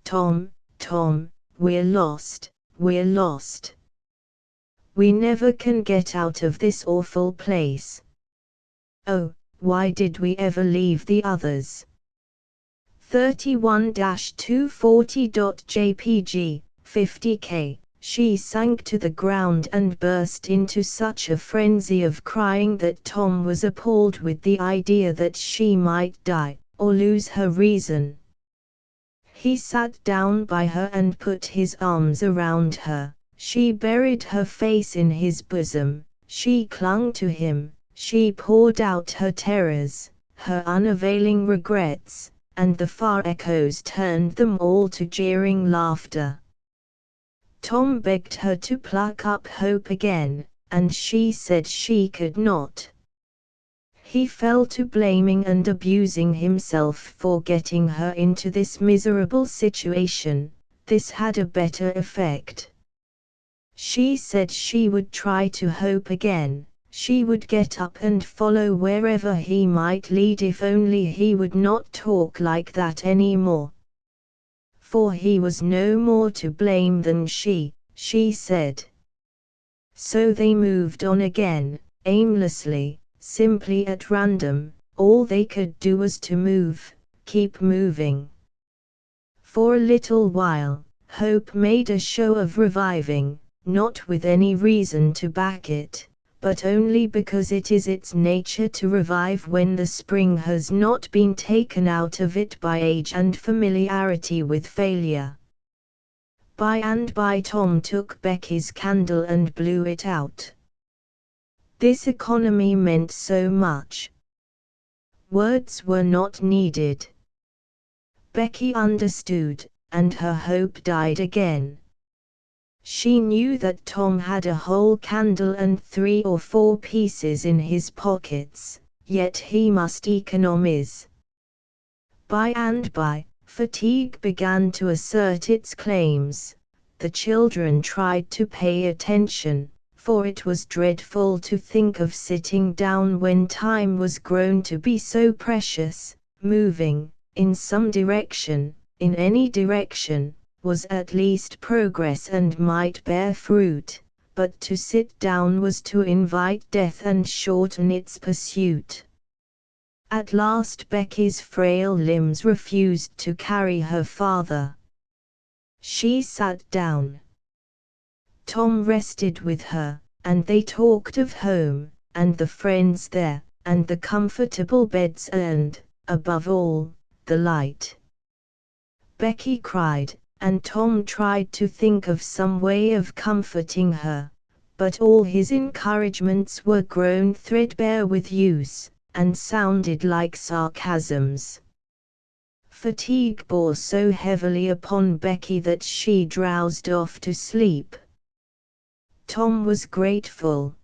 Tom, Tom, we're lost, we're lost. We never can get out of this awful place. Oh, why did we ever leave the others?" 31-240.jpg, 50k. She sank to the ground and burst into such a frenzy of crying that Tom was appalled with the idea that she might die, or lose her reason. He sat down by her and put his arms around her. She buried her face in his bosom, she clung to him, she poured out her terrors, her unavailing regrets, and the far echoes turned them all to jeering laughter. Tom begged her to pluck up hope again, and she said she could not. He fell to blaming and abusing himself for getting her into this miserable situation. This had a better effect. She said she would try to hope again, she would get up and follow wherever he might lead if only he would not talk like that anymore. For he was no more to blame than she said. So they moved on again, aimlessly, simply at random. All they could do was to move, keep moving. For a little while, hope made a show of reviving, not with any reason to back it, but only because it is its nature to revive when the spring has not been taken out of it by age and familiarity with failure. By and by Tom took Becky's candle and blew it out. This economy meant so much. Words were not needed. Becky understood, and her hope died again. She knew that Tom had a whole candle and 3 or 4 pieces in his pockets, yet he must economize. By and by, fatigue began to assert its claims. The children tried to pay attention, for it was dreadful to think of sitting down when time was grown to be so precious. Moving, in some direction, in any direction, was at least progress and might bear fruit, but to sit down was to invite death and shorten its pursuit. At last Becky's frail limbs refused to carry her farther. She sat down. Tom rested with her, and they talked of home, and the friends there, and the comfortable beds and, above all, the light. Becky cried, and Tom tried to think of some way of comforting her, but all his encouragements were grown threadbare with use, and sounded like sarcasms. Fatigue bore so heavily upon Becky that she drowsed off to sleep. Tom was grateful.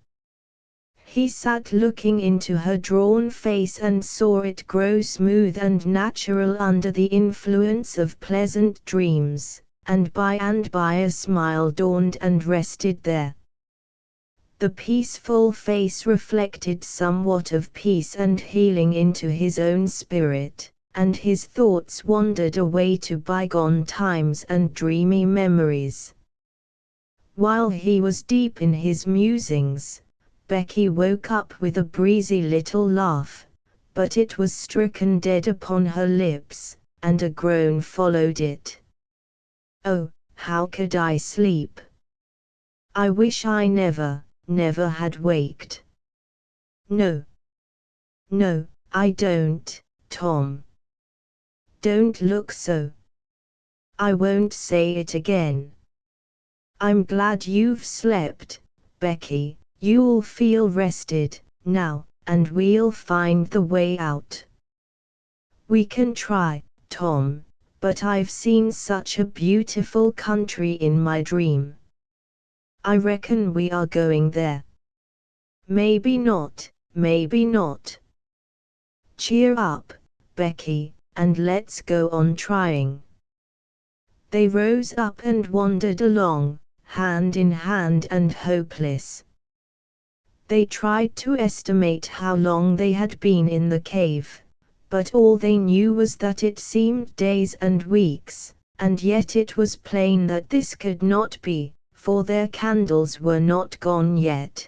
He sat looking into her drawn face and saw it grow smooth and natural under the influence of pleasant dreams, and by a smile dawned and rested there. The peaceful face reflected somewhat of peace and healing into his own spirit, and his thoughts wandered away to bygone times and dreamy memories. While he was deep in his musings, Becky woke up with a breezy little laugh, but it was stricken dead upon her lips, and a groan followed it. "Oh, how could I sleep? I wish I never had waked." "No, I don't, Tom. Don't look so. I won't say it again. I'm glad you've slept, Becky. You'll feel rested, now, and we'll find the way out." "We can try, Tom, but I've seen such a beautiful country in my dream. I reckon we are going there." Maybe not. Cheer up, Becky, and let's go on trying." They rose up and wandered along, hand in hand and hopeless. They tried to estimate how long they had been in the cave, but all they knew was that it seemed days and weeks, and yet it was plain that this could not be, for their candles were not gone yet.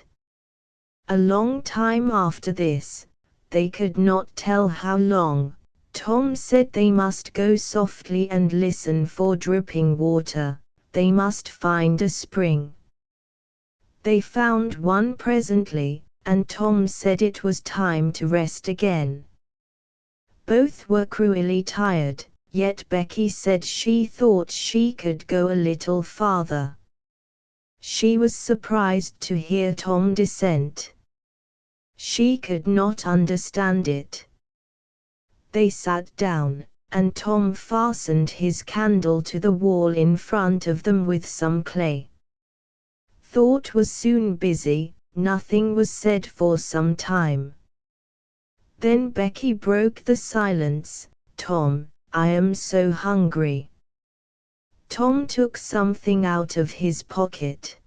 A long time after this, they could not tell how long, Tom said they must go softly and listen for dripping water. They must find a spring. They found one presently, and Tom said it was time to rest again. Both were cruelly tired, yet Becky said she thought she could go a little farther. She was surprised to hear Tom dissent. She could not understand it. They sat down, and Tom fastened his candle to the wall in front of them with some clay. Thought was soon busy, nothing was said for some time. Then Becky broke the silence. "Tom, I am so hungry." Tom took something out of his pocket.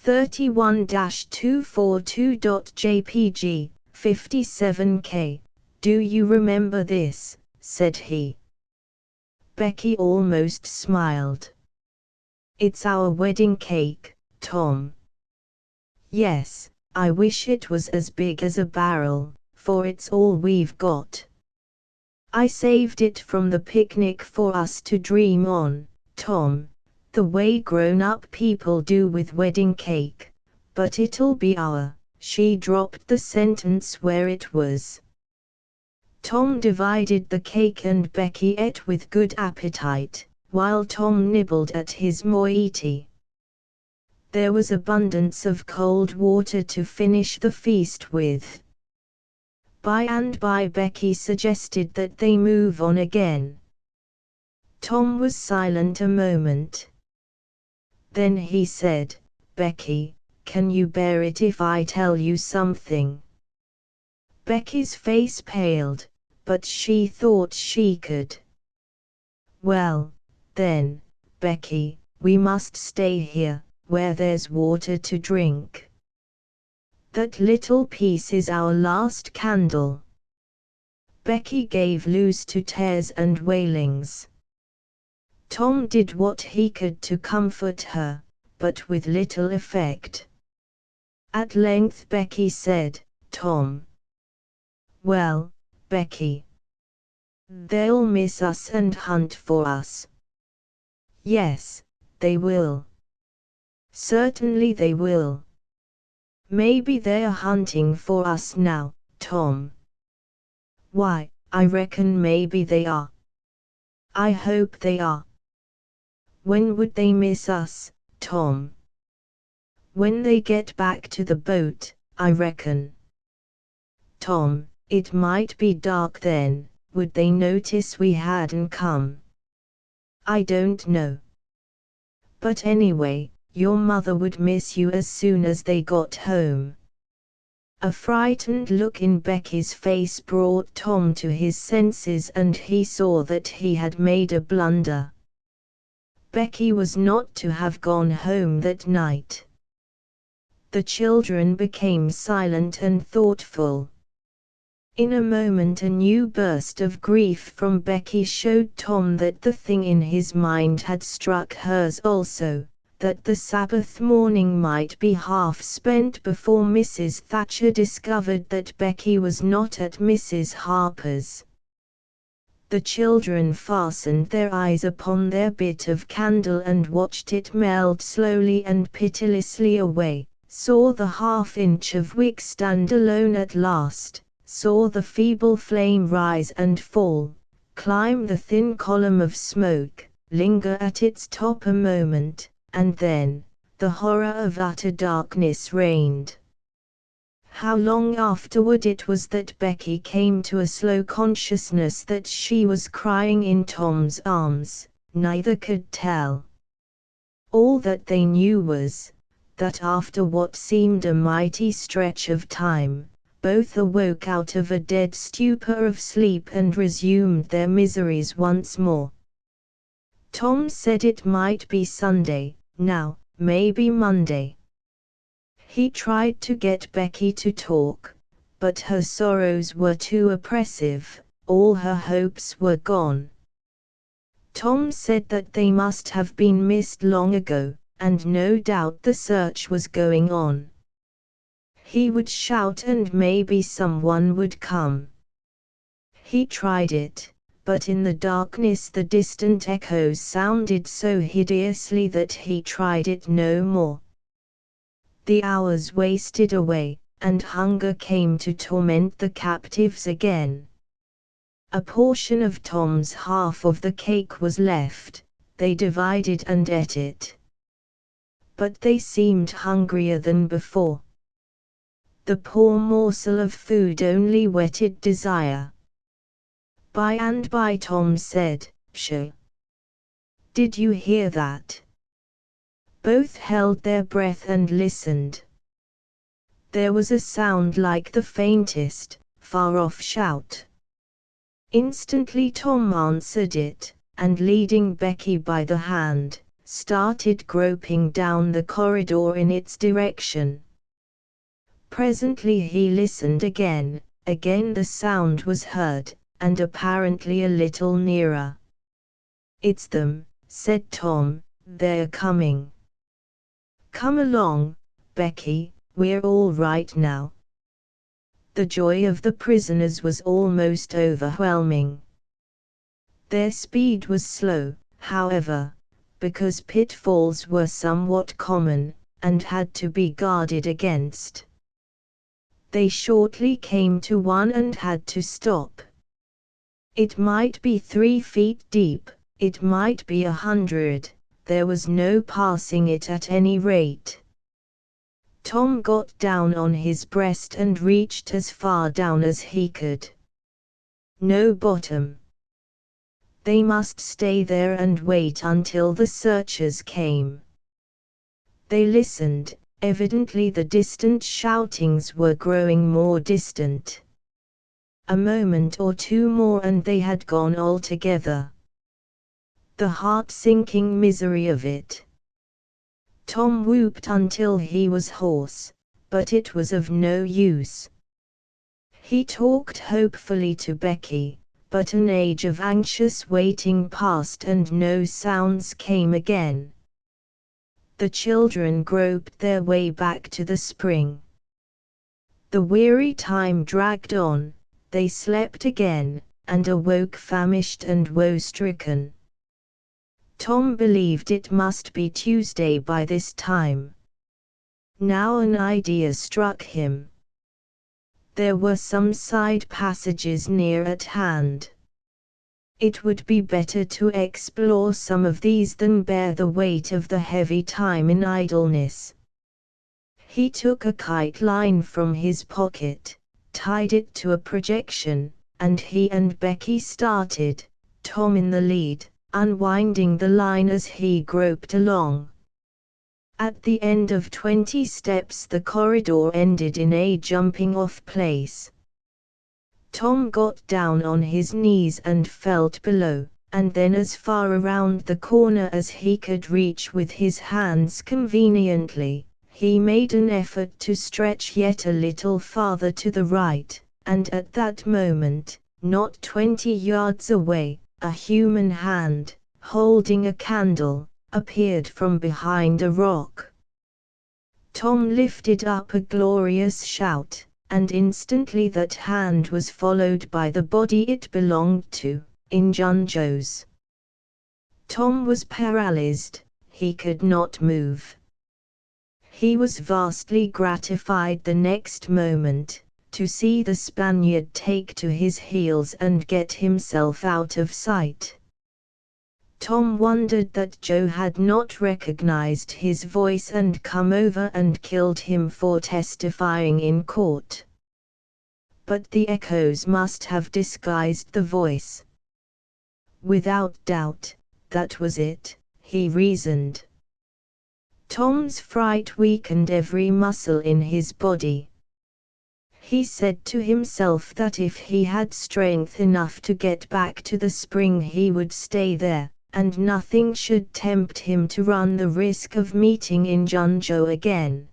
31-242.jpg, 57K. "Do you remember this?" said he. Becky almost smiled. "It's our wedding cake, Tom." "Yes, I wish it was as big as a barrel, for it's all we've got. I saved it from the picnic for us to dream on, Tom, the way grown-up people do with wedding cake, but it'll be our." She dropped the sentence where it was. Tom divided the cake and Becky ate with good appetite, while Tom nibbled at his moiety. There was abundance of cold water to finish the feast with. By and by Becky suggested that they move on again. Tom was silent a moment. Then he said, "Becky, can you bear it if I tell you something?" Becky's face paled, but she thought she could. "Well, then, Becky, we must stay here, where there's water to drink. That little piece is our last candle." Becky gave loose to tears and wailings. Tom did what he could to comfort her, but with little effect. At length Becky said, "Tom." "Well, Becky." "They'll miss us and hunt for us." "Yes, they will. Certainly they will. Maybe they're hunting for us now, Tom." "Why, I reckon maybe they are. I hope they are." "When would they miss us, Tom?" "When they get back to the boat, I reckon." "Tom, it might be dark then. Would they notice we hadn't come?" "I don't know. But anyway, your mother would miss you as soon as they got home." A frightened look in Becky's face brought Tom to his senses, and he saw that he had made a blunder. Becky was not to have gone home that night. The children became silent and thoughtful. In a moment a new burst of grief from Becky showed Tom that the thing in his mind had struck hers also, that the Sabbath morning might be half spent before Mrs. Thatcher discovered that Becky was not at Mrs. Harper's. The children fastened their eyes upon their bit of candle and watched it melt slowly and pitilessly away, saw the half-inch of wick stand alone at last, saw the feeble flame rise and fall, climb the thin column of smoke, linger at its top a moment, and then, the horror of utter darkness reigned. How long afterward it was that Becky came to a slow consciousness that she was crying in Tom's arms, neither could tell. All that they knew was, that after what seemed a mighty stretch of time, both awoke out of a dead stupor of sleep and resumed their miseries once more. Tom said it might be Sunday, now, maybe Monday. He tried to get Becky to talk, but her sorrows were too oppressive, all her hopes were gone. Tom said that they must have been missed long ago, and no doubt the search was going on. He would shout and maybe someone would come. He tried it, but in the darkness the distant echoes sounded so hideously that he tried it no more. The hours wasted away, and hunger came to torment the captives again. A portion of Tom's half of the cake was left, they divided and ate it. But they seemed hungrier than before. The poor morsel of food only whetted desire. By and by Tom said, "Pshaw! Did you hear that?" Both held their breath and listened. There was a sound like the faintest, far-off shout. Instantly Tom answered it, and leading Becky by the hand, started groping down the corridor in its direction. Presently he listened again the sound was heard, and apparently a little nearer. "It's them," said Tom, "they're coming." "Come along, Becky, we're all right now." The joy of the prisoners was almost overwhelming. Their speed was slow, however, because pitfalls were somewhat common, and had to be guarded against. They shortly came to one and had to stop. It might be 3 feet deep, it might be 100, there was no passing it at any rate. Tom got down on his breast and reached as far down as he could. No bottom. They must stay there and wait until the searchers came. They listened. Evidently the distant shoutings were growing more distant. A moment or two more and they had gone altogether. The heart-sinking misery of it. Tom whooped until he was hoarse, but it was of no use. He talked hopefully to Becky, but an age of anxious waiting passed and no sounds came again. The children groped their way back to the spring. The weary time dragged on, they slept again, and awoke famished and woe-stricken. Tom believed it must be Tuesday by this time. Now an idea struck him. There were some side passages near at hand. It would be better to explore some of these than bear the weight of the heavy time in idleness. He took a kite line from his pocket, tied it to a projection, and he and Becky started, Tom in the lead, unwinding the line as he groped along. At the end of 20 steps the corridor ended in a jumping-off place. Tom got down on his knees and felt below, and then as far around the corner as he could reach with his hands conveniently. He made an effort to stretch yet a little farther to the right, and at that moment, not 20 yards away, a human hand, holding a candle, appeared from behind a rock. Tom lifted up a glorious shout, and instantly that hand was followed by the body it belonged to, in Junjo's. Tom was paralyzed, he could not move. He was vastly gratified the next moment, to see the Spaniard take to his heels and get himself out of sight. Tom wondered that Joe had not recognized his voice and come over and killed him for testifying in court. But the echoes must have disguised the voice. Without doubt, that was it, he reasoned. Tom's fright weakened every muscle in his body. He said to himself that if he had strength enough to get back to the spring he would stay there, and nothing should tempt him to run the risk of meeting in Junjo again.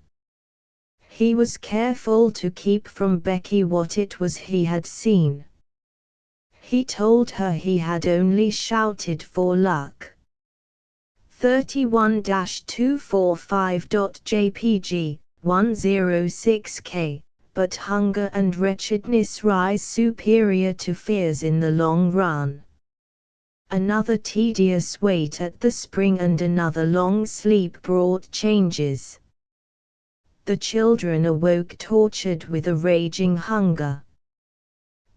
He was careful to keep from Becky what it was he had seen. He told her he had only shouted for luck. 31-245.jpg, 106k, but hunger and wretchedness rise superior to fears in the long run. Another tedious wait at the spring and another long sleep brought changes. The children awoke tortured with a raging hunger.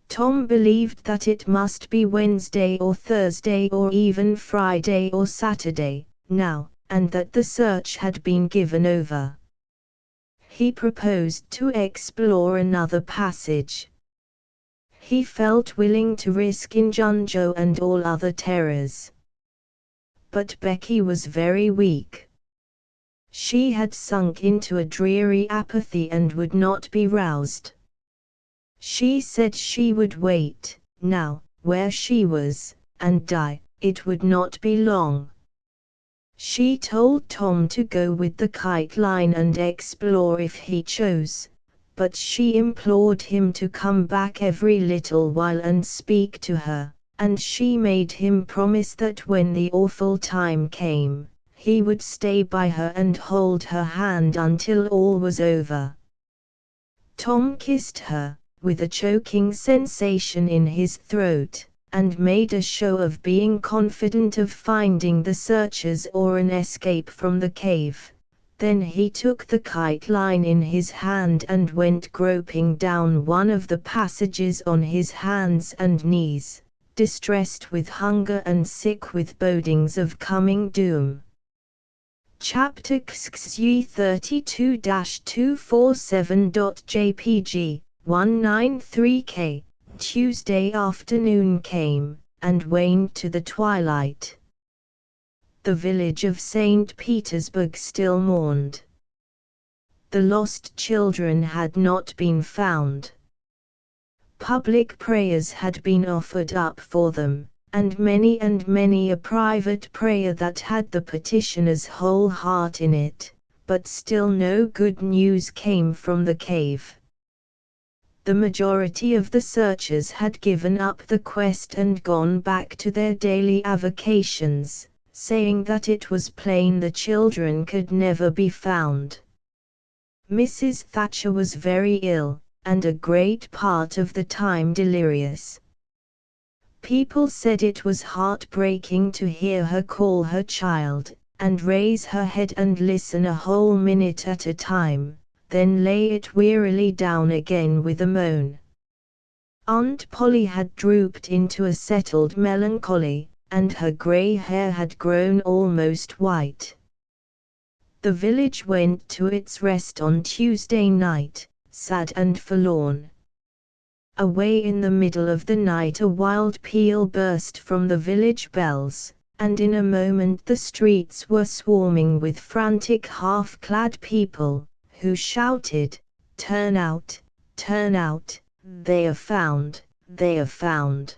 Tom believed that it must be Wednesday or Thursday or even Friday or Saturday, now, and that the search had been given over. He proposed to explore another passage. He felt willing to risk in Junjo and all other terrors. But Becky was very weak. She had sunk into a dreary apathy and would not be roused. She said she would wait, now, where she was, and die. It would not be long. She told Tom to go with the kite line and explore if he chose, but she implored him to come back every little while and speak to her, and she made him promise that when the awful time came, he would stay by her and hold her hand until all was over. Tom kissed her, with a choking sensation in his throat, and made a show of being confident of finding the searchers or an escape from the cave. Then he took the kite line in his hand and went groping down one of the passages on his hands and knees, distressed with hunger and sick with bodings of coming doom. Chapter XXI 32-247.jpg, 193k. Tuesday afternoon came, and waned to the twilight. The village of St. Petersburg still mourned. The lost children had not been found. Public prayers had been offered up for them, and many a private prayer that had the petitioner's whole heart in it, but still no good news came from the cave. The majority of the searchers had given up the quest and gone back to their daily avocations, saying that it was plain the children could never be found. Mrs. Thatcher was very ill, and a great part of the time delirious. People said it was heartbreaking to hear her call her child, and raise her head and listen a whole minute at a time, then lay it wearily down again with a moan. Aunt Polly had drooped into a settled melancholy, and her grey hair had grown almost white. The village went to its rest on Tuesday night, sad and forlorn. Away in the middle of the night a wild peal burst from the village bells, and in a moment the streets were swarming with frantic half-clad people, who shouted, turn out, they are found, they are found."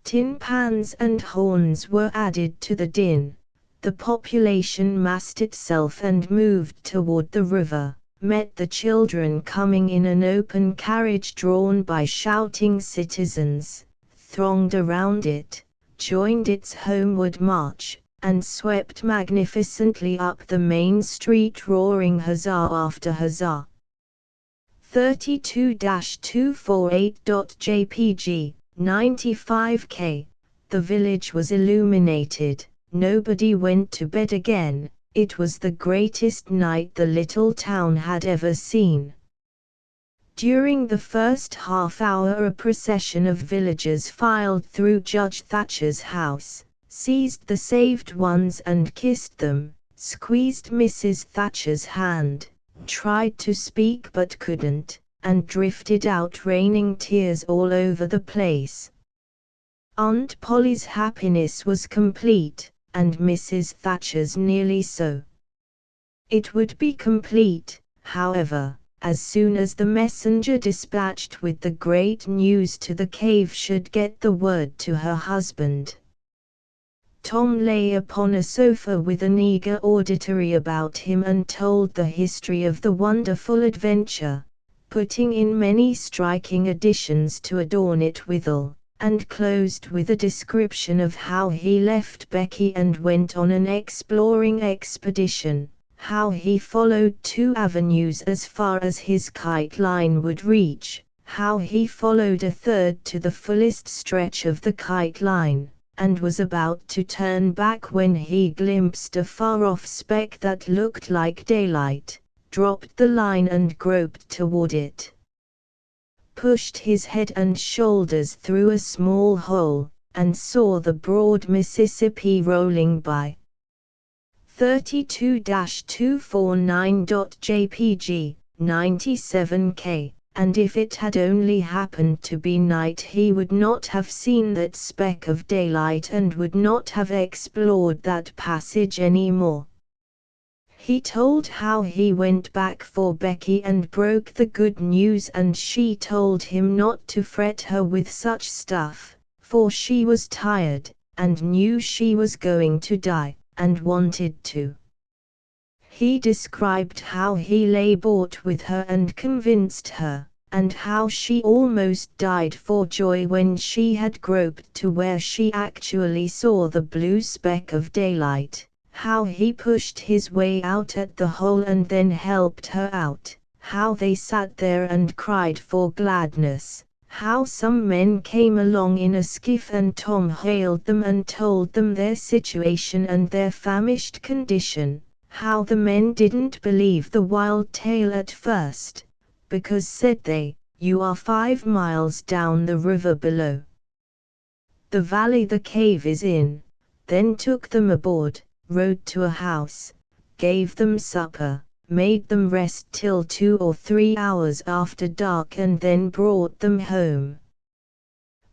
Tin pans and horns were added to the din. The population massed itself and moved toward the river, met the children coming in an open carriage drawn by shouting citizens, thronged around it, joined its homeward march, and swept magnificently up the main street roaring huzzah after huzzah. 32-248.jpg, 95K. The village was illuminated, nobody went to bed again. It was the greatest night the little town had ever seen. During the first half-hour a procession of villagers filed through Judge Thatcher's house, seized the saved ones and kissed them, squeezed Mrs. Thatcher's hand, tried to speak but couldn't, and drifted out raining tears all over the place. Aunt Polly's happiness was complete, and Mrs. Thatcher's nearly so. It would be complete, however, as soon as the messenger dispatched with the great news to the cave should get the word to her husband. Tom lay upon a sofa with an eager auditory about him and told the history of the wonderful adventure, putting in many striking additions to adorn it withal, and closed with a description of how he left Becky and went on an exploring expedition, how he followed 2 avenues as far as his kite line would reach, how he followed a third to the fullest stretch of the kite line, and was about to turn back when he glimpsed a far-off speck that looked like daylight, dropped the line and groped toward it, pushed his head and shoulders through a small hole, and saw the broad Mississippi rolling by. 32-249.jpg, 97K, and if it had only happened to be night he would not have seen that speck of daylight and would not have explored that passage any more. He told how he went back for Becky and broke the good news, and she told him not to fret her with such stuff, for she was tired, and knew she was going to die, and wanted to. He described how he lay bought with her and convinced her, and how she almost died for joy when she had groped to where she actually saw the blue speck of daylight. How he pushed his way out at the hole and then helped her out, how they sat there and cried for gladness, how some men came along in a skiff and Tom hailed them and told them their situation and their famished condition, how the men didn't believe the wild tale at first, because said they, "You are 5 miles down the river below the valley the cave is in," then took them aboard, rode to a house, gave them supper, made them rest till 2 or 3 hours after dark and then brought them home.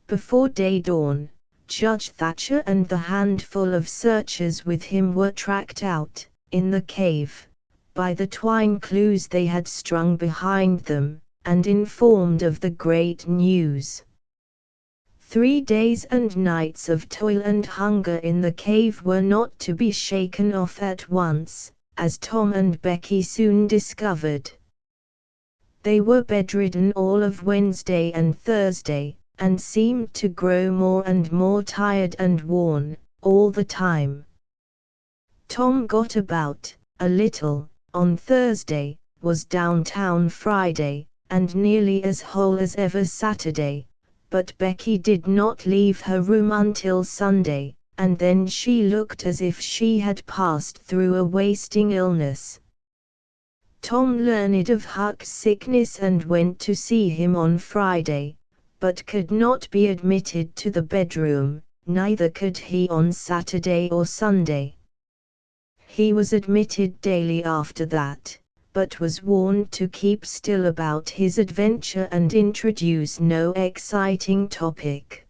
Before day dawn, Judge Thatcher and the handful of searchers with him were tracked out, in the cave, by the twine clues they had strung behind them, and informed of the great news. 3 days and nights of toil and hunger in the cave were not to be shaken off at once, as Tom and Becky soon discovered. They were bedridden all of Wednesday and Thursday, and seemed to grow more and more tired and worn, all the time. Tom got about, a little, on Thursday, was downtown Friday, and nearly as whole as ever Saturday, but Becky did not leave her room until Sunday, and then she looked as if she had passed through a wasting illness. Tom learned of Huck's sickness and went to see him on Friday, but could not be admitted to the bedroom, neither could he on Saturday or Sunday. He was admitted daily after that, but was warned to keep still about his adventure and introduce no exciting topic.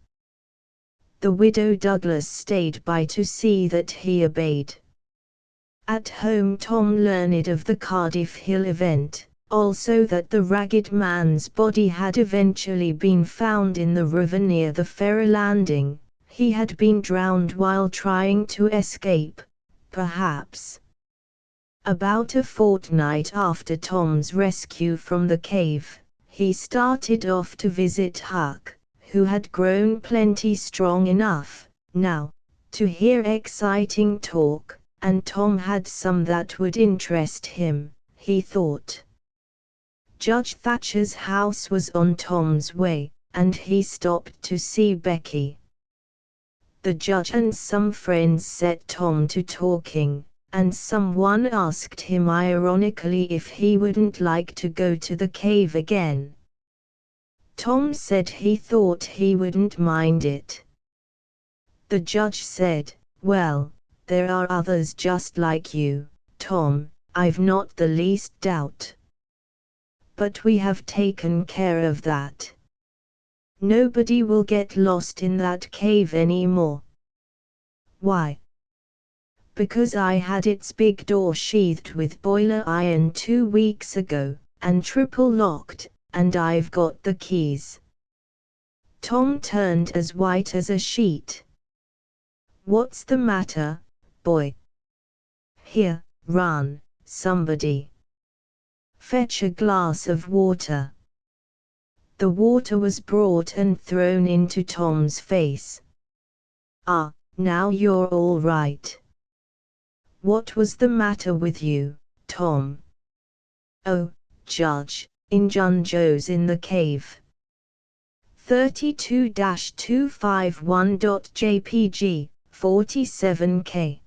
The widow Douglas stayed by to see that he obeyed. At home Tom learned of the Cardiff Hill event, also that the ragged man's body had eventually been found in the river near the ferry landing. He had been drowned while trying to escape, perhaps. About a fortnight after Tom's rescue from the cave, he started off to visit Huck, who had grown plenty strong enough, now, to hear exciting talk, and Tom had some that would interest him, he thought. Judge Thatcher's house was on Tom's way, and he stopped to see Becky. The judge and some friends set Tom to talking, and someone asked him ironically if he wouldn't like to go to the cave again. Tom said he thought he wouldn't mind it. The judge said, "Well, there are others just like you, Tom, I've not the least doubt. But we have taken care of that. Nobody will get lost in that cave anymore." "Why?" "Because I had its big door sheathed with boiler iron 2 weeks ago, and triple locked, and I've got the keys." Tom turned as white as a sheet. "What's the matter, boy? Here, run, somebody. Fetch a glass of water." The water was brought and thrown into Tom's face. "Ah, now you're all right. What was the matter with you, Tom?" "Oh, Judge, Injun Joe's in the cave." 32-251.jpg, 47K.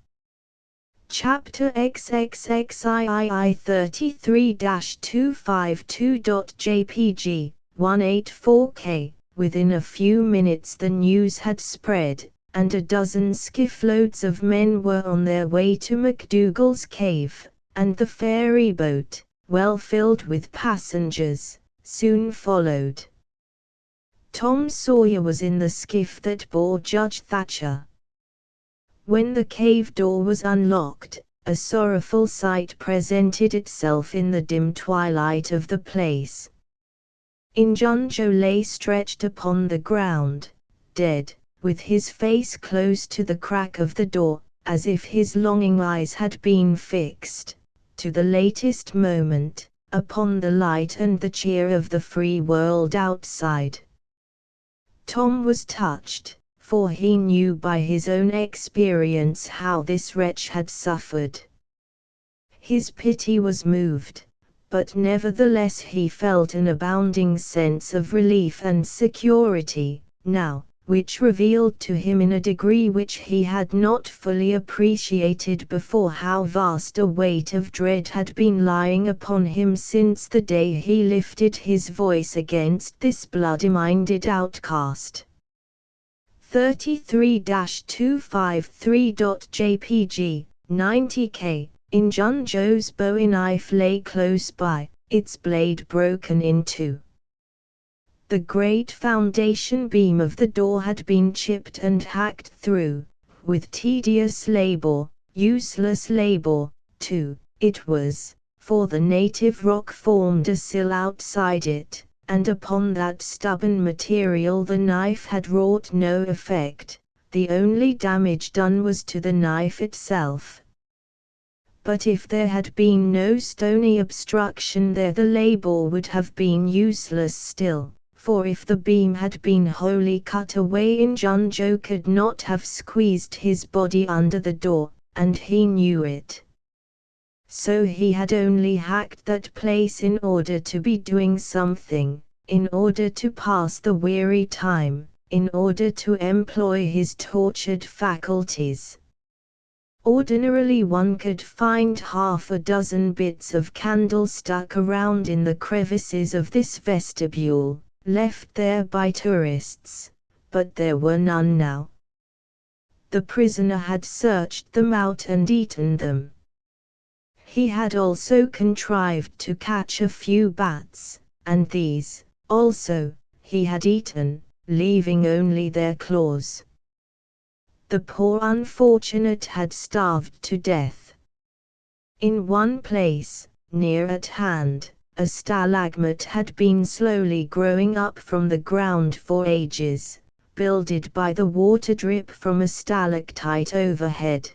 Chapter XXXIII 33-252.jpg, 184K. Within a few minutes the news had spread, and a dozen skiffloads of men were on their way to McDougal's cave, and the ferry boat, well filled with passengers, soon followed. Tom Sawyer was in the skiff that bore Judge Thatcher. When the cave door was unlocked, a sorrowful sight presented itself in the dim twilight of the place. Injun Joe lay stretched upon the ground, dead, with his face close to the crack of the door, as if his longing eyes had been fixed, to the latest moment, upon the light and the cheer of the free world outside. Tom was touched, for he knew by his own experience how this wretch had suffered. His pity was moved, but nevertheless he felt an abounding sense of relief and security, now, which revealed to him in a degree which he had not fully appreciated before how vast a weight of dread had been lying upon him since the day he lifted his voice against this bloody-minded outcast. 33-253.jpg, 90K. Injun Joe's bowie knife lay close by, its blade broken in two. The great foundation beam of the door had been chipped and hacked through, with tedious labor, useless labor, too, it was, for the native rock formed a sill outside it, and upon that stubborn material the knife had wrought no effect. The only damage done was to the knife itself. But if there had been no stony obstruction there the labor would have been useless still, for if the beam had been wholly cut away Injunjo could not have squeezed his body under the door, and he knew it. So he had only hacked that place in order to be doing something, in order to pass the weary time, in order to employ his tortured faculties. Ordinarily one could find half a dozen bits of candle stuck around in the crevices of this vestibule, left there by tourists, but there were none now. The prisoner had searched them out and eaten them. He had also contrived to catch a few bats, and these, also, he had eaten, leaving only their claws. The poor unfortunate had starved to death. In one place, near at hand, a stalagmite had been slowly growing up from the ground for ages, builded by the water drip from a stalactite overhead.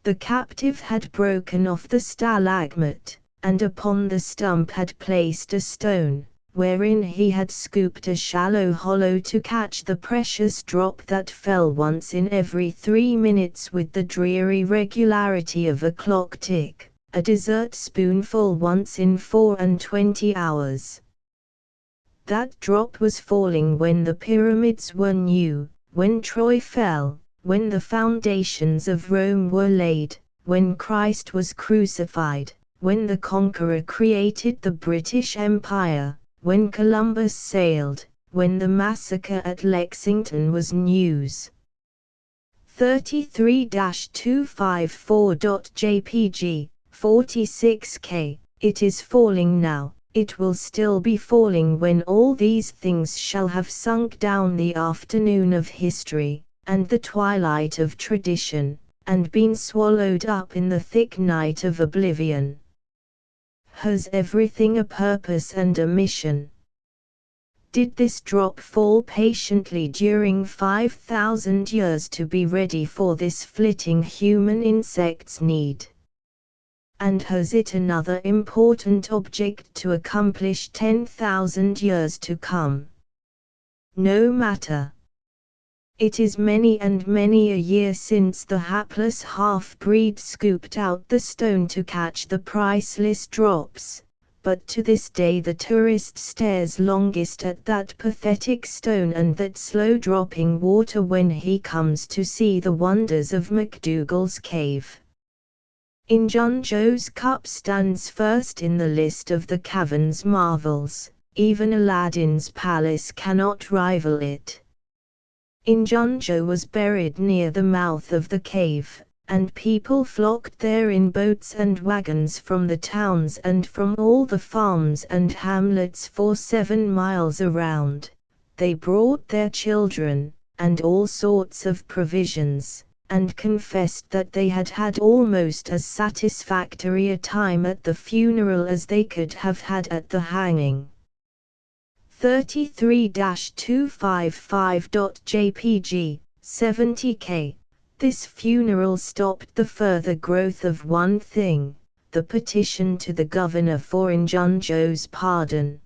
The captive had broken off the stalagmite, and upon the stump had placed a stone, wherein he had scooped a shallow hollow to catch the precious drop that fell once in every 3 minutes with the dreary regularity of a clock tick, a dessert spoonful once in 24 hours. That drop was falling when the pyramids were new, when Troy fell, when the foundations of Rome were laid, when Christ was crucified, when the conqueror created the British Empire, when Columbus sailed, when the massacre at Lexington was news. 33-254.jpg, 46K, it is falling now, it will still be falling when all these things shall have sunk down the afternoon of history, and the twilight of tradition, and been swallowed up in the thick night of oblivion. Has everything a purpose and a mission? Did this drop fall patiently during 5,000 years to be ready for this flitting human insect's need? And has it another important object to accomplish 10,000 years to come? No matter. It is many and many a year since the hapless half-breed scooped out the stone to catch the priceless drops, but to this day the tourist stares longest at that pathetic stone and that slow-dropping water when he comes to see the wonders of McDougall's cave. Injunjo's cup stands first in the list of the cavern's marvels, even Aladdin's palace cannot rival it. Injunjo was buried near the mouth of the cave, and people flocked there in boats and wagons from the towns and from all the farms and hamlets for 7 miles around. They brought their children, and all sorts of provisions, and confessed that they had had almost as satisfactory a time at the funeral as they could have had at the hanging. 33-255.jpg, 70K. This funeral stopped the further growth of one thing, the petition to the governor for Injunjo's pardon.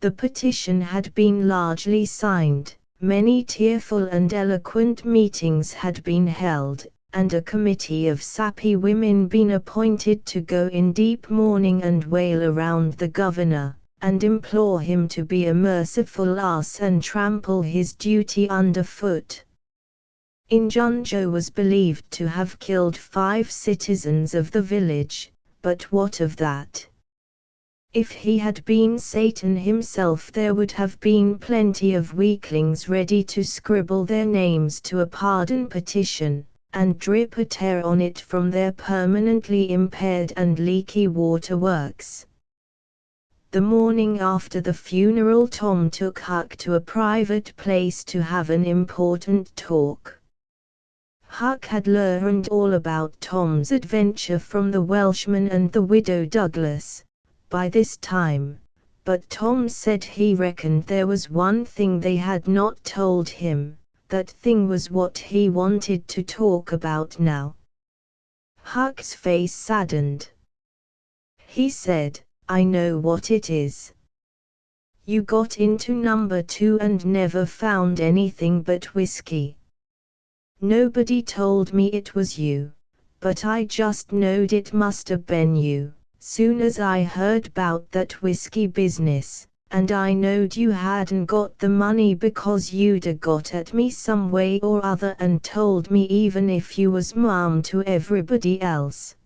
The petition had been largely signed, many tearful and eloquent meetings had been held, and a committee of sappy women been appointed to go in deep mourning and wail around the governor, and implore him to be a merciful ass and trample his duty underfoot. Injunjo was believed to have killed 5 citizens of the village, but what of that? If he had been Satan himself there would have been plenty of weaklings ready to scribble their names to a pardon petition, and drip a tear on it from their permanently impaired and leaky waterworks. The morning after the funeral, Tom took Huck to a private place to have an important talk. Huck had learned all about Tom's adventure from the Welshman and the widow Douglas, by this time, but Tom said he reckoned there was one thing they had not told him. That thing was what he wanted to talk about now. Huck's face saddened. He said, "I know what it is. You got into number 2 and never found anything but whiskey. Nobody told me it was you, but I just knowed it must have been you, soon as I heard 'bout that whiskey business, and I knowed you hadn't got the money because you'd a got at me some way or other and told me even if you was mum to everybody else.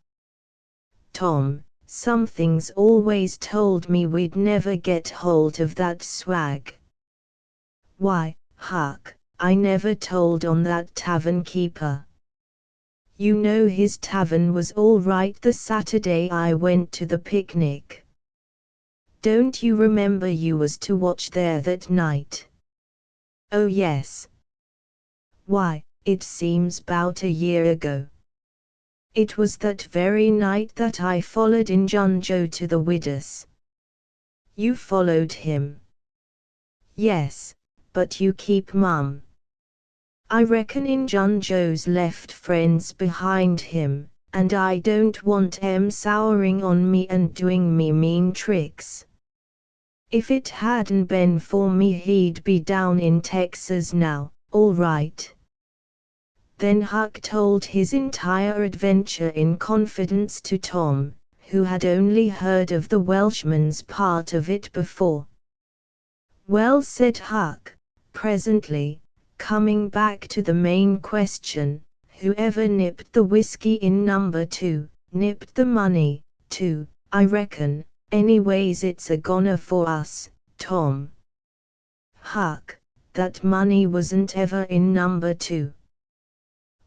Tom, something's always told me we'd never get hold of that swag." "Why, Huck, I never told on that tavern keeper. You know his tavern was all right the Saturday I went to the picnic. Don't you remember you was to watch there that night?" "Oh yes. Why, it seems 'bout a year ago. It was that very night that I followed Injun Joe to the widow's." "You followed him?" "Yes, but you keep mum. I reckon Injun Joe's left friends behind him, and I don't want 'em souring on me and doing me mean tricks. If it hadn't been for me he'd be down in Texas now, all right." Then Huck told his entire adventure in confidence to Tom, who had only heard of the Welshman's part of it before. "Well," said Huck, presently, coming back to the main question, "whoever nipped the whiskey in number 2, nipped the money, too, I reckon. Anyways, it's a goner for us, Tom." "Huck, that money wasn't ever in number 2.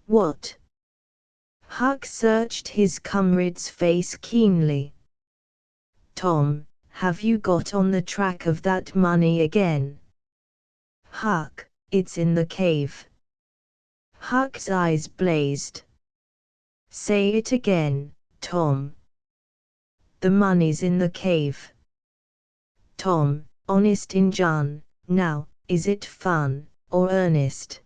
"What?" Huck searched his comrade's face keenly. "Tom, have you got on the track of that money again?" "Huck, it's in the cave." Huck's eyes blazed. "Say it again, Tom." "The money's in the cave." "Tom, honest Injun, now, is it fun, or earnest?"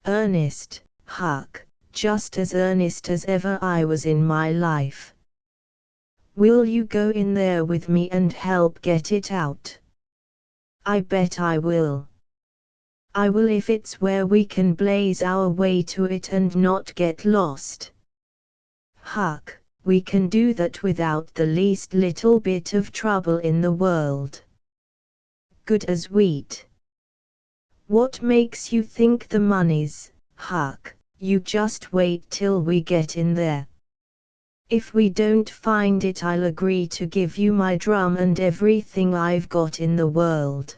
"Earnest, Huck, just as earnest as ever I was in my life." "Will you go in there with me and help get it out?" "I bet I will. I will if it's where we can blaze our way to it and not get lost." "Huck, we can do that without the least little bit of trouble in the world." "Good as wheat." "What makes you think the money's, Huck? You just wait till we get in there. If we don't find it, I'll agree to give you my drum and everything I've got in the world."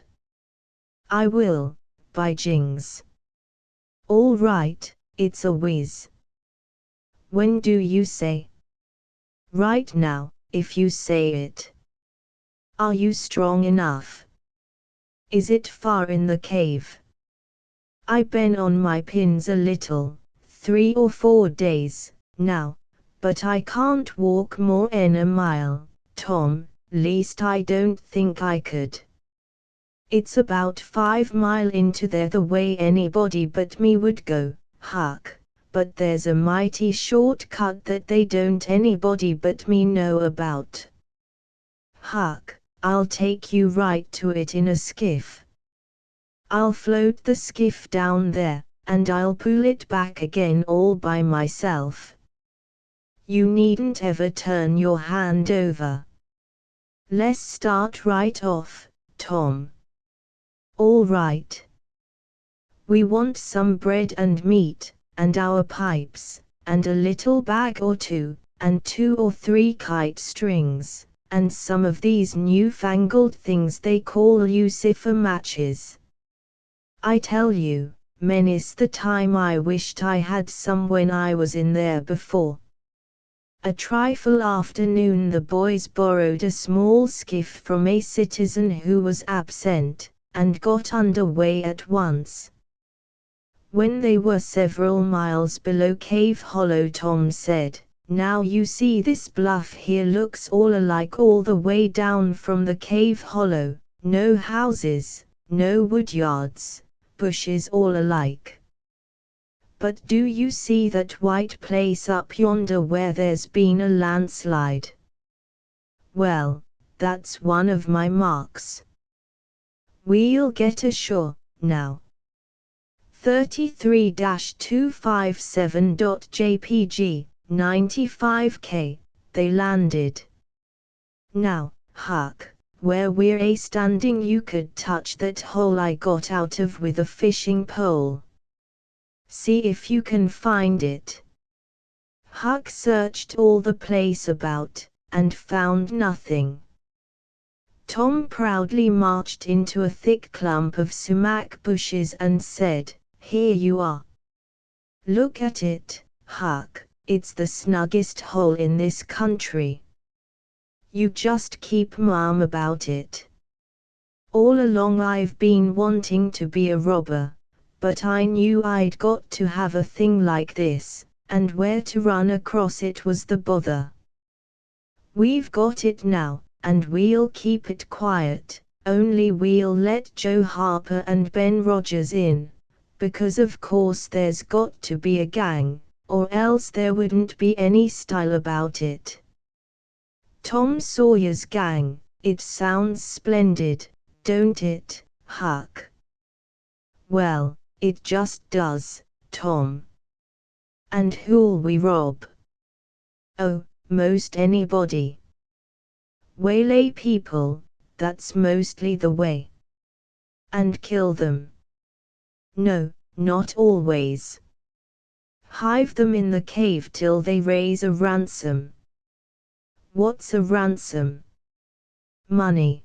"I will, by jings." "All right, it's a whiz." "When do you say?" "Right now, if you say it." "Are you strong enough?" "Is it far in the cave?" "I been on my pins a little, 3 or 4 days, now, but I can't walk more 'n a mile, Tom, least I don't think I could. It's about 5 mile into there the way anybody but me would go, Huck, but there's a mighty short cut that they don't anybody but me know about." "Huck, I'll take you right to it in a skiff. I'll float the skiff down there, and I'll pull it back again all by myself. You needn't ever turn your hand over. Let's start right off, Tom." "All right. We want some bread and meat, and our pipes, and a little bag or 2, and 2 or 3 kite strings, and some of these new-fangled things they call lucifer matches. I tell you, many's the time I wished I had some when I was in there before." A trifle after noon the boys borrowed a small skiff from a citizen who was absent, and got under way at once. When they were several miles below Cave Hollow, Tom said, "Now you see this bluff here looks all alike all the way down from the Cave Hollow, no houses, no woodyards, bushes all alike. But do you see that white place up yonder where there's been a landslide? Well, that's one of my marks. We'll get ashore, now." 33-257.jpg, 95K, they landed. "Now, Huck, where we're standing you could touch that hole I got out of with a fishing pole. See if you can find it." Huck searched all the place about, and found nothing. Tom proudly marched into a thick clump of sumac bushes and said, "Here you are. Look at it, Huck, it's the snuggest hole in this country. You just keep mum about it. All along I've been wanting to be a robber, but I knew I'd got to have a thing like this, and where to run across it was the bother. We've got it now, and we'll keep it quiet, only we'll let Joe Harper and Ben Rogers in, because of course there's got to be a gang, or else there wouldn't be any style about it." Tom Sawyer's gang, it sounds splendid, don't it, Huck? Well, it just does, Tom. "And who'll we rob?" "Oh, most anybody. Waylay people, that's mostly the way." "And kill them?" "No, not always. Hive them in the cave till they raise a ransom." "What's a ransom?" "Money.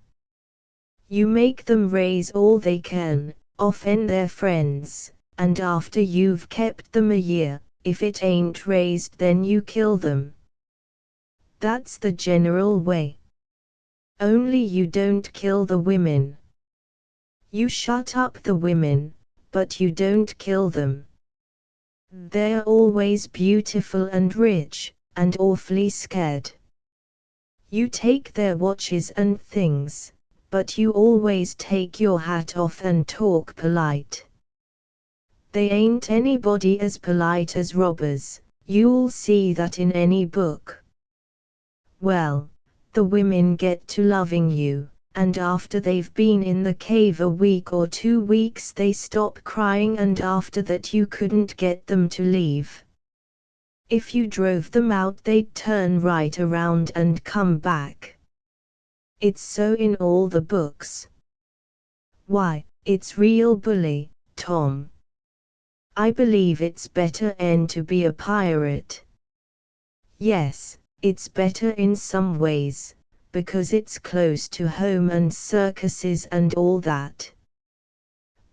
You make them raise all they can, often their friends, and after you've kept them a year, if it ain't raised then you kill them. That's the general way. Only you don't kill the women. You shut up the women, but you don't kill them. They're always beautiful and rich, and awfully scared. You take their watches and things, but you always take your hat off and talk polite. They ain't anybody as polite as robbers, you'll see that in any book. Well, the women get to loving you, and after they've been in the cave a week or 2 weeks they stop crying, and after that you couldn't get them to leave. If you drove them out they'd turn right around and come back. It's so in all the books. Why, it's real bully, Tom. I believe it's better to be a pirate." "Yes, it's better in some ways, because it's close to home and circuses and all that."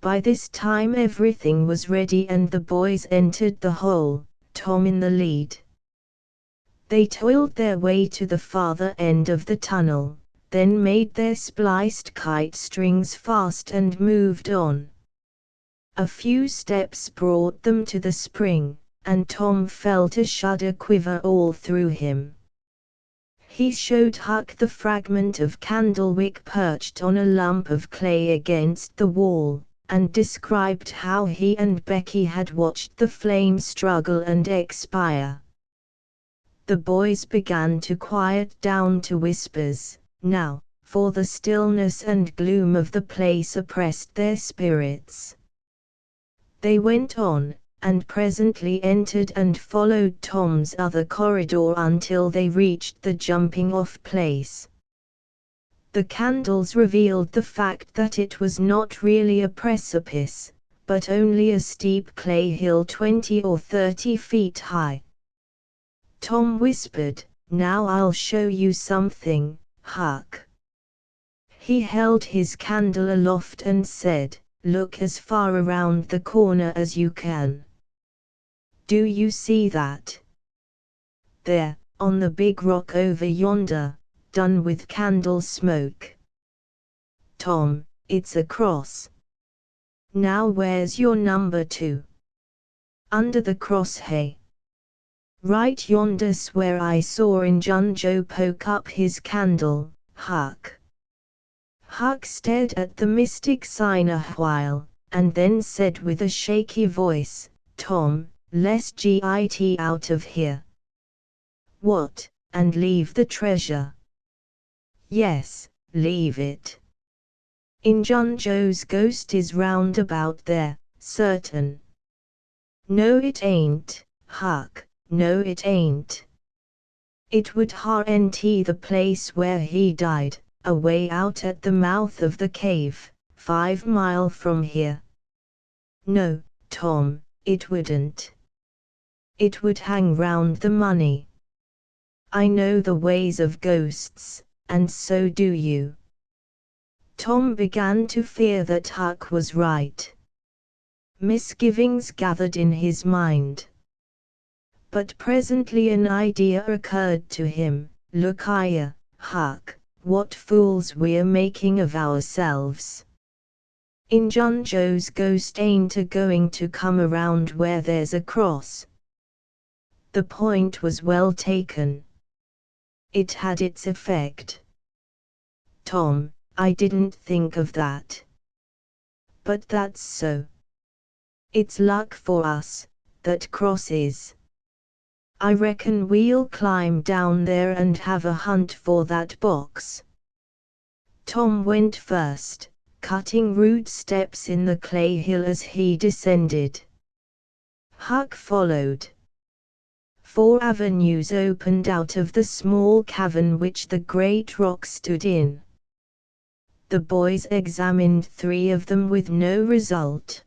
By this time everything was ready and the boys entered the hole, Tom in the lead. They toiled their way to the farther end of the tunnel, then made their spliced kite strings fast and moved on. A few steps brought them to the spring, and Tom felt a shudder quiver all through him. He showed Huck the fragment of candlewick perched on a lump of clay against the wall, and described how he and Becky had watched the flame struggle and expire. The boys began to quiet down to whispers, now, for the stillness and gloom of the place oppressed their spirits. They went on, and presently entered and followed Tom's other corridor until they reached the jumping-off place. The candles revealed the fact that it was not really a precipice, but only a steep clay hill 20 or 30 feet high. Tom whispered, "Now I'll show you something, Huck." He held his candle aloft and said, "Look as far around the corner as you can. Do you see that? There, on the big rock over yonder, done with candle smoke. Tom, it's a cross. Now where's your number 2? Under the cross, hey. Right yonder's where I saw Injun Joe poke up his candle, Huck. Huck stared at the mystic sign a while, and then said with a shaky voice, Tom, let's get out of here. What, and leave the treasure? Yes, leave it. Injun Joe's ghost is round about there, certain. No it ain't, Huck, no it ain't. It would haunt the place where he died, away out at the mouth of the cave, 5 mile from here. No, Tom, it wouldn't. It would hang round the money. I know the ways of ghosts, and so do you. Tom began to fear that Huck was right. Misgivings gathered in his mind. But presently an idea occurred to him. Look here, Huck, what fools we're making of ourselves. Injun Joe's ghost ain't a-going to come around where there's a cross. The point was well taken. It had its effect. Tom, I didn't think of that. But that's so. It's luck for us, that cross is. I reckon we'll climb down there and have a hunt for that box. Tom went first, cutting rude steps in the clay hill as he descended. Huck followed. 4 avenues opened out of the small cavern which the great rock stood in. The boys examined 3 of them with no result.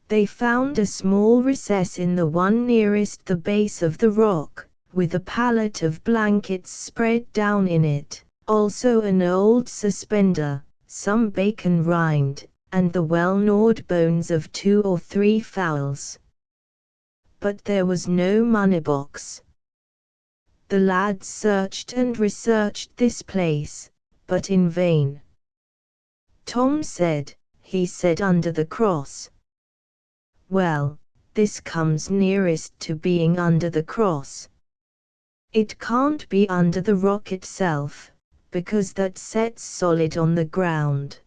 They found a small recess in the one nearest the base of the rock, with a pallet of blankets spread down in it, also an old suspender, some bacon rind, and the well-gnawed bones of 2 or 3 fowls. But there was no moneybox. The lads searched and researched this place, but in vain. Tom said, he said under the cross. Well, this comes nearest to being under the cross. It can't be under the rock itself, because that sets solid on the ground.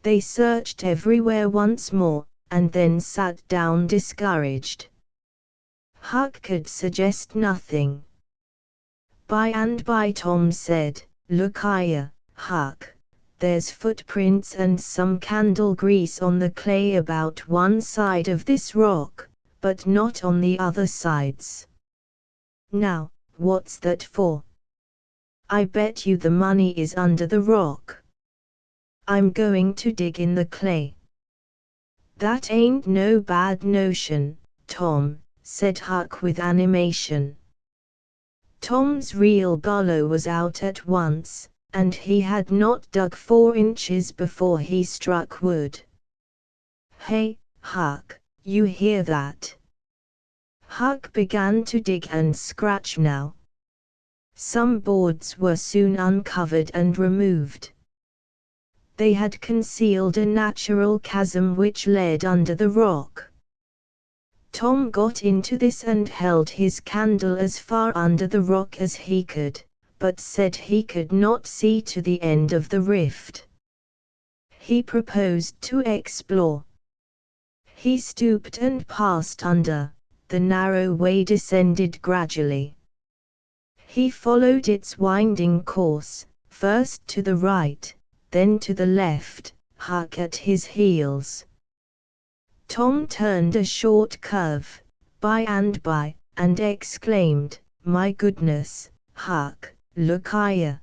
They searched everywhere once more, and then sat down discouraged. Huck could suggest nothing. By and by Tom said, Look here, Huck, there's footprints and some candle grease on the clay about one side of this rock, but not on the other sides. Now, what's that for? I bet you the money is under the rock. I'm going to dig in the clay. That ain't no bad notion, Tom, said Huck with animation. Tom's real bellow was out at once, and he had not dug 4 inches before he struck wood. Hey, Huck, you hear that? Huck began to dig and scratch now. Some boards were soon uncovered and removed. They had concealed a natural chasm which led under the rock. Tom got into this and held his candle as far under the rock as he could, but said he could not see to the end of the rift. He proposed to explore. He stooped and passed under. The narrow way descended gradually. He followed its winding course, first to the right, then to the left, Huck at his heels. Tom turned a short curve, by and exclaimed, My goodness, Huck, look here.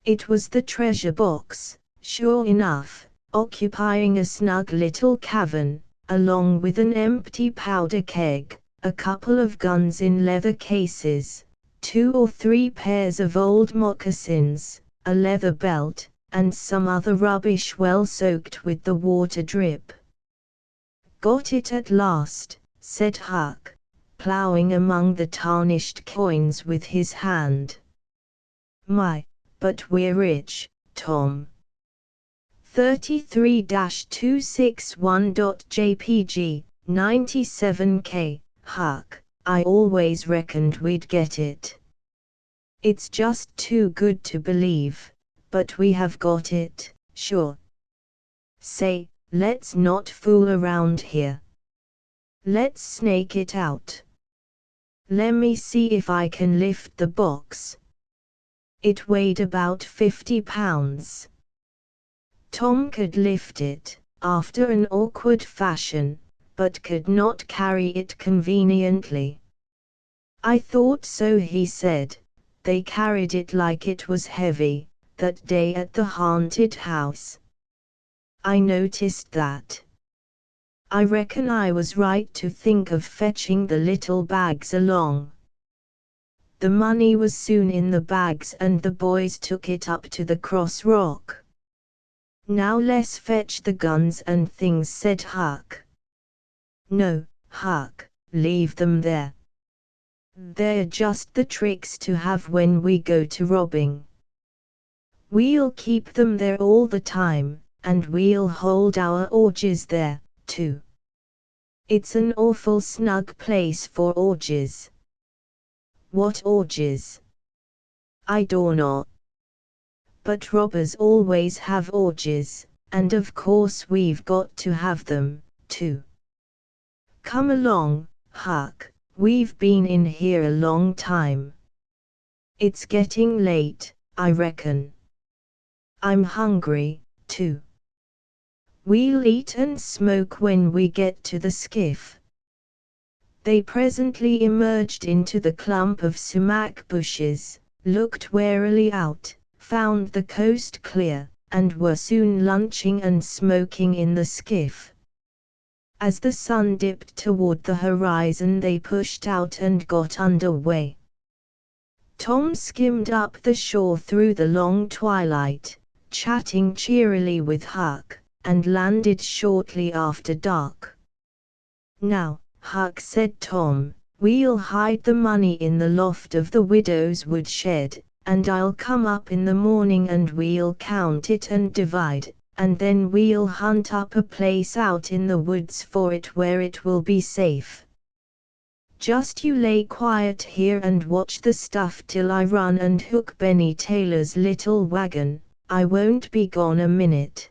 It was the treasure box, sure enough, occupying a snug little cavern, along with an empty powder keg, a couple of guns in leather cases, 2 or 3 pairs of old moccasins, a leather belt, and some other rubbish well soaked with the water drip. Got it at last, said Huck, ploughing among the tarnished coins with his hand. My, but we're rich, Tom. 33-261.jpg, 97K, Huck, I always reckoned we'd get it. It's just too good to believe, but we have got it, sure. Say, let's not fool around here. Let's snake it out. Lemme see if I can lift the box. It weighed about 50 pounds. Tom could lift it, after an awkward fashion, but could not carry it conveniently. I thought so, he said. They carried it like it was heavy, that day at the haunted house. I noticed that. I reckon I was right to think of fetching the little bags along. The money was soon in the bags and the boys took it up to the cross rock. Now let's fetch the guns and things, said Huck. No, Huck, leave them there. They're just the tricks to have when we go to robbing. We'll keep them there all the time, and we'll hold our orgies there, too. It's an awful snug place for orgies. What orgies? I don't know. But robbers always have orgies, and of course we've got to have them, too. Come along, Huck, we've been in here a long time. It's getting late, I reckon. I'm hungry, too. We'll eat and smoke when we get to the skiff. They presently emerged into the clump of sumac bushes, looked warily out, found the coast clear, and were soon lunching and smoking in the skiff. As the sun dipped toward the horizon they pushed out and got under way. Tom skimmed up the shore through the long twilight, chatting cheerily with Huck, and landed shortly after dark. Now, Huck, said Tom, we'll hide the money in the loft of the widow's woodshed, and I'll come up in the morning and we'll count it and divide, and then we'll hunt up a place out in the woods for it where it will be safe. Just you lay quiet here and watch the stuff till I run and hook Benny Taylor's little wagon. I won't be gone a minute.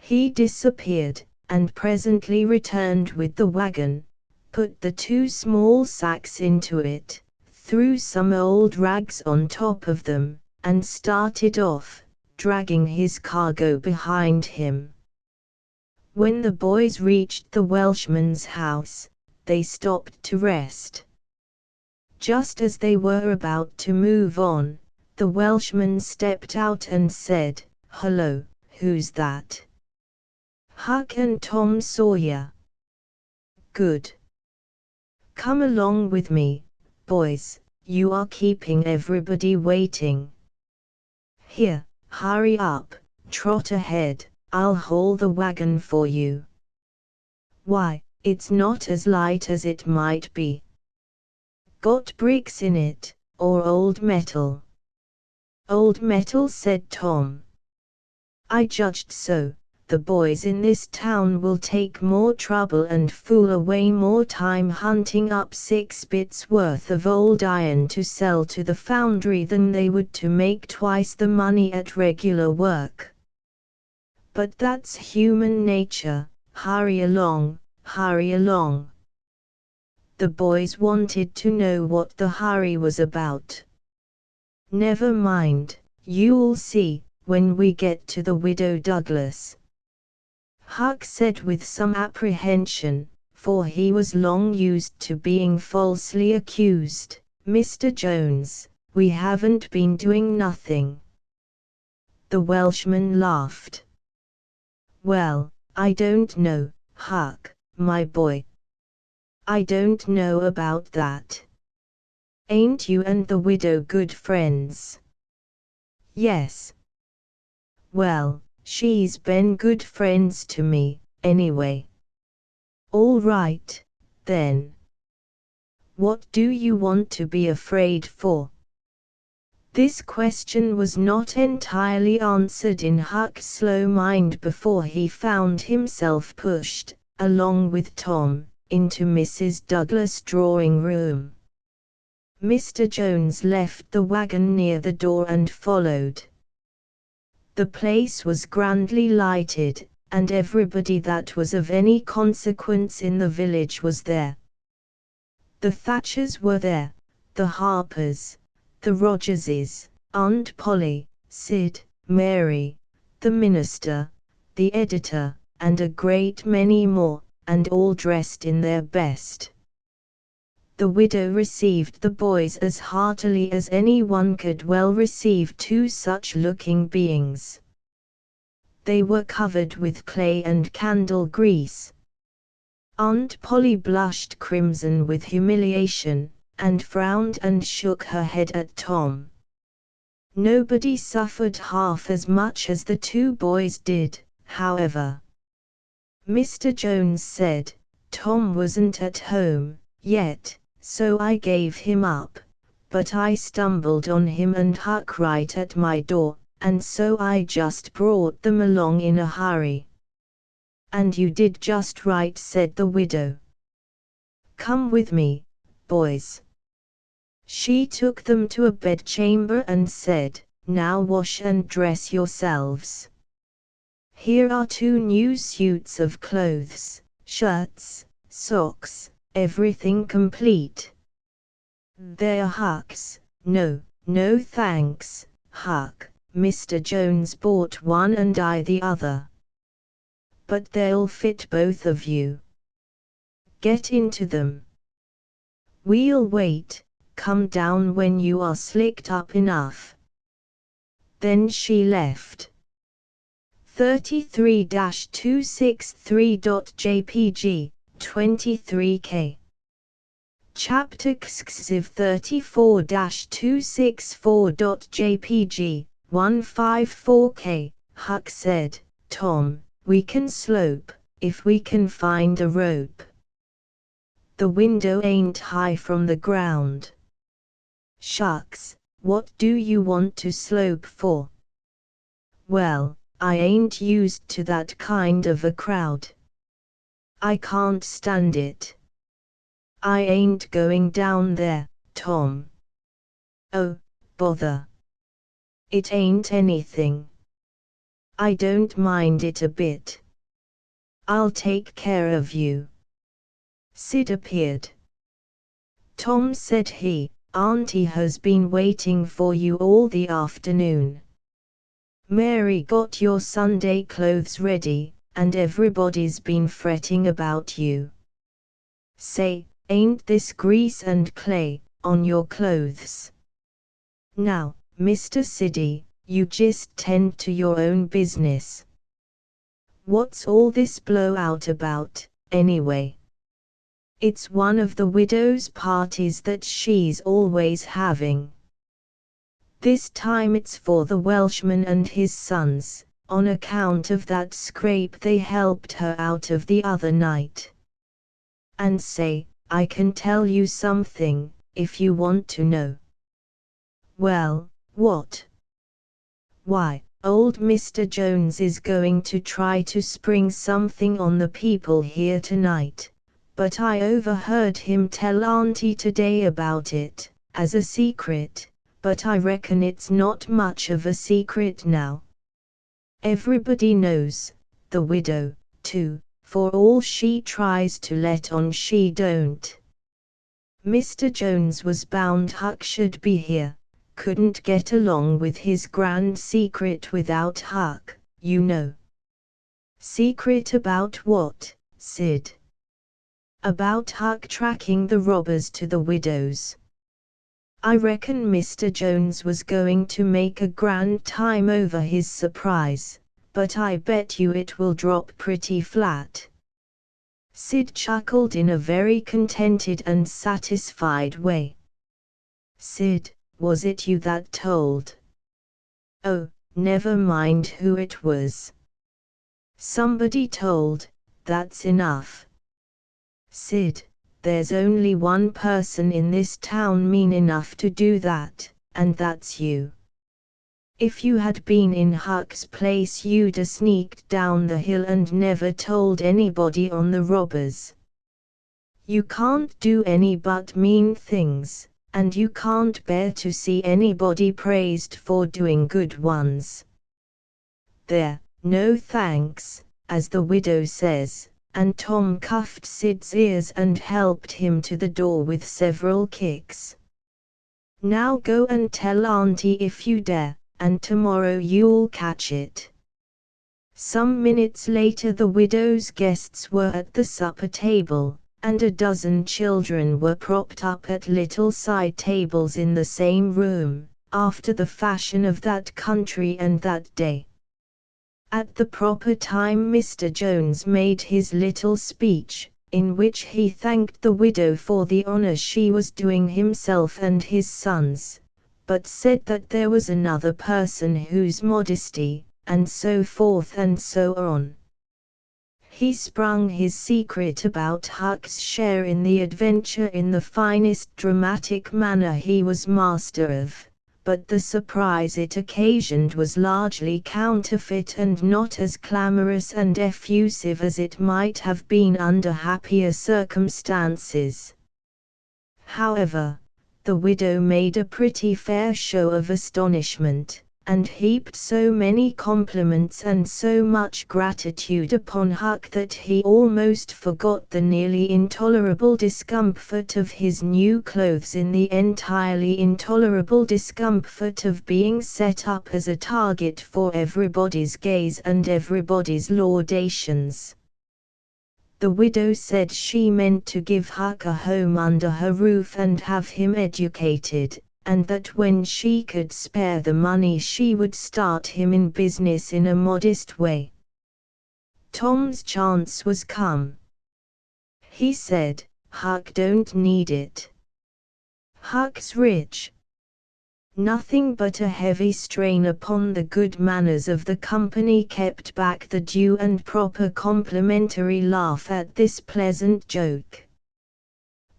He disappeared, and presently returned with the wagon, put the 2 small sacks into it, threw some old rags on top of them, and started off, dragging his cargo behind him. When the boys reached the Welshman's house, they stopped to rest. Just as they were about to move on, the Welshman stepped out and said, "Hello, who's that?" "Huck and Tom Sawyer." "Good. Come along with me, boys, you are keeping everybody waiting. Here, hurry up, trot ahead, I'll haul the wagon for you." "Why, it's not as light as it might be." "Got bricks in it, or old metal?" "Old metal," said Tom. "I judged so. The boys in this town will take more trouble and fool away more time hunting up 6 bits worth of old iron to sell to the foundry than they would to make twice the money at regular work. But that's human nature. Hurry along, hurry along." The boys wanted to know what the hurry was about. "Never mind, you'll see, when we get to the Widow Douglas," Huck said with some apprehension, for he was long used to being falsely accused. "Mr. Jones, we haven't been doing nothing." The Welshman laughed. "Well, I don't know, Huck, my boy. I don't know about that. Ain't you and the widow good friends?" "Yes." "Well, she's been good friends to me, anyway." "All right, then. What do you want to be afraid for? This question was not entirely answered in Huck's slow mind before he found himself pushed, along with Tom, into Mrs. Douglas' drawing room. Mr. Jones left the wagon near the door and followed. The place was grandly lighted, and everybody that was of any consequence in the village was there. The Thatchers were there, the Harpers, the Rogerses, Aunt Polly, Sid, Mary, the minister, the editor, and a great many more, and all dressed in their best. The widow received the boys as heartily as anyone could well receive two such looking beings. They were covered with clay and candle grease. Aunt Polly blushed crimson with humiliation, and frowned and shook her head at Tom. Nobody suffered half as much as the two boys did, however. Mr. Jones said, Tom wasn't at home yet, so I gave him up, but I stumbled on him and Huck right at my door, and so I just brought them along in a hurry. And you did just right, said the widow. Come with me, boys. She took them to a bedchamber and said, now wash and dress yourselves. Here are 2 new suits of clothes, shirts, socks, everything complete. They're Huck's. No, no thanks, Huck. Mr. Jones bought one and I the other. But they'll fit both of you. Get into them. We'll wait, come down when you are slicked up enough. Then she left. 33-263.jpg, 23K. Chapter XXIV 34-264.jpg, 154K. Huck said, Tom, we can slope, if we can find a rope. The window ain't high from the ground. Shucks, what do you want to slope for? Well, I ain't used to that kind of a crowd. I can't stand it. I ain't going down there, Tom. Oh, bother. It ain't anything. I don't mind it a bit. I'll take care of you. Sid appeared. Tom, said he, Auntie has been waiting for you all the afternoon. Mary got your Sunday clothes ready, and everybody's been fretting about you. Say, ain't this grease and clay on your clothes? Now, Mr. Siddy, you just tend to your own business. What's all this blowout about, anyway? It's one of the widow's parties that she's always having. This time it's for the Welshman and his sons, on account of that scrape they helped her out of the other night. And say, I can tell you something, if you want to know. Well, what? Why, old Mr. Jones is going to try to spring something on the people here tonight, but I overheard him tell Auntie today about it, as a secret, but I reckon it's not much of a secret now. Everybody knows, the widow, too, for all she tries to let on she don't. Mr. Jones was bound Huck should be here, couldn't get along with his grand secret without Huck, you know. Secret about what, Sid? About Huck tracking the robbers to the widow's. I reckon Mr. Jones was going to make a grand time over his surprise, but I bet you it will drop pretty flat. Sid chuckled in a very contented and satisfied way. Sid, was it you that told? Oh, never mind who it was. Somebody told, that's enough. Sid, there's only one person in this town mean enough to do that, and that's you. If you had been in Huck's place you'd a sneaked down the hill and never told anybody on the robbers. You can't do any but mean things, and you can't bear to see anybody praised for doing good ones. There, no thanks, as the widow says, and Tom cuffed Sid's ears and helped him to the door with several kicks. Now go and tell Auntie if you dare, and tomorrow you'll catch it. Some minutes later the widow's guests were at the supper table, and a dozen children were propped up at little side tables in the same room, after the fashion of that country and that day. At the proper time Mr. Jones made his little speech, in which he thanked the widow for the honor she was doing himself and his sons, but said that there was another person whose modesty, and so forth and so on. He sprung his secret about Huck's share in the adventure in the finest dramatic manner he was master of, but the surprise it occasioned was largely counterfeit and not as clamorous and effusive as it might have been under happier circumstances. However, the widow made a pretty fair show of astonishment, and heaped so many compliments and so much gratitude upon Huck that he almost forgot the nearly intolerable discomfort of his new clothes in the entirely intolerable discomfort of being set up as a target for everybody's gaze and everybody's laudations. The widow said she meant to give Huck a home under her roof and have him educated, and that when she could spare the money she would start him in business in a modest way. Tom's chance was come. He said, "Huck don't need it. Huck's rich." Nothing but a heavy strain upon the good manners of the company kept back the due and proper complimentary laugh at this pleasant joke.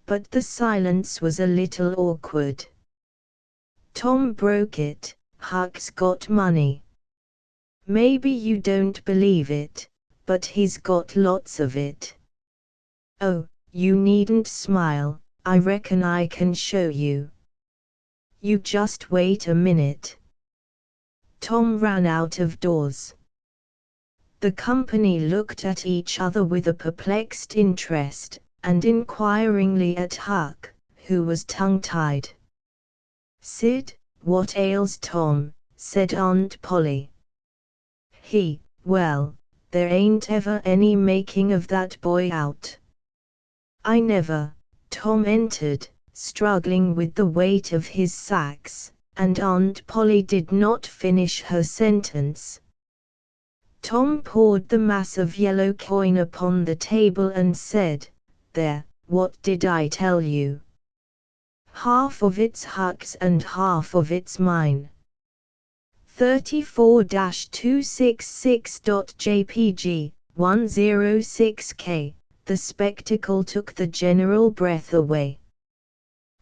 But the silence was a little awkward. Tom broke it. "Huck's got money. Maybe you don't believe it, but he's got lots of it. Oh, you needn't smile, I reckon I can show you. You just wait a minute." Tom ran out of doors. The company looked at each other with a perplexed interest, and inquiringly at Huck, who was tongue-tied. "Sid, what ails Tom?" said Aunt Polly. Well, there ain't ever any making of that boy out. I never." Tom entered, struggling with the weight of his sacks, and Aunt Polly did not finish her sentence. Tom poured the mass of yellow coin upon the table and said, "There, what did I tell you? Half of it's Huck's and half of it's mine. 34-266.jpg, 106K, the spectacle took the general breath away.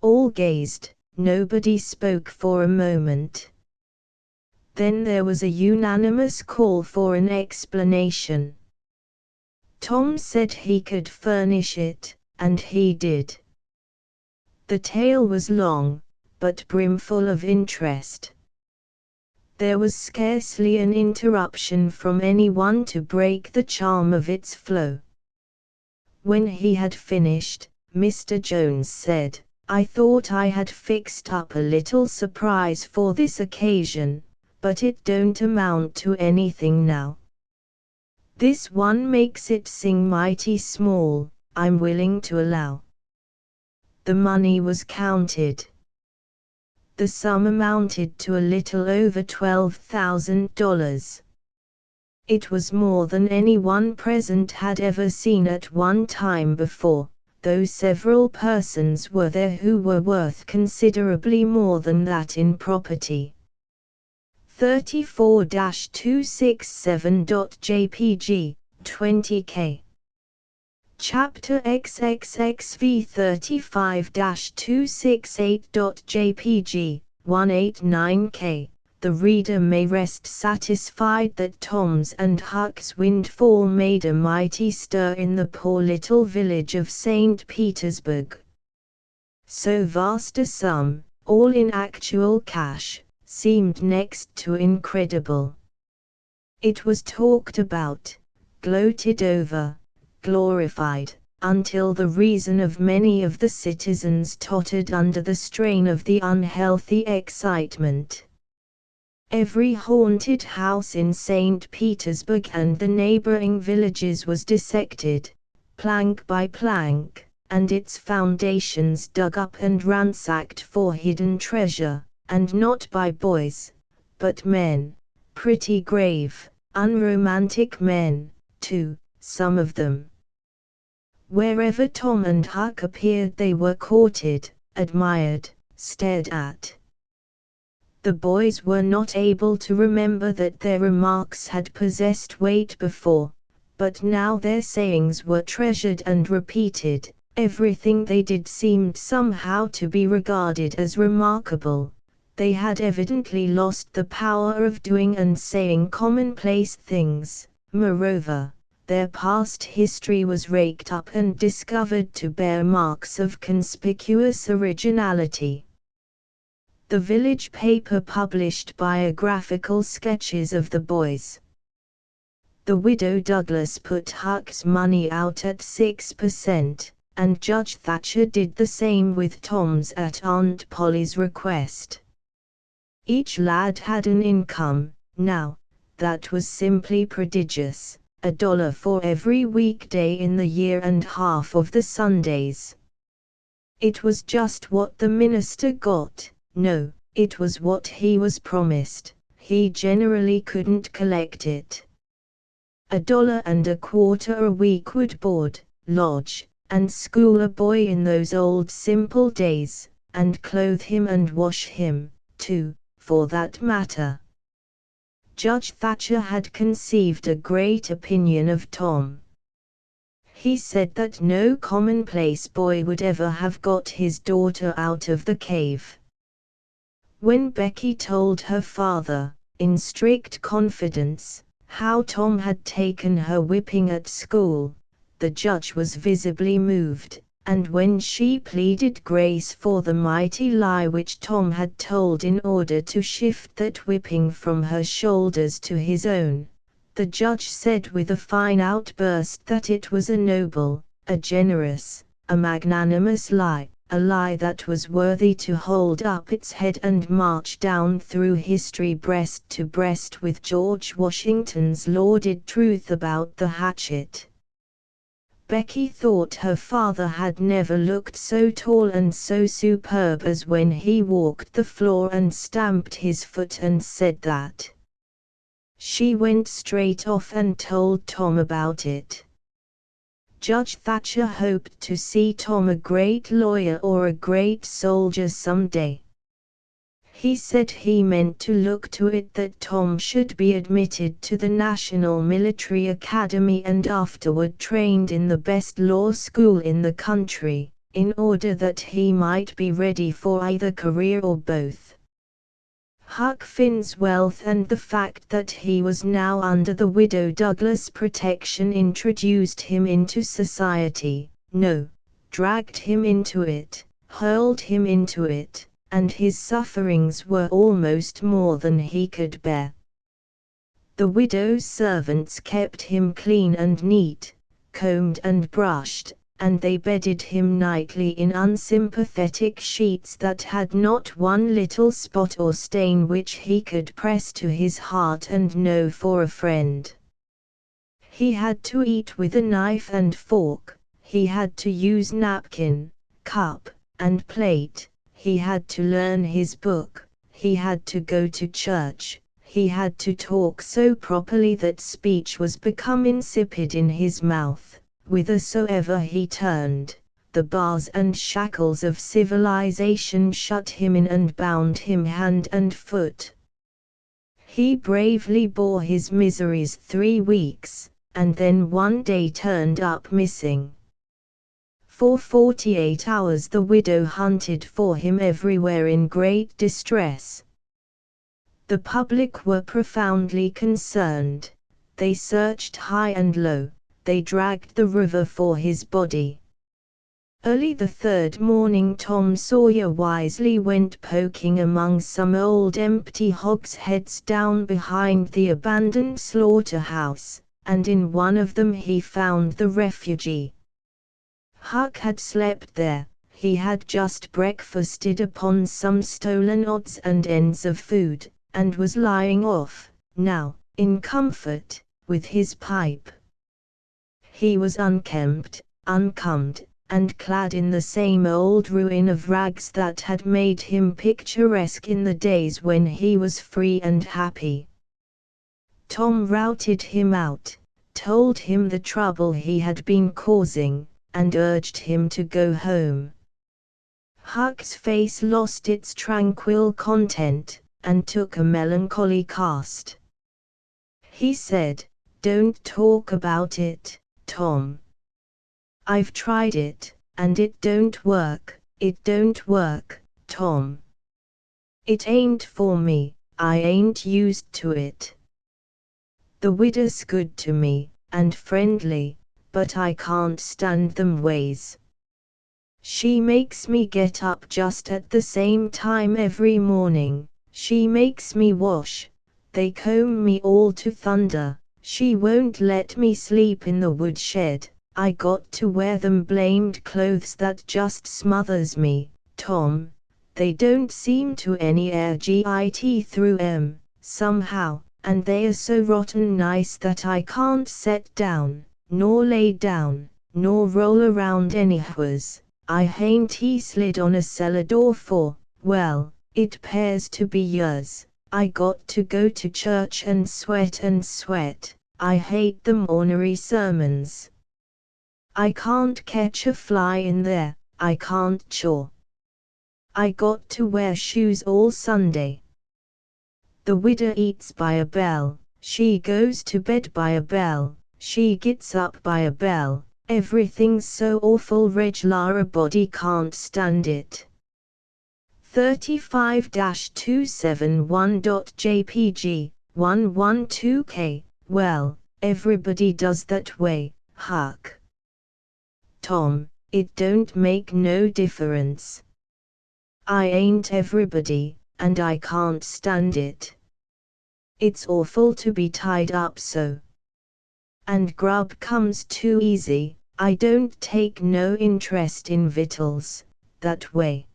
All gazed, nobody spoke for a moment. Then there was a unanimous call for an explanation. Tom said he could furnish it, and he did. The tale was long, but brimful of interest. There was scarcely an interruption from anyone to break the charm of its flow. When he had finished, Mr. Jones said, "I thought I had fixed up a little surprise for this occasion, but it don't amount to anything now. This one makes it sing mighty small, I'm willing to allow." The money was counted. The sum amounted to a little over $12,000. It was more than anyone present had ever seen at one time before, though several persons were there who were worth considerably more than that in property. 34-267.jpg, 20K. Chapter XXXV 35-268.jpg 189K. The reader may rest satisfied that Tom's and Huck's windfall made a mighty stir in the poor little village of St. Petersburg. So vast a sum, all in actual cash, seemed next to incredible. It was talked about, gloated over, glorified, until the reason of many of the citizens tottered under the strain of the unhealthy excitement. Every haunted house in St. Petersburg and the neighboring villages was dissected, plank by plank, and its foundations dug up and ransacked for hidden treasure, and not by boys, but men, pretty grave, unromantic men, too, some of them. Wherever Tom and Huck appeared they were courted, admired, stared at. The boys were not able to remember that their remarks had possessed weight before, but now their sayings were treasured and repeated. Everything they did seemed somehow to be regarded as remarkable. They had evidently lost the power of doing and saying commonplace things. Moreover, their past history was raked up and discovered to bear marks of conspicuous originality. The village paper published biographical sketches of the boys. The widow Douglas put Huck's money out at 6%, and Judge Thatcher did the same with Tom's at Aunt Polly's request. Each lad had an income, now, that was simply prodigious, $1 for every weekday in the year and half of the Sundays. It was just what the minister got. No, it was what he was promised. He generally couldn't collect it. $1.25 a week would board, lodge, and school a boy in those old simple days, and clothe him and wash him, too, for that matter. Judge Thatcher had conceived a great opinion of Tom. He said that no commonplace boy would ever have got his daughter out of the cave. When Becky told her father, in strict confidence, how Tom had taken her whipping at school, the judge was visibly moved, and when she pleaded grace for the mighty lie which Tom had told in order to shift that whipping from her shoulders to his own, the judge said with a fine outburst that it was a noble, a generous, a magnanimous lie, a lie that was worthy to hold up its head and march down through history breast to breast with George Washington's lauded truth about the hatchet. Becky thought her father had never looked so tall and so superb as when he walked the floor and stamped his foot and said that. She went straight off and told Tom about it. Judge Thatcher hoped to see Tom a great lawyer or a great soldier someday. He said he meant to look to it that Tom should be admitted to the National Military Academy and afterward trained in the best law school in the country, in order that he might be ready for either career or both. Huck Finn's wealth and the fact that he was now under the widow Douglas' protection introduced him into society, dragged him into it, hurled him into it, and his sufferings were almost more than he could bear. The widow's servants kept him clean and neat, combed and brushed, and they bedded him nightly in unsympathetic sheets that had not one little spot or stain which he could press to his heart and know for a friend. He had to eat with a knife and fork, he had to use napkin, cup, and plate, he had to learn his book, he had to go to church, he had to talk so properly that speech was become insipid in his mouth. Whithersoever he turned, the bars and shackles of civilization shut him in and bound him hand and foot. He bravely bore his miseries 3 weeks, and then one day turned up missing. For 48 hours the widow hunted for him everywhere in great distress. The public were profoundly concerned. They searched high and low, they dragged the river for his body. Early the third morning Tom Sawyer wisely went poking among some old empty hogsheads down behind the abandoned slaughterhouse, and in one of them he found the refugee. Huck had slept there, he had just breakfasted upon some stolen odds and ends of food, and was lying off, now, in comfort, with his pipe. He was unkempt, uncombed, and clad in the same old ruin of rags that had made him picturesque in the days when he was free and happy. Tom routed him out, told him the trouble he had been causing, and urged him to go home. Huck's face lost its tranquil content, and took a melancholy cast. He said, "Don't talk about it, Tom. I've tried it, and it don't work, Tom. It ain't for me, I ain't used to it. The widow's good to me, and friendly, but I can't stand them ways. She makes me get up just at the same time every morning, she makes me wash, they comb me all to thunder, she won't let me sleep in the woodshed. I got to wear them blamed clothes that just smothers me, Tom. They don't seem to any air git through 'em, somehow, and they are so rotten nice that I can't set down, nor lay down, nor roll around anywheres. I hain't slid on a cellar door for, well, it 'pears to be years. I got to go to church and sweat. I hate them ornery sermons. I can't catch a fly in there, I can't chaw. I got to wear shoes all Sunday. The widow eats by a bell, she goes to bed by a bell, she gets up by a bell, everything's so awful reg'lar a body can't stand it." 35-271.jpg, 112k, well, everybody does that way, Huck. Tom, it don't make no difference. I ain't everybody, and I can't stand it. It's awful to be tied up so. And grub comes too easy, I don't take no interest in victuals, that way.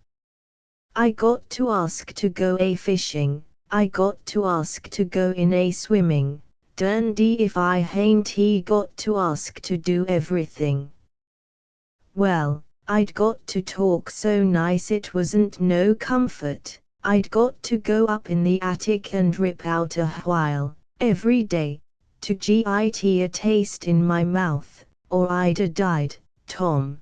I got to ask to go a fishing, I got to ask to go in a swimming, derndy if I hain't got to ask to do everything. Well, I'd got to talk so nice it wasn't no comfort, I'd got to go up in the attic and rip out a while, every day, to git a taste in my mouth, or I'd a died, Tom.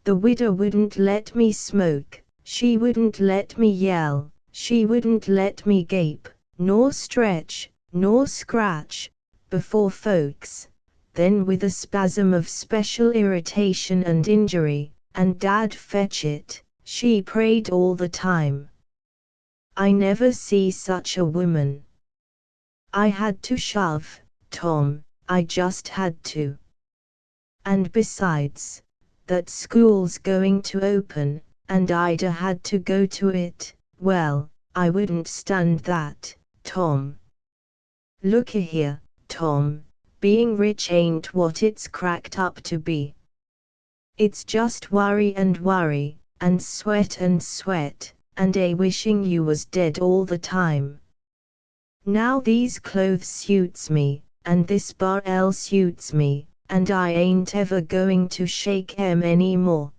The widow wouldn't let me smoke, she wouldn't let me yell, she wouldn't let me gape, nor stretch, nor scratch, before folks. Then with a spasm of special irritation and injury, and Dad fetch it, she prayed all the time. I never see such a woman. I had to shove, Tom, I just had to. And besides, that school's going to open, and I'd had to go to it, well, I wouldn't stand that, Tom. Looka here, Tom. Being rich ain't what it's cracked up to be. It's just worry, and sweat, and a wishing you was dead all the time. Now these clothes suits me, and this bar suits me, and I ain't ever going to shake 'em any more.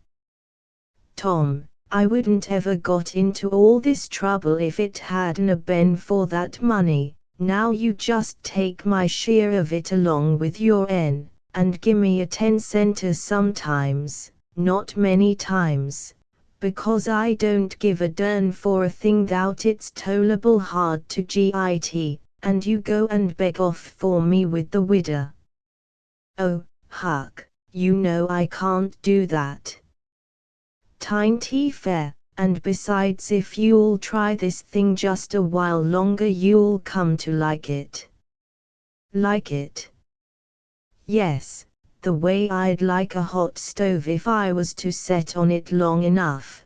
Tom, I wouldn't ever got into all this trouble if it hadn't a been for that money. Now you just take my share of it along with your and gimme a 10-center sometimes, not many times, because I don't give a dern for a thing thout it's tolerable hard to git, and you go and beg off for me with the widow. Oh, Huck, you know I can't do that. Tain't fair, and besides if you'll try this thing just a while longer you'll come to like it. Like it? Yes, the way I'd like a hot stove if I was to set on it long enough.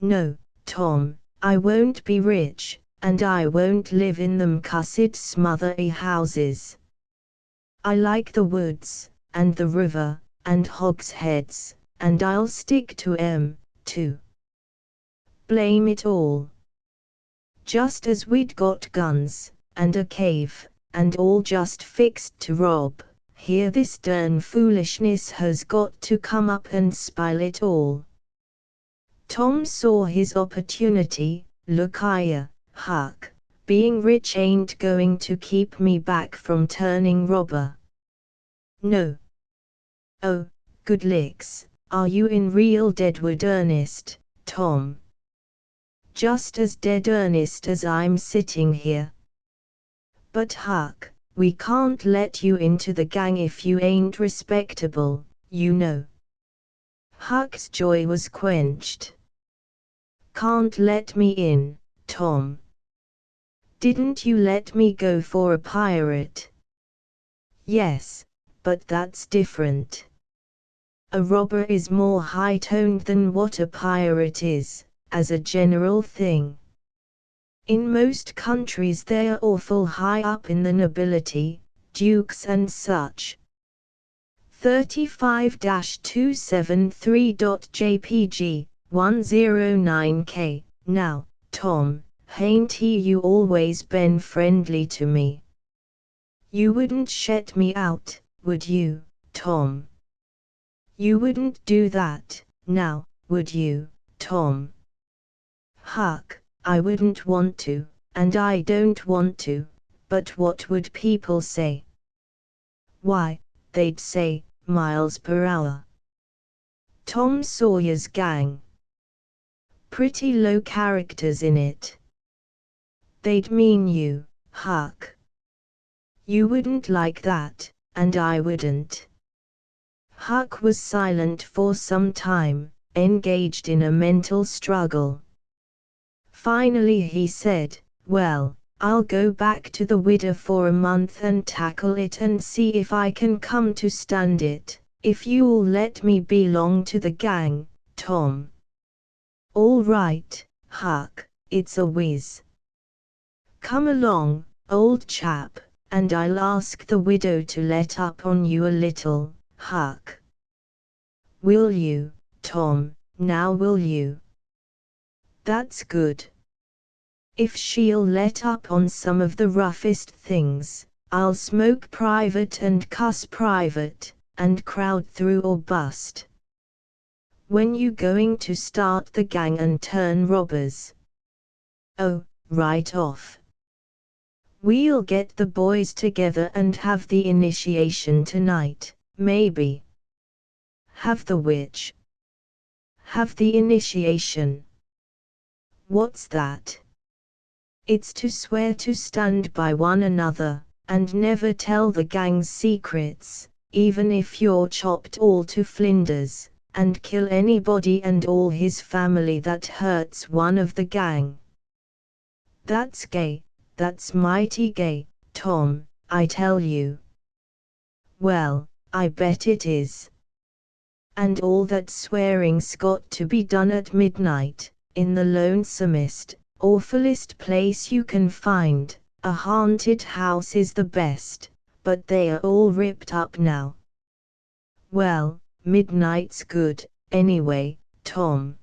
No, Tom, I won't be rich, and I won't live in them cussed smothery houses. I like the woods, and the river, and hogsheads, and I'll stick to 'em, too. Blame it all. Just as we'd got guns, and a cave, and all just fixed to rob, here this darn foolishness has got to come up and spile it all. Tom saw his opportunity. Look here, Huck, being rich ain't going to keep me back from turning robber. No. Oh, good licks, are you in real deadwood earnest, Tom? Just as dead earnest as I'm sitting here. But Huck, we can't let you into the gang if you ain't respectable, you know. Huck's joy was quenched. Can't let me in, Tom. Didn't you let me go for a pirate? Yes, but that's different. A robber is more high-toned than what a pirate is, as a general thing. In most countries they're awful high up in the nobility, dukes and such. 35-273.jpg, 109k. Now, Tom, hain't you always been friendly to me? You wouldn't shut me out, would you, Tom? You wouldn't do that, now, would you, Tom? Huck, I wouldn't want to, and I don't want to, but what would people say? Why, they'd say, miles per hour. Tom Sawyer's gang. Pretty low characters in it. They'd mean you, Huck. You wouldn't like that, and I wouldn't. Huck was silent for some time, engaged in a mental struggle. Finally he said, well, I'll go back to the widder for a month and tackle it and see if I can come to stand it, if you'll let me belong to the gang, Tom. All right, Huck, it's a whiz. Come along, old chap, and I'll ask the widow to let up on you a little, Huck. Will you, Tom, now will you? That's good. If she'll let up on some of the roughest things, I'll smoke private and cuss private, and crowd through or bust. When you going to start the gang and turn robbers? Oh, right off. We'll get the boys together and have the initiation tonight, maybe. Have the which? Have the initiation. What's that? It's to swear to stand by one another, and never tell the gang's secrets, even if you're chopped all to flinders, and kill anybody and all his family that hurts one of the gang. That's gay, that's mighty gay, Tom, I tell you. Well, I bet it is. And all that swearing's got to be done at midnight, in the lonesomest, awfulest place you can find. A haunted house is the best, but they are all ripped up now. Well, midnight's good, anyway, Tom.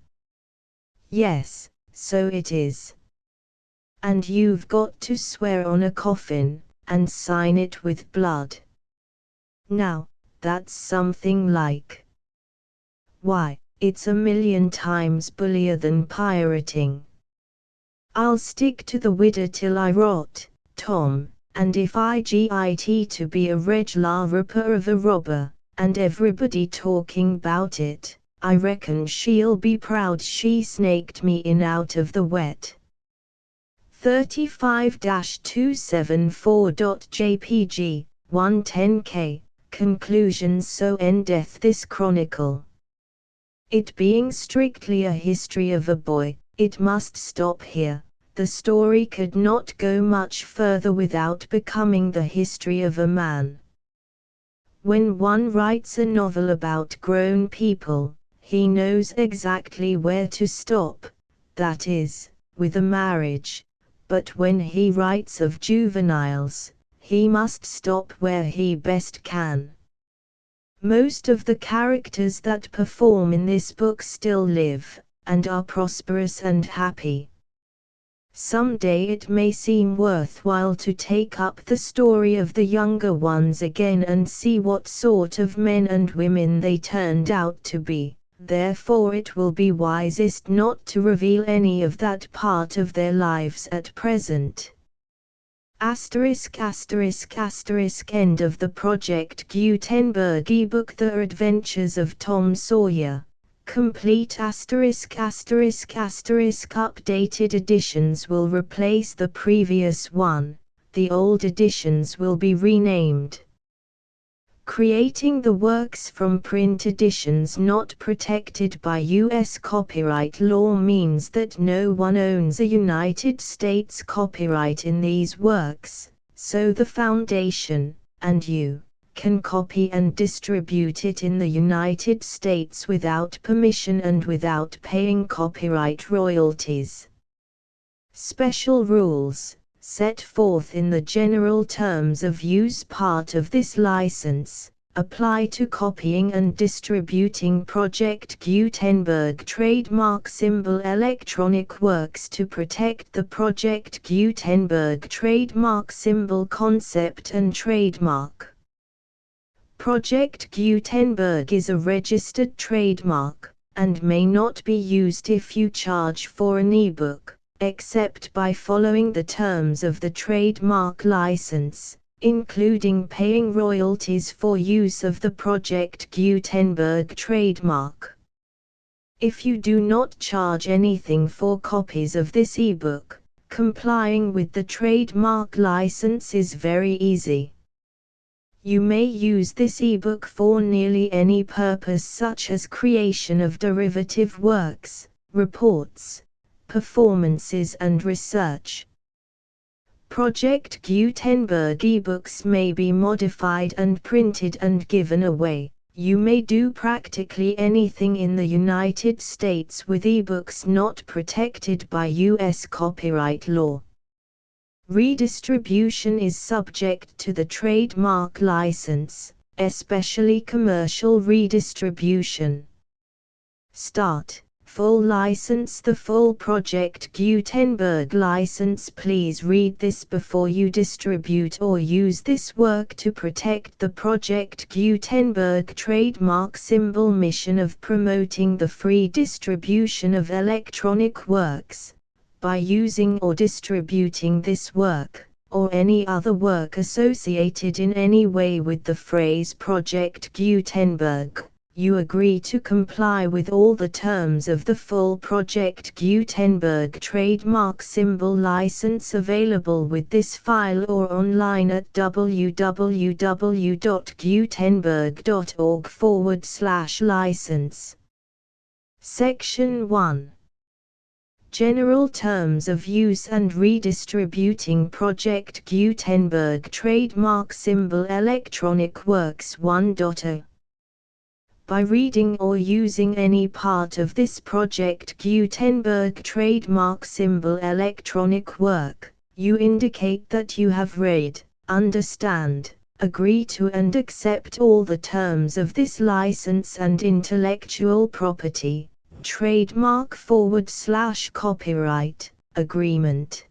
Yes, so it is. And you've got to swear on a coffin, and sign it with blood. Now, that's something like. Why, it's a million times bullier than pirating. I'll stick to the widder till I rot, Tom, and if I get to be a reg'lar ripper of a robber, and everybody talking 'bout it, I reckon she'll be proud she snaked me in out of the wet. 35-274.jpg, 110k. Conclusion. So endeth this chronicle. It being strictly a history of a boy, it must stop here. The story could not go much further without becoming the history of a man. When one writes a novel about grown people, he knows exactly where to stop, that is, with a marriage, but when he writes of juveniles, he must stop where he best can. Most of the characters that perform in this book still live, and are prosperous and happy. Some day it may seem worthwhile to take up the story of the younger ones again and see what sort of men and women they turned out to be, therefore it will be wisest not to reveal any of that part of their lives at present. End of the Project Gutenberg ebook The Adventures of Tom Sawyer. Complete ******** updated editions will replace the previous one, the old editions will be renamed. Creating the works from print editions not protected by U.S. copyright law means that no one owns a United States copyright in these works, so the Foundation, and you, can copy and distribute it in the United States without permission and without paying copyright royalties. Special rules, set forth in the general terms of use part of this license, apply to copying and distributing Project Gutenberg trademark symbol electronic works to protect the Project Gutenberg trademark symbol concept and trademark. Project Gutenberg is a registered trademark, and may not be used if you charge for an ebook, except by following the terms of the trademark license, including paying royalties for use of the Project Gutenberg trademark. If you do not charge anything for copies of this ebook, complying with the trademark license is very easy. You may use this ebook for nearly any purpose such as creation of derivative works, reports, performances and research. Project Gutenberg ebooks may be modified and printed and given away. You may do practically anything in the United States with ebooks not protected by U.S. copyright law. Redistribution is subject to the trademark license, especially commercial redistribution. Start. Full license. The full Project Gutenberg license. Please read this before you distribute or use this work to protect the Project Gutenberg trademark symbol mission of promoting the free distribution of electronic works. By using or distributing this work, or any other work associated in any way with the phrase Project Gutenberg, you agree to comply with all the terms of the full Project Gutenberg trademark symbol license available with this file or online at www.gutenberg.org/license. Section 1. General Terms of Use and Redistributing Project Gutenberg Trademark Symbol Electronic Works 1.0. By reading or using any part of this Project Gutenberg trademark symbol electronic work, you indicate that you have read, understand, agree to and accept all the terms of this license and intellectual property, trademark/copyright, agreement.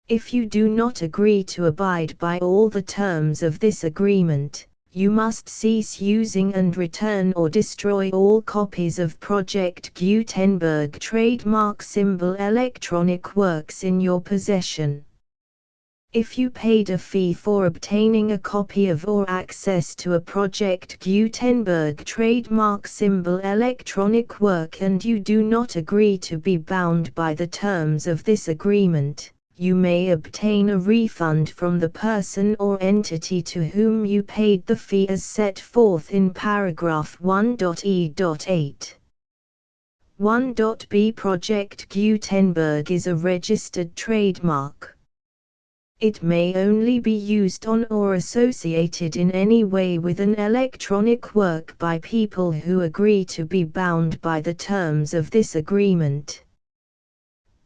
If you do not agree to abide by all the terms of this agreement, you must cease using and return or destroy all copies of Project Gutenberg trademark symbol electronic works in your possession. If you paid a fee for obtaining a copy of or access to a Project Gutenberg trademark symbol electronic work and you do not agree to be bound by the terms of this agreement, you may obtain a refund from the person or entity to whom you paid the fee as set forth in paragraph 1.e.8. 1.b Project Gutenberg is a registered trademark. It may only be used on or associated in any way with an electronic work by people who agree to be bound by the terms of this agreement.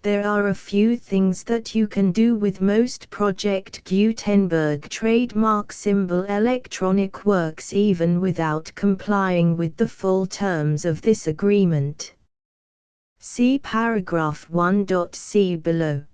There are a few things that you can do with most Project Gutenberg trademark symbol electronic works even without complying with the full terms of this agreement. See paragraph 1.c below.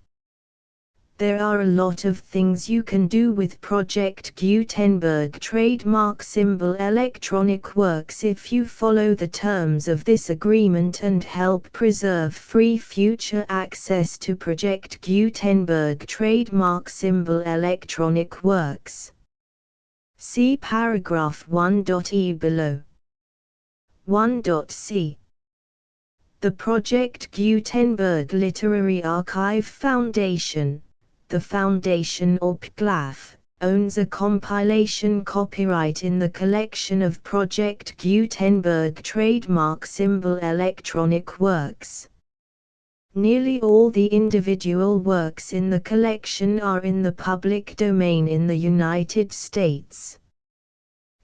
There are a lot of things you can do with Project Gutenberg trademark symbol electronic works if you follow the terms of this agreement and help preserve free future access to Project Gutenberg trademark symbol electronic works. See paragraph 1.e below. 1.c The Project Gutenberg Literary Archive Foundation, the Foundation or PGLAF, owns a compilation copyright in the collection of Project Gutenberg trademark symbol electronic works. Nearly all the individual works in the collection are in the public domain in the United States.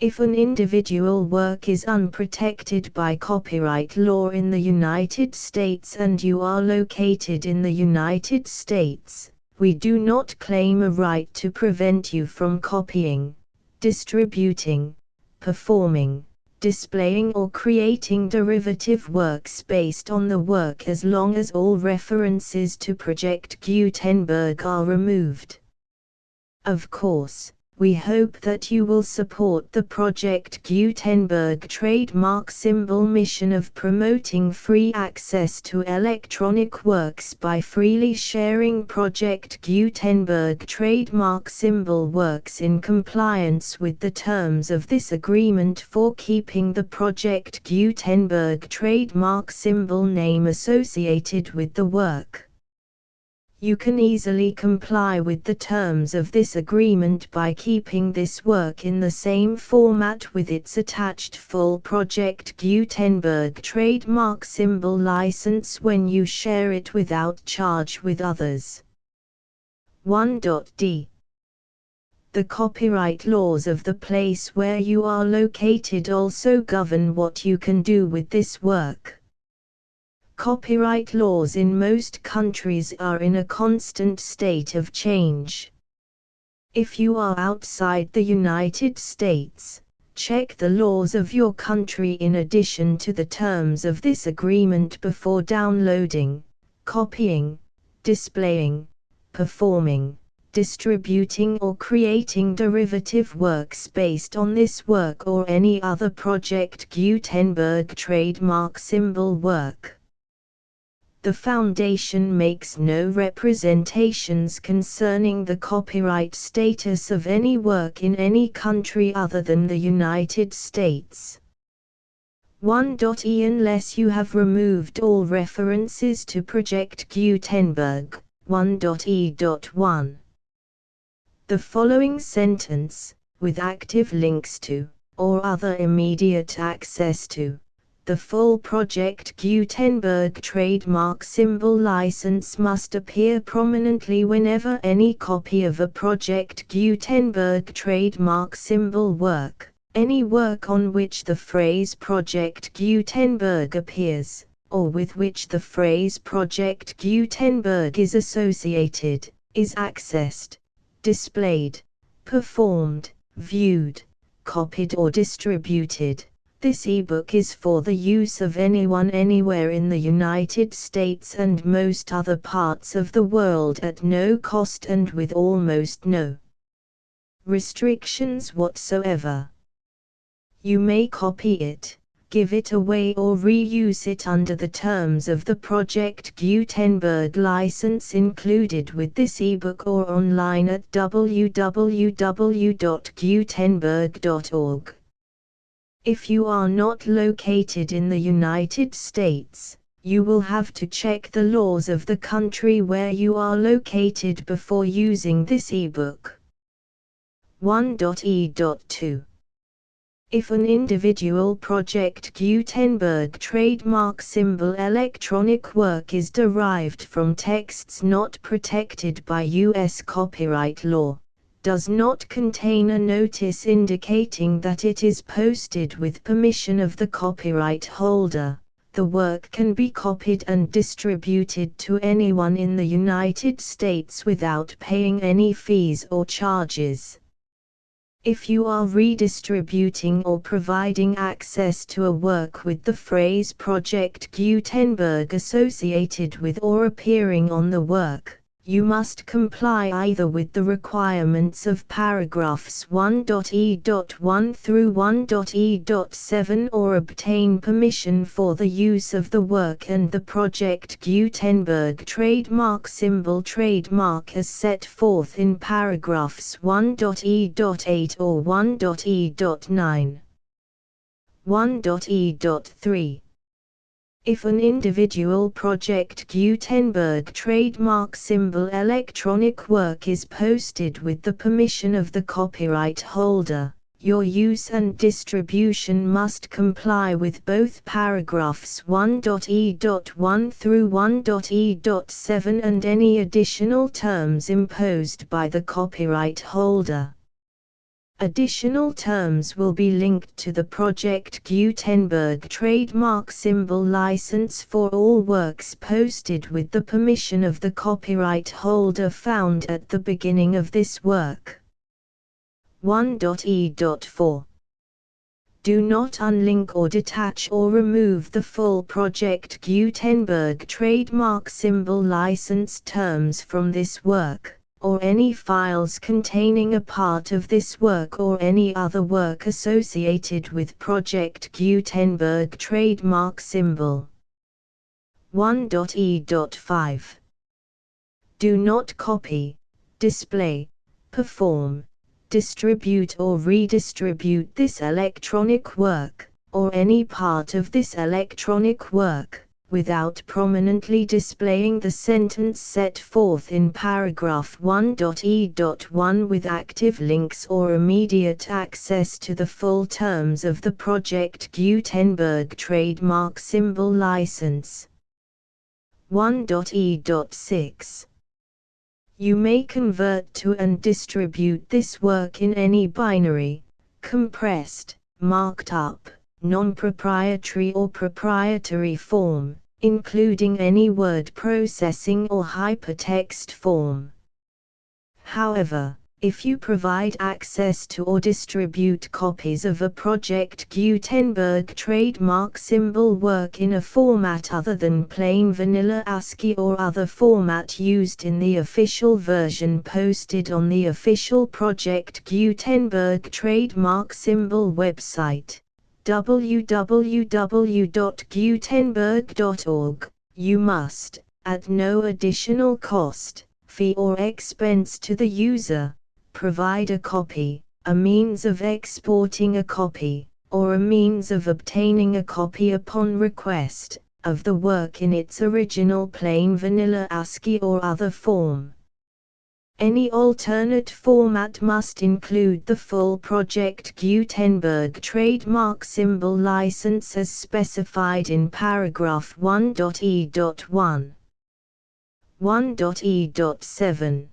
If an individual work is unprotected by copyright law in the United States and you are located in the United States, we do not claim a right to prevent you from copying, distributing, performing, displaying or creating derivative works based on the work as long as all references to Project Gutenberg are removed. Of course, we hope that you will support the Project Gutenberg trademark symbol mission of promoting free access to electronic works by freely sharing Project Gutenberg trademark symbol works in compliance with the terms of this agreement for keeping the Project Gutenberg trademark symbol name associated with the work. You can easily comply with the terms of this agreement by keeping this work in the same format with its attached full Project Gutenberg trademark symbol license when you share it without charge with others. 1.d The copyright laws of the place where you are located also govern what you can do with this work. Copyright laws in most countries are in a constant state of change. If you are outside the United States, check the laws of your country in addition to the terms of this agreement before downloading, copying, displaying, performing, distributing or creating derivative works based on this work or any other Project Gutenberg trademark symbol work. The Foundation makes no representations concerning the copyright status of any work in any country other than the United States. 1.e Unless you have removed all references to Project Gutenberg. 1.e.1 The following sentence, with active links to, or other immediate access to, the full Project Gutenberg trademark symbol license must appear prominently whenever any copy of a Project Gutenberg trademark symbol work, any work on which the phrase Project Gutenberg appears, or with which the phrase Project Gutenberg is associated, is accessed, displayed, performed, viewed, copied or distributed. This ebook is for the use of anyone anywhere in the United States and most other parts of the world at no cost and with almost no restrictions whatsoever. You may copy it, give it away or reuse it under the terms of the Project Gutenberg license included with this ebook or online at www.gutenberg.org. If you are not located in the United States, You will have to check the laws of the country where you are located before using this ebook. 1.e.2 If an individual Project Gutenberg trademark symbol electronic work is derived from texts not protected by U.S. copyright law, does not contain a notice indicating that it is posted with permission of the copyright holder, the work can be copied and distributed to anyone in the United States without paying any fees or charges. If you are redistributing or providing access to a work with the phrase Project Gutenberg associated with or appearing on the work, you must comply either with the requirements of paragraphs 1.e.1 through 1.e.7 or obtain permission for the use of the work and the Project Gutenberg trademark symbol trademark as set forth in paragraphs 1.e.8 or 1.e.9. 1.e.3 If an individual Project Gutenberg trademark symbol electronic work is posted with the permission of the copyright holder, your use and distribution must comply with both paragraphs 1.e.1 through 1.e.7 and any additional terms imposed by the copyright holder. Additional terms will be linked to the Project Gutenberg trademark symbol license for all works posted with the permission of the copyright holder found at the beginning of this work. 1.e.4 Do not unlink or detach or remove the full Project Gutenberg trademark symbol license terms from this work, or any files containing a part of this work or any other work associated with Project Gutenberg trademark symbol. 1.e.5 Do not copy, display, perform, distribute or redistribute this electronic work, or any part of this electronic work, without prominently displaying the sentence set forth in paragraph 1.e.1 with active links or immediate access to the full terms of the Project Gutenberg trademark symbol license. 1.e.6 You may convert to and distribute this work in any binary, compressed, marked up, non-proprietary or proprietary form, including any word processing or hypertext form. However, if you provide access to or distribute copies of a Project Gutenberg trademark symbol work in a format other than plain vanilla ASCII or other format used in the official version posted on the official Project Gutenberg trademark symbol website, www.gutenberg.org, you must, at no additional cost, fee or expense to the user, provide a copy, a means of exporting a copy, or a means of obtaining a copy upon request, of the work in its original plain vanilla ASCII or other form. Any alternate format must include the full Project Gutenberg trademark symbol license as specified in paragraph 1.e.1. 1.e.7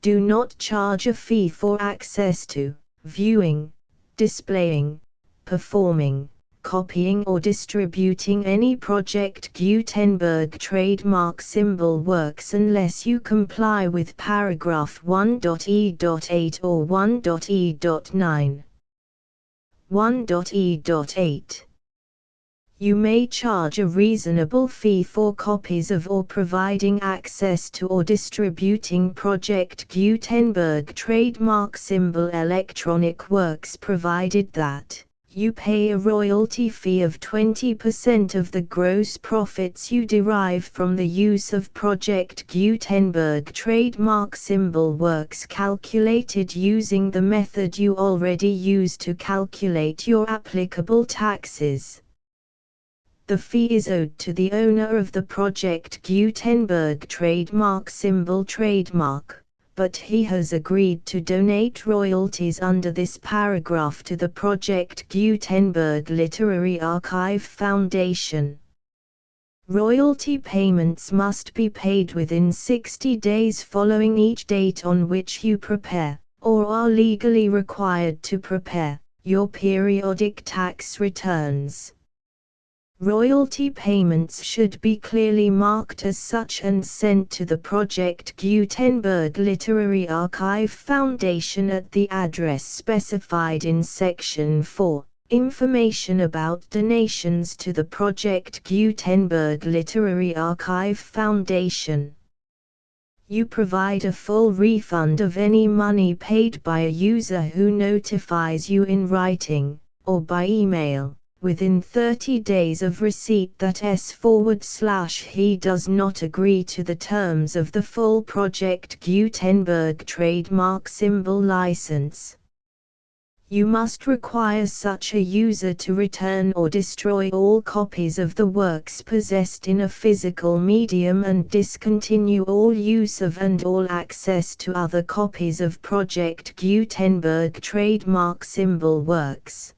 Do not charge a fee for access to, viewing, displaying, performing, copying or distributing any Project Gutenberg trademark symbol works unless you comply with paragraph 1.e.8 or 1.e.9. 1.e.8 You may charge a reasonable fee for copies of or providing access to or distributing Project Gutenberg trademark symbol electronic works provided that you pay a royalty fee of 20% of the gross profits you derive from the use of Project Gutenberg trademark symbol works calculated using the method you already use to calculate your applicable taxes. The fee is owed to the owner of the Project Gutenberg trademark symbol trademark, but he has agreed to donate royalties under this paragraph to the Project Gutenberg Literary Archive Foundation. Royalty payments must be paid within 60 days following each date on which you prepare, or are legally required to prepare, your periodic tax returns. Royalty payments should be clearly marked as such and sent to the Project Gutenberg Literary Archive Foundation at the address specified in Section 4. Information about donations to the Project Gutenberg Literary Archive Foundation. You provide a full refund of any money paid by a user who notifies you in writing, or by email, within 30 days of receipt that he does not agree to the terms of the full Project Gutenberg trademark symbol license. You must require such a user to return or destroy all copies of the works possessed in a physical medium and discontinue all use of and all access to other copies of Project Gutenberg trademark symbol works.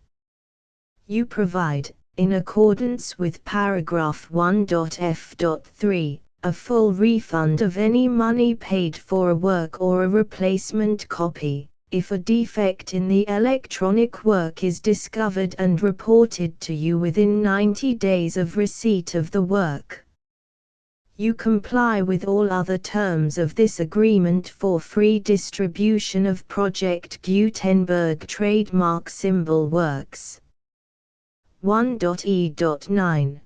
You provide, in accordance with paragraph 1.f.3, a full refund of any money paid for a work or a replacement copy, if a defect in the electronic work is discovered and reported to you within 90 days of receipt of the work. You comply with all other terms of this agreement for free distribution of Project Gutenberg trademark symbol works. 1.e.9.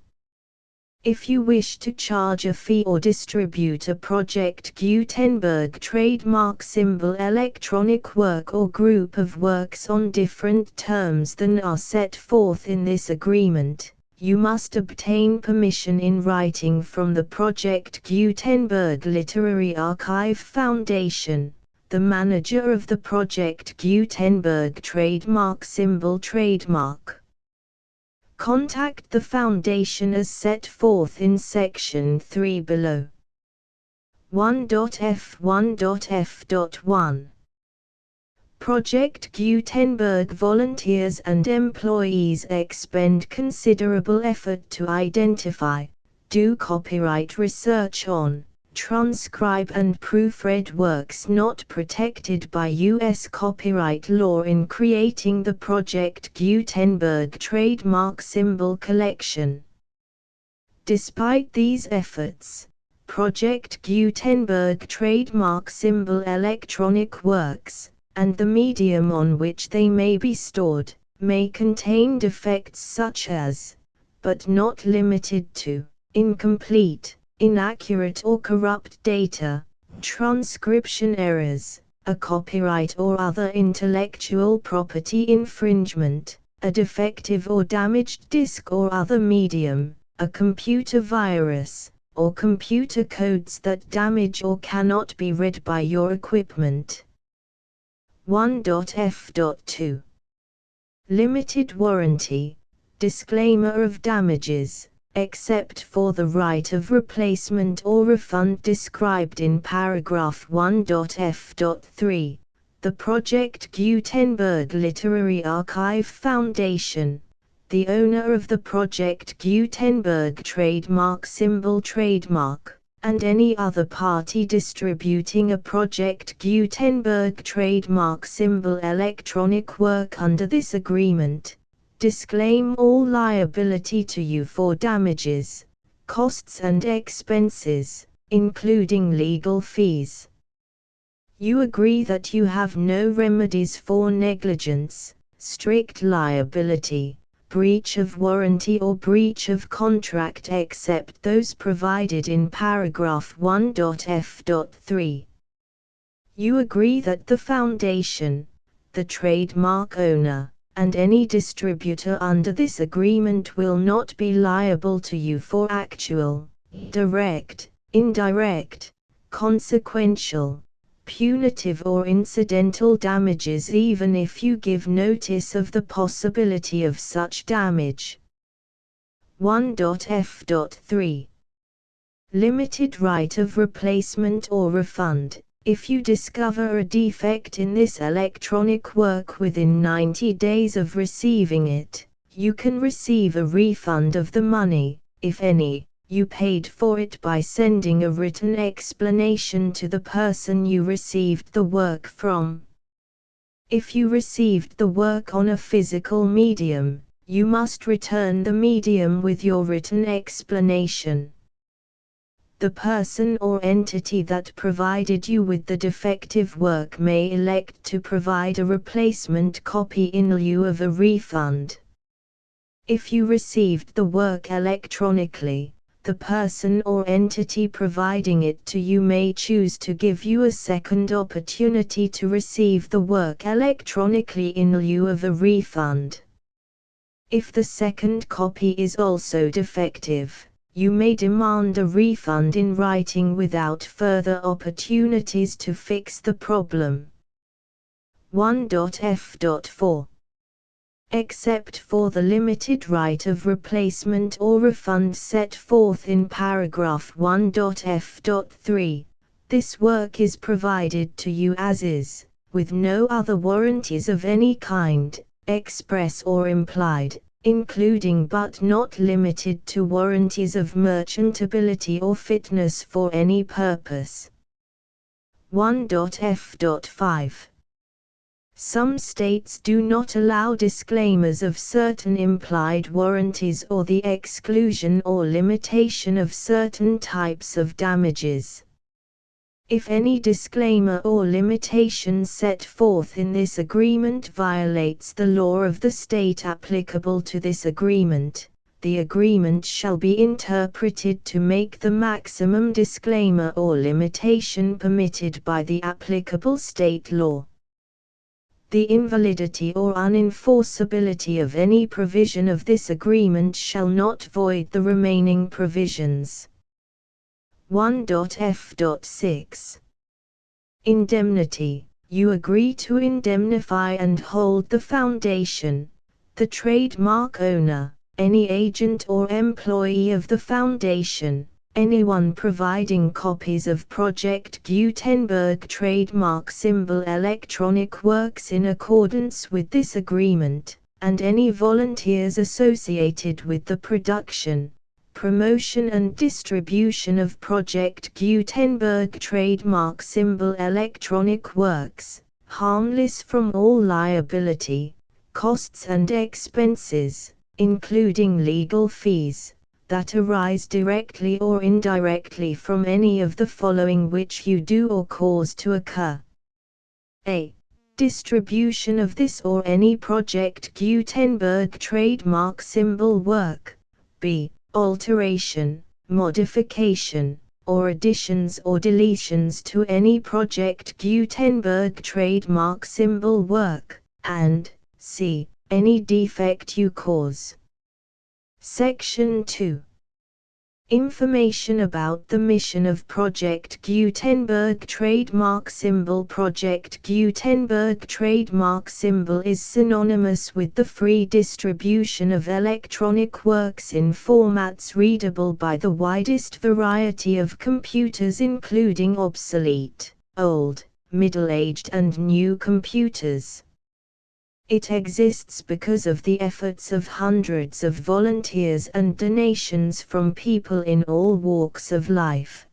If you wish to charge a fee or distribute a Project Gutenberg trademark symbol electronic work or group of works on different terms than are set forth in this agreement, you must obtain permission in writing from the Project Gutenberg Literary Archive Foundation, the manager of the Project Gutenberg trademark symbol trademark. Contact the Foundation as set forth in Section 3 below. 1.f1.f.1. Project Gutenberg volunteers and employees expend considerable effort to identify, do copyright research on, transcribe and proofread works not protected by U.S. copyright law in creating the Project Gutenberg trademark symbol collection. Despite these efforts, Project Gutenberg trademark symbol electronic works, and the medium on which they may be stored, may contain defects such as, but not limited to, incomplete, inaccurate or corrupt data, transcription errors, a copyright or other intellectual property infringement, a defective or damaged disk or other medium, a computer virus, or computer codes that damage or cannot be read by your equipment. 1.f.2. Limited warranty, disclaimer of damages, except for the right of replacement or refund described in paragraph 1.f.3, the Project Gutenberg Literary Archive Foundation, the owner of the Project Gutenberg trademark symbol trademark, and any other party distributing a Project Gutenberg trademark symbol electronic work under this agreement, disclaim all liability to you for damages, costs and expenses, including legal fees. You agree that you have no remedies for negligence, strict liability, breach of warranty or breach of contract except those provided in paragraph 1.f.3. You agree that the Foundation, the trademark owner, and any distributor under this agreement will not be liable to you for actual, direct, indirect, consequential, punitive or incidental damages even if you give notice of the possibility of such damage. 1.f.3 Limited right of replacement or refund. If you discover a defect in this electronic work within 90 days of receiving it, you can receive a refund of the money, if any, you paid for it by sending a written explanation to the person you received the work from. If you received the work on a physical medium, you must return the medium with your written explanation. The person or entity that provided you with the defective work may elect to provide a replacement copy in lieu of a refund. If you received the work electronically, the person or entity providing it to you may choose to give you a second opportunity to receive the work electronically in lieu of a refund. If the second copy is also defective, you may demand a refund in writing without further opportunities to fix the problem. 1.f.4 Except for the limited right of replacement or refund set forth in paragraph 1.f.3, this work is provided to you as is, with no other warranties of any kind, express or implied, including but not limited to warranties of merchantability or fitness for any purpose. 1.f.5 Some states do not allow disclaimers of certain implied warranties or the exclusion or limitation of certain types of damages. If any disclaimer or limitation set forth in this agreement violates the law of the state applicable to this agreement, the agreement shall be interpreted to make the maximum disclaimer or limitation permitted by the applicable state law. The invalidity or unenforceability of any provision of this agreement shall not void the remaining provisions. 1.f.6 Indemnity. You agree to indemnify and hold the foundation, the trademark owner, any agent or employee of the foundation, anyone providing copies of Project Gutenberg trademark symbol electronic works in accordance with this agreement, and any volunteers associated with the production, promotion and distribution of Project Gutenberg trademark symbol electronic works, harmless from all liability, costs and expenses, including legal fees, that arise directly or indirectly from any of the following which you do or cause to occur. A. Distribution of this or any Project Gutenberg trademark symbol work. B. Alteration, modification, or additions or deletions to any Project Gutenberg trademark symbol work, and c. Any defect you cause. Section 2. Information about the mission of Project Gutenberg trademark symbol. Project Gutenberg trademark symbol is synonymous with the free distribution of electronic works in formats readable by the widest variety of computers, including obsolete, old, middle-aged and new computers. It exists because of the efforts of hundreds of volunteers and donations from people in all walks of life.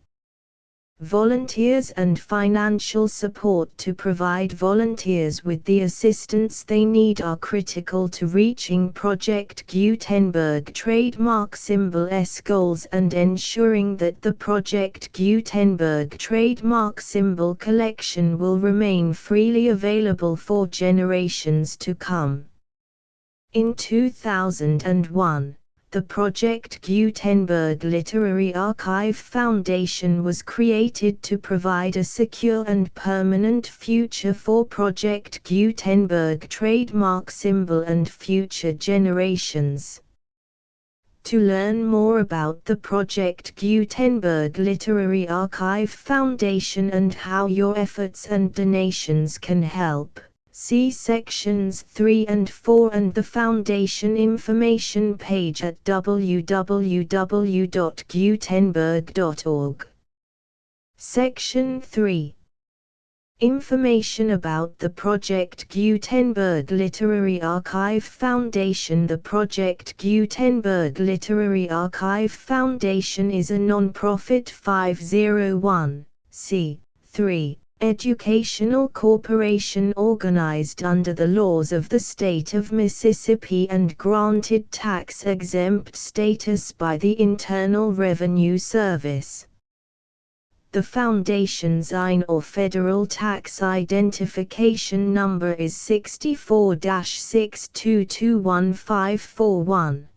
Volunteers and financial support to provide volunteers with the assistance they need are critical to reaching Project Gutenberg trademark symbol's goals and ensuring that the Project Gutenberg trademark symbol collection will remain freely available for generations to come. In 2001, the Project Gutenberg Literary Archive Foundation was created to provide a secure and permanent future for Project Gutenberg trademark symbol and future generations. To learn more about the Project Gutenberg Literary Archive Foundation and how your efforts and donations can help, See sections 3 and 4 and the Foundation information page at www.gutenberg.org. Section 3. Information about the Project Gutenberg Literary Archive Foundation. The Project Gutenberg Literary Archive Foundation is a non-profit 501(c)(3) educational corporation organized under the laws of the state of Mississippi and granted tax-exempt status by the Internal Revenue Service. The Foundation's IN or Federal Tax Identification Number is 64-6221541.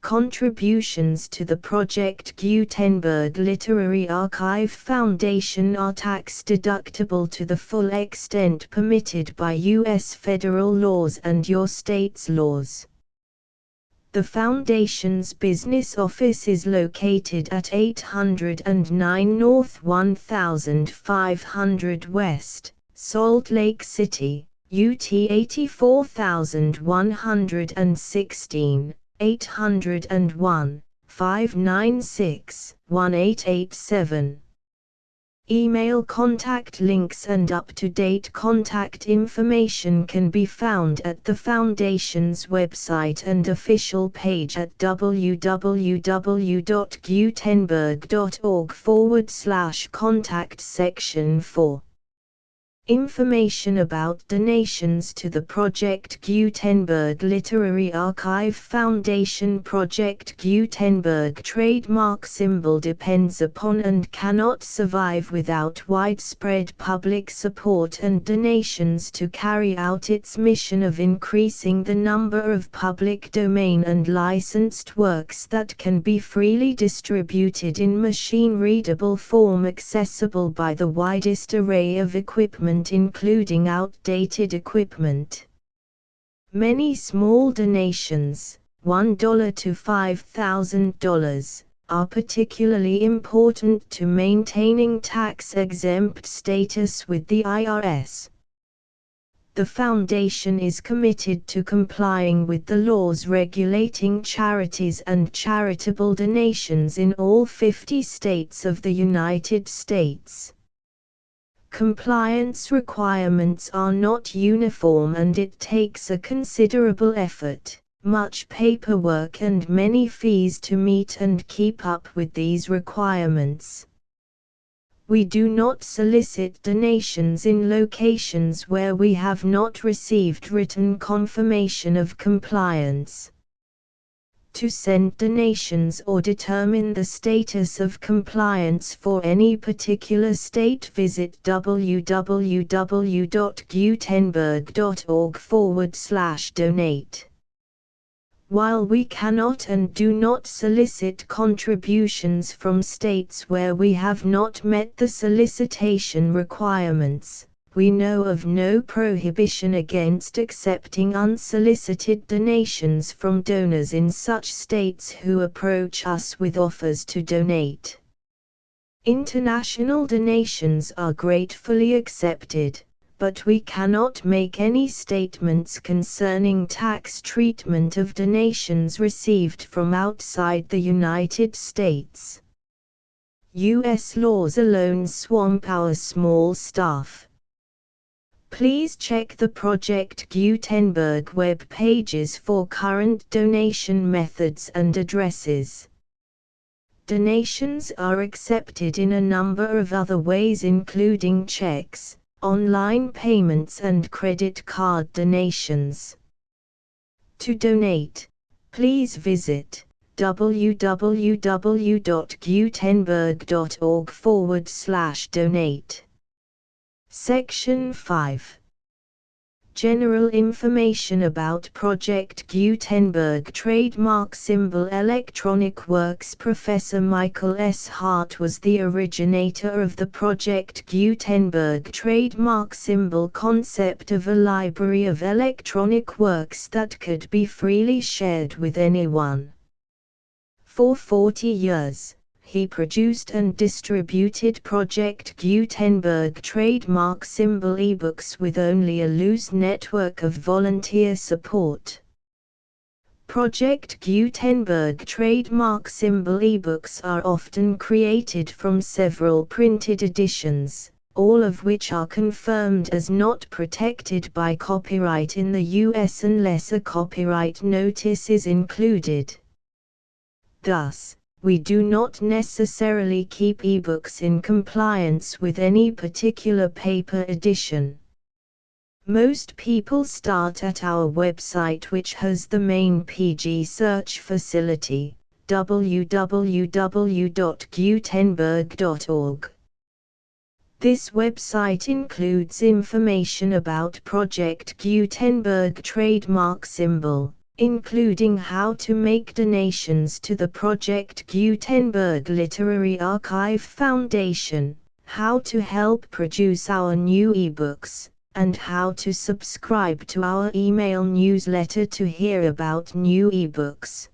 Contributions to the Project Gutenberg Literary Archive Foundation are tax-deductible to the full extent permitted by U.S. federal laws and your state's laws. The Foundation's business office is located at 809 North 1500 West, Salt Lake City, UT 84116, 801-596-1887. Email contact links and up-to-date contact information can be found at the Foundation's website and official page at www.gutenberg.org/contact section 4. Information about donations to the Project Gutenberg Literary Archive Foundation. Project Gutenberg trademark symbol depends upon and cannot survive without widespread public support and donations to carry out its mission of increasing the number of public domain and licensed works that can be freely distributed in machine-readable form accessible by the widest array of equipment including outdated equipment. Many small donations, $1 to $5,000, are particularly important to maintaining tax-exempt status with the IRS. The Foundation is committed to complying with the laws regulating charities and charitable donations in all 50 states of the United States. Compliance requirements are not uniform and it takes a considerable effort, much paperwork and many fees to meet and keep up with these requirements. We do not solicit donations in locations where we have not received written confirmation of compliance. To send donations or determine the status of compliance for any particular state, visit www.gutenberg.org/donate. While we cannot and do not solicit contributions from states where we have not met the solicitation requirements, we know of no prohibition against accepting unsolicited donations from donors in such states who approach us with offers to donate. International donations are gratefully accepted, but we cannot make any statements concerning tax treatment of donations received from outside the United States. U.S. laws alone swamp our small staff. Please check the Project Gutenberg web pages for current donation methods and addresses. Donations are accepted in a number of other ways including checks, online payments and credit card donations. To donate, please visit www.gutenberg.org/donate. Section 5. General information about Project Gutenberg trademark symbol electronic works. Professor Michael S. Hart was the originator of the Project Gutenberg trademark symbol concept of a library of electronic works that could be freely shared with anyone. For 40 years, He produced and distributed Project Gutenberg trademark symbol ebooks with only a loose network of volunteer support. Project Gutenberg trademark symbol ebooks are often created from several printed editions, all of which are confirmed as not protected by copyright in the US unless a copyright notice is included. Thus, we do not necessarily keep ebooks in compliance with any particular paper edition. Most people start at our website, which has the main PG search facility, www.gutenberg.org. This website includes information about Project Gutenberg trademark symbol, including how to make donations to the Project Gutenberg Literary Archive Foundation, how to help produce our new ebooks, and how to subscribe to our email newsletter to hear about new ebooks.